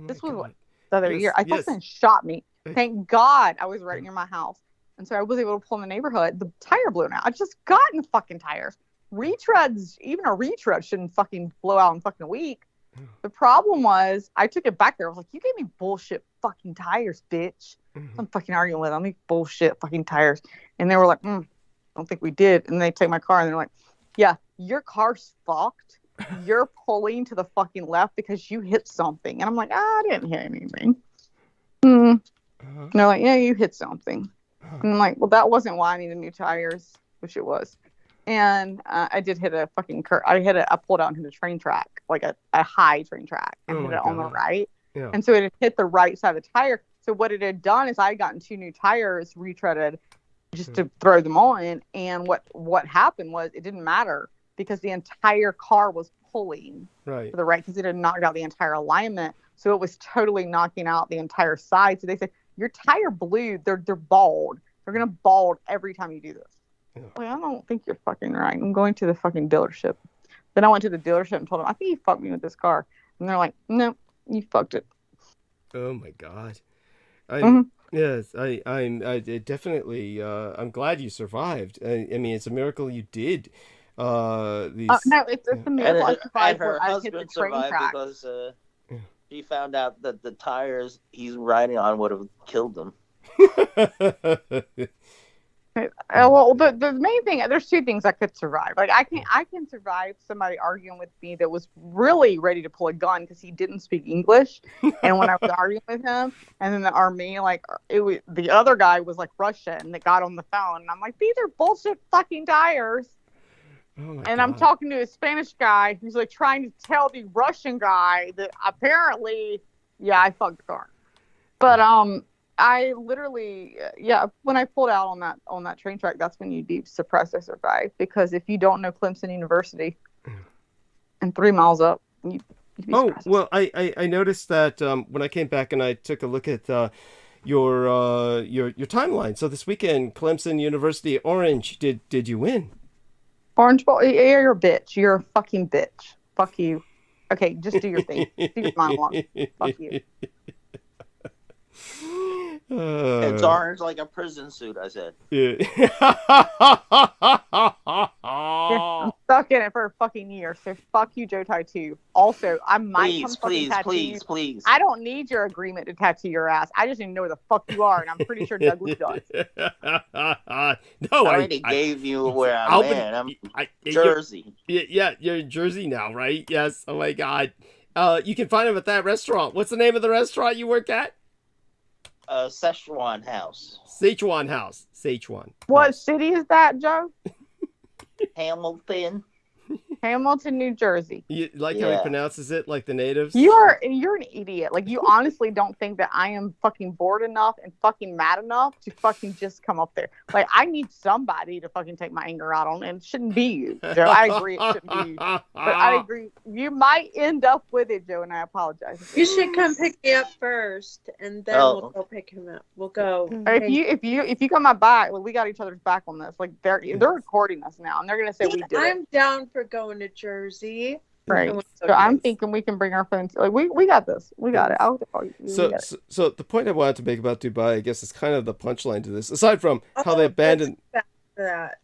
C: This was what, the other year. I thought somebody shot me. Thank God I was right near my house. And so I was able to pull in the neighborhood. The tire blew out. I just got in the fucking tires. Retreads, even a retread shouldn't fucking blow out in fucking a week. The problem was, I took it back there. I was like, you gave me bullshit fucking tires, bitch. I'm fucking arguing with them. These bullshit fucking tires. And they were like, I don't think we did. And they take my car and they're like, yeah, your car's fucked. You're pulling to the fucking left because you hit something. And I'm like, I didn't hit anything. And they're like, yeah, you hit something. And I'm like, well, that wasn't why I needed new tires, which it was. And I did hit a fucking curve. I pulled out into the train track, like a high train track, and hit it on the right. Yeah. And so it had hit the right side of the tire. So what it had done is I had gotten 2 new tires retreaded just to throw them on. And what happened was it didn't matter because the entire car was pulling to the right because it had knocked out the entire alignment. So it was totally knocking out the entire side. So they said, your tire blew. They're bald. They're going to bald every time you do this. Yeah. Like, I don't think you're fucking right. I'm going to the fucking dealership. Then I went to the dealership and told them, I think you fucked me with this car. And they're like, no, you fucked it.
A: Oh my God. Yes, I definitely, I'm glad you survived. I mean, it's a miracle you did. These.
C: No, it's the
J: And,
C: miracle I
J: and
C: survived
J: her
C: when I hit the
J: husband
C: train
J: survived
C: track.
J: because she found out that the tires he's riding on would have killed him.
C: Well, the main thing, there's two things I could survive. Like I can survive somebody arguing with me that was really ready to pull a gun because he didn't speak English, and when I was arguing with him, and then the other guy was like Russian that got on the phone, and I'm like, these are bullshit fucking tires.
A: Oh
C: and I'm talking to a Spanish guy who's like trying to tell the Russian guy that apparently, yeah, I fucked the car. But I literally, when I pulled out on that train track, that's when you deep suppress or survive. Because if you don't know Clemson University and 3 miles up, you'd be surprised.
A: Well, I noticed that when I came back and I took a look at your timeline. So this weekend, Clemson University Orange, did you win?
C: Orange Bowl, you're a bitch. You're a fucking bitch. Fuck you. Okay, just do your thing. Do your monologue. Fuck you.
J: It's orange like a prison suit, I said.
A: Yeah.
C: I'm stuck in it for a fucking year, so fuck you, Joe Tattoo. Also, I might tattoo you.
J: Please.
C: I don't need your agreement to tattoo your ass. I just need to know where the fuck you are, and I'm pretty sure Douglas does.
A: I
J: already gave you where I'm at. I'm Jersey.
A: Yeah, you're in Jersey now, right? Yes. Oh my God. You can find him at that restaurant. What's the name of the restaurant you work at?
J: Szechuan House.
A: Szechuan.
C: What city is that, Joe?
J: Hamilton.
C: Hamilton, New Jersey.
A: You like how he pronounces it like the natives?
C: You're an idiot. Like, you honestly don't think that I am fucking bored enough and fucking mad enough to fucking just come up there. Like, I need somebody to fucking take my anger out on, and it shouldn't be you, Joe. I agree it shouldn't be you. But I agree. You might end up with it, Joe, and I apologize.
H: You should come pick me up first, and then we'll go pick him up. We'll go.
C: If you come my back, we got each other's back on this. Like, they're recording us now, and they're gonna say we did
H: I'm down for going to Jersey.
C: Right. So I'm thinking we can bring our friends. Like, we got this. We got it.
A: So the point I wanted to make about Dubai, I guess, is kind of the punchline to this. Aside from how they abandoned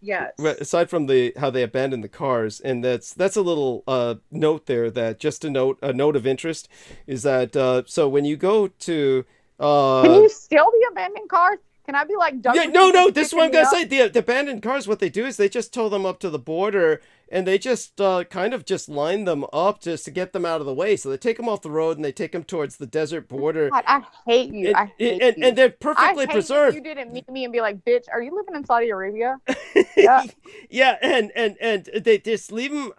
H: yes.
A: Aside from how they abandoned the cars, and that's a little note there. That just a note of interest is that so when you go to
C: can you steal the abandoned cars? Can I be like,
A: no, this is what I'm going to say. The abandoned cars, what they do is they just tow them up to the border, and they just kind of just line them up just to get them out of the way. So they take them off the road and they take them towards the desert border.
C: God, I hate you.
A: And they're perfectly preserved.
C: You didn't meet me and be like, bitch, are you living in Saudi Arabia?
A: Yeah, and they just leave them,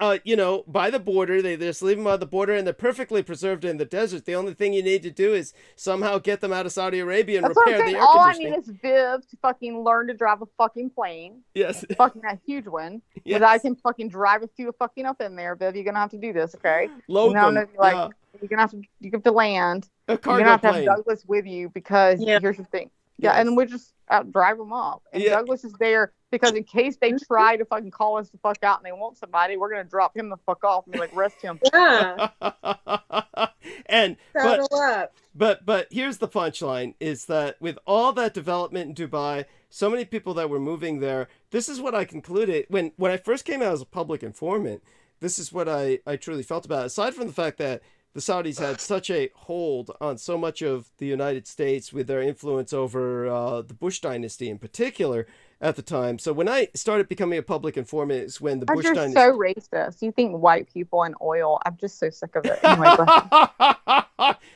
A: by the border. They just leave them by the border, and they're perfectly preserved in the desert. The only thing you need to do is somehow get them out of Saudi Arabia and repair the air
C: conditioning. All I need is Viv to fucking learn to drive a fucking plane.
A: Yes.
C: Fucking a huge one. Yes. That I can fucking drive a few fucking up in there, Viv. You're gonna have to do this, okay?
A: Load them.
C: You're gonna have to land.
A: A cargo
C: you're gonna have
A: plane.
C: to have Douglas with you because here's the thing. Yeah, yes. And we just drive them up. And Douglas is there because in case they try to fucking call us the fuck out and they want somebody, we're gonna drop him the fuck off and be like, rest him.
H: Yeah.
A: But here's the punchline: is that with all that development in Dubai, so many people that were moving there, this is what I concluded when I first came out as a public informant. This is what I truly felt about it. Aside from the fact that the Saudis had such a hold on so much of the United States with their influence over the Bush dynasty in particular at the time. So when I started becoming a public informant is when the Bush dynasty...
C: You're so racist. You think white people and oil. I'm just so sick of it. Anyway,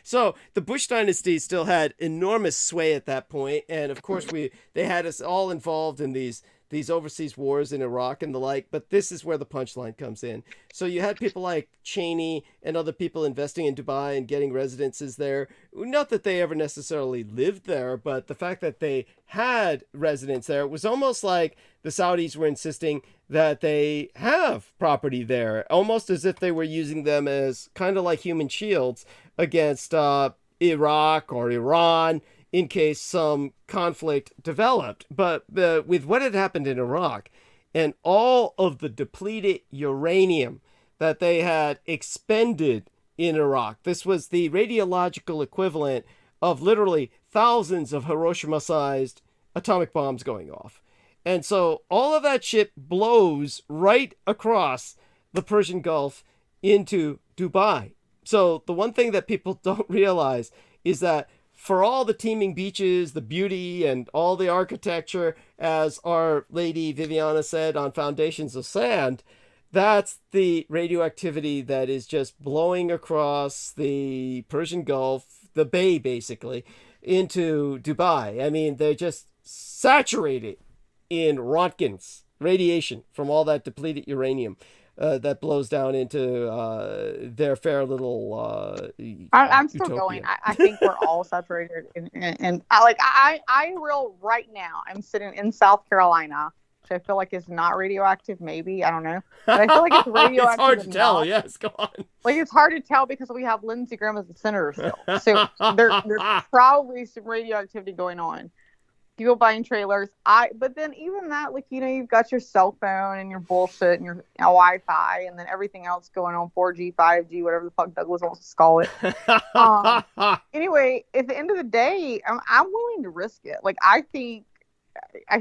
A: so the Bush dynasty still had enormous sway at that point. And of course, they had us all involved in these overseas wars in Iraq and the like, but this is where the punchline comes in. So you had people like Cheney and other people investing in Dubai and getting residences there. Not that they ever necessarily lived there, but the fact that they had residence there, it was almost like the Saudis were insisting that they have property there, almost as if they were using them as kind of like human shields against Iraq or Iran, in case some conflict developed. But with what had happened in Iraq and all of the depleted uranium that they had expended in Iraq, this was the radiological equivalent of literally thousands of Hiroshima-sized atomic bombs going off. And so all of that shit blows right across the Persian Gulf into Dubai. So the one thing that people don't realize is that for all the teeming beaches, the beauty, and all the architecture, as our lady Viviana said on Foundations of Sand, that's the radioactivity that is just blowing across the Persian Gulf, the bay basically, into Dubai. I mean, they're just saturated in Rontgen's radiation from all that depleted uranium that blows down into their fair little
C: I'm still
A: utopia.
C: going. I think we're all saturated, and I real right now. I'm sitting in South Carolina, which I feel like is not radioactive. Maybe I don't know, but I feel like it's radioactive.
A: It's hard to
C: enough.
A: tell. Yes, go on.
C: Like it's hard to tell because we have Lindsey Graham as the senator still, so there's probably some radioactivity going on. People buying trailers. But then even that, like, you know, you've got your cell phone and your bullshit and your Wi-Fi and then everything else going on, 4G, 5G, whatever the fuck Douglas wants to call it. Anyway, at the end of the day, I'm willing to risk it. Like, I think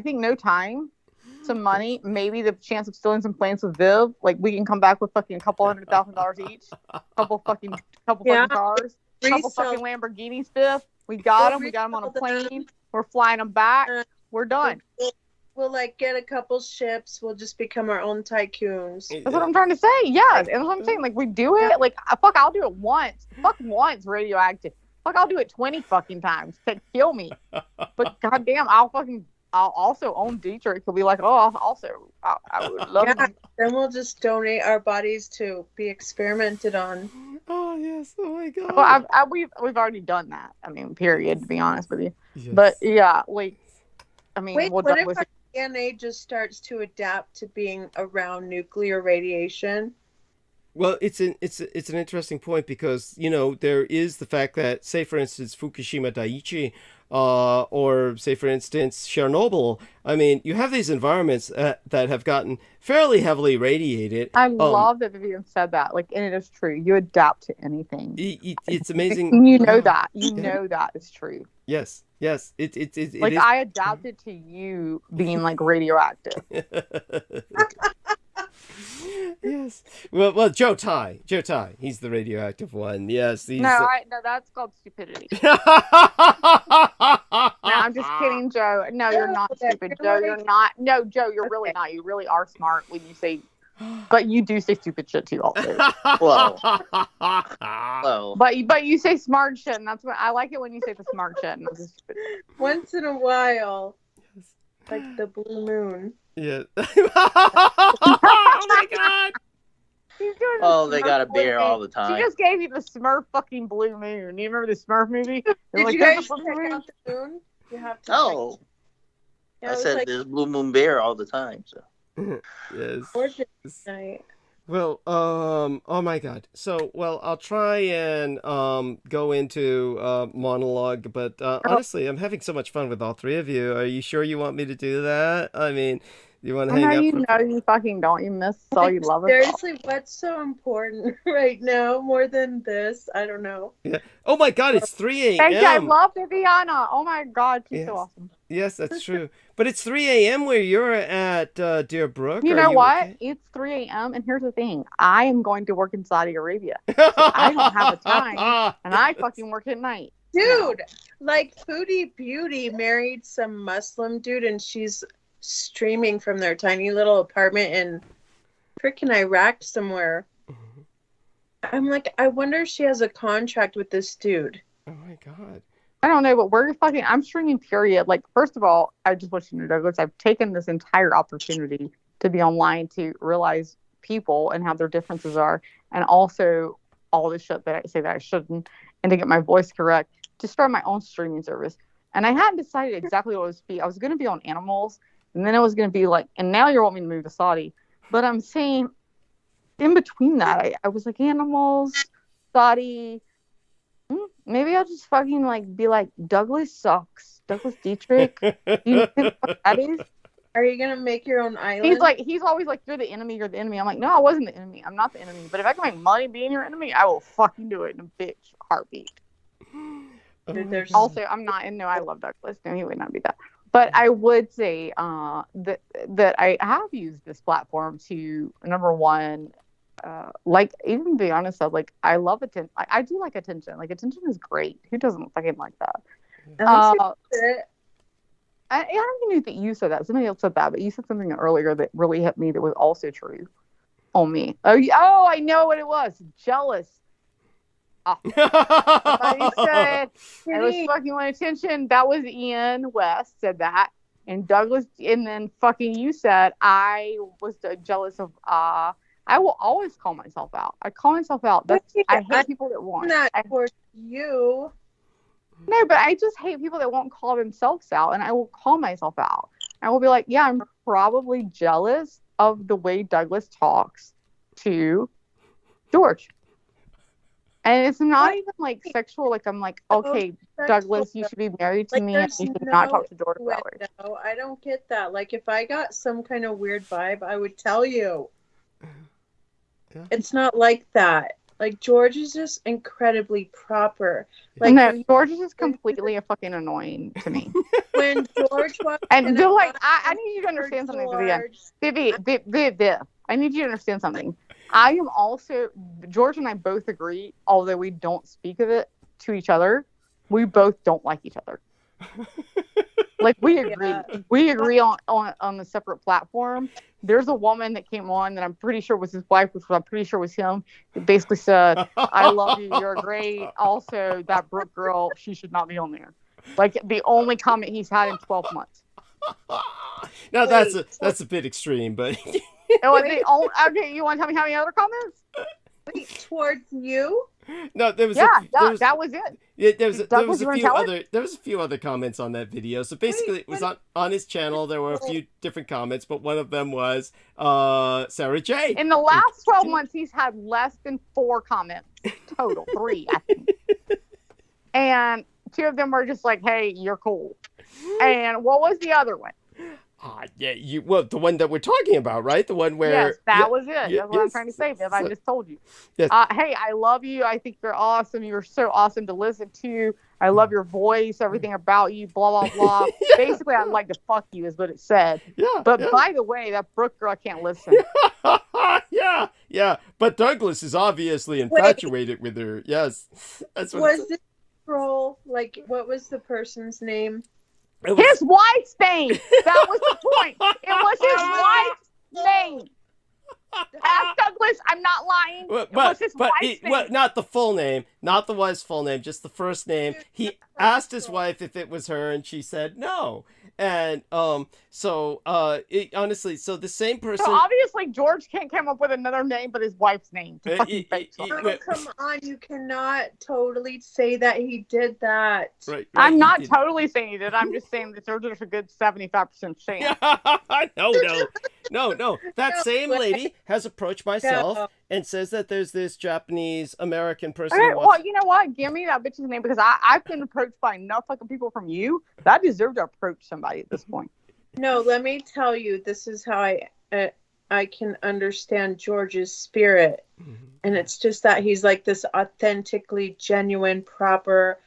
C: no time, some money, maybe the chance of stealing some planes with Viv. Like, we can come back with fucking a couple $100,000 each, couple fucking cars, couple fucking Lamborghinis, Viv. We got them. We got them on a plane. We're flying them back. We're done.
H: We'll like get a couple ships. We'll just become our own tycoons.
C: That's what I'm trying to say. Yes, and that's what I'm saying. Like we do it. Like fuck, I'll do it once. Fuck once, radioactive. Fuck, I'll do it 20 fucking times to kill me. But goddamn, I'll also own Dietrich. He'll be like, oh, I would love him.
H: Then we'll just donate our bodies to be experimented on.
A: Oh yes! Oh my god!
C: Well, we've already done that. I mean, period. To be honest with you,
A: yes.
C: But yeah, like, I mean,
H: wait, what if our DNA just starts to adapt to being around nuclear radiation?
A: Well, it's an interesting point because, you know, there is the fact that, say for instance, Fukushima Daiichi, or say for instance Chernobyl. I mean, you have these environments that have gotten fairly heavily radiated.
C: I love that Vivian said that. Like, and it is true. You adapt to anything.
A: It's amazing.
C: You know that. You know that is true.
A: Yes. Yes. It
C: like
A: is.
C: I adapted to you being like radioactive.
A: Yes. Well, Joe Tai. He's the radioactive one. Yes. He's,
C: no, that's called stupidity. No, I'm just kidding, Joe. No, you're not stupid, Joe. You're not. No, Joe, you're really not. You really are smart when you say, but you do say stupid shit too, also.
J: Whoa.
C: But you say smart shit, and that's what I like it when you say the smart shit. And
H: once in a while, like the blue moon.
A: Yeah. Oh my god.
J: They got a beer all the time.
C: She just gave you the Smurf fucking blue moon. You remember the Smurf movie?
H: Did you guys check out the moon? You have to.
J: Oh. I said there's blue moon beer all the time. So.
A: Yes.
H: Gorgeous night.
A: Well, oh my god. So, well, I'll try and go into monologue, but honestly, I'm having so much fun with all three of you. Are you sure you want me to do that? I mean, you want to hang out?
C: You know you fucking don't. You miss all you love.
H: Seriously, what's so important right now more than this? I don't know.
A: Yeah. Oh my god, it's 3 a.m.
C: Thank you. I love Viviana. Oh my god, she's so awesome.
A: Yes, that's true. But it's 3 a.m. where you're at, Dear Brooke.
C: You know what? Okay? It's 3 a.m. and here's the thing. I am going to work in Saudi Arabia. So I don't have a time, and I fucking work at night.
H: Dude, like Foodie Beauty married some Muslim dude, and she's streaming from their tiny little apartment in freaking Iraq somewhere. I'm like, I wonder if she has a contract with this dude.
A: Oh my god.
C: I don't know, but I'm streaming, period. Like, first of all, I just want you to know, Douglas, I've taken this entire opportunity to be online to realize people and how their differences are, and also all the shit that I say that I shouldn't, and to get my voice correct, to start my own streaming service. And I hadn't decided exactly what it was to be. I was going to be on animals, and then it was going to be like, and now you're wanting me to move to Saudi. But I'm saying, in between that, I was like, animals, Saudi. Maybe I'll just fucking like be like, Douglas sucks. Douglas Dietrich. You know what that is?
H: Are you gonna make your own island?
C: He's always like, you're the enemy. You're the enemy. I'm like, no, I wasn't the enemy. I'm not the enemy. But if I can make money being your enemy, I will fucking do it in a bitch heartbeat. Also, I'm not. And no, I love Douglas. No, he would not be that. But I would say that I have used this platform to, number one, like, even to be honest, like, I love attention. I do like attention. Like, attention is great. Who doesn't fucking like that? I don't even think you said that. Somebody else said that, but you said something earlier that really hit me that was also true on me. Oh, I know what it was. Jealous. Somebody said I was fucking with attention. That was Ian West said that. And Douglas, and then fucking you said I was jealous of, I will always call myself out. I call myself out. I hate people that won't.
H: Not for you.
C: No, but I just hate people that won't call themselves out, and I will call myself out. I will be like, yeah, I'm probably jealous of the way Douglas talks to George. And it's not even like sexual. Like, I'm like, okay, Douglas, you should be married to me, and you should not talk to George that way.
H: No, I don't get that. Like, if I got some kind of weird vibe, I would tell you. Yeah. It's not like that. Like, George is just incredibly proper. Like,
C: no, George is just completely fucking annoying to me.
H: When George walks
C: and they're like, I need you to understand something, Vivian. I need you to understand something. I am also, George and I both agree, although we don't speak of it to each other, we both don't like each other. Like, we agree. Yeah. We agree on a separate platform. There's a woman that came on that I'm pretty sure was his wife, which I'm pretty sure was him, that basically said, I love you, you're great. Also, that Brooke girl, she should not be on there. Like, the only comment he's had in 12 months.
A: Now, that's a bit extreme, but...
C: Okay, you want to tell me how many other comments?
H: Wait, towards you?
A: No, there was
C: that was it.
A: Yeah, there was a few other comments on that video. So basically, it was on his channel. There were a few different comments, but one of them was Sarah J.
C: In the last 12 months, he's had less than 4 comments total, 3, I think. And 2 of them were just like, "Hey, you're cool." And what was the other one?
A: The one that we're talking about, right? The one where...
C: Yes, that was it. That's what I'm trying to say, Viv. I just told you. Yes. Hey, I love you. I think you're awesome. You're so awesome to listen to. I love your voice, everything about you, blah, blah, blah. Yeah. Basically, I'd like to fuck you is what it said. Yeah. But by the way, that Brooke girl can't listen.
A: Yeah. But Douglas is obviously infatuated with her. Yes. That's what
H: was this troll? Like, what was the person's name?
C: His wife's name. That was the point. It was his wife's name. Ask Douglas. I'm not lying. It was his wife's name.
A: Well, not the full name, not the wife's full name, just the first name. He asked his wife if it was her, and she said no. And honestly, so the same person.
C: So obviously, George can't come up with another name but his wife's name.
H: Come on, you cannot totally say that he did that.
A: Right,
C: I'm not totally saying he did. I'm just saying that there's a good 75% chance.
A: No. That same lady has approached myself and says that there's this Japanese American person.
C: Okay, well, you know what? Give me that bitch's name, because I've been approached by enough fucking people from you that I deserve to approach somebody at this point.
H: No, let me tell you, this is how I can understand George's spirit. Mm-hmm. And it's just that he's like this authentically genuine, proper,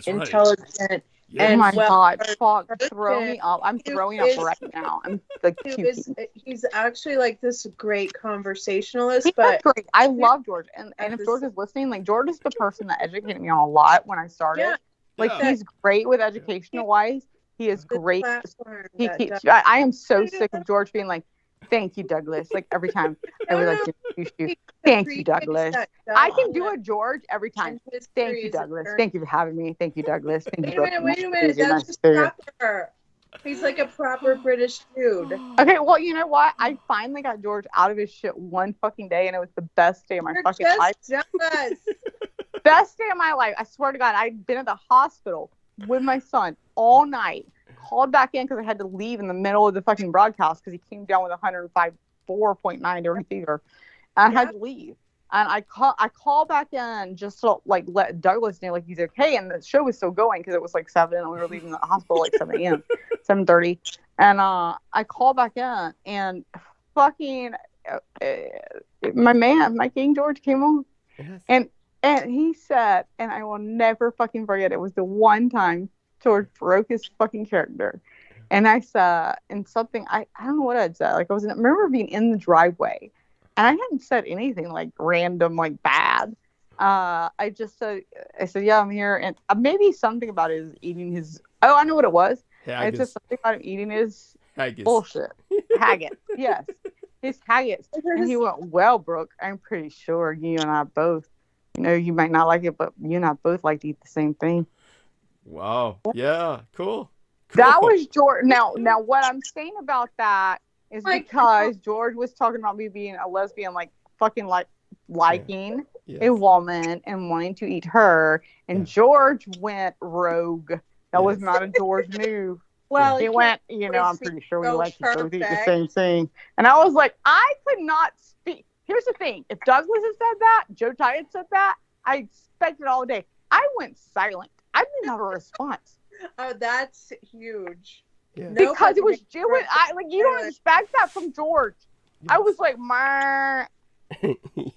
H: intelligent.
A: Right.
C: Yeah. And God, fuck, throw me up. I'm throwing up right now. I'm like,
H: he's actually like this great conversationalist. But
C: great. I love George. And if George is listening, like, George is the person that educated me on a lot when I started. Yeah. Like, he's great with educational wise. He is great. I am so sick of George being like, thank you, Douglas. Like, every time I would like to introduce you. Thank you, Douglas. I can do a George every time. Thank you, Douglas. Thank you for having me. Thank you, Douglas. Thank you.
H: Wait a minute. That's just proper. He's like a proper British dude.
C: Okay, well, you know what? I finally got George out of his shit one fucking day, and it was the best day of my fucking life. Best day of my life. I swear to God, I'd been at the hospital with my son all night. Called back in because I had to leave in the middle of the fucking broadcast because he came down with 105.4 during fever. And I had to leave. And I call back in just to like let Douglas know like he's okay. And the show was still going because it was like 7 and we were leaving the hospital like 7 a.m. 7:30. And I call back in and fucking my King George came on. Yes. And he said, and I will never fucking forget, it was the one time George broke his fucking character. And I said, and something, I don't know what I'd said. Like, I remember being in the driveway and I hadn't said anything like random, like bad. I said, yeah, I'm here. And maybe something about his eating his, I know what it was. I said something about him eating his
A: haggis.
C: Bullshit. Haggis. Yes. His haggis. And he went, well, Brooke, I'm pretty sure you and I both, you might not like it, but you and I both like to eat the same thing.
A: Wow. Yeah. Cool.
C: That was George. Now, what I'm saying about that is because George was talking about me being a lesbian, like fucking liking a woman and wanting to eat her, and George went rogue. That was not a George move.
H: Well,
C: he went, I'm pretty sure we like to both eat the same thing. And I was like, I could not speak. Here's the thing. If Douglas had said that, Joe Ty had said that, I expected all day. I went silent. I didn't have a response.
H: Oh, that's huge.
C: Yeah. Because it was you don't expect that from George. Yes. I was like,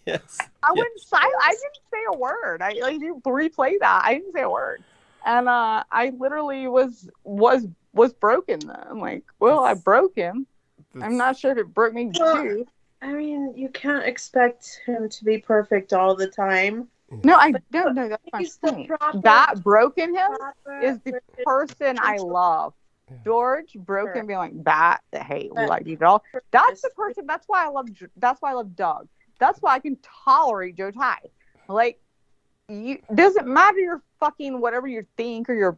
A: yes.
C: I went silent. I didn't say a word. You replay that. I didn't say a word. And I literally was broken then. I'm like, well, I broke him. I'm not sure if it broke me too.
H: I mean, you can't expect him to be perfect all the time.
C: No, no, that's my point. That broken him is the person I love. George broken being like that. Hey, we like you all. That's the person. That's why I love Doug. That's why I can tolerate Joe Ty. Like, doesn't matter your fucking whatever you think or your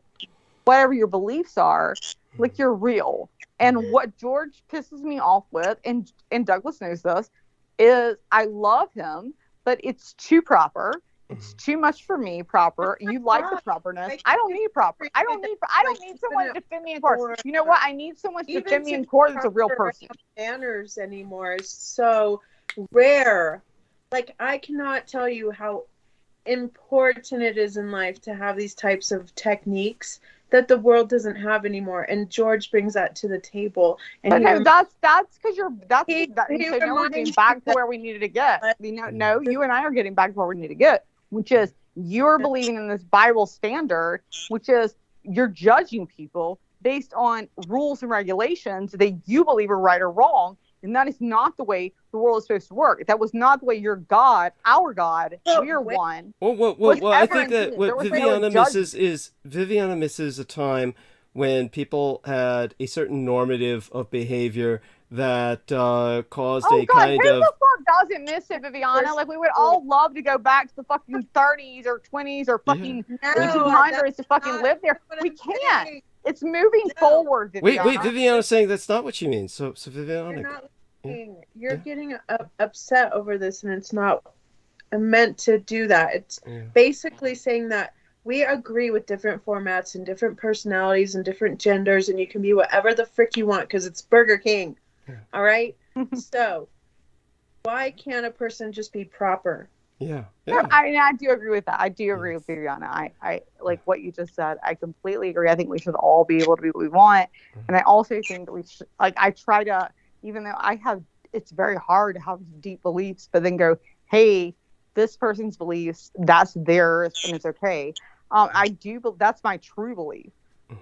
C: whatever your beliefs are. Like, you're real. And what George pisses me off with, and Douglas knows this, is I love him, but it's too proper. It's too much for me. Proper. You like the properness. I don't need proper. I don't need someone to defend me in court. You know what? I need someone to defend me in court that's a real person.
H: Manners anymore is so rare. Like, I cannot tell you how important it is in life to have these types of techniques that the world doesn't have anymore, and George brings that to the table. And
C: that's because you're now we're getting back to where we needed to get. No, you and I are getting back to where we need to get, which is you're believing in this Bible standard, which is you're judging people based on rules and regulations that you believe are right or wrong, and that is not the way the world is supposed to work. That was not the way your God, our God, we're one.
A: Well, I think that what Viviana misses a time when people had a certain normative of behavior that caused kind of...
C: Who the fuck doesn't miss it, Viviana? Like, we would all love to go back to the fucking 30s or 20s or fucking 1800s to fucking live there. We can't. It's moving forward, Viviana.
A: Wait, Viviana's saying that's not what you mean. So Viviana...
H: You're getting upset over this, and it's not meant to do that. It's basically saying that we agree with different formats and different personalities and different genders, and you can be whatever the frick you want because it's Burger King. All right? So why can't a person just be proper?
A: Yeah.
C: I do agree with that. I do agree with Viviana. I like what you just said. I completely agree. I think we should all be able to be what we want. And I also think that we should, I try to, even though it's very hard to have deep beliefs, but then go, hey, this person's beliefs, that's theirs, and it's okay. That's my true belief.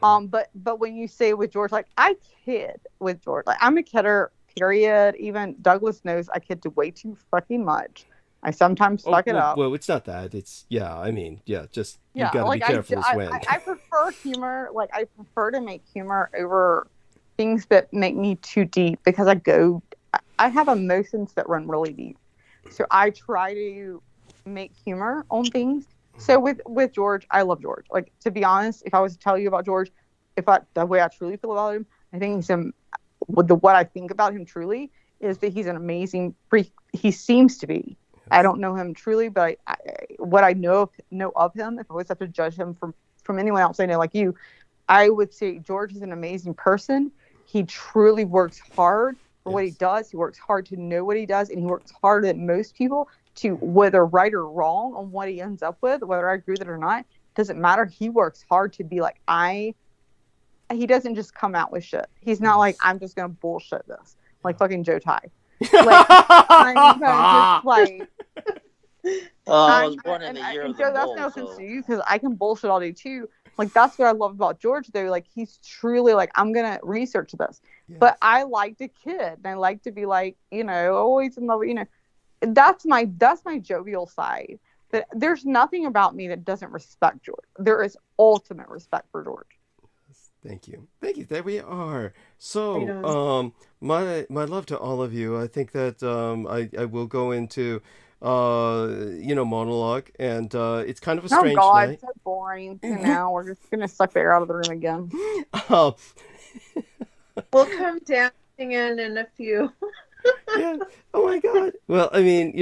C: But when you say with George, like, I kid with George, like, I'm a kidder, period. Even Douglas knows I kid way too fucking much. I sometimes fuck it up.
A: Well, it's not that. It's, you gotta be careful as when.
C: I prefer humor. Like, I prefer to make humor over things that make me too deep, because I have emotions that run really deep. So I try to make humor on things. So with George, I love George. Like, to be honest, if I was to tell you about George, the way I truly feel about him, I think what I think about him truly is that he's an amazing freak. He seems to be. I don't know him truly, but what I know of him, if I was to have to judge him from anyone else I know like you, I would say George is an amazing person. He truly works hard for what he does. He works hard to know what he does, and he works harder than most people to, whether right or wrong on what he ends up with, whether I agree with it or not, doesn't matter. He works hard to be like, he doesn't just come out with shit. He's not like, I'm just going to bullshit this. Like fucking Joe Ty. Like, I'm just like...
J: I was born in the year of the
C: Joe,
J: bull,
C: that's no offense to you, because I can bullshit all day too. Like, that's what I love about George, though. Like, he's truly like, I'm going to research this.
A: Yes.
C: But I like to kid, and I like to be like, you know, always in love, you know. That's my jovial side. That there's nothing about me that doesn't respect George. There is ultimate respect for George.
A: Thank you. There we are. So, my love to all of you. I think that I will go into monologue, and it's kind of a strange night.
C: It's so boring. And now we're just gonna suck the air out of the room again.
H: We'll come dancing in a few.
A: Yeah. Oh my God. Well, I mean,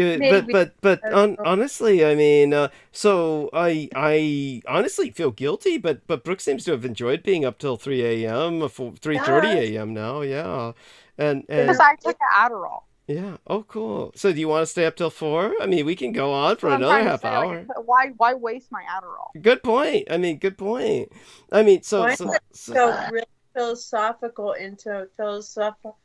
A: honestly, I mean, so I honestly feel guilty, but Brooke seems to have enjoyed being up till 3 a.m., 3:30 a.m. now. Yeah. And
C: because I took an Adderall.
A: Yeah. Oh, cool. So do you want to stay up till 4? I mean, we can go on for another half hour.
C: Like, why waste my Adderall?
A: Good point. I mean, good point. I mean, so
H: really philosophical into philosophical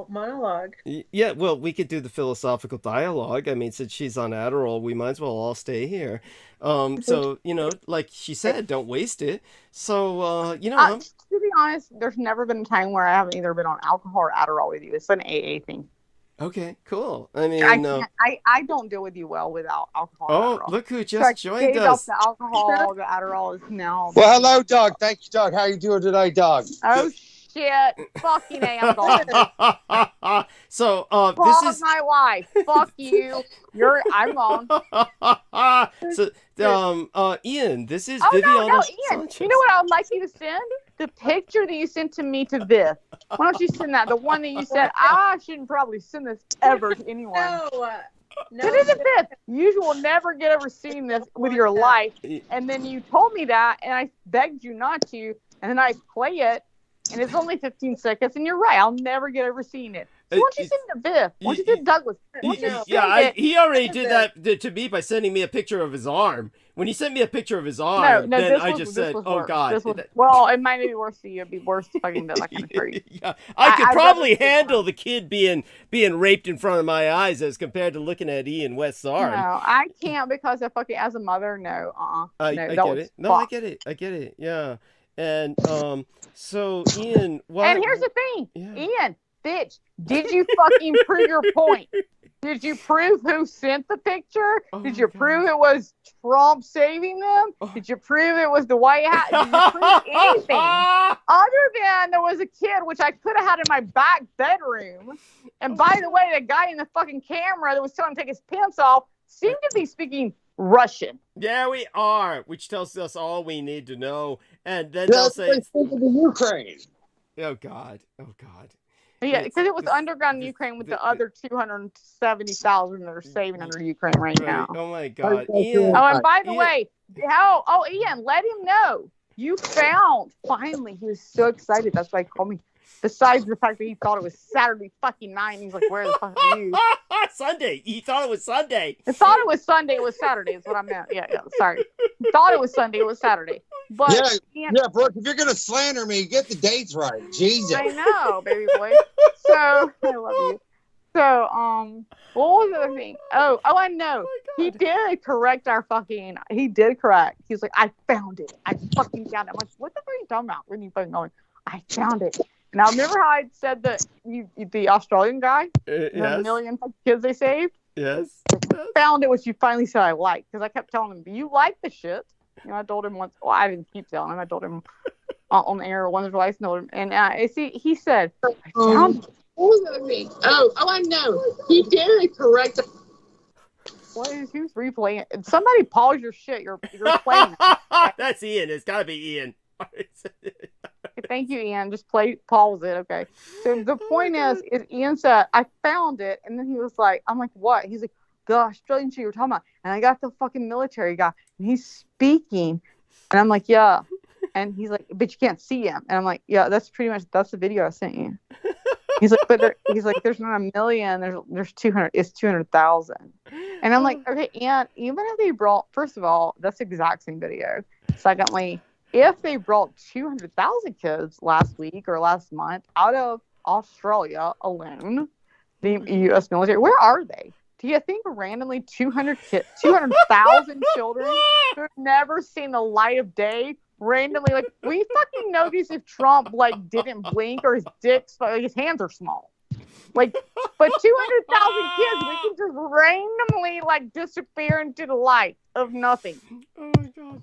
H: monologue.
A: Yeah, well, we could do the philosophical dialogue. I mean, since she's on Adderall, we might as well all stay here. So, you know, like she said, don't waste it. So, you know,
C: to be honest, there's never been a time where I haven't either been on alcohol or Adderall with you. It's an AA thing.
A: Okay, cool. I mean,
C: I don't deal with you well without alcohol.
A: Oh,
C: Adderall.
A: Look who just joined
C: us.
A: us.
C: The alcohol, the Adderall is now.
L: Well, hello, Doug. Thank you, Doug. How you doing today, Doug?
C: Oh, shit. Fucking A, I'm gone.
A: So,
C: this is my wife. Fuck you. I'm gone.
A: So, Ian, this is
C: Ian.
A: Sanchez.
C: You know what I would like you to send? The picture that you sent to me to Viv. Why don't you send that? The one that you said, I shouldn't probably send this ever to anyone.
H: No.
C: Send it to Viv. You will never get ever seen this with your life. And then you told me that, and I begged you not to, and then I play it, and it's only 15 seconds, and you're right. I'll never get over seeing it. So why don't you send it to Viv? Why don't you send it to Douglas?
A: He already did that to me by sending me a picture of his arm. When he sent me a picture of his arm, then I just said, "Oh God."
C: Well, it might be worse for you. It'd be worse fucking that kind of hurt.
A: Yeah, I could probably handle the kid being raped in front of my eyes as compared to looking at Ian West's arm.
C: No, I can't because as a mother, no.
A: I get it. No, I get it. Yeah. And so Ian,
C: and here's the thing, Ian, bitch, did you fucking prove your point? Did you prove who sent the picture? Did you prove it was Trump saving them? Did you prove it was the White House? Did you prove anything other than there was a kid, which I could have had in my back bedroom? And by the way, the guy in the fucking camera that was telling him to take his pants off seemed to be speaking Russian.
A: Yeah, we are, which tells us all we need to know. And then they'll say
L: the Ukraine.
A: Oh God.
C: Yeah, because it was underground in Ukraine with the other 270,000 that are saving under Ukraine right now.
A: Oh my God, Ian.
C: Oh, and by the way, Ian, let him know you found finally. He was so excited. That's why he called me. Besides the fact that he thought it was Saturday fucking night, and he's like, "Where the fuck are you?"
A: Sunday. He thought it was Sunday.
C: He thought it was Sunday. It was Saturday. Is what I meant. Yeah. Sorry. He thought it was Sunday. It was Saturday. But
L: Brooke, if you're gonna slander me, get the dates right. Jesus.
C: I know, baby boy. So I love you. So what was the other thing? Oh, I know. He did correct He did correct. He was like, I found it. I fucking found it. I'm like, what the fuck are you talking about? When you fucking going? I found it. Now remember how I said that the Australian guy, the million kids they saved?
A: Yes.
C: Found it, which you finally said I liked, because I kept telling him, "Do you like the shit?" You know, I told him once. Well, I didn't keep telling him. I told him on the air once or twice. Told him, and he said, "I found it." What was the other thing? Oh, I know. He did correct. Who's replaying it? Somebody pause your shit. You're playing it.
A: That's Ian. It's got to be Ian.
C: Thank you, Ian. Just pause it, okay? So the point is Ian said, I found it, and then he was like, I'm like, what? He's like, the Australian shit you were talking about. And I got the fucking military guy, and he's speaking, and I'm like, yeah. And he's like, but you can't see him. And I'm like, yeah, that's the video I sent you. He's like, there's not a million, there's 200, it's 200,000. And I'm like, okay, and even if they brought, first of all, that's the exact same video. Secondly, if they brought 200,000 kids last week or last month out of Australia alone, the U.S. military, where are they? Do you think randomly 200,000 children who've never seen the light of day randomly, like, we fucking notice if Trump, like, didn't blink or his dick's, like, his hands are small. Like, but 200,000 kids, we can just randomly, like, disappear into the light of nothing.
A: Oh my god.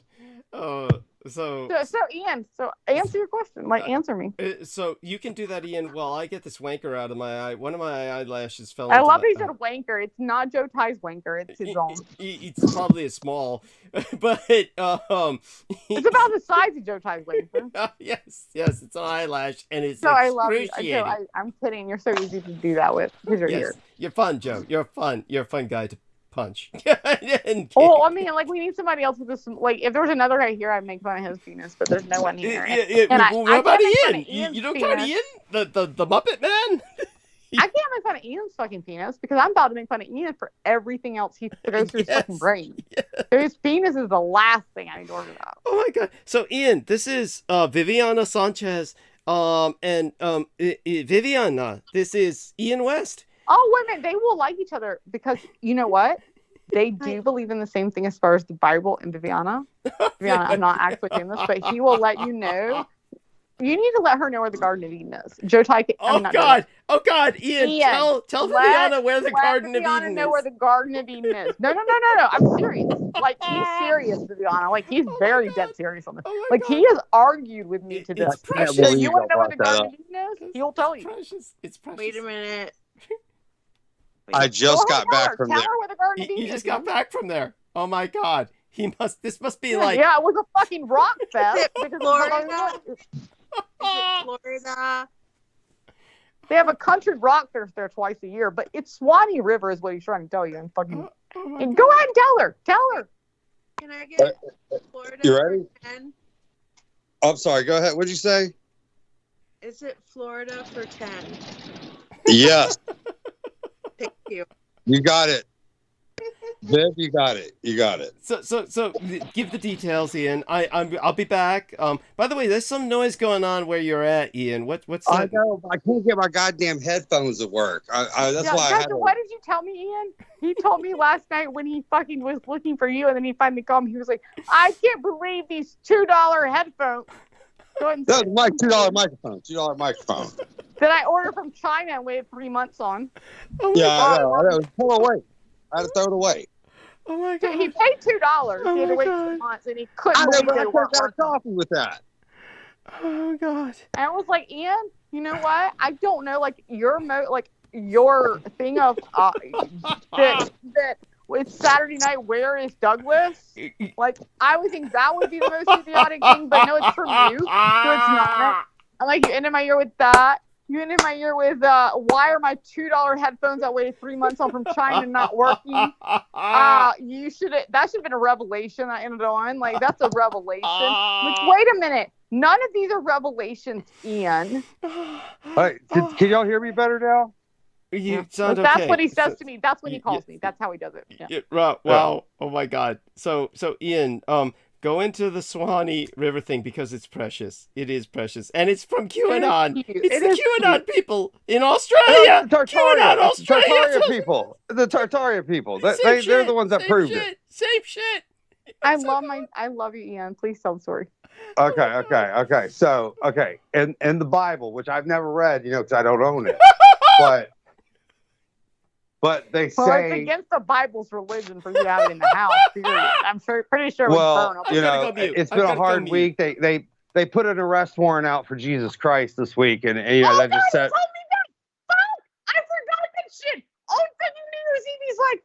A: So
C: Ian, answer your question. Like, answer me.
A: So you can do that, Ian, while I get this wanker out of my eye. One of my eyelashes fell
C: I
A: into
C: love
A: the-
C: he said wanker. It's not Joe Ty's wanker. It's his own.
A: It's probably a small, but
C: It's about the size of Joe Ty's wanker.
A: yes, it's an eyelash, and it's
C: So I love you.
A: excruciating.
C: Joe, I'm kidding. You're so easy to do that with because you're here.
A: You're fun, Joe. You're a fun guy to punch.
C: Well, I mean, like, we need somebody else with this. Like, if there was another guy here, I'd make fun of his penis, but there's no one here.
A: What about
C: Ian?
A: You don't count Ian, the Muppet Man.
C: I can't make fun of Ian's fucking penis because I'm about to make fun of Ian for everything else he goes through his fucking brain. His penis is the last thing I need to worry about.
A: Oh my god! So Ian, this is Viviana Sanchez, and Viviana, this is Ian West.
C: Oh, women, they will like each other because you know what? They do believe in the same thing as far as the Bible and Viviana. Viviana, I'm not actually saying this, but he will let you know. You need to let her know where the Garden of Eden is. Joe Ty.
A: Oh God, Ian, tell Viviana where the Garden of Eden is.
C: Let Viviana know where the Garden of Eden is. No. I'm serious. Like, he's serious, Viviana. Like, he's very dead serious on this. Like, he has argued with me to this. So you want to know where the Garden of Eden is? He'll tell you.
A: It's precious.
H: Wait a minute.
L: I just got back from there.
C: Tell her where the Garden of Eden is.
A: You just got back from there. Oh my God. This must be like.
C: Yeah, it was a fucking rock fest.
H: Florida? Is it Florida?
C: They have a country rock fest there twice a year, but it's Swanee River is what he's trying to tell you. And fucking and go ahead and tell her.
H: Can I get Florida?
L: You ready?
H: For 10?
L: I'm sorry. Go ahead. What'd you say?
H: Is it Florida for 10?
L: Yes.
H: Thank you.
L: You got it. Viv, you got it.
A: So give the details, Ian. I'll be back. By the way, there's some noise going on where you're at, Ian. What's that?
L: I know. I can't get my goddamn headphones to work. That's why I had to...
C: What did you tell me, Ian? He told me last night when he fucking was looking for you, and then he finally called me. He was like, "I can't believe these $2 headphones."
L: That's my $2 microphone. $2 microphone.
C: That I ordered from China and waited 3 months on.
L: Oh yeah, I know. It was pull away. I had to throw it away.
A: Oh my God.
C: He paid $2. He had to wait 2 months, and he couldn't.
L: I got coffee with that.
A: Oh God.
C: And I was like, Ian, you know what? I don't know, like your thing of that it's Saturday night. Where is Douglas? Like, I would think that would be the most idiotic thing, but no, it's from you, so it's not. I'm like, you ended my year with that. You ended my year with why are my $2 headphones I waited 3 months on from China not working? That should have been a revelation I ended on. Like, that's a revelation. Like, wait a minute. None of these are revelations, Ian.
L: Hey, can y'all hear me better now?
A: You sound
C: That's
A: okay.
C: what he says to me. That's when he calls me. That's how he does it. Yeah.
A: Wow. Oh my God. So Ian, go into the Swanee River thing because it's precious. It is precious. And it's from QAnon. It's the QAnon people in Australia.
L: The
A: QAnon Australia.
L: Tartaria people. The Tartaria people. They're the ones that proved it.
A: Same shit.
C: I love you, Ian. Please tell the story.
L: Okay. So, in the Bible, which I've never read, because I don't own it, but they say...
C: Well, it's against the Bible's religion for you to have it in the house, period. I'm pretty sure it would burn.
L: It's been a hard week. They put an arrest warrant out for Jesus Christ this week, and that just said...
C: Told me that. Fuck! I forgot that shit. Oh, fucking New Year's Eve, he's like,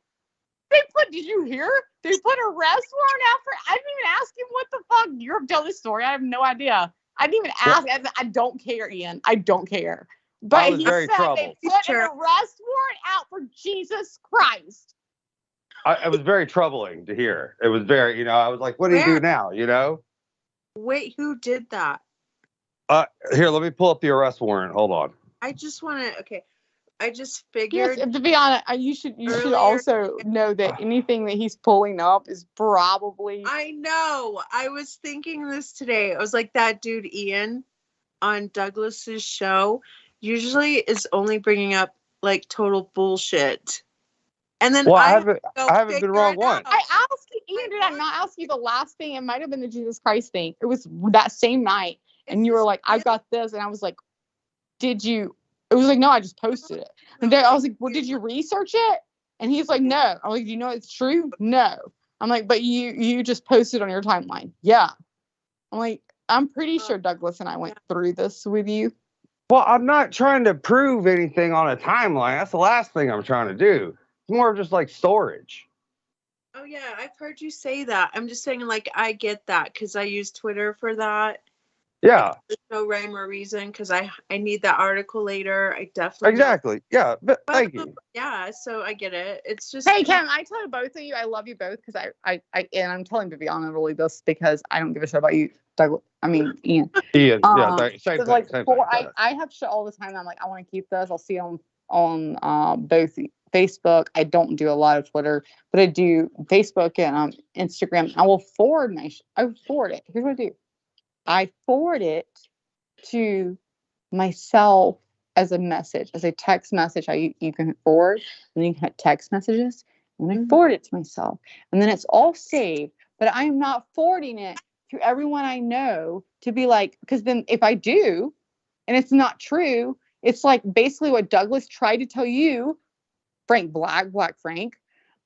C: did you hear? They put an arrest warrant out for... I didn't even ask him what the fuck. You're telling this story. I have no idea. I didn't even ask. I don't care, Ian. I don't care. But he said they put an arrest warrant out for Jesus Christ.
L: It was very troubling to hear. It was very, I was like, what do you do now,
H: Wait, who did that?
L: Here, let me pull up the arrest warrant. Hold on.
H: I just want to, I just figured.
C: Yes, to be honest, you should also know that anything that he's pulling up is probably.
H: I know. I was thinking this today. I was like, that dude Ian on Douglas's show usually is only bringing up like total bullshit. And then
L: I haven't been wrong once.
C: I asked Ian, did I not ask you the last thing? It might have been the Jesus Christ thing. It was that same night. And you were like, I got this. And I was like, did you? It was like, no, I just posted it. And then I was like, well, did you research it? And he's like, no. I'm like, you know it's true? No. I'm like, but you just posted on your timeline. Yeah. I'm like, I'm pretty sure Douglas and I went through this with you.
L: Well, I'm not trying to prove anything on a timeline. That's the last thing I'm trying to do. It's more of just like storage.
H: Oh yeah, I've heard you say that. I'm just saying, like, I get that because I use Twitter for that.
L: Yeah.
H: Like, there's no rhyme or reason because I need that article later. I definitely
L: Exactly. Yeah. But thank you.
H: Yeah, so I get it. It's just
C: Hey Kim, I tell both of you I love you both because I and I'm telling Viviana really this because I don't give a shit about you, Douglas. I mean Ian.
L: Ian, yeah, same thing.
C: Like
L: Same thing.
C: I have shit all the time. And I'm like, I want to keep this. I'll see on both Facebook. I don't do a lot of Twitter, but I do Facebook and Instagram. I will forward I forward it. Here's what I do. I forward it to myself as a message, as a text message. You can forward, and then you can have text messages, and I forward it to myself, and then it's all saved. But I am not forwarding it to everyone I know to be like, because then if I do, and it's not true, it's like basically what Douglas tried to tell you, Black Frank,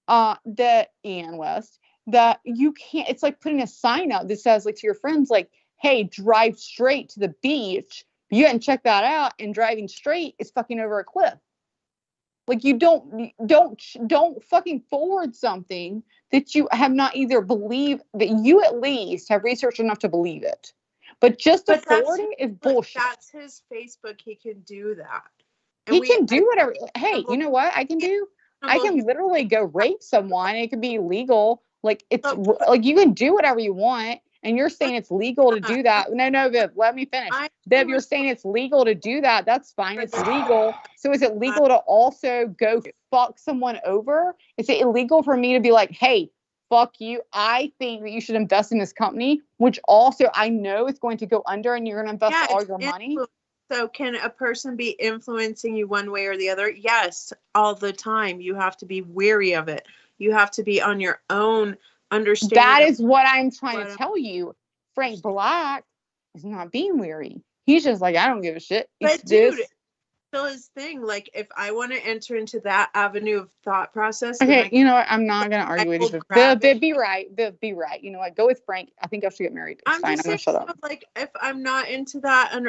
C: that Ian West, that you can't. It's like putting a sign out that says like to your friends like, hey, drive straight to the beach. You hadn't checked that out, and driving straight is fucking over a cliff. Like you don't fucking forward something that you have not either believed, that you at least have researched enough to believe it. But just to forward it is bullshit.
H: That's his Facebook. He can do that.
C: And he can do whatever. Hey, you know what I can do? I can literally go rape someone. It could be legal. Like it's like you can do whatever you want. And you're saying it's legal to do that. No, Viv, let me finish. Viv, you're saying it's legal to do that. That's fine. It's legal. So is it legal to also go fuck someone over? Is it illegal for me to be like, hey, fuck you. I think that you should invest in this company, which also I know is going to go under and you're going to invest all your money?
H: So can a person be influencing you one way or the other? Yes, all the time. You have to be wary of it. You have to be on your own. Understand
C: that is what I'm trying to tell you. Frank Black is not being weary. He's just like, I don't give a shit.
H: But dude, still his thing. Like, if I want to enter into that avenue of thought process,
C: okay, you know what? I'm not gonna argue with you. Viv, be right. Viv, be right. You know what? Go with Frank. I think I should get married. It's fine. I'm gonna shut up.
H: Like, if I'm not into that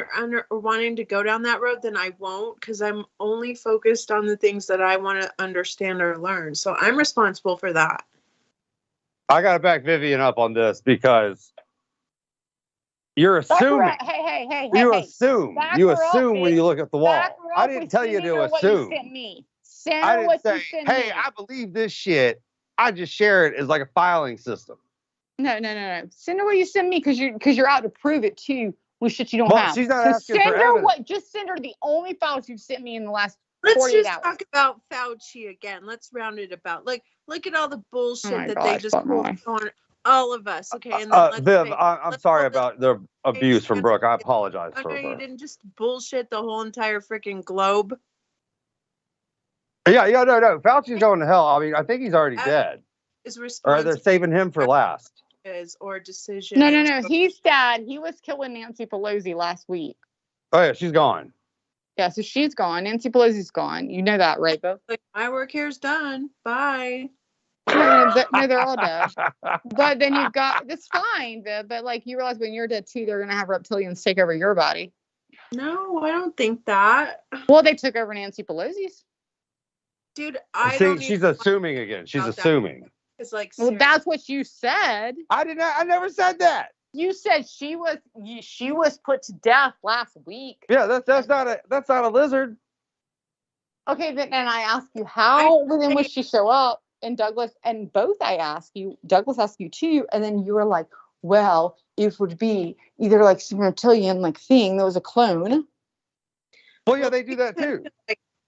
H: or wanting to go down that road, then I won't, because I'm only focused on the things that I want to understand or learn. So I'm responsible for that.
L: I got to back Vivian up on this because you're assuming.
C: Hey.
L: You assume. You assume when you look at the wall. I didn't tell you to assume. I didn't say, hey, I believe this shit. I just share it as like a filing system.
C: No. Send her what you send me because you're out to prove it too with shit you don't have.
L: She's not asking for evidence.
C: Just send her the only files you've sent me in the last.
H: Let's just talk about Fauci again. Let's round it about. Like, look at all the bullshit that they just pulled on all of us. Okay, and then
L: Viv, I'm sorry about the abuse from Brooke. I apologize for her.
H: You didn't just bullshit the whole entire freaking globe.
L: Yeah, no. Fauci's going to hell. I mean, I think he's already dead. Or they're saving him for last.
H: Or decision.
C: No. He's dead. He was killing Nancy Pelosi last week.
L: Oh yeah, she's gone.
C: Yeah, so she's gone. Nancy Pelosi's gone. You know that, right, Bill?
H: Like, my work here's done. Bye.
C: No, they're all dead. But then you've got, that's fine, but like you realize when you're dead too, they're gonna have reptilians take over your body.
H: No, I don't think that.
C: Well, they took over Nancy Pelosi's.
H: Dude,
L: she's assuming again. She's assuming.
H: It's like,
C: well, that's what you said.
L: I never said that.
C: You said she was put to death last week.
L: Yeah, that's not a lizard.
C: Okay, then and I ask you how then would she show up? And Douglas and both I asked you, Douglas asked you too, and then you were like, well, it would be either like some reptilian like thing that was a clone.
L: Well, yeah, they do that too.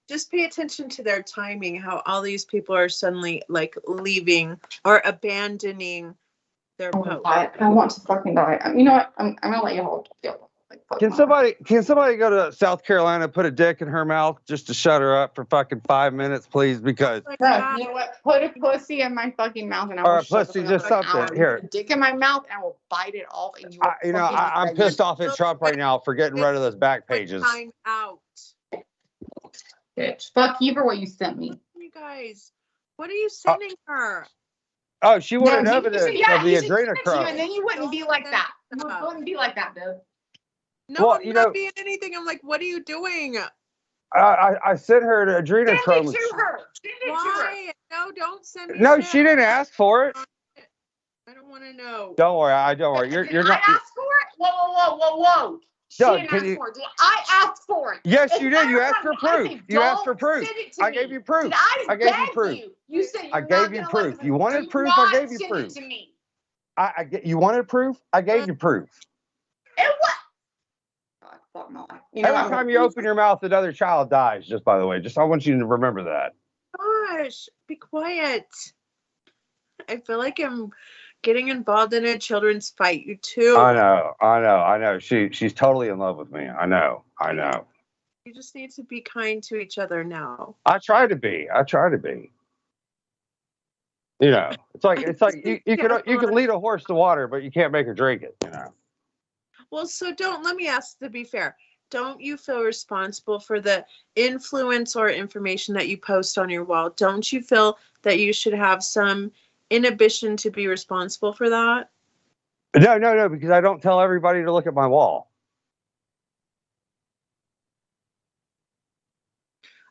H: Just pay attention to their timing, how all these people are suddenly like leaving or abandoning their post.
C: I want to fucking die. You know what? I'm gonna let you hold.
L: Can somebody go to South Carolina, put a dick in her mouth just to shut her up for fucking 5 minutes, please? Because
C: Bro, you know what? Put a pussy in my fucking mouth and I will
L: or a
C: shut
L: pussy,
C: the
L: just
C: fuck
L: something.
C: out.
L: Here.
C: Put a dick in my mouth and I will bite it off and you will
L: I'm pissed off at Trump right now for getting rid of those back pages.
H: Time out.
C: Bitch. Fuck you for what you sent me.
H: You guys, what are you sending her?
L: Oh, she wanted
C: No,
L: evidence of the adrenochrome.
C: and then you wouldn't be like that. You wouldn't be like that, dude.
H: No, I'm not being anything. I'm like, what are you doing?
L: I sent her to adrenochrome.
C: Send it to her.
H: Why? No, don't send me.
L: No, she didn't ask for it.
H: I don't want to know.
L: Don't worry. Don't worry. You're not.
C: I asked for it? Whoa. She
L: Doug,
C: didn't ask for it. I asked for it.
L: Yes, you did. You asked for proof. You asked for proof.
C: I
L: gave you proof.
C: Did
L: I gave you proof.
C: You said
L: I gave you proof. You wanted proof. I gave you proof.
C: Send it to me.
L: You wanted proof. I gave you proof.
C: And what? Fuck my life.
L: Every time you open your mouth, another child dies. Just by the way, I want you to remember that.
H: Gosh, be quiet. I feel like I'm getting involved in a children's fight. You too.
L: I know. She's totally in love with me. I know.
H: You just need to be kind to each other now.
L: I try to be. You know, it's like you can lead a horse to water, but you can't make her drink it. You know.
H: Well, so let me ask to be fair. Don't you feel responsible for the influence or information that you post on your wall? Don't you feel that you should have some inhibition to be responsible for that?
L: No, because I don't tell everybody to look at my wall.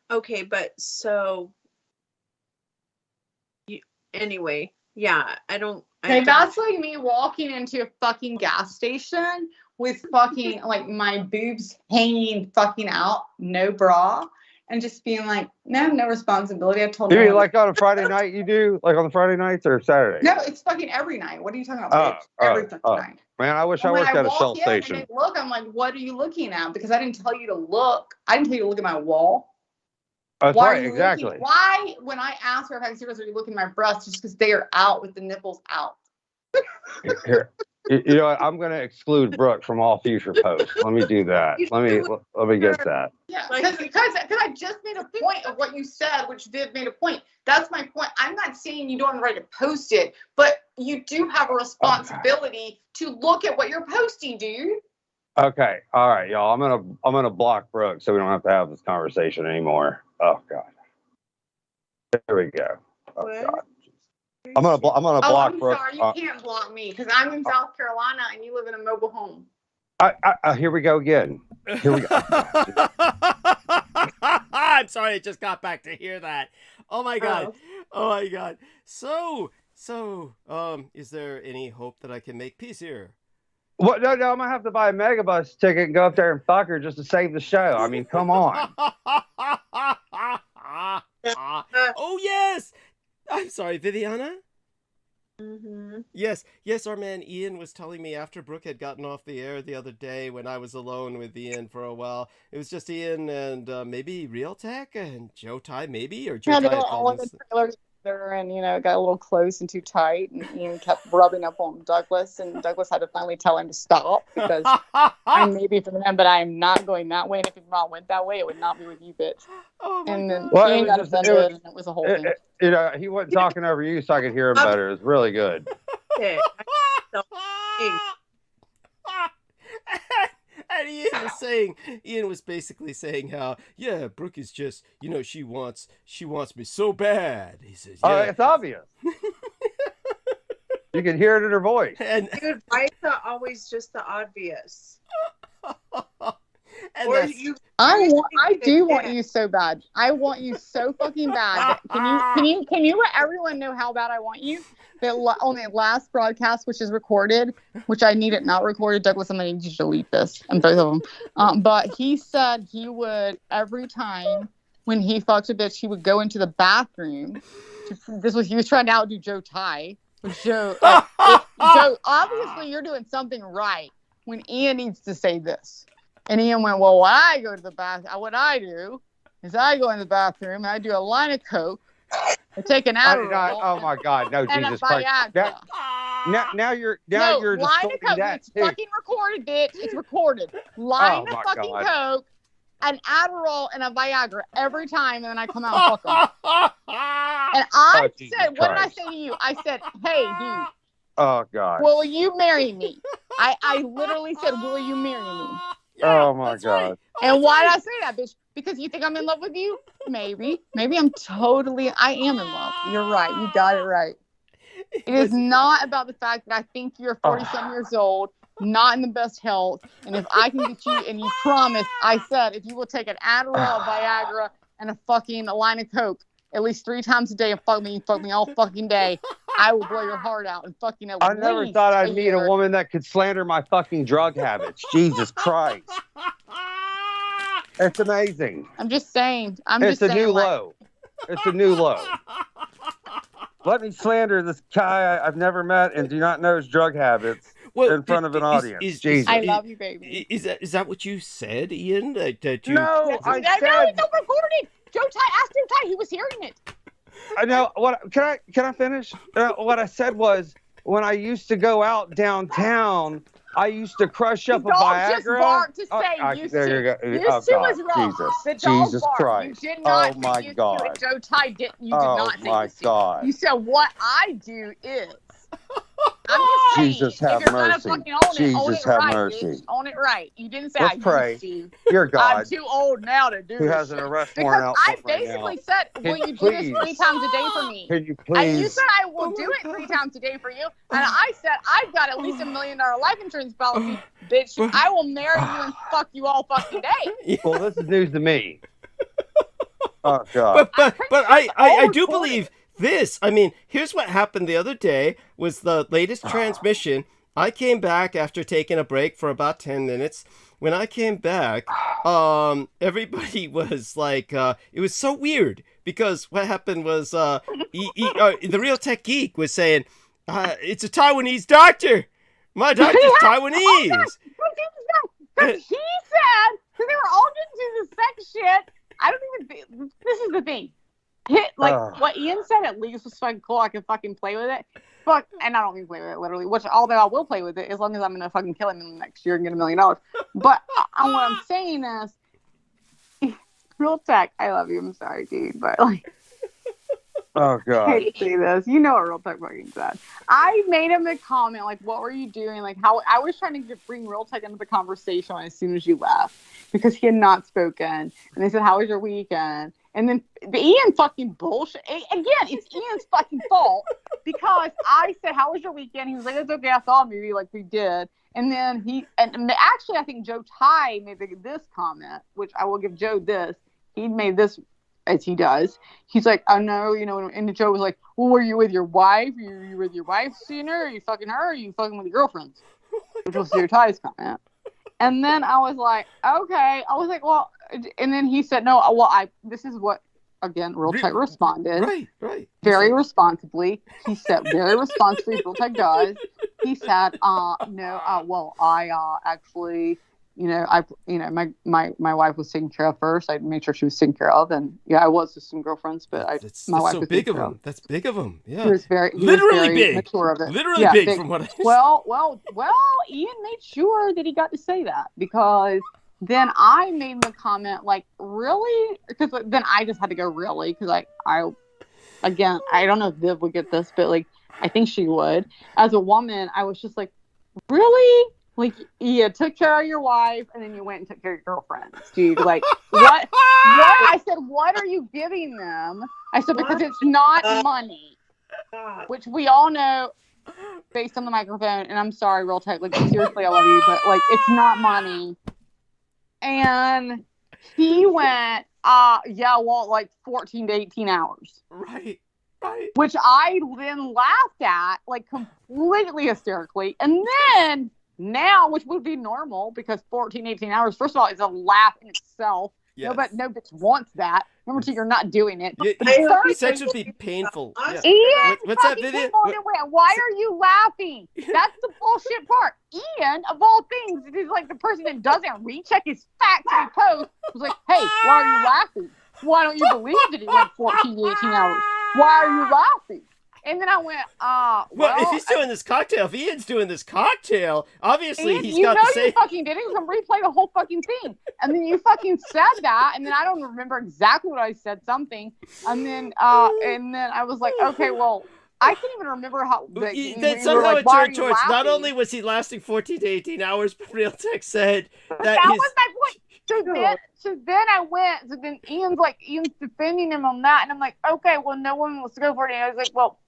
H: Okay, but so anyway, yeah, I don't.
C: That's like me walking into a fucking gas station with fucking like my boobs hanging fucking out, no bra, and just being like, no responsibility. I told you.
L: You like on a Friday night? You do like on the Friday nights or Saturday?
C: No, it's fucking every night. What are you talking about? Every fucking night.
L: Man, I wish I worked at a Shell station.
C: And they look, I'm like, what are you looking at? Because I didn't tell you to look. I didn't tell you to look at my wall.
L: That's right, exactly.
C: Why, when I ask her if I'm serious, are you looking at my breasts? Just because they are out with the nipples out.
L: Here, you know what? I'm going to exclude Brooke from all future posts. Let me do that. Let me get that.
C: Yeah, because I just made a point of what you said, which Viv made a point. That's my point. I'm not saying you don't have the right to post it, but you do have a responsibility to look at what you're posting, dude.
L: Okay, all right, y'all. I'm gonna block Brooke so we don't have to have this conversation anymore. Oh God. There we go. Oh God. I'm gonna block Brooke.
C: I'm sorry, you can't block me because I'm in South Carolina and you live in a mobile home.
L: Here we go again. Here we go.
A: I'm sorry, I just got back to hear that. Oh my God. Oh my God. So, is there any hope that I can make peace here?
L: What? No, I'm gonna have to buy a megabus ticket and go up there and fuck her just to save the show. I mean, come on.
A: Oh yes. I'm sorry, Viviana.
H: Mm-hmm.
A: Yes, our man Ian was telling me after Brooke had gotten off the air the other day when I was alone with Ian for a while. It was just Ian and maybe Real Tech and Joe Ty, maybe, or Joe Ty.
C: All in the trailer together, and it got a little close and too tight, and Ian kept rubbing up on Douglas, and Douglas had to finally tell him to stop because I may be from him, but I am not going that way, and if it not went that way, it would not be with you, bitch.
A: Oh
C: and then
A: God.
C: Ian got offended, and it was a whole thing.
L: He wasn't talking over you, so I could hear him better. It was really good.
A: And Ian was basically saying how, yeah, Brooke is just, she wants me so bad. He says, yeah.
L: It's obvious. You can hear it in her voice.
H: And dude, why is that always just the obvious?
C: I do want you so bad. I want you so fucking bad. Can you let everyone know how bad I want you? That on the last broadcast, which is recorded, which I need it not recorded. Douglas, I'm gonna need you to delete this and both of them. But he said he would every time when he fucked a bitch, he would go into the bathroom. He was trying to outdo Joe Ty. Joe, obviously you're doing something right when Ian needs to say this. And Ian went, well, when I go to the bathroom, what I do is I go in the bathroom and I do a line of coke, I take an Adderall.
L: Oh my God, no, Jesus Christ. now you're
C: line
L: distorting
C: of coke.
L: that
C: It's
L: too.
C: fucking recorded, bitch. It's recorded. Line
L: Oh,
C: of
L: my
C: fucking
L: God.
C: coke, an Adderall, and a Viagra every time, and then I come out and fuck them. And I
L: Jesus
C: said, what did I
L: Christ.
C: say to you? I said, hey, dude,
L: Oh God.
C: will you marry me? I literally said, will you marry me?
L: Oh my God.
A: Right.
C: And why did I say that, bitch? Because you think I'm in love with you? Maybe I am in love. You're right. You got it right. It is not about the fact that I think you're 47 years old, not in the best health. And if I can get you, and you promised, I said, if you will take an Adderall, a Viagra, and a line of coke at least 3 times a day and fuck me all fucking day, I will blow your heart out and fucking at
L: I never
C: least
L: thought I'd
C: a
L: meet
C: year.
L: a woman that could slander my fucking drug habits. Jesus Christ. It's amazing.
C: I'm just saying.
L: It's a new low. It's a new low. Let me slander this guy I've never met and do not know his drug habits in front of an audience. Jesus.
C: I love you, baby.
A: Is that what you said, Ian?
L: No, I
C: know
L: said.
C: it's not recorded. Ask Joe Ty. He was hearing it.
L: I know. Can I finish? What I said was, when I used to go out downtown, I used to crush up a Viagra.
C: Just barked to say used
L: there
C: to.
L: you go.
C: Used to was wrong.
L: Jesus.
C: The dog
L: Jesus
C: barked.
L: Christ.
C: You did not
L: Oh my
C: say used
L: God.
C: to, and Joe Ty didn't. You did not say
L: my
C: used to.
L: God.
C: You said what I do is. I'm just saying,
L: Jesus have
C: if you're
L: mercy.
C: gonna fucking own it,
L: Jesus
C: own it
L: have
C: right,
L: mercy.
C: bitch. Own it right. You didn't say
L: Let's
C: I
L: pray.
C: used to.
L: Dear God.
C: I'm too old now to do
L: Who
C: this
L: has an
C: shit.
L: arrest warrant out
C: I
L: front right
C: basically
L: now.
C: said, will you do this 3 times a day for me?
L: Can you
C: And you
L: please?
C: said I will do it 3 times a day for you. And I said I've got at least $1 million life insurance policy, bitch. I will marry you and fuck you all fucking day.
L: Well, this is news to me. Oh God.
A: But I do believe this. I mean, here's what happened the other day was the latest transmission. I came back after taking a break for about 10 minutes. When I came back, everybody was like, it was so weird because what happened was the Real Tech Geek was saying, it's a Taiwanese doctor. My doctor's Taiwanese.
C: Because he said, because they were all getting to the sex shit. I don't even think, this is the thing. What Ian said at least was fucking cool. I can fucking play with it. Fuck, and I don't mean play with it literally, although I will play with it as long as I'm gonna fucking kill him in the next year and get $1 million. But what I'm saying is, Real Tech, I love you. I'm sorry, dude, but like,
L: oh God,
C: I hate to say this. You know what Real Tech fucking said. I made him a comment like, "What were you doing?" Like how I was trying to bring Real Tech into the conversation as soon as you left because he had not spoken, and they said, "How was your weekend?" And then Ian fucking bullshit. Again, it's Ian's fucking fault because I said, "How was your weekend?" He was like, "It's okay. I saw a movie like we did." And then actually, I think Joe Ty made this comment, which I will give Joe this. He made this as he does. He's like, "Oh no, and Joe was like, well, were you with your wife? You with your wife seeing her? Are you fucking her? Or are you fucking with your girlfriends?" Which was Joe Ty's comment. And then I was like, okay. I was like, well, and then he said, no, well, this is what, again, Real Tech responded.
A: Right.
C: Very responsibly. He said, very responsibly, Real Tech does. He said, well, I actually, my wife was taken care of first. I made sure she was taken care of. And yeah, I was with some girlfriends, but my wife was
A: big of him. That's big of him. Yeah.
C: He was very
A: big.
C: mature of it.
A: Literally big from what I said.
C: Well, Ian made sure that he got to say that because then I made the comment like, really? Because then I just had to go really because I don't know if Viv would get this, but like I think she would. As a woman, I was just like, really? Like, you took care of your wife, and then you went and took care of your girlfriends, dude. Like, what? I said, what are you giving them? I said, because it's not money, which we all know based on the microphone. And I'm sorry, Real Tech. Like, seriously, I love you, but like, it's not money. And he went, like 14 to 18 hours.
A: Right.
C: Which I then laughed at, like, completely hysterically. And then now, which would be normal because 14, 18 hours, first of all, is a laugh in itself.
A: Yes.
C: No bitch wants that. Number two, you're not doing it.
A: Sex would be painful. Yeah.
C: Ian,
A: what's that, Vivian?
C: Why are you laughing? That's the bullshit part. Ian, of all things, is like the person that doesn't recheck his facts when he posts. Was like, hey, why are you laughing? Why don't you believe that he went 14 to 18 hours? Why are you laughing? And then I went,
A: Well, if he's doing this cocktail, if Ian's doing this cocktail, obviously
C: Ian,
A: he's
C: you
A: got
C: know
A: the same.
C: you fucking did it. You can replay the whole fucking thing. And then you fucking said that, and then I don't remember exactly what I said, something. And then I was like, okay, well, I can't even remember how.
A: Then somehow it turned towards not only was he lasting 14 to 18 hours, but Real Tech said that
C: was my point. So then Ian's defending him on that, and I'm like, okay, well, no one wants to go for it. And I was like, well,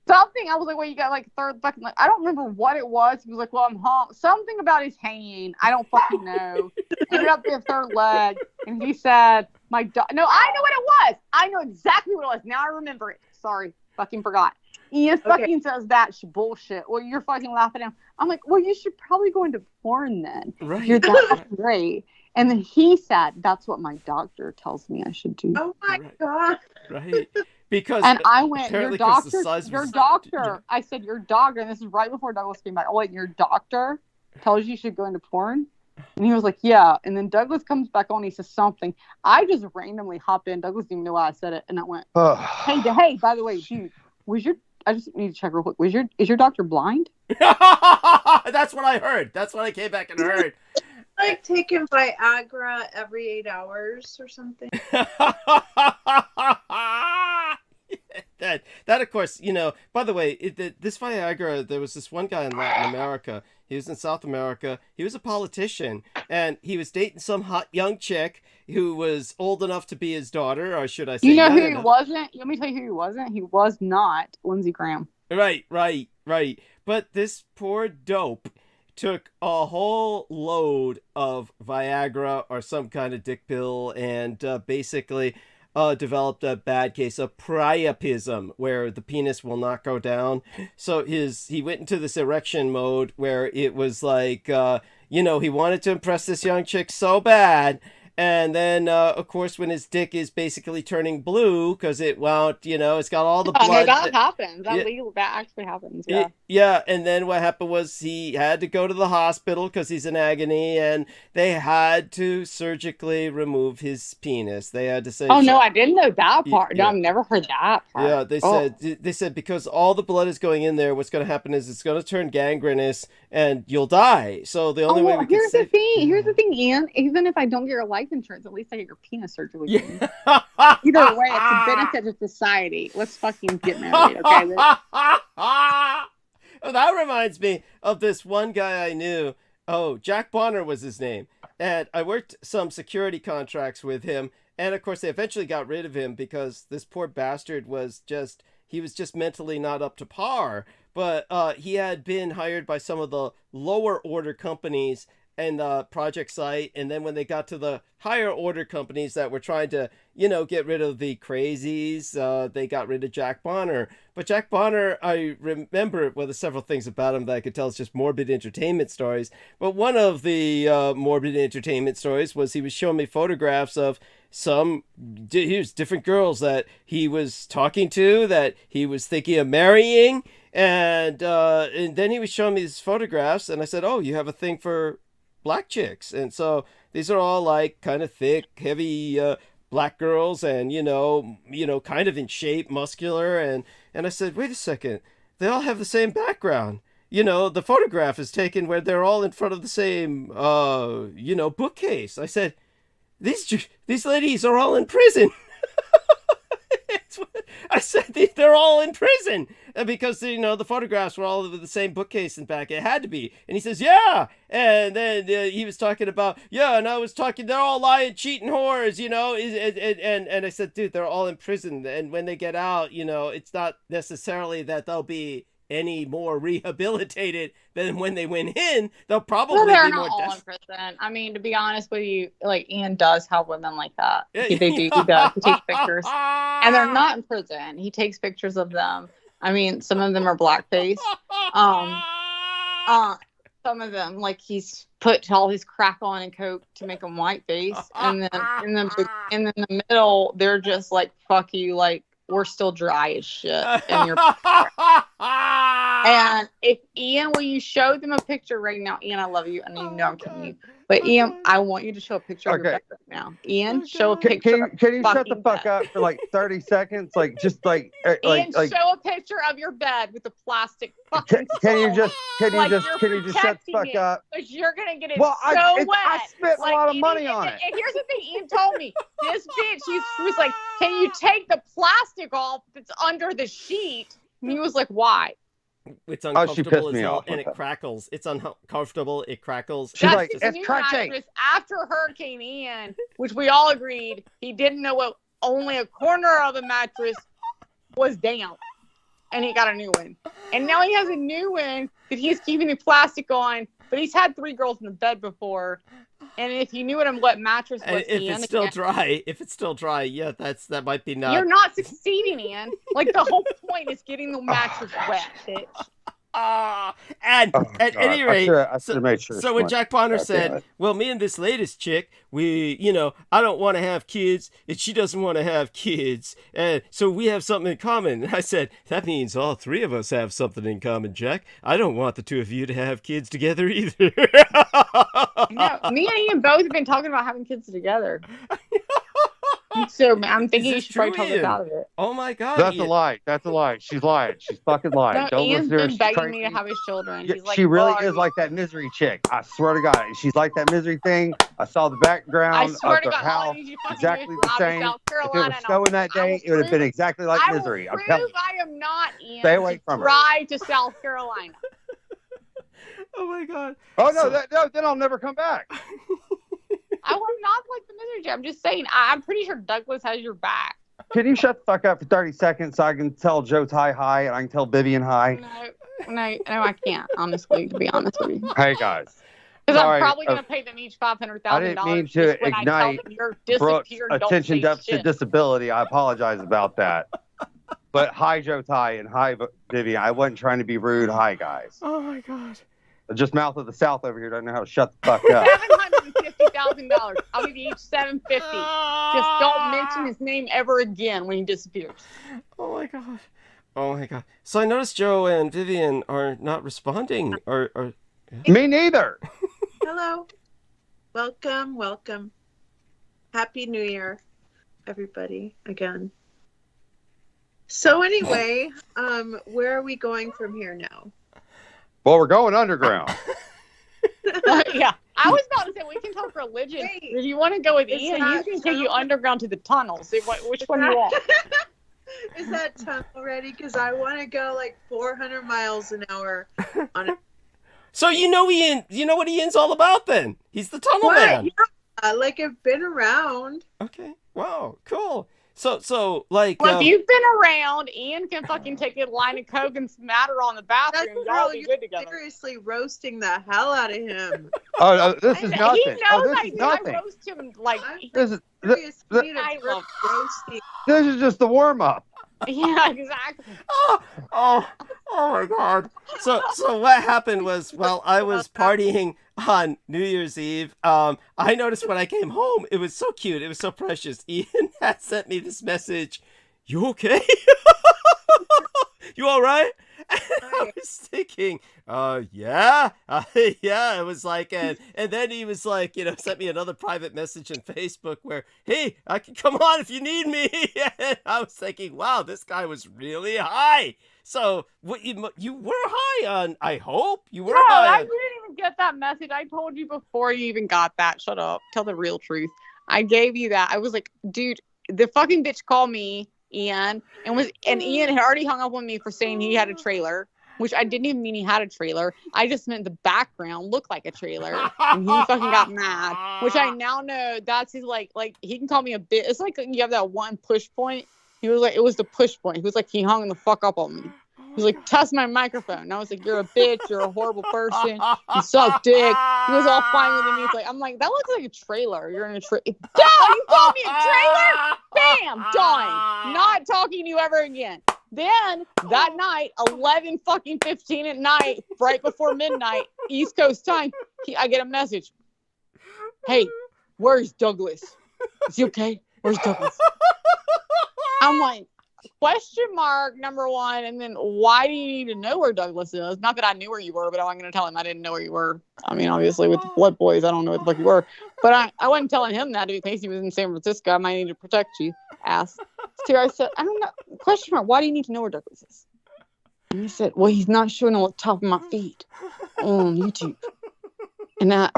C: something. I was like, well, you got like third fucking. I don't remember what it was. He was like, well, I'm hung. Something about his hanging. I don't fucking know. Ended up being third leg, and he said, my dog. No, I know what it was. I know exactly what it was. Now I remember it. Sorry, fucking forgot. Ian fucking says that bullshit. Well, you're fucking laughing at him. I'm like, well, you should probably go into porn then.
A: Right.
C: You're that great. And then he said, that's what my doctor tells me I should do.
H: Oh my God.
A: Right. Because
C: and I went, your doctor,
A: Yeah.
C: I said, your doctor, and this is right before Douglas came back. Oh, wait, your doctor tells you should go into porn? And he was like, yeah. And then Douglas comes back on, he says something. I just randomly hop in. Douglas didn't even know why I said it. And I went, hey, by the way, dude, I just need to check real quick. Is your doctor blind?
A: That's what I heard. That's what I came back and heard.
H: Like taking Viagra every 8 hours or something.
A: That of course, by the way, this Viagra, there was this one guy in Latin America. He was in South America. He was a politician, and he was dating some hot young chick who was old enough to be his daughter, or should I say,
C: you know who he wasn't? Let me tell you who he wasn't. He was not Lindsey Graham.
A: Right. But this poor dope took a whole load of Viagra or some kind of dick pill and basically developed a bad case of priapism, where the penis will not go down. So he went into this erection mode where it was like, he wanted to impress this young chick so bad. And then, of course, when his dick is basically turning blue because it won't, it's got all the blood.
C: No, that happens. That actually happens. Yeah.
A: And then what happened was he had to go to the hospital because he's in agony, and they had to surgically remove his penis. They had to say,
C: "Oh no, I didn't know that part.
A: Yeah.
C: No, I've never heard that part."
A: Yeah, they said because all the blood is going in there, what's going to happen is it's going to turn gangrenous and you'll die. So the only way we can
C: here's the thing, Ian. Even if I don't get your life insurance, at least I get your penis surgery.
A: Yeah.
C: Either way, it's a benefit to society. Let's fucking get married, okay?
A: Oh, that reminds me of this one guy I knew. Oh, Jack Bonner was his name. And I worked some security contracts with him. And of course, they eventually got rid of him because this poor bastard was just mentally not up to par. But he had been hired by some of the lower order companies and the project site, and then when they got to the higher order companies that were trying to get rid of the crazies, they got rid of Jack Bonner. But Jack Bonner, I remember, there's several things about him that I could tell. It's just morbid entertainment stories, but one of the morbid entertainment stories was he was showing me photographs of here's different girls that he was talking to, that he was thinking of marrying, and then he was showing me these photographs, and I said, oh, you have a thing for black chicks. And so these are all like kind of thick, heavy black girls, and kind of in shape, muscular, and I said, wait a second, they all have the same background. The photograph is taken where they're all in front of the same bookcase. I said, these ladies are all in prison. I said they're all in prison because the photographs were all over the same bookcase in back. It had to be. And he says, yeah. And then he was talking about, and I was talking, they're all lying, cheating whores, and I said, dude, they're all in prison. And when they get out, it's not necessarily that they'll be any more rehabilitated than when they went in. They'll probably
C: they're
A: be
C: not
A: more
C: all in prison. I mean, to be honest with you, like Ian does have women like that.
A: Yeah.
C: He does. He takes pictures, and they're not in prison. He takes pictures of them. I mean, some of them are blackface. Some of them, like, he's put all his crack on and coke to make them whiteface, and then in the middle, they're just like, fuck you, like, we're still dry as shit, and you're And if Ian, will you show them a picture right now? Ian, I love you, and you know I'm kidding you. But Ian, I want you to show a picture of your bed right now. Ian, show a picture.
L: Can you shut the
C: fucking
L: fuck
C: bed.
L: up for like 30 seconds? Like just like
C: Ian, show a picture of your bed with the plastic fucking.
L: Can you just shut the
C: protecting
L: fuck
C: it,
L: up?
C: because you're gonna get it
L: Well,
C: wet.
L: I spent a lot of money on it.
C: And here's the thing, Ian told me this bitch. She was like, "Can you take the plastic off that's under the sheet?" And he was like, "Why?"
A: It's
L: she
A: uncomfortable
L: pissed
A: as
L: me
A: hell,
L: off
A: and
L: with
A: it
L: that.
A: crackles. It's uncomfortable. It crackles.
L: She's like,
C: his
L: it's
C: new
L: crunchy.
C: mattress after Hurricane Ian, which we all agreed he didn't know what only a corner of the mattress was damp, and he got a new one. And now he has a new one that he's keeping the plastic on, but he's had 3 girls in the bed before. And if you knew what mattress was,
A: If
C: Ian,
A: it's still dry, yeah, that might be not.
C: You're not succeeding, Ian. Like the whole point is getting the mattress wet, bitch.
A: And at any rate,
L: I should make sure.
A: so when Jack Bonner said, well, me and this latest chick, we, I don't want to have kids, and she doesn't want to have kids, and so we have something in common. And I said, that means all 3 of us have something in common, Jack. I don't want the 2 of you to have kids together either.
C: No, me and Ian both have been talking about having kids together. So I'm thinking you should probably talk us out of it.
A: Oh my God.
L: That's
A: Ian.
L: a lie. That's a lie. She's lying. She's fucking lying.
C: No,
L: Don't
C: Ian's
L: listen to her.
C: been
L: She's
C: begging
L: crazy.
C: me to have his children.
L: Yeah,
C: He's like,
L: she really
C: "Oh,
L: is like that misery chick. I swear to God. She's like that misery thing. I saw the background
C: I swear
L: of
C: to
L: her
C: God, all I
L: house.
C: need you fucking
L: Exactly
C: do is
L: the
C: drive to
L: same.
C: South
L: If it
C: Carolina
L: was
C: and
L: snowing that day, it would have been exactly like
C: I
L: misery.
C: will
L: I'm
C: prove
L: telling you.
C: I am not, Ian.
L: Stay away
C: to
L: from her.
C: Drive to South Carolina.
A: Oh my God.
L: Oh no, then I'll never come back.
C: I will not like the misery chick. I'm just saying. I'm pretty sure Douglas has your back.
L: Can you shut the fuck up for 30 seconds so I can tell Joe Ty hi and I can tell Vivian hi?
C: No, I can't. Honestly, to be honest with you.
L: Hey guys.
C: Because I'm
L: Sorry,
C: probably going to pay them each $500,000.
L: I didn't mean to
C: when I
L: ignite
C: tell them you're
L: Brooke's
C: disappeared. Don't
L: attention
C: say
L: deficit
C: shit.
L: disability. I apologize about that. But hi, Joe Ty, and hi, Vivian. I wasn't trying to be rude. Hi, guys.
A: Oh my God.
L: Just mouth of the South over here doesn't know how to shut the fuck up.
C: $750,000. I'll give you each $750. Just don't mention his name ever again when he disappears.
A: Oh my God. Oh my God. So I noticed Joe and Vivian are not responding. Or
L: Me neither.
H: Hello. Welcome. Happy New Year, everybody, again. So anyway, where are we going from here now?
L: Well, we're going underground.
C: Yeah. I was about to say we can talk religion. Wait, if you want to go with Ian, he's going to take you underground to the tunnels. Which one you want?
H: Is that tunnel ready? Because I want to go like 400 miles an hour on it.
A: So Ian, you know what Ian's all about then? He's the tunnel man.
H: Yeah, like I've been around.
A: Okay. Wow. Cool. So like.
C: Well, if you've been around, Ian can fucking take a line of coke and smatter on the bathroom. Y'all be good together.
H: Seriously roasting the hell out of him.
L: Oh, this is nothing.
C: He knows
L: this is nothing.
C: I roast him like.
L: This is
C: I love
H: roasting.
L: This is just the warm up.
C: Yeah, exactly.
A: Oh my God. So what happened was, while I was partying on New Year's Eve, I noticed when I came home, it was so cute. It was so precious. Ian had sent me this message. You okay? You all right? And I was thinking, yeah. It was like, and then he was like, sent me another private message on Facebook where, hey, I can come on if you need me. And I was thinking, wow, this guy was really high. So what you were high on? I hope you were high.
C: I didn't even get that message. I told you before you even got that. Shut up. Tell the real truth. I gave you that. I was like, dude, the fucking bitch called me, Ian, and Ian had already hung up on me for saying he had a trailer, which I didn't even mean he had a trailer. I just meant the background looked like a trailer, and he fucking got mad, which I now know that's his like he can call me a bitch. It's like you have that one push point. He was like, it was the push point. He was like, he hung the fuck up on me. He was like, test my microphone. And I was like, you're a bitch. You're a horrible person. You suck dick. He was all fine with me. He's like, I'm like, that looks like a trailer. You're in a trailer. Done! You called me a trailer? Bam! Done. Not talking to you ever again. Then that night, 11:15 at night, right before midnight, East Coast time, I get a message. Hey, where's Douglas? Is he okay? Where's Douglas? I'm like, question mark number one, and then why do you need to know where Douglas is? Not that I knew where you were, but I'm going to tell him I didn't know where you were. I mean, obviously with the Blood Boys, I don't know where the fuck you were, but I wasn't telling him that in case he was in San Francisco. I might need to protect you. Ass. So I said, I don't know. Question mark. Why do you need to know where Douglas is? And he said, well, he's not showing on the top of my feed on YouTube. And I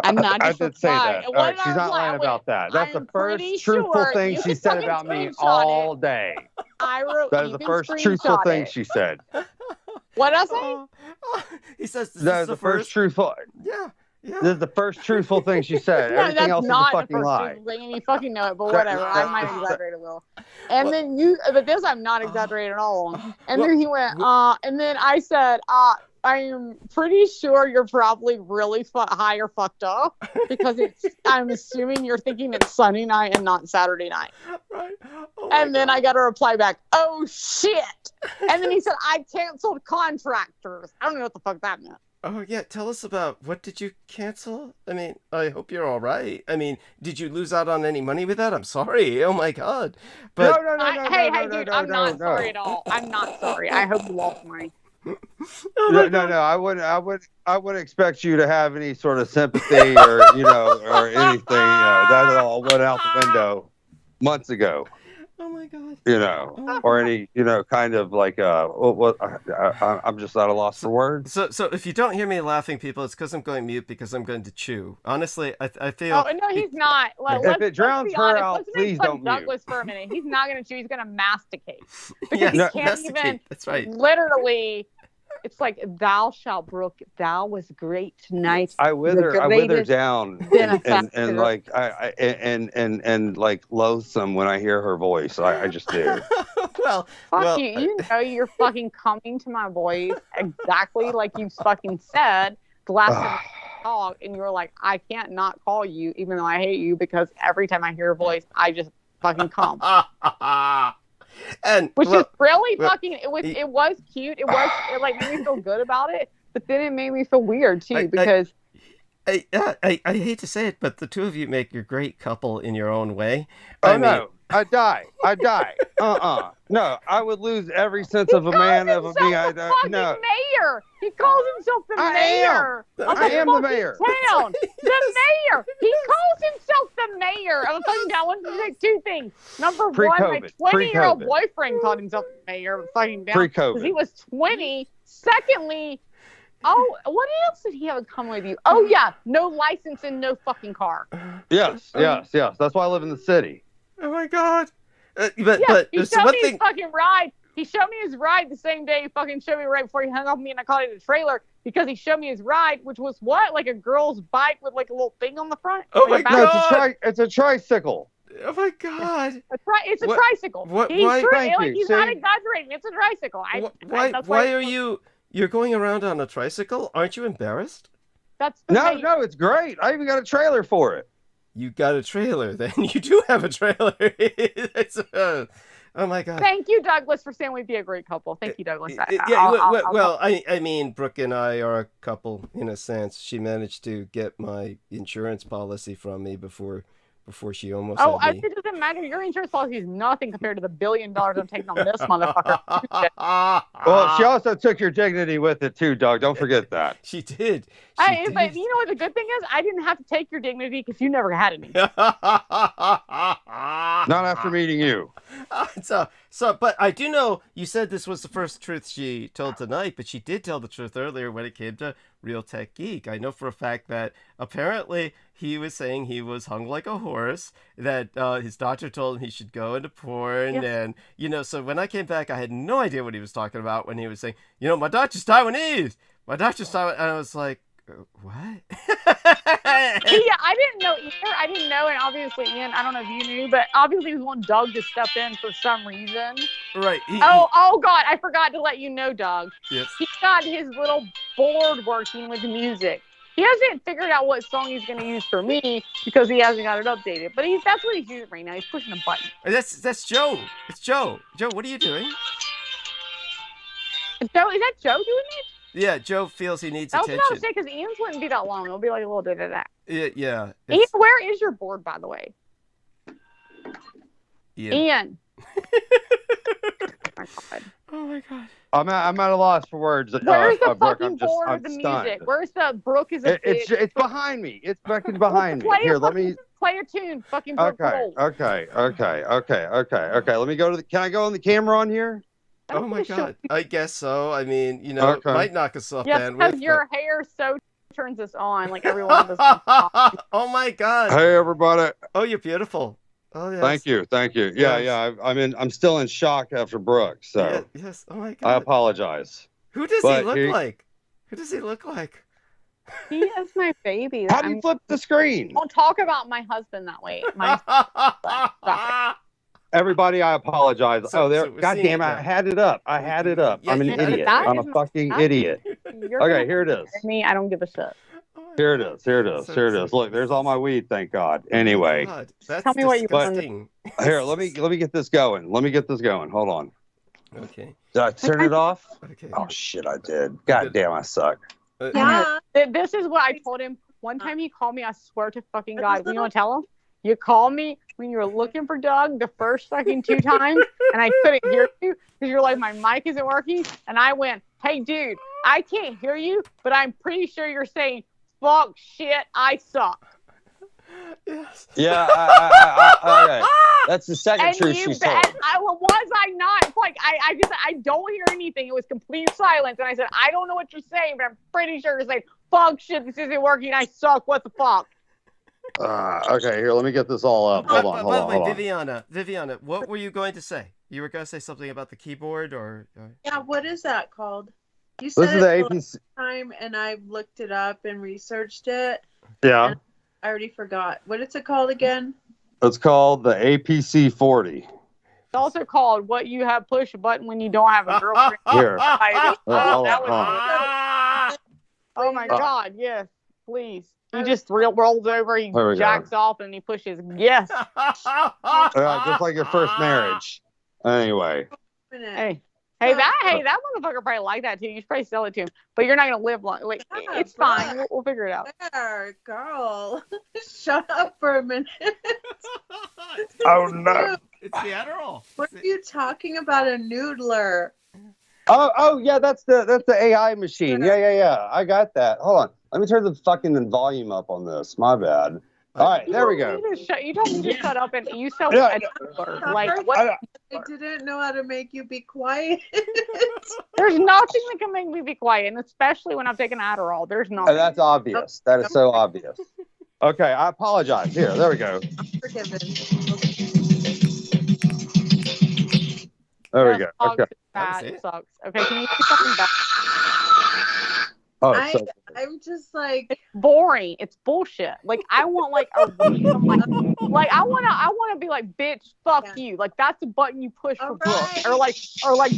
C: just
L: did say that. All right, she's not lying about that. That's the first truthful thing she said about me all day.
C: I wrote.
L: That is the first truthful thing she said.
C: What did I say?
A: He says
L: that is the first truthful.
A: Yeah.
L: This is the first truthful thing she said.
C: No,
L: Everything else is a fucking lie.
C: And you fucking know it, but whatever. I might exaggerate a little. And then but this I'm not exaggerating at all. And then he went, and then I said, I am pretty sure you're probably really high or fucked up because I'm assuming you're thinking it's Sunday night and not Saturday night.
A: Right.
C: And then I got a reply back, oh shit. And then he said, I canceled contractors. I don't know what the fuck that meant.
A: Oh, yeah. Tell us about what did you cancel? I mean, I hope you're all right. I mean, did you lose out on any money with that? I'm sorry. Oh, my God. But
C: Hey, dude, I'm not sorry at all. I'm not sorry. I hope you lost money.
L: No. I wouldn't expect you to have any sort of sympathy or or anything. That all went out the window months ago.
A: Oh my God.
L: Or any kind of like I'm just at a loss for words.
A: So if you don't hear me laughing, people, it's because I'm going mute because I'm going to chew. Honestly, I feel.
C: Oh no, he's not.
L: If it drowns her out, please don't mute.
C: Douglas for a minute. He's not going to chew. He's going to masticate because
A: Yes,
C: he can't
A: masticate.
C: even.
A: That's right.
C: Literally, it's like thou shalt brook. Thou was great tonight.
L: I wither down and like and like loathsome when I hear her voice. I just do.
C: Fuck you. You know you're fucking coming to my voice exactly like you fucking said the last time we talked, and you were like, I can't not call you even though I hate you because every time I hear your voice, I just fucking come.
A: And
C: which is really fucking. It was cute. It like made me feel good about it, but then it made me feel weird too because.
A: I hate to say it, but the two of you make a great couple in your own way.
L: No, I die. No, I would lose every sense of a man of me. No.
C: Mayor. He calls himself the mayor.
L: I am the mayor.
C: Town. The mayor. He calls himself the mayor of a fucking town. One of the two things. Number one, my 20-year-old boyfriend called himself the mayor of a fucking town because he was 20. Secondly. Oh, what else did he have in common with you? Oh, yeah. No license and no fucking car.
L: Yes. That's why I live in the city.
A: Oh, my God. But
C: he showed me his fucking ride. He showed me his ride the same day he fucking showed me right before he hung up with me, and I called it a trailer because he showed me his ride, which was what? Like a girl's bike with like a little thing on the front?
A: Oh, my God.
L: No, it's a tricycle.
A: Oh, my God.
C: It's a tricycle. He's not exaggerating. It's a tricycle.
A: Why are you... You're going around on a tricycle? Aren't you embarrassed?
L: No, it's great. I even got a trailer for it.
A: You got a trailer, then. You do have a trailer. Oh, my God.
C: Thank you, Douglas, for saying we'd be a great couple. Thank you, Douglas.
A: I mean, Brooke and I are a couple, in a sense. She managed to get my insurance policy from me before she almost had me.
C: It doesn't matter. Your insurance policy is nothing compared to the $1 billion I'm taking on this motherfucker.
L: Well, she also took your dignity with it too, Doug. Don't forget that.
A: She did.
C: But you know what the good thing is? I didn't have to take your dignity because you never had any.
L: Not after meeting you.
A: But I do know you said this was the first truth she told tonight, but she did tell the truth earlier when it came to Real Tech Geek. I know for a fact that apparently he was saying he was hung like a horse, that his doctor told him he should go into porn, and so when I came back, I had no idea what he was talking about when he was saying, my doctor's Taiwanese. My doctor's Taiwanese, and I was like, what?
C: Yeah, I didn't know either. I didn't know, and obviously, Ian, I don't know if you knew, but obviously he was wanting Doug to step in for some reason.
A: Right.
C: Oh God, I forgot to let you know, Doug.
A: Yes.
C: He got his little board working with music. He hasn't figured out what song he's going to use for me because he hasn't got it updated. But that's what he's using right now. He's pushing a button.
A: That's Joe. It's Joe. Joe, what are you doing?
C: Joe, is that Joe doing it?
A: Yeah, Joe feels he needs attention.
C: I was about to say, because Ian's wouldn't be that long. It'll be like a little bit of that.
A: Yeah.
C: Ian, where is your board, by the way? Ian. my god.
A: Oh my god.
L: I'm at a loss for words.
C: Where's the
L: Brooke,
C: fucking board of the
L: stunned.
C: music? Where's the Brooke is a bitch?
L: It's behind me. It's fucking behind me.
C: Play
L: Here,
C: a
L: let me.
C: play a tune. Fucking Brooke roll.
L: Okay. Let me go to the. Can I go on the camera on here?
A: Oh my god. I guess so. I mean, you know, it might knock us off
C: Yes, because
A: bandwidth.
C: your hair so turns us on. Like everyone of us.
A: Oh my god.
L: Hey everybody.
A: Oh, you're beautiful. Oh yes.
L: Thank you.
A: Yes.
L: I'm still in shock after Brooke. So
A: yes. Oh my god.
L: I apologize.
A: Who does he look like? Who does he look like?
C: He is my baby.
L: How do you flip the screen?
C: Don't talk about my husband that way.
L: Everybody, I apologize. God damn it! I had it up.
A: Yeah,
L: I'm an idiot. I'm a fucking idiot. Okay, here it is.
C: Me, I don't give a shit.
L: Here it is. Look, there's all my weed. Thank God. Anyway,
C: tell me what you want.
L: Here, let me get this going. Hold on.
A: Okay.
L: Did I turn it off?
A: Okay.
L: Oh shit, I did. God damn, I suck.
C: Yeah. This is what I told him. One time he called me, I swear to fucking God. You know what I tell him? You called me when you were looking for Doug the first fucking 2 times, and I couldn't hear you because you're like, my mic isn't working. And I went, hey, dude, I can't hear you, but I'm pretty sure you're saying, fuck, shit, I suck.
A: Yes.
L: Yeah, okay. That's the second truth she told.
C: Was I not? It's like, I don't hear anything. It was complete silence. And I said, I don't know what you're saying, but I'm pretty sure you're saying, fuck, shit, this isn't working. I suck. What the fuck?
L: Okay, here, let me get this all up. Hold on.
A: By the way, Viviana, what were you going to say? You were going to say something about the keyboard, or?
H: Yeah, what is that called? You
L: This
H: said
L: is the
H: it
L: APC.
H: time, and I looked it up and researched it.
L: Yeah.
H: And I already forgot. What is it called again?
L: It's called the APC 40.
C: It's also called what you have push a button when you don't have a girlfriend.
L: Here.
C: Oh my God, yes, please. He just rolls over, he jacks off, and he pushes yes.
L: Just like your first marriage. Anyway.
C: Hey, that motherfucker probably like that too. You should probably sell it to him, but you're not gonna live long. Like, it's fine. We'll figure it out.
H: There, girl. Shut up for a minute.
L: Oh no!
A: It's the Adderall.
H: What are you talking about? A noodler?
L: Oh yeah, that's the AI machine. Yeah. I got that. Hold on. Let me turn the fucking volume up on this. My bad. All right, there we go.
C: You don't need to shut up and you so
H: like what? I didn't know how to make you be quiet.
C: There's nothing that can make me be quiet, and especially when I'm taking Adderall. There's nothing.
L: That's obvious. That is so obvious. Okay, I apologize. Here, there we go.
H: Forgiven.
L: There we go. Okay.
C: It sucks. Okay, can you do something back?
L: Oh,
H: I'm just like,
C: it's boring. It's bullshit. Like, I want like a random, like I wanna be like, bitch, fuck you. Like, that's the button you push for Brooke, or like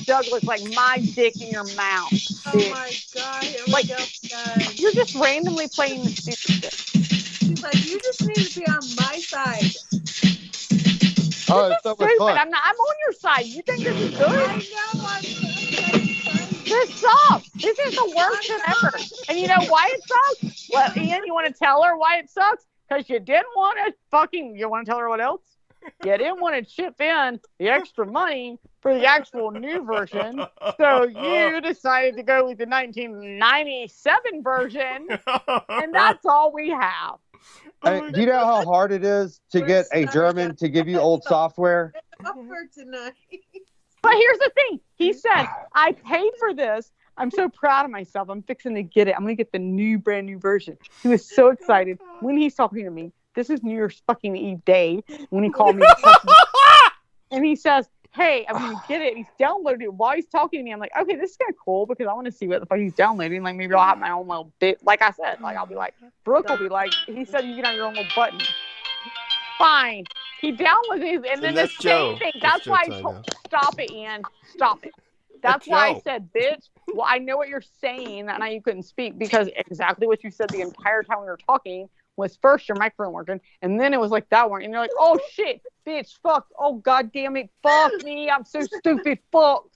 C: Douglas, like my dick in your mouth. Bitch.
H: Oh my God, here we go, guys.
C: You're just randomly playing the stupid shit.
H: She's like, you just need to be on my side.
L: Oh, it's so much fun.
C: I'm on your side. You think this is good?
H: I know.
C: This sucks. This is the worst shit ever. And you know why it sucks? Well, Ian, you want to tell her why it sucks? Because you didn't want to you want to tell her what else? You didn't want to chip in the extra money for the actual new version. So you decided to go with the 1997 version. And that's all we have.
L: Do you know how hard it is to get a German to give you old software?
H: Tonight.
C: But here's the thing. He said, I paid for this. I'm so proud of myself. I'm fixing to get it. I'm going to get the brand new version. He was so excited when he's talking to me. This is New Year's fucking Eve day when he called me. And he says, hey, I'm going to get it. And he's downloaded it while he's talking to me. I'm like, okay, this is kind of cool because I want to see what the fuck he's downloading. Like, maybe I'll have my own little bit. Like I said, like, I'll be like, Brooke will be like, he said you can have your own little button. Fine. He downloaded it, and then the same thing. That's why I told stop it, Ian. Stop it. That's why I said, bitch. Well, I know what you're saying. That now you couldn't speak because exactly what you said the entire time we were talking was first your microphone working, and then it was like that one, and you're like, oh shit, bitch, fuck, oh god damn it, fuck me, I'm so stupid, fuck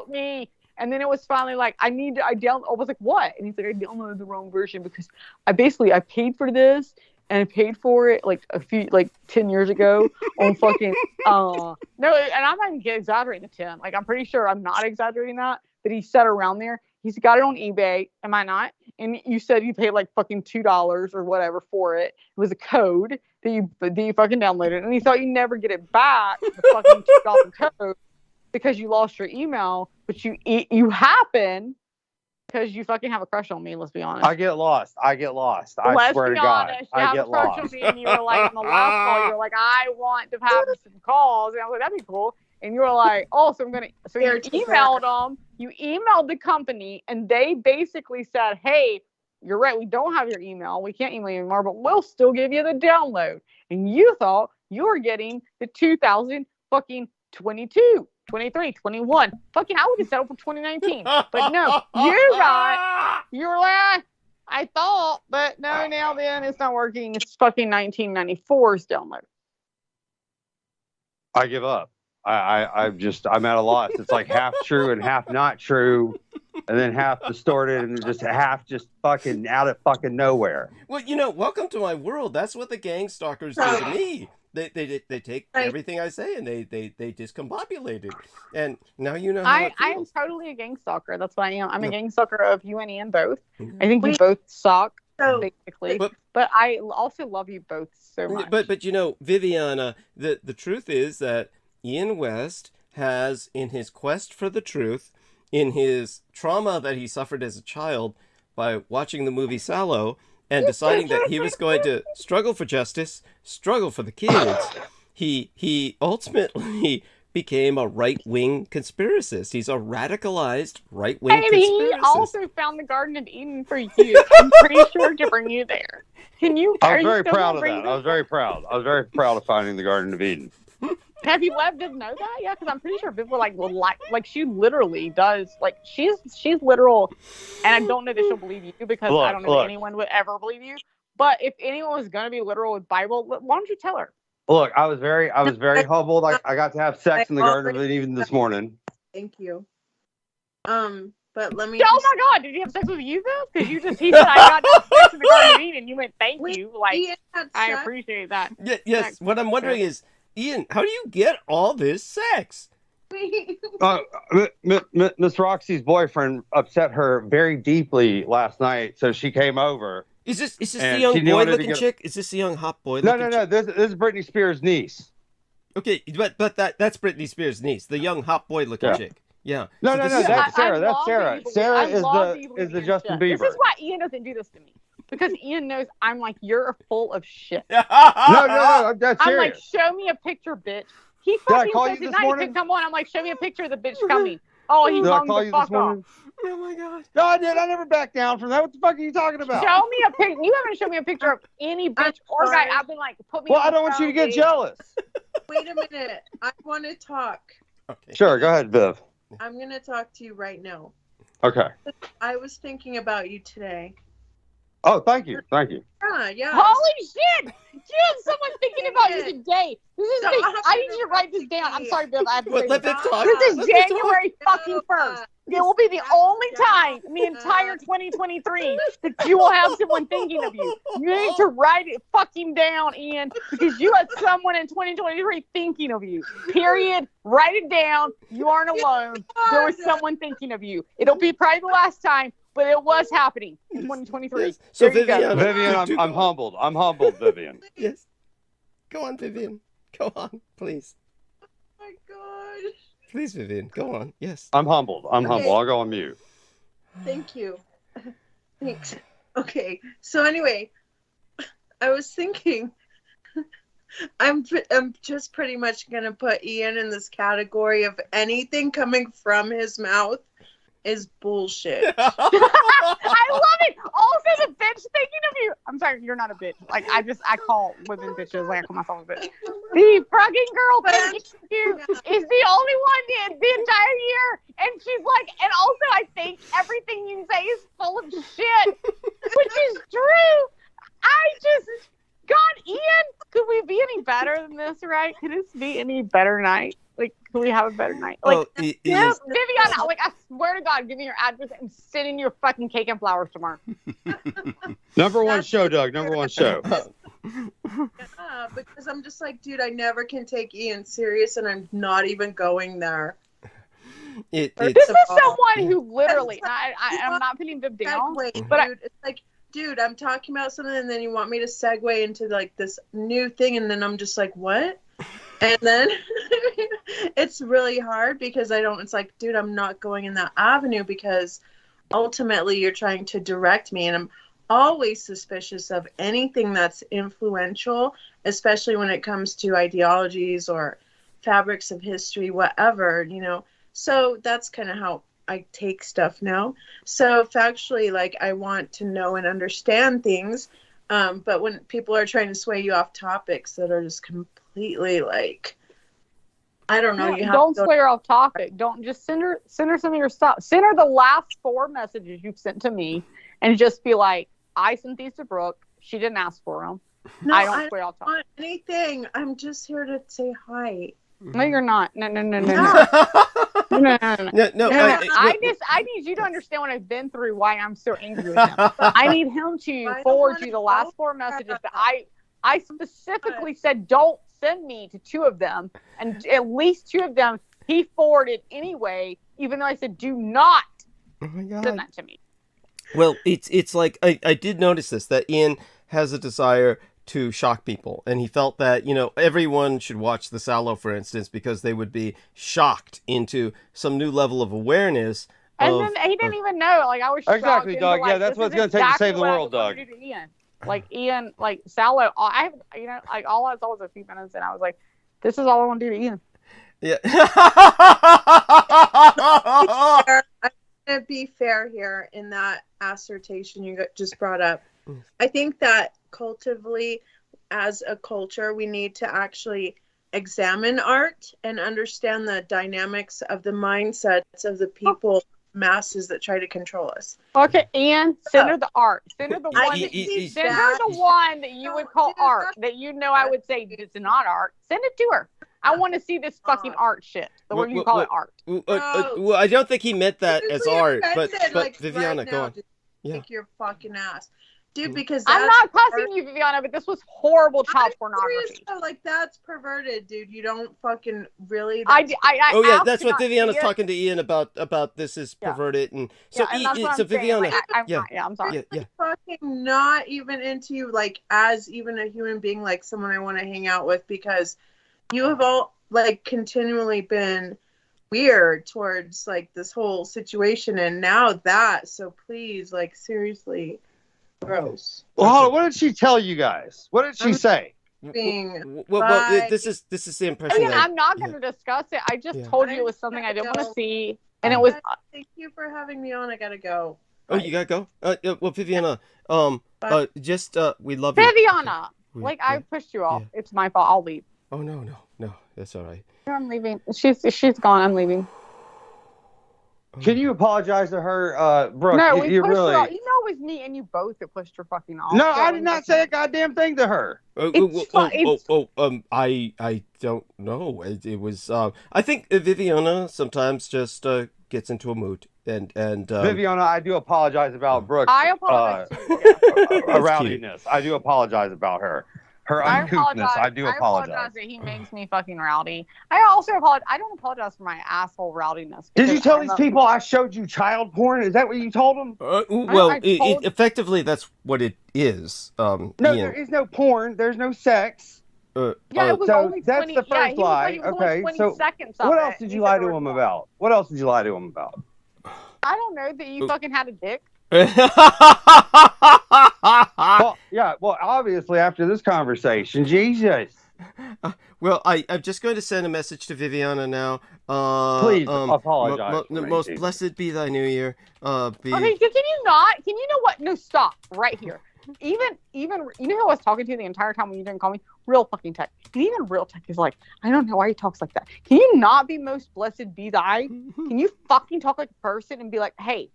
C: me. And then it was finally like, I was like, what? And he's like, I downloaded the wrong version because I paid for this. and I paid for it like 10 years ago on fucking no, and I'm not even exaggerating the 10. Like I'm pretty sure I'm not exaggerating that he said around there. He's got it on eBay. Am I not? And you said you paid like fucking $2 or whatever for it. It was a code that you fucking downloaded, and he thought you'd never get it back, the fucking $2 code, because you lost your email, but you happen because you fucking have a crush on me. Let's be honest.
L: I get lost. I swear to God, I get lost.
C: On me, and you were like, on the last call, you were like, I want to have some calls, and I was like, that'd be cool. And you were like, oh, so you emailed them. You emailed the company, and they basically said, hey, you're right, we don't have your email. We can't email you anymore, but we'll still give you the download. And you thought you were getting the 2022, 23, 21. Fucking, I would have settled for 2019. But no, you were like, I thought, but no, now then it's not working. It's fucking 1994's download.
L: I give up. I'm at a loss. It's like half true and half not true, and then half distorted and just half just fucking out of fucking nowhere.
A: Well, welcome to my world. That's what the gang stalkers do to me. They take everything I say and they discombobulate it. And now you know how
C: I am totally a gang stalker. That's what I am. I'm a gang stalker of you and Ian both.
A: Mm-hmm.
C: I think you both suck, basically. But I also love you both so much.
A: But Viviana, the truth is that Ian West has, in his quest for the truth, in his trauma that he suffered as a child by watching the movie Sallow and deciding that he was going to struggle for justice, struggle for the kids, he ultimately became a right-wing conspiracist. He's a radicalized right-wing conspiracist.
C: He also found the Garden of Eden for you. I'm pretty sure to bring you there.
L: I was very proud of that. I was very proud of finding the Garden of Eden.
C: Have you didn't know that? Yeah, because I'm pretty sure people like she literally does, like she's literal, and I don't know that she'll believe you because I don't know that anyone would ever believe you. But if anyone was going to be literal with Bible, why don't you tell her?
L: Look, I was very humbled. I got to have sex in the Garden of Eden this morning.
H: Thank you. But let me.
C: Oh my God! Did you have sex with you though? Because he said I got to have sex in the Garden of Eden. You went, thank you. Like I appreciate that.
A: Yes. What I'm wondering is, Ian, how do you get all this sex?
L: Miss Roxy's boyfriend upset her very deeply last night, so she came over.
A: Is this the young boy-looking chick? Is this the young hot boy?
L: No. This is Britney Spears' niece.
A: Okay, but that's Britney Spears' niece, the young hot boy-looking chick. Yeah.
L: No. That's Sarah. That's Sarah. Sarah is the Justin Bieber.
C: This is why Ian doesn't do this to me. Because Ian knows I'm like, you're full of shit.
L: No, that's serious.
C: I'm like, show me a picture, bitch. He fucking said tonight to come on. I'm like, show me a picture of the bitch coming. Oh, he hung the fuck off.
A: Oh my God.
L: No, I did. I never backed down from that. What the fuck are you talking about?
C: Show me a picture. You haven't shown me a picture of any bitch or guy. I've been like, put me.
L: Well, I don't want you to get jealous.
H: Wait a minute. I want to talk.
A: Okay.
L: Sure, go ahead, Viv.
H: I'm going to talk to you right now.
L: Okay.
H: I was thinking about you today.
L: Oh, thank you.
H: Yeah.
C: Holy shit! Dude, someone's thinking about you today. This is I need you to write this down. I'm sorry, Bill. I have to say
A: let Viv talk.
C: This is January fucking 1st. It will be the only time in the entire 2023 that you will have someone thinking of you. You need to write it fucking down, Ian, because you had someone in 2023 thinking of you. Period. Write it down. You aren't alone. There was someone thinking of you. It'll be probably the last time, but it was happening in 2023.
A: Yes. So Vivian,
L: I'm humbled. I'm humbled, Vivian.
A: Yes. Go on, Vivian. Go on, please.
H: Oh my God.
A: Please, Vivian, go on. Yes.
L: I'm humbled. Humble. I'll go on mute.
H: Thank you. Thanks. Okay. So anyway, I was thinking I'm just pretty much going to put Ian in this category of anything coming from his mouth is bullshit.
C: I love it. Also, the bitch thinking of you. I'm sorry, you're not a bitch. Like, I call women bitches. Like, I call myself a bitch. The fucking girl thinking of you is the only one the entire year. And she's like, and also I think everything you say is full of shit, which is true. God, Ian, could we be any better than this, right? Could this be any better night? Like, can we have a better night? Like, Vivian, like, I swear to God, give me your address and sending you a fucking cake and flowers tomorrow.
L: Number one show, Doug. Number one show.
H: dude, I never can take Ian serious, and I'm not even going there.
C: This is someone who literally, I'm not putting them down, but
H: dude, it's like, dude, I'm talking about something, and then you want me to segue into like this new thing, and then I'm just like, what? And then it's really hard because it's like, dude, I'm not going in that avenue because ultimately you're trying to direct me, and I'm always suspicious of anything that's influential, especially when it comes to ideologies or fabrics of history, whatever, you know. So that's kind of how I take stuff now. So factually, like, I want to know and understand things, but when people are trying to sway you off topics that are just completely like, I don't know.
C: Don't sway her off topic. Don't just send her some of your stuff. Send her the last 4 messages you've sent to me, and just be like, I sent these to Brooke. She didn't ask for them.
H: No,
C: I don't sway off topic.
H: Want anything. I'm just here to say hi.
C: No, you're not. No. No. I need you to understand what I've been through, why I'm so angry with him. I need him to forward you the last 4 messages that I specifically said don't send me to 2 of them, and at least 2 of them he forwarded anyway, even though I said do not send that to me.
A: Well, it's like I did notice this, that Ian has a desire to shock people, and he felt that, you know, everyone should watch The Sallow, for instance, because they would be shocked into some new level of awareness.
C: And then he didn't even know. Like, I was shocked.
L: Exactly, Doug.
C: Like,
L: yeah, that's what it's going to take to save the world, Doug.
C: Like, Ian, like, Sallow, I all I saw was a few minutes, and I was like, this is all I want to do to Ian.
A: Yeah.
H: I'm going to be fair here in that assertion you just brought up. I think that cultively, as a culture, we need to actually examine art and understand the dynamics of the mindsets of the people, masses that try to control us.
C: Okay, Ian, send her the art. Send her the one that you would call art, that you know I would say it's not art. Send it to her. I want to see this fucking art shit. The way you call it art.
A: Well, I don't think he meant that as art, but
H: like,
A: Viviana,
H: right
A: go
H: now,
A: on.
H: Kick your fucking ass. Dude, because
C: I'm not cussing you, Viviana, but this was horrible child pornography.
H: Like, that's perverted, dude. You don't fucking really.
A: Oh yeah, that's what Viviana's talking to Ian about. This is perverted, and so so Viviana.
C: I'm sorry.
H: I'm fucking not even into you, like, as even a human being, like someone I want to hang out with, because you have all like continually been weird towards like this whole situation, and now that. So please, like, seriously. Gross.
L: Well, hold on, what did she tell you guys? What did she say?
A: This is the impression.
C: I'm not going to discuss it. I just told you it was something I didn't want to see, and it was.
H: Thank you for having me on. I gotta go.
A: Oh, you gotta go. Well, Viviana, we love
C: you. Viviana, I pushed you off. It's my fault. I'll leave.
A: Oh no, that's all right.
C: I'm leaving. She's gone. I'm leaving.
L: Can you apologize to her, Brooke?
C: No, we pushed her off. You know it was me and you both that pushed her fucking off.
L: No, I did not say a goddamn thing to her.
A: I don't know. It was. I think Viviana sometimes just gets into a mood, and
L: Viviana, I do apologize about Brooke.
C: I apologize.
L: Rowdiness. I do apologize about her. Her uncouthness. I do apologize.
C: I apologize that he makes me fucking rowdy. I also apologize. I don't apologize for my asshole rowdiness.
L: Did you tell these people I showed you child porn? Is that what you told them?
A: Effectively, that's what it is.
L: No, there is no porn. There's no sex.
C: It was only 20.
L: That's the first lie. Okay, so what else did you lie to him about? What else did you lie to him about?
C: I don't know that you fucking had a dick.
L: Well, obviously after this conversation, Jesus.
A: Well, I'm just going to send a message to Viviana now.
L: Please apologize.
A: Most blessed be thy new year.
C: Okay, can you not? Can you know what? No, stop right here. Even you know who I was talking to the entire time when you didn't call me? Real fucking Tech. And even Real Tech is like, I don't know why he talks like that. Can you not be most blessed be thy? Can you fucking talk like a person and be like, hey,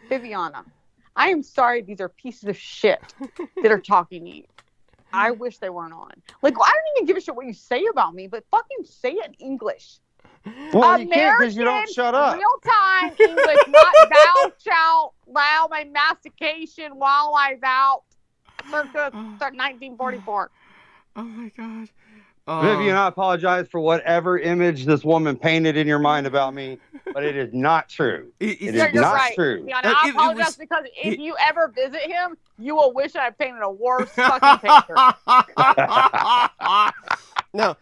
C: Viviana, I am sorry these are pieces of shit that are talking to you. I wish they weren't on. Like, I don't even give a shit what you say about me, but fucking say it in English.
L: Well, you can't because you don't shut up.
C: Real-time English, not thou shalt allow my mastication while I thou. Circa 1944.
A: Oh my God.
L: Vivian, I apologize for whatever image this woman painted in your mind about me, but it is not true. It is
C: You're
L: not
C: right.
L: true.
C: Yeah, I apologize because if you ever visit him, you will wish I painted a worse fucking picture.
A: No,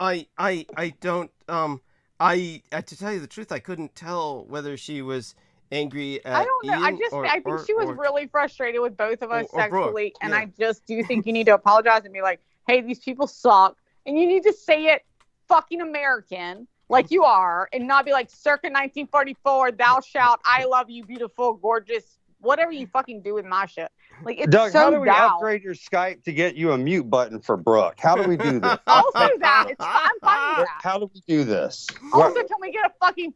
A: I don't. To tell you the truth, I couldn't tell whether she was angry at
C: I don't know.
A: Ian
C: I think she was really frustrated with both of us
A: or Brooke,
C: sexually, and
A: yeah.
C: I just do think you need to apologize and be like, "Hey, these people suck," and you need to say it, fucking American, like you are, and not be like, "Circa 1944, thou shalt, I love you, beautiful, gorgeous, whatever you fucking do with my shit." Like it's
L: Doug,
C: so
L: how do we
C: down.
L: upgrade your Skype to get you a mute button for Brooke? How do we do this?
C: Also, that I'm fine with that.
L: How do we do this?
C: Also, can we get a fucking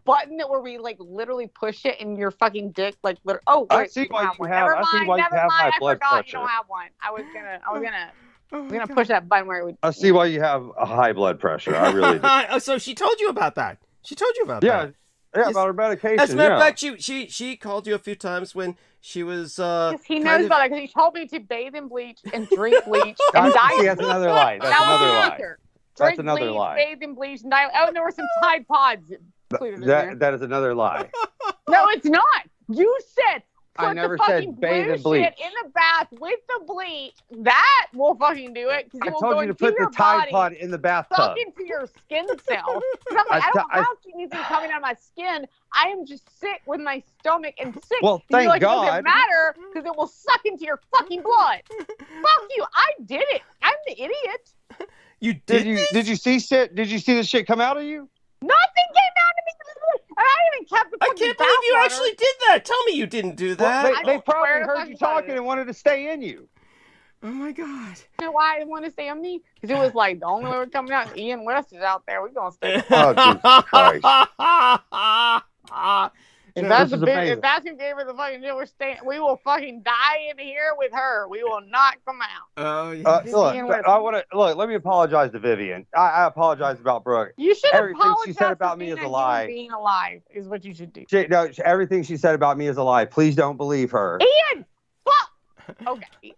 C: button that where we like literally push it in your fucking dick, like literally? Oh, wait,
L: I see why you have.
C: Never
L: I see
C: mind,
L: why you
C: never
L: have
C: mind.
L: high
C: I
L: blood
C: forgot
L: pressure.
C: you don't have one. I was gonna push that button where it would.
L: I see why you have a high blood pressure. I really do.
A: So she told you about that. She told you about
L: Yeah,
A: that.
L: yeah, about her medication.
A: As a matter of
L: yeah.
A: fact, she called you a few times when she was.
C: Yes, he
A: kind
C: knows
A: of-
C: about it because he told me to bathe in bleach and drink bleach and diet.
L: See, that's another lie. That's
C: That was
L: another
C: the
L: lie.
C: answer.
L: That's
C: Drink
L: another
C: bleach,
L: lie.
C: bathe in bleach, and diet. Oh, and there were some Tide Pods included in there.
L: That is another lie.
C: No, it's not. You said
L: I
C: put
L: never
C: the
L: said
C: fucking
L: bathe
C: blue
L: in bleach.
C: shit in the bath with the bleach. That will fucking do it. 'Cause
L: I
C: it will
L: told
C: go
L: you to
C: into
L: put the
C: your
L: Tide
C: body,
L: Pod in the bathtub.
C: suck into your skin cells. 'Cause I'm like, I don't have anything coming out of my skin. I am just sick with my stomach and sick.
L: Well,
C: And you're
L: thank
C: like, It
L: God.
C: doesn't matter because it will suck into your fucking blood. Fuck you. I did it. I'm the idiot.
A: You
L: Did you see shit? Did you see the shit come out of you?
C: Nothing came out of me. And I even kept the
A: I
C: fucking
A: can't believe you
C: bathwater.
A: actually did that. Tell me you didn't do that.
L: Well,
C: I
L: they
C: don't
L: probably
C: swear to
L: heard
C: fucking
L: you talking
C: God.
L: and wanted to stay in you.
A: Oh my god.
C: You know why I didn't want to stay on me? Because it was like the only way we're coming out. Ian West is out there. We're gonna stay.
L: Oh, Jesus Christ.
C: If
L: No,
C: that's
L: this is
C: a bit,
L: amazing.
C: if that's who gave her the fucking deal, we're staying. We will fucking die in here with her. We will not come out.
A: Oh yeah.
L: Look,
C: Ian West.
L: I want to look. Let me apologize to Vivian. I apologize about Brooke.
C: You should
L: Everything
C: apologize
L: she said about
C: for
L: me
C: being
L: is a lie.
C: Being alive is what you should do.
L: Everything she said about me is a lie. Please don't believe her.
C: Ian, fuck. Okay.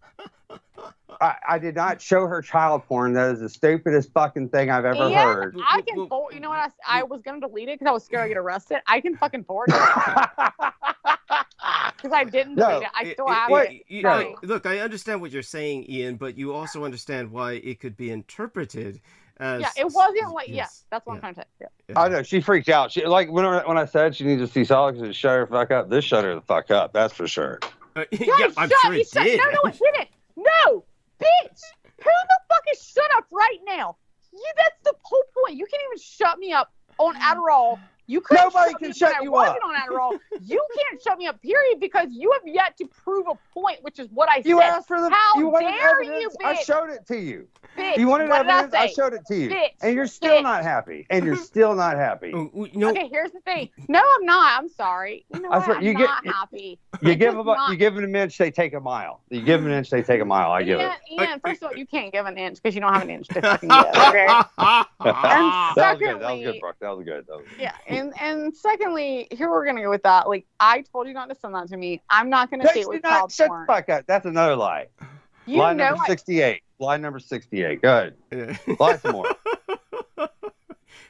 L: I did not show her child porn. That is the stupidest fucking thing I've ever
C: Ian,
L: heard.
C: I can forward. You know what? I was gonna delete it because I was scared I'd get arrested. I can fucking forward it. Because I didn't delete it. I still have it.
A: Look, I understand what you're saying, Ian, but you also understand why it could be interpreted as.
C: Yeah, it wasn't like.
A: Yes.
C: Yeah, that's what I'm trying to say. Yeah.
L: I know she freaked out. She like when I said she needs to see solid because shut her the fuck up. This shut her the fuck up. That's for sure.
A: Yeah, I'm sure it did.
C: No, it didn't. No, bitch. Who the fuck is shut up right now? That's the whole point. You can't even shut me up on Adderall. You couldn't
L: Nobody
C: shut
L: can
C: me up
L: shut
C: when
L: you
C: I
L: up.
C: wasn't on Adderall. You can't shut me up, period, because you have yet to prove a point, which is what I
L: You
C: said.
L: asked for the.
C: How
L: you wanted
C: dare
L: evidence.
C: you,
L: I
C: bitch?
L: showed it to you.
C: Bitch,
L: You wanted
C: what did
L: evidence. I
C: say?
L: showed it to you,
C: Bitch,
L: and you're still
C: bitch.
L: not happy. And you're still not happy.
C: Okay, here's the thing. No, I'm not. I'm sorry. You know
L: I
C: what?
L: swear,
C: I'm
L: you
C: not
L: get-
C: happy.
L: You
C: It's
L: give
C: just
L: them.
C: not-
L: You give them an inch, they take a mile. You give them an inch, they take a mile. I give it.
C: Ian, first of all, you can't give an inch because you don't have an inch to fucking give. Okay.
L: that was good. That was
C: secondly-
L: good, Brooke. That was good.
C: Yeah, and secondly, here we're gonna go with that. Like, I told you not to send that to me. I'm not gonna say it was child
L: Shut
C: porn.
L: the fuck up. That's another lie.
C: You
L: Lie
C: know
L: number
C: I-
L: 68. Lie number 68. Good. Lie some more.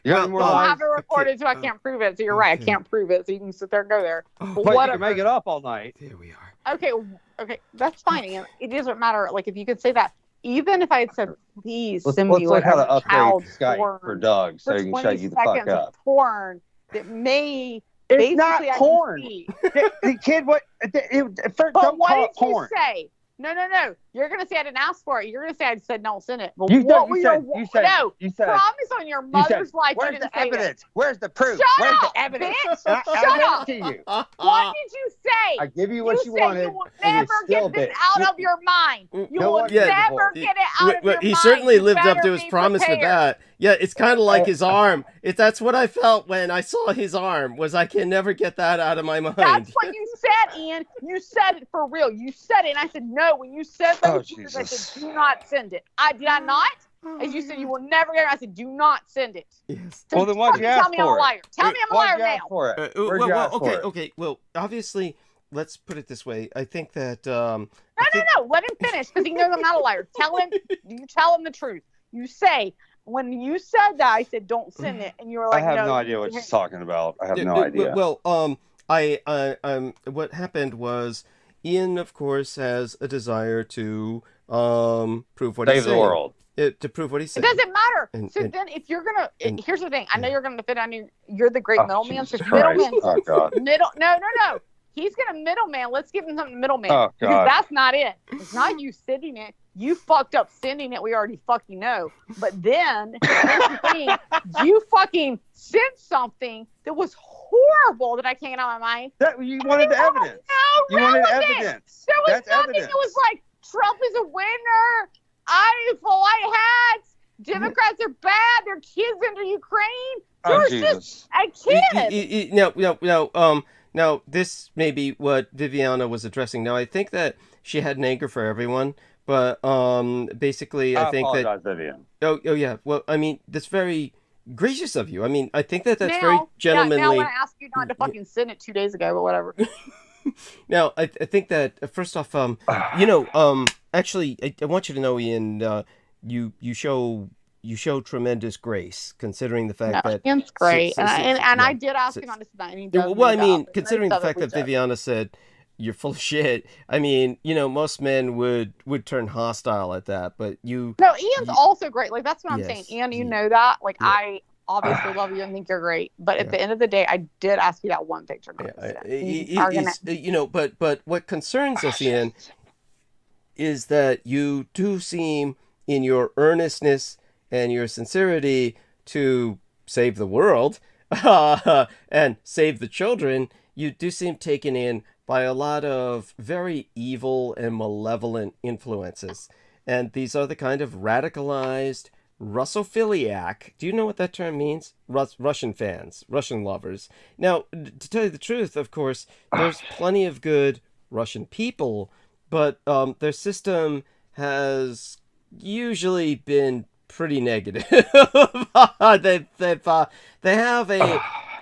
L: You got any more
C: I'll
L: lies?
C: have it recorded so I can't prove it. So you're right, I can't prove it. So you can sit there and go there. But
L: But you
C: whatever.
L: can make it up all night.
A: There we are.
C: Okay, that's fine, Ian. It doesn't matter. Like, if you could say that, even if I had said, please
L: Let's
C: send me
L: learn how to
C: whatever child
L: upgrade Skype
C: porn
L: for Doug so
C: for
L: he can
C: 20
L: shut you the fuck
C: seconds
L: up.
C: of porn that may
L: It's
C: basically
L: not
C: I can
L: porn.
C: see.
L: The kid, what? First,
C: But
L: don't
C: what
L: call
C: did
L: it porn.
C: you say? No. You're gonna say I didn't ask for it. You're gonna say I said no, send it. But
L: You
C: what
L: said-
C: were
L: you
C: your
L: said- you said-
C: no?
L: you said-
C: Promise on your
L: You said,
C: mother's life.
L: where's
C: you
L: the
C: didn't say that.
L: evidence? Where's the proof?
C: Shut
L: Where's
C: up,
L: the evidence?
C: bitch!
L: I
C: Shut
L: gave
C: up!
L: it to you.
C: What did you say?
L: I give you what you
C: said
L: wanted,
C: you will
L: and you
C: never
L: still
C: get this
L: did.
C: out of your mind. You
L: No
C: will
L: one did
C: never
L: before.
C: get it out of your
A: He
C: mind.
A: certainly
C: You
A: lived up
C: better
A: to his
C: be
A: promise with
C: prepared.
A: that. Yeah, it's kind of like his arm. That's what I felt when I saw his arm. Was I can never get that out of my mind.
C: That's what you said, Ian. You said it for real. You said it, and I said no. When you said
L: Oh,
C: those words, I said do not send it. Did I not? As you said, you will never get it. I said do not send it.
A: Yes.
C: So
L: Well, then why'd you
C: tell
L: ask
C: me I'm
L: for
C: a
L: it?
C: liar. Tell me I'm a
L: Why'd
C: liar
L: you ask
C: now.
L: for it? Where'd you ask for it?
A: Okay. Well, obviously, let's put it this way. I think that
C: No. Let him finish because he knows I'm not a liar. You tell him the truth.
I: You say, when you said that, I said, don't send it. And you were like,
L: I have
I: no,
L: no idea what she's talking about. I have no idea.
A: Well, what happened was Ian, of course, has a desire to prove what he's saying.
L: Save the world.
A: To prove what he's saying.
I: It doesn't matter. Then if you're going to, here's the thing. I know you're going to fit on you. You're the great middleman. So middleman.
L: Oh, God.
I: No. He's going to middleman. Let's give him something middleman.
L: Oh, God.
I: Because that's not it. It's not you sending it. You fucked up sending it. We already fucking know. But then, here's the thing. You fucking sent something that was horrible that I can't get out of my mind.
L: You wanted the evidence. You wanted evidence.
I: There was
L: That's
I: nothing
L: evidence.
I: that was like, Trump is a winner. White hats. Democrats are bad. Their kids into Ukraine. There was just a kid.
A: Now, this may be what Viviana was addressing. Now, I think that she had an anger for everyone, but basically, I think
L: apologize, Vivian.
A: Oh, yeah. Well, I mean, that's very gracious of you. I mean, I think that's very gentlemanly.
I: Now I want to ask you not to fucking send it 2 days ago, but whatever.
A: Now, I think that first off, actually, I want you to know, Ian, you show tremendous grace, considering the fact that
I: Ian's great, and I did ask him on this tonight. And he does
A: well, I mean, considering the fact that Viviana said you're full of shit, I mean, most men would turn hostile at that, but you.
I: No, Ian's also great. Like that's what I'm saying, Ian. You know that. Like I obviously love you and think you're great, but at the end of the day, I did ask you that one picture.
A: But what concerns us, Ian, is that you do seem, in your earnestness and your sincerity to save the world and save the children, you do seem taken in by a lot of very evil and malevolent influences. And these are the kind of radicalized Russophiliac. Do you know what that term means? Russian fans, Russian lovers. Now, to tell you the truth, of course, there's plenty of good Russian people, but their system has usually been pretty negative. They have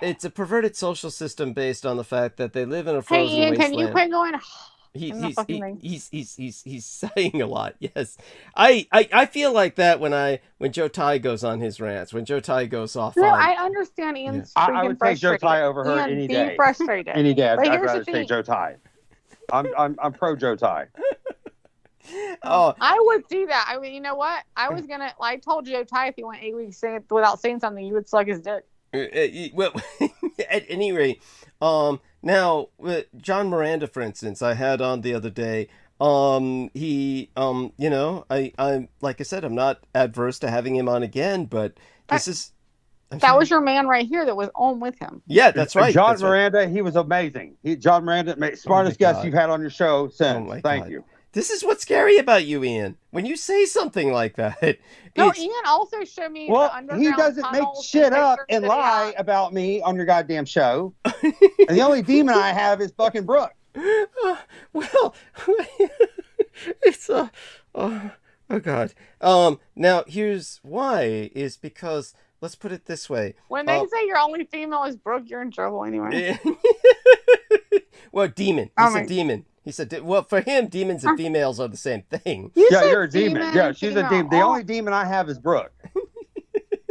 A: it's a perverted social system based on the fact that they live in a frozen
I: Ian,
A: wasteland.
I: can you quit going?
A: He's saying a lot. Yes, I feel like that when Joe Tai goes on his rants, when Joe Tai goes off.
I: No, I understand Ian's freaking
L: I would take Joe Tai over her
I: Ian
L: any
I: being
L: day.
I: frustrated.
L: Any day, I'd
I: here's
L: rather
I: the thing.
L: take Joe Tai. I'm pro Joe Tai.
A: Oh,
I: I would do that. I mean, you know what? I was gonna. I told Joe Tai if he went 8 weeks without saying something, you would suck his dick.
A: Well, at any rate, now John Miranda, for instance, I had on the other day. He, I'm like I said, I'm not adverse to having him on again, but this is.
I: That was your man right here that was on with him.
A: Yeah, that's right.
L: John Miranda, he was amazing. John Miranda, smartest guest you've had on your show since. Thank you.
A: This is what's scary about you, Ian. When you say something like that.
I: No, Ian also showed me.
L: Well, he doesn't make shit up and lie about me on your goddamn show. And the only demon I have is fucking Brooke.
A: Well, it's oh God. Now here's why is because let's put it this way.
I: When they say your only female is Brooke, you're in trouble anyway.
A: Well, demon. He's a demon. He said, well, for him, demons and females are the same thing.
L: You're a demon. Yeah, she's a demon. The only demon I have is Brooke.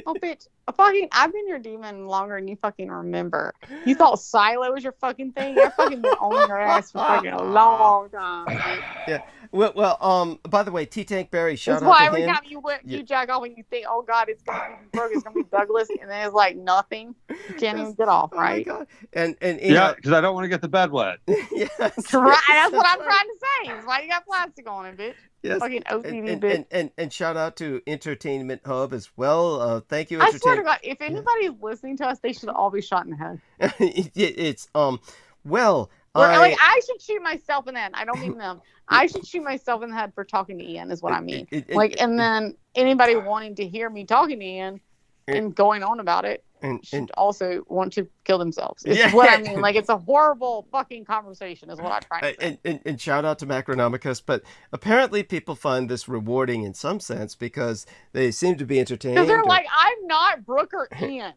I: Oh, bitch. I've been your demon longer than you fucking remember. You thought Silo was your fucking thing? I've fucking been on your ass for fucking a long time. Dude.
A: Yeah. Well, by the way, T-Tank Barry, shout
I: That's
A: out
I: why
A: to him.
I: every time you jack off and you think, oh God, it's gonna be Brooke, it's gonna be Douglas, and then it's like nothing. You can't even get off, right?
A: Oh my God. And
L: yeah, because I don't want to get the bed wet.
A: Yes.
I: Right. That's what I'm trying to say. That's why you got plastic on it, bitch.
A: Yes.
I: Fucking OCD bitch.
A: And shout out to Entertainment Hub as well. Thank you,
I: I swear to God, if anybody's listening to us, they should all be shot in the head.
A: It's well.
I: I should shoot myself in the head. I don't mean them. I should shoot myself in the head for talking to Ian is what I mean. And then anybody wanting to hear me talking to Ian and going on about it,
C: should also want to kill themselves. It's
A: Yeah.
C: what I mean. Like, it's a horrible fucking conversation is what I'm trying to say.
A: And shout out to Macronomicus, but apparently people find this rewarding in some sense because they seem to be entertained.
C: Because they're like, I'm not Brooke or Ian.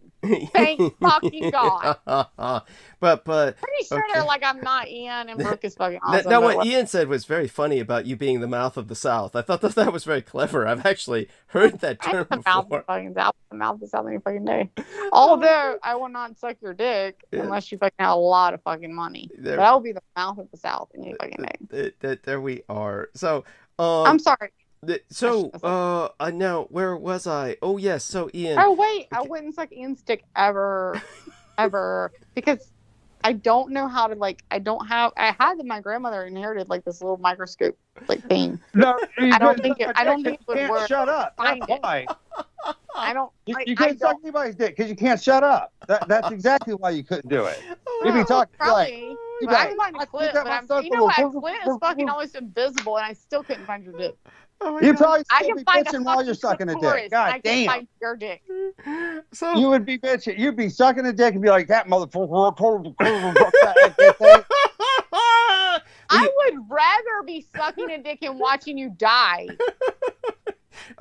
C: Thank fucking God.
A: but
C: Pretty sure they're like, I'm not Ian, and Brooke is fucking awesome.
A: Now, what Ian said was very funny about you being the mouth of the South. I thought that was very clever. I've actually heard that term
C: the
A: before.
C: mouth of fucking South, the mouth of South any fucking day. Although I will not suck your dick unless you fucking have a lot of fucking money. But I will be the mouth of the South any fucking day.
A: There we are. So
C: I'm sorry.
A: So now where was I? Oh yes. So Ian.
C: Oh wait, I wouldn't suck Ian's dick ever, because I don't know how to I had my grandmother inherited like this little microscope like thing.
L: No,
C: I don't think it would work.
L: Shut up. That's why.
C: I don't.
L: You can't suck anybody's dick because you can't shut up. That's exactly why you couldn't do it. You'd be talking
C: probably. But I can find a clip, but you know what? A clip is fucking almost invisible, and I still couldn't find your dick.
L: You probably
C: I
L: still
C: can
L: be
C: find
L: bitching while you're sucking a dick. God
C: I
L: damn.
C: can find your dick.
A: So
L: you would be bitching. You'd be sucking a dick and be like, that motherfucker.
C: I would rather be sucking a dick and watching you die.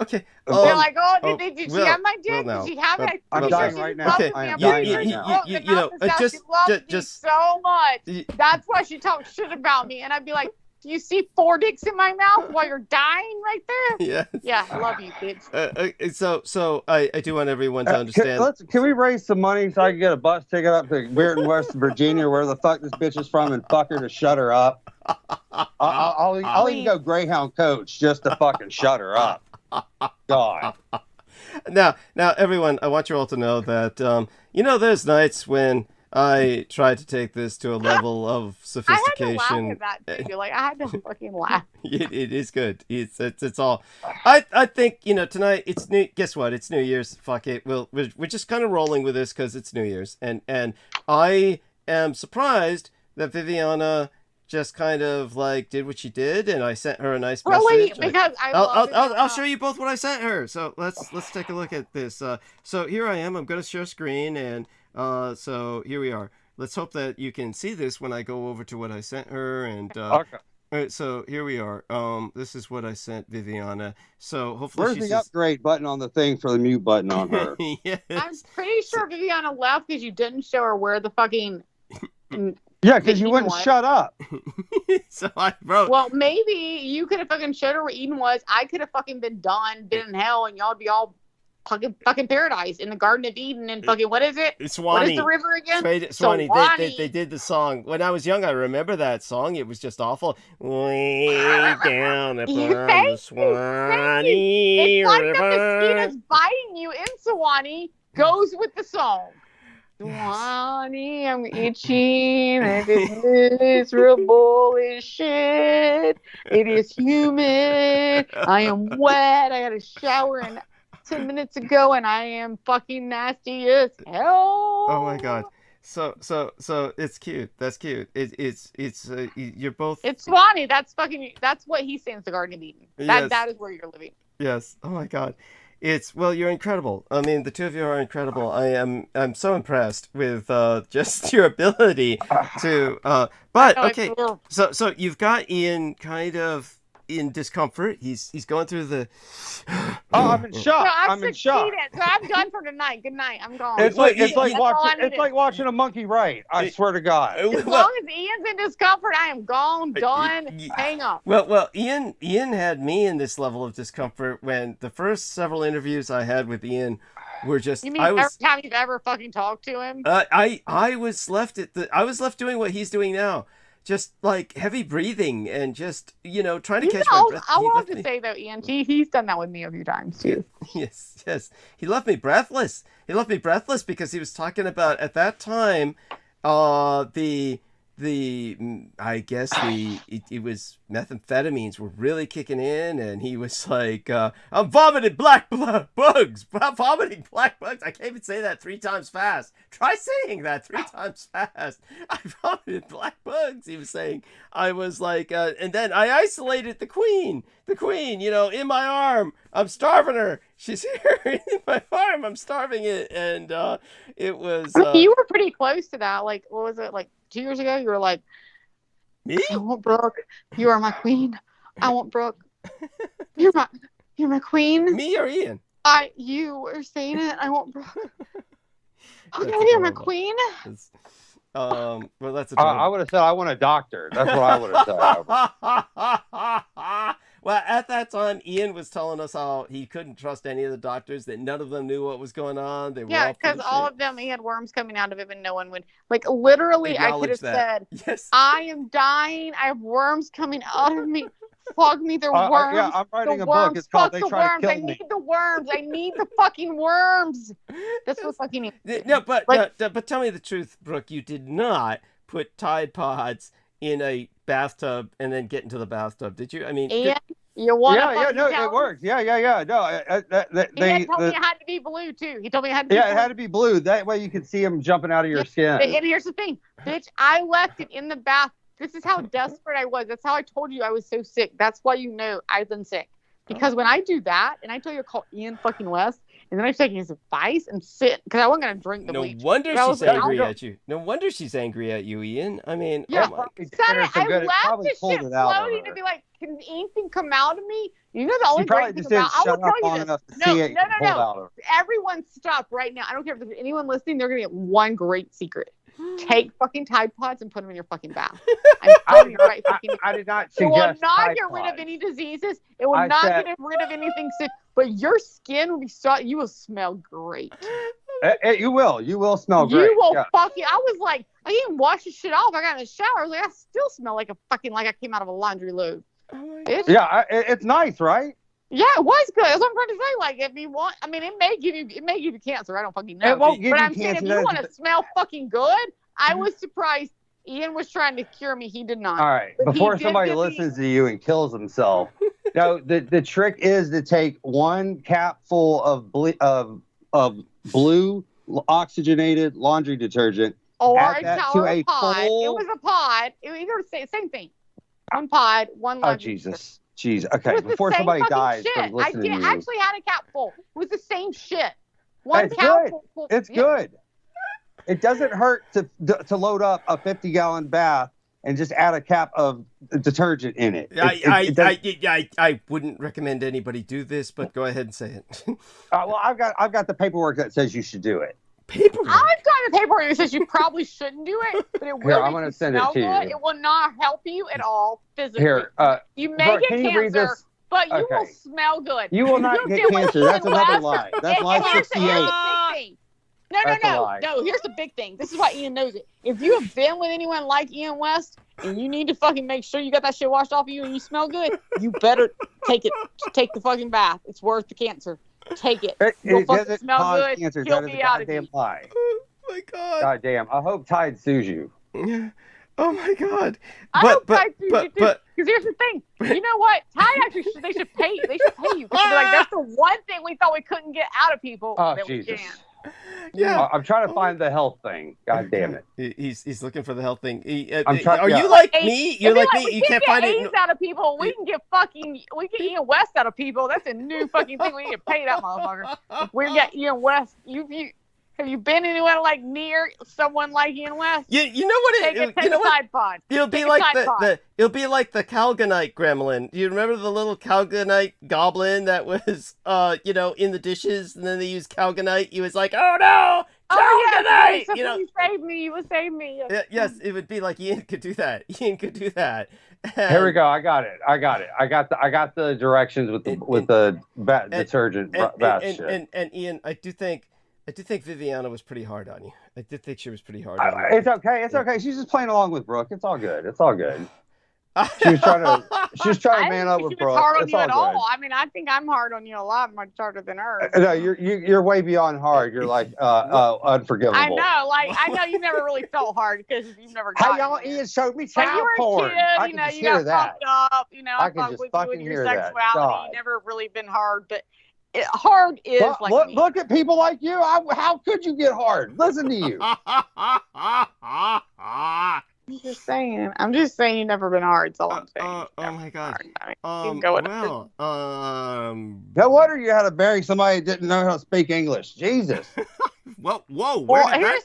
A: Okay.
C: They're like, oh, did she have my dick?
A: Did
C: she have it?
L: I'm dying right now.
A: Okay.
L: I am dying right now.
A: You know,
C: she loved me so much. That's why she talks shit about me. And I'd be like, do you see 4 dicks in my mouth while you're dying right there?
A: Yes.
C: Yeah, I love you, bitch.
A: So I do want everyone to understand.
L: Can we raise some money so I can get a bus ticket up to Weirton, West Virginia, where the fuck this bitch is from, and fuck her to shut her up? I'll even go Greyhound coach just to fucking shut her up. God.
A: Now, everyone, I want you all to know that there's nights when I try to take this to a level of sophistication.
C: I had to laugh at that too. Like, I had to fucking laugh.
A: It is good. It's all. I think tonight it's new. Guess what? It's New Year's. Fuck it. We're just kind of rolling with this because it's New Year's, and I am surprised that Viviana just kind of like did what she did, and I sent her a nice message.
C: Really? Because
A: I'll show you both what I sent her. So let's take a look at this. So here I am. I'm going to share screen, and so here we are. Let's hope that you can see this when I go over to what I sent her. And
L: okay.
A: All right, so here we are. This is what I sent Viviana. So hopefully
L: where's the upgrade button on the thing for the mute button on her?
A: Yes.
C: I'm pretty sure Viviana left because you didn't show her where the fucking.
L: Yeah, because you wouldn't shut up.
A: So I wrote.
C: Well, maybe you could have fucking showed her where Eden was. I could have fucking been in hell, and y'all would be all fucking paradise in the Garden of Eden and fucking what is it?
A: Swanee.
C: What is the river again?
A: Swanee. They did the song when I was young. I remember that song. It was just awful. Way down upon the Swanee
C: It's like
A: River.
C: the mosquitoes biting you in Swanee goes with the song. Swanee, I'm itching, and it is miserable as shit. It is humid. I am wet. I had a shower in 10 minutes ago, and I am fucking nasty as hell.
A: Oh my god. So it's cute. That's cute. It's you're both.
C: It's Swanee. That's what he saying is the Garden of Eden.
A: Yes.
C: That is where you're living.
A: Yes. Oh my god. You're incredible. I mean, the two of you are incredible. I'm so impressed with just your ability to. But okay, so you've got Ian kind of in discomfort. He's going through the.
L: I'm in shock.
C: No,
L: I'm in shock.
C: So I'm done for tonight. Good night. I'm gone.
L: It's like watching a monkey write. I swear to God.
C: As long as Ian's in discomfort, I am gone, done, hang up.
A: Well, Ian had me in this level of discomfort when the first several interviews I had with Ian were just.
C: You mean every time you've ever fucking talked to him?
A: I was left doing what he's doing now. Just like heavy breathing and just trying to catch my breath.
C: I will have to say though, Ian, he's done that with me a few times too.
A: Yes. He left me breathless. Because he was talking about at that time, the I guess it was methamphetamines were really kicking in, and he was like, I'm vomiting black bugs. I'm vomiting black bugs. I can't even say that 3 times fast. Try saying that 3 times fast. I vomited black bugs, he was saying. I was like, and then I isolated the queen, in my arm. I'm starving her. She's here in my arm. I'm starving it. And it was...
C: you were pretty close to that. Like, what was it, like 2 years ago? You were like,
A: me?
C: I want Brooke. You are my queen. I want Brooke. You're my queen.
A: Me or Ian?
C: You were saying it. I want Brooke. Okay,
A: That's
C: you're my
A: adorable.
C: queen.
A: Well, that's
L: I would have said I want a doctor. That's what I would have said.
A: Well, at that time, Ian was telling us how he couldn't trust any of the doctors, that none of them knew what was going on. They were
C: Yeah, because all of them, he had worms coming out of him, and no one would. Like, literally, I could have said,
A: yes.
C: I am dying. I have worms coming out of me. Fuck me, they're worms.
L: Yeah, I'm writing
C: the
L: a
C: worms.
L: book. It's called
C: Fuck
L: They
C: the
L: Try to
C: Worms.
L: Kill
C: I
L: Me.
C: need the worms. I need the fucking worms. That's what fucking...
A: No, but
C: like,
A: but tell me the truth, Brooke. You did not put Tide Pods in a bathtub and then get into the bathtub, did you? I mean...
C: And you want to
L: no, it works. Yeah. No,
C: he had told me it had to be blue, too. He told me it had to be blue.
L: it had to be blue. That way you could see them jumping out of your skin.
C: And here's the thing, bitch, I left it in the bath. This is how desperate I was. That's how I told you I was so sick. That's why you know I've been sick. Because when I do that, and I tell you to call Ian fucking West, and then I take his advice and sit, because I wasn't going to drink the bleach.
A: No wonder she's angry at you. No wonder she's angry at you, Ian. I mean,
C: yeah,
A: oh my...
C: I left the shit floating to be like, can anything come out of me? You know the only great thing about... I will tell you this. No. Everyone stop right now. I don't care if there's anyone listening. They're going to get one great secret. Take fucking Tide Pods and put them in your fucking bath. I did
L: not suggest
C: It will not
L: Tide
C: get rid of
L: Pods.
C: any diseases. It will not get rid of anything sick. But your skin will be so... You will smell great.
L: You will smell great.
C: You will fucking... I was like, I didn't even wash the shit off. I got in the shower. I was like, I still smell like I came out of a laundry load.
L: Yeah, it's nice, right?
C: Yeah, it was good. That's what I'm trying to say. Like, if you want, I mean, it may give you cancer. I don't fucking know.
L: It won't give
C: but
L: you
C: I'm saying,
L: cancer.
C: if you want to smell fucking good, I was surprised. Ian was trying to cure me. He did not.
L: All right.
C: But
L: Before somebody listens to you and kills himself, no, the trick is to take 1 cap full of blue oxygenated laundry detergent.
C: Or
L: add that to a
C: pod.
L: full...
C: It was a pod. It was either the same thing. 1 pod, 1 laundry.
L: Oh, Jesus. Jeez. Okay. Before somebody dies from listening to you.
C: I actually had a cap full. It was the same shit. One
L: It's
C: cap
L: good.
C: full.
L: It's good. It doesn't hurt to load up a 50-gallon bath and just add a cap of detergent in it.
A: I wouldn't recommend anybody do this, but go ahead and say it.
L: Well, I've got the paperwork that says you should do it.
A: Paperwork?
C: I've got the paperwork that says you probably shouldn't do it, but it will.
L: Here, I'm going to send it to you.
C: It will not help you at all physically.
L: Here,
C: you may get cancer, but you will smell good.
L: You will not get cancer. That's another lie. That's lie 68.
C: No, here's the big thing. This is why Ian knows it. If you have been with anyone like Ian West and you need to fucking make sure you got that shit washed off of you and you smell good, you better take the fucking bath. It's worth the cancer. Take it. You'll fucking smell good.
L: Cancer.
C: He'll
L: That is
C: be
L: a
C: out of
L: goddamn
C: you.
L: lie.
A: Oh my God.
L: God damn. I hope Tide sues you.
A: Oh my God.
C: I hope Tide sues you too. Because here's the thing. You know what? Tide actually they should pay you. They should pay you. Like, that's the one thing we thought we couldn't get out of people that
L: Jesus.
C: we can.
A: Yeah,
L: I'm trying to find the health thing. God damn it!
A: He's looking for the health thing.
L: Are
A: you like me? You're like me. You can't find
C: AIDS out of people. We can get Ian West out of people. That's a new fucking thing. We need to pay that motherfucker. If we get Ian West, have you been anywhere like near someone like Ian West?
A: You know what
C: Take a Tide Pod.
A: It'll be like it'll be like the Calgonite gremlin. Do you remember the little Calgonite goblin that was in the dishes, and then they used Calgonite? He was like, oh no, Calgonite!
C: Oh, yeah, you saved me. You would save me.
A: Yes, it would be like Ian could do that.
L: Here we go. I got it. I got the directions with the detergent bath shit.
A: And Ian, I do think Viviana was pretty hard on you. I did think she was pretty hard on you.
L: It's okay. It's okay. She's just playing along with Brooke. It's all good. She was trying to
C: I
L: man
C: didn't
L: up
C: think
L: with
C: she was
L: Brooke.
C: hard on
L: It's
C: you
L: all
C: at
L: good.
C: all. I mean, I think I'm hard on you a lot much harder than her.
L: No, you're way beyond hard. You're like unforgivable.
C: I know, I know you never really felt hard because you've never.
L: Hey, y'all, Ian showed me
C: But you
L: child
C: were a
L: porn.
C: kid,
L: I
C: you
L: can
C: know,
L: just
C: you
L: hear
C: got
L: that.
C: pumped up, you know,
L: I
C: I
L: can
C: fuck
L: just
C: with you
L: fucking
C: and your
L: hear that.
C: sexuality.
L: God.
C: You never really been hard, but hard is
L: Well,
C: like me.
L: look at people like you. How could you get hard? Listen to you.
C: I'm just saying you've never been hard. That's all I'm saying.
A: Oh my god.
C: No
L: wonder you had to bury somebody that didn't know how to speak English. Jesus.
A: Whoa.
C: Well, here's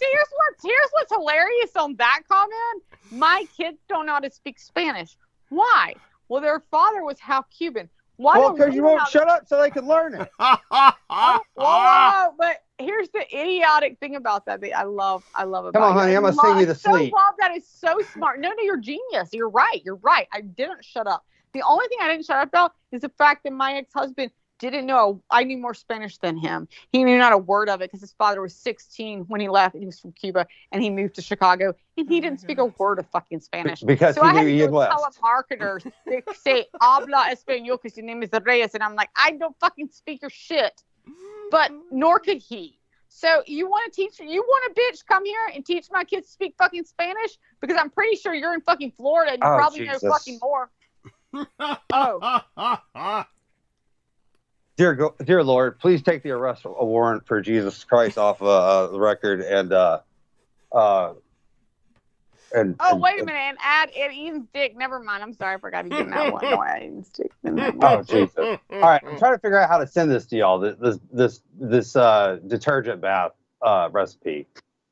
C: what's hilarious on that comment. My kids don't know how to speak Spanish. Why? Well, their father was half Cuban. Why?
L: Well, because you won't shut up so they can learn it.
C: But here's the idiotic thing about that. I love about
L: Come on, honey, I'm gonna sing you to sleep.
C: I love that. It's so smart. No, you're genius. You're right. I didn't shut up. The only thing I didn't shut up about is the fact that my ex-husband didn't know I knew more Spanish than him. He knew not a word of it because his father was 16 when he left. He was from Cuba and he moved to Chicago and he didn't speak a word of fucking Spanish.
L: Because
C: so
L: he
C: I had
L: knew
C: to
L: Ian
C: go
L: West.
C: telemarketers that say habla español because your name is Reyes, and I'm like, I don't fucking speak your shit. But nor could he. So you want a bitch come here and teach my kids to speak fucking Spanish? Because I'm pretty sure you're in fucking Florida and you probably know fucking more.
L: Dear Lord, please take the arrest warrant for Jesus Christ off the record and
C: wait a minute, and add Ian's dick. Never mind. I'm sorry, I forgot to get that one. No, Ian's dick.
L: Oh Jesus! All right, I'm trying to figure out how to send this to y'all. This detergent bath recipe.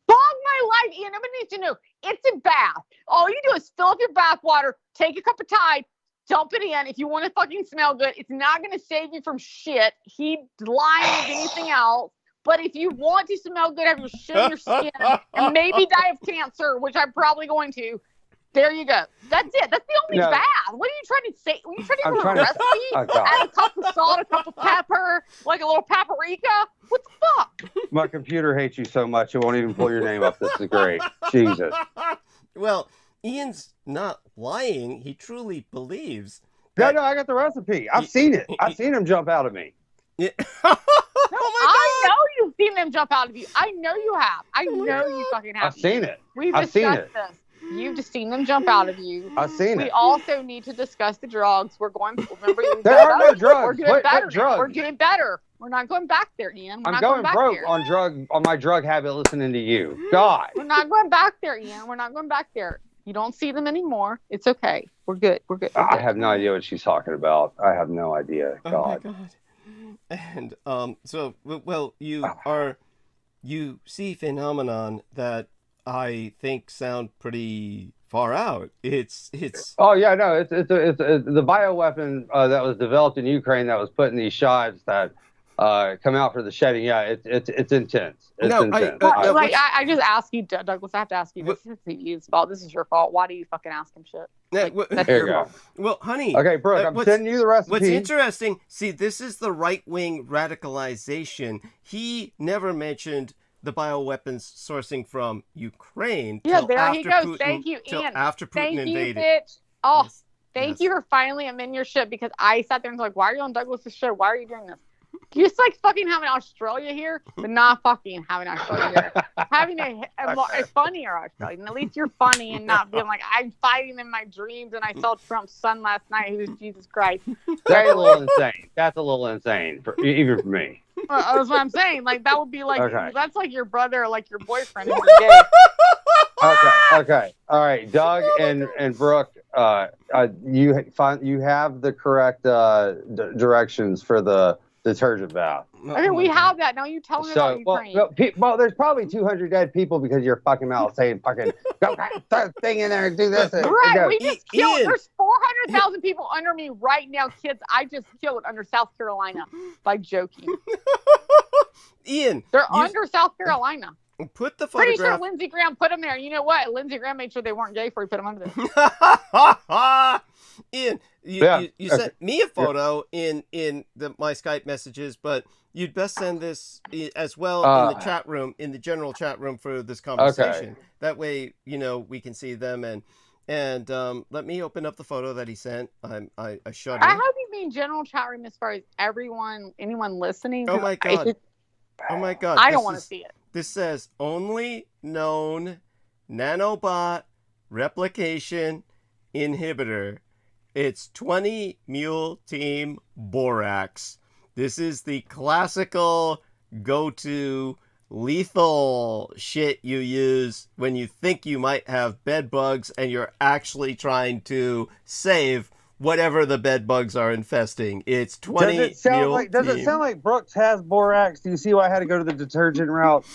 C: Bog my life, Ian. Nobody needs to know. It's a bath. All you do is fill up your bath water, take a cup of Tide, dump it in. If you want to fucking smell good, it's not going to save you from shit. He's lying with anything else. But if you want to smell good, have your shit in your skin, and maybe die of cancer, which I'm probably going to, there you go. That's it. That's the only bath. What are you trying to say? Are you trying to give a recipe? Add a cup of salt, a cup of pepper, like a little paprika? What the fuck?
L: My computer hates you so much it won't even pull your name up. This is great. Jesus.
A: Well, Ian's not lying. He truly believes.
L: No, I got the recipe. I've seen it. I've seen him jump out of me.
A: Yeah.
C: I know you've seen them jump out of you. I know you have. I know you fucking have.
L: I've seen it.
C: I've seen it. This. You've just seen them jump out of you.
L: I've seen it.
C: We also need to discuss the drugs. We're going. Remember,
L: there are no drugs.
C: We're getting better.
L: What drugs?
C: We're getting better. We're not going back there, Ian.
L: I'm going broke on my drug habit listening to you. God.
C: We're not going back there, Ian. We're not going back there. You don't see them anymore. It's okay. We're good. We're good.
L: I have no idea what she's talking about. I have no idea. God.
A: Oh my God. And you see phenomenon that I think sound pretty far out. It's.
L: Oh yeah, no, it's the bioweapon that was developed in Ukraine that was put in these shots that come out for the shedding. Yeah, it's intense. It's intense.
C: I just ask you, Douglas. I have to ask you. This is Ian's fault. This is your fault. Why do you fucking ask him shit? That's
L: there
C: your
L: you go.
C: fault.
A: Well, honey.
L: Okay, Brooke, I'm sending you the recipe.
A: What's interesting, see, this is the right-wing radicalization. He never mentioned the bioweapons sourcing from Ukraine.
C: Yeah, there he goes.
A: Putin,
C: Thank you, Ian.
A: After Putin invaded.
C: You, bitch. Oh, thank you for finally admitting your shit, because I sat there and was like, why are you on Douglas's shit? Why are you doing this? You just like fucking having Australia here, but not fucking having Australia here. Having a funnier Australia. And at least you're funny and not being like, I'm fighting in my dreams and I saw Trump's son last night who was Jesus Christ.
L: That's a little insane. That's a little insane, even for me.
C: That's what I'm saying. Like, that would be like, that's like your brother or like your boyfriend if you're gay.
L: Okay. All right, Doug and Brooke, you have the correct directions for the detergent bath.
C: Okay, we have that. Now you tell me about Ukraine.
L: Well, there's probably 200 dead people because your fucking mouth saying fucking go throw the thing in there and do this.
C: Right, we just killed. There's 400,000 people under me right now, kids. I just killed under South Carolina by joking.
A: Ian,
C: they're under South Carolina.
A: Put the photograph.
C: Pretty sure Lindsey Graham put them there. You know what? Lindsey Graham made sure they weren't gay before he put them under there.
A: Ian, you sent me a photo in my Skype messages, but you'd best send this as well in the chat room, in the general chat room for this conversation.
L: Okay.
A: That way, we can see them, and And let me open up the photo that he sent. I shut
C: I
A: it.
C: hope you mean general chat room as far as anyone listening.
A: Oh my god. Oh my god.
C: I don't want to see it.
A: This says only known nanobot replication inhibitor. It's 20 mule team borax. This is the classical go-to lethal shit you use when you think you might have bed bugs and you're actually trying to save whatever the bed bugs are infesting. It's 20
L: Does it sound
A: mule
L: like
A: team.
L: Brooks has borax? Do you see why I had to go to the detergent route?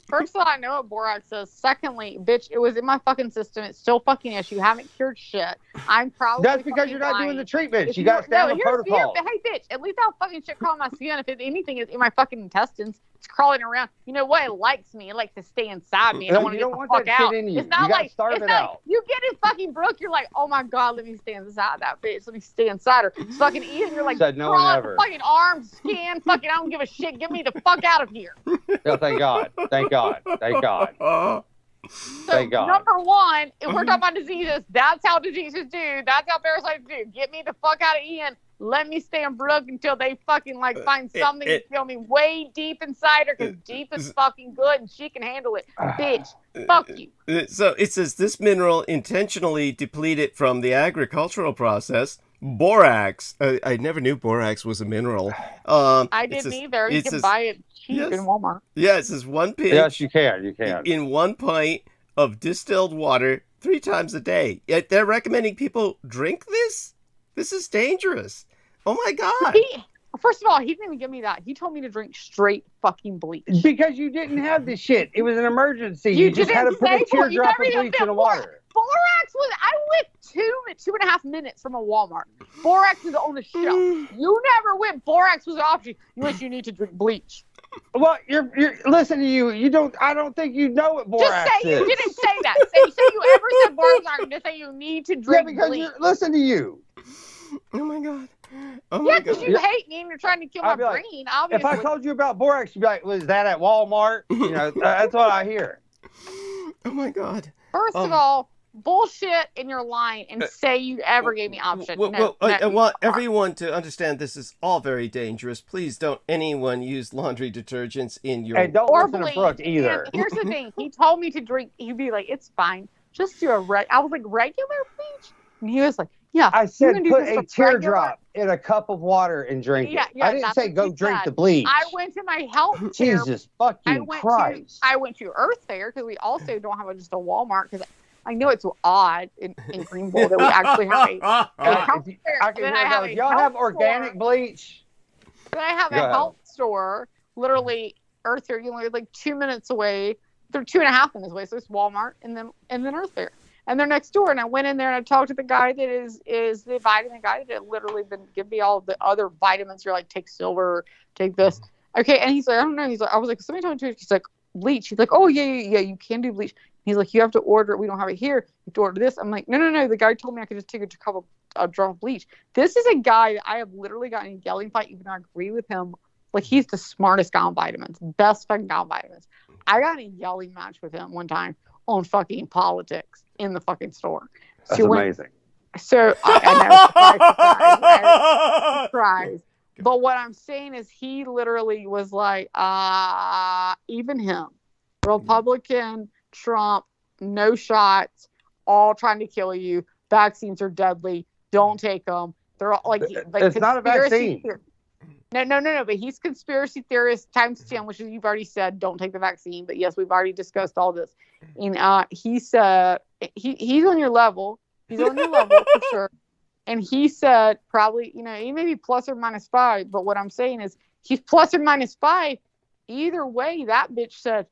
C: First of all, I know what borax is. Secondly, bitch, it was in my fucking system. It's still fucking issue. You haven't cured shit. I'm probably
L: That's because you're not
C: lying.
L: doing the treatment.
C: If
L: You got to stay on the
C: here's
L: protocol.
C: Hey, bitch, at least I'll fucking shit crawl my skin. If anything is in my fucking intestines, it's crawling around. You know what? It likes me. It likes to stay inside me. I don't want to get the fuck out.
L: In you.
C: It's not
L: You gotta
C: like
L: starve
C: it's
L: it
C: not
L: out.
C: like you get in fucking Brooke. You're like, oh my god, let me stay inside that bitch. Let me stay inside her. It's fucking Ian. You're like,
L: Said no one
C: crawling
L: ever.
C: fucking arms, skin, fucking. I don't give a shit. Get me the fuck out of here.
L: Oh, thank God. Thank God. Thank God.
C: So,
L: Thank God.
C: number one, if we're talking about diseases, that's how diseases do. That's how parasites do. Get me the fuck out of Ian. Let me stay in Brooke until they fucking find something to kill me way deep inside her, because deep is fucking good and she can handle it. Bitch, fuck you.
A: So it says this mineral intentionally depleted from the agricultural process. Borax. I never knew borax was a mineral.
C: I didn't either. You can buy it cheap in Walmart.
A: Yeah, it says 1 pinch.
L: Yes, you can. You can.
A: In 1 pint of distilled water 3 times a day. Yet they're recommending people drink this? This is dangerous. Oh my god.
C: First of all, he didn't even give me that. He told me to drink straight fucking bleach.
L: Because you didn't have this shit. It was an emergency. You just had to put a teardrop of bleach in the water.
C: Borax was, I went 2.5 minutes from a Walmart. Borax is on the shelf. You never went, borax was an option. You need to drink bleach.
L: Well, you're listen to you. I don't think you know what borax
C: is. Just say you didn't say that. Say you ever said borax, just say you need to drink bleach.
L: Listen to you.
A: Oh my god.
C: Yeah, because you hate me and you're trying to kill my brain. Obviously.
L: If I told you about borax, you'd be like, was that at Walmart? That's what I hear.
A: Oh my god.
C: First of all, bullshit, and you're lying and say you ever gave me option.
A: I want everyone to understand this is all very dangerous. Please don't anyone use laundry detergents in your...
L: And don't listen to Brooke either.
C: And here's the thing. He told me to drink. He'd be like, it's fine. Just do I was like, regular bleach? And he was like, yeah.
L: I said put a teardrop in a cup of water and drink it. I didn't say go drink the bleach.
C: I went to my health fair.
L: Jesus fucking Christ.
C: I went to Earth Fair because we also don't have just a Walmart, because I know it's odd in Greenville that we actually have a health fair.
L: Y'all have organic bleach?
C: Then I have a health store, literally Earth Fair. You're like 2 minutes away. They're 2.5 minutes away, so it's Walmart and then Earth Fair. And they're next door. And I went in there and I talked to the guy that is the vitamin guy that had literally been giving me all the other vitamins. You're like, take silver, take this. Okay. And he's like, I don't know. He's like, I was like, somebody told me to. He's like, bleach. He's like, oh yeah, you can do bleach. He's like, you have to order it. We don't have it here. You have to order this. I'm like, no. The guy told me I could just take a drum of bleach. This is a guy I have literally gotten a yelling fight, even though I agree with him. Like, he's the smartest guy on vitamins, best fucking guy on vitamins. I got in a yelling match with him one time on fucking politics in the fucking store.
L: That's amazing.
C: So I know, surprise. But what I'm saying is he literally was like, even him, Republican, Trump, no shots, all trying to kill you. Vaccines are deadly. Don't take them. They're all like
L: it's not a vaccine.
C: No. But he's conspiracy theorist times 10, which is, you've already said, don't take the vaccine. But yes, we've already discussed all this. And he said he's on your level. He's on your level for sure. And he said probably, he may be plus or minus 5. But what I'm saying is he's plus or minus 5. Either way, that bitch said,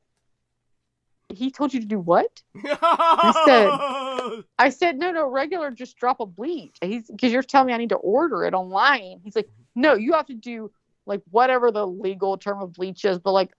C: he told you to do what? I said, no, regular, just drop a bleach. Because you're telling me I need to order it online. He's like, no, you have to do like whatever the legal term of bleach is, but like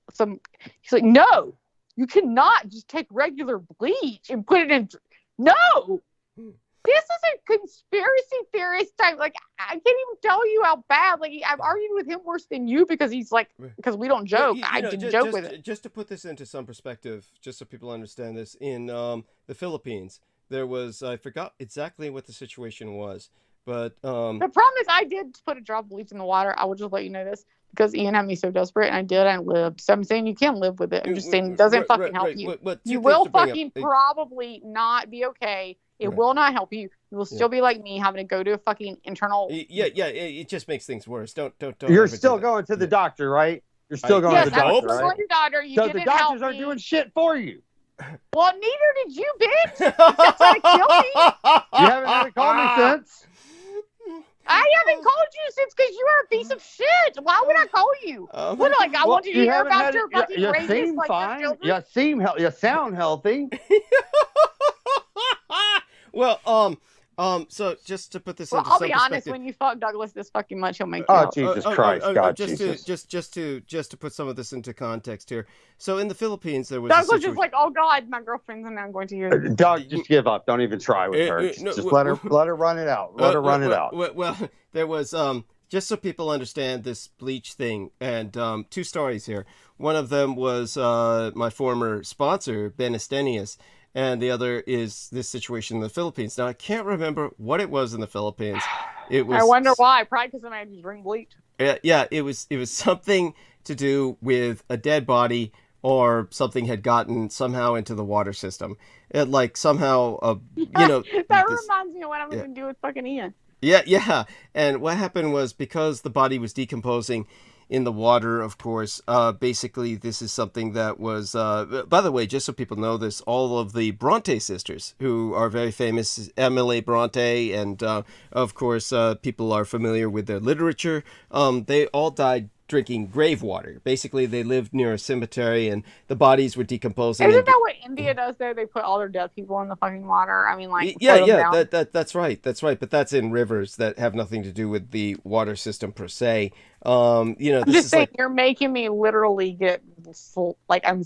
C: he's like, no, you cannot just take regular bleach and put it in. No, this is a conspiracy theorist type. Like, I can't even tell you how bad. Like, I've argued with him worse than you because he's like, because we don't joke. I didn't joke with it.
A: Just to put this into some perspective, just so people understand this, in the Philippines, there was, I forgot exactly what the situation was, but
C: The problem is I did put a drop of bleach in the water. I will just let you know this because Ian had me so desperate, and I did, and I lived. So I'm saying you can live with it. I'm just saying it doesn't fucking help you. You will fucking probably not be okay. It will not help you. You will still be like me, having to go to a fucking internal.
A: Yeah, it just makes things worse. Don't.
L: You're still going to the doctor, right? You're still going to the doctor, right?
C: Going to the doctor. You
L: so
C: didn't
L: the doctors
C: help
L: aren't
C: me.
L: doing shit for you.
C: Well, neither did you, bitch. Except trying to kill me.
L: You haven't had to call me since.
C: I haven't called you since because you are a piece of shit. Why would I call you? What, like, I want you to hear about your fucking
L: you
C: racist,
L: seem
C: like,
L: fine.
C: your children?
L: You sound healthy.
A: Well, so just to put this
C: Well,
A: into
C: I'll
A: some
C: be honest.
A: perspective-
C: When you fuck Douglas this fucking much, he'll make you.
L: Oh, Jesus Christ, God,
A: just
L: Jesus.
A: to put some of this into context here. So in the Philippines, there was
C: Douglas just like, oh God, my girlfriend's and I'm going to hear.
L: Doug, just give up. Don't even try with her. Just let her run it out. Let her run it out.
A: Well, there was just so people understand this bleach thing, and two stories here. One of them was my former sponsor, Benestenius, and the other is this situation in the Philippines. Now, I can't remember what it was in the Philippines. It was.
C: I wonder why. Probably because I made you drink bleach.
A: Yeah, it was something to do with a dead body or something had gotten somehow into the water system. It like somehow,
C: that reminds me of what I'm going to do with fucking Ian.
A: Yeah. And what happened was because the body was decomposing in the water, of course, basically this is something that was, by the way, just so people know this, all of the Bronte sisters, who are very famous, Emily Bronte, and of course, people are familiar with their literature, they all died drinking grave water. Basically, they lived near a cemetery and the bodies were decomposing.
C: Isn't that what India does though? They put all their dead people in the fucking water. I mean, like,
A: yeah, that's right. But that's in rivers that have nothing to do with the water system per se.
C: I'm just saying, you're making me literally get like I'm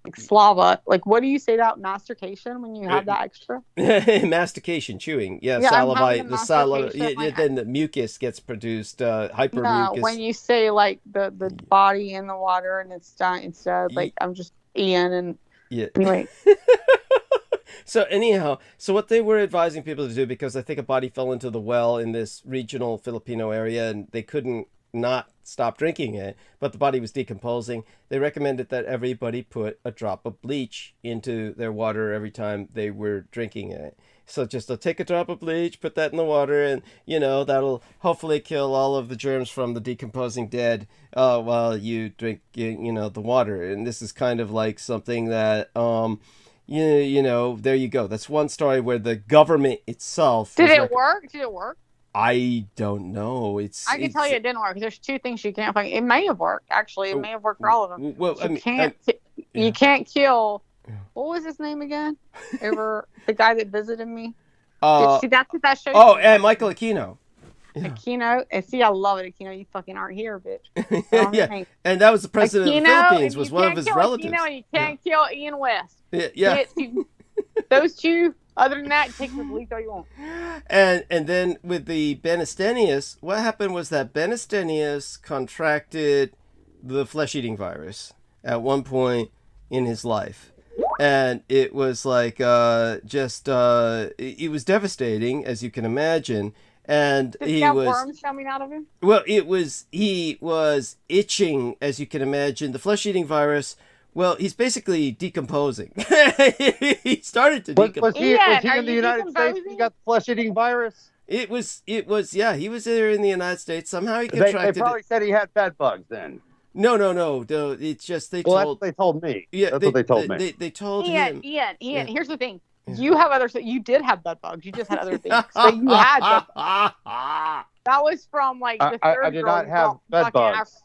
C: like slava. Like, what do you say that mastication when you have that extra?
A: Mastication, chewing. Yeah, salivate. The saliva. Then the mucus gets produced. Hypermucus.
C: No, when you say like the body in the water and it's done instead, like I'm just Ian and anyway.
A: So anyhow, what they were advising people to do, because I think a body fell into the well in this regional Filipino area and they couldn't not stop drinking it, but the body was decomposing. They recommended that everybody put a drop of bleach into their water every time they were drinking it. So just take a drop of bleach, put that in the water, and that'll hopefully kill all of the germs from the decomposing dead while you drink the water. And this is kind of like something that there you go. That's one story where the government itself
C: Did it work?
A: I don't know.
C: I can tell you it didn't work. There's two things you can't find. It may have worked, actually. It may have worked for all of them.
A: Well,
C: you can't kill. What was his name again? The guy that visited me. See, that's what that shows.
A: Oh, and Michael Aquino.
C: Aquino. And see, I love it, Aquino. You fucking aren't here, bitch.
A: Yeah, and that was the president of the Philippines. Was one of his relatives.
C: Aquino, and you can't kill Ian West.
A: Yeah.
C: Those two. Other than that, take the bleach all you want.
A: And then with the Benestenius, what happened was that Benestenius contracted the flesh-eating virus at one point in his life. And it was like it was devastating, as you can imagine. And
C: Did he have worms coming out of him?
A: Well, he was itching, as you can imagine. The flesh-eating virus. Well, he's basically decomposing. He started to decompose.
L: Was he in the United States when he got the flesh-eating virus?
A: It was, he was there in the United States. Somehow he contracted
L: They probably said he had bed bugs then.
A: No. It's just
L: that's what they told me.
A: Yeah,
L: that's what they told me.
A: They told
C: Ian,
A: him.
C: Ian, here's the thing. You have you did have bed bugs. You just had other things. So you had bed bugs. That was from like the third
L: I did not have bed bugs.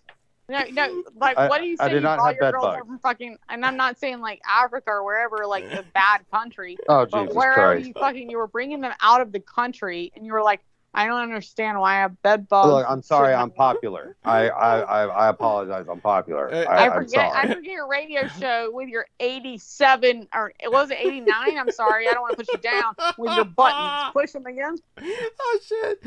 C: No, like, what do you say?
L: I did not have bed bugs.
C: From fucking, and I'm not saying like Africa or wherever, like the bad country.
L: Oh,
C: but
L: Jesus
C: wherever
L: Christ.
C: you were bringing them out of the country, and you were like, I don't understand why I have bed bugs.
L: Look, I'm sorry, I'm popular. I apologize, I'm popular. I'm sorry.
C: I forget your radio show with your 87 or it was 89. I'm sorry, I don't want to put you down with your buttons. Push them again.
A: Oh shit!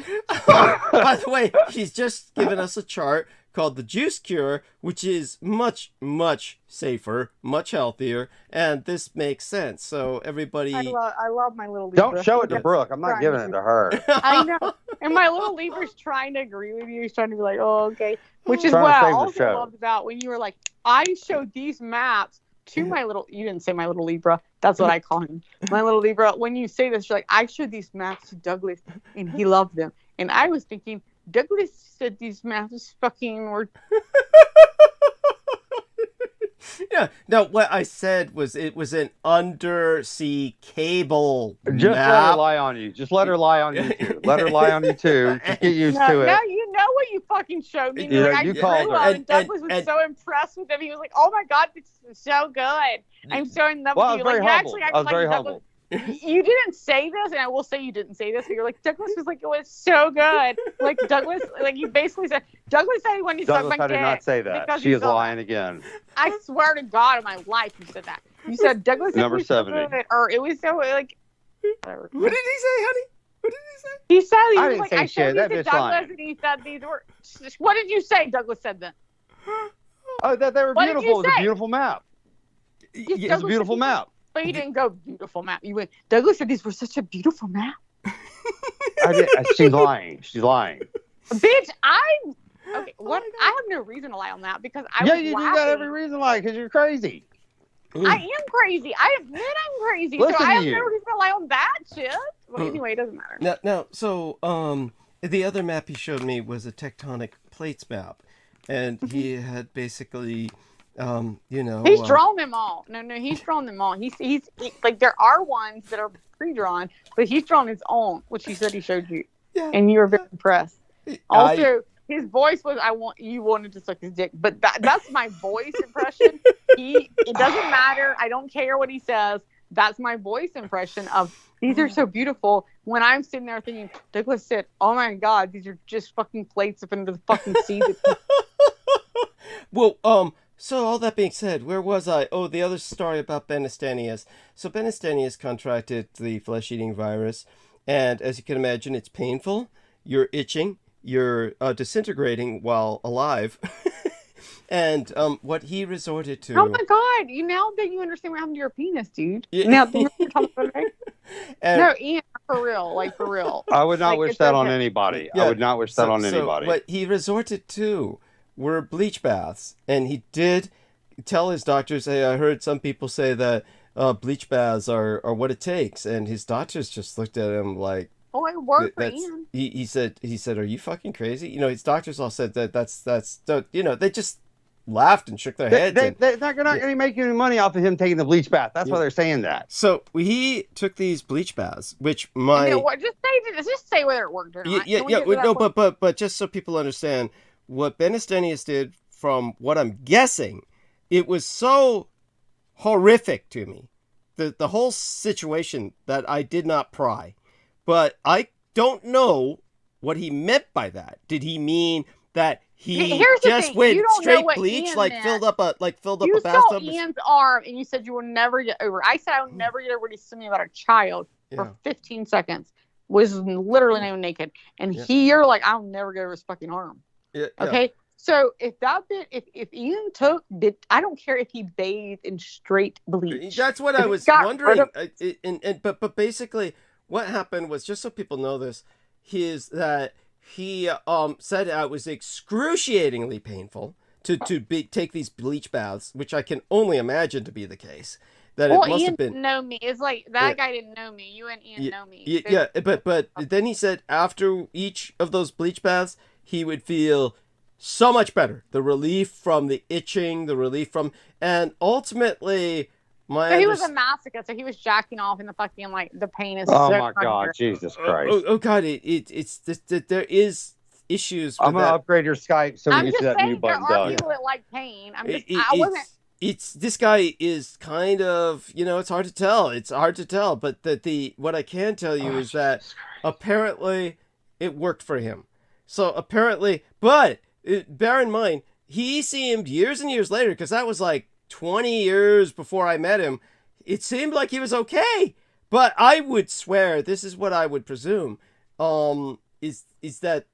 A: By the way, she's just given us a chart called the juice cure, which is much, much safer, much healthier, and this makes sense. So everybody...
I: I love my little Libra.
L: Don't show it to Brooke. I'm not giving it to her.
I: I know. And my little Libra's trying to agree with you. He's trying to be like, oh, okay. Which is
L: Trying
I: what
L: to
I: I
L: save the
I: also
L: show.
I: loved about when you were like, I showed these maps to my little, you didn't say my little Libra. That's what I call him. My little Libra. When you say this, you're like, I showed these maps to Douglas and he loved them. And I was thinking, Douglas said these maps fucking were...
A: Yeah. No, what I said was it was an undersea cable
L: Just let her
A: map.
L: lie on you. Just let her lie on you too. Let her lie on you too. Just get used to it.
I: No, you know what you fucking showed me.
L: Yeah,
I: Like,
L: you
I: I
L: called
I: grew
L: her.
I: up and Douglas was so impressed with them. He was like, "Oh my god, this is so good. I'm so in love
L: Well, I
I: with
L: was
I: you."
L: very
I: Like,
L: humble.
I: actually,
L: I was very
I: Douglas,
L: humble.
I: You didn't say this, and I will say you didn't say this. But you're like, Douglas was like, it was so good. Like Douglas, like you basically said, Douglas said when he sucked
L: Douglas,
I: my
L: I did
I: dick
L: not say that.
I: because
L: She
I: he
L: is
I: saw
L: lying
I: that.
L: again.
I: I swear to God, in my life, you said that. You said Douglas said
L: Number
I: it was so
L: 70.
I: good, or it was so like. Whatever.
A: What did he say, honey? What did he say?
I: He said he
L: I
I: was
L: didn't
I: like,
L: say
I: I
L: shit.
I: showed
L: That
I: these to
L: bitch
I: Douglas,
L: lying.
I: and he said these were. What did you say? Douglas said then.
L: Oh, that they were
I: What did
L: beautiful.
I: you
L: It was a
I: say?
L: beautiful map.
I: Yes,
L: It's a
I: Douglas
L: beautiful
I: said-
L: map.
I: But you didn't go beautiful map. You went. Douglas said these were such a beautiful map.
L: She's lying. She's lying.
I: Bitch, okay. What? I have no reason to lie on that because I
L: Yeah,
I: was
L: you
I: laughing.
L: got every reason to lie because you're crazy.
I: I am crazy. I admit I'm crazy.
L: Listen
I: so I
L: to
I: have
L: you.
I: no reason to lie on that shit. Well, anyway, it doesn't matter.
A: Now, so the other map he showed me was a tectonic plates map, and he had basically,
I: He's drawn them all. No, he's drawn them all. He's like there are ones that are pre-drawn, but he's drawn his own, which he said he showed you, and you were very impressed. Also, his voice was you wanted to suck his dick, but that's my voice impression. It doesn't matter. I don't care what he says. That's my voice impression of these are so beautiful. When I'm sitting there thinking, Douglas said, "Oh my God, these are just fucking plates up into the fucking sea."
A: Well, so all that being said, where was I? Oh, the other story about Benestanius. So Benestanius contracted the flesh-eating virus, and as you can imagine, it's painful. You're itching. You're disintegrating while alive. And what he resorted to...
I: Oh my God! Now that you understand what happened to your penis, dude.
A: Yeah.
I: Now that you're talking about it.
A: And-
I: No, Ian, for real, like for real.
L: I would not
I: Like,
L: wish
I: it's
L: that on
I: okay.
L: anybody.
A: Yeah.
L: I would not wish that on anybody.
A: So what he resorted to were bleach baths, and he did tell his doctors, "Hey, I heard some people say that bleach baths are what it takes," and his doctors just looked at him like,
I: Oh, it worked for
A: that's,
I: Ian.
A: he said, "Are you fucking crazy?" His doctors all said that's they just laughed and shook their heads.
L: They're not going to make any money off of him taking the bleach bath. That's why they're saying that.
A: So he took these bleach baths, which
I: Just say whether it worked or not.
A: yeah.
I: Can we get to that
A: No,
I: point?
A: but just so people understand what Benestanius did, from what I'm guessing, it was so horrific to me, the whole situation, that I did not pry. But I don't know what he meant by that. Did he mean that he
I: Here's the
A: just
I: thing,
A: went
I: you don't know
A: straight
I: what
A: bleach,
I: Ian
A: like
I: meant.
A: filled up a
I: You saw
A: bathtub?
I: Ian's arm and you said you will never get over it. I said I would never get over something about a child for 15 seconds. Was literally not even naked. And you're like, I'll never get over his fucking arm.
A: Yeah,
I: okay? So if Ian I don't care if he bathed in straight bleach.
A: That's what I was wondering. But basically, what happened was, just so people know this, is that he said it was excruciatingly painful to take these bleach baths, which I can only imagine to be the case. That it must
I: Ian
A: have been.
I: didn't know me. It's like that guy didn't know me. You and Ian know me.
A: Yeah, but then he said after each of those bleach baths, he would feel so much better. The relief from the itching, and ultimately,
I: he was a masochist, so he was jacking off in the fucking the pain is.
L: Oh
I: so
L: my God, Jesus Christ!
A: Oh God, it's there is issues.
L: I'm gonna upgrade your Skype so we get to that mute button,
I: there are
L: Doug.
I: people that like pain.
A: This guy is kind of, it's hard to tell. It's hard to tell, but what I can tell you is that apparently it worked for him. So apparently, but bear in mind, he seemed years and years later, because that was like 20 years before I met him, it seemed like he was okay. But I would swear, this is what I would presume, is that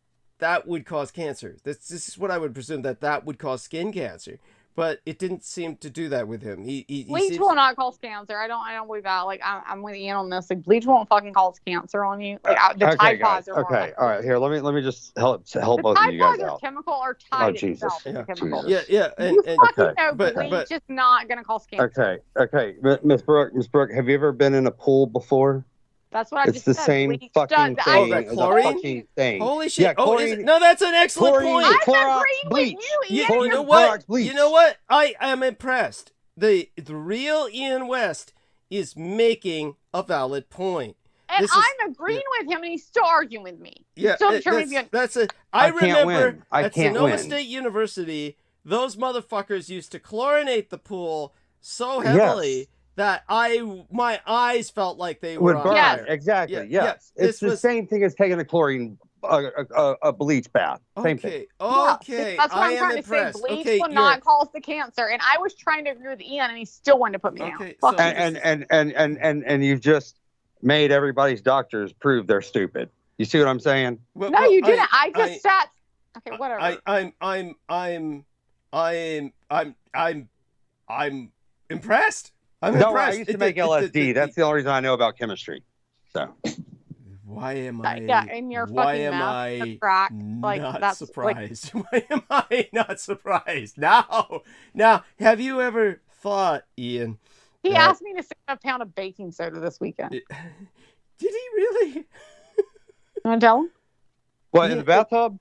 A: that would cause cancer. This is what I would presume, that would cause skin cancer. But it didn't seem to do that with him. He
C: Bleach
A: seems...
C: will not cause cancer. I don't believe that. Like I'm with Ian on this. Like bleach won't fucking cause cancer on you. Like the
L: Okay,
C: Tide Pods
L: guys.
C: are more
L: Okay, all right. Here, let me just help
C: the
L: both of
C: Tide
L: you guys
C: Pods are
L: out.
C: chemical, or
L: Oh
C: Tide
L: Jesus.
C: itself is a chemical.
A: Yeah, and
C: You fucking
L: Okay,
C: know
A: but-
C: bleach
A: but-
C: is not gonna cause cancer.
L: Okay. Miss Brooke, have you ever been in a pool before?
C: That's what I
L: It's
C: just
L: the
C: said.
L: same
C: Bleach
L: fucking
C: does.
L: thing.
A: that
L: as a
A: chlorine?
L: fucking thing.
A: Holy shit!
L: Yeah,
A: Oh, is
L: chlorine.
A: it? No, that's an excellent
L: Chlorine,
A: point.
C: I'm
L: Clorox,
C: agreeing
L: bleach.
C: with you, Ian.
L: Chlorine,
A: You know what?
L: Clorox, bleach.
A: You know what? I am impressed. The real Ian West is making a valid point.
C: And
A: This is-
C: I'm agreeing with him, and he's still arguing with me.
A: Yeah,
C: So
A: that's a.
L: I
A: I
L: can't
A: remember
L: win. I
A: at
L: can't
A: Sonoma
L: win.
A: State University, those motherfuckers used to chlorinate the pool so heavily that my eyes felt like they were
L: Would
A: on
L: burn.
A: fire.
L: Exactly.
A: Yeah,
L: Yes.
A: yeah,
L: It's the same thing as taking a chlorine, a bleach bath. Same thing.
A: Okay,
C: That's what
A: I
C: I'm
A: am
C: trying
A: impressed.
C: to say. Bleach
A: Okay,
C: will not cause the cancer, and I was trying to agree with Ian, and he still wanted to put me
A: Okay,
C: down.
A: so-
L: And you've just made everybody's doctors prove they're stupid. You see what I'm saying?
A: Well,
C: No,
A: well,
C: you didn't. I just sat. Okay, whatever.
A: I'm impressed. I'm
L: No,
A: impressed.
L: I used to make LSD. That's the only reason I know about chemistry. So
A: why am I?
C: Yeah, and you're
A: why
C: fucking
A: am
C: meth,
A: I
C: you're crack. Like,
A: not
C: that's,
A: surprised? Why am I not surprised? Now, have you ever thought, Ian?
C: He
A: that-
C: asked me to send a pound of baking soda this weekend.
A: Did he really?
C: You want to tell him?
L: what in the bathtub?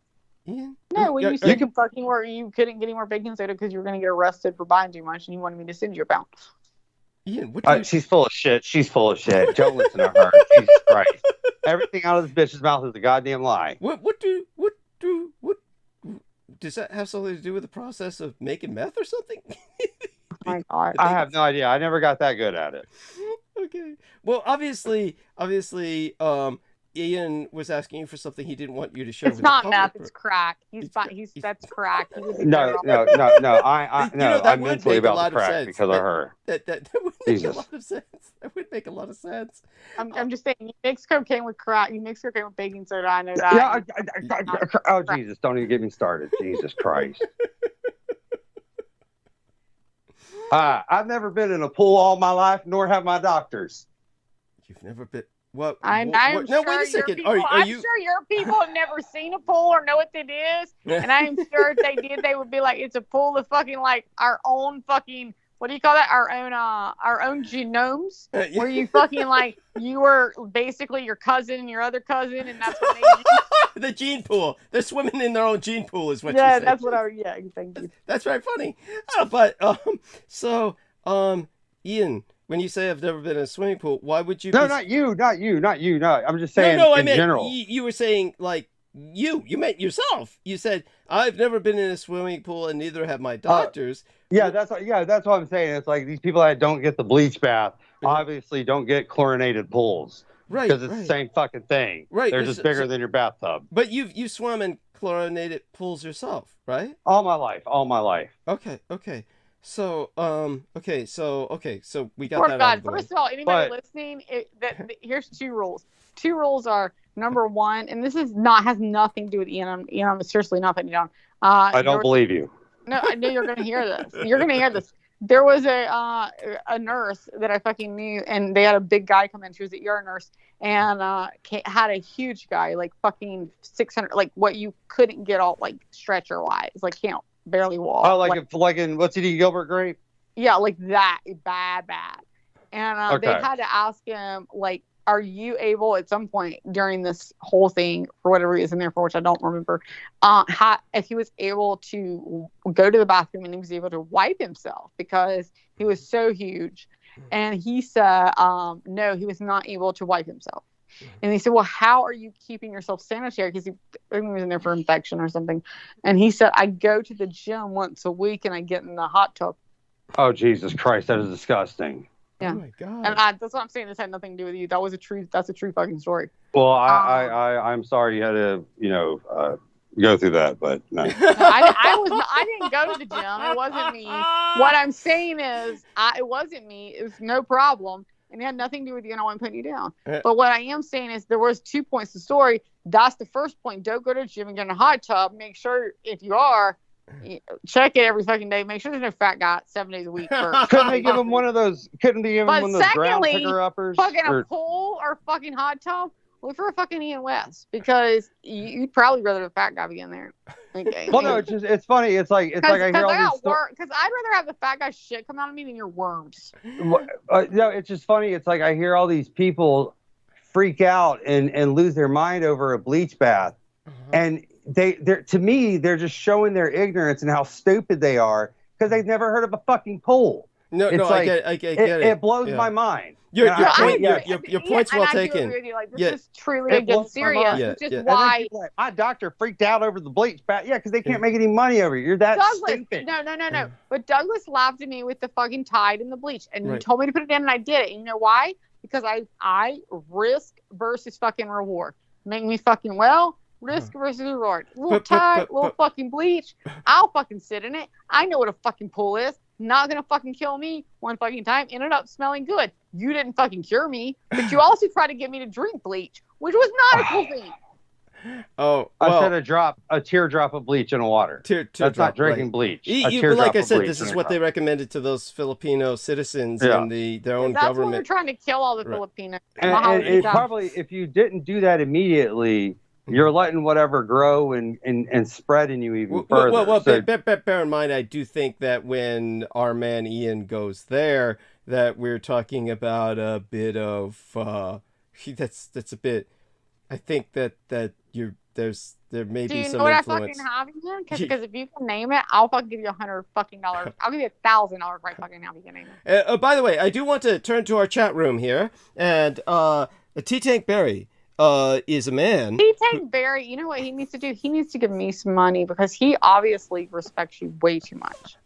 A: Ian?
C: No, when
A: Yeah,
C: you said you fucking were, you couldn't get any more baking soda because you were going to get arrested for buying too much, and you wanted me to send you a pound.
A: Ian, what do you...
L: She's full of shit. She's full of shit. Don't listen to her. Jesus Christ. Everything out of this bitch's mouth is a goddamn lie.
A: What does that have something to do with the process of making meth or something?
C: Oh my God.
L: I have no idea. I never got that good at it.
A: Okay. Well, obviously, Ian was asking you for something he didn't want you to share
C: It's
A: with
C: not
A: the
C: meth.
A: public.
C: It's crack. That's crack. He would be
L: No.
C: better off.
A: That
L: I'm
A: would
L: mentally
A: make a
L: about
A: lot
L: the
A: of
L: crack
A: sense.
L: because of her.
A: That would make
L: Jesus.
A: a lot of sense. That would make a lot of sense.
C: I'm just saying, you mix cocaine with crack. You mix cocaine with baking soda. I know that.
L: Yeah. Oh Jesus! Don't even get me started. Jesus Christ. I've never been in a pool all my life, nor have my doctors.
A: You've never been. What?
C: I'm
A: what-
C: sure
A: no, wait a
C: your
A: second.
C: people,
A: Are
C: I'm
A: you?
C: sure your people have never seen a pool or know what it is. And I'm sure if they did, they would be like, it's a pool of fucking like our own fucking, what do you call that? Our own genomes,
A: Yeah.
C: where you fucking like, you were basically your cousin and your other cousin, and that's what made you.
A: The gene pool. They're swimming in their own gene pool, is what
C: Yeah,
A: you say.
C: that's what thank you.
A: That's very funny. Ian, when you say I've never been in a swimming pool, why would you?
L: No,
A: be...
L: not you. No, I'm just saying.
A: No, I
L: in
A: meant
L: general.
A: you were saying like you meant yourself. You said I've never been in a swimming pool, and neither have my doctors.
L: That's what I'm saying. It's like these people that don't get the bleach bath obviously don't get chlorinated pools,
A: Right?
L: Because it's the same fucking thing.
A: Right.
L: They're just bigger than your bathtub.
A: But you've swum in chlorinated pools yourself, right?
L: All my life.
A: Okay. So we got
C: Poor
A: that out
C: God.
A: of the way.
C: First of all, anybody listening, here's two rules. Two rules are, number one, and this has nothing to do with Ian. I'm seriously not putting you down.
L: I don't believe you.
C: No, I know you're going to hear this. You're going to hear this. There was a nurse that I fucking knew, and they had a big guy come in. She was an ER nurse, and had a huge guy, like fucking 600, like what you couldn't get all like stretcher wise, like can't barely walk.
L: Oh, like in what's it? Gilbert Grape?
C: Yeah, like that, bad. And they
L: Okay.
C: had to ask him, like, are you able at some point during this whole thing, for whatever reason, therefore, which I don't remember, if he was able to go to the bathroom and he was able to wipe himself because he was so huge. And he said, no, he was not able to wipe himself. And they said, well, how are you keeping yourself sanitary? Because he was in there for infection or something. And he said, I go to the gym once a week and I get in the hot tub.
L: Oh, Jesus Christ, that is disgusting.
C: Yeah.
A: Oh my God.
C: And that's what I'm saying. This had nothing to do with you. That's a true fucking story.
L: Well, I'm sorry you had to, go through that, but no.
C: I didn't go to the gym. It wasn't me. What I'm saying is, it wasn't me. It was no problem. And it had nothing to do with you, and I wasn't putting you down. But what I am saying is there was 2 points to the story. That's the first point. Don't go to the gym and get in a hot tub. Make sure if you are, check it every fucking day. Make sure there's no fat guy 7 days a week.
L: Couldn't they give him one of those? Couldn't they give him one of those ground picker uppers?
C: Fucking a pool or fucking hot tub. Look for a fucking Ian West because you'd probably rather the fat guy be in there. Okay.
L: Well, no, it's funny. It's like I hear all these stories.
C: Because I'd rather have the fat guy shit come out of me than your worms.
L: No, it's just funny. It's like I hear all these people freak out and lose their mind over a bleach bath, and they're to me they're just showing their ignorance and how stupid they are because they've never heard of a fucking pool.
A: I get it.
L: It blows my mind.
A: Your point's well taken.
C: This is truly against serious, which is why
L: my doctor freaked out over the bleach bath. Yeah, because they can't make any money over it. You're that stupid.
C: No. But Douglas laughed at me with the fucking Tide and the bleach, and you told me to put it in, and I did it. And you know why? Because I risk versus fucking reward. Make me fucking well. Risk versus reward. Little Tide, little fucking bleach. I'll fucking sit in it. I know what a fucking pool is. Not gonna fucking kill me one fucking time. Ended up smelling good. You didn't fucking cure me, but you also tried to get me to drink bleach, which was not a cool thing.
A: Oh,
L: I said a teardrop of bleach in water. That's not drinking bleach.
A: Like I said, this is what they recommended to those Filipino citizens in their own government.
C: That's what they're trying to kill all the Filipinos.
L: And probably if you didn't do that immediately, you're letting whatever grow and spread in you even further.
A: Well, bear in mind, I do think that when our man Ian goes there, that we're talking about a bit of that's a bit. I think that there may be some influence. Do you know what I fucking
C: have again? Because if you can name it, I'll fucking give you $100 fucking. I'll give you $1,000 right fucking now if you can name it.
A: By the way, I do want to turn to our chat room here, and T-Tank Barry is a man.
C: T-Tank Barry, you know what he needs to do? He needs to give me some money because he obviously respects you way too much.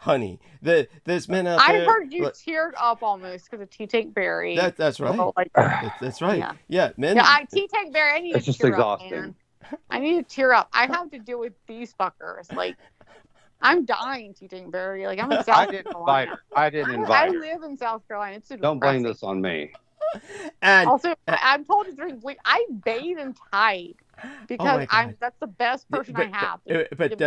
A: Honey, there's men out there.
C: I heard you teared up almost because of T-Tank Barry.
A: That's right. That's right. Yeah, men.
C: Yeah, T-Tank Barry, I need to tear
L: exhausting.
C: up, man. I need to tear up. I have to deal with these fuckers. Like, I'm dying, T-Tank Barry. Like, I'm in South Carolina.
L: I didn't invite her.
C: I live in South Carolina. It's
L: Don't blame this on me.
A: And
C: also, I'm told to drink bleach. I bathe in Tide because that's the best person I have.
A: But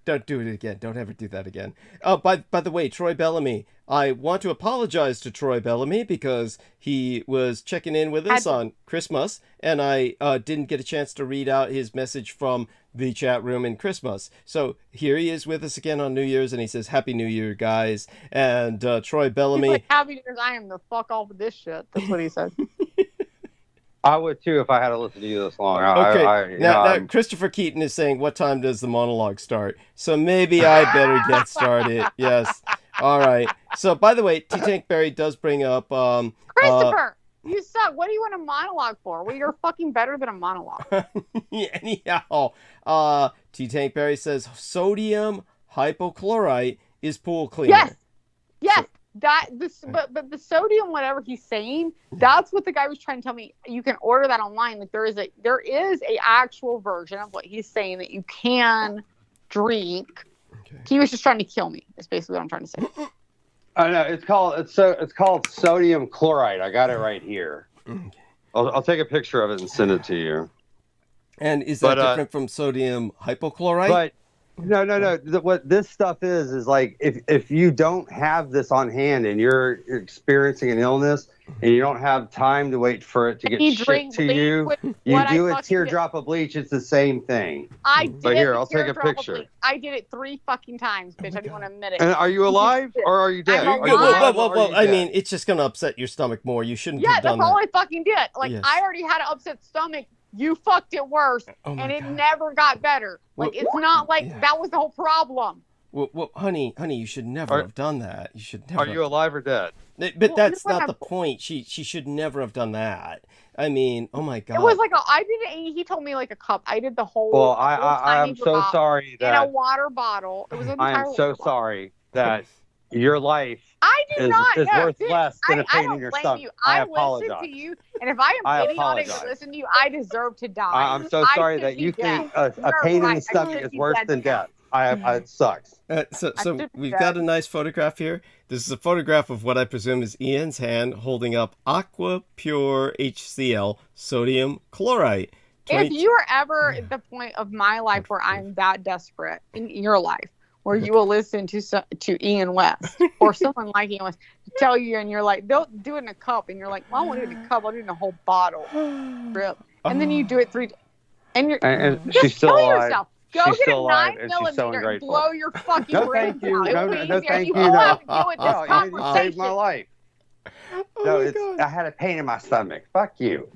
A: don't do it again. Don't ever do that again. By the way, Troy Bellamy, I want to apologize to Troy Bellamy because he was checking in with us on Christmas, and I didn't get a chance to read out his message from the chat room in Christmas. So here he is with us again on New Year's, and he says, "Happy New Year, guys." And Troy Bellamy,
C: like, "Happy New Year's, I am the fuck off of this shit." That's what he said.
L: I would too if I had to listen to you this long.
A: Okay. Now Christopher Keaton is saying, "What time does the monologue start?" So maybe I better get started. Yes. All right. So by the way, T-Tank Barry does bring up
C: Christopher. You suck. What do you want a monologue for? Well, you're fucking better than a monologue.
A: Anyhow, T-Tank Barry says sodium hypochlorite is pool cleaner.
C: Yes. But the sodium, whatever he's saying, that's what the guy was trying to tell me. You can order that online. Like there is a actual version of what he's saying that you can drink. Okay. He was just trying to kill me. That's basically what I'm trying to say.
L: I know it's called sodium chloride. I got it right here. Okay. I'll take a picture of it and send it to you.
A: And is that different from sodium hypochlorite?
L: But no. What this stuff is like if you don't have this on hand and you're experiencing an illness and you don't have time to wait for it to get shipped to you, you do a teardrop of bleach. It's the same thing. But here, I'll take a picture.
C: I did it 3 fucking times, bitch. I didn't want to admit it.
L: And are you alive or are you dead?
A: Well, I mean, it's just gonna upset your stomach more. You shouldn't have done that.
C: Yeah, that's all I fucking did. Like I already had an upset stomach. You fucked it worse, and it never got better. Like it's not like that was the whole problem.
A: Well, honey, you should never have done that. You should never.
L: Are you alive or dead?
A: But that's not the point. She should never have done that. I mean, oh my god.
C: It was like I did it. He told me like a cup. I did the whole.
L: Well, I am so sorry that
C: in a water bottle. It was an entire.
L: I am so sorry that your life is worth less than a pain in your stomach. I apologize.
C: Listen to you, and if I am idiotic to listen to you, I deserve to die.
L: I'm so sorry that you think a pain in the stomach is worse than death. It sucks.
A: So we've got a nice photograph here. This is a photograph of what I presume is Ian's hand holding up Aqua Pure HCl sodium chloride.
C: if you are ever at the point of my life where I'm that desperate in your life, where you will listen to Ian West or someone like Ian West tell you, and you're like, they'll do it in a cup, and you're like, well, I won't do it in a cup, I'll do it in a whole bottle. Rip. And then you do it 3 and you're
L: And
C: just
L: she's still
C: kill
L: alive.
C: yourself. Go
L: She's
C: get
L: still
C: a
L: alive,
C: 9
L: and she's so
C: millimeter and
L: ungrateful.
C: blow your fucking
L: No,
C: brains
L: thank you.
C: out. It
L: No,
C: will be
L: no,
C: easier.
L: thank
C: You
L: you.
C: will
L: No.
C: have to deal with this
L: No, you
C: conversation.
L: saved my life. No, I had a pain in my stomach. Fuck you.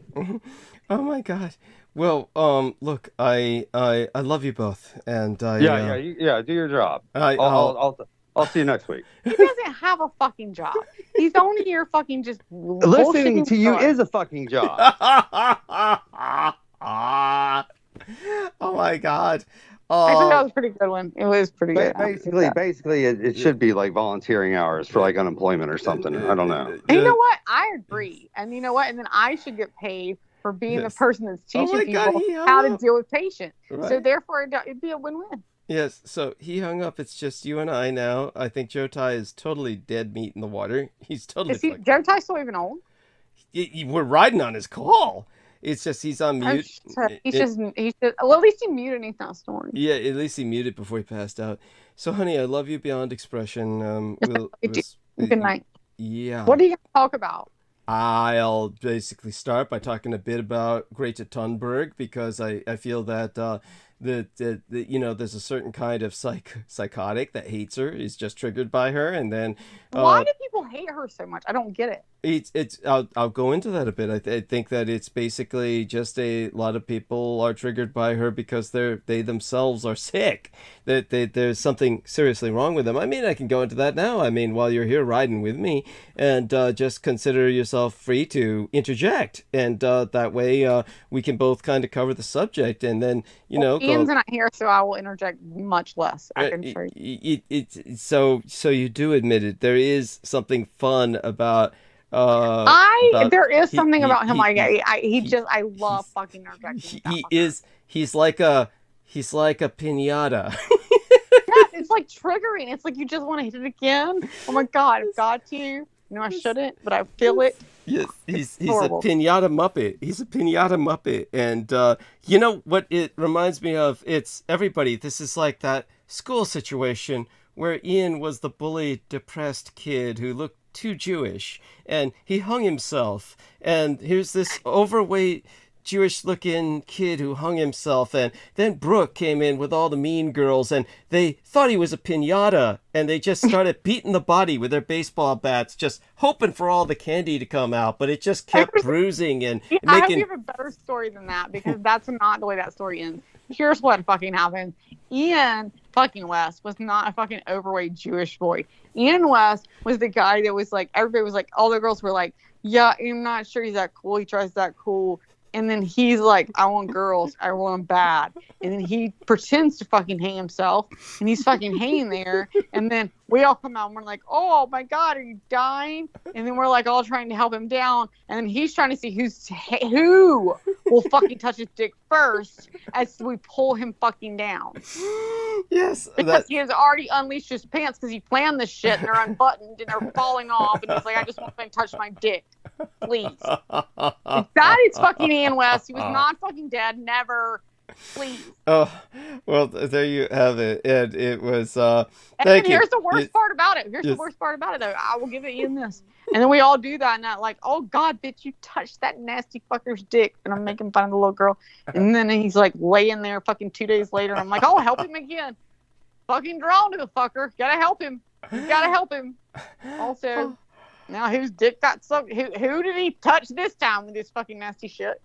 A: Oh my god. Well, look, I love you both, and
L: Do your job. I'll see you next week.
C: He doesn't have a fucking job. He's only here fucking just
L: Listening
C: bullshitting
L: to you
C: us.
L: is a fucking job.
A: Oh my god.
C: Actually, that was a pretty good one. It was pretty good.
L: Basically, it should be like volunteering hours for like unemployment or something. I don't know.
C: And you know what? I agree. And you know what? And then I should get paid for being the person that's teaching people how to deal with patients.
A: Right.
C: So therefore, it'd be a win-win.
A: Yes, so he hung up. It's just you and I now. I think Joe Tai is totally dead meat in the water. He's totally.
C: Is Joe Tai still even old?
A: We're riding on his call. It's just he's on mute.
C: He's just well, at least he muted and he's not snoring.
A: Yeah, at least he muted before he passed out. So, honey, I love you beyond expression.
C: Good night.
A: Yeah.
C: What are you going to talk about?
A: I'll basically start by talking a bit about Greta Thunberg, because I feel that there's a certain kind of psychotic that hates her, is just triggered by her, and then
C: why do people hate her so much? I don't get it.
A: I'll go into that a bit. I think that it's basically just a lot of people are triggered by her because they themselves are sick. That there's something seriously wrong with them. I mean, I can go into that now. I mean, while you're here riding with me, and just consider yourself free to interject, and that way we can both kind of cover the subject, and then
C: Ian's not here, so I will interject much less. I can show you.
A: So you do admit it. There is something fun about.
C: There is something about him. I love fucking interjecting.
A: He's like a piñata.
C: Yes, it's like triggering. It's like you just want to hit it again. Oh my god, I've got to. I shouldn't, but I feel it.
A: Yes, he's a piñata muppet. He's a piñata muppet, and you know what it reminds me of? It's everybody. This is like that school situation where Ian was the bullied, depressed kid who looked too Jewish, and he hung himself. And here's this overweight Jewish-looking kid who hung himself, and then Brooke came in with all the mean girls, and they thought he was a piñata, and they just started beating the body with their baseball bats, just hoping for all the candy to come out, but it just kept bruising and making...
C: I hope you have a better story than that, because that's not the way that story ends. Here's what fucking happened. Ian fucking West was not a fucking overweight Jewish boy. Ian West was the guy that was like, everybody was like, all the girls were like, yeah, I'm not sure he's that cool. He tries that cool. And then he's like, I want girls. I want them bad. And then he pretends to fucking hang himself. And he's fucking hanging there. And then we all come out and we're like, oh my God, are you dying? And then we're like all trying to help him down. And then he's trying to see who will fucking touch his dick first as we pull him fucking down.
A: Yes.
C: Because he has already unleashed his pants because he planned this shit and they're unbuttoned and they're falling off. And he's like, I just want to touch my dick. Please. That is fucking Ian West. He was not fucking dead. Never. Please.
A: Oh, well, there you have it. And it was,
C: and here's the worst part about it. Here's the worst part about it, though. I will give it Ian this. And then we all do that and that, like, oh, God, bitch, you touched that nasty fucker's dick. And I'm making fun of the little girl. And then he's, like, laying there fucking 2 days later. And I'm like, oh, help him again. Fucking drawn to the fucker. Gotta help him. You gotta help him. Also... Now whose dick got sucked? Who did he touch this time with this fucking nasty shit?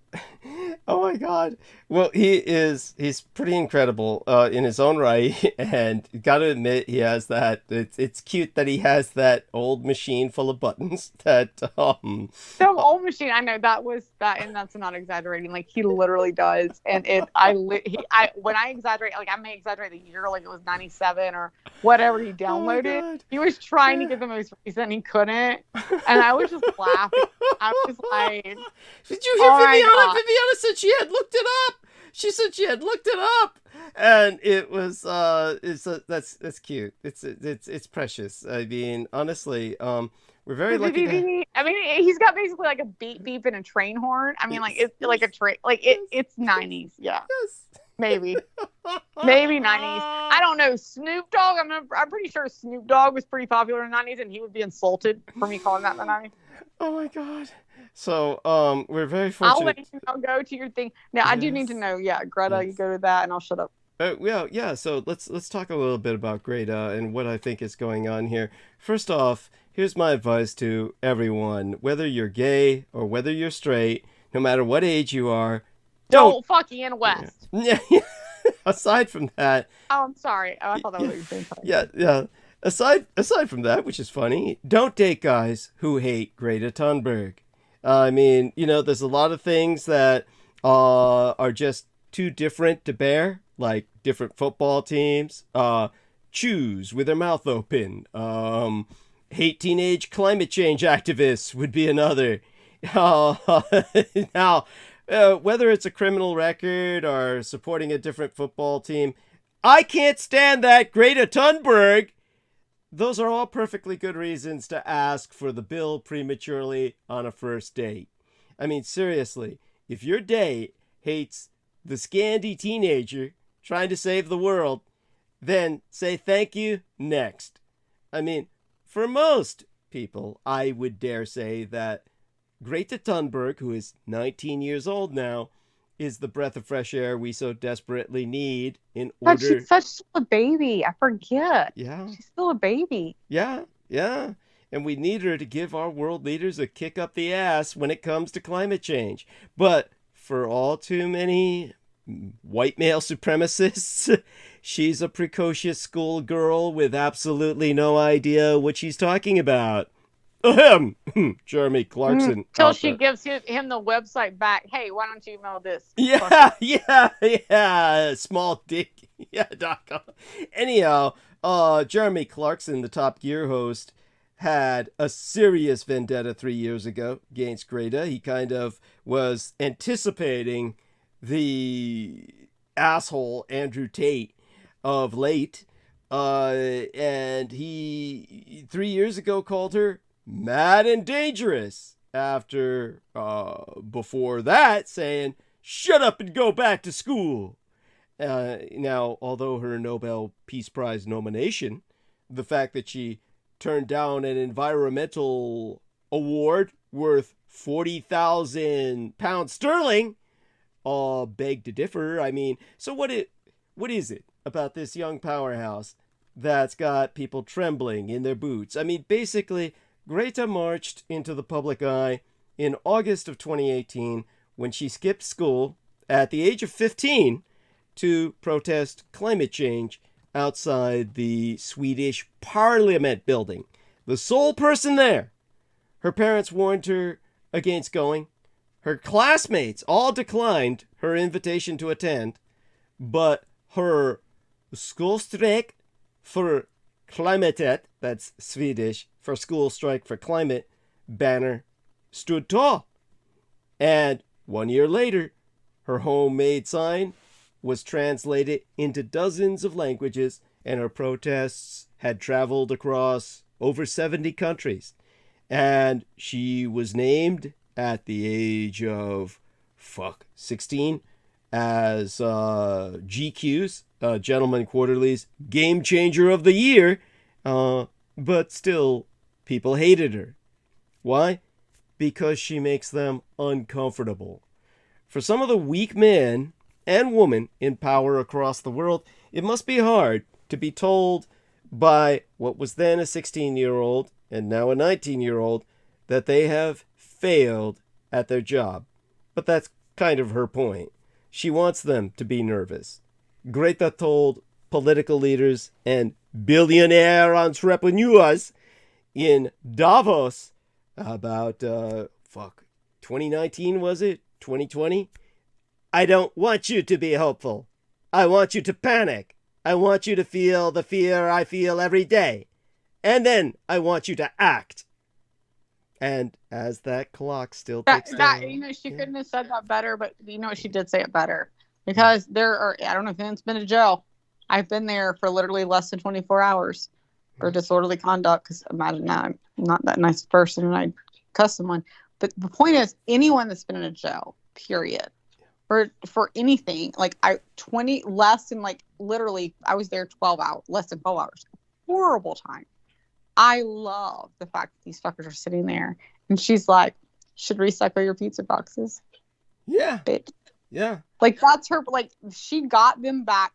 A: Oh my God. Well, he's pretty incredible in his own right, and gotta admit he has that. It's cute that he has that old machine full of buttons. That
C: the old machine. I know that was that, and that's not exaggerating. Like he literally does, and when I exaggerate, like I may exaggerate the year, like it was 97 or whatever he downloaded. Oh he was trying to get the most recent, he couldn't, and I was just laughing. I was like,
A: "Did you hear Viviana? Viviana said she had looked it up. She said she had looked it up, and it was that's cute. It's precious. I mean, honestly, We're very lucky.
C: I mean, he's got basically like a beep beep and a train horn. I mean, like it's like a train, like it's 90s. Yeah, maybe 90s. I don't know. Snoop Dogg. I'm pretty sure Snoop Dogg was pretty popular in the 90s, and he would be insulted for me calling that in the 90s.
A: Oh my God. So we're very fortunate.
C: I'll go to your thing. Now I do need to know. Yeah, Greta, you go to that, and I'll shut up.
A: Yeah. So let's talk a little bit about Greta and what I think is going on here. First off, here's my advice to everyone: whether you're gay or whether you're straight, no matter what age you are,
C: don't fuck Ian West.
A: Yeah. Aside from that.
C: Oh, I'm sorry. Oh, I thought that was what you were saying.
A: Yeah. Aside from that, which is funny, don't date guys who hate Greta Thunberg. I mean, there's a lot of things that are just too different to bear, like different football teams, chews with their mouth open, hate teenage climate change activists would be another. Now, whether it's a criminal record or supporting a different football team, I can't stand that Greta Thunberg. Those are all perfectly good reasons to ask for the bill prematurely on a first date. I mean, seriously, if your date hates the Sndy teenager trying to save the world, then say thank you next. I mean, for most people, I would dare say that Greta Thunberg, who is 19 years old now, is the breath of fresh air we so desperately need in order...
C: But she's such a baby. I forget.
A: Yeah.
C: She's still a baby.
A: Yeah. And we need her to give our world leaders a kick up the ass when it comes to climate change. But for all too many white male supremacists, she's a precocious schoolgirl with absolutely no idea what she's talking about. Jeremy Clarkson.
C: Till she gives him the website back. Hey, why don't you email this?
A: Yeah. Small dick. Yeah, .com. Anyhow, Jeremy Clarkson, the Top Gear host, had a serious vendetta 3 years ago against Greta. He kind of was anticipating the asshole Andrew Tate of late. And he 3 years ago called her mad and dangerous after before that saying shut up and go back to school. Now, although her Nobel Peace Prize nomination, the fact that she turned down an environmental award worth 40,000 pounds sterling beg to differ. I mean, so what is it about this young powerhouse that's got people trembling in their boots? I mean, basically, Greta marched into the public eye in August of 2018 when she skipped school at the age of 15 to protest climate change outside the Swedish Parliament building. The sole person there. Her parents warned her against going. Her classmates all declined her invitation to attend, but her skolstrejk för klimatet, that's Swedish for school strike for climate, banner stood tall. And 1 year later, her homemade sign was translated into dozens of languages, and her protests had traveled across over 70 countries. And she was named at the age of 16 as GQ's, Gentleman Quarterly's Game Changer of the Year, but still people hated her. Why? Because she makes them uncomfortable. For some of the weak men and women in power across the world, it must be hard to be told by what was then a 16-year-old and now a 19-year-old that they have failed at their job. But that's kind of her point. She wants them to be nervous. Greta told political leaders and billionaire entrepreneurs in Davos about 2019, was it? 2020? I don't want you to be hopeful. I want you to panic. I want you to feel the fear I feel every day. And then I want you to act. And as that clock still ticks down.
C: She couldn't have said that better, but she did say it better. Because I don't know if anyone's been to jail. I've been there for literally less than 24 hours for disorderly conduct. Because imagine that. not that nice person, and I cuss someone. But the point is, anyone that's been in a jail, period, for anything, like 20 less than like literally, I was there 12 hours, less than 12 hours, horrible time. I love the fact that these fuckers are sitting there, and she's like, should recycle your pizza boxes.
A: Yeah.
C: Bitch.
A: Yeah.
C: Like that's her. Like she got them back.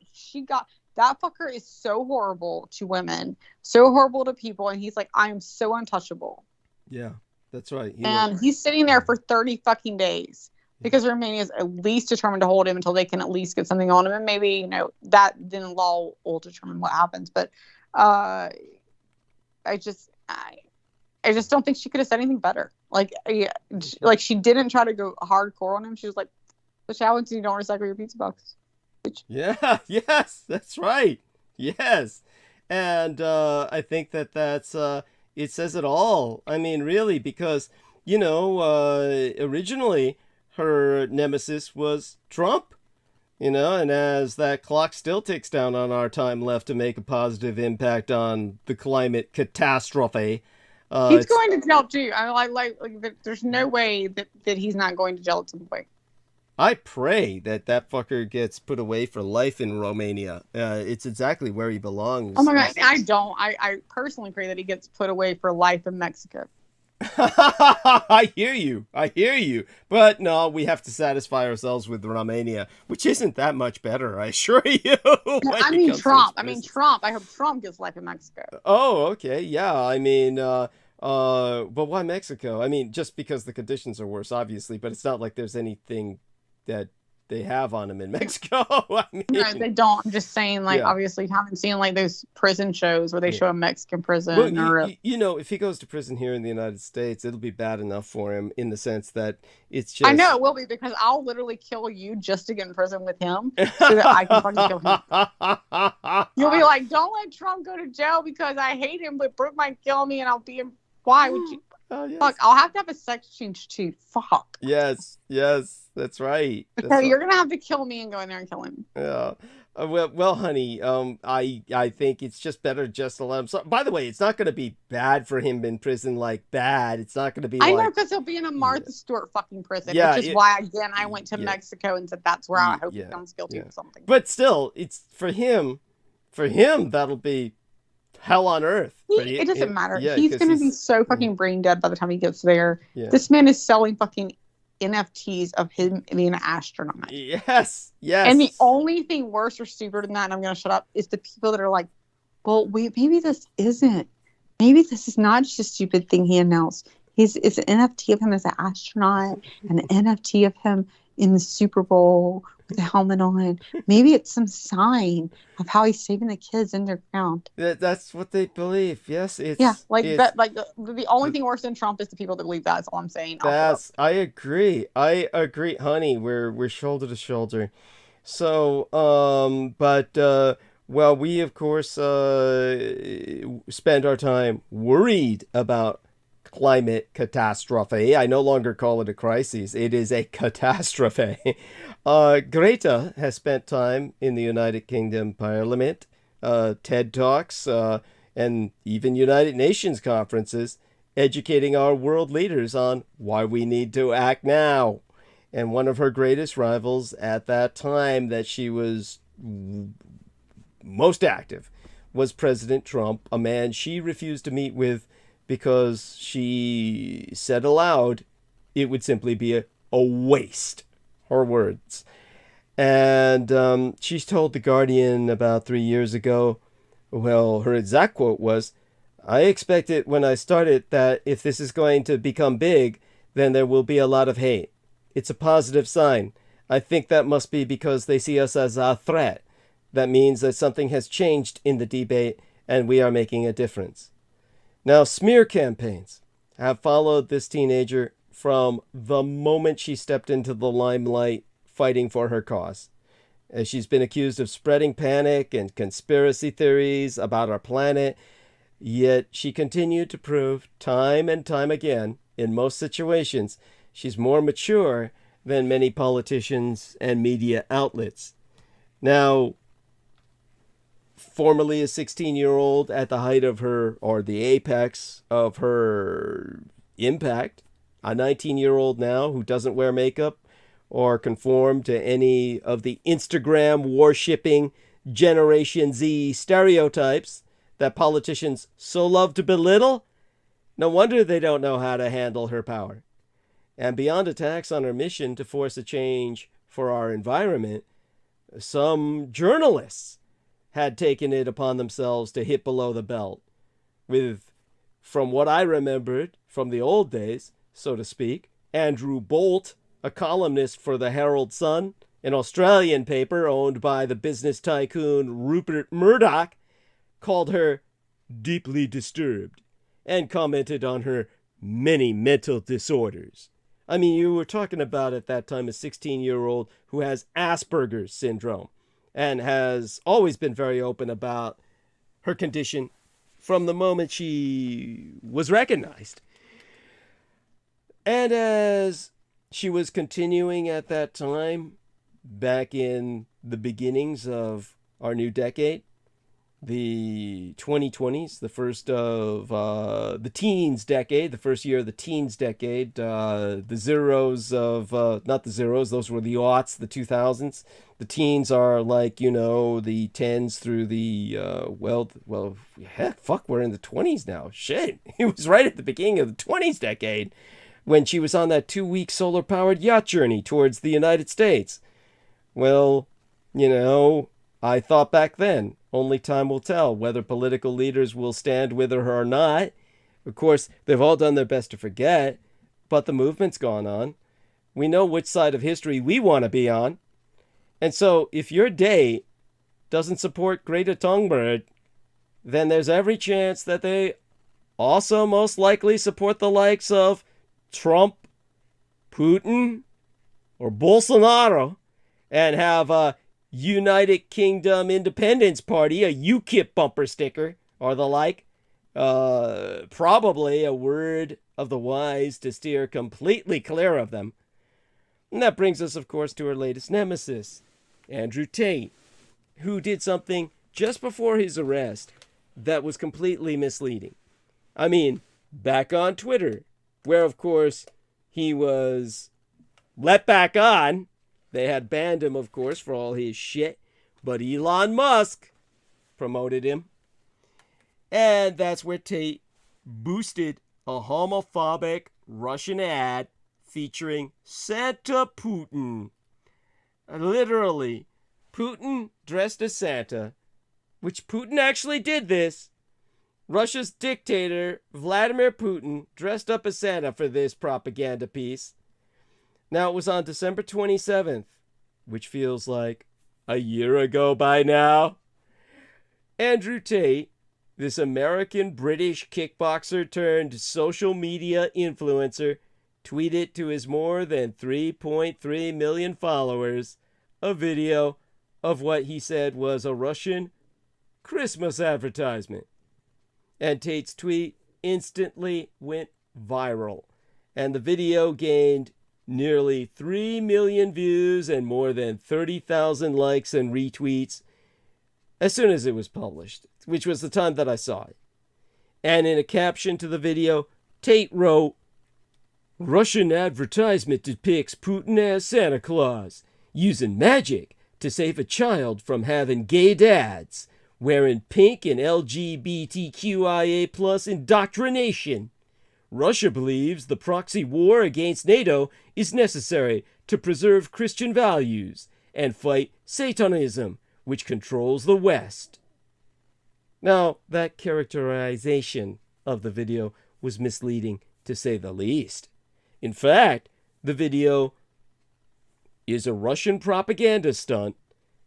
C: That fucker is so horrible to women, so horrible to people, and he's like, I am so untouchable.
A: Yeah, that's right.
C: He's sitting there for 30 fucking days because Romania is at least determined to hold him until they can at least get something on him, and maybe that then law will determine what happens. But I just don't think she could have said anything better. Like she didn't try to go hardcore on him. She was like, "The challenge, you don't recycle your pizza box."
A: Yeah. Yes, that's right. Yes, and I think that's it says it all. I mean, really, because originally her nemesis was Trump. And as that clock still ticks down on our time left to make a positive impact on the climate catastrophe.
C: He's going to jail too. I like there's no way that he's not going to jail at some point.
A: I pray that fucker gets put away for life in Romania. It's exactly where he belongs.
C: Oh my God, I don't. I personally pray that he gets put away for life in Mexico.
A: I hear you. But no, we have to satisfy ourselves with Romania, which isn't that much better, I assure you.
C: I mean Trump. I hope Trump gets life in Mexico.
A: Oh, okay. Yeah. I mean, but why Mexico? I mean, just because the conditions are worse, obviously, but it's not like there's anything that they have on him in Mexico. I mean,
C: no, they don't. I'm just saying, obviously, you haven't seen those prison shows where they show a Mexican prison.
A: Well, if he goes to prison here in the United States, it'll be bad enough for him in the sense that it's just.
C: I know it will be, because I'll literally kill you just to get in prison with him so that I can fucking kill him. You'll be like, don't let Trump go to jail because I hate him, but Brooke might kill me, and I'll be in. Why would you?
A: Oh, yes.
C: Fuck, I'll have to have a sex change too. Fuck.
A: Yes, that's right.
C: So you're gonna have to kill me and go in there and kill him.
A: Yeah. Well, honey, I think it's just better just to let him. So, by the way, it's not going to be bad for him in prison, like bad. It's not going to be.
C: I know, because he'll be in a Martha Stewart fucking prison, which is why again I went to Mexico and said that's where I hope he becomes guilty of something.
A: But still, it's for him. For him, that'll be hell on earth.
C: It doesn't matter. He's going to be so fucking brain dead by the time he gets there. Yeah. This man is selling fucking NFTs of him being an astronaut.
A: Yes.
C: And the only thing worse or stupider than that, and I'm going to shut up, is the people that are like, well, maybe this isn't. Maybe this is not just a stupid thing he announced. It's an NFT of him as an astronaut, and an NFT of him in the Super Bowl with the helmet on. Maybe it's some sign of how he's saving the kids underground.
A: That's what they believe. Yes, the
C: only thing worse than Trump is the people that believe that. That's all I'm saying.
A: I agree, honey. We're shoulder to shoulder. So, well, we of course spend our time worried about climate catastrophe. I no longer call it a crisis. It is a catastrophe. Greta has spent time in the United Kingdom Parliament, TED Talks, and even United Nations conferences, educating our world leaders on why we need to act now. And one of her greatest rivals at that time that she was most active was President Trump, a man she refused to meet with because she said aloud it would simply be a waste. Her words. And she's told The Guardian about 3 years ago, well, her exact quote was, I expected when I started that if this is going to become big, then there will be a lot of hate. It's a positive sign. I think that must be because they see us as a threat. That means that something has changed in the debate and we are making a difference. Now, smear campaigns have followed this teenager from the moment she stepped into the limelight fighting for her cause. As she's been accused of spreading panic and conspiracy theories about our planet, yet she continued to prove time and time again, in most situations, she's more mature than many politicians and media outlets. Now, formerly a 16-year-old at the height of her, or the apex of her impact, a 19-year-old now who doesn't wear makeup or conform to any of the Instagram worshipping Generation Z stereotypes that politicians so love to belittle. No wonder they don't know how to handle her power. And beyond attacks on her mission to force a change for our environment, some journalists had taken it upon themselves to hit below the belt with, from what I remembered from the old days, so to speak, Andrew Bolt, a columnist for the Herald Sun, an Australian paper owned by the business tycoon Rupert Murdoch, called her deeply disturbed and commented on her many mental disorders. I mean, you were talking about at that time a 16-year-old who has Asperger's syndrome and has always been very open about her condition from the moment she was recognized. And as she was continuing at that time, back in the beginnings of our new decade, the 2020s, the first of the teens decade, the first year of the teens decade, the zeros of, not the zeros, those were the aughts, the 2000s. The teens are like, you know, the 10s through the, heck, fuck, we're in the 20s now. Shit, it was right at the beginning of the 20s decade when she was on that 2-week solar-powered yacht journey towards the United States. Well, you know, I thought back then, only time will tell whether political leaders will stand with her or not. Of course, they've all done their best to forget, but the movement's gone on. We know which side of history we want to be on. And so, if your date doesn't support Greta Thunberg, then there's every chance that they also most likely support the likes of Trump, Putin, or Bolsonaro, and have a United Kingdom Independence Party, a UKIP bumper sticker, or the like. Probably a word of the wise to steer completely clear of them. And that brings us, of course, to our latest nemesis, Andrew Tate, who did something just before his arrest that was completely misleading. I mean, back on Twitter, where, of course, he was let back on. They had banned him, of course, for all his shit, but Elon Musk promoted him. And that's where Tate boosted a homophobic Russian ad featuring Santa Putin. Literally, Putin dressed as Santa, which Putin actually did this. Russia's dictator, Vladimir Putin, dressed up as Santa for this propaganda piece. Now, it was on December 27th, which feels like a year ago by now. Andrew Tate, this American-British kickboxer turned social media influencer, tweeted to his more than 3.3 million followers a video of what he said was a Russian Christmas advertisement. And Tate's tweet instantly went viral, and the video gained nearly 3 million views and more than 30,000 likes and retweets as soon as it was published, which was the time that I saw it. And in a caption to the video, Tate wrote, "Russian advertisement depicts Putin as Santa Claus, using magic to save a child from having gay dads, wearing pink and LGBTQIA plus indoctrination. Russia believes the proxy war against NATO is necessary to preserve Christian values and fight Satanism, which controls the West." Now, that characterization of the video was misleading, to say the least. In fact, the video is a Russian propaganda stunt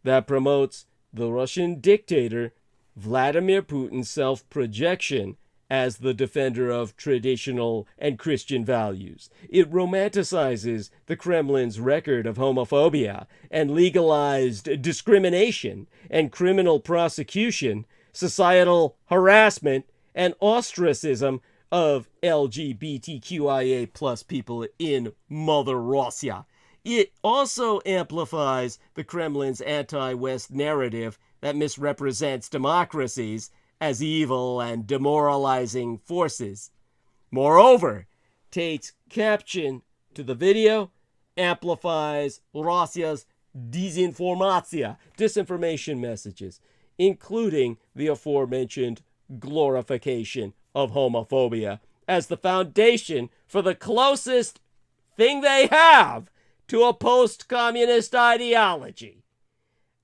A: that promotes the Russian dictator Vladimir Putin's self-projection as the defender of traditional and Christian values. It romanticizes the Kremlin's record of homophobia and legalized discrimination and criminal prosecution, societal harassment, and ostracism of LGBTQIA plus people in Mother Russia. It also amplifies the Kremlin's anti-West narrative
M: that misrepresents democracies as evil and demoralizing forces. Moreover, Tate's caption to the video amplifies Russia's disinformation messages, including the aforementioned glorification of homophobia as the foundation for the closest thing they have to a post-communist ideology.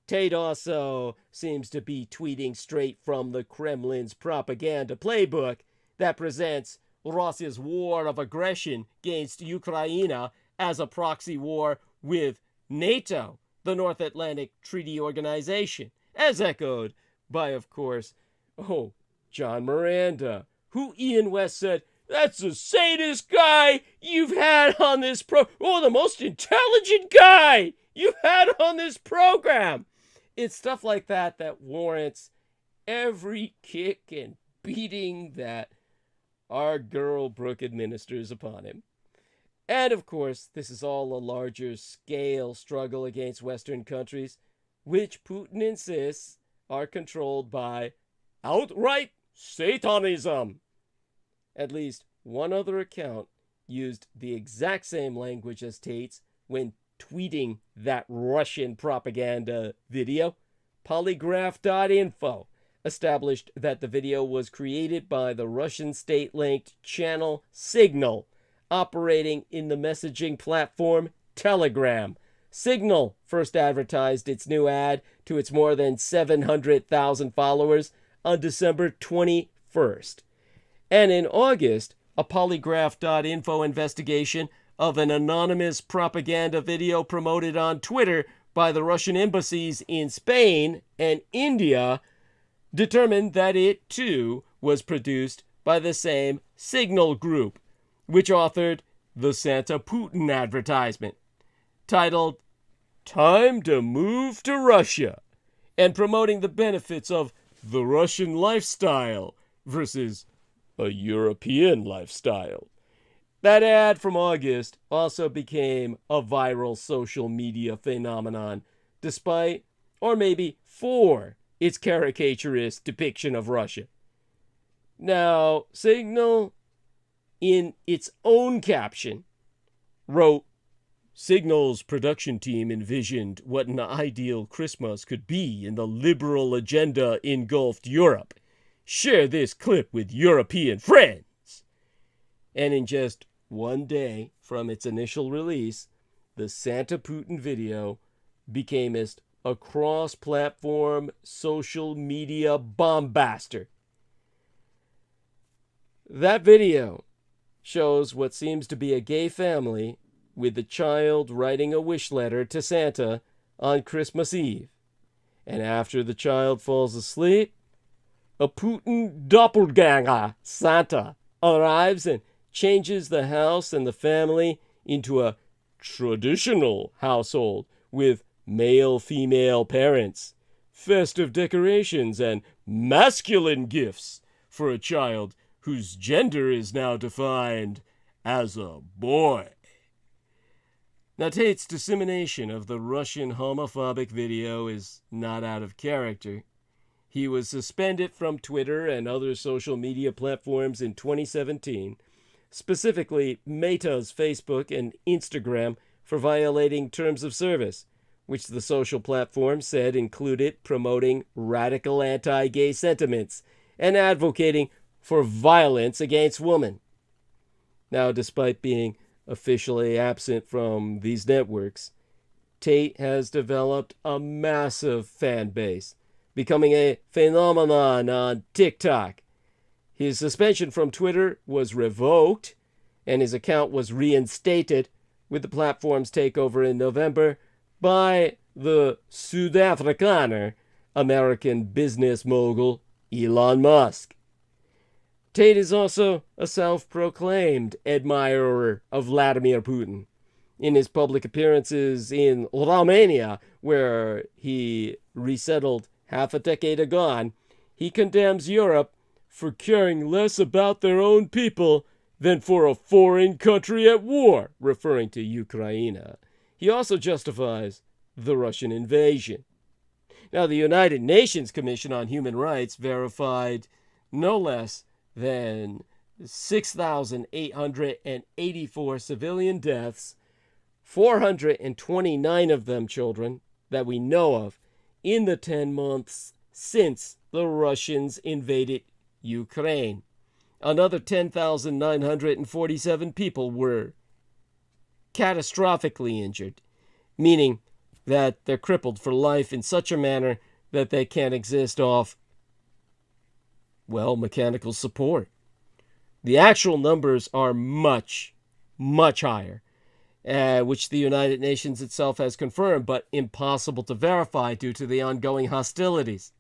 M: Tate also seems to be tweeting straight from the Kremlin's propaganda playbook that presents Russia's war of aggression against Ukraine as a proxy war with NATO, the North Atlantic Treaty Organization, as echoed by, of course, John Miranda, who Ian West said, "That's the sanest guy you've had on this the most intelligent guy you've had on this program." It's stuff like that that warrants every kick and beating that our girl Brooke administers upon him. And of course, this is all a larger scale struggle against Western countries, which Putin insists are controlled by outright Satanism. At least one other account used the exact same language as Tate's when tweeting that Russian propaganda video. Polygraph.info established that the video was created by the Russian state-linked channel Signal, operating in the messaging platform Telegram. Signal first advertised its new ad to its more than 700,000 followers on December 21st. And in August, a Polygraph.info investigation of an anonymous propaganda video promoted on Twitter by the Russian embassies in Spain and India determined that it, too, was produced by the same Signal group, which authored the Santa Putin advertisement, titled "Time to Move to Russia," and promoting the benefits of the Russian lifestyle versus a European lifestyle. That ad from August also became a viral social media phenomenon, despite, or maybe for, its caricaturist depiction of Russia. Now, Signal, in its own caption, wrote, "Signal's production team envisioned what an ideal Christmas could be in the liberal agenda engulfed Europe. Share this clip with European friends." And in just one day from its initial release, the Santa Putin video became a cross-platform social media bombastic. That video shows what seems to be a gay family with the child writing a wish letter to Santa on Christmas Eve. And after the child falls asleep, a Putin doppelganger, Santa, arrives and changes the house and the family into a traditional household with male-female parents, festive decorations, and masculine gifts for a child whose gender is now defined as a boy. Now, Tate's dissemination of the Russian homophobic video is not out of character. He was suspended from Twitter and other social media platforms in 2017, specifically Meta's Facebook and Instagram, for violating terms of service, which the social platform said included promoting radical anti-gay sentiments and advocating for violence against women. Now, despite being officially absent from these networks, Tate has developed a massive fan base, becoming a phenomenon on TikTok. His suspension from Twitter was revoked, and his account was reinstated with the platform's takeover in November by the Suid-Afrikaner, American business mogul Elon Musk. Tate is also a self-proclaimed admirer of Vladimir Putin. In his public appearances in Romania, where he resettled half a decade ago, he condemns Europe for caring less about their own people than for a foreign country at war, referring to Ukraine. He also justifies the Russian invasion. Now, the United Nations Commission on Human Rights verified no less than 6,884 civilian deaths, 429 of them children that we know of, in the 10 months since the Russians invaded Ukraine. Another 10,947 people were catastrophically injured, meaning that they're crippled for life in such a manner that they can't exist off, well, mechanical support. The actual numbers are much, much higher, which the United Nations itself has confirmed, but impossible to verify due to the ongoing hostilities.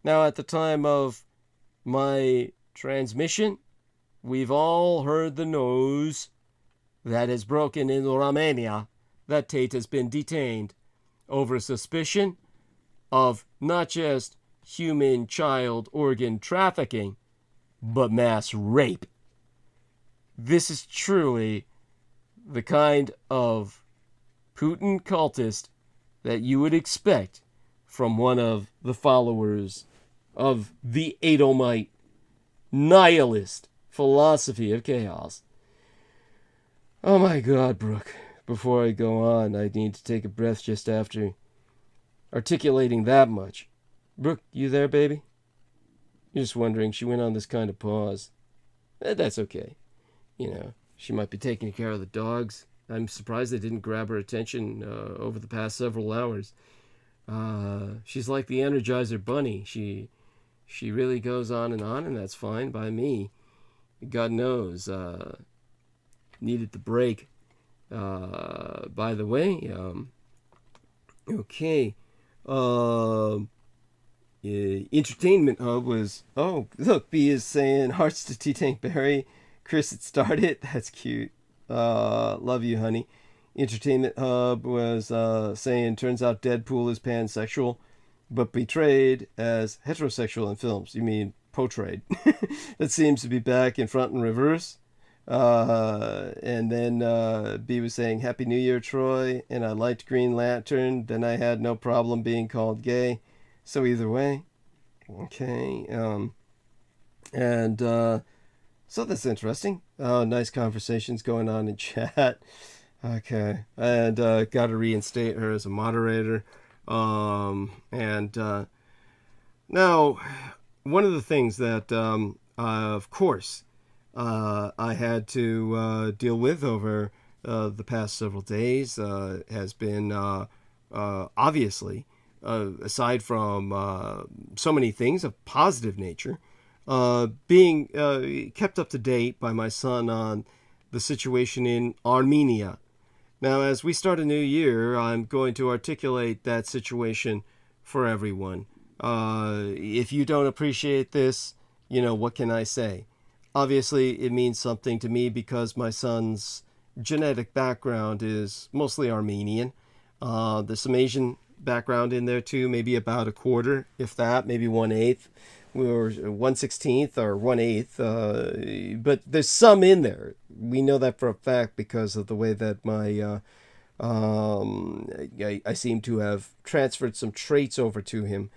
M: Now, at the time of my transmission, we've all heard the news that has broken in Romania that Tate has been detained over suspicion of not just human child organ trafficking, but mass rape. This is truly the kind of Putin cultist that you would expect from one of the followers of the Edomite nihilist philosophy of chaos. Oh my God, Brooke. Before I go on, I need to take a breath just after articulating that much. Brooke, you there, baby? You're just wondering, she went on this kind of pause. That's okay. You know, she might be taking care of the dogs. I'm surprised they didn't grab her attention over the past several hours. She's like the Energizer Bunny. She really goes on, and that's fine by me. God knows. Needed the break. By the way, okay. Entertainment Hub was... Oh, look, B is saying hearts to T-Tank Barry. Chris, it started. That's cute. Love you, honey. Entertainment Hub was saying, turns out Deadpool is pansexual, but betrayed as heterosexual in films. You mean portrayed. That seems to be back in front and reverse. And then B was saying, Happy New Year, Troy. And I liked Green Lantern. Then I had no problem being called gay. So either way. Okay. So that's interesting. Nice conversations going on in chat. Okay. And got to reinstate her as a moderator. Now, one of the things that, of course, I had to deal with over the past several days has been, obviously, aside from so many things of positive nature, being kept up to date by my son on the situation in Armenia. Now, as we start a new year, I'm going to articulate that situation for everyone. If you don't appreciate this, you know, what can I say? Obviously, it means something to me because my son's genetic background is mostly Armenian. There's some Asian background in there too, maybe about a quarter, if that, maybe 1/8, or 1/16 or 1/8. But there's some in there. We know that for a fact because of the way that my I seem to have transferred some traits over to him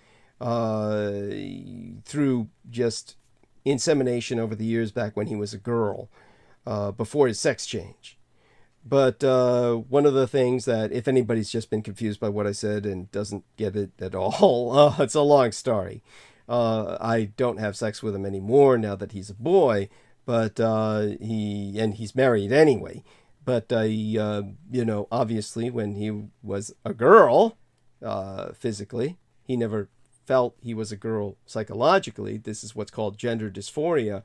M: through just insemination over the years back when he was a girl, before his sex change. But one of the things that, if anybody's just been confused by what I said and doesn't get it at all, it's a long story. I don't have sex with him anymore now that he's a boy, but he's married anyway. But obviously when he was a girl, physically, he never felt he was a girl psychologically. This is what's called gender dysphoria.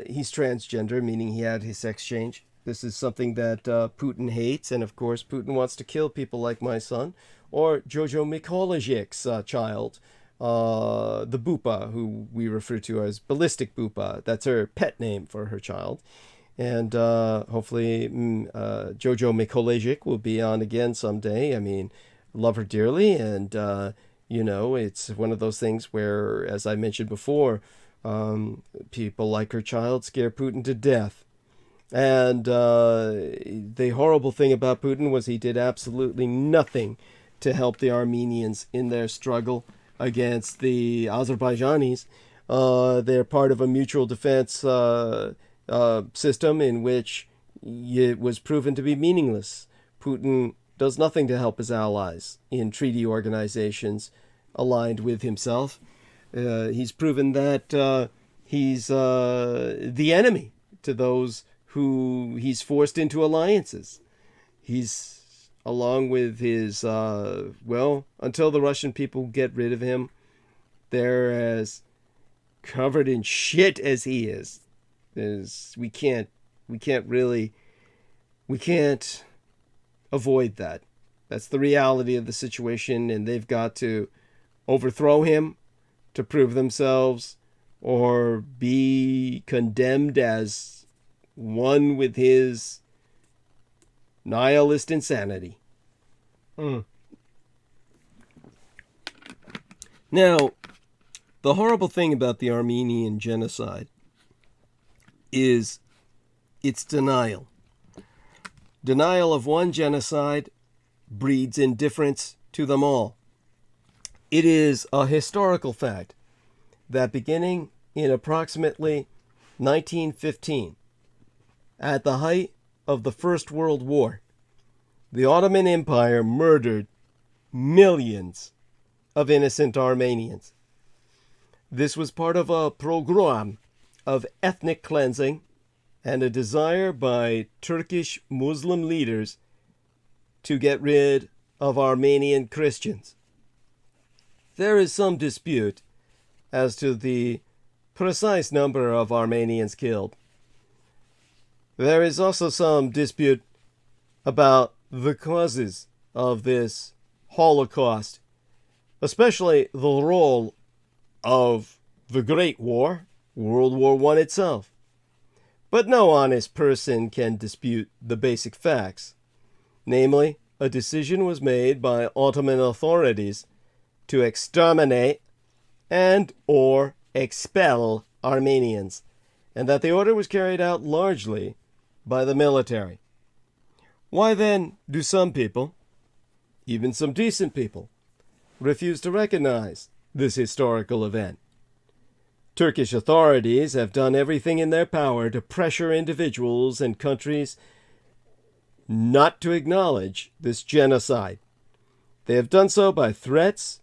M: He's transgender, meaning he had his sex change. This is something that Putin hates, and of course Putin wants to kill people like my son, or Jojo Mikolajic's child, the Bupa, who we refer to as Ballistic Bupa. That's her pet name for her child. And hopefully Jojo Mikolajic will be on again someday. I mean, love her dearly, and it's one of those things where, as I mentioned before, people like her child scare Putin to death. And the horrible thing about Putin was he did absolutely nothing to help the Armenians in their struggle against the Azerbaijanis. They're part of a mutual defense system in which it was proven to be meaningless. Putin does nothing to help his allies in treaty organizations aligned with himself. He's proven that he's the enemy to those who he's forced into alliances. He's, along with his, until the Russian people get rid of him, they're as covered in shit as he is. We can't avoid that. That's the reality of the situation, and they've got to overthrow him to prove themselves or be condemned as one with his nihilist insanity. Now, the horrible thing about the Armenian genocide is its denial. Denial of one genocide breeds indifference to them all. It is a historical fact that beginning in approximately 1915, at the height of the First World War, the Ottoman Empire murdered millions of innocent Armenians. This was part of a program of ethnic cleansing and a desire by Turkish Muslim leaders to get rid of Armenian Christians. There is some dispute as to the precise number of Armenians killed. There is also some dispute about the causes of this Holocaust, especially the role of the Great War, World War I itself. But no honest person can dispute the basic facts. Namely, a decision was made by Ottoman authorities to exterminate and or expel Armenians, and that the order was carried out largely by the military. Why then do some people, even some decent people, refuse to recognize this historical event? Turkish authorities have done everything in their power to pressure individuals and countries not to acknowledge this genocide. They have done so by threats,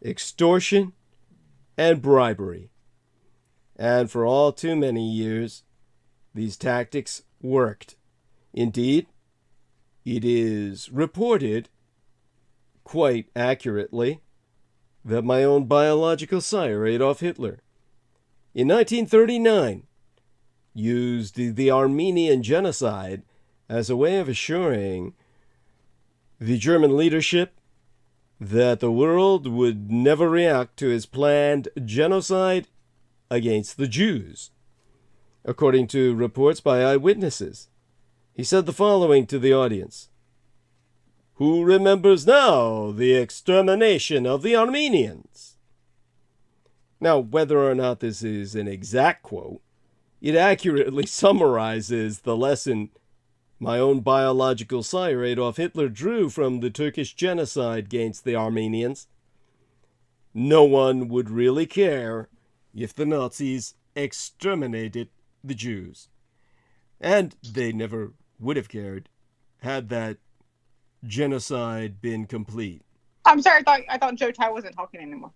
M: extortion, and bribery. And for all too many years, these tactics worked. Indeed, it is reported, quite accurately, that my own biological sire, Adolf Hitler, in 1939, used the Armenian genocide as a way of assuring the German leadership that the world would never react to his planned genocide against the Jews. According to reports by eyewitnesses, he said the following to the audience: "Who remembers now the extermination of the Armenians?" Now, whether or not this is an exact quote, it accurately summarizes the lesson my own biological sire Adolf Hitler drew from the Turkish genocide against the Armenians. No one would really care if the Nazis exterminated the Jews. And they never would have cared had that genocide been complete.
C: I'm sorry, I thought Joe Tai wasn't talking anymore.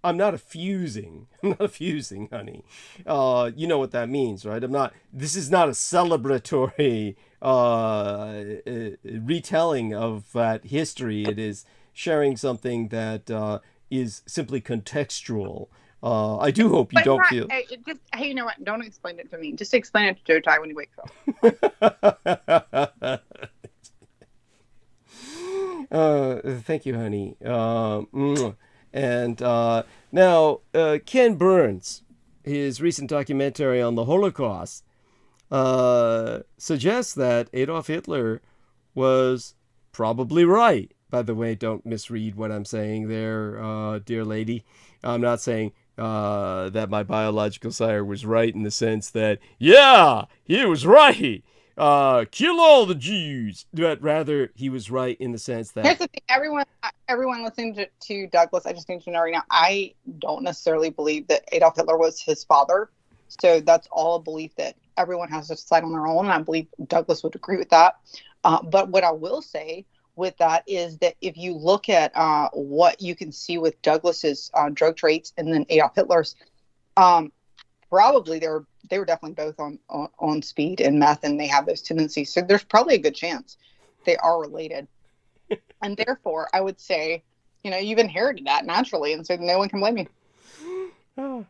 M: I'm not effusing, honey. You know what that means, right? This is not a celebratory retelling of that history. It is sharing something that is simply contextual. I do hope you don't feel...
C: Hey, you know what? Don't explain it to me. Just explain it to Joe Tai when he wakes up.
M: Thank you, honey. And now, Ken Burns, his recent documentary on the Holocaust, suggests that Adolf Hitler was probably right. By the way, don't misread what I'm saying there, dear lady. I'm not saying that my biological sire was right in the sense that, yeah, he was right. kill all the Jews. But rather, he was right in the sense that...
C: Here's the thing, everyone listening to Douglas, I just need to know right now, I don't necessarily believe that Adolf Hitler was his father. So that's all a belief that everyone has to decide on their own. And I believe Douglas would agree with that. But what I will say with that is that if you look at what you can see with Douglas's drug traits and then Adolf Hitler's, probably they were definitely both on speed and meth, and they have those tendencies. So there's probably a good chance they are related. And therefore, I would say, you've inherited that naturally, and so no one can blame you.
M: Oh,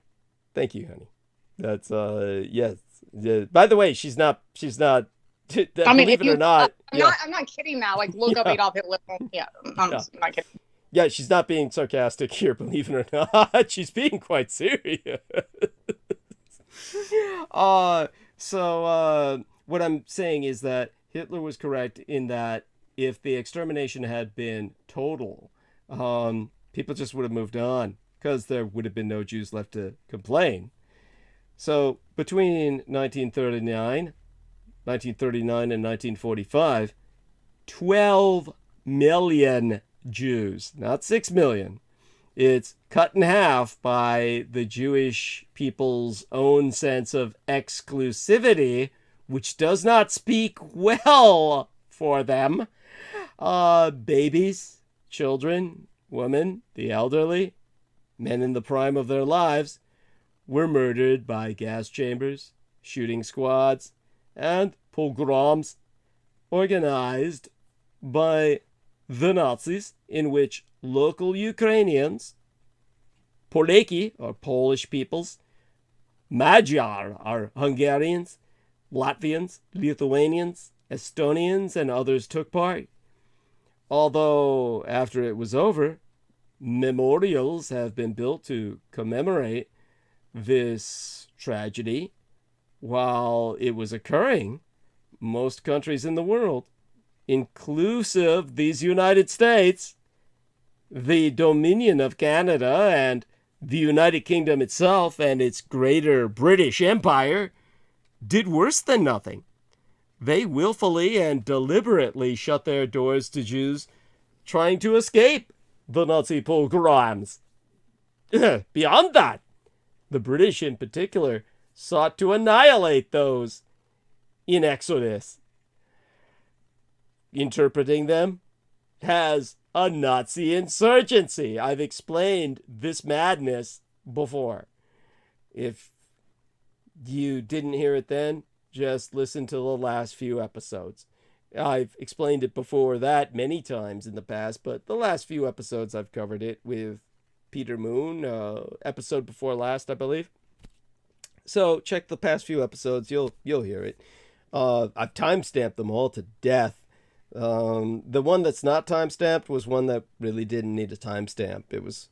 M: thank you, honey. That's yes. Yeah. By the way, she's not.
C: I mean,
M: believe it or not,
C: I'm not kidding now. Like, look up Adolf Hitler. Yeah, I'm not kidding.
M: Yeah, she's not being sarcastic here, believe it or not. She's being quite serious. So what I'm saying is that Hitler was correct in that if the extermination had been total, people just would have moved on because there would have been no Jews left to complain. So between 1939 and 1945, 12 million Jews, not 6 million. It's cut in half by the Jewish people's own sense of exclusivity, which does not speak well for them. Babies, children, women, the elderly, men in the prime of their lives were murdered by gas chambers, shooting squads, and pogroms organized by the Nazis, in which local Ukrainians, Polaki, or Polish peoples, Magyar, are Hungarians, Latvians, Lithuanians, Estonians, and others took part. Although, after it was over, memorials have been built to commemorate this tragedy. While it was occurring, most countries in the world, inclusive these United States, the Dominion of Canada, and the United Kingdom itself and its greater British Empire, did worse than nothing. They willfully and deliberately shut their doors to Jews trying to escape the Nazi pogroms. Beyond that, the British in particular sought to annihilate those in Exodus, interpreting them as a Nazi insurgency. I've explained this madness before. If you didn't hear it then, just listen to the last few episodes. I've explained it before that many times in the past, but the last few episodes I've covered it with Peter Moon, episode before last, I believe. So check the past few episodes, you'll hear it. I've timestamped them all to death. The one that's not timestamped was one that really didn't need a timestamp. It was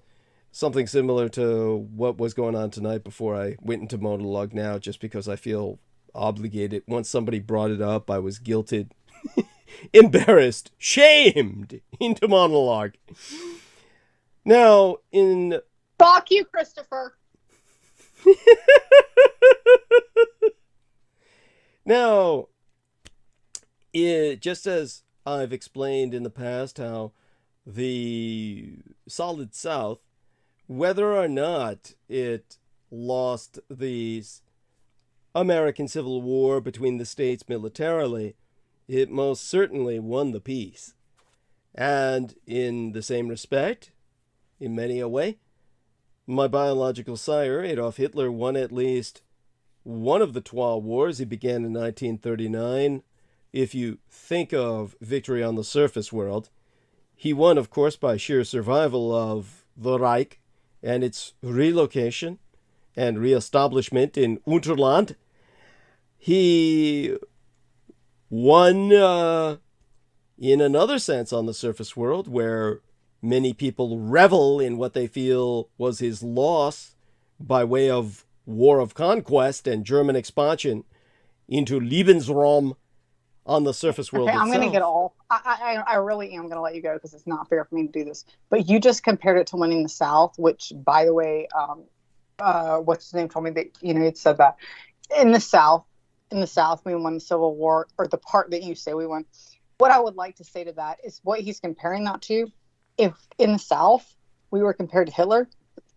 M: something similar to what was going on tonight before I went into monologue now, just because I feel obligated. Once somebody brought it up, I was guilted, embarrassed, shamed into monologue. Now, in...
C: Fuck you, Christopher.
M: Now, just as I've explained in the past how the Solid South, whether or not it lost the American Civil War between the states militarily, it most certainly won the peace. And in the same respect, in many a way, my biological sire, Adolf Hitler, won at least one of the 12 wars. He began in 1939. If you think of victory on the surface world, he won, of course, by sheer survival of the Reich and its relocation and reestablishment in Unterland. He won in another sense on the surface world, where many people revel in what they feel was his loss by way of war of conquest and German expansion into Lebensraum on the surface world itself.
C: I'm going to get all... I really am going to let you go because it's not fair for me to do this. But you just compared it to winning the South, which, by the way, what's his name told me that, it said that in the South, in the South, we won the Civil War, or the part that you say we won. What I would like to say to that is what he's comparing that to. If in the South we were compared to Hitler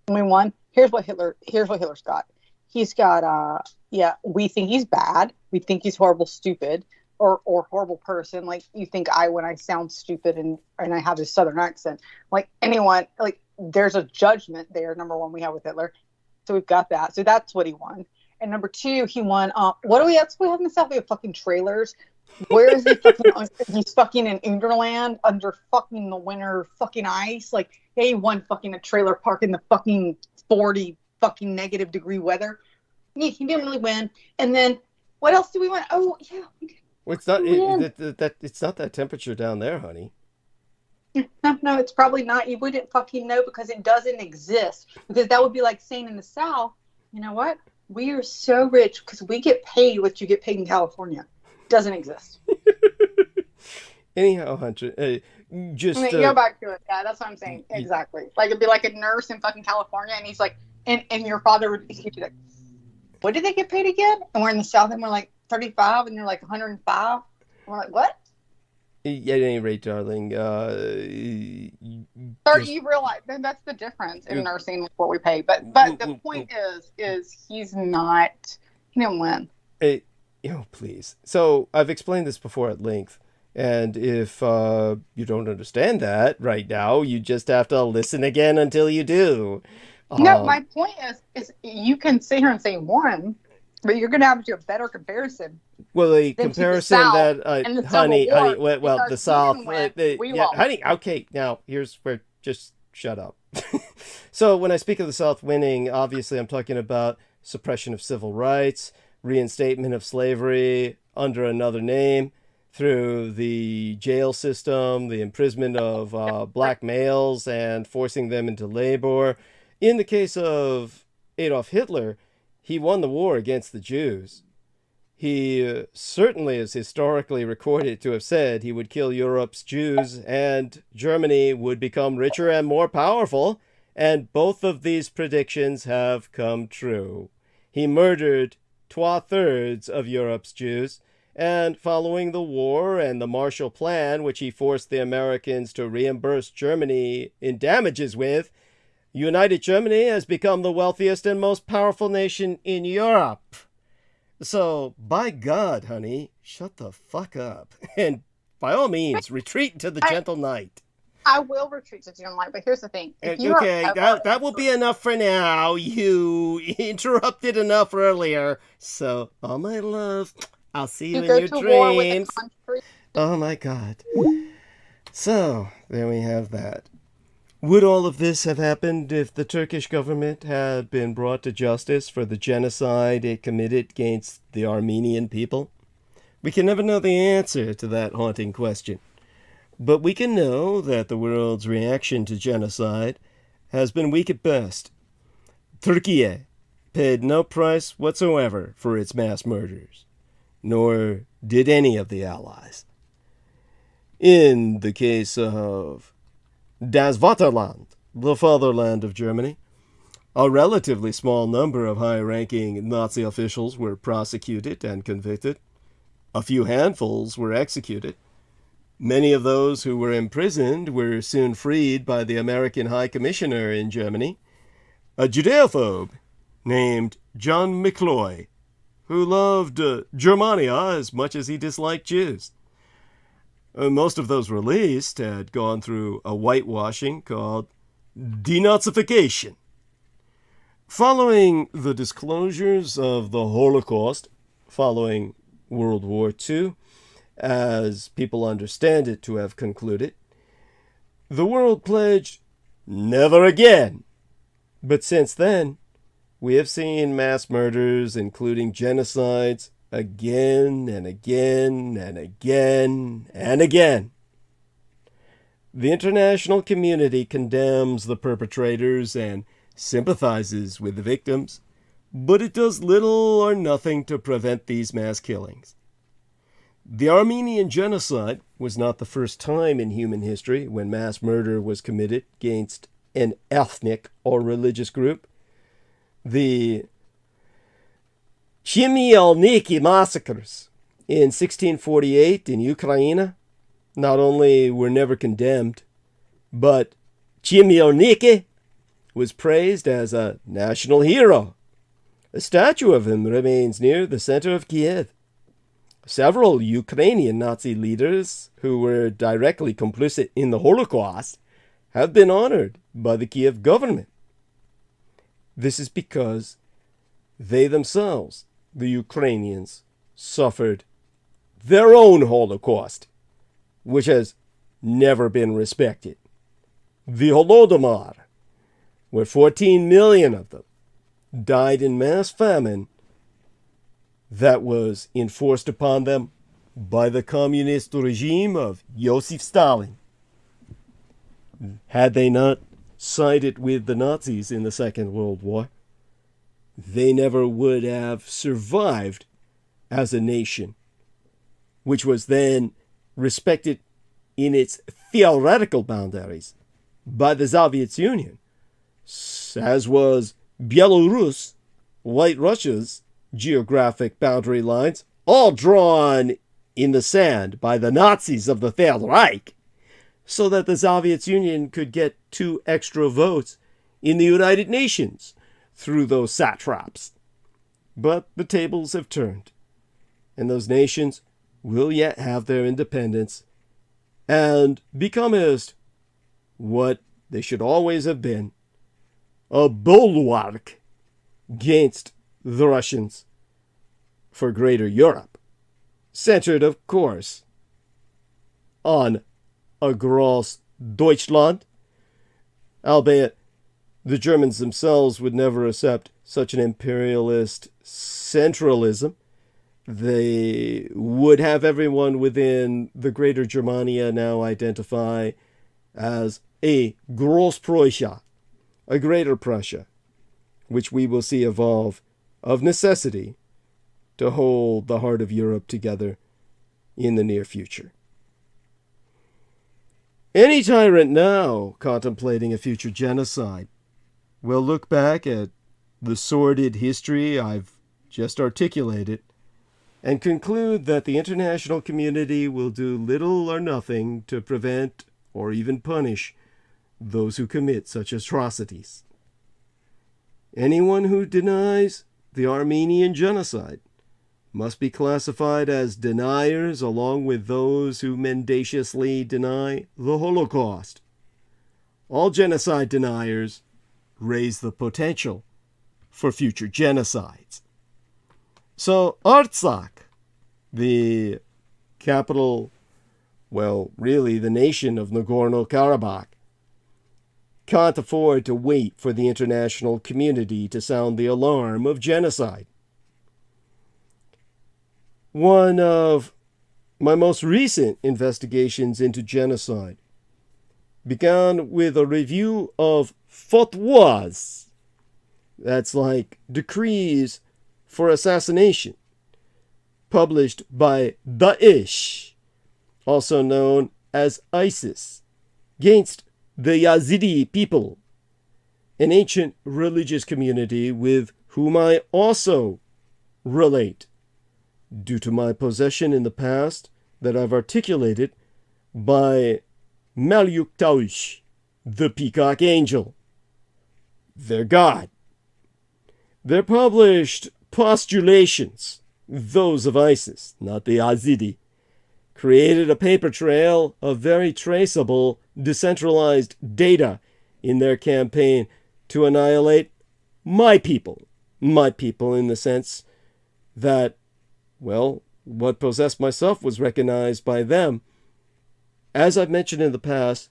C: and we won, here's what Hitler's got. He's got we think he's bad. We think he's horrible, stupid, or horrible person. Like you think when I sound stupid and I have this Southern accent. Like anyone, like there's a judgment there. Number one, we have with Hitler. So we've got that. So that's what he won. And number two, he won. What do we have in the South? We have fucking trailers. Where is he fucking? He's fucking in Underland under fucking the winter fucking ice. Like, yeah, he won fucking a trailer park in the fucking 40 fucking negative degree weather. He didn't really win. And then what else did we win? Oh yeah.
M: Well, it's not it's not that temperature down there, honey.
C: No, it's probably not. You wouldn't fucking know because it doesn't exist. Because that would be like saying in the South, you know what? We are so rich because we get paid what you get paid in California. Doesn't exist.
M: Anyhow, Hunter, just
C: go back to it. Yeah, that's what I'm saying. Exactly. Like it'd be like a nurse in fucking California, and he's like, and your father would be like, what did they get paid again? And we're in the South, and we're like 35, and you're like 105. And we're like, what?
M: At any rate, darling,
C: you realize that's the difference in nursing with what we pay. But the point is he didn't win.
M: Please. So I've explained this before at length, and if you don't understand that right now, you just have to listen again until you do.
C: No, my point is you can sit here and say one, but you're going to have to do a better comparison.
M: Well, a comparison that, honey, the South, honey, okay, now here's where, just shut up. So when I speak of the South winning, obviously I'm talking about suppression of civil rights, reinstatement of slavery under another name, through the jail system, the imprisonment of black males and forcing them into labor. In the case of Adolf Hitler, he won the war against the Jews. He certainly is historically recorded to have said he would kill Europe's Jews and Germany would become richer and more powerful, and both of these predictions have come true. He murdered 2/3 of Europe's Jews, and following the war and the Marshall Plan, which he forced the Americans to reimburse Germany in damages with, United Germany has become the wealthiest and most powerful nation in Europe. So, by God, honey, shut the fuck up. And by all means, retreat into the gentle night.
C: I will retreat to gentle night, but here's the thing.
M: That will be enough for now. You interrupted enough earlier. So, all my love, I'll see you in your dreams. Oh my God. So, there we have that. Would all of this have happened if the Turkish government had been brought to justice for the genocide it committed against the Armenian people? We can never know the answer to that haunting question. But we can know that the world's reaction to genocide has been weak at best. Turkey paid no price whatsoever for its mass murders, nor did any of the allies. In the case of Das Vaterland, the fatherland of Germany, a relatively small number of high-ranking Nazi officials were prosecuted and convicted. A few handfuls were executed. Many of those who were imprisoned were soon freed by the American High Commissioner in Germany, a Judeophobe named John McCloy, who loved Germania as much as he disliked Jews. Most of those released had gone through a whitewashing called denazification. Following the disclosures of the Holocaust, following World War II, as people understand it to have concluded, the world pledged never again. But since then, we have seen mass murders, including genocides, again and again and again and again. The international community condemns the perpetrators and sympathizes with the victims, but it does little or nothing to prevent these mass killings. The Armenian genocide was not the first time in human history when mass murder was committed against an ethnic or religious group. The Chmielniki massacres in 1648 in Ukraine not only were never condemned, but Chmielniki was praised as a national hero. A statue of him remains near the center of Kiev. Several Ukrainian Nazi leaders who were directly complicit in the Holocaust have been honored by the Kiev government. This is because they themselves, the Ukrainians, suffered their own Holocaust, which has never been respected. The Holodomor, where 14 million of them died in mass famine that was enforced upon them by the communist regime of Joseph Stalin. Had they not sided with the Nazis in the Second World War, they never would have survived as a nation, which was then respected in its theoretical boundaries by the Soviet Union, as was Belarus, White Russia's geographic boundary lines, all drawn in the sand by the Nazis of the Third Reich, so that the Soviet Union could get 2 extra votes in the United Nations through those satraps. But the tables have turned, and those nations will yet have their independence and become as what they should always have been, a bulwark against the Russians for Greater Europe, centered, of course, on a gross Deutschland, albeit the Germans themselves would never accept such an imperialist centralism. They would have everyone within the Greater Germania now identify as a Großprussia, a Greater Prussia, which we will see evolve of necessity to hold the heart of Europe together in the near future. Any tyrant now contemplating a future genocide will look back at the sordid history I've just articulated and conclude that the international community will do little or nothing to prevent or even punish those who commit such atrocities. Anyone who denies the Armenian genocide must be classified as deniers along with those who mendaciously deny the Holocaust. All genocide deniers raise the potential for future genocides. So Artsakh, the capital, well, really the nation of Nagorno-Karabakh, can't afford to wait for the international community to sound the alarm of genocide. One of my most recent investigations into genocide began with a review of fatwas, that's like decrees for assassination, published by Daesh, also known as ISIS, against the Yazidi people, an ancient religious community with whom I also relate, due to my possession in the past that I've articulated by Marduk Taush, the Peacock Angel, their god. Their published postulations, those of ISIS, not the Yazidi, created a paper trail of very traceable, decentralized data in their campaign to annihilate my people in the sense that, well, what possessed myself was recognized by them. As I've mentioned in the past,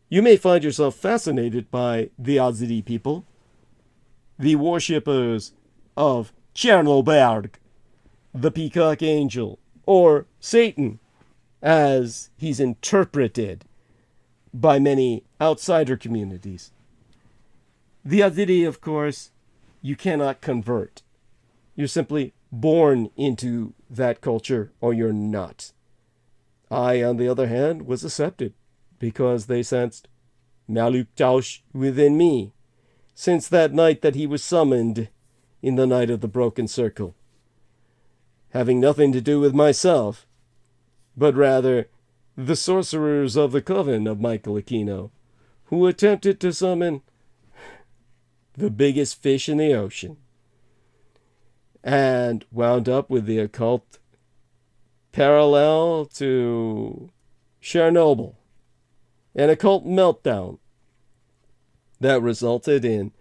M: you may find yourself fascinated by the Yazidi people, the worshippers of Chernobyl, the Peacock Angel, or Satan, as he's interpreted by many outsider communities. The Yazidi, of course, you cannot convert. You're simply born into that culture, or you're not. I, on the other hand, was accepted because they sensed Marduk Taush within me, since that night that he was summoned in the night of the broken circle, having nothing to do with myself, but rather the sorcerers of the coven of Michael Aquino, who attempted to summon the biggest fish in the ocean, and wound up with the occult parallel to Chernobyl, an occult meltdown that resulted in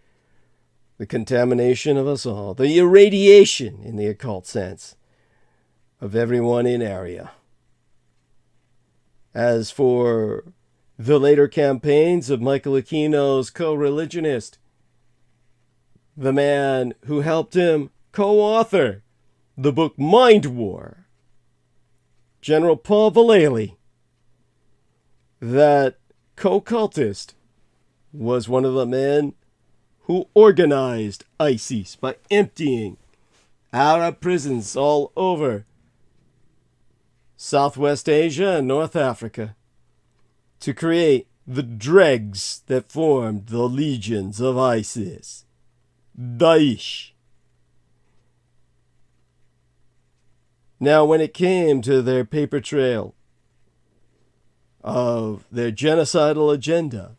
M: the contamination of us all, the irradiation in the occult sense of everyone in area. As for the later campaigns of Michael Aquino's co-religionist, the man who helped him co-author the book Mind War, General Paul Vallely, that co-cultist was one of the men who organized ISIS by emptying Arab prisons all over Southwest Asia and North Africa to create the dregs that formed the legions of ISIS, Daesh. Now, when it came to their paper trail of their genocidal agenda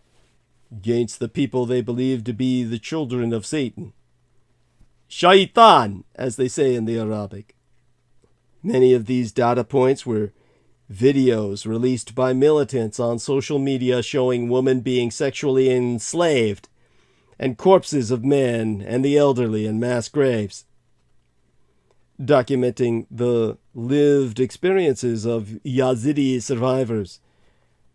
M: against the people they believed to be the children of Satan, Shaitan, as they say in the Arabic, many of these data points were videos released by militants on social media showing women being sexually enslaved and corpses of men and the elderly in mass graves, documenting the lived experiences of Yazidi survivors,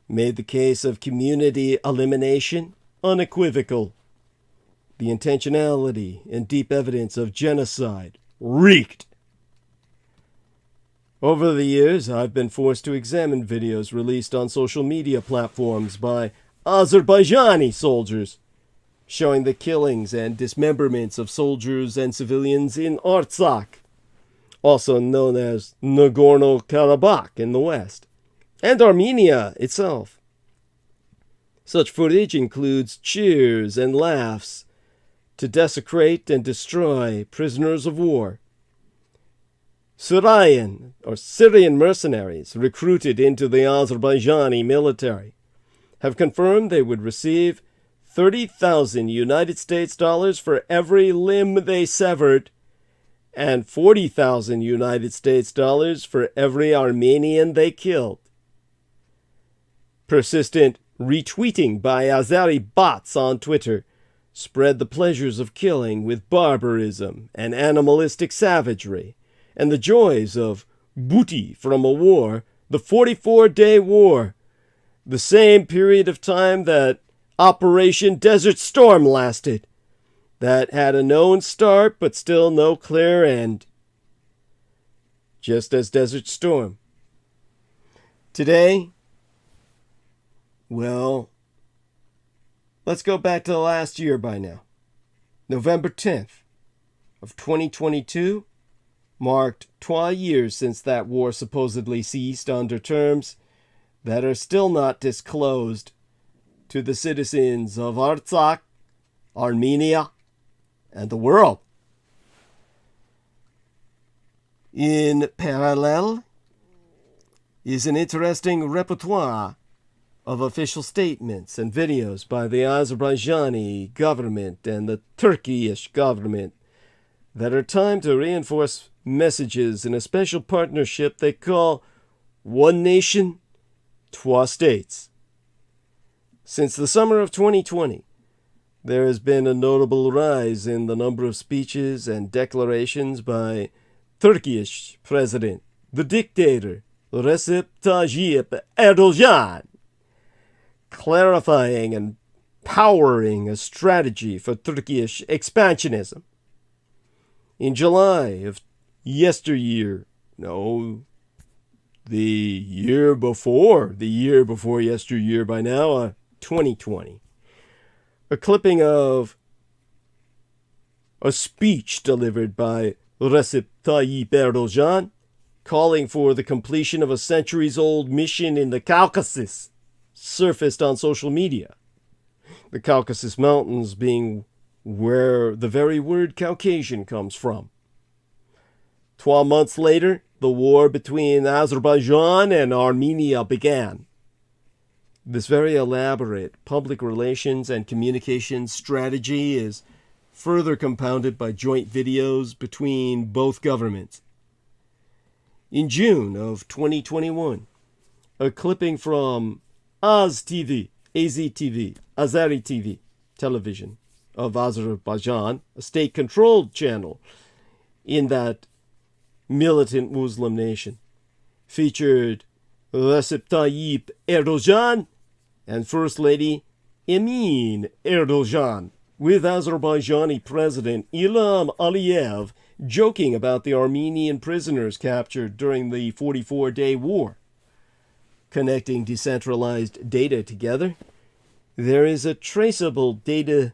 M: made the case of community elimination unequivocal. The intentionality and deep evidence of genocide reeked. Over the years, I've been forced to examine videos released on social media platforms by Azerbaijani soldiers, showing the killings and dismemberments of soldiers and civilians in Artsakh, also known as Nagorno-Karabakh in the West, and Armenia itself. Such footage includes cheers and laughs to desecrate and destroy prisoners of war. Syrian mercenaries recruited into the Azerbaijani military have confirmed they would receive 30,000 United States dollars for every limb they severed and 40,000 United States dollars for every Armenian they killed. Persistent retweeting by Azeri bots on Twitter spread the pleasures of killing with barbarism and animalistic savagery, and the joys of booty from a war, the 44-day war, the same period of time that Operation Desert Storm lasted, that had a known start but still no clear end. Just as Desert Storm. Today, well, let's go back to last year by now. November 10th of 2022 marked 12 years since that war supposedly ceased under terms that are still not disclosed to the citizens of Artsakh, Armenia, and the world. In parallel is an interesting repertoire of official statements and videos by the Azerbaijani government and the Turkish government that are timed to reinforce messages in a special partnership they call One Nation, Trois States. Since the summer of 2020, there has been a notable rise in the number of speeches and declarations by Turkish President, the dictator, Recep Tayyip Erdogan, clarifying and powering a strategy for Turkish expansionism. In July of the year before yesteryear by now, 2020, a clipping of a speech delivered by Recep Tayyip Erdogan calling for the completion of a centuries-old mission in the Caucasus surfaced on social media. The Caucasus Mountains being where the very word Caucasian comes from. 12 months later, the war between Azerbaijan and Armenia began. This very elaborate public relations and communications strategy is further compounded by joint videos between both governments. In June of 2021, a clipping from AzTV, Azeri TV television of Azerbaijan, a state-controlled channel in that militant Muslim nation, featured Recep Tayyip Erdogan and First Lady Emin Erdogan, with Azerbaijani President Ilham Aliyev joking about the Armenian prisoners captured during the 44-day war. Connecting decentralized data together, there is a traceable data,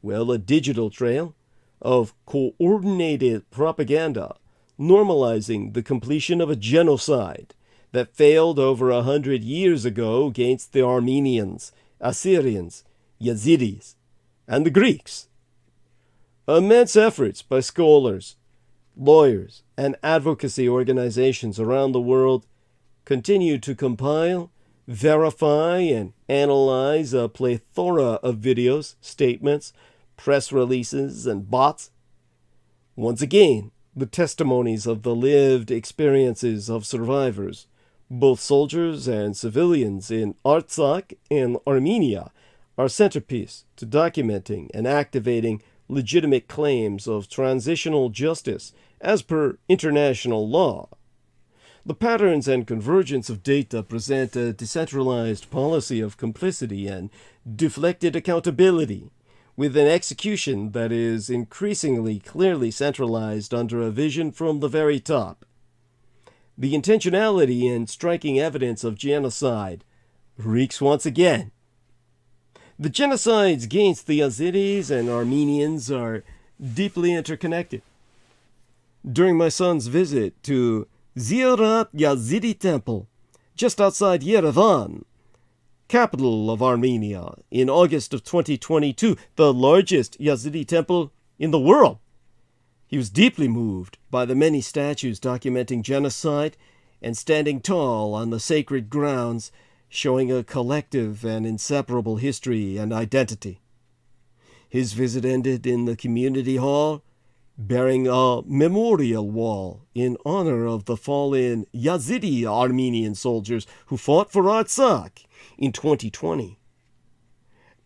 M: a digital trail of coordinated propaganda normalizing the completion of a genocide that failed over 100 years ago against the Armenians, Assyrians, Yazidis, and the Greeks. Immense efforts by scholars, lawyers, and advocacy organizations around the world continue to compile, verify, and analyze a plethora of videos, statements, press releases, and bots. Once again, the testimonies of the lived experiences of survivors, both soldiers and civilians in Artsakh and Armenia, are centerpiece to documenting and activating legitimate claims of transitional justice as per international law. The patterns and convergence of data present a decentralized policy of complicity and deflected accountability, with an execution that is increasingly clearly centralized under a vision from the very top. The intentionality and striking evidence of genocide reeks once again. The genocides against the Yazidis and Armenians are deeply interconnected. During my son's visit to Ziyarat Yazidi Temple, just outside Yerevan, capital of Armenia, in August of 2022, the largest Yazidi temple in the world, he was deeply moved by the many statues documenting genocide and standing tall on the sacred grounds, showing a collective and inseparable history and identity. His visit ended in the community hall, bearing a memorial wall in honor of the fallen Yazidi Armenian soldiers who fought for Artsakh in 2020.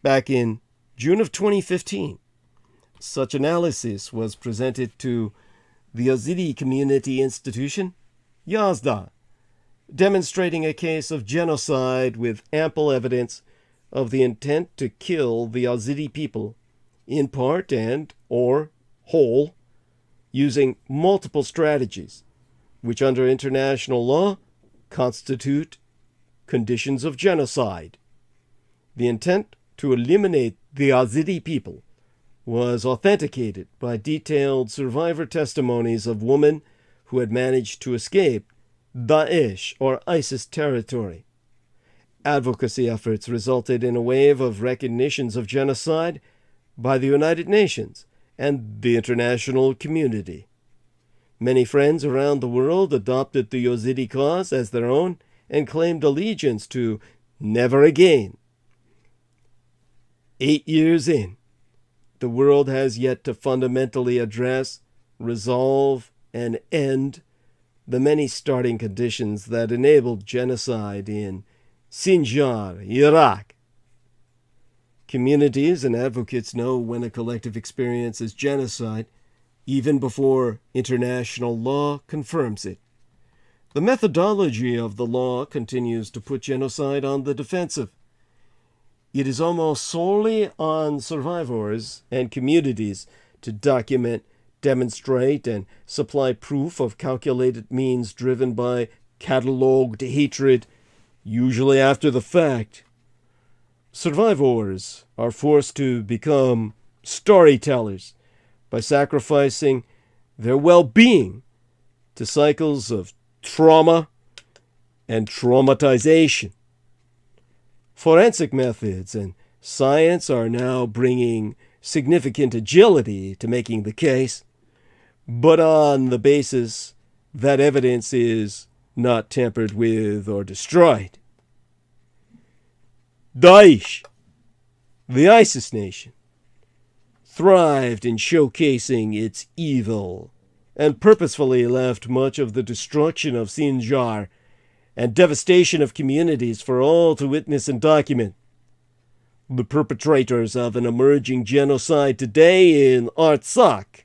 M: Back in June of 2015, such analysis was presented to the Yazidi Community Institution, Yazda, demonstrating a case of genocide with ample evidence of the intent to kill the Yazidi people, in part and or whole, using multiple strategies, which under international law constitute conditions of genocide. The intent to eliminate the Yazidi people was authenticated by detailed survivor testimonies of women who had managed to escape Daesh or ISIS territory. Advocacy efforts resulted in a wave of recognitions of genocide by the United Nations and the international community. Many friends around the world adopted the Yazidi cause as their own and claimed allegiance to never again. 8 years in, the world has yet to fundamentally address, resolve, and end the many starting conditions that enabled genocide in Sinjar, Iraq. Communities and advocates know when a collective experience is genocide, even before international law confirms it. The methodology of the law continues to put genocide on the defensive. It is almost solely on survivors and communities to document, demonstrate, and supply proof of calculated means driven by catalogued hatred, usually after the fact. Survivors are forced to become storytellers by sacrificing their well-being to cycles of trauma and traumatization. Forensic methods and science are now bringing significant agility to making the case, but on the basis that evidence is not tampered with or destroyed. Daesh, the ISIS nation, thrived in showcasing its evil and purposefully left much of the destruction of Sinjar and devastation of communities for all to witness and document. The perpetrators of an emerging genocide today in Artsakh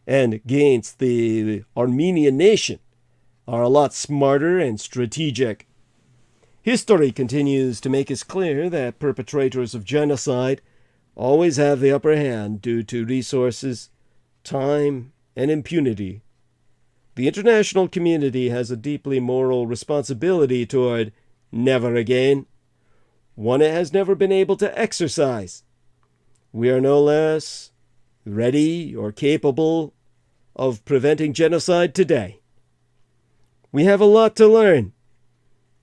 M: and against the Armenian nation are a lot smarter and strategic. History continues to make us clear that perpetrators of genocide always have the upper hand due to resources, time, and impunity. The international community has a deeply moral responsibility toward never again, one it has never been able to exercise. We are no less ready or capable of preventing genocide today. We have a lot to learn,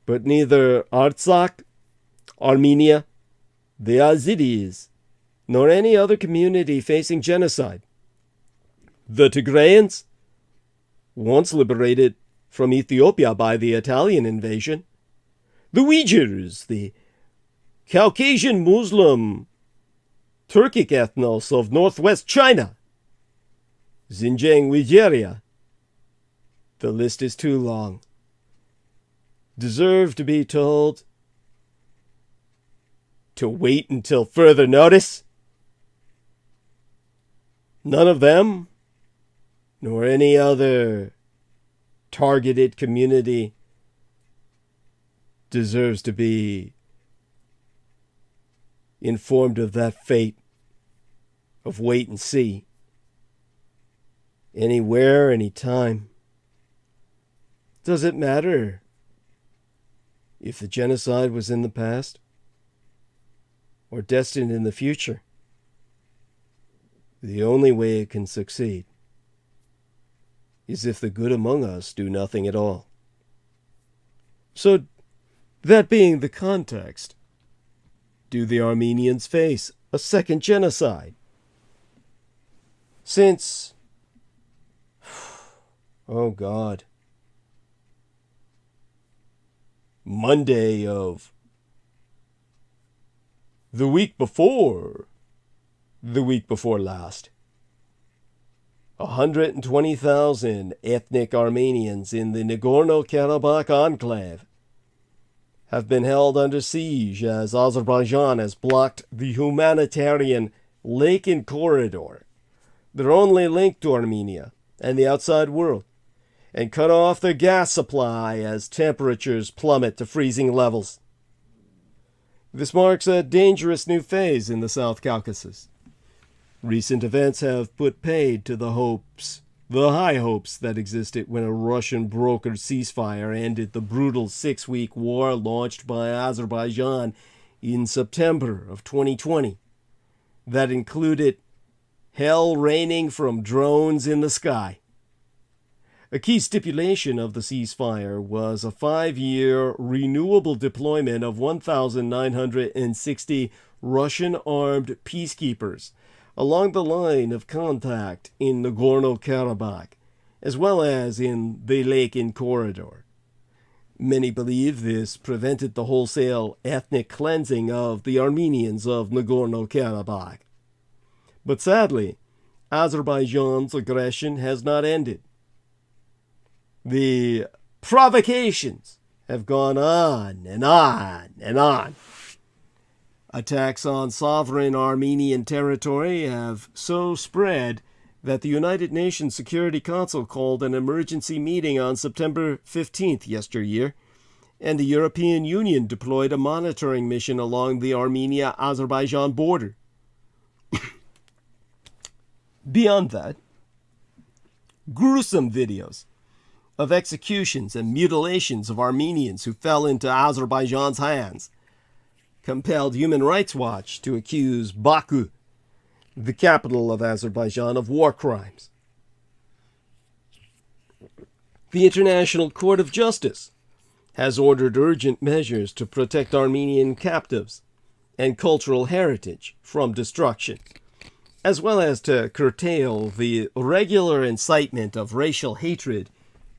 M: but neither Artsakh, Armenia, the Azeris, nor any other community facing genocide, the Tigrayans, once liberated from Ethiopia by the Italian invasion, the Uyghurs, the Caucasian Muslim Turkic ethnos of northwest China, Xinjiang Uyghur, the list is too long, deserve to be told to wait until further notice. None of them, nor any other targeted community, deserves to be informed of that fate of wait and see. Anywhere, anytime. Does it matter if the genocide was in the past or destined in the future? The only way it can succeed is if the good among us do nothing at all. So, that being the context, do the Armenians face a second genocide? Since, oh God, Monday of the week before last, 120,000 ethnic Armenians in the Nagorno-Karabakh enclave have been held under siege as Azerbaijan has blocked the humanitarian Lakin corridor, their only link to Armenia and the outside world, and cut off their gas supply as temperatures plummet to freezing levels. This marks a dangerous new phase in the South Caucasus. Recent events have put paid to the high hopes that existed when a Russian brokered ceasefire ended the brutal 6-week war launched by Azerbaijan in September of 2020. That included hell raining from drones in the sky. A key stipulation of the ceasefire was a 5-year renewable deployment of 1,960 Russian armed peacekeepers along the line of contact in Nagorno-Karabakh, as well as in the Lakin corridor. Many believe this prevented the wholesale ethnic cleansing of the Armenians of Nagorno-Karabakh. But sadly, Azerbaijan's aggression has not ended. The provocations have gone on and on and on. Attacks on sovereign Armenian territory have so spread that the United Nations Security Council called an emergency meeting on September 15th yesteryear, and the European Union deployed a monitoring mission along the Armenia-Azerbaijan border. Beyond that, gruesome videos of executions and mutilations of Armenians who fell into Azerbaijan's hands compelled Human Rights Watch to accuse Baku, the capital of Azerbaijan, of war crimes. The International Court of Justice has ordered urgent measures to protect Armenian captives and cultural heritage from destruction, as well as to curtail the regular incitement of racial hatred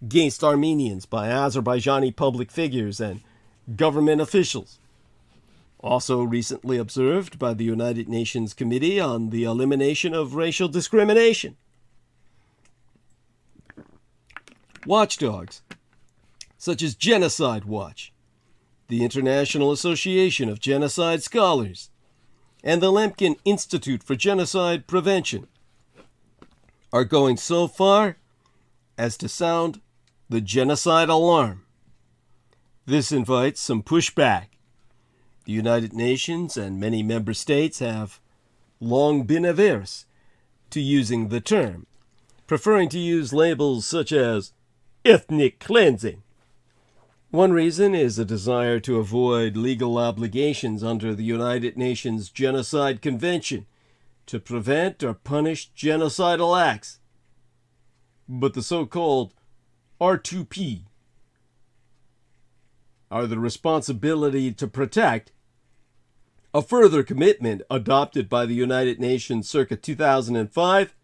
M: against Armenians by Azerbaijani public figures and government officials. Also recently observed by the United Nations Committee on the Elimination of Racial Discrimination. Watchdogs, such as Genocide Watch, the International Association of Genocide Scholars, and the Lemkin Institute for Genocide Prevention, are going so far as to sound the genocide alarm. This invites some pushback. The United Nations and many member states have long been averse to using the term, preferring to use labels such as ethnic cleansing. One reason is a desire to avoid legal obligations under the United Nations Genocide Convention to prevent or punish genocidal acts. But the so-called R2P are the responsibility to protect, a further commitment adopted by the United Nations circa 2005,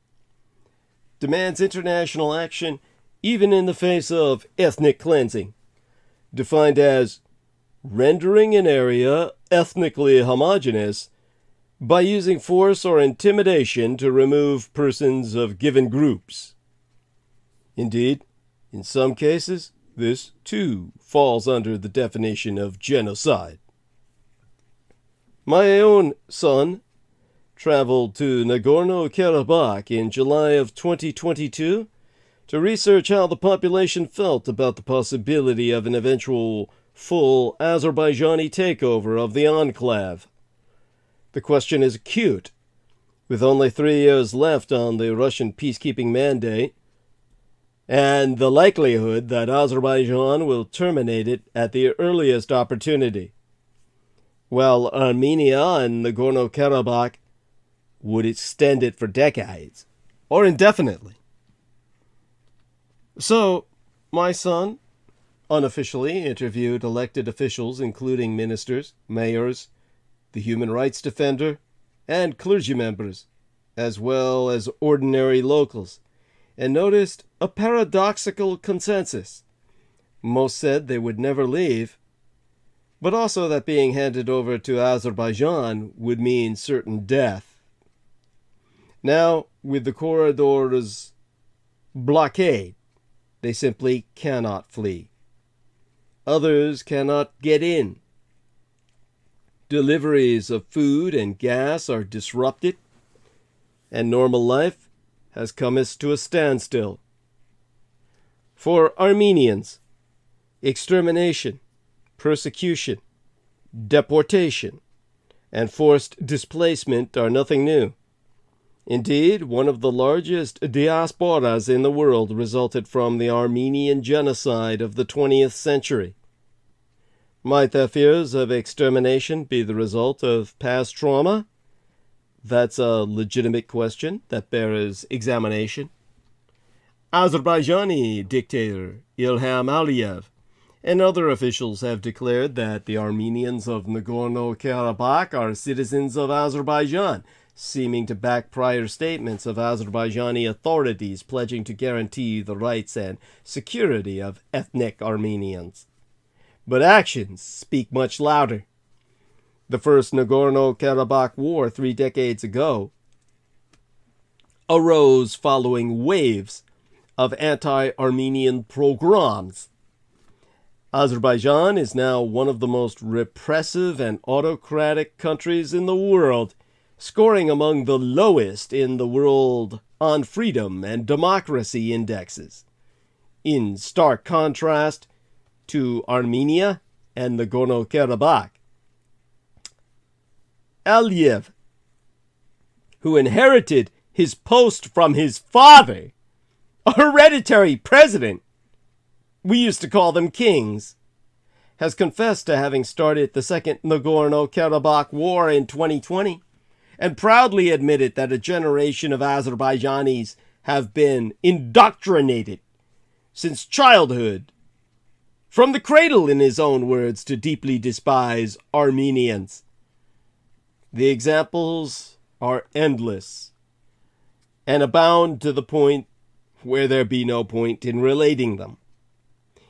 M: demands international action even in the face of ethnic cleansing, defined as rendering an area ethnically homogeneous by using force or intimidation to remove persons of given groups. Indeed, in some cases, this too falls under the definition of genocide. My own son traveled to Nagorno-Karabakh in July of 2022 to research how the population felt about the possibility of an eventual full Azerbaijani takeover of the enclave. The question is acute. With only 3 years left on the Russian peacekeeping mandate, and the likelihood that Azerbaijan will terminate it at the earliest opportunity, while Armenia and Nagorno-Karabakh would extend it for decades, or indefinitely. So, my son unofficially interviewed elected officials, including ministers, mayors, the human rights defender, and clergy members, as well as ordinary locals, and noticed a paradoxical consensus. Most said they would never leave, but also that being handed over to Azerbaijan would mean certain death. Now, with the corridors blockade, they simply cannot flee. Others cannot get in. Deliveries of food and gas are disrupted, and normal life has come to a standstill. For Armenians, extermination, persecution, deportation, and forced displacement are nothing new. Indeed, one of the largest diasporas in the world resulted from the Armenian genocide of the 20th century. Might the fears of extermination be the result of past trauma? That's a legitimate question that bears examination. Azerbaijani dictator Ilham Aliyev and other officials have declared that the Armenians of Nagorno-Karabakh are citizens of Azerbaijan, seeming to back prior statements of Azerbaijani authorities pledging to guarantee the rights and security of ethnic Armenians. But actions speak much louder. The first Nagorno-Karabakh war 3 decades ago arose following waves of anti-Armenian pogroms. Azerbaijan is now one of the most repressive and autocratic countries in the world, scoring among the lowest in the world on freedom and democracy indexes, in stark contrast to Armenia and Nagorno-Karabakh. Aliyev, who inherited his post from his father, a hereditary president, we used to call them kings, has confessed to having started the Second Nagorno-Karabakh War in 2020, and proudly admitted that a generation of Azerbaijanis have been indoctrinated since childhood, from the cradle, in his own words, to deeply despise Armenians. The examples are endless and abound to the point where there be no point in relating them.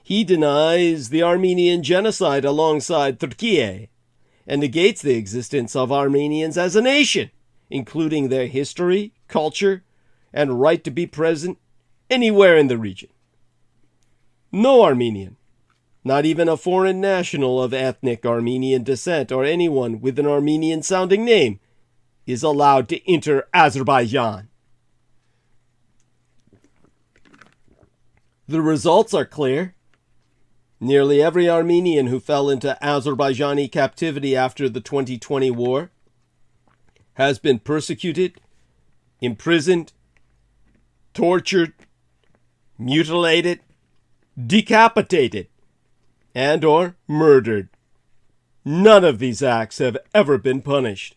M: He denies the Armenian genocide alongside Turkey and negates the existence of Armenians as a nation, including their history, culture, and right to be present anywhere in the region. No Armenian, not even a foreign national of ethnic Armenian descent or anyone with an Armenian-sounding name, is allowed to enter Azerbaijan. The results are clear. Nearly every Armenian who fell into Azerbaijani captivity after the 2020 war has been persecuted, imprisoned, tortured, mutilated, decapitated, and or murdered. None of these acts have ever been punished.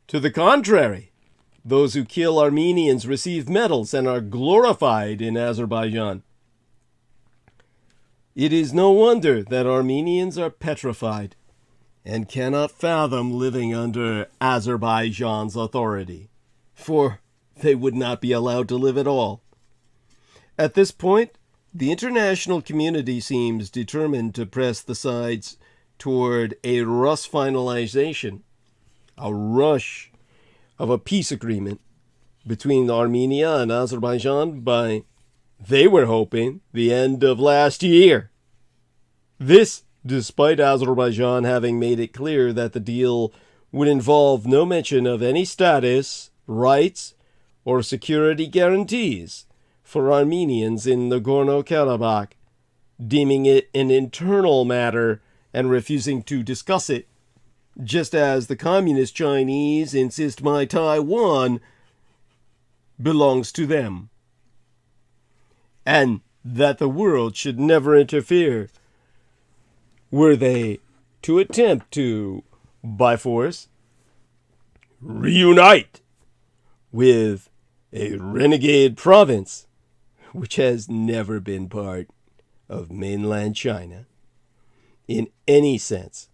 M: To the contrary, those who kill Armenians receive medals and are glorified in Azerbaijan. It is no wonder that Armenians are petrified and cannot fathom living under Azerbaijan's authority, for they would not be allowed to live at all. At this point, the international community seems determined to press the sides toward a rush finalization, a rush of a peace agreement between Armenia and Azerbaijan by, they were hoping, the end of last year. This, despite Azerbaijan having made it clear that the deal would involve no mention of any status, rights, or security guarantees for Armenians in Nagorno-Karabakh, deeming it an internal matter and refusing to discuss it, just as the Communist Chinese insist my Taiwan belongs to them, and that the world should never interfere were they to attempt to, by force, reunite with a renegade province which has never been part of mainland China in any sense,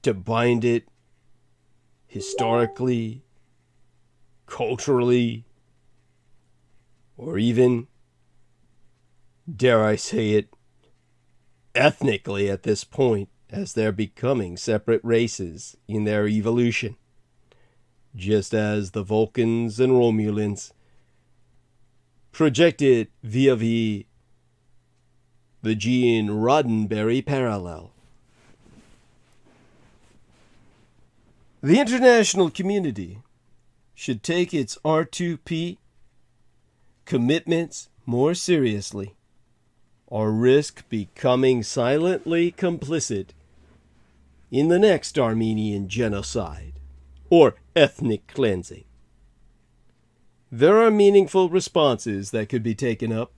M: to bind it historically, culturally, or even, dare I say it, ethnically at this point, as they're becoming separate races in their evolution, just as the Vulcans and Romulans projected via the Gene Roddenberry parallel. The international community should take its R2P commitments more seriously, or risk becoming silently complicit in the next Armenian genocide or ethnic cleansing. There are meaningful responses that could be taken up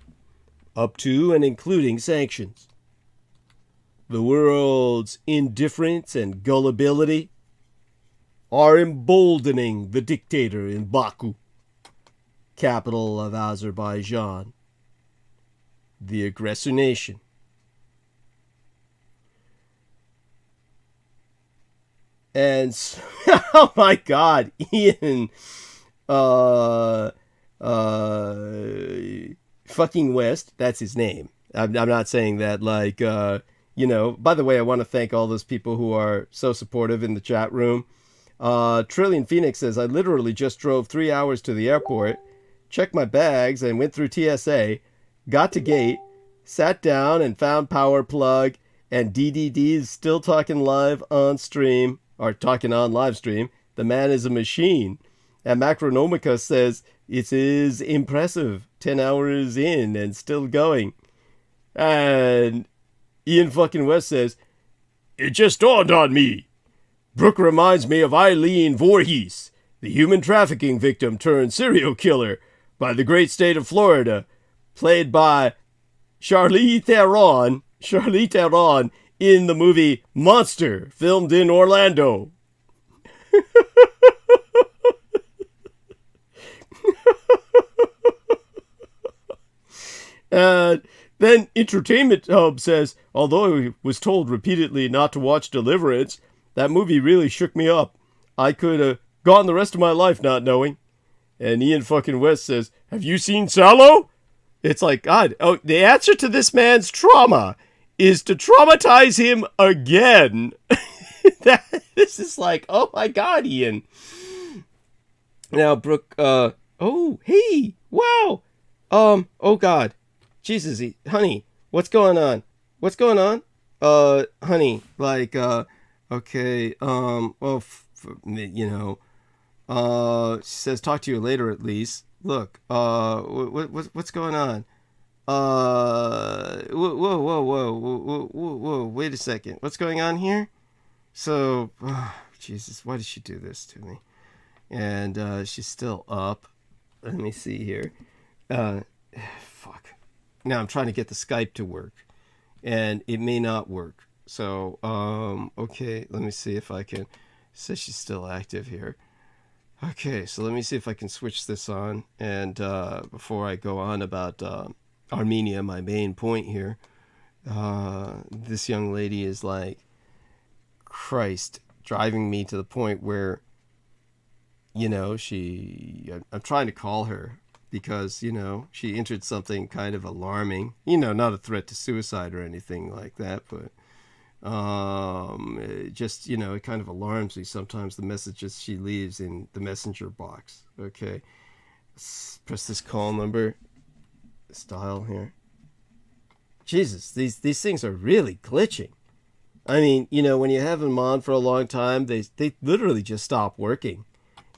M: to and including sanctions. The world's indifference and gullibility are emboldening the dictator in Baku, capital of Azerbaijan, the aggressor nation. And oh my God, Ian, fucking West, that's his name. I'm not saying that like, by the way, I want to thank all those people who are so supportive in the chat room. Trillion Phoenix says, I literally just drove 3 hours to the airport, checked my bags and went through TSA, got to gate, sat down and found power plug, and DDD is still talking live on stream, or talking on live stream. The man is a machine. And Macronomica says, it is impressive, 10 hours in and still going. And Ian fucking West says, it just dawned on me. Brooke reminds me of Eileen Voorhees, the human trafficking victim turned serial killer by the great state of Florida, played by Charlize Theron in the movie Monster, filmed in Orlando. And then Entertainment Hub says, although I was told repeatedly not to watch Deliverance, that movie really shook me up. I could have gone the rest of my life not knowing. And Ian fucking West says, have you seen Sallow? It's like, God, oh, the answer to this man's trauma is to traumatize him again. This is like, oh my God, Ian. Now, Brooke, oh, hey, wow. Oh God, Jesus, honey, what's going on? What's going on? Honey, like, okay, well, you know, she says, talk to you later at least. Look, what's going on? Whoa, wait a second. What's going on here? So, Jesus, why did she do this to me? And, she's still up. Let me see here. Fuck. Now I'm trying to get the Skype to work, and it may not work. So, okay, let me see if I can. It says she's still active here. Okay, so let me see if I can switch this on. And before I go on about Armenia, my main point here, this young lady is like, Christ, driving me to the point where, you know, I'm trying to call her because, you know, she entered something kind of alarming. You know, not a threat to suicide or anything like that, but it just, you know, it kind of alarms me sometimes, the messages she leaves in the messenger box. Okay, let's press this call number, this dial here. Jesus, these things are really glitching. I mean, you know, when you have them on for a long time, they literally just stop working.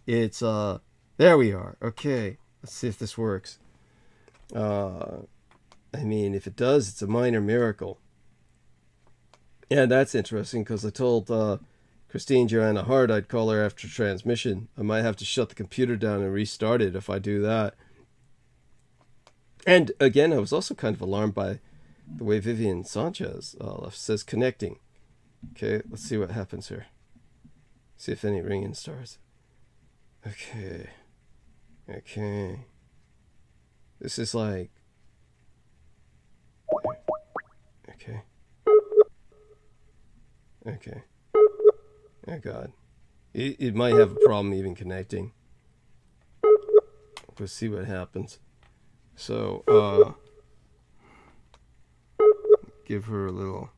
M: It's there we are. Okay, let's see if this works. I mean, if it does, it's a minor miracle. Yeah, that's interesting, because I told Christine Joanna Hart I'd call her after transmission. I might have to shut the computer down and restart it if I do that. And again, I was also kind of alarmed by the way Vivian Sanchez says connecting. Okay, let's see what happens here. See if any ringing starts. Okay. This is like... Okay. Oh God. It might have a problem even connecting. We'll see what happens. So, give her a little...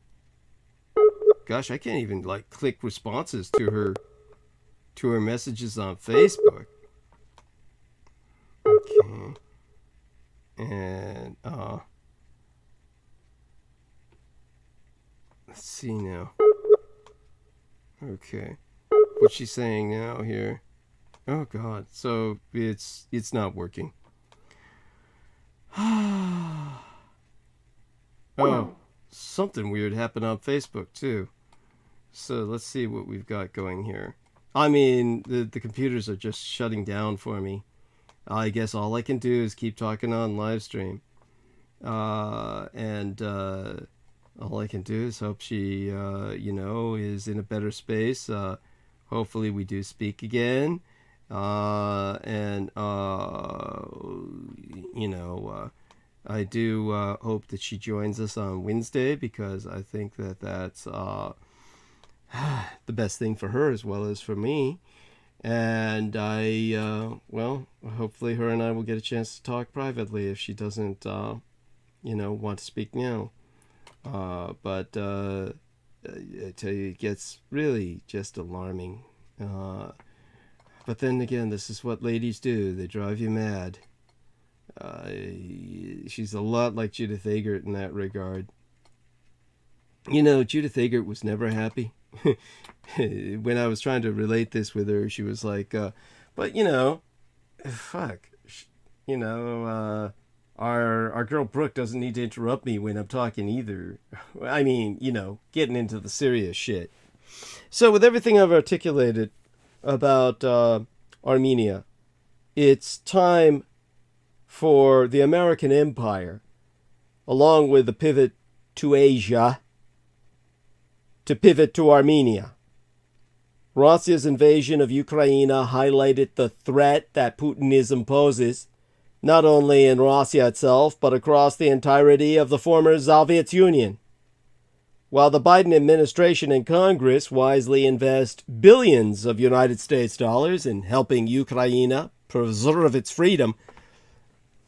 M: Gosh, I can't even, like, click responses to her messages on Facebook. Okay. And, let's see now. Okay. What's she saying now here? Oh God. So it's not working. Oh, something weird happened on Facebook too. So let's see what we've got going here. I mean, the computers are just shutting down for me. I guess all I can do is keep talking on live stream. And all I can do is hope she, you know, is in a better space. Hopefully we do speak again. And you know, I do hope that she joins us on Wednesday, because I think that that's the best thing for her as well as for me. And well, hopefully her and I will get a chance to talk privately if she doesn't, you know, want to speak now. But I tell you, it gets really just alarming. But then again, this is what ladies do. They drive you mad. She's a lot like Judith Agert in that regard. You know, Judith Agert was never happy. When I was trying to relate this with her, she was like, but you know, fuck, you know, our girl Brooke doesn't need to interrupt me when I'm talking either. I mean, you know, getting into the serious shit. So with everything I've articulated about Armenia, it's time for the American Empire, along with the pivot to Asia, to pivot to Armenia. Russia's invasion of Ukraine highlighted the threat that Putinism poses, not only in Russia itself, but across the entirety of the former Soviet Union. While the Biden administration and Congress wisely invest billions of United States dollars in helping Ukraine preserve its freedom,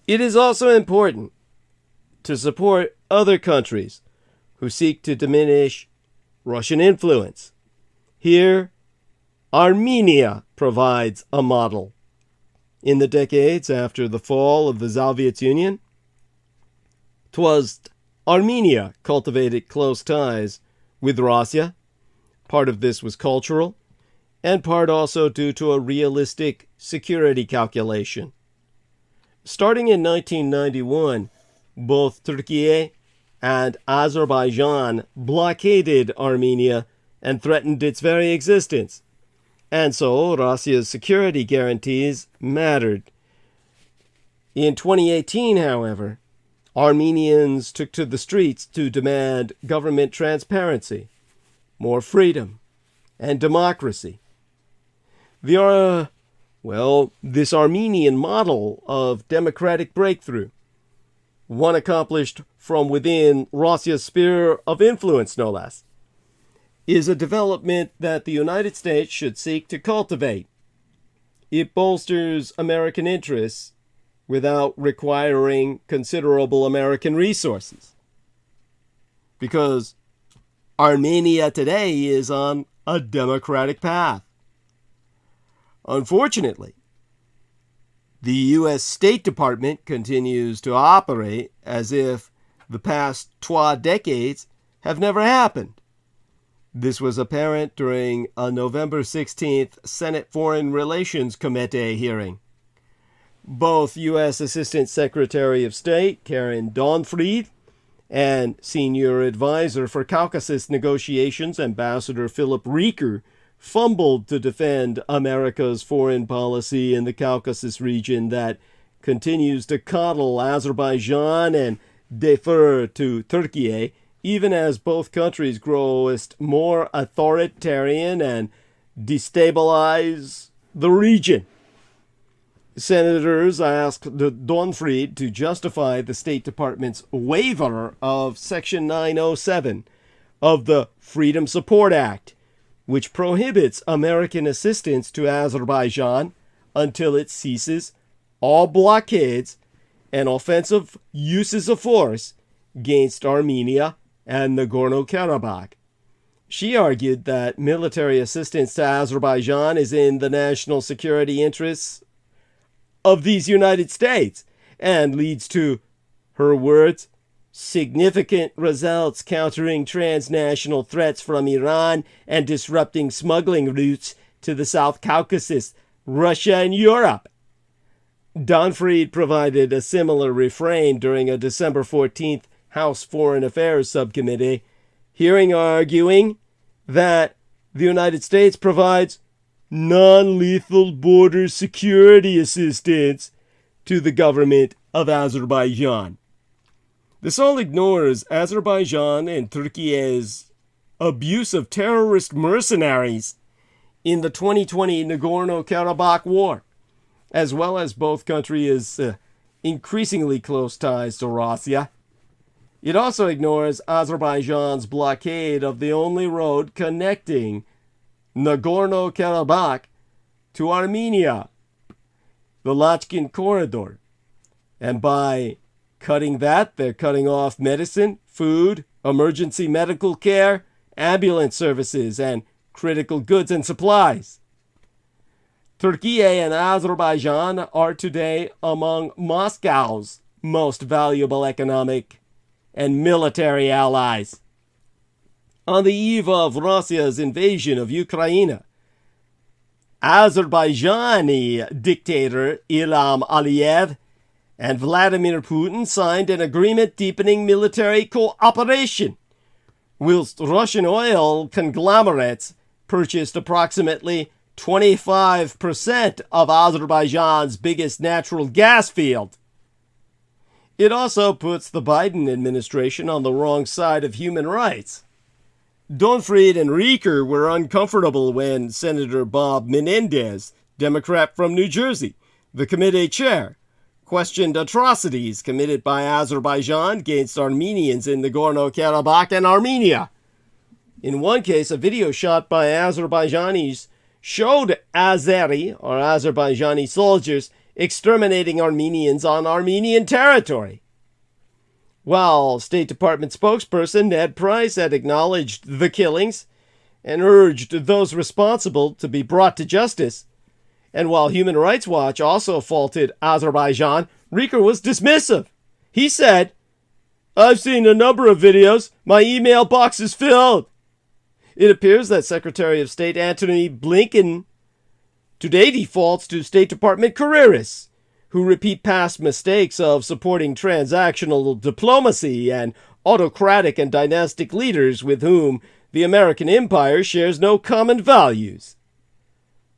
M: it is also important to support other countries who seek to diminish Russian influence. Here, Armenia provides a model. In the decades after the fall of the Soviet Union, 'twas Armenia cultivated close ties with Russia. Part of this was cultural, and part also due to a realistic security calculation. Starting in 1991, both Turkey and Azerbaijan blockaded Armenia and threatened its very existence. And so Russia's security guarantees mattered. In 2018, however, Armenians took to the streets to demand government transparency, more freedom, and democracy. This Armenian model of democratic breakthrough, one accomplished from within Russia's sphere of influence, no less, is a development that the United States should seek to cultivate. It bolsters American interests without requiring considerable American resources. Because Armenia today is on a democratic path. Unfortunately, the U.S. State Department continues to operate as if the past 2 decades have never happened. This was apparent during a November 16th Senate Foreign Relations Committee hearing. Both U.S. Assistant Secretary of State Karen Donfried and Senior Advisor for Caucasus Negotiations Ambassador Philip Rieker fumbled to defend America's foreign policy in the Caucasus region that continues to coddle Azerbaijan and defer to Turkey, even as both countries grow more authoritarian and destabilize the region. Senators asked Donfried to justify the State Department's waiver of Section 907 of the Freedom Support Act, which prohibits American assistance to Azerbaijan until it ceases all blockades and offensive uses of force against Armenia and Nagorno-Karabakh. She argued that military assistance to Azerbaijan is in the national security interests of these United States and leads to, her words, significant results countering transnational threats from Iran and disrupting smuggling routes to the South Caucasus, Russia, and Europe. Donfried provided a similar refrain during a December 14th House Foreign Affairs Subcommittee hearing, arguing that the United States provides non-lethal border security assistance to the government of Azerbaijan. This all ignores Azerbaijan and Turkey's abuse of terrorist mercenaries in the 2020 Nagorno-Karabakh war, as well as both countries' increasingly close ties to Russia. It also ignores Azerbaijan's blockade of the only road connecting Nagorno-Karabakh to Armenia, the Lachkin Corridor. And by cutting that, they're cutting off medicine, food, emergency medical care, ambulance services, and critical goods and supplies. Turkey and Azerbaijan are today among Moscow's most valuable economic and military allies. On the eve of Russia's invasion of Ukraine, Azerbaijani dictator Ilham Aliyev and Vladimir Putin signed an agreement deepening military cooperation, whilst Russian oil conglomerates purchased approximately 25% of Azerbaijan's biggest natural gas field. It also puts the Biden administration on the wrong side of human rights. Donfried and Rieker were uncomfortable when Senator Bob Menendez, Democrat from New Jersey, the committee chair, questioned atrocities committed by Azerbaijan against Armenians in Nagorno-Karabakh and Armenia. In one case, a video shot by Azerbaijanis showed Azeri, or Azerbaijani soldiers, exterminating Armenians on Armenian territory. While State Department spokesperson Ned Price had acknowledged the killings and urged those responsible to be brought to justice, and while Human Rights Watch also faulted Azerbaijan, Rieker was dismissive. He said, "I've seen a number of videos. My email box is filled." It appears that Secretary of State Antony Blinken today defaults to State Department careerists who repeat past mistakes of supporting transactional diplomacy and autocratic and dynastic leaders with whom the American empire shares no common values.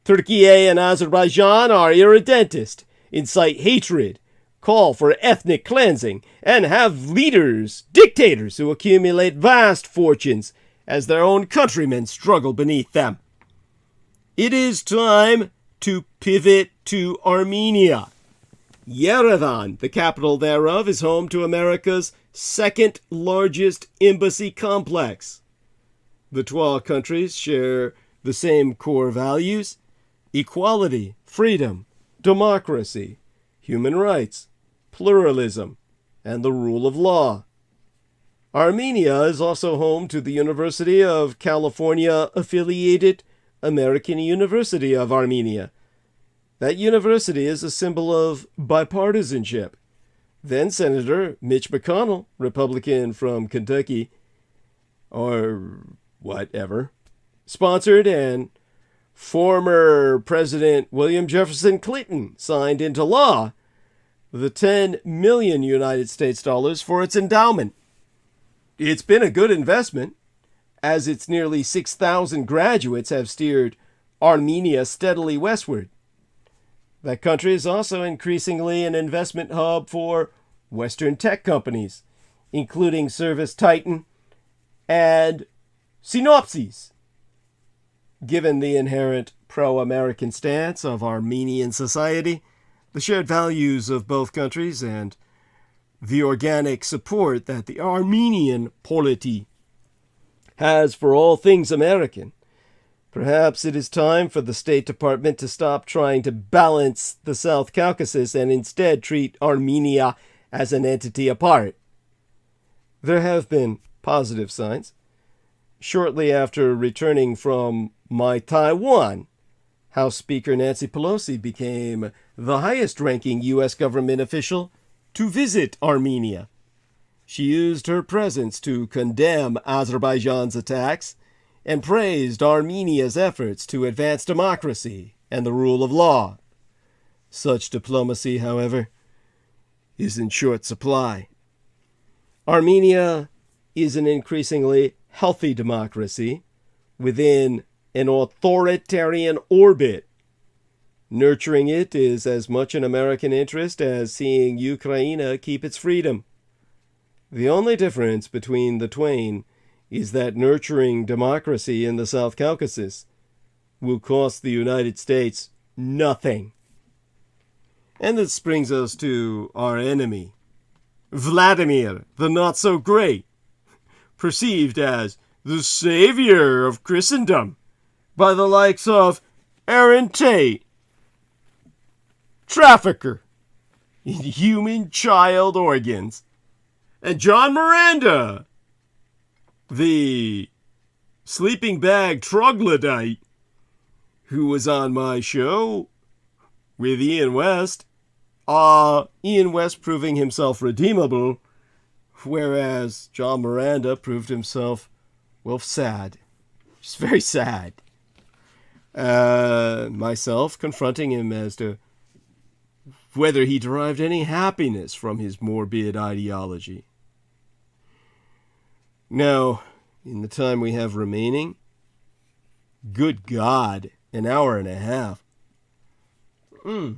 M: Turkey and Azerbaijan are irredentist, incite hatred, call for ethnic cleansing, and have leaders, dictators who accumulate vast fortunes as their own countrymen struggle beneath them. It is time to pivot to Armenia. Yerevan, the capital thereof, is home to America's second largest embassy complex. The 12 countries share the same core values: equality, freedom, democracy, human rights, pluralism, and the rule of law. Armenia is also home to the University of California-affiliated American University of Armenia. That university is a symbol of bipartisanship. Then Senator Mitch McConnell, Republican from Kentucky, or whatever, sponsored, and former President William Jefferson Clinton signed into law the 10 million United States dollars for its endowment. It's been a good investment, as its nearly 6,000 graduates have steered Armenia steadily westward. That country is also increasingly an investment hub for Western tech companies, including Service Titan and Synopsys. Given the inherent pro-American stance of Armenian society, the shared values of both countries, and the organic support that the Armenian polity has for all things American, perhaps it is time for the State Department to stop trying to balance the South Caucasus and instead treat Armenia as an entity apart. There have been positive signs. Shortly after returning from my Taiwan, House Speaker Nancy Pelosi became the highest-ranking U.S. government official to visit Armenia. She used her presence to condemn Azerbaijan's attacks and praised Armenia's efforts to advance democracy and the rule of law. Such diplomacy, however, is in short supply. Armenia is an increasingly healthy democracy within an authoritarian orbit. Nurturing it is as much an American interest as seeing Ukraine keep its freedom. The only difference between the twain is that nurturing democracy in the South Caucasus will cost the United States nothing. And this brings us to our enemy, Vladimir the Not-So-Great, perceived as the savior of Christendom by the likes of Aaron Tate, trafficker in human child organs, and John Miranda, the sleeping bag troglodyte who was on my show with Ian West. Ian West proving himself redeemable, whereas John Miranda proved himself, well, sad. Just very sad. Myself confronting him as to whether he derived any happiness from his morbid ideology. Now, in the time we have remaining, good God, an hour and a half. Let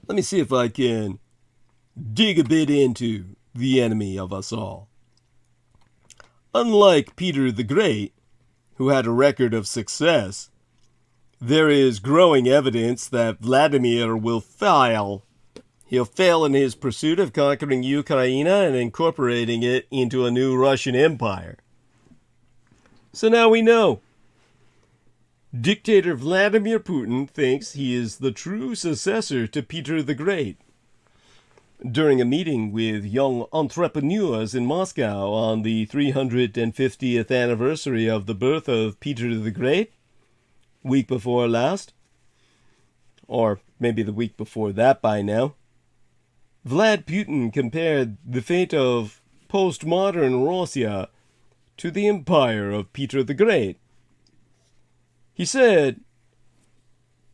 M: me see if I can dig a bit into the enemy of us all. Unlike Peter the Great, who had a record of success, there is growing evidence that Vladimir will fail. He'll fail in his pursuit of conquering Ukraine and incorporating it into a new Russian empire. So now we know Dictator Vladimir Putin thinks he is the true successor to Peter the Great. During a meeting with young entrepreneurs in Moscow on the 350th anniversary of the birth of Peter the Great, week before last, or maybe the week before that by now, Vlad Putin compared the fate of postmodern Russia to the empire of Peter the Great. He said,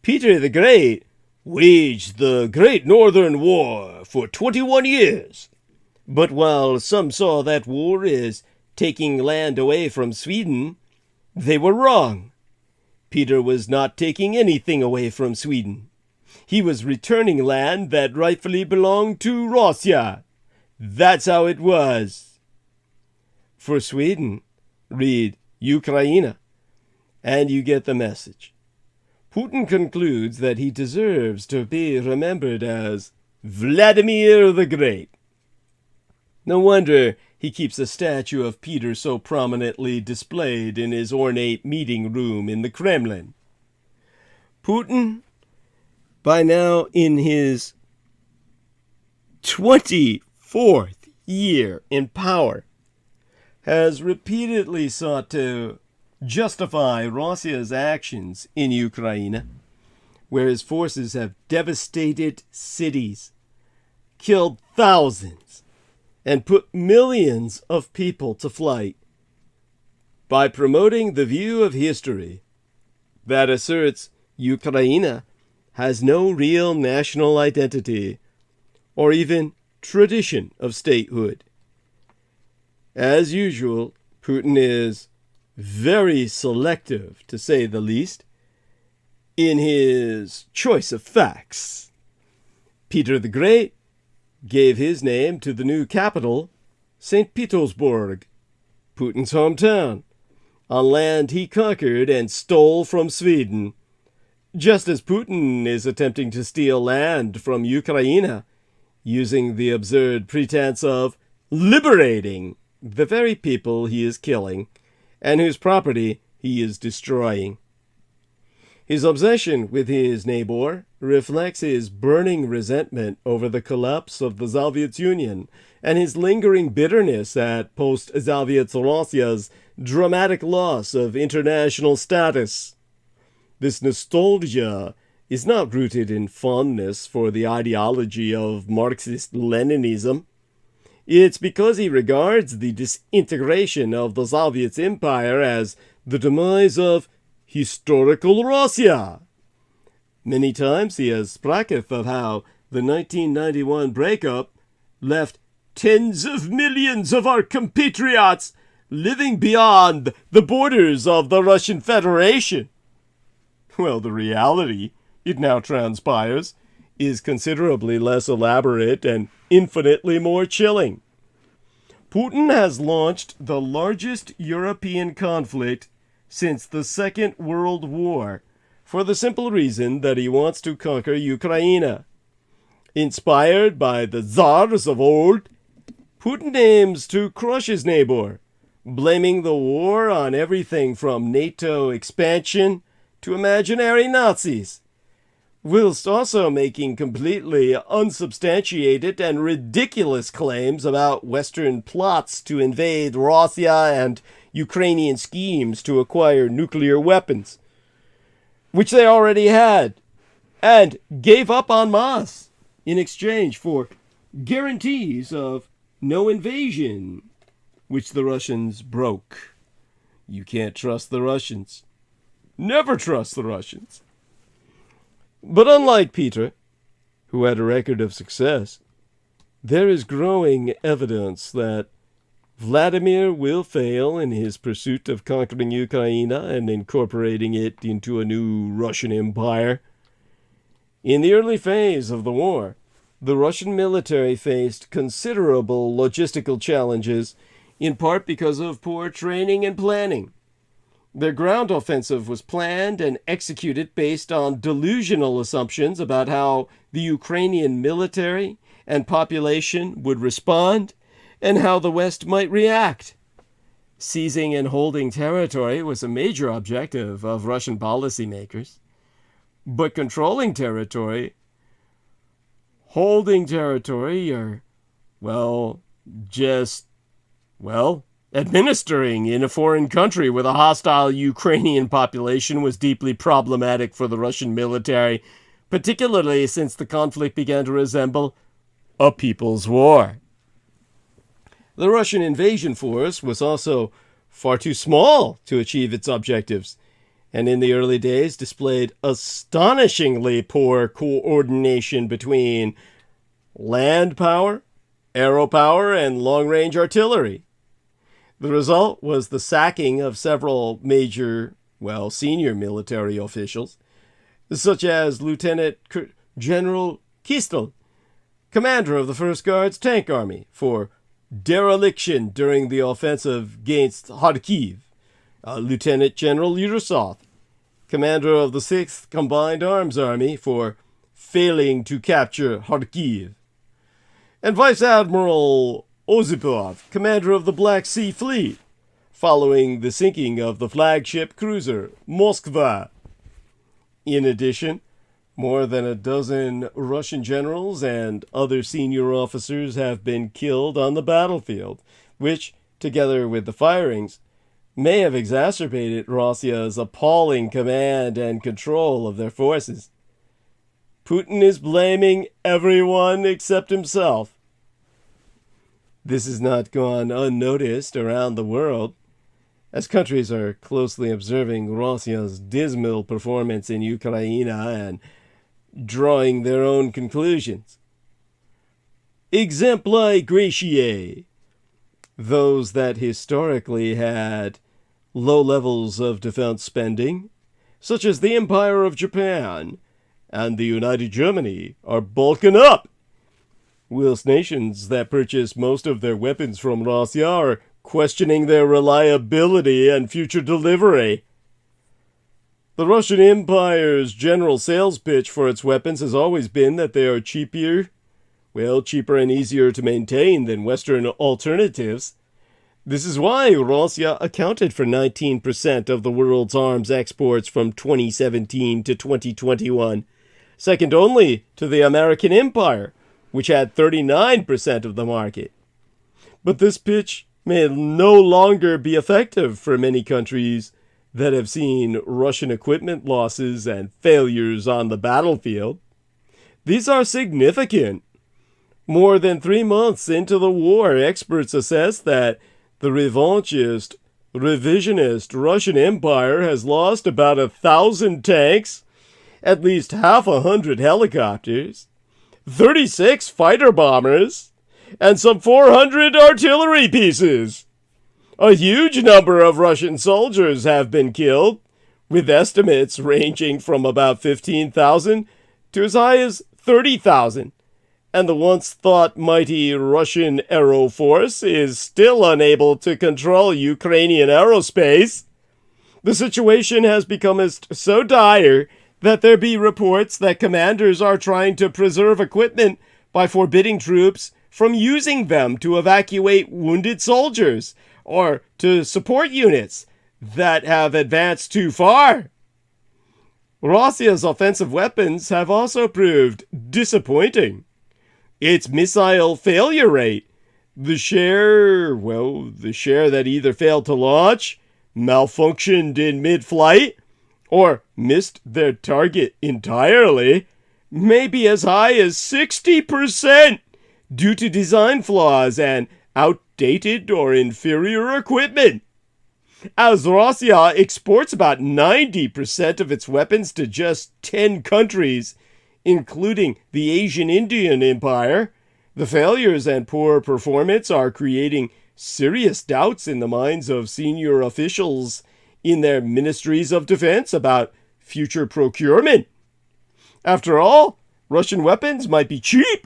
M: Peter the Great waged the Great Northern War for 21 years. But while some saw that war as taking land away from Sweden, they were wrong. Peter was not taking anything away from Sweden. He was returning land that rightfully belonged to Russia. That's how it was. For Sweden, read Ukraine, and you get the message. Putin concludes that he deserves to be remembered as Vladimir the Great. No wonder he keeps a statue of Peter so prominently displayed in his ornate meeting room in the Kremlin. Putin, by now in his 24th year in power, has repeatedly sought to justify Russia's actions in Ukraine, where his forces have devastated cities, killed thousands, and put millions of people to flight. By promoting the view of history that asserts Ukraine has no real national identity or even tradition of statehood. As usual, Putin is very selective, to say the least, in his choice of facts. Peter the Great gave his name to the new capital, St. Petersburg, Putin's hometown, on land he conquered and stole from Sweden, just as Putin is attempting to steal land from Ukraine, using the absurd pretense of liberating the very people he is killing and whose property he is destroying. His obsession with his neighbor reflects his burning resentment over the collapse of the Soviet Union and his lingering bitterness at post-Soviet Russia's dramatic loss of international status. This nostalgia is not rooted in fondness for the ideology of Marxist-Leninism. It's because he regards the disintegration of the Soviet Empire as the demise of historical Russia. Many times he has spoken of how the 1991 breakup left tens of millions of our compatriots living beyond the borders of the Russian Federation. Well, the reality, it now transpires, is considerably less elaborate and infinitely more chilling. Putin has launched the largest European conflict since the Second World War for the simple reason that he wants to conquer Ukraine. Inspired by the Tsars of old, Putin aims to crush his neighbor, blaming the war on everything from NATO expansion to imaginary Nazis, whilst also making completely unsubstantiated and ridiculous claims about Western plots to invade Russia and Ukrainian schemes to acquire nuclear weapons, which they already had, and gave up en masse in exchange for guarantees of no invasion, which the Russians broke. You can't trust the Russians. Never trust the Russians. But unlike Peter, who had a record of success, there is growing evidence that Vladimir will fail in his pursuit of conquering Ukraine and incorporating it into a new Russian empire. In the early phase of the war, the Russian military faced considerable logistical challenges, in part because of poor training and planning. Their ground offensive was planned and executed based on delusional assumptions about how the Ukrainian military and population would respond and how the West might react. Seizing and holding territory was a major objective of Russian policymakers. But controlling territory, holding territory, or, administering in a foreign country with a hostile Ukrainian population was deeply problematic for the Russian military, particularly since the conflict began to resemble a people's war. The Russian invasion force was also far too small to achieve its objectives, and in the early days displayed astonishingly poor coordination between land power, aero power, and long-range artillery. The result was the sacking of several major, senior military officials, such as Lieutenant General Kistel, commander of the 1st Guards Tank Army, for dereliction during the offensive against Kharkiv, Lieutenant General Yurosov, commander of the 6th Combined Arms Army, for failing to capture Kharkiv, and Vice Admiral Osipov, commander of the Black Sea Fleet, following the sinking of the flagship cruiser Moskva. In addition, more than a dozen Russian generals and other senior officers have been killed on the battlefield, which, together with the firings, may have exacerbated Russia's appalling command and control of their forces. Putin is blaming everyone except himself. This has not gone unnoticed around the world, as countries are closely observing Russia's dismal performance in Ukraine and drawing their own conclusions. Exempli gratiae, those that historically had low levels of defense spending, such as the Empire of Japan and the United Germany, are bulking up, whilst nations that purchase most of their weapons from Russia are questioning their reliability and future delivery. The Russian Empire's general sales pitch for its weapons has always been that they are cheaper and easier to maintain than Western alternatives. This is why Russia accounted for 19% of the world's arms exports from 2017 to 2021, second only to the American Empire, which had 39% of the market. But this pitch may no longer be effective for many countries that have seen Russian equipment losses and failures on the battlefield. These are significant. More than 3 months into the war, experts assess that the revanchist, revisionist Russian Empire has lost about 1,000 tanks, at least 100 helicopters, 36 fighter bombers, and some 400 artillery pieces. A huge number of Russian soldiers have been killed, with estimates ranging from about 15,000 to as high as 30,000. And the once thought mighty Russian Aero Force is still unable to control Ukrainian aerospace. The situation has become so dire that there be reports that commanders are trying to preserve equipment by forbidding troops from using them to evacuate wounded soldiers or to support units that have advanced too far. Russia's offensive weapons have also proved disappointing. Its missile failure rate, the share that either failed to launch, malfunctioned in mid-flight, or missed their target entirely, may be as high as 60% due to design flaws and outdated or inferior equipment. As Russia exports about 90% of its weapons to just 10 countries, including the Asian Indian Empire, the failures and poor performance are creating serious doubts in the minds of senior officials in their ministries of defense about future procurement. After all, Russian weapons might be cheap,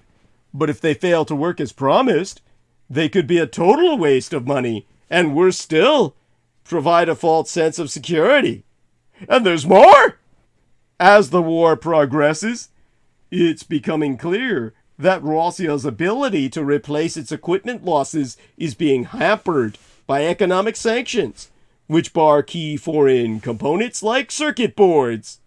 M: but if they fail to work as promised, they could be a total waste of money, and worse still, provide a false sense of security. And there's more! As the war progresses, it's becoming clear that Russia's ability to replace its equipment losses is being hampered by economic sanctions, which bar key foreign components like circuit boards.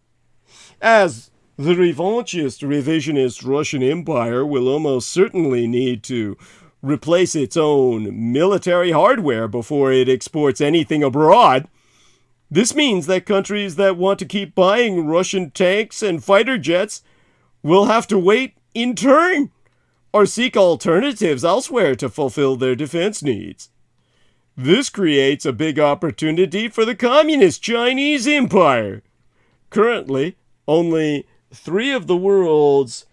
M: As the revanchist, revisionist Russian Empire will almost certainly need to replace its own military hardware before it exports anything abroad, this means that countries that want to keep buying Russian tanks and fighter jets will have to wait in turn or seek alternatives elsewhere to fulfill their defense needs. This creates a big opportunity for the Communist Chinese Empire. Currently, only 3 of the world's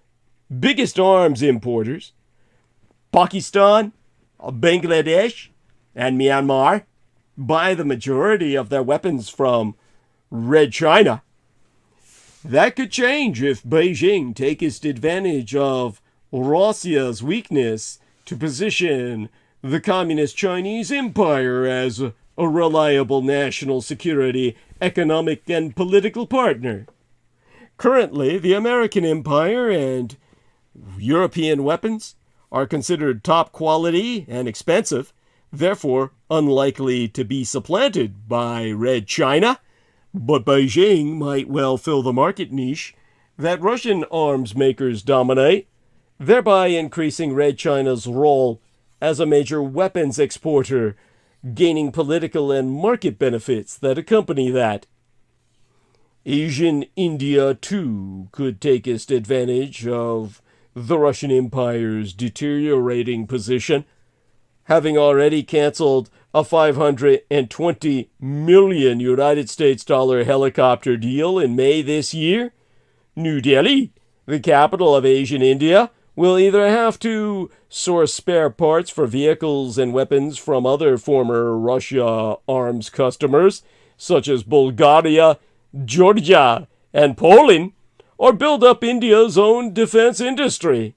M: biggest arms importers, Pakistan, Bangladesh, and Myanmar, buy the majority of their weapons from Red China. That could change if Beijing takes advantage of Russia's weakness to position the Communist Chinese Empire as a reliable national security, economic, and political partner. Currently, the American Empire and European weapons are considered top quality and expensive, therefore unlikely to be supplanted by Red China, but Beijing might well fill the market niche that Russian arms makers dominate, thereby increasing Red China's role as a major weapons exporter, gaining political and market benefits that accompany that. Asian India, too, could take advantage of the Russian Empire's deteriorating position, having already canceled a $520 million United States dollar helicopter deal in May this year. New Delhi, the capital of Asian India, will either have to source spare parts for vehicles and weapons from other former Russia arms customers, such as Bulgaria, Georgia, and Poland, or build up India's own defense industry.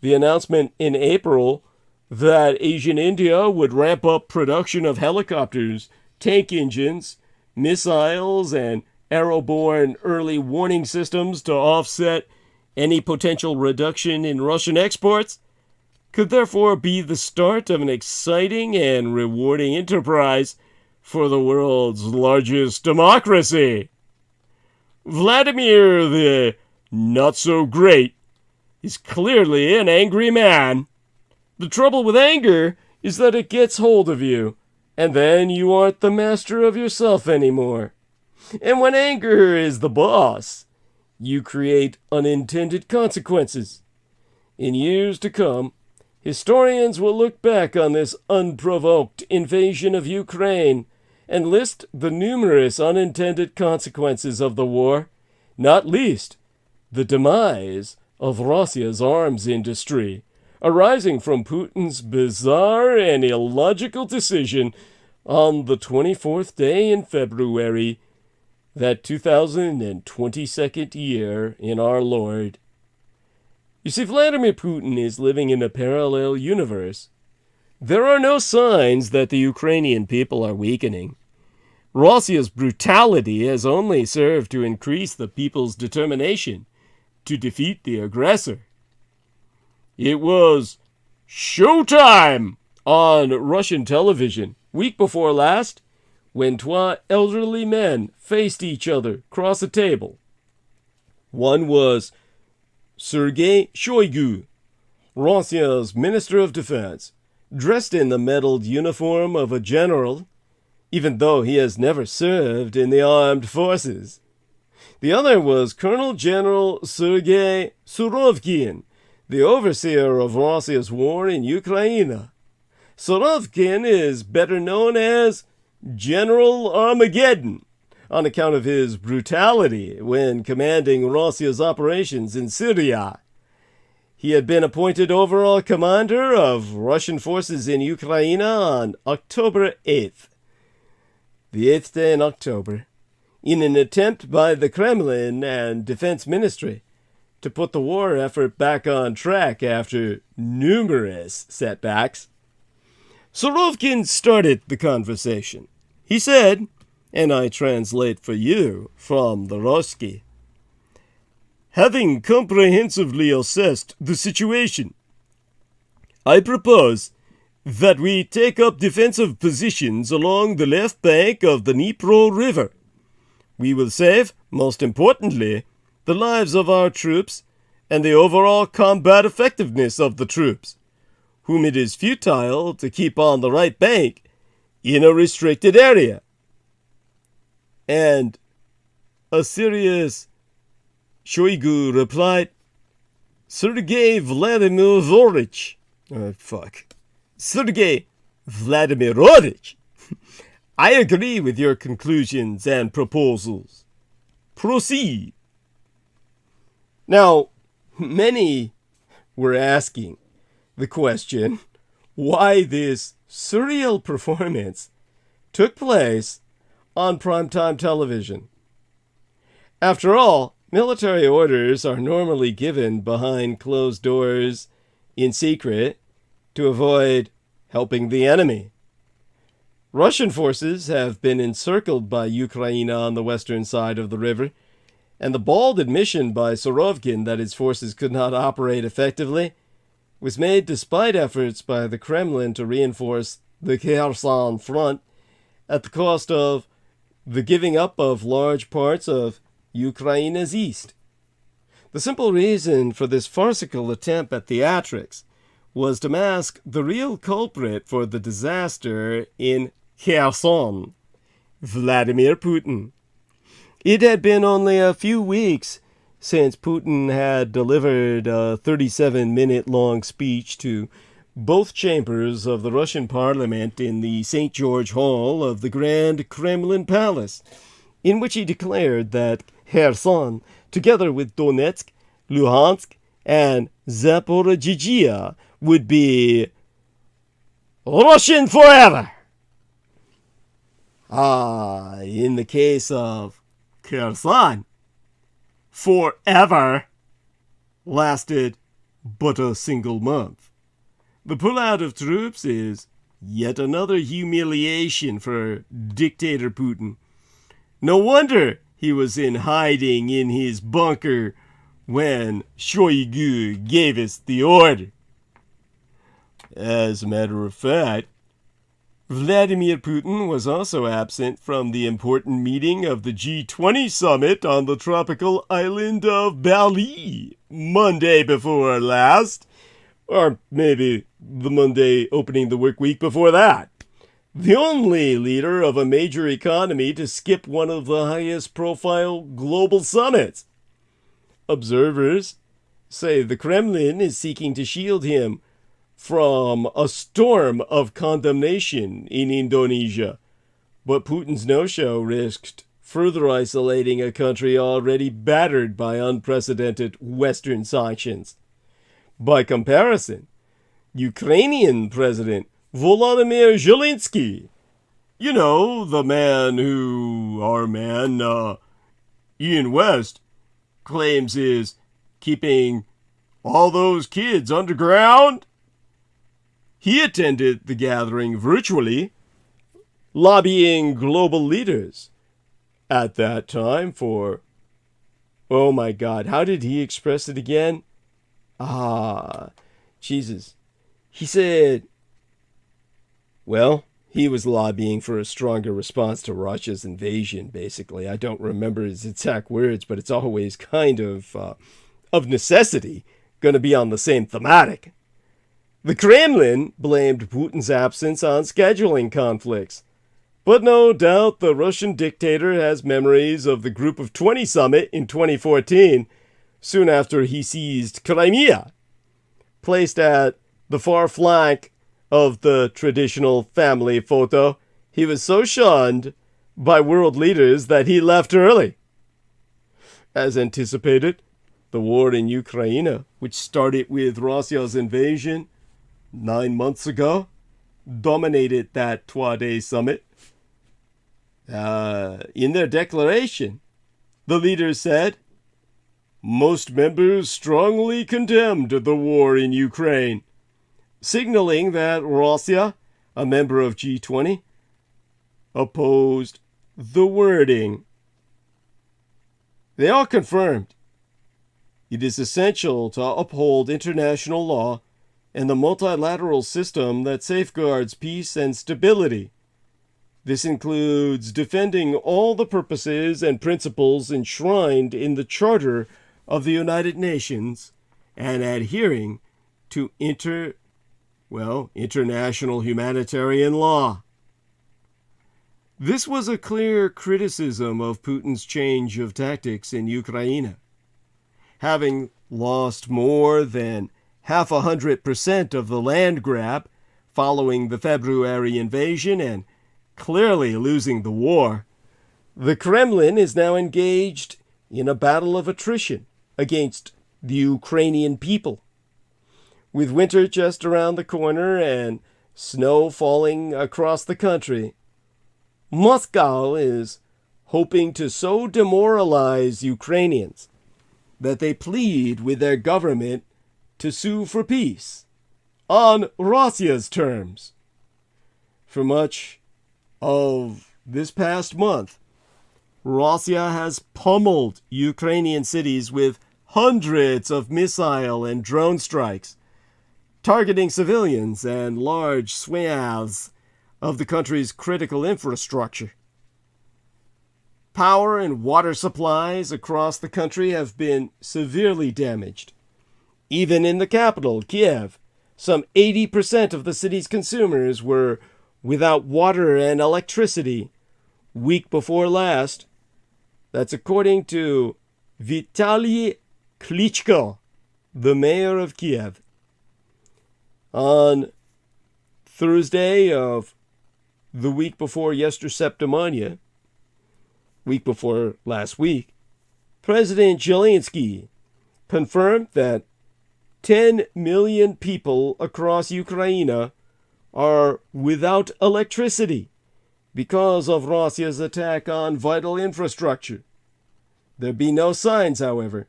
M: The announcement in April that Asian India would ramp up production of helicopters, tank engines, missiles, and airborne early warning systems to offset any potential reduction in Russian exports could therefore be the start of an exciting and rewarding enterprise for the world's largest democracy. Vladimir the Not-So-Great is clearly an angry man. The trouble with anger is that it gets hold of you, and then you aren't the master of yourself anymore. And when anger is the boss, you create unintended consequences. In years to come, historians will look back on this unprovoked invasion of Ukraine and list the numerous unintended consequences of the war, not least the demise of Russia's arms industry, arising from Putin's bizarre and illogical decision on the 24th day in February, that 2022nd year in our Lord. You see, Vladimir Putin is living in a parallel universe. There are no signs that the Ukrainian people are weakening. Russia's brutality has only served to increase the people's determination to defeat the aggressor. It was showtime on Russian television week before last when 2 elderly men faced each other across a table. One was Sergei Shoigu, Russia's Minister of Defense, dressed in the medaled uniform of a general, even though he has never served in the armed forces. The other was Colonel General Sergei Surovkin, the overseer of Russia's war in Ukraine. Surovkin is better known as General Armageddon on account of his brutality when commanding Russia's operations in Syria. He had been appointed overall commander of Russian forces in Ukraine on October 8th. The 8th day in October, in an attempt by the Kremlin and Defense Ministry to put the war effort back on track after numerous setbacks. Surovkin started the conversation. He said, and I translate for you from the Ruski, "Having comprehensively assessed the situation, I propose that we take up defensive positions along the left bank of the Dnipro River. We will save, most importantly, the lives of our troops and the overall combat effectiveness of the troops, whom it is futile to keep on the right bank in a restricted area. And a serious Shoigu replied, Sergei Vladimirovich. Sergei Vladimirovich. I agree with your conclusions and proposals. Proceed. Now, many were asking the question why this surreal performance took place on primetime television. After all, military orders are normally given behind closed doors in secret to avoid helping the enemy. Russian forces have been encircled by Ukraine on the western side of the river, and the bald admission by Surovkin that his forces could not operate effectively was made despite efforts by the Kremlin to reinforce the Kherson front at the cost of the giving up of large parts of Ukraine's east. The simple reason for this farcical attempt at theatrics was to mask the real culprit for the disaster in Kherson, Vladimir Putin. It had been only a few weeks since Putin had delivered a 37-minute-long speech to both chambers of the Russian parliament in the St. George Hall of the Grand Kremlin Palace, in which he declared that Kherson, together with Donetsk, Luhansk, and Zaporizhzhia, would be Russian forever. In the case of Kherson, forever lasted but a single month. The pullout of troops is yet another humiliation for dictator Putin. No wonder he was in hiding in his bunker when Shoigu gave us the order. As a matter of fact, Vladimir Putin was also absent from the important meeting of the G20 summit on the tropical island of Bali Monday before last, or maybe the Monday opening the work week before that. The only leader of a major economy to skip one of the highest profile global summits. Observers say the Kremlin is seeking to shield him from a storm of condemnation in Indonesia, but Putin's no-show risked further isolating a country already battered by unprecedented Western sanctions. By comparison, Ukrainian President Volodymyr Zelensky, you know, the man who our man, Ian West, claims is keeping all those kids underground. He attended the gathering virtually, lobbying global leaders at that time for, oh my God, how did he express it again? Jesus. He said, well, he was lobbying for a stronger response to Russia's invasion, basically. I don't remember his exact words, but it's always kind of necessity, going to be on the same thematic. The Kremlin blamed Putin's absence on scheduling conflicts. But no doubt the Russian dictator has memories of the Group of 20 summit in 2014, soon after he seized Crimea. Placed at the far flank of the traditional family photo, he was so shunned by world leaders that he left early. As anticipated, the war in Ukraine, which started with Russia's invasion 9 months ago, dominated that 2-day summit. In their declaration, the leaders said, most members strongly condemned the war in Ukraine, signaling that Russia, a member of G20, opposed the wording. They all confirmed it is essential to uphold international law and the multilateral system that safeguards peace and stability. This includes defending all the purposes and principles enshrined in the Charter of the United Nations and adhering to international humanitarian law. This was a clear criticism of Putin's change of tactics in Ukraine. Having lost more than 0.5% of the land grab following the February invasion and clearly losing the war, the Kremlin is now engaged in a battle of attrition against the Ukrainian people. With winter just around the corner and snow falling across the country, Moscow is hoping to so demoralize Ukrainians that they plead with their government to sue for peace on Russia's terms. For much of this past month, Russia has pummeled Ukrainian cities with hundreds of missile and drone strikes, targeting civilians and large swaths of the country's critical infrastructure. Power and water supplies across the country have been severely damaged. Even in the capital, Kiev, some 80% of the city's consumers were without water and electricity week before last. That's according to Vitaly Klitschko, the mayor of Kiev. On Thursday of the week before Septimania, week before last week, President Zelensky confirmed that 10 million people across Ukraine are without electricity because of Russia's attack on vital infrastructure. There be no signs, however,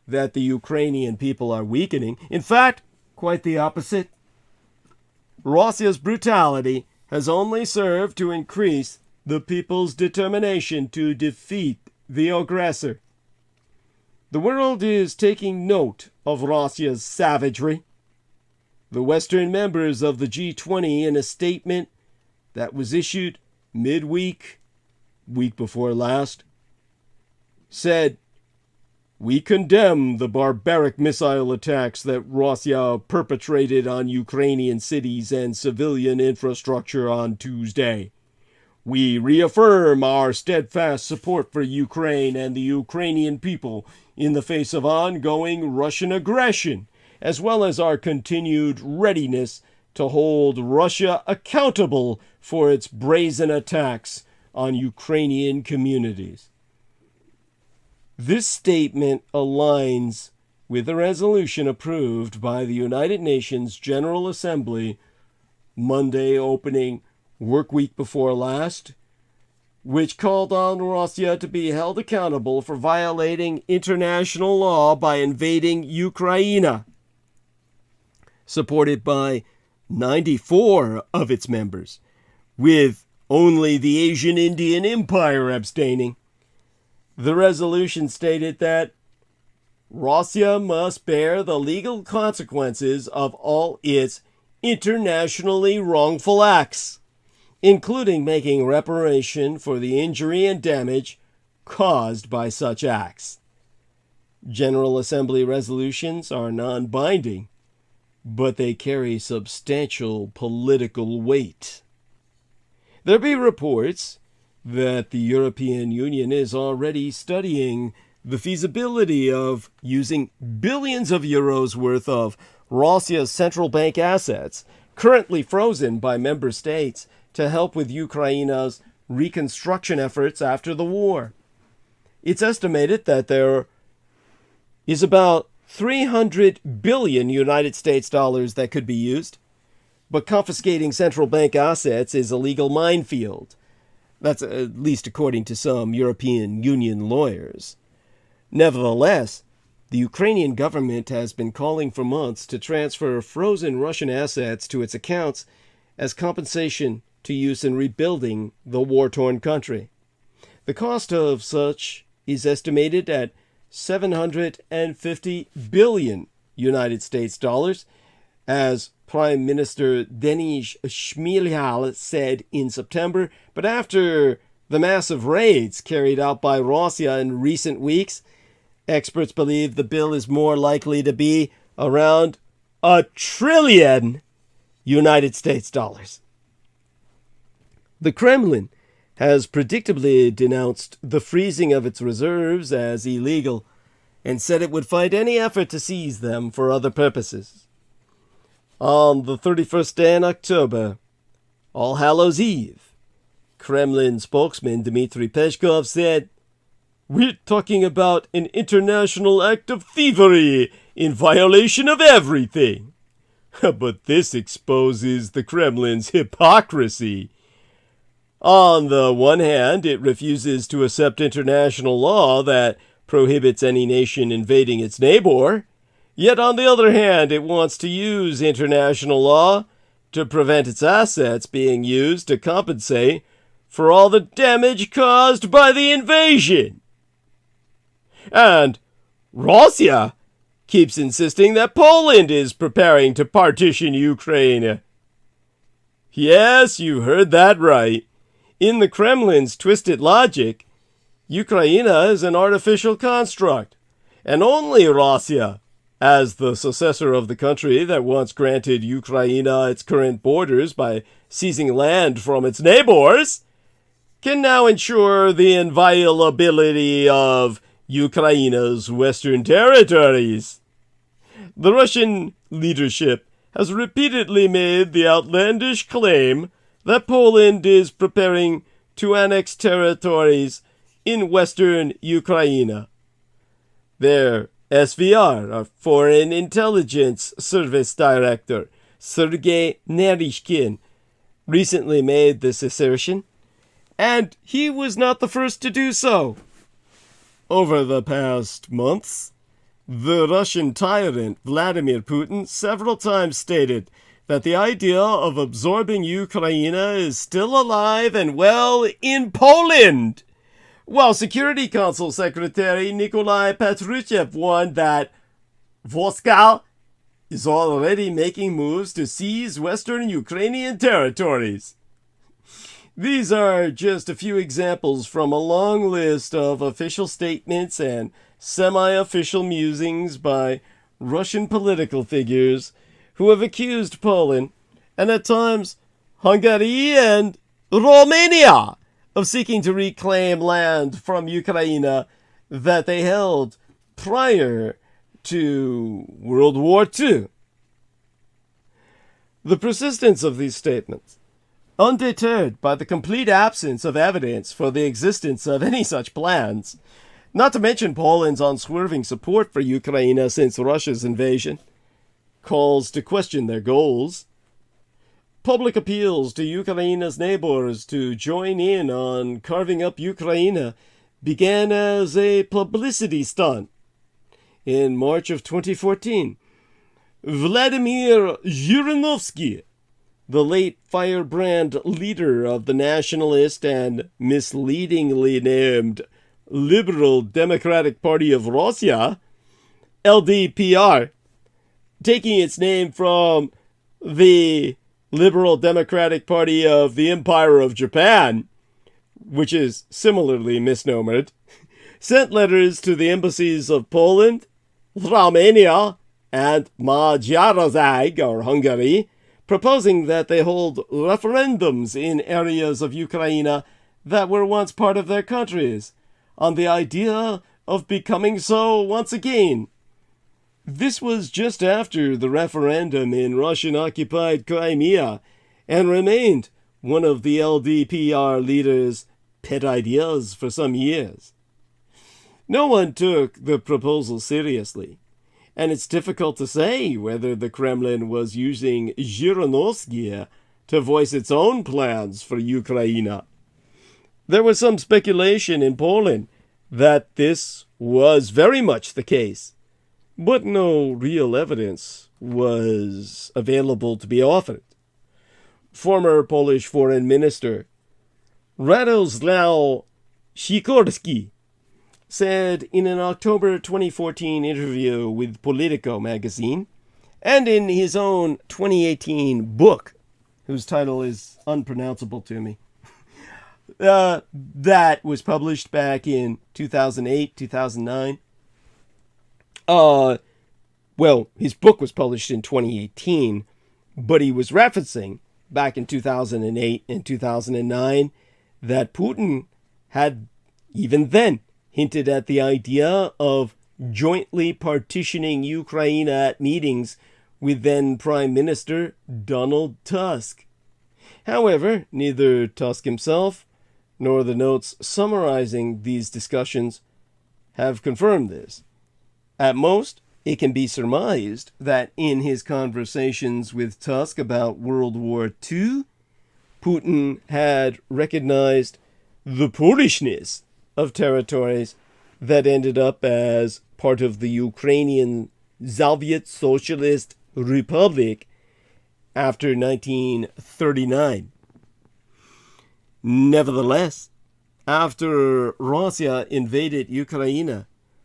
M: that the Ukrainian people are weakening. In fact, quite the opposite. Russia's brutality has only served to increase the people's determination to defeat the aggressor. The world is taking note of Russia's savagery. The Western members of the G20, in a statement that was issued midweek, week before last, said, "We condemn the barbaric missile attacks that Russia perpetrated on Ukrainian cities and civilian infrastructure on Tuesday. We reaffirm our steadfast support for Ukraine and the Ukrainian people in the face of ongoing Russian aggression, as well as our continued readiness to hold Russia accountable for its brazen attacks on Ukrainian communities." This statement aligns with a resolution approved by the United Nations General Assembly Monday opening work week before last, which called on Russia to be held accountable for violating international law by invading Ukraine, supported by 94 of its members, with only the Asian Indian Empire abstaining. The resolution stated that Russia must bear the legal consequences of all its internationally wrongful acts, including making reparation for the injury and damage caused by such acts. General Assembly resolutions are non-binding, but they carry substantial political weight. There be reports that the European Union is already studying the feasibility of using billions of euros worth of Russia's central bank assets, currently frozen by member states, to help with Ukraine's reconstruction efforts after the war. It's estimated that there is about 300 billion United States dollars that could be used, but confiscating central bank assets is a legal minefield. That's at least according to some European Union lawyers. Nevertheless, the Ukrainian government has been calling for months to transfer frozen Russian assets to its accounts as compensation to use in rebuilding the war-torn country. The cost of such is estimated at 750 billion United States dollars, as Prime Minister Denis Shmyhal said in September. But after the massive raids carried out by Russia in recent weeks, experts believe the bill is more likely to be around $1 trillion United States dollars. The Kremlin has predictably denounced the freezing of its reserves as illegal and said it would fight any effort to seize them for other purposes. On the 31st day in October, All Hallows Eve, Kremlin spokesman Dmitry Peskov said, "We're talking about an international act of thievery in violation of everything." But this exposes the Kremlin's hypocrisy. On the one hand, it refuses to accept international law that prohibits any nation invading its neighbor. Yet on the other hand, it wants to use international law to prevent its assets being used to compensate for all the damage caused by the invasion. And Russia keeps insisting that Poland is preparing to partition Ukraine. Yes, you heard that right. In the Kremlin's twisted logic, Ukraine is an artificial construct, and only Russia, as the successor of the country that once granted Ukraine its current borders by seizing land from its neighbors, can now ensure the inviolability of Ukraine's western territories. The Russian leadership has repeatedly made the outlandish claim that Poland is preparing to annex territories in western Ukraine. Their SVR, or Foreign Intelligence Service Director, Sergei Naryshkin, recently made this assertion, and he was not the first to do so. Over the past months, the Russian tyrant Vladimir Putin several times stated that the idea of absorbing Ukraine is still alive and well in Poland, while Security Council Secretary Nikolai Patrushev warned that Moscow is already making moves to seize western Ukrainian territories. These are just a few examples from a long list of official statements and semi-official musings by Russian political figures who have accused Poland, and at times Hungary and Romania, of seeking to reclaim land from Ukraine that they held prior to World War II. The persistence of these statements, undeterred by the complete absence of evidence for the existence of any such plans, not to mention Poland's unswerving support for Ukraine since Russia's invasion, calls to question their goals. Public appeals to Ukraine's neighbors to join in on carving up Ukraine began as a publicity stunt. In March of 2014, Vladimir Zhirinovsky, the late firebrand leader of the nationalist and misleadingly named Liberal Democratic Party of Russia, LDPR, taking its name from the Liberal Democratic Party of the Empire of Japan, which is similarly misnomered, sent letters to the embassies of Poland, Romania, and Magyarország, or Hungary, proposing that they hold referendums in areas of Ukraine that were once part of their countries, on the idea of becoming so once again. This was just after the referendum in Russian-occupied Crimea, and remained one of the LDPR leaders' pet ideas for some years. No one took the proposal seriously, and it's difficult to say whether the Kremlin was using Zhirinovsky to voice its own plans for Ukraine. There was some speculation in Poland that this was very much the case, but no real evidence was available to be offered. Former Polish Foreign Minister Radoslaw Sikorski said in an October 2014 interview with Politico magazine, And in his own 2018 book, whose title is unpronounceable to me, that was published back in 2008, 2009. Well, his book was published in 2018, but he was referencing back in 2008 and 2009 that Putin had even then hinted at the idea of jointly partitioning Ukraine at meetings with then Prime Minister Donald Tusk. However, neither Tusk himself nor the notes summarizing these discussions have confirmed this. At most, it can be surmised that in his conversations with Tusk about World War II, Putin had recognized the Polishness of territories that ended up as part of the Ukrainian Soviet Socialist Republic after 1939. Nevertheless, after Russia invaded Ukraine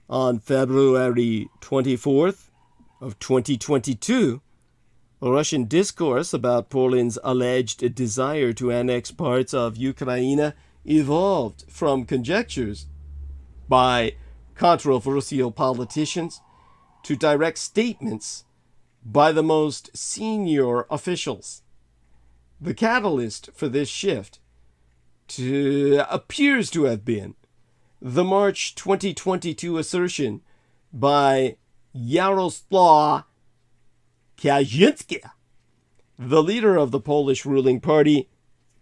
M: on February 24th of 2022, Russian discourse about Poland's alleged desire to annex parts of Ukraine evolved from conjectures by controversial politicians to direct statements by the most senior officials. The catalyst for this shift appears to have been the March 2022 assertion by Jarosław Kaczynski, the leader of the Polish ruling party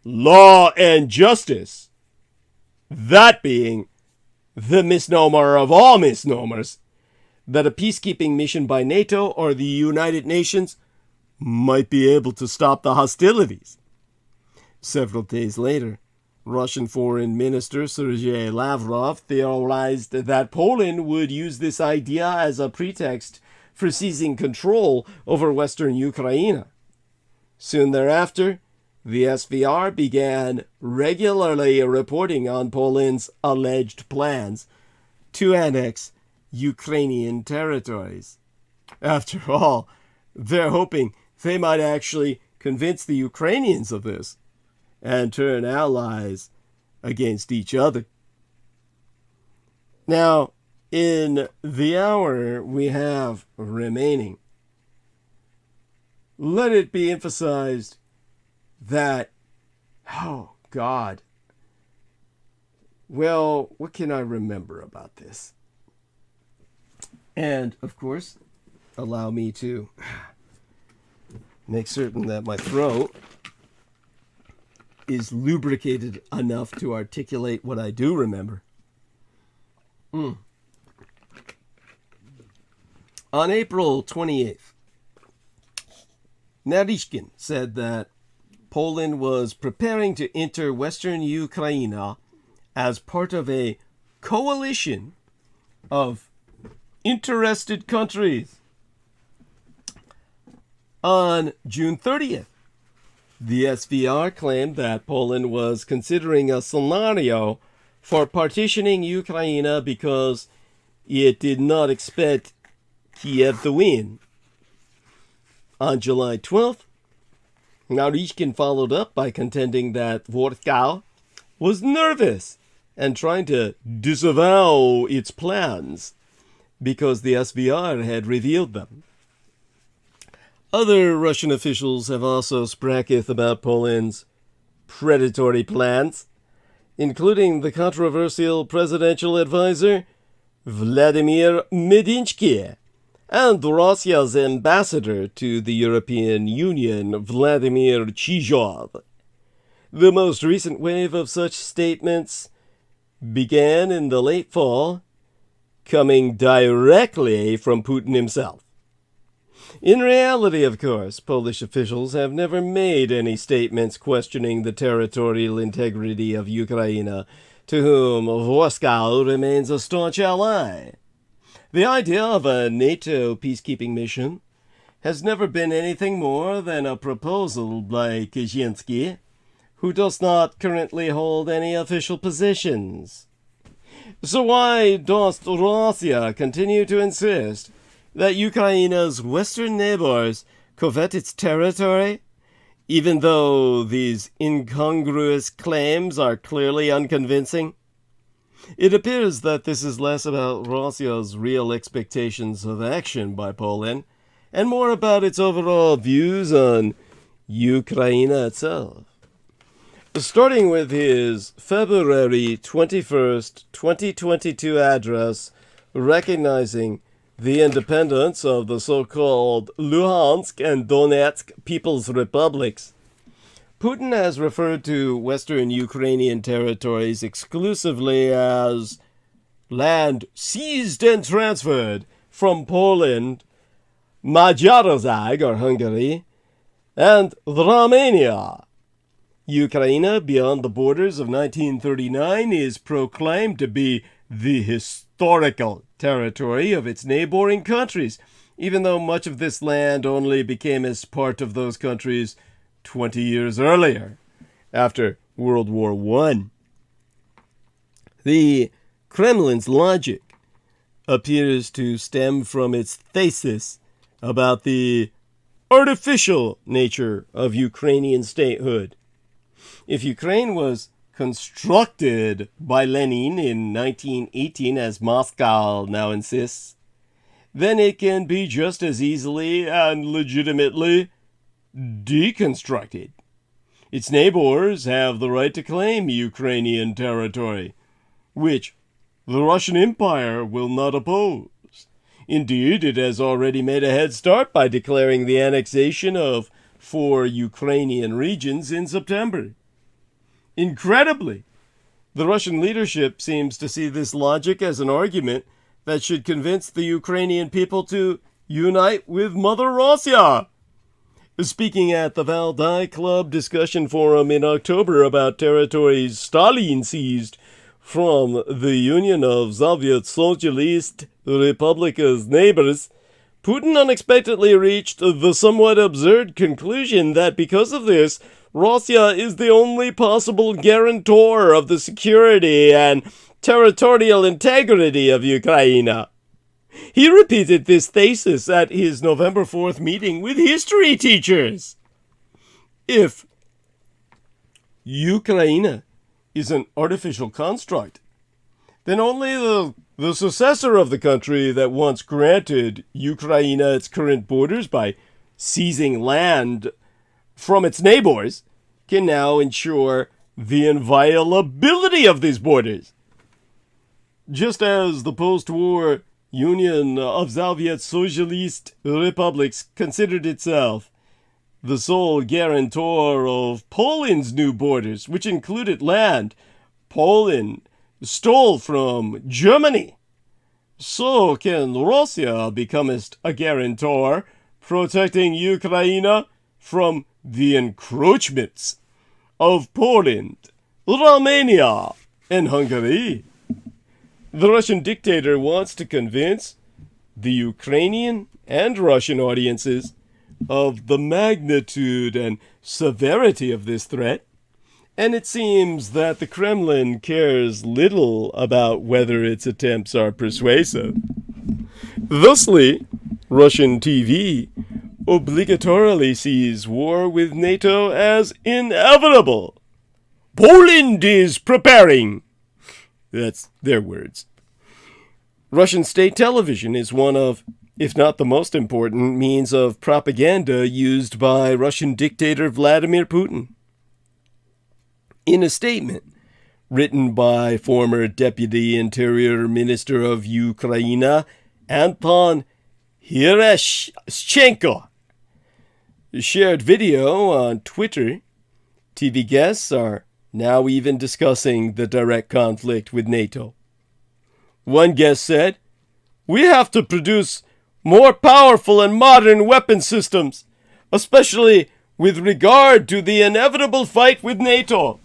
M: Law and Justice, that being the misnomer of all misnomers, that a peacekeeping mission by NATO or the United Nations might be able to stop the hostilities. Several days later, Russian Foreign Minister Sergei Lavrov theorized that Poland would use this idea as a pretext for seizing control over western Ukraine. Soon thereafter, the SVR began regularly reporting on Poland's alleged plans to annex Ukrainian territories. After all, they're hoping they might actually convince the Ukrainians of this and turn allies against each other. Now, in the hour we have remaining, let it be emphasized that, oh God, well, what can I remember about this? And, of course, allow me to make certain that my throat is lubricated enough to articulate what I do remember. On April 28th, Naryshkin said that Poland was preparing to enter western Ukraine as part of a coalition of interested countries. On June 30th, the SVR claimed that Poland was considering a scenario for partitioning Ukraine because it did not expect Kiev to win. On July 12th, Naryshkin followed up by contending that Warsaw was nervous and trying to disavow its plans because the SVR had revealed them. Other Russian officials have also spracketh about Poland's predatory plans, including the controversial presidential advisor Vladimir Medinsky and Russia's ambassador to the European Union, Vladimir Chizhov. The most recent wave of such statements began in the late fall, coming directly from Putin himself. In reality, of course, Polish officials have never made any statements questioning the territorial integrity of Ukraine, to whom Moscow remains a staunch ally. The idea of a NATO peacekeeping mission has never been anything more than a proposal by Kaczynski, who does not currently hold any official positions. So why does Russia continue to insist that Ukraine's western neighbors covet its territory, even though these incongruous claims are clearly unconvincing? It appears that this is less about Russia's real expectations of action by Poland, and more about its overall views on Ukraine itself. Starting with his February 21st, 2022 address recognizing the independence of the so-called Luhansk and Donetsk People's Republics, Putin has referred to Western Ukrainian territories exclusively as land seized and transferred from Poland, Magyarország, or Hungary, and Romania. Ukraine, beyond the borders of 1939, is proclaimed to be the historical territory of its neighboring countries, even though much of this land only became as part of those countries 20 years earlier, after World War I. The Kremlin's logic appears to stem from its thesis about the artificial nature of Ukrainian statehood. If Ukraine was constructed by Lenin in 1918, as Moscow now insists, then it can be just as easily and legitimately deconstructed. Its neighbors have the right to claim Ukrainian territory, which the Russian Empire will not oppose. Indeed, it has already made a head start by declaring the annexation of 4 Ukrainian regions in September. Incredibly, the Russian leadership seems to see this logic as an argument that should convince the Ukrainian people to unite with Mother Russia. Speaking at the Valdai Club discussion forum in October about territories Stalin seized from the Union of Soviet Socialist Republica's neighbors, Putin unexpectedly reached the somewhat absurd conclusion that because of this, Russia is the only possible guarantor of the security and territorial integrity of Ukraine. He repeated this thesis at his November 4th meeting with history teachers. If Ukraine is an artificial construct, then only the successor of the country that once granted Ukraine its current borders by seizing land from its neighbors can now ensure the inviolability of these borders. Just as the post-war Union of Soviet Socialist Republics considered itself the sole guarantor of Poland's new borders, which included land Poland stole from Germany, so can Russia become a guarantor protecting Ukraine from the encroachments of Poland, Romania, and Hungary. The Russian dictator wants to convince the Ukrainian and Russian audiences of the magnitude and severity of this threat, and it seems that the Kremlin cares little about whether its attempts are persuasive. Thusly, Russian TV obligatorily sees war with NATO as inevitable. Poland is preparing. That's their words. Russian state television is one of, if not the most important, means of propaganda used by Russian dictator Vladimir Putin. In a statement written by former Deputy Interior Minister of Ukraine, Anton Herashchenko, shared video on Twitter, TV guests are now even discussing the direct conflict with NATO. One guest said, "We have to produce more powerful and modern weapon systems, especially with regard to the inevitable fight with NATO."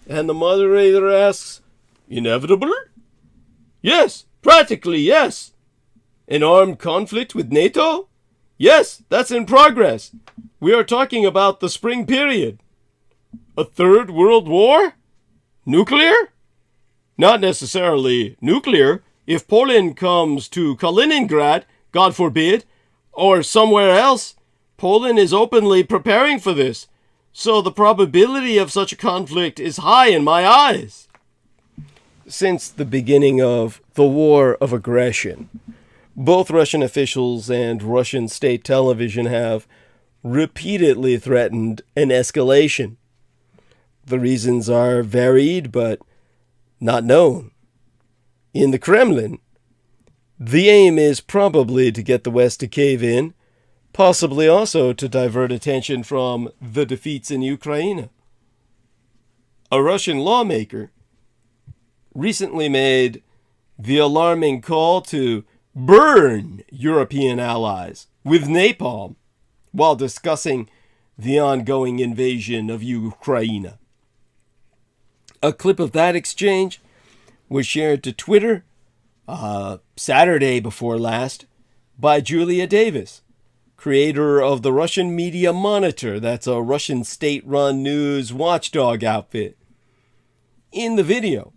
M: And the moderator asks, "Inevitable?" "Yes, practically yes." "An armed conflict with NATO?" "Yes, that's in progress. We are talking about the spring period." "A third world war? Nuclear?" "Not necessarily nuclear. If Poland comes to Kaliningrad, God forbid, or somewhere else, Poland is openly preparing for this, so the probability of such a conflict is high in my eyes. Since the beginning of the war of aggression, both Russian officials and Russian state television have repeatedly threatened an escalation. The reasons are varied but not known. In the Kremlin, the aim is probably to get the West to cave in, possibly also to divert attention from the defeats in Ukraine. A Russian lawmaker recently made the alarming call to burn European allies with napalm while discussing the ongoing invasion of Ukraine. A clip of that exchange was shared to Twitter Saturday before last by Julia Davis, creator of the Russian Media Monitor. That's a Russian state-run news watchdog outfit. In the video,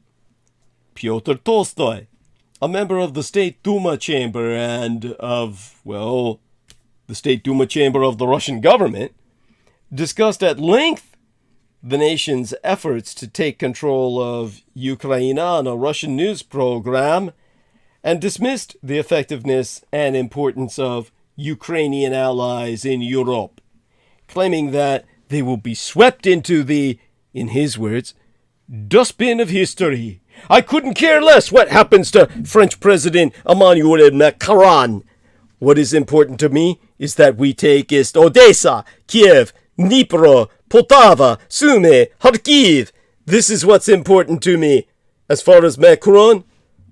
M: Pyotr Tolstoy, a member of the State Duma chamber and of, well, the State Duma chamber of the Russian government, discussed at length the nation's efforts to take control of Ukraine on a Russian news program and dismissed the effectiveness and importance of Ukrainian allies in Europe, claiming that they will be swept into the, in his words, dustbin of history. I couldn't care less what happens to French President Emmanuel Macron. What is important to me is that we take East Odessa, Kiev, Dnipro, Poltava, Sumy, Kharkiv. This is what's important to me. As far as Macron,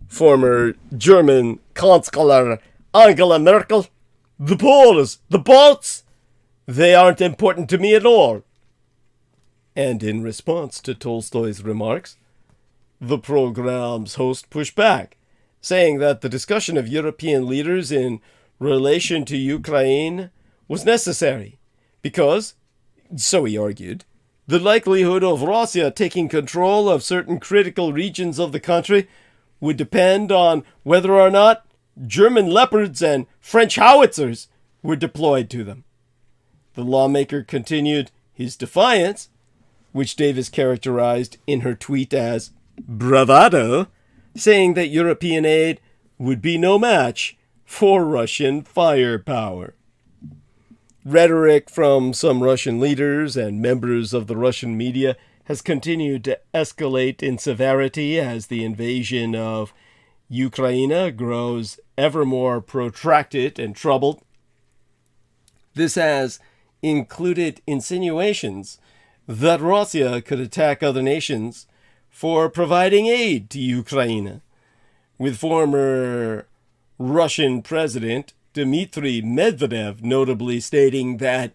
M: former German Chancellor Angela Merkel, the Poles, the Balts, they aren't important to me at all. And in response to Tolstoy's remarks, the program's host pushed back, saying that the discussion of European leaders in relation to Ukraine was necessary because, so he argued, the likelihood of Russia taking control of certain critical regions of the country would depend on whether or not German Leopards and French howitzers were deployed to them. The lawmaker continued his defiance, which Davis characterized in her tweet as bravado, saying that European aid would be no match for Russian firepower. Rhetoric from some Russian leaders and members of the Russian media has continued to escalate in severity as the invasion of Ukraine grows ever more protracted and troubled. This has included insinuations that Russia could attack other nations for providing aid to Ukraine, with former Russian President Dmitry Medvedev notably stating that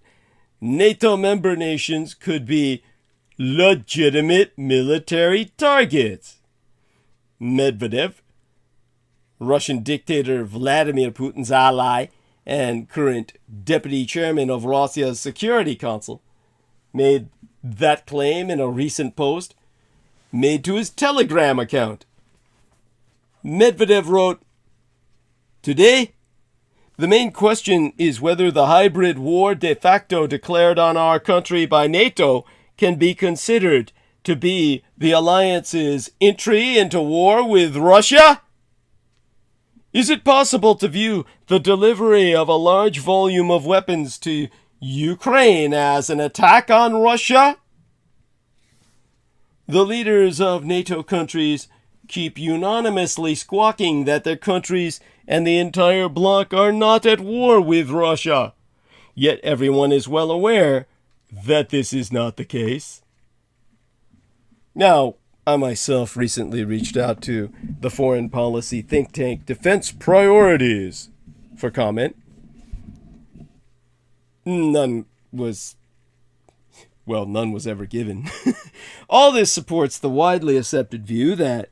M: NATO member nations could be legitimate military targets. Medvedev, Russian dictator Vladimir Putin's ally and current deputy chairman of Russia's Security Council, made that claim in a recent post made to his Telegram account. Medvedev wrote, "Today, the main question is whether the hybrid war de facto declared on our country by NATO can be considered to be the alliance's entry into war with Russia? Is it possible to view the delivery of a large volume of weapons to Ukraine as an attack on Russia?" The leaders of NATO countries keep unanimously squawking that their countries and the entire bloc are not at war with Russia. Yet everyone is well aware that this is not the case. Now, I myself recently reached out to the foreign policy think tank Defense Priorities for comment. None was ever given. All this supports the widely accepted view that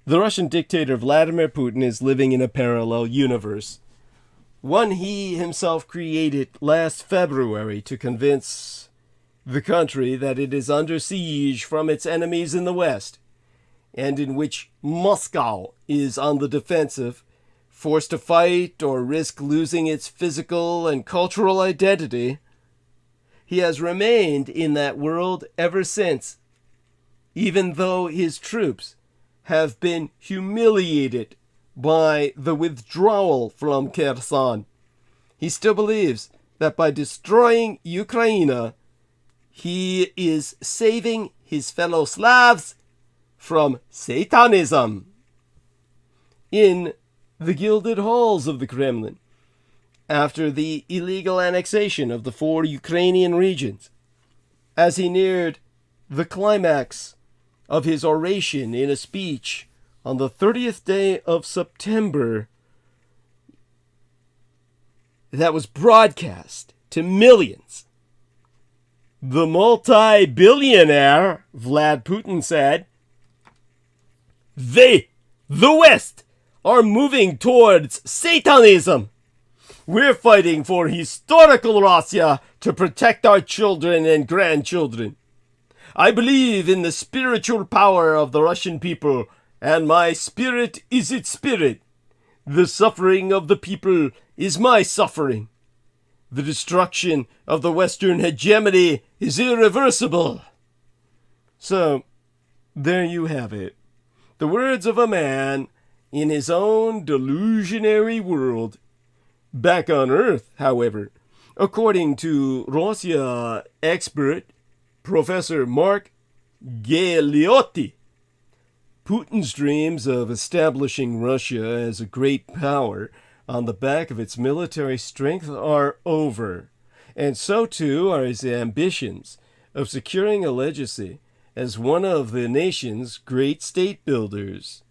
M: the Russian dictator Vladimir Putin is living in a parallel universe, one he himself created last February to convince the country that it is under siege from its enemies in the West, and in which Moscow is on the defensive forced to fight or risk losing its physical and cultural identity, he has remained in that world ever since, even though his troops have been humiliated by the withdrawal from Kherson. He still believes that by destroying Ukraine, he is saving his fellow Slavs from Satanism. In the gilded halls of the Kremlin, after the illegal annexation of the 4 Ukrainian regions, as he neared the climax of his oration in a speech on the 30th day of September that was broadcast to millions, the multi-billionaire Vlad Putin said, "They, the West, are moving towards Satanism. We're fighting for historical Russia to protect our children and grandchildren. I believe in the spiritual power of the Russian people, and my spirit is its spirit. The suffering of the people is my suffering. The destruction of the Western hegemony is irreversible." So, there you have it. The words of a man in his own delusionary world. Back on Earth, however, according to Russia expert Professor Mark Galeotti, Putin's dreams of establishing Russia as a great power on the back of its military strength are over, and so too are his ambitions of securing a legacy as one of the nation's great state builders.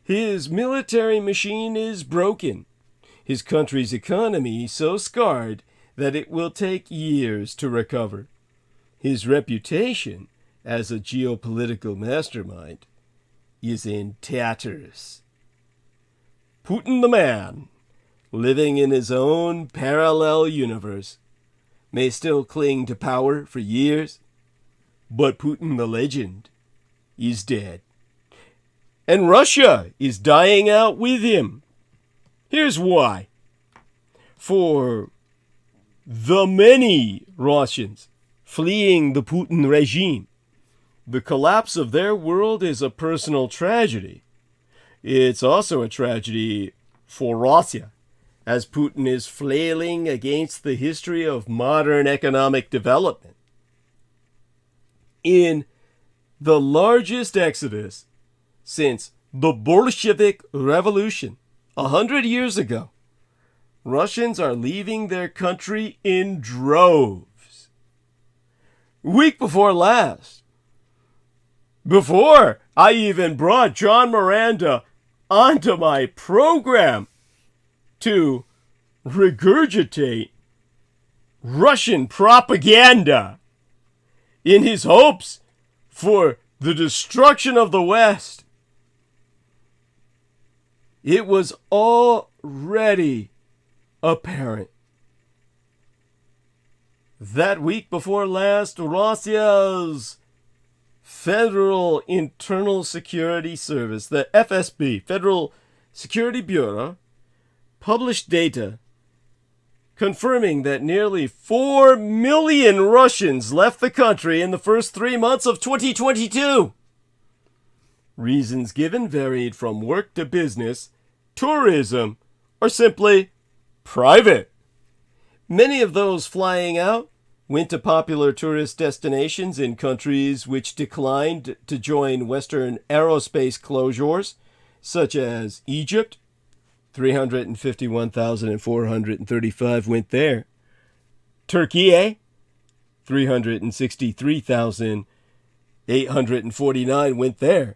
M: His military machine is broken, his country's economy so scarred that it will take years to recover. His reputation as a geopolitical mastermind is in tatters. Putin the man, living in his own parallel universe, may still cling to power for years, but Putin the legend is dead. And Russia is dying out with him. Here's why. For the many Russians fleeing the Putin regime, the collapse of their world is a personal tragedy. It's also a tragedy for Russia, as Putin is flailing against the history of modern economic development. In the largest exodus since the Bolshevik Revolution 100 years ago, Russians are leaving their country in droves. Week before last, before I even brought John Miranda onto my program to regurgitate Russian propaganda in his hopes for the destruction of the West, it was already apparent. That week before last, Russia's Federal Internal Security Service, the FSB, Federal Security Bureau, published data confirming that nearly 4 million Russians left the country in the first 3 months of 2022. Reasons given varied from work to business, tourism, or simply private. Many of those flying out went to popular tourist destinations in countries which declined to join Western aerospace closures, such as Egypt. 351,435 went there. Turkey, 363,849 went there.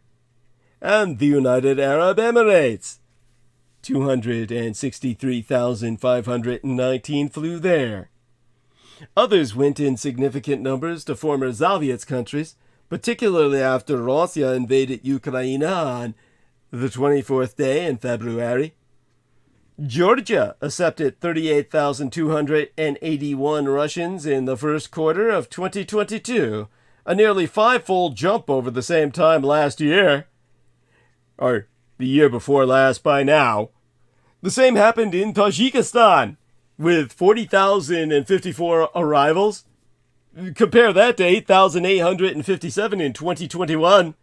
M: And the United Arab Emirates, 263,519 flew there. Others went in significant numbers to former Soviet countries, particularly after Russia invaded Ukraine on the 24th day in February. Georgia accepted 38,281 Russians in the first quarter of 2022, a nearly 5-fold jump over the same time last year, or the year before last by now. The same happened in Tajikistan, with 40,054 arrivals. Compare that to 8,857 in 2021.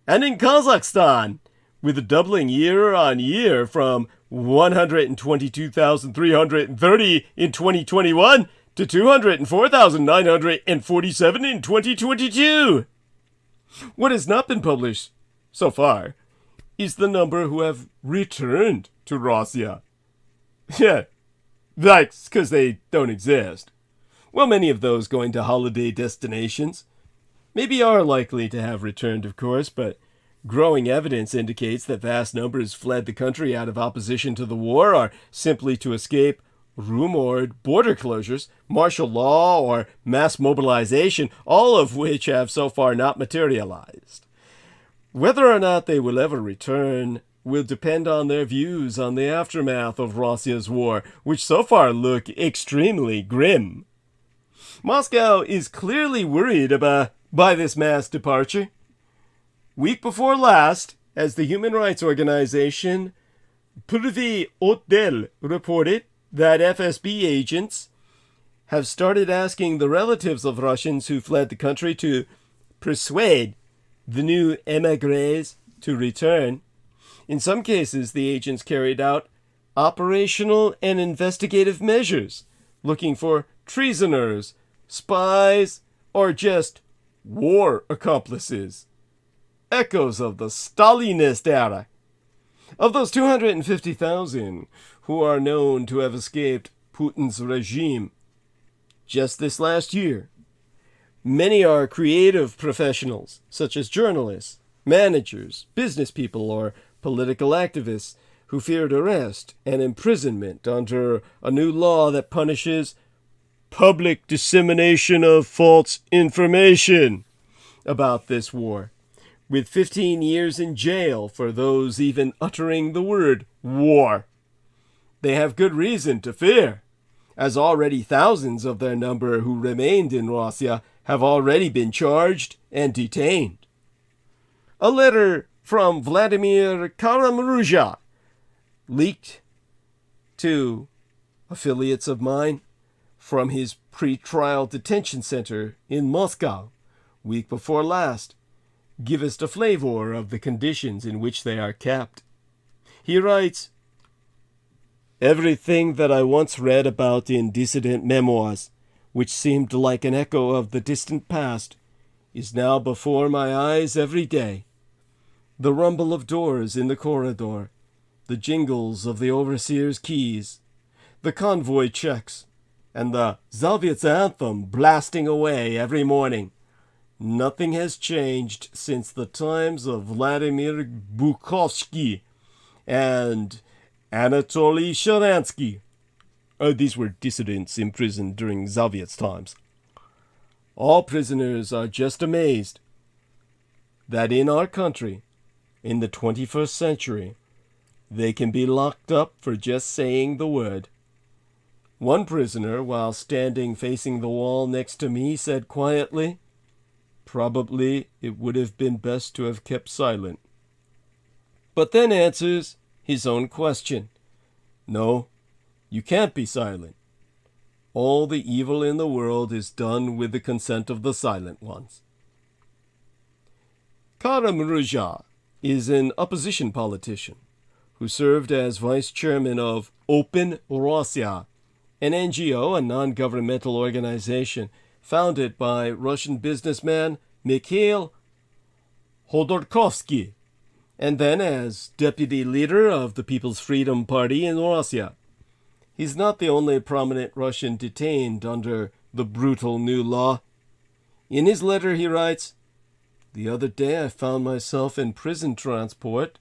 M: And in Kazakhstan, with a doubling year on year from 122,330 in 2021 to 204,947 in 2022. What has not been published so far is the number who have returned to Russia. Yeah, that's because they don't exist. Well, many of those going to holiday destinations maybe are likely to have returned, of course, but growing evidence indicates that vast numbers fled the country out of opposition to the war or simply to escape rumored border closures, martial law, or mass mobilization, all of which have so far not materialized. Whether or not they will ever return will depend on their views on the aftermath of Russia's war, which so far look extremely grim. Moscow is clearly worried by this mass departure. Week before last, as the human rights organization Prvi Otdel reported that FSB agents have started asking the relatives of Russians who fled the country to persuade the new émigrés to return. In some cases, the agents carried out operational and investigative measures, looking for treasoners, spies, or just war accomplices. Echoes of the Stalinist era. Of those 250,000 who are known to have escaped Putin's regime just this last year, many are creative professionals, such as journalists, managers, business people, or political activists who feared arrest and imprisonment under a new law that punishes public dissemination of false information about this war, with 15 years in jail for those even uttering the word war. They have good reason to fear, as already thousands of their number who remained in Russia have already been charged and detained. A letter from Vladimir Karamurza, leaked to affiliates of mine from his pre-trial detention center in Moscow, week before last, give us a flavor of the conditions in which they are kept. He writes, "Everything that I once read about in dissident memoirs, which seemed like an echo of the distant past, is now before my eyes every day. The rumble of doors in the corridor, the jingles of the overseer's keys, the convoy checks, and the Soviet's anthem blasting away every morning. Nothing has changed since the times of Vladimir Bukovsky and Anatoly Sharansky." These were dissidents imprisoned during Soviet times. "All prisoners are just amazed that in our country, in the 21st century, they can be locked up for just saying the word. One prisoner, while standing facing the wall next to me, said quietly, 'Probably it would have been best to have kept silent,' but then answers his own question. No, you can't be silent. All the evil in the world is done with the consent of the silent ones." Karamurza is an opposition politician who served as vice chairman of Open Russia, an NGO, a non-governmental organization founded by Russian businessman Mikhail Khodorkovsky, and then as deputy leader of the People's Freedom Party in Russia. He's not the only prominent Russian detained under the brutal new law. In his letter he writes, "The other day I found myself in prison transport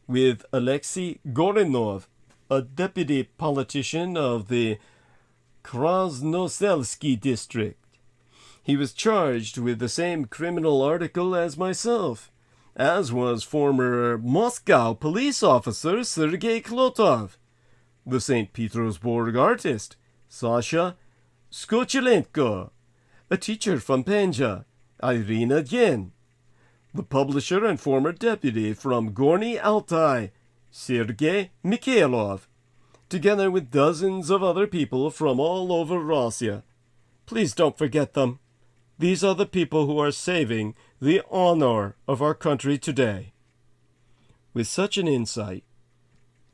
M: with Alexei Gorinov, a deputy politician of the Krasnoselsky district. He was charged with the same criminal article as myself, as was former Moscow police officer Sergei Klotov, the St. Petersburg artist Sasha Skochelenko, a teacher from Penza, Irina Yen, the publisher and former deputy from Gorny Altai, Sergei Mikhailov, together with dozens of other people from all over Russia. Please don't forget them. These are the people who are saving the honor of our country today. With such an insight,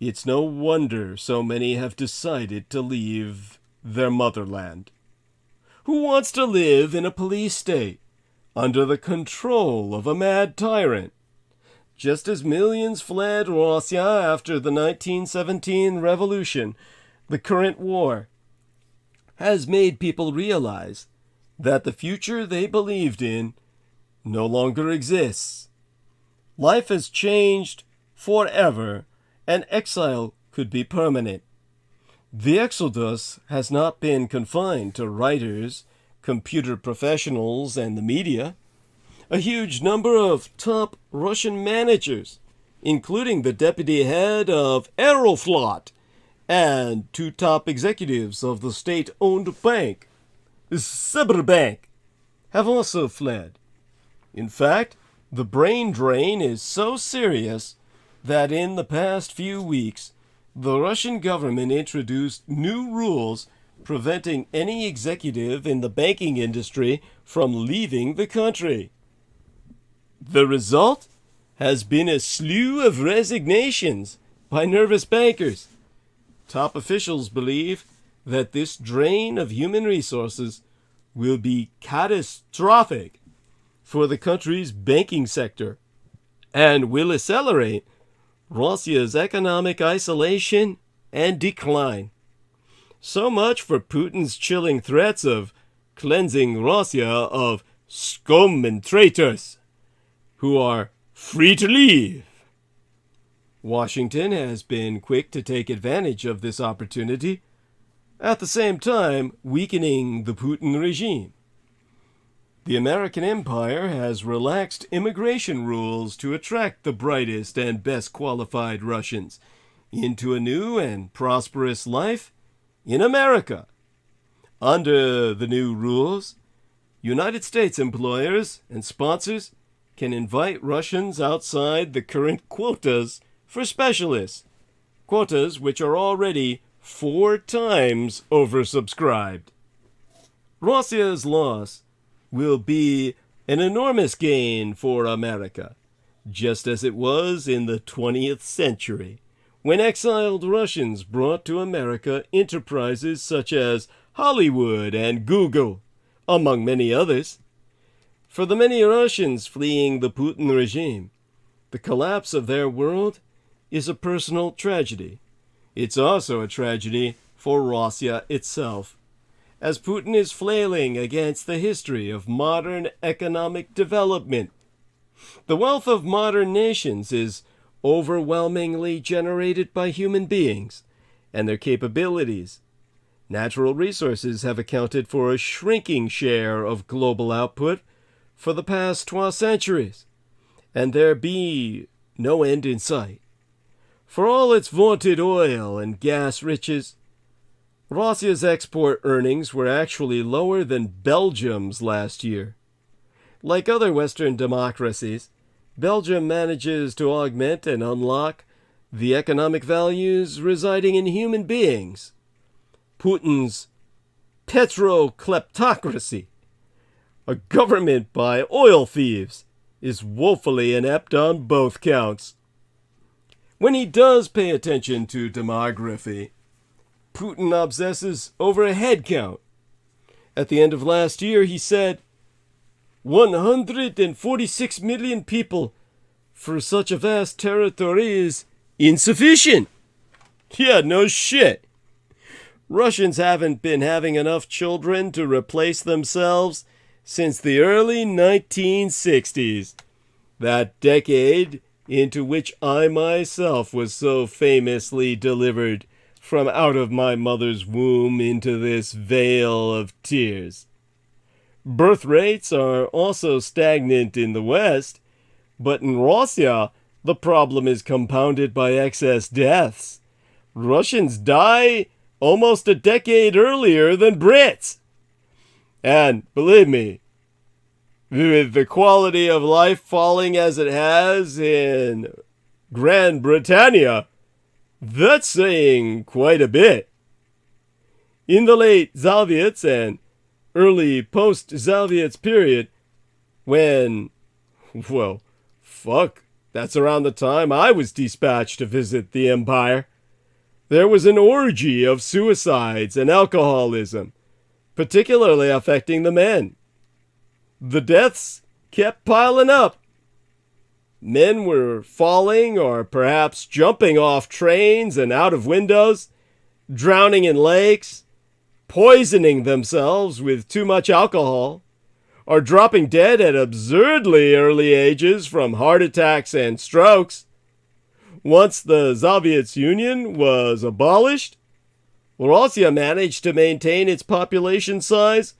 M: it's no wonder so many have decided to leave their motherland. Who wants to live in a police state under the control of a mad tyrant? Just as millions fled Russia after the 1917 revolution, the current war has made people realize that the future they believed in no longer exists. Life has changed forever, and exile could be permanent. The exodus has not been confined to writers, computer professionals, and the media. A huge number of top Russian managers, including the deputy head of Aeroflot and 2 top executives of the state-owned bank, Sberbank, have also fled. In fact, the brain drain is so serious that in the past few weeks, the Russian government introduced new rules preventing any executive in the banking industry from leaving the country. The result has been a slew of resignations by nervous bankers. Top officials believe that this drain of human resources will be catastrophic for the country's banking sector and will accelerate Russia's economic isolation and decline. So much for Putin's chilling threats of cleansing Russia of scum and traitors who are free to leave. Washington has been quick to take advantage of this opportunity, at the same time weakening the Putin regime. The American empire has relaxed immigration rules to attract the brightest and best qualified Russians into a new and prosperous life in America. Under the new rules, United States employers and sponsors can invite Russians outside the current quotas for specialists, quotas which are already 4 times oversubscribed. Russia's loss will be an enormous gain for America, just as it was in the 20th century, when exiled Russians brought to America enterprises such as Hollywood and Google, among many others. For the many Russians fleeing the Putin regime, the collapse of their world is a personal tragedy. It's also a tragedy for Russia itself, as Putin is flailing against the history of modern economic development. The wealth of modern nations is overwhelmingly generated by human beings and their capabilities. Natural resources have accounted for a shrinking share of global output for the past 12 centuries, and there be no end in sight. For all its vaunted oil and gas riches, Russia's export earnings were actually lower than Belgium's last year. Like other Western democracies, Belgium manages to augment and unlock the economic values residing in human beings. Putin's petro-kleptocracy, a government by oil thieves, is woefully inept on both counts. When he does pay attention to demography, Putin obsesses over a head count. At the end of last year, he said, 146 million people for such a vast territory is insufficient. Yeah, no shit. Russians haven't been having enough children to replace themselves since the early 1960s, that decade into which I myself was so famously delivered from out of my mother's womb into this vale of tears. Birth rates are also stagnant in the West, but in Russia, the problem is compounded by excess deaths. Russians die almost a decade earlier than Brits. And believe me, with the quality of life falling as it has in Grand Britannia, That's saying quite a bit. In the late Soviets and early post-Soviets period, when, well, fuck, that's around the time I was dispatched to visit the Empire, there was an orgy of suicides and alcoholism, particularly affecting the men. The deaths kept piling up. Men were falling or perhaps jumping off trains and out of windows, drowning in lakes, poisoning themselves with too much alcohol, or dropping dead at absurdly early ages from heart attacks and strokes. Once the Soviet Union was abolished, Russia managed to maintain its population size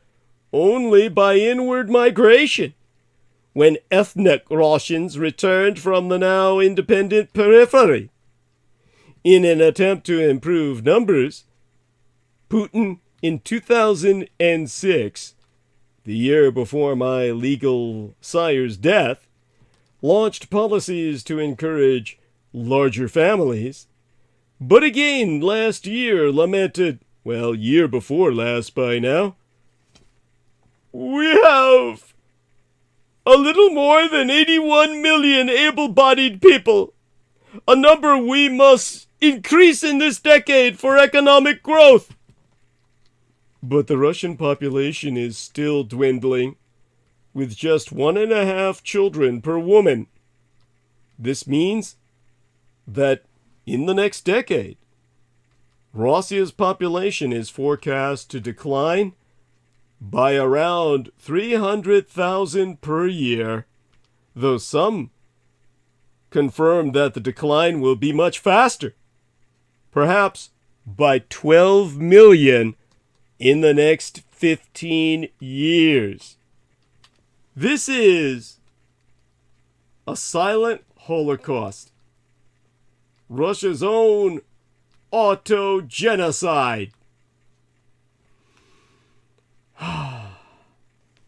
M: only by inward migration, when ethnic Russians returned from the now independent periphery. In an attempt to improve numbers, Putin in 2006, the year before my legal sire's death, launched policies to encourage larger families, but again last year lamented, well, year before last by now, we have a little more than 81 million able-bodied people, a number we must increase in this decade for economic growth. But the Russian population is still dwindling, with just 1.5 children per woman. This means that in the next decade, Russia's population is forecast to decline by around 300,000 per year, though some confirm that the decline will be much faster, perhaps by 12 million in the next 15 years. This is a silent holocaust, Russia's own auto-genocide.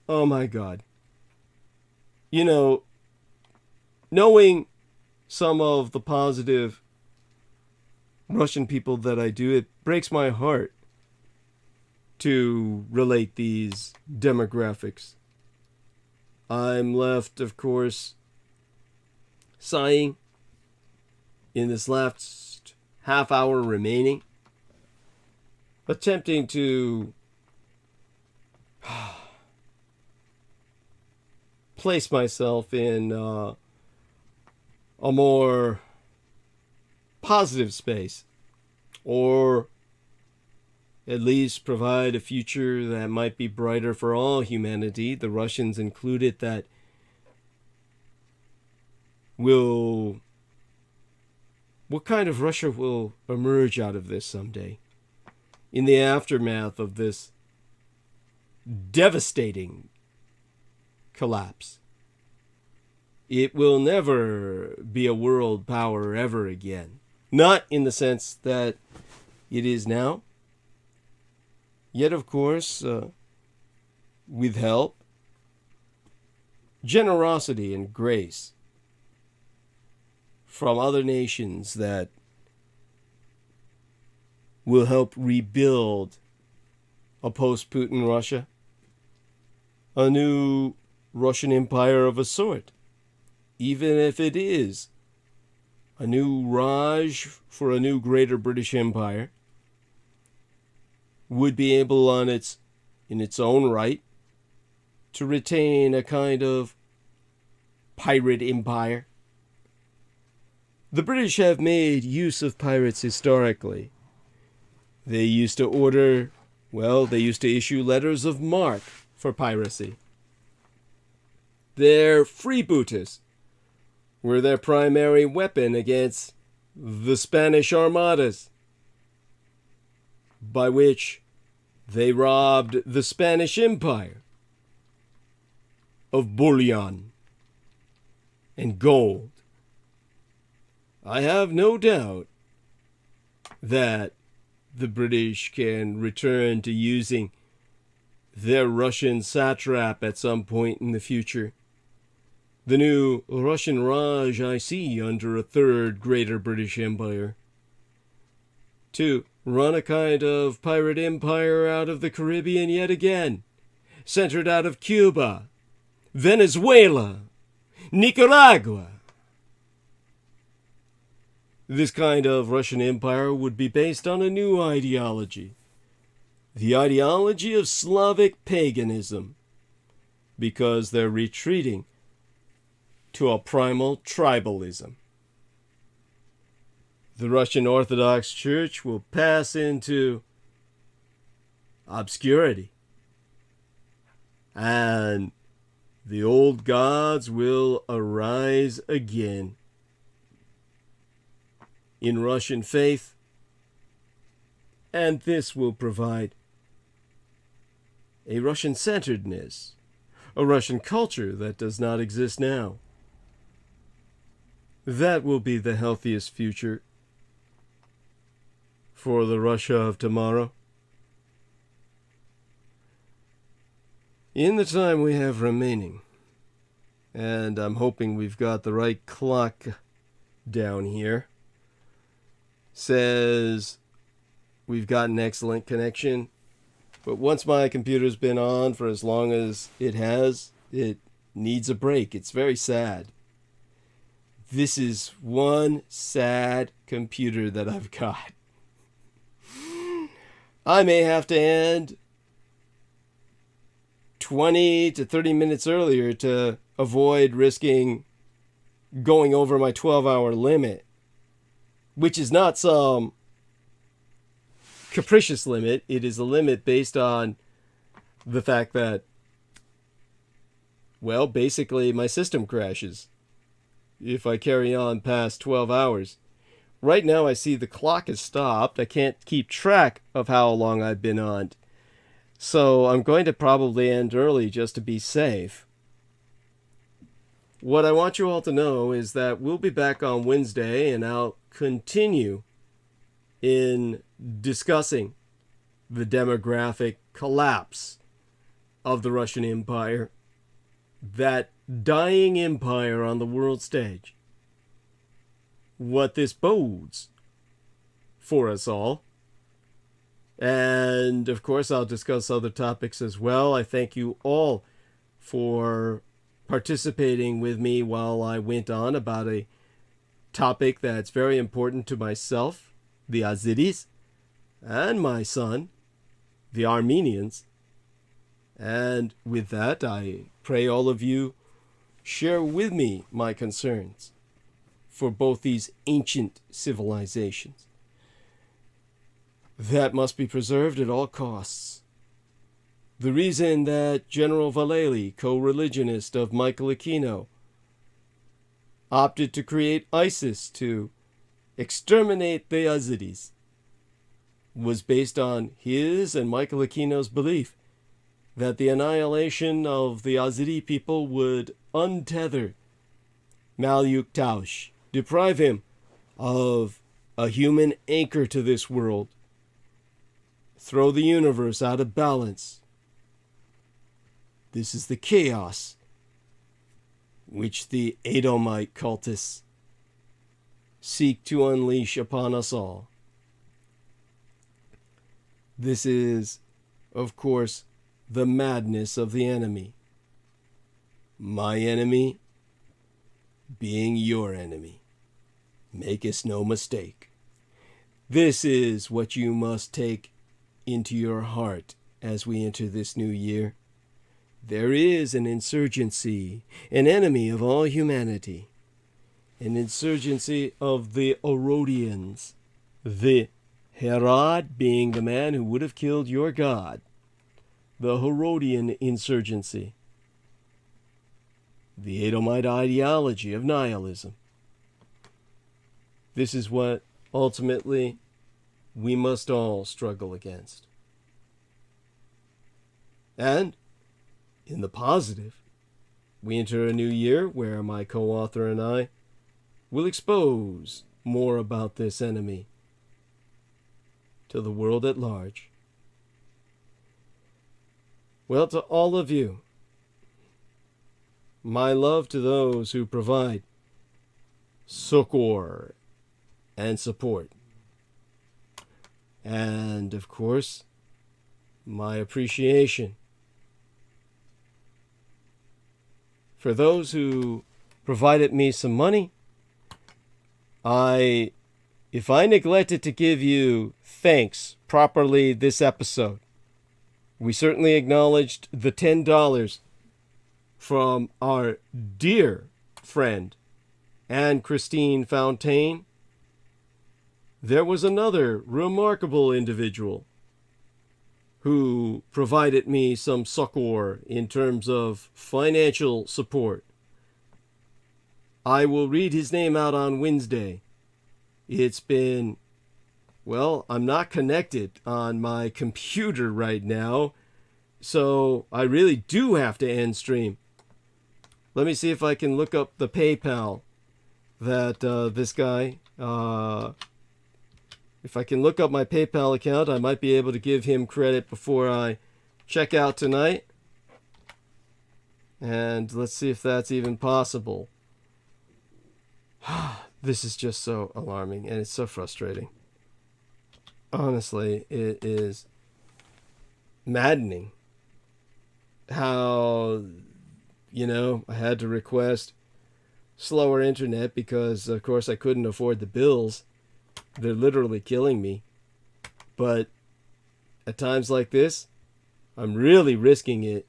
M: Oh my God. You know, knowing some of the positive Russian people that I do, it breaks my heart to relate these demographics. I'm left, of course, sighing in this last half hour remaining, attempting to place myself in a more positive space, or at least provide a future that might be brighter for all humanity, the Russians included, that will... What kind of Russia will emerge out of this someday? In the aftermath of this devastating collapse. It will never be a world power ever again. Not in the sense that it is now. Yet, of course, with help, generosity and grace from other nations that will help rebuild a post-Putin Russia, a new Russian empire of a sort, even if it is a new Raj for a new greater British Empire, would be able in its own right to retain a kind of pirate empire. The British have made use of pirates historically. They used to issue letters of marque for piracy. Their freebooters were their primary weapon against the Spanish armadas, by which they robbed the Spanish Empire of bullion and gold. I have no doubt that the British can return to using their Russian satrap at some point in the future. The new Russian Raj I see under a third greater British Empire. to run a kind of pirate empire out of the Caribbean yet again, centered out of Cuba, Venezuela, Nicaragua. This kind of Russian empire would be based on a new ideology, the ideology of Slavic paganism, because they're retreating to a primal tribalism. The Russian Orthodox Church will pass into obscurity, and the old gods will arise again. In Russian faith, and this will provide a Russian centeredness, a Russian culture that does not exist now. That will be the healthiest future for the Russia of tomorrow. In the time we have remaining, and I'm hoping we've got the right clock down here, says we've got an excellent connection, but once my computer's been on for as long as it has, it needs a break. It's very sad. This is one sad computer that I've got. I may have to end 20 to 30 minutes earlier to avoid risking going over my 12-hour limit, which is not some capricious limit. It is a limit based on the fact that, well, basically my system crashes if I carry on past 12 hours. Right now I see the clock has stopped. I can't keep track of how long I've been on. So I'm going to probably end early just to be safe. What I want you all to know is that we'll be back on Wednesday, and I'll continue in discussing the demographic collapse of the Russian Empire, that dying empire on the world stage, what this bodes for us all. And of course I'll discuss other topics as well. I thank you all for participating with me while I went on about a topic that's very important to myself, the Aziris, and my son, the Armenians. And with that, I pray all of you share with me my concerns for both these ancient civilizations that must be preserved at all costs. The reason that General Vallely, co-religionist of Michael Aquino, opted to create ISIS to exterminate the Aziris was based on his and Michael Aquino's belief that the annihilation of the Azeri people would untether Malyuk Taush, deprive him of a human anchor to this world, throw the universe out of balance. This is the chaos which the Edomite cultists seek to unleash upon us all. This is, of course, the madness of the enemy. My enemy being your enemy. Make us no mistake. This is what you must take into your heart as we enter this new year. There is an insurgency, an enemy of all humanity, an insurgency of the Herodians, the Herod being the man who would have killed your God, the Herodian insurgency, the Edomite ideology of nihilism. This is what ultimately we must all struggle against. And in the positive, we enter a new year where my co-author and I will expose more about this enemy to the world at large. Well, to all of you, my love to those who provide succor and support. And, of course, my appreciation for those who provided me some money. If I neglected to give you thanks properly this episode, we certainly acknowledged the $10 from our dear friend Anne Christine Fontaine. There was another remarkable individual who provided me some succor in terms of financial support. I will read his name out on Wednesday. It's been, well, I'm not connected on my computer right now, so I really do have to end stream. Let me see if I can look up the PayPal that this guy, if I can look up my PayPal account, I might be able to give him credit before I check out tonight. And let's see if that's even possible. This is just so alarming and it's so frustrating. Honestly, it is maddening how, I had to request slower internet because, of course, I couldn't afford the bills. They're literally killing me. But at times like this, I'm really risking it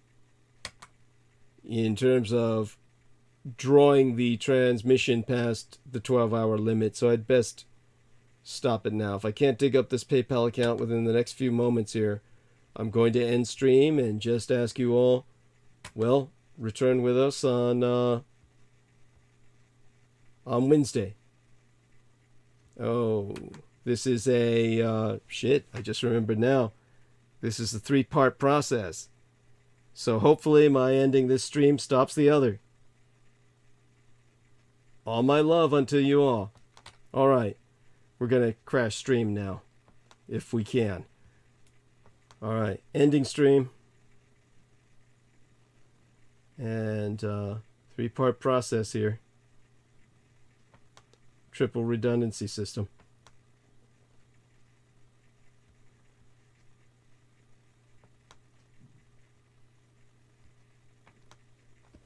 M: in terms of drawing the transmission past the 12-hour limit. So I'd best stop it now. If I can't dig up this PayPal account within the next few moments here, I'm going to end stream and just ask you all, well, return with us on Wednesday. Oh, this is a, shit, I just remembered now. This is a 3-part process. So hopefully my ending this stream stops the other. All my love unto you all. All right, we're going to crash stream now, if we can. All right, ending stream. And 3-part process here. Triple redundancy system.